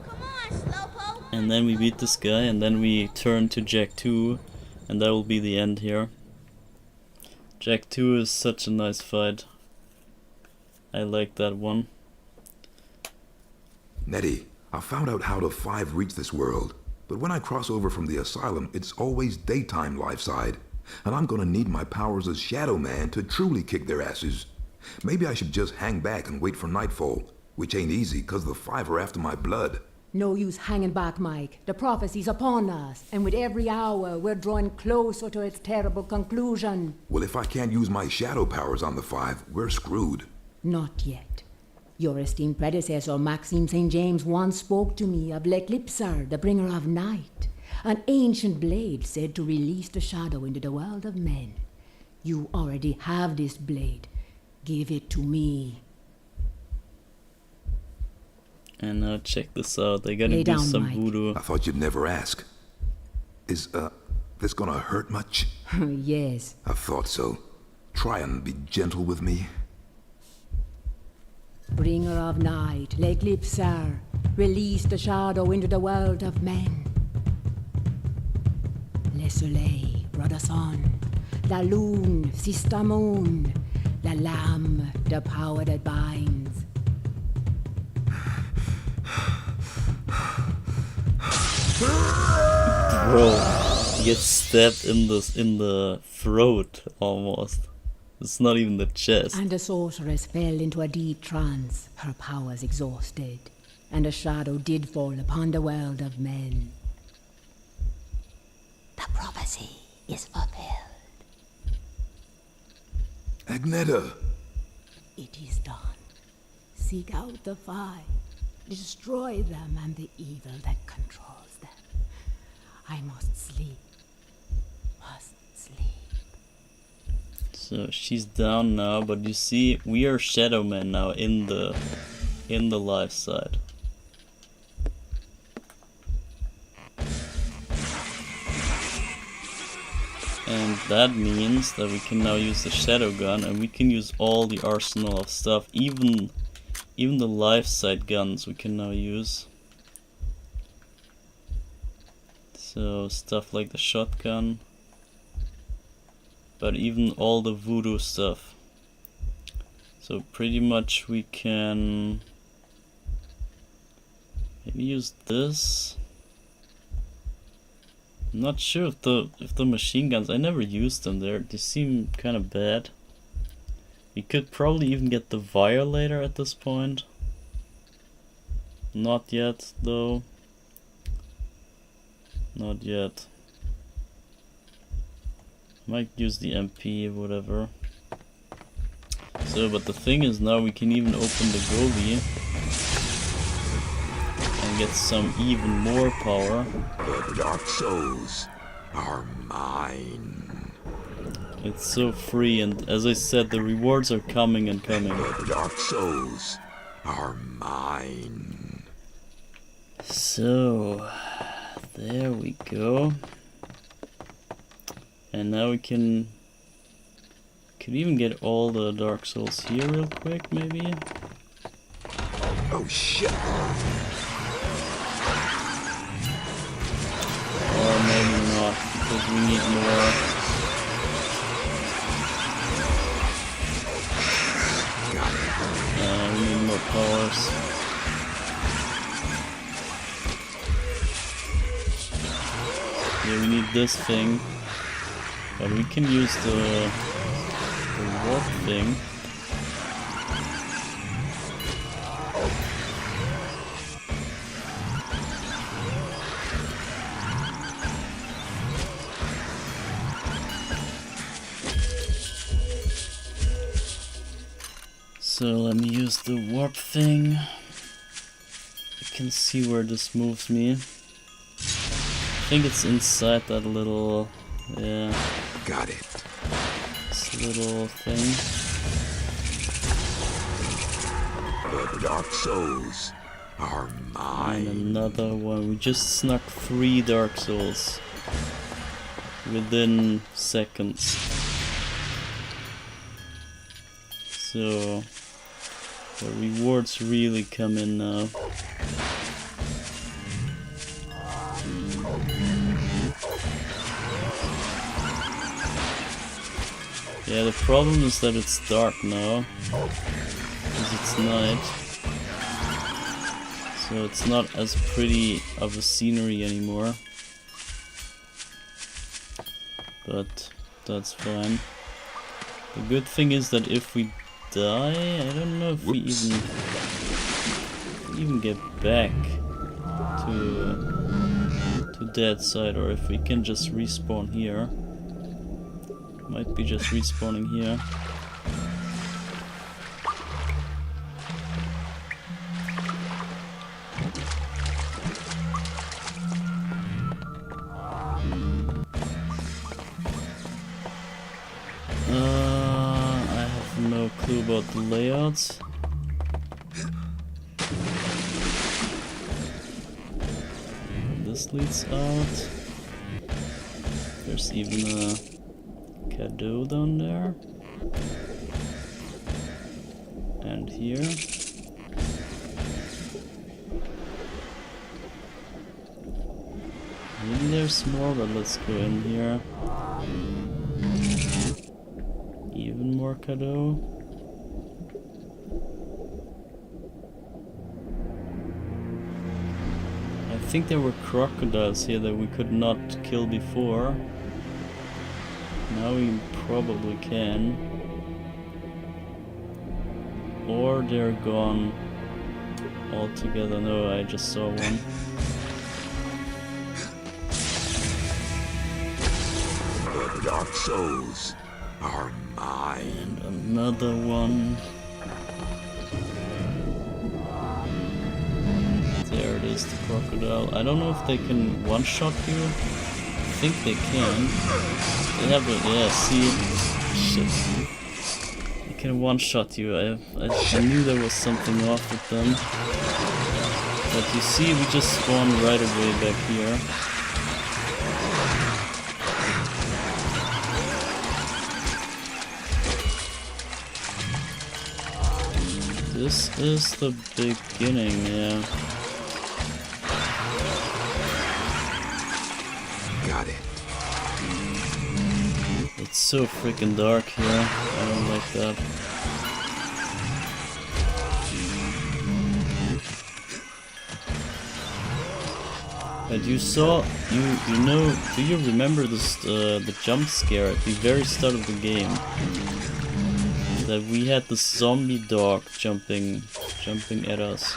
Come on, Slowpoke. And then we beat this guy, and then we turn to Jack 2, and that will be the end here. Jack 2 is such a nice fight. I like that one. Nettie, I found out how the Five reach this world, but when I cross over from the asylum, it's always daytime life side, and I'm gonna need my powers as Shadow Man to truly kick their asses. Maybe I should just hang back and wait for nightfall, which ain't easy, cause the Five are after my blood. No use hanging back, Mike. The prophecy's upon us, and with every hour, we're drawing closer to its terrible conclusion. Well, if I can't use my shadow powers on the Five, we're screwed. Not yet. Your esteemed predecessor, Maxime St. James, once spoke to me of L'Eclipser, the bringer of night, an ancient blade said to release the shadow into the world of men. You already have this blade. Give it to me. And now check this out. They gotta Lay do down, some Mike. voodoo. I thought you'd never ask. Is, this gonna hurt much? Yes. I thought so. Try and be gentle with me. Bringer of night, Lake Lipsar, release the shadow into the world of men. Le Soleil, brother sun, la lune, sister moon, la lamb, the power that binds. Bro, he gets stabbed in the throat almost. It's not even the chest. And the sorceress fell into a deep trance, her powers exhausted, and a shadow did fall upon the world of men. The prophecy is fulfilled. Agneta! It is done. Seek out the five, destroy them and the evil that controls them. I must sleep. Must sleep. So she's down now, but you see, we are Shadow Men now in the life side. And that means that we can now use the Shadow Gun, and we can use all the arsenal of stuff, even the life side guns we can now use. So stuff like the shotgun, but even all the voodoo stuff. So pretty much we can maybe use this. I'm not sure if the machine guns, I never used them there. They seem kind of bad. We could probably even get the Violator at this point. Not yet though. Not yet. Might use the MP or whatever. So, but the thing is now we can even open the goalie and get some even more power. The Dark Souls are mine. It's so free, and as I said, the rewards are coming and coming. The Dark Souls are mine. So, there we go. And now we can even get all the Dark Souls here real quick, maybe? Oh shit! Or maybe not, because we need more. We need more powers. Yeah, we need this thing. But we can use the warp thing. So let me use the warp thing. You can see where this moves me. I think it's inside that little, yeah. Got it. This little thing. The Dark Souls are mine. And another one. We just snuck 3 Dark Souls within seconds. So the rewards really come in now. Yeah, the problem is that it's dark now, because it's night, so it's not as pretty of a scenery anymore, but that's fine. The good thing is that if we die, I don't know if we even get back to that side, or if we can just respawn here. Might be just respawning here. I have no clue about the layouts. this leads out. There's even a cadeau down there. And here. Maybe there's more, but let's go in here. Even more cadeau. I think there were crocodiles here that we could not kill before. Now we probably can. Or they're gone altogether. No, I just saw one. The dark souls are mine. And another one. There it is, the crocodile. I don't know if they can one-shot you. I think they can. They have a... yeah, see? Shit. They can one-shot you. I knew there was something off with them. But you see, we just spawned right away back here. This is the beginning, yeah. Got it. It's so freaking dark here. I don't like that. But you saw, you know, do you remember this the jump scare at the very start of the game? That we had the zombie dog jumping at us.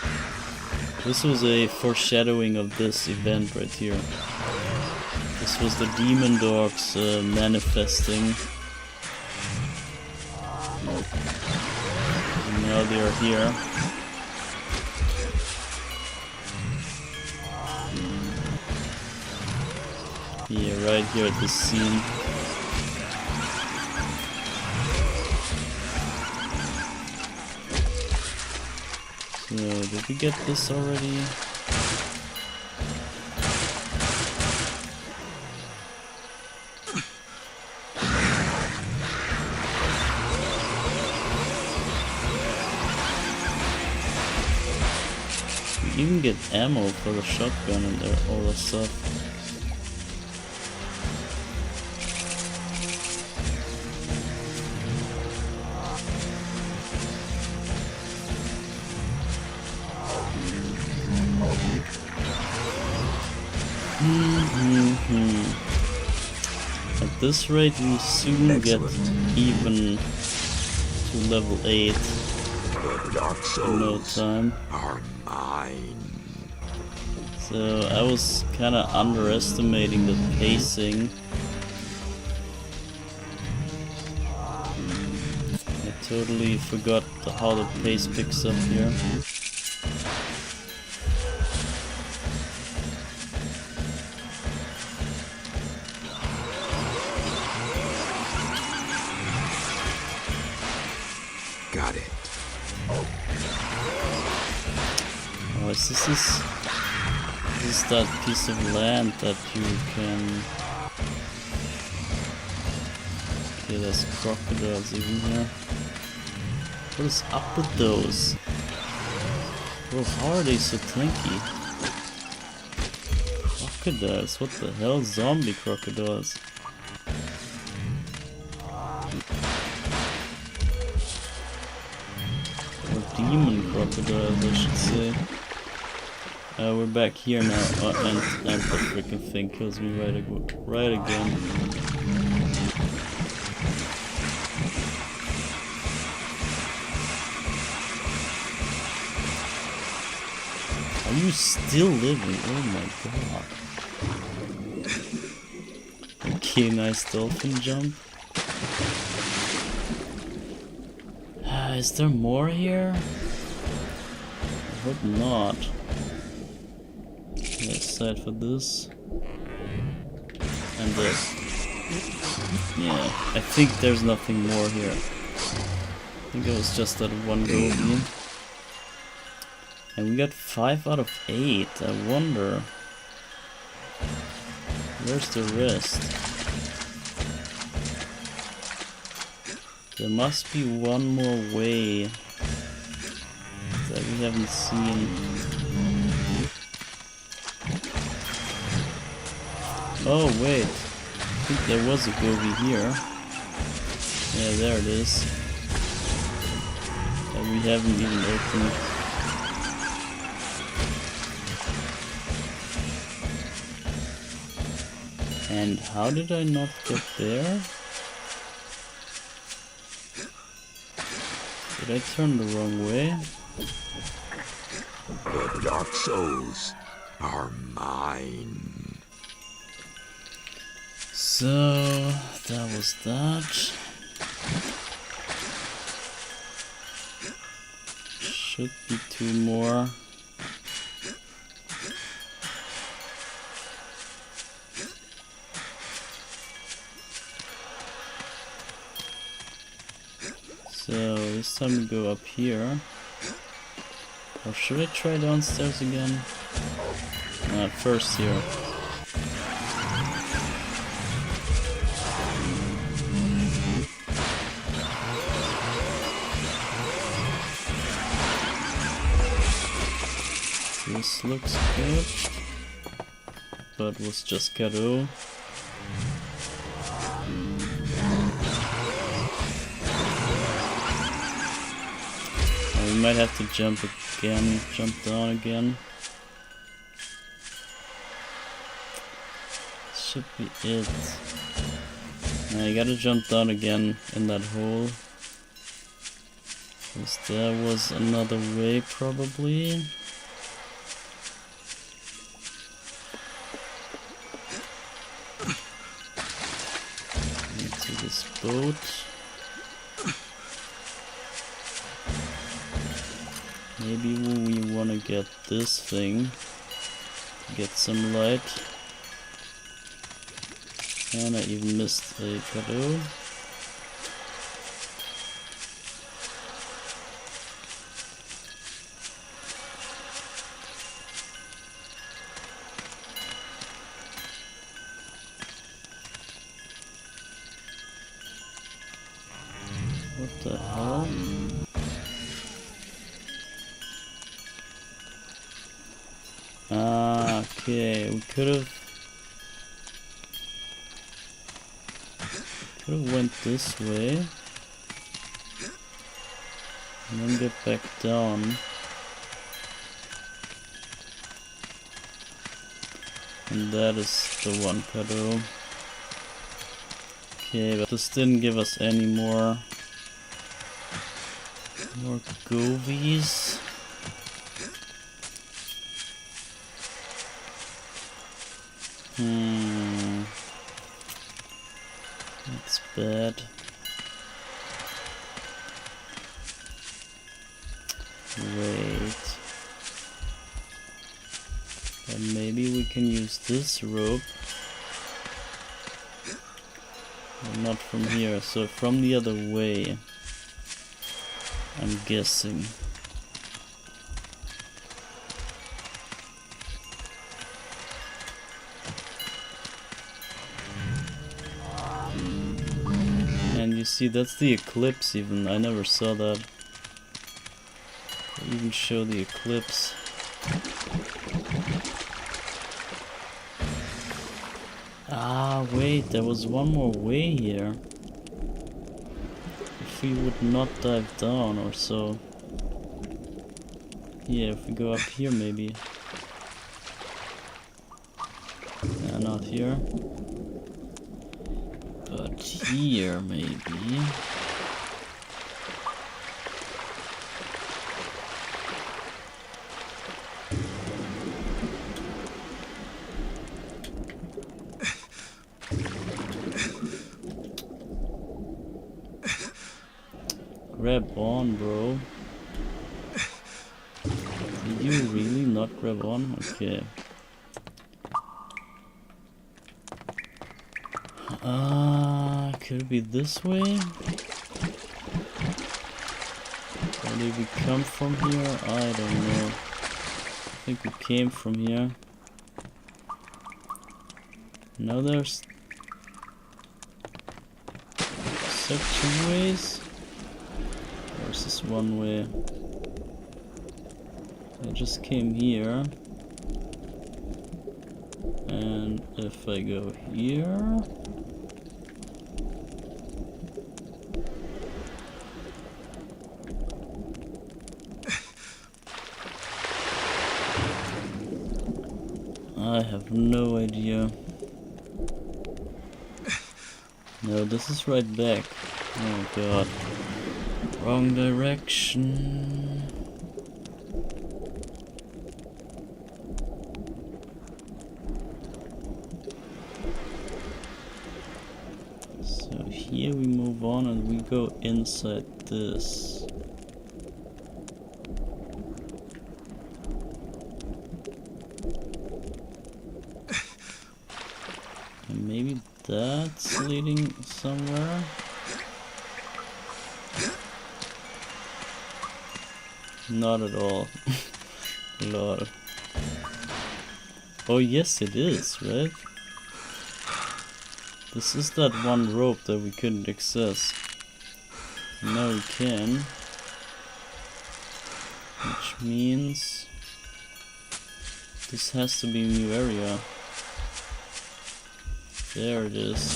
This was a foreshadowing of this event right here. This was the demon dogs manifesting. And now they are here. Yeah, right here at this scene. So, did we get this already? We even get ammo for the shotgun and all that stuff. At this rate, we soon get even to level 8 The dark in no souls time. are mine. So I was kind of underestimating the pacing. I totally forgot how the pace picks up here. Got it. Oh, is this is that piece of land that you can... Okay, there's crocodiles even here. What is up with those? Bro, how are they so tanky? Crocodiles, what the hell? Zombie crocodiles. Or demon crocodiles, I should say. We're back here now, and the freaking thing kills me right again. Are you still living? Oh my god. Okay, nice dolphin jump. Is there more here? I hope not. Let's side for this. And this. Yeah, I think there's nothing more here. I think it was just that one go beam. And we got 5 out of 8. I wonder Where's the rest? There must be one more way that we haven't seen. Oh wait, I think there was a Gobi here. Yeah, there it is. That we haven't even opened. And how did I not get there? Did I turn the wrong way? The Dark Souls are mine. So, that was that. Should be 2 more. So, this time we go up here. Or should I try downstairs again? First here. This looks good, but was just Kado. We might have to jump again, jump down again. Should be it. Now you gotta jump down again in that hole. Because there was another way probably. Into this boat. Maybe we want to get this thing, get some light. And I even missed a Kado. What the hell? Okay, we could have went this way and then get back down. And that is the one Kado. Okay, but this didn't give us any more Govies. That's bad. Wait. But maybe we can use this rope. But not from here, so from the other way. I'm guessing. And you see, that's the eclipse even. I never saw that. They even show the eclipse. Ah, wait, there was one more way here. If we would not dive down or so. Yeah, if we go up here maybe. Yeah, not here. But here maybe. Grab on, bro. Did you really not grab on? Okay. Could it be this way? Or did we come from here? I don't know. I think we came from here. Now there's two ways. Or is this one way? I just came here. And if I go here... I have no idea. No, this is right back. Oh god. Wrong direction. So here we move on and we go inside this. And maybe that's leading somewhere. Not at all. Lol. Oh yes it is, right? This is that one rope that we couldn't access. Now we can. Which means this has to be a new area. There it is.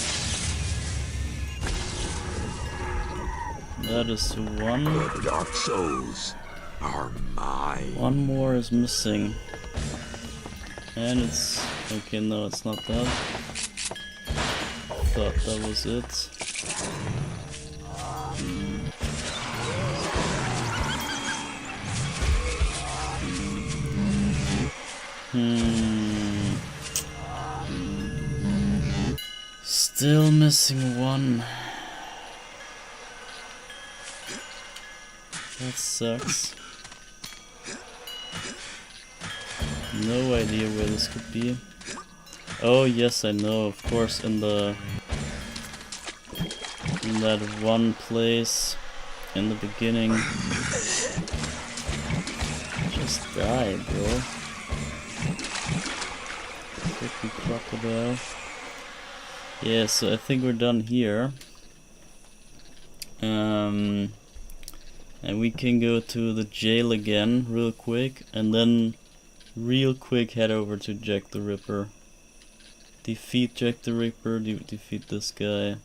That is one. The dark souls are mine. One more is missing. And it's... okay, no, it's not that. Thought that was it. Still missing one. That sucks. No idea where this could be. Oh yes, I know, of course, in that one place in the beginning. Just die, bro. Freaking crocodile. Yeah, so I think we're done here. And we can go to the jail again real quick, and then real quick head over to Jack the Ripper. Defeat Jack the Ripper, defeat this guy.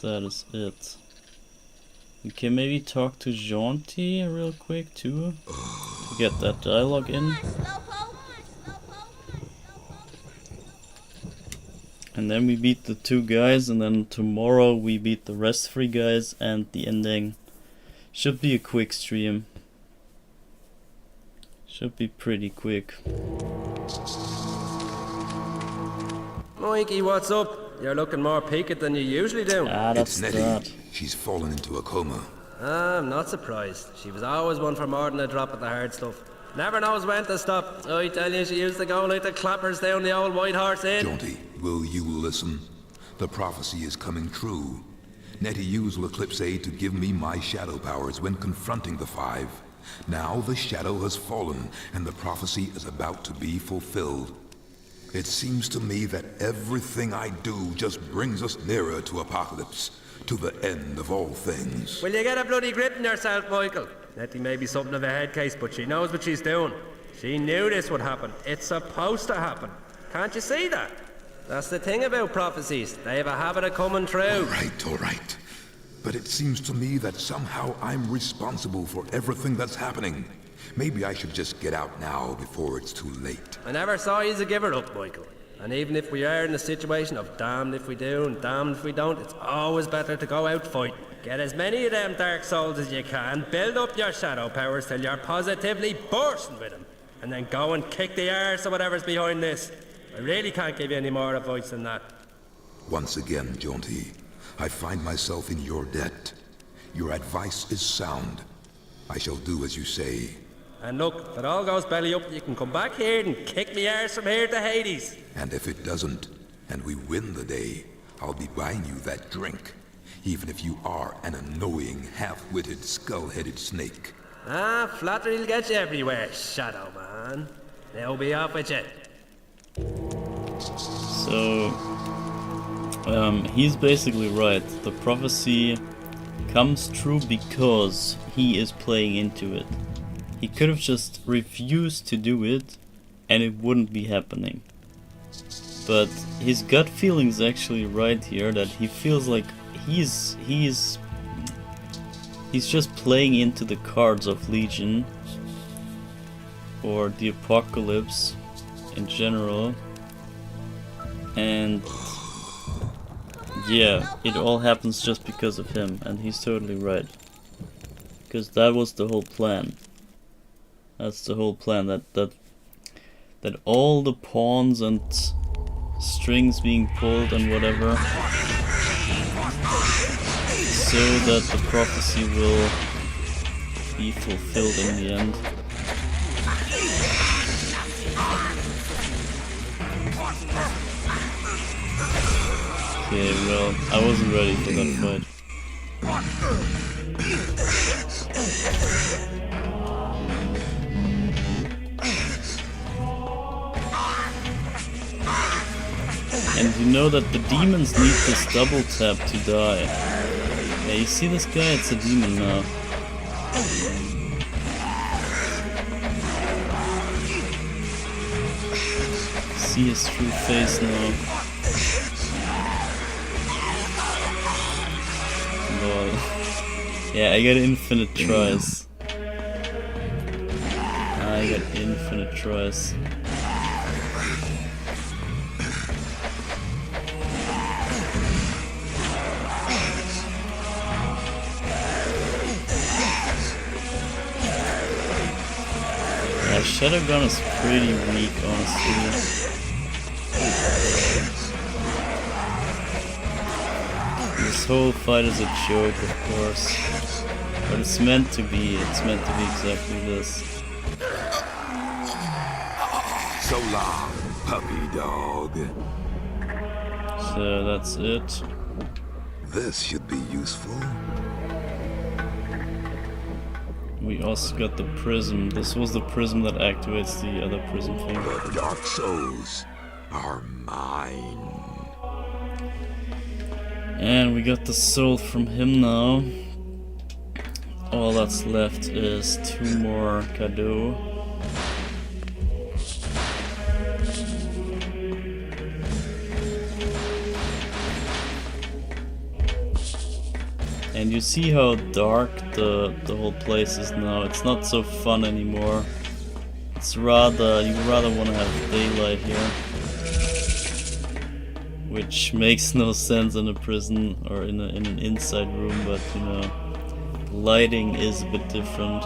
That is it. We can maybe talk to Jaunty real quick too, to get that dialogue in. And then we beat the 2 guys, and then tomorrow we beat the rest 3 guys, and the ending should be a quick stream. Should be pretty quick. Mikey, what's up? You're looking more peaked than you usually do. Ah, that's It's Nettie. that. She's fallen into a coma. I'm not surprised. She was always one for more than a drop of the hard stuff. Never knows when to stop. I tell you, she used to go like the clappers down the old White Horse Inn. Jaunty, will you listen? The prophecy is coming true. Nettie used L'Eclipse Aid to give me my shadow powers when confronting the 5. Now the shadow has fallen, and the prophecy is about to be fulfilled. It seems to me that everything I do just brings us nearer to apocalypse, to the end of all things. Will you get a bloody grip in yourself, Michael? Nettie may be something of a head case, but she knows what she's doing. She knew this would happen. It's supposed to happen. Can't you see that? That's the thing about prophecies. They have a habit of coming true. All right. But it seems to me that somehow I'm responsible for everything that's happening. Maybe I should just get out now before it's too late. I never saw you as a giver up, Michael. And even if we are in a situation of damned if we do and damned if we don't, it's always better to go out fighting. Get as many of them dark souls as you can, build up your shadow powers till you're positively bursting with them, and then go and kick the arse of whatever's behind this. I really can't give you any more advice than that. Once again, Jaunty, I find myself in your debt. Your advice is sound. I shall do as you say. And look, if it all goes belly up, you can come back here and kick me arse from here to Hades. And if it doesn't, and we win the day, I'll be buying you that drink. Even if you are an annoying, half-witted, skull-headed snake. Ah, flattery'll get you everywhere, Shadow Man. Now be off with you. So he's basically right. The prophecy comes true because he is playing into it. He could have just refused to do it and it wouldn't be happening. But his gut feeling is actually right here, that he feels like he's just playing into the cards of Legion or the Apocalypse in general. And yeah, it all happens just because of him, and he's totally right. Because that was the whole plan. That's the whole plan, that all the pawns and strings being pulled and whatever, so that the prophecy will be fulfilled in the end. Okay, well, I wasn't ready for that fight. And you know that the demons need this double tap to die. Yeah, you see this guy? It's a demon now. See his true face now. Lol. Yeah, I got infinite tries. I got infinite tries. Yeah, Shadowgun is pretty weak, honestly. This whole fight is a joke, of course, but it's meant to be. It's meant to be exactly this. So long, puppy dog. So that's it. This should be useful. We also got the prism. This was the prism that activates the other prism thing. The dark souls are mine. And we got the soul from him now. All that's left is 2 more cadeaux. And you see how dark the whole place is now. It's not so fun anymore. It's rather, you rather want to have daylight here. Which makes no sense in a prison or in an inside room, but you know, the lighting is a bit different.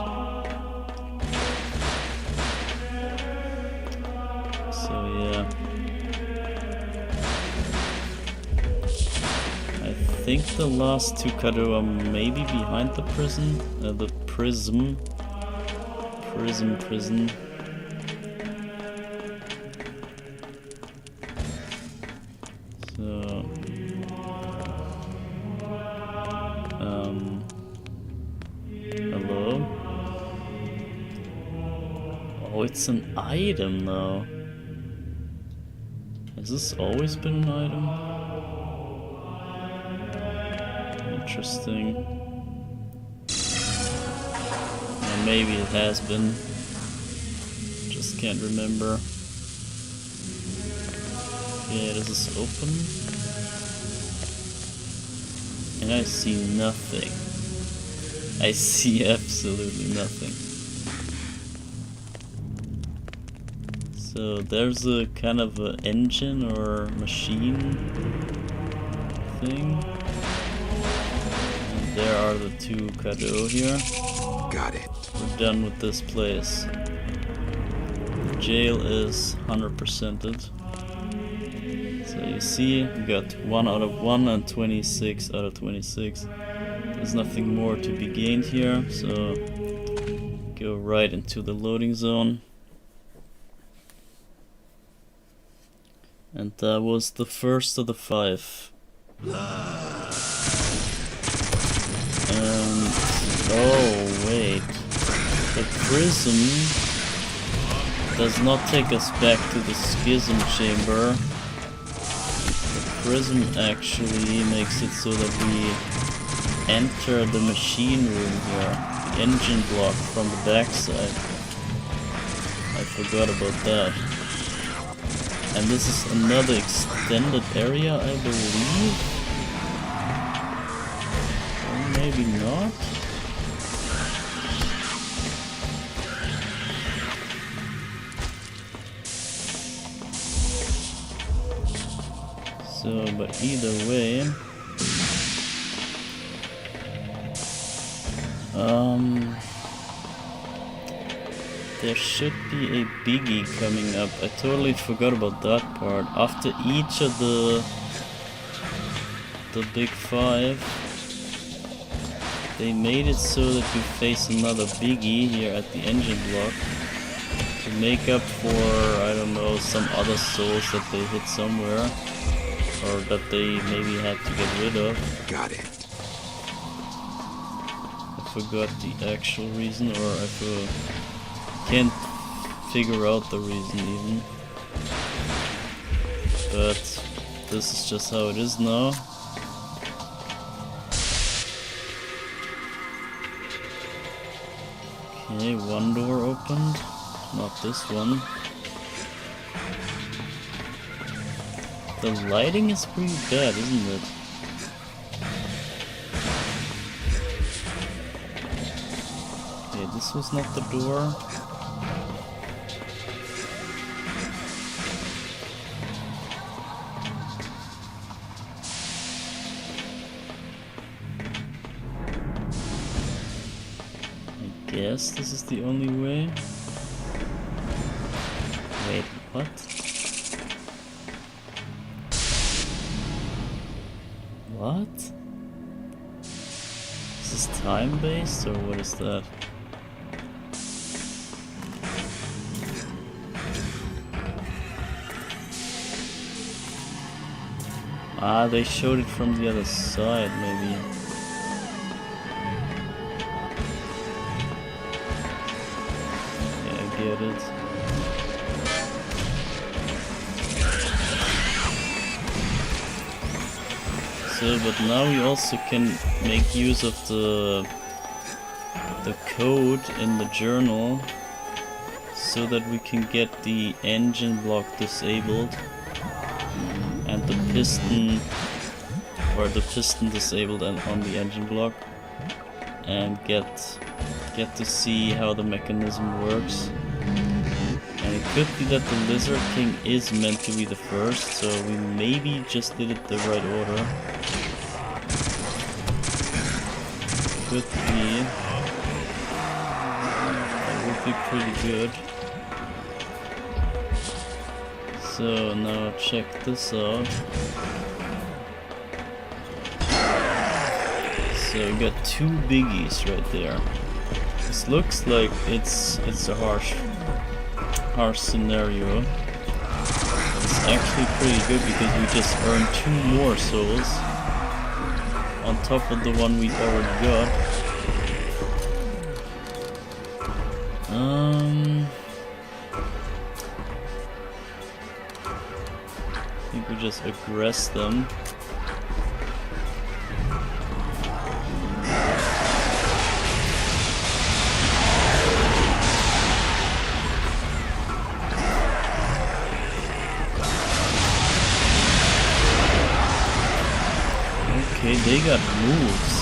So yeah. I think the last 2 cadeaux are maybe behind the prison, the prism. Prison. So, hello? Oh, it's an item now. Has this always been an item? Interesting. Or maybe it has been. Just can't remember. Yeah, this is open. And I see nothing. I see absolutely nothing. So there's a kind of an engine or machine thing. And there are the 2 cadeaux here. Got it. We're done with this place. The jail is 100%ed. So you see, we got 1 out of 1 and 26 out of 26. There's nothing more to be gained here, so go right into the loading zone. And that was the first of the 5. And oh wait, the prism does not take us back to the schism chamber. prism actually makes it so that we enter the machine room here, the engine block from the backside. I forgot about that. And this is another extended area, I believe. Or maybe not. So, but either way, there should be a biggie coming up. I totally forgot about that part. After each of the big five, they made it so that you face another biggie here at the engine block to make up for, I don't know, some other souls that they hit somewhere. Or that they maybe had to get rid of. Got it. I forgot the actual reason, or I can't figure out the reason even. But this is just how it is now. Okay, one door opened. Not this one. The lighting is pretty bad, isn't it? Okay, this was not the door. I guess this is the only way. Wait, what? What? Is this time-based or what is that? Ah, they showed it from the other side, maybe. Yeah, I get it. But now we also can make use of the code in the journal so that we can get the engine block disabled and the piston disabled and on the engine block, and get to see how the mechanism works. And it could be that the Lizard King is meant to be the first, so we maybe just did it the right order. Could be. That would be pretty good. So now check this out. So we got two biggies right there. This looks like it's a harsh scenario. It's actually pretty good because we just earned 2 more souls on top of the one we already got. I think we just aggress them. Okay, they got moves.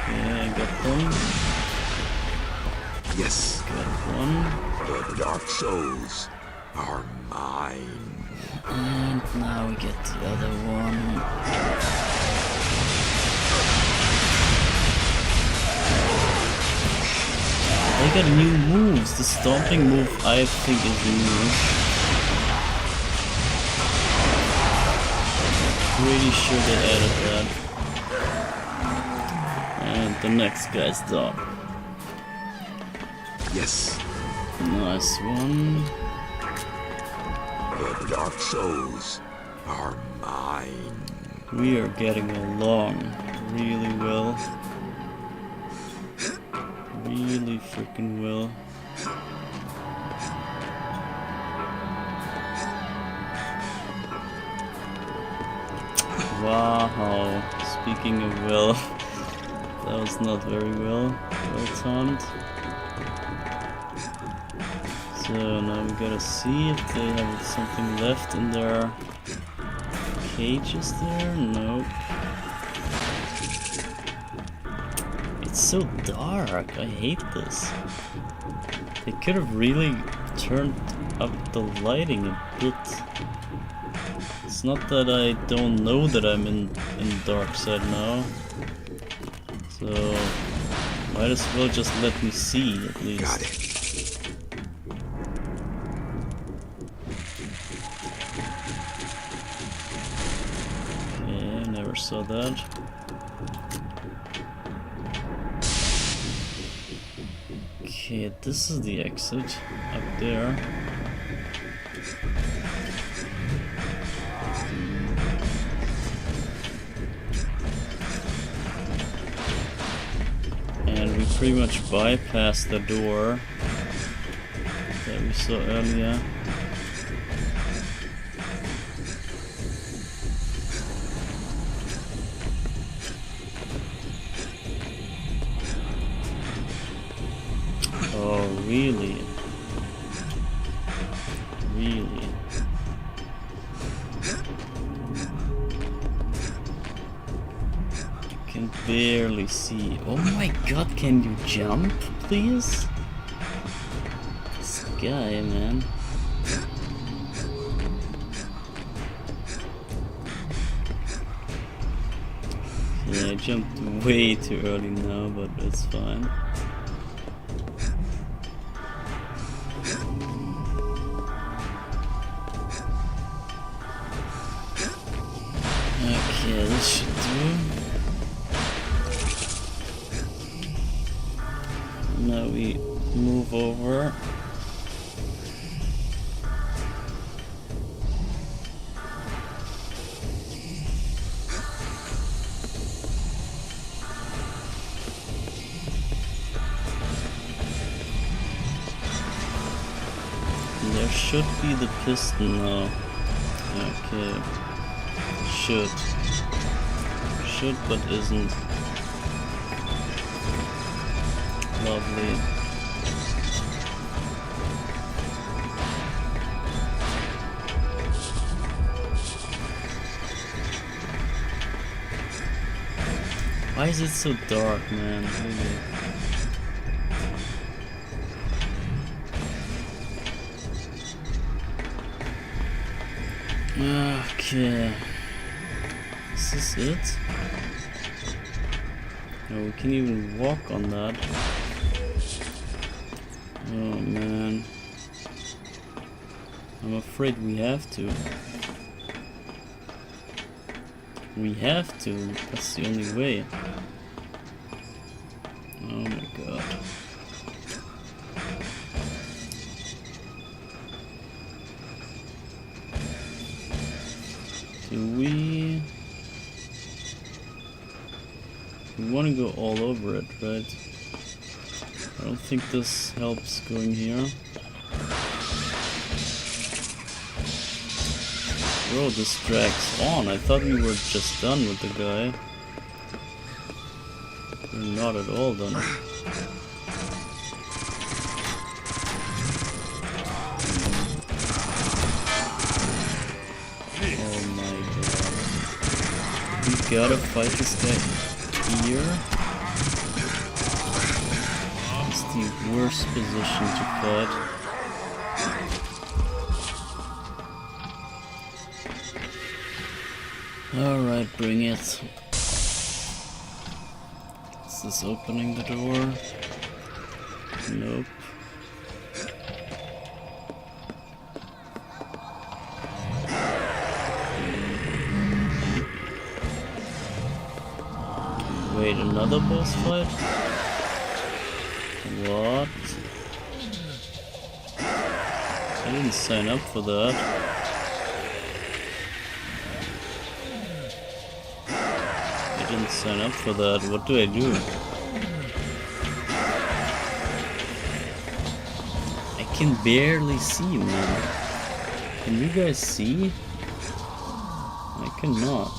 Okay, I got them. Yes. Got one. The Dark Souls are mine. And now we get the other one. They got new moves. The stomping move I think is new. Pretty sure they added that. And the next guy's done. Yes. Nice one. The Dark Souls are mine. We are getting along really well. really freaking will. Wow, speaking of will, that was not very well timed. So now we gotta see if they have something left in their cages there. Nope. It's so dark, I hate this. They could have really turned up the lighting a bit. It's not that I don't know that I'm in dark side now. So might as well just let me see at least. Got it. Okay, never saw that. Okay, this is the exit up there. And we pretty much bypassed the door that we saw earlier. Oh, really? Really? I can barely see. Oh my god, can you jump, please? This guy, man. Yeah, I jumped way too early now, but it's fine. Okay, this should do. Now we move over. There should be the piston now. Okay. Should, but isn't. Lovely. Why is it so dark, man? Really? Okay. Is this it? No, we can't even walk on that. Oh man. I'm afraid we have to. We have to. That's the only way. Oh my god. Do we want to go all over it, right? I don't think this helps going here. Bro, this drags on. I thought we were just done with the guy. We're not at all done. Oh my god. We gotta fight this guy here. It's the worst position to fight. Alright, bring it. Is this opening the door? Nope. Wait, another boss fight? What? I didn't sign up for that. I didn't sign up for that. What do I do? can barely see, man. Can you guys see? I cannot.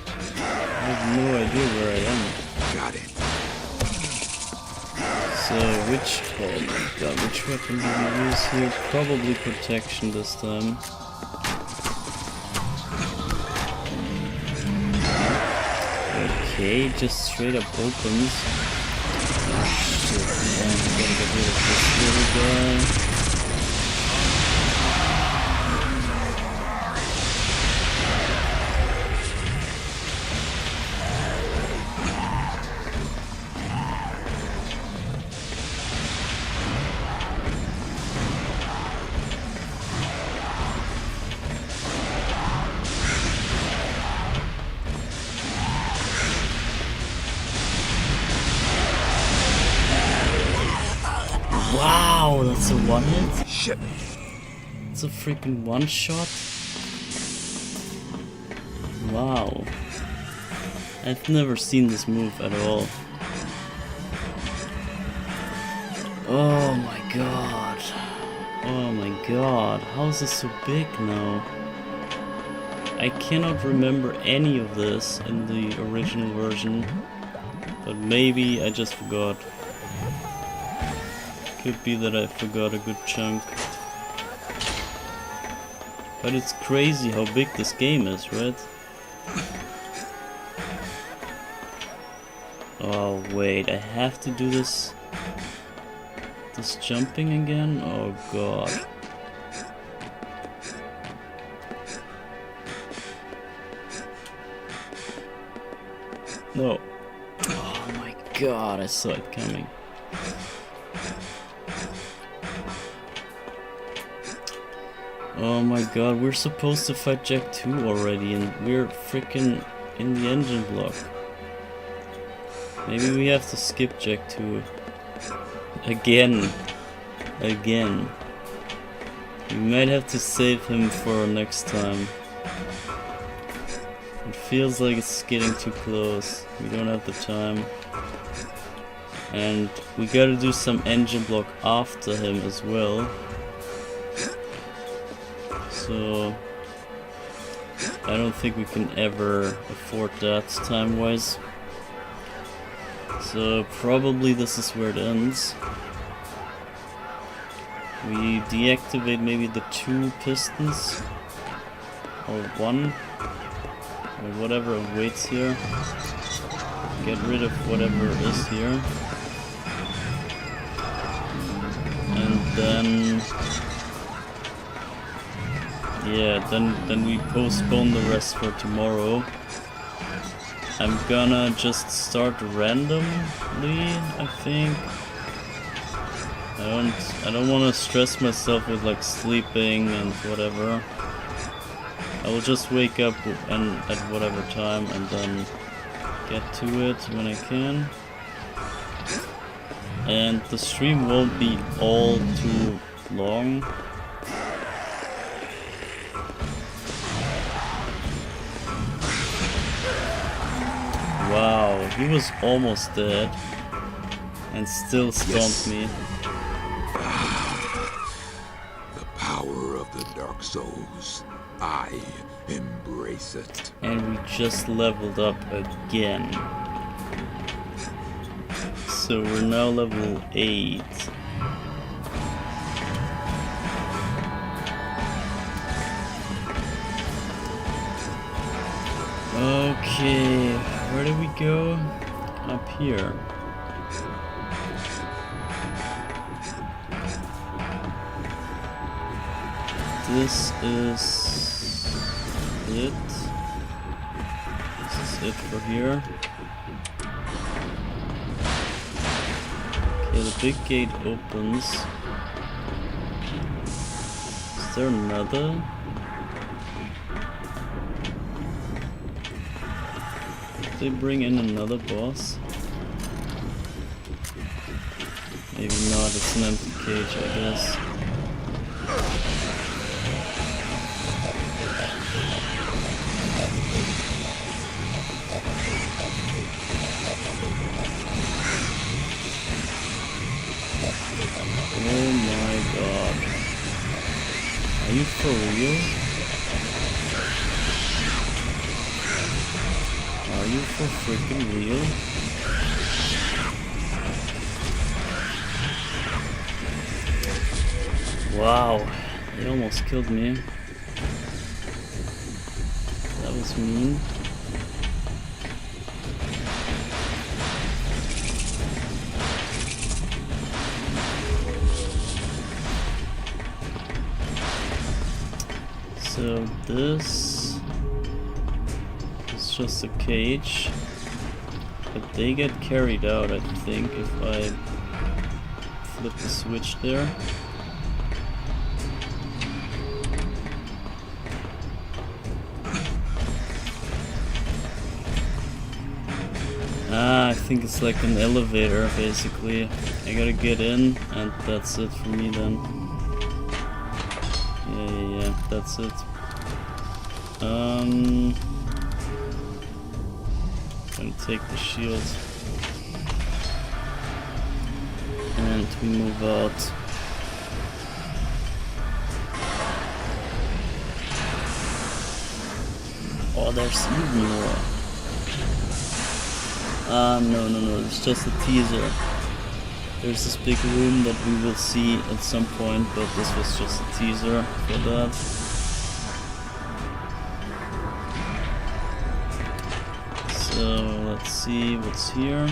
I have no idea where I am. Got it. So, oh my god, which weapon do we use here? Probably protection this time. Okay, just straight up opens. Shit, man, gotta get rid of this little guy. Wow, that's a one hit? Shit. It's a freaking one shot? Wow. I've never seen this move at all. Oh my god. Oh my god. How is this so big now? I cannot remember any of this in the original version. But maybe I just forgot. Could be that I forgot a good chunk. But it's crazy how big this game is, right? Oh wait, I have to do this jumping again? Oh god. No. Oh my god, I saw it coming. Oh my god, we're supposed to fight Jack 2 already and we're freaking in the engine block. Maybe we have to skip Jack 2. Again. Again. We might have to save him for next time. It feels like it's getting too close. We don't have the time. And we gotta do some engine block after him as well. So I don't think we can ever afford that time-wise. So probably this is where it ends. We deactivate maybe the 2 pistons or 1 or whatever awaits here. Get rid of whatever is here. And then yeah, then we postpone the rest for tomorrow. I'm gonna just start randomly, I think. I don't wanna stress myself with like sleeping and whatever. I will just wake up and at whatever time and then get to it when I can. And the stream won't be all too long. Wow, he was almost dead and still stomped me. The power of the Dark Souls. I embrace it. And we just leveled up again. So we're now level 8. Okay, where do we go? Up here. This is it. This is it for here. Okay, the big gate opens. Is there another? Did they bring in another boss? Maybe not, it's an empty cage, I guess. Oh real? Are you for freaking real? Wow, they almost killed me. That was mean. So this is just a cage, but they get carried out, I think, if I flip the switch there. I think it's like an elevator, basically. I gotta get in, and that's it for me then. Yeah, that's it. Gonna take the shield. And we move out. Oh, there's even more. No, it's just a teaser. There's this big room that we will see at some point, but this was just a teaser for that. So let's see what's here.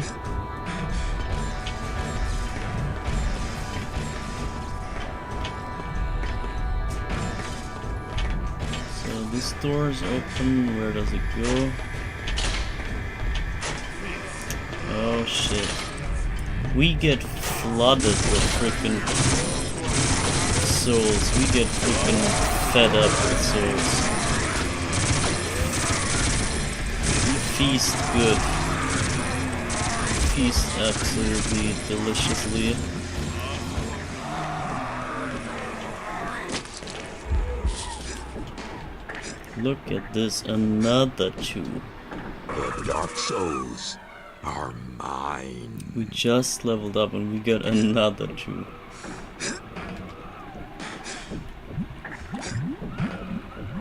So this door is open. Where does it go? Oh shit. We get flooded with freaking souls. We get freaking fed up with souls. We feast good. Feast absolutely deliciously. Look at this, another tube. The Dark Souls are mine. We just leveled up and we got another tube.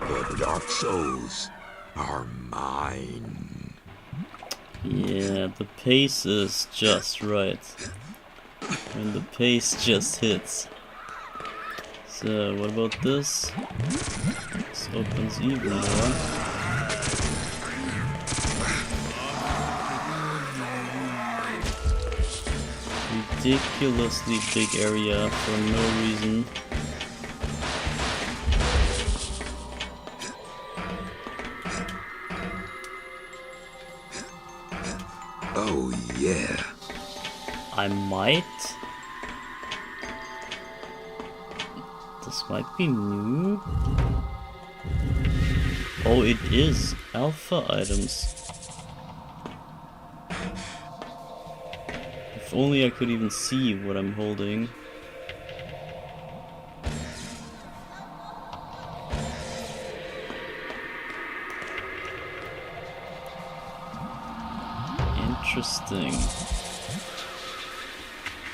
The Dark Souls are mine. Yeah, the pace is just right. When the pace just hits. So, what about this? This opens even more. Ridiculously big area for no reason. Oh yeah. I might. This might be new. Oh, it is alpha items. If only I could even see what I'm holding. Interesting.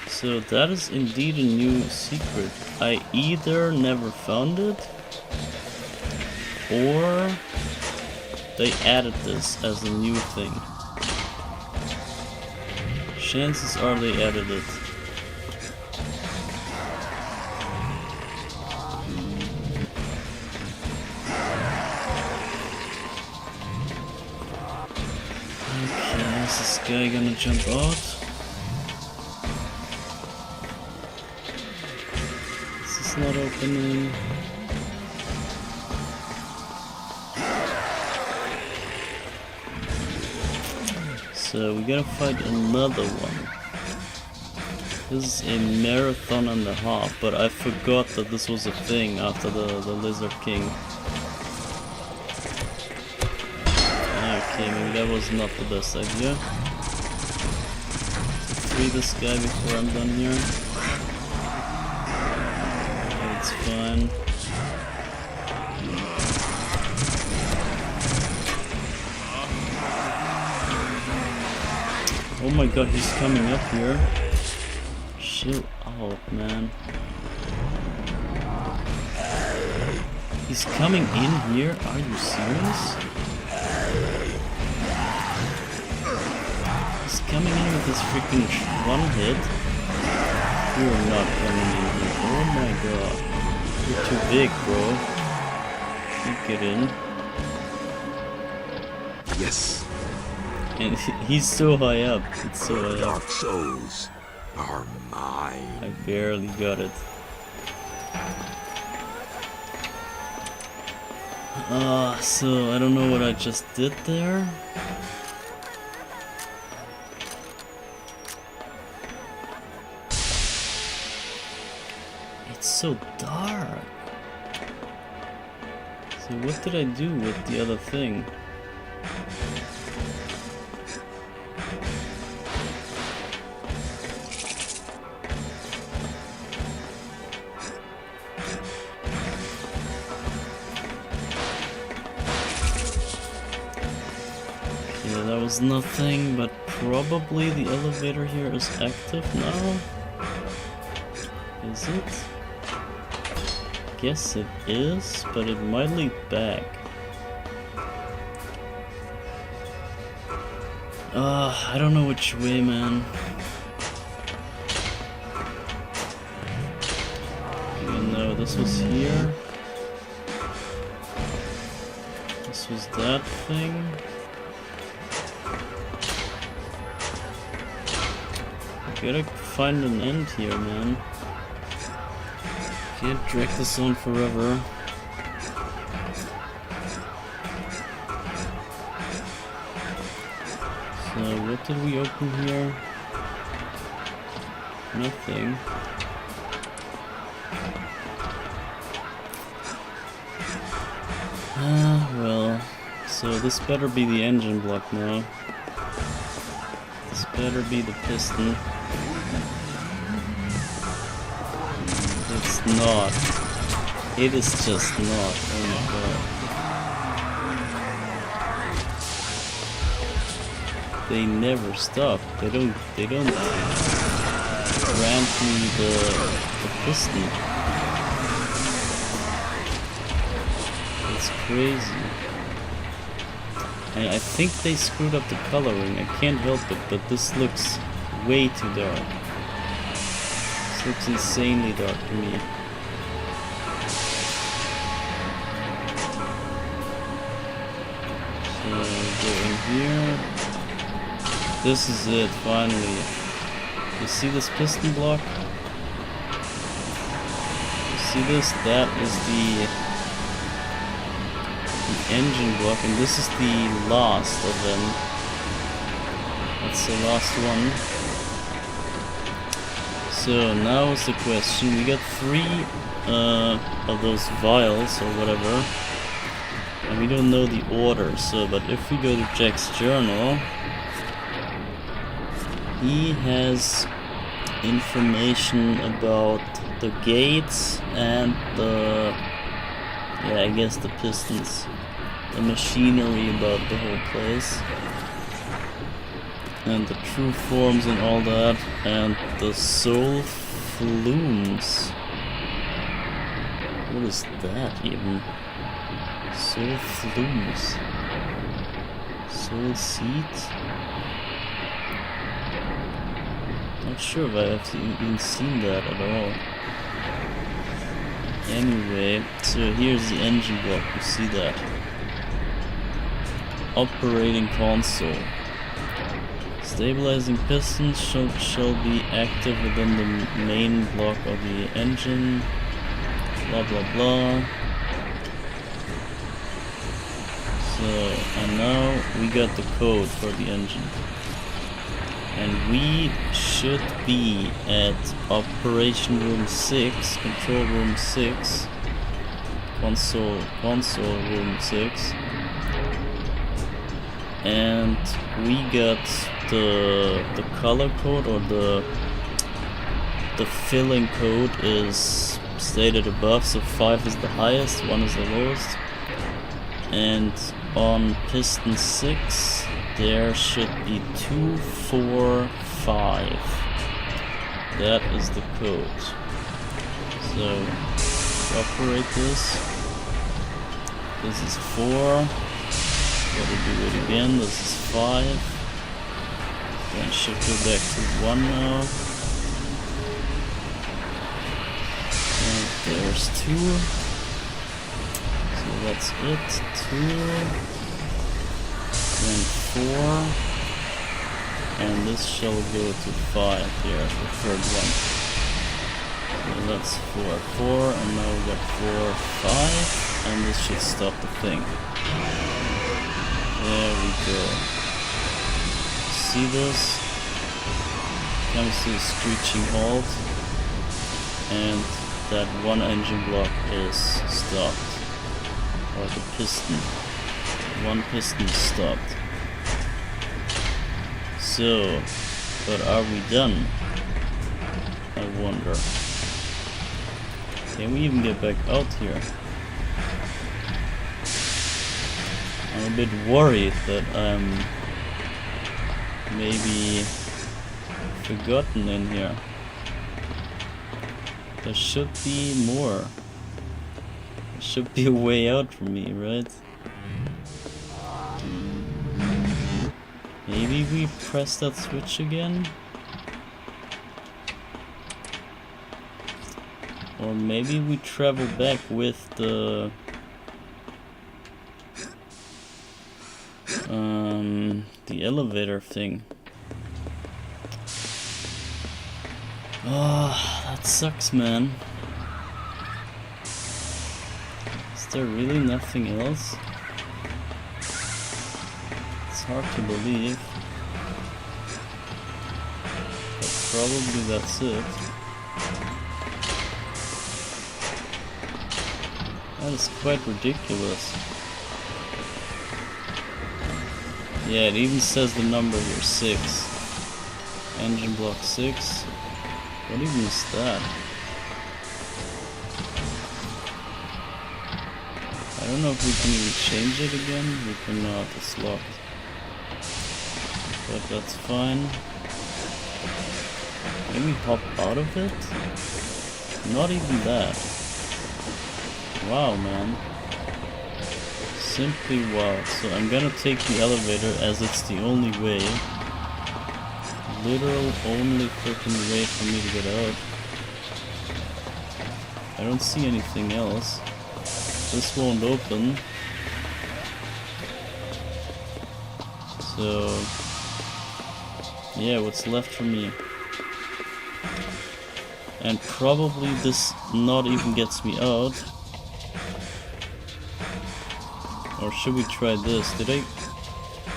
So that is indeed a new secret. I either never found it, or they added this as a new thing. Chances are they added it. Okay, is this guy gonna jump out? This is not opening. So we gotta fight another one. This is a marathon and a half, but I forgot that this was a thing after the Lizard King. Okay, maybe that was not the best idea. Free this guy before I'm done here. That's fine. Oh my god, he's coming up here. Chill out, man. He's coming in here? Are you serious? He's coming in with his freaking one hit. You're not coming in here. Oh my god. You're too big, bro. You get in. Yes, And he's so high up. It's so high up. dark souls are mine. I barely got it. So I don't know what I just did there. It's so dark. So what did I do with the other thing? Yeah, that was nothing, but probably the elevator here is active now. Is it? Guess it is, but it might lead back. I don't know which way, man. Even though this was here. This was that thing. Gotta find an end here, man. Can't drag this on forever. So, what did we open here? Nothing. Well. So, this better be the engine block now. This better be the piston. It's not. It is just not. Oh my god. They never stop. They don't grant me the piston. It's crazy. And I think they screwed up the coloring. I can't help it, but this looks way too dark. This looks insanely dark to me. So go in here. This is it, finally. You see this piston block? You see this? That is the engine block, and this is the last of them. That's the last one. So now is the question. We got 3 of those vials or whatever, and we don't know the order. So, but if we go to Jack's journal, he has information about the gates and the, yeah, I guess the pistons, the machinery about the whole place, and the true forms and all that, and the soul flumes. What is that even? Soul flumes. Soul seeds? Not sure if I have even seen that at all. Anyway, so here's the engine block, you see that. Operating console. Stabilizing pistons shall be active within the main block of the engine. Blah blah blah. So, and now we got the code for the engine. And we should be at operation room 6, control room 6, console room 6. And we got the color code, or the filling code is stated above. So 5 is the highest, 1 is the lowest. And on piston 6 there should be 245. That is the code. So operate this. This is 4. Gotta do it again. This is 5. Then should go back to 1 now. And there's 2. So that's it. 2. Then 4. And this shall go to 5 here, the third one. So that's 4, 4, and now we got 4, 5, and this should stop the thing. There we go. See this? Comes to a screeching halt, and that one engine block is stopped. Or the piston. One piston is stopped. So, but are we done? I wonder. Can we even get back out here? I'm a bit worried that I'm maybe forgotten in here. There should be more. There should be a way out for me, right? Maybe we press that switch again? Or maybe we travel back with the elevator thing. Oh, that sucks, man. Is there really nothing else? It's hard to believe. But probably that's it. That is quite ridiculous. Yeah, it even says the number here, 6. Engine block 6. What even is that? I don't know if we can even change it again. We cannot, it's locked. But that's fine. Can we hop out of it? Not even that. Wow, man. Simply wow. So I'm gonna take the elevator as it's the only way. Literal only freaking way for me to get out. I don't see anything else. This won't open. So yeah, what's left for me? And probably this not even gets me out. Or should we try this? Did I?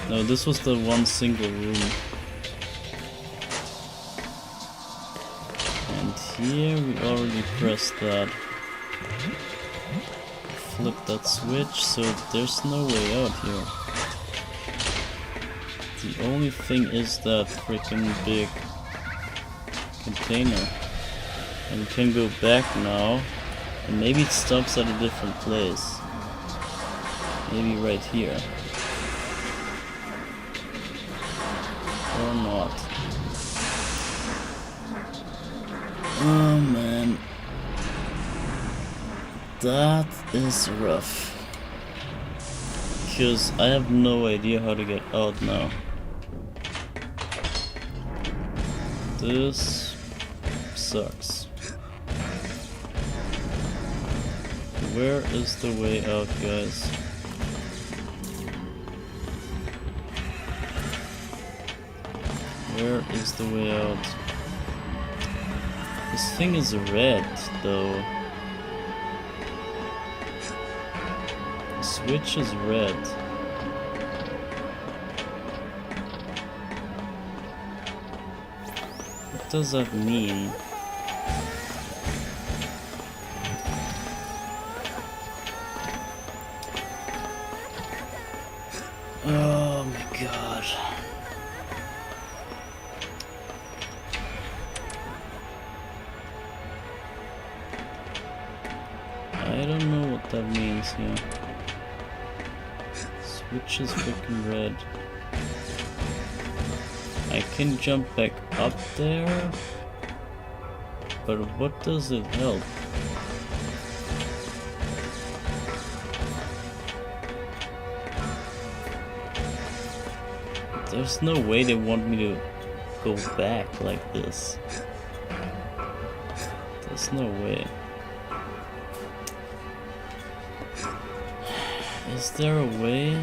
No, this was the one single room. And here we already pressed that. Flip that switch, so there's no way out here. The only thing is that freaking big container. And we can go back now. And maybe it stops at a different place. Maybe right here. Or not. Oh man. That is rough. Because I have no idea how to get out now. This sucks. Where is the way out, guys? Where is the way out? This thing is red, though. The switch is red. What does that mean? Oh my god. I don't know what that means here. Switch is freaking red. I can jump back up there, but what does it help? There's no way they want me to go back like this. There's no way. Is there a way?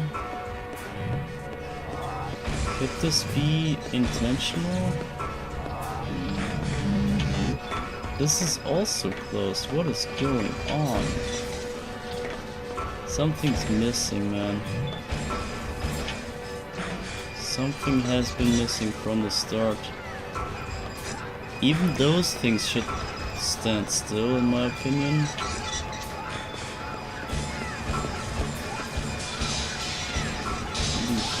Could this be intentional? This is also closed. What is going on? Something's missing, man. Something has been missing from the start. Even those things should stand still, in my opinion.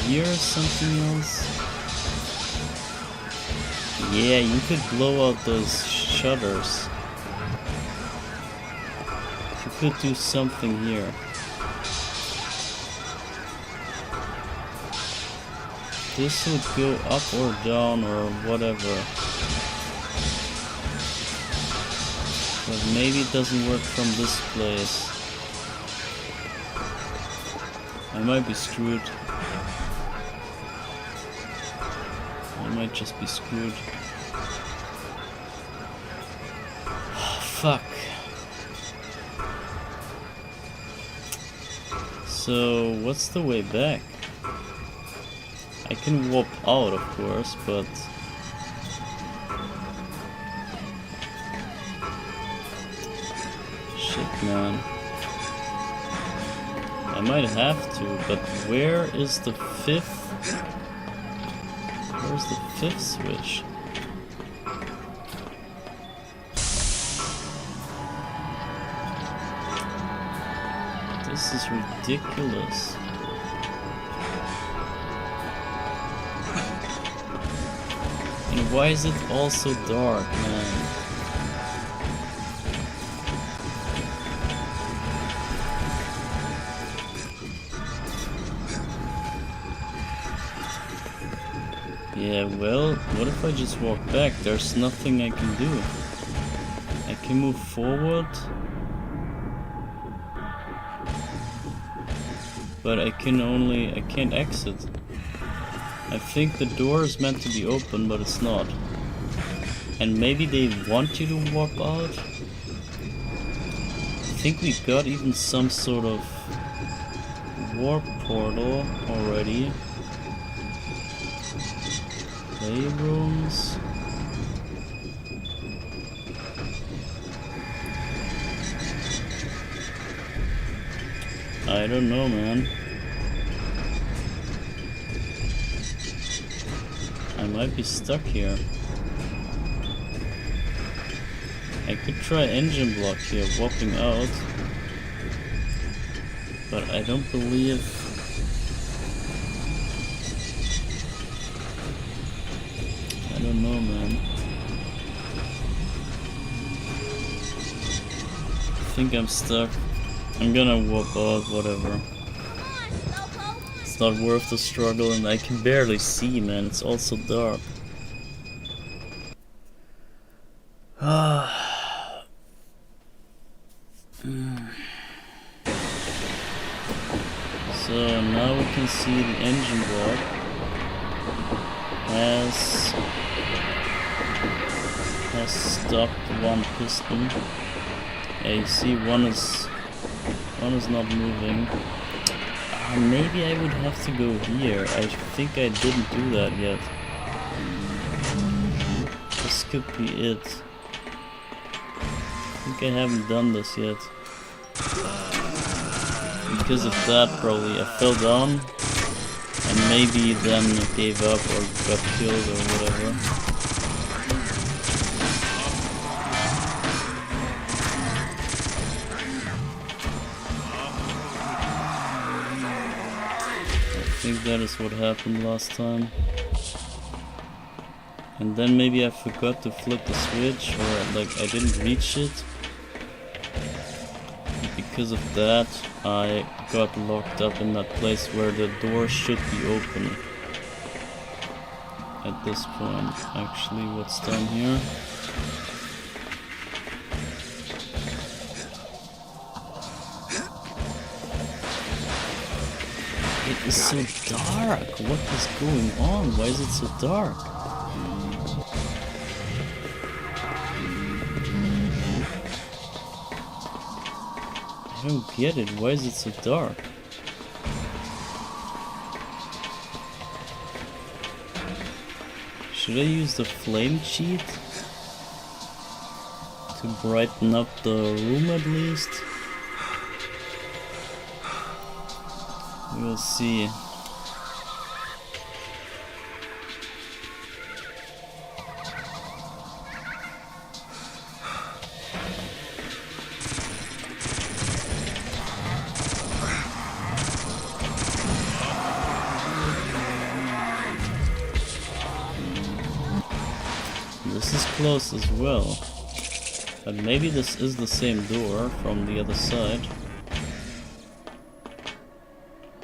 Here is something else. Yeah, you could blow out those shutters. You could do something here. This would go up or down or whatever. But maybe it doesn't work from this place. I might be screwed. I might just be screwed. Fuck. So, what's the way back? I can warp out, of course, but... Shit, man. I might have to, but where is the fifth? Where's the fifth switch? This is ridiculous. And why is it all so dark, man? Yeah, well, what if I just walk back? There's nothing I can do. I can move forward, but I can't exit. I think the door is meant to be open, but it's not. And maybe they want you to warp out? I think we got even some sort of warp portal already. Playrooms. I don't know, man. I might be stuck here. I could try engine block here, warping out. But I don't believe... I don't know, man. I think I'm stuck. I'm gonna warp out, whatever. It's not worth the struggle, and I can barely see, man. It's all so dark. So now we can see the engine block has stopped one piston. Yeah, you see one is not moving. Maybe I would have to go here. I think I didn't do that yet. This could be it. I think I haven't done this yet. Because of that, probably I fell down and maybe then gave up or got killed or whatever. I think that is what happened last time. And then maybe I forgot to flip the switch, or like I didn't reach it. Because of that, I got locked up in that place where the door should be open. At this point, actually, what's down here? It is so dark? What is going on? Why is it so dark? I don't get it. Why is it so dark? Should I use the flame cheat to brighten up the room at least? We'll see. This is close as well. But maybe this is the same door from the other side.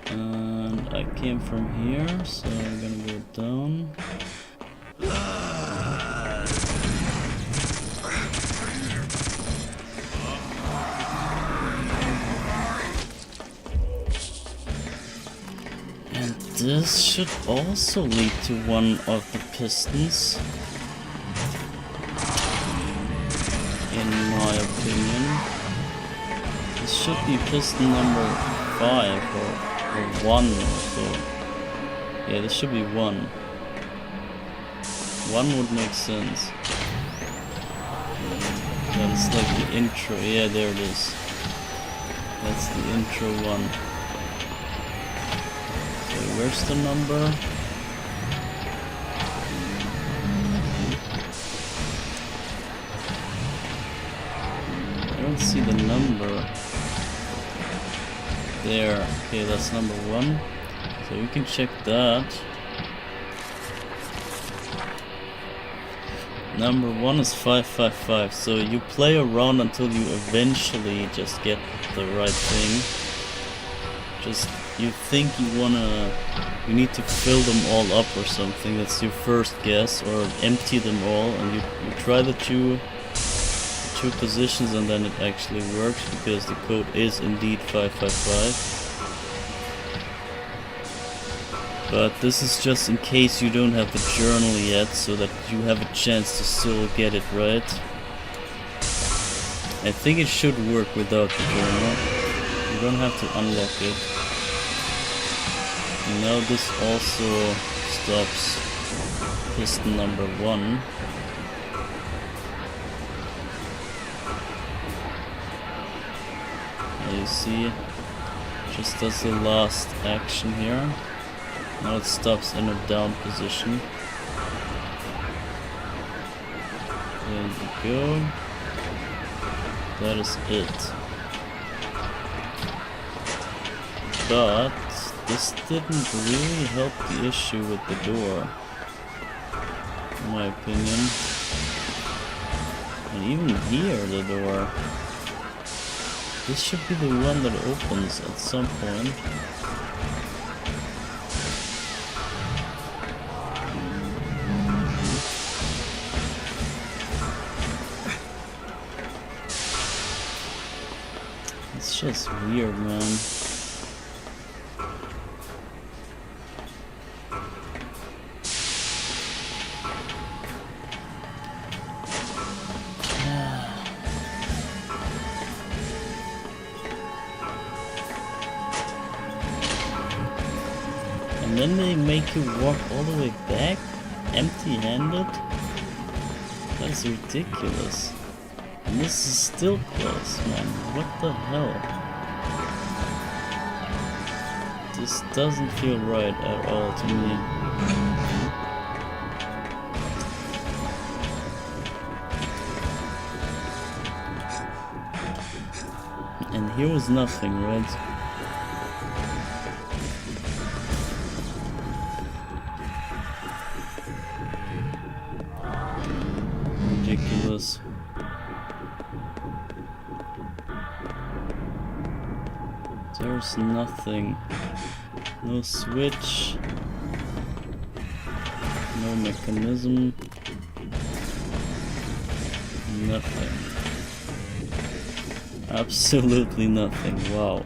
And I came from here, so I'm gonna go down. And this should also lead to one of the pistons. In my opinion. This should be piston number 5 or 1 or so. Yeah, this should be 1. 1 would make sense. That's like the intro. Yeah, there it is. That's the intro one. So where's the number? I don't see the number. There. Okay, that's number 1. So we can check that. Number 1 is 555. So you play around until you eventually just get the right thing. Just you think you need to fill them all up or something. That's your first guess, or empty them all, and you try the two positions, and then it actually works because the code is indeed 555. But this is just in case you don't have the journal yet, so that you have a chance to still get it right. I think it should work without the journal. You don't have to unlock it. And now this also stops piston number 1. You see, just does the last action here. Now it stops in a down position. There you go. That is it. But this didn't really help the issue with the door, in my opinion. And even here, the door. This should be the one that opens at some point. It's just weird, man. And then they make you walk all the way back, empty-handed? That's ridiculous. And this is still close, man. What the hell? This doesn't feel right at all to me. And here was nothing, right? Ridiculous. There's nothing. No switch. No mechanism. Nothing. Absolutely nothing. Wow.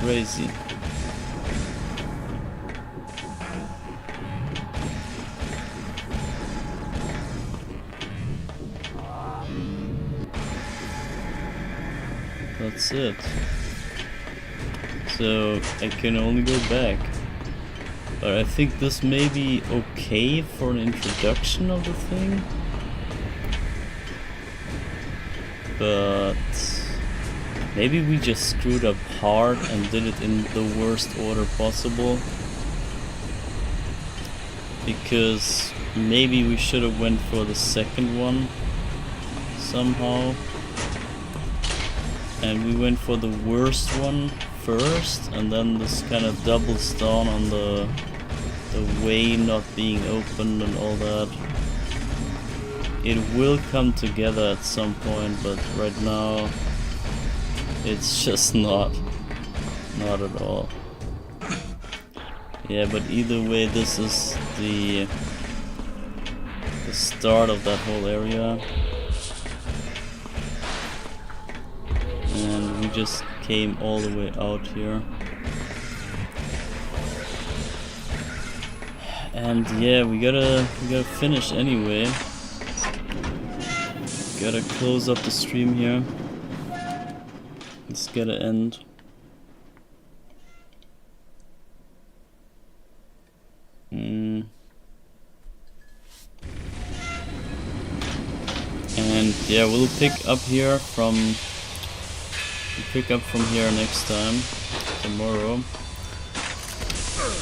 Crazy. that's it. So I can only go back. But I think this may be okay for an introduction of the thing. But maybe we just screwed up hard and did it in the worst order possible. Because maybe we should have went for the second one somehow. And we went for the worst one first, and then this kind of doubles down on the way not being opened and all that. It will come together at some point, but right now it's just not at all. Yeah, but either way, this is the start of that whole area. And we just came all the way out here. And yeah, we gotta finish anyway. Gotta close up the stream here. It's gotta end. And yeah, we'll pick up from here next time, tomorrow,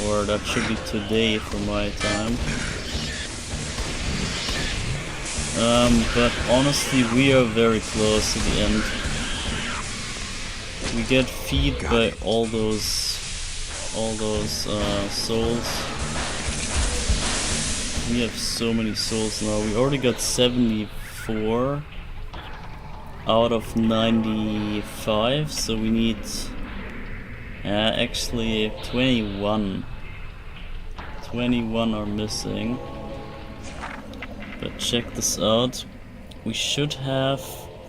or that should be today for my time. But honestly, we are very close to the end. We get feed by all those souls. We have so many souls now. We already got 74 out of 95, so we need actually 21. 21 are missing. But check this out. We should have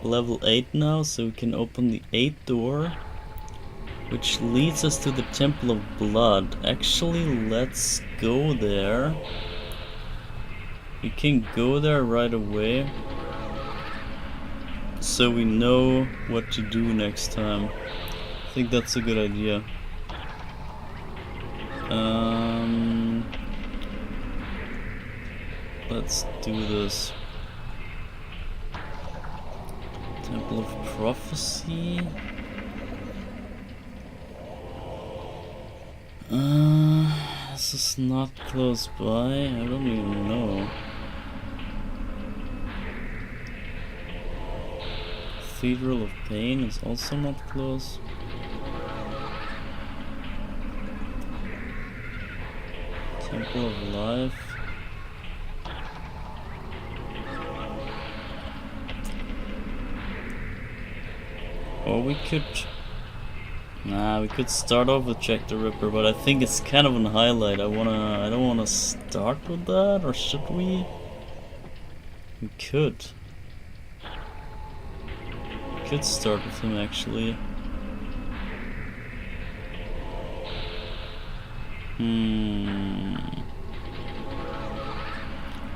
level 8 now, so we can open the 8th door, which leads us to the Temple of Blood. Actually, let's go there. We can go there right away, so we know what to do next time. I think that's a good idea. Let's do this. Temple of Prophecy. This is not close by. I don't even know. Cathedral of Pain is also not close. Temple of Life. Or we could... Nah, we could start off with Jack the Ripper, but I think it's kind of a highlight. I don't wanna start with that, or should we? We could. We could start with him actually.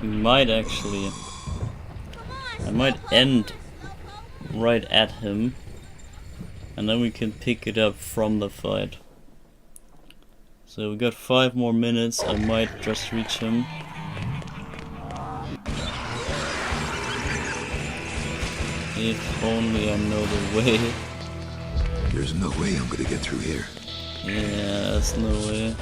We might actually. I might end right at him, and then we can pick it up from the fight. So we got 5 more minutes. I might just reach him. If only I know the way. There's no way I'm gonna get through here. Yeah, there's no way.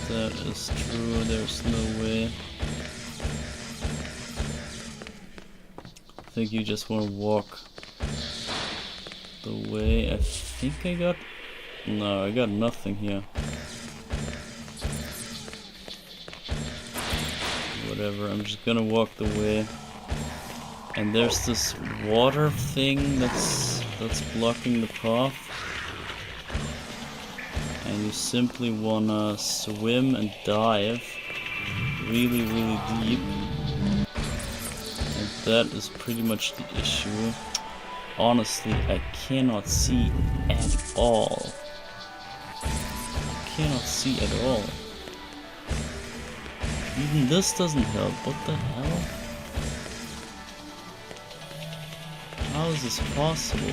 That is true, there's no way. I think you just want to walk the way. I think I got... No, I got nothing here. Whatever, I'm just gonna walk the way. And there's this water thing that's blocking the path. And you simply wanna swim and dive really, really deep. And that is pretty much the issue. Honestly, I cannot see at all. I cannot see at all. Even this doesn't help. What the hell? How is this possible?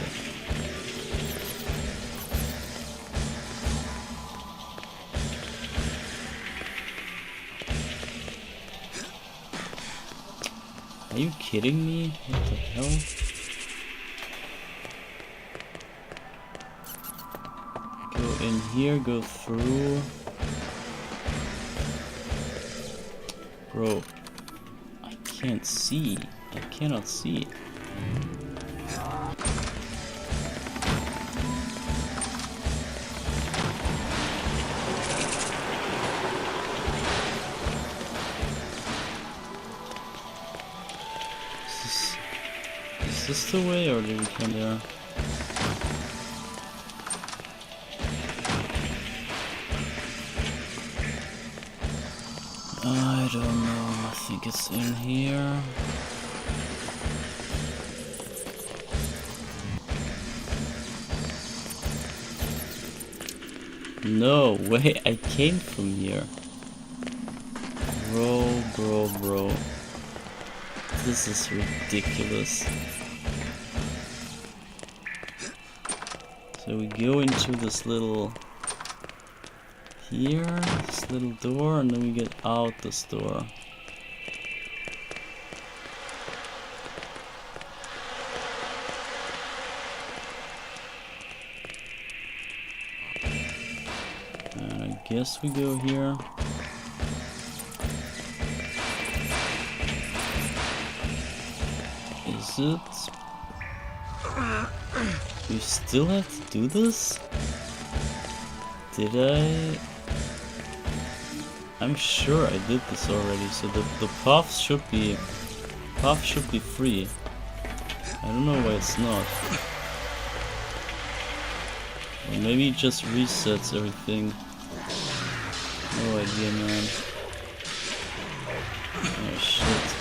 Are you kidding me? What the hell? Go in here, go through. Bro, I can't see. I cannot see. Is this the way, or did we come there? I don't know. I think it's in here. No way, I came from here. Bro. This is ridiculous. So we go into this little here, this little door, and then we get out this door. And I guess we go here. Is it? We still have to do this? Did I? I'm sure I did this already, so the path should be free. I don't know why it's not. Or maybe it just resets everything. No idea, man. Oh shit.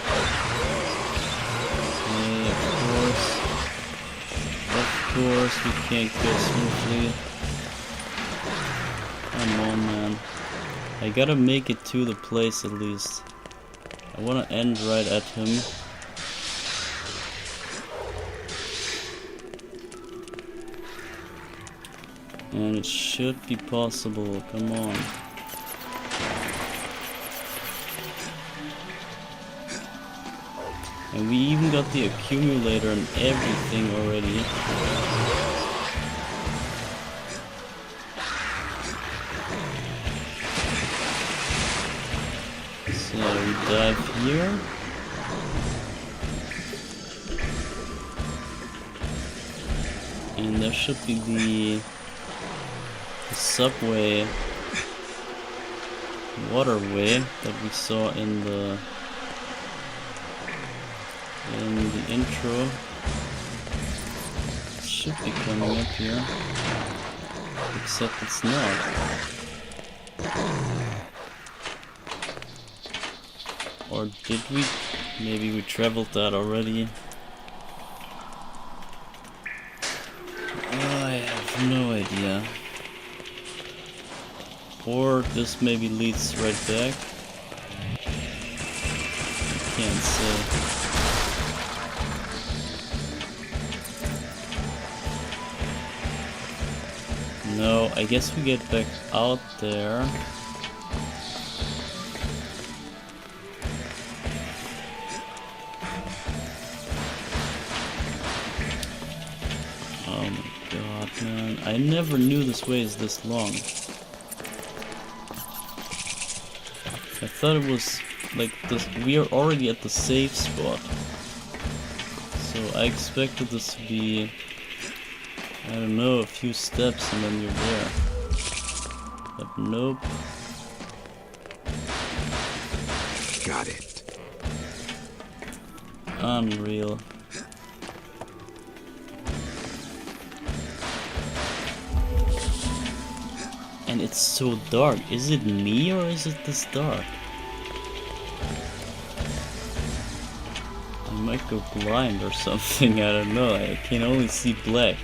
Of course we can't go smoothly. Come on, man. I gotta make it to the place at least. I wanna end right at him. And it should be possible, come on. And we even got the accumulator and everything already. So we dive here. And there should be the subway waterway that we saw in the intro. It should be coming up here, except it's not. Or did we? Maybe we traveled that already. I have no idea. Or this maybe leads right back. I can't say. No, I guess we get back out there. Oh my god, man. I never knew this way is this long. I thought it was like this. We are already at the safe spot. So I expected this to be, I don't know, a few steps and then you're there. But nope. Got it. Unreal. And it's so dark. Is it me or is it this dark? I might go blind or something, I don't know. I can only see black.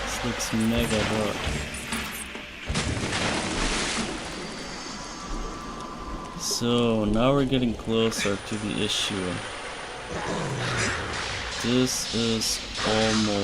This looks mega dark. So now we're getting closer to the issue. This is almost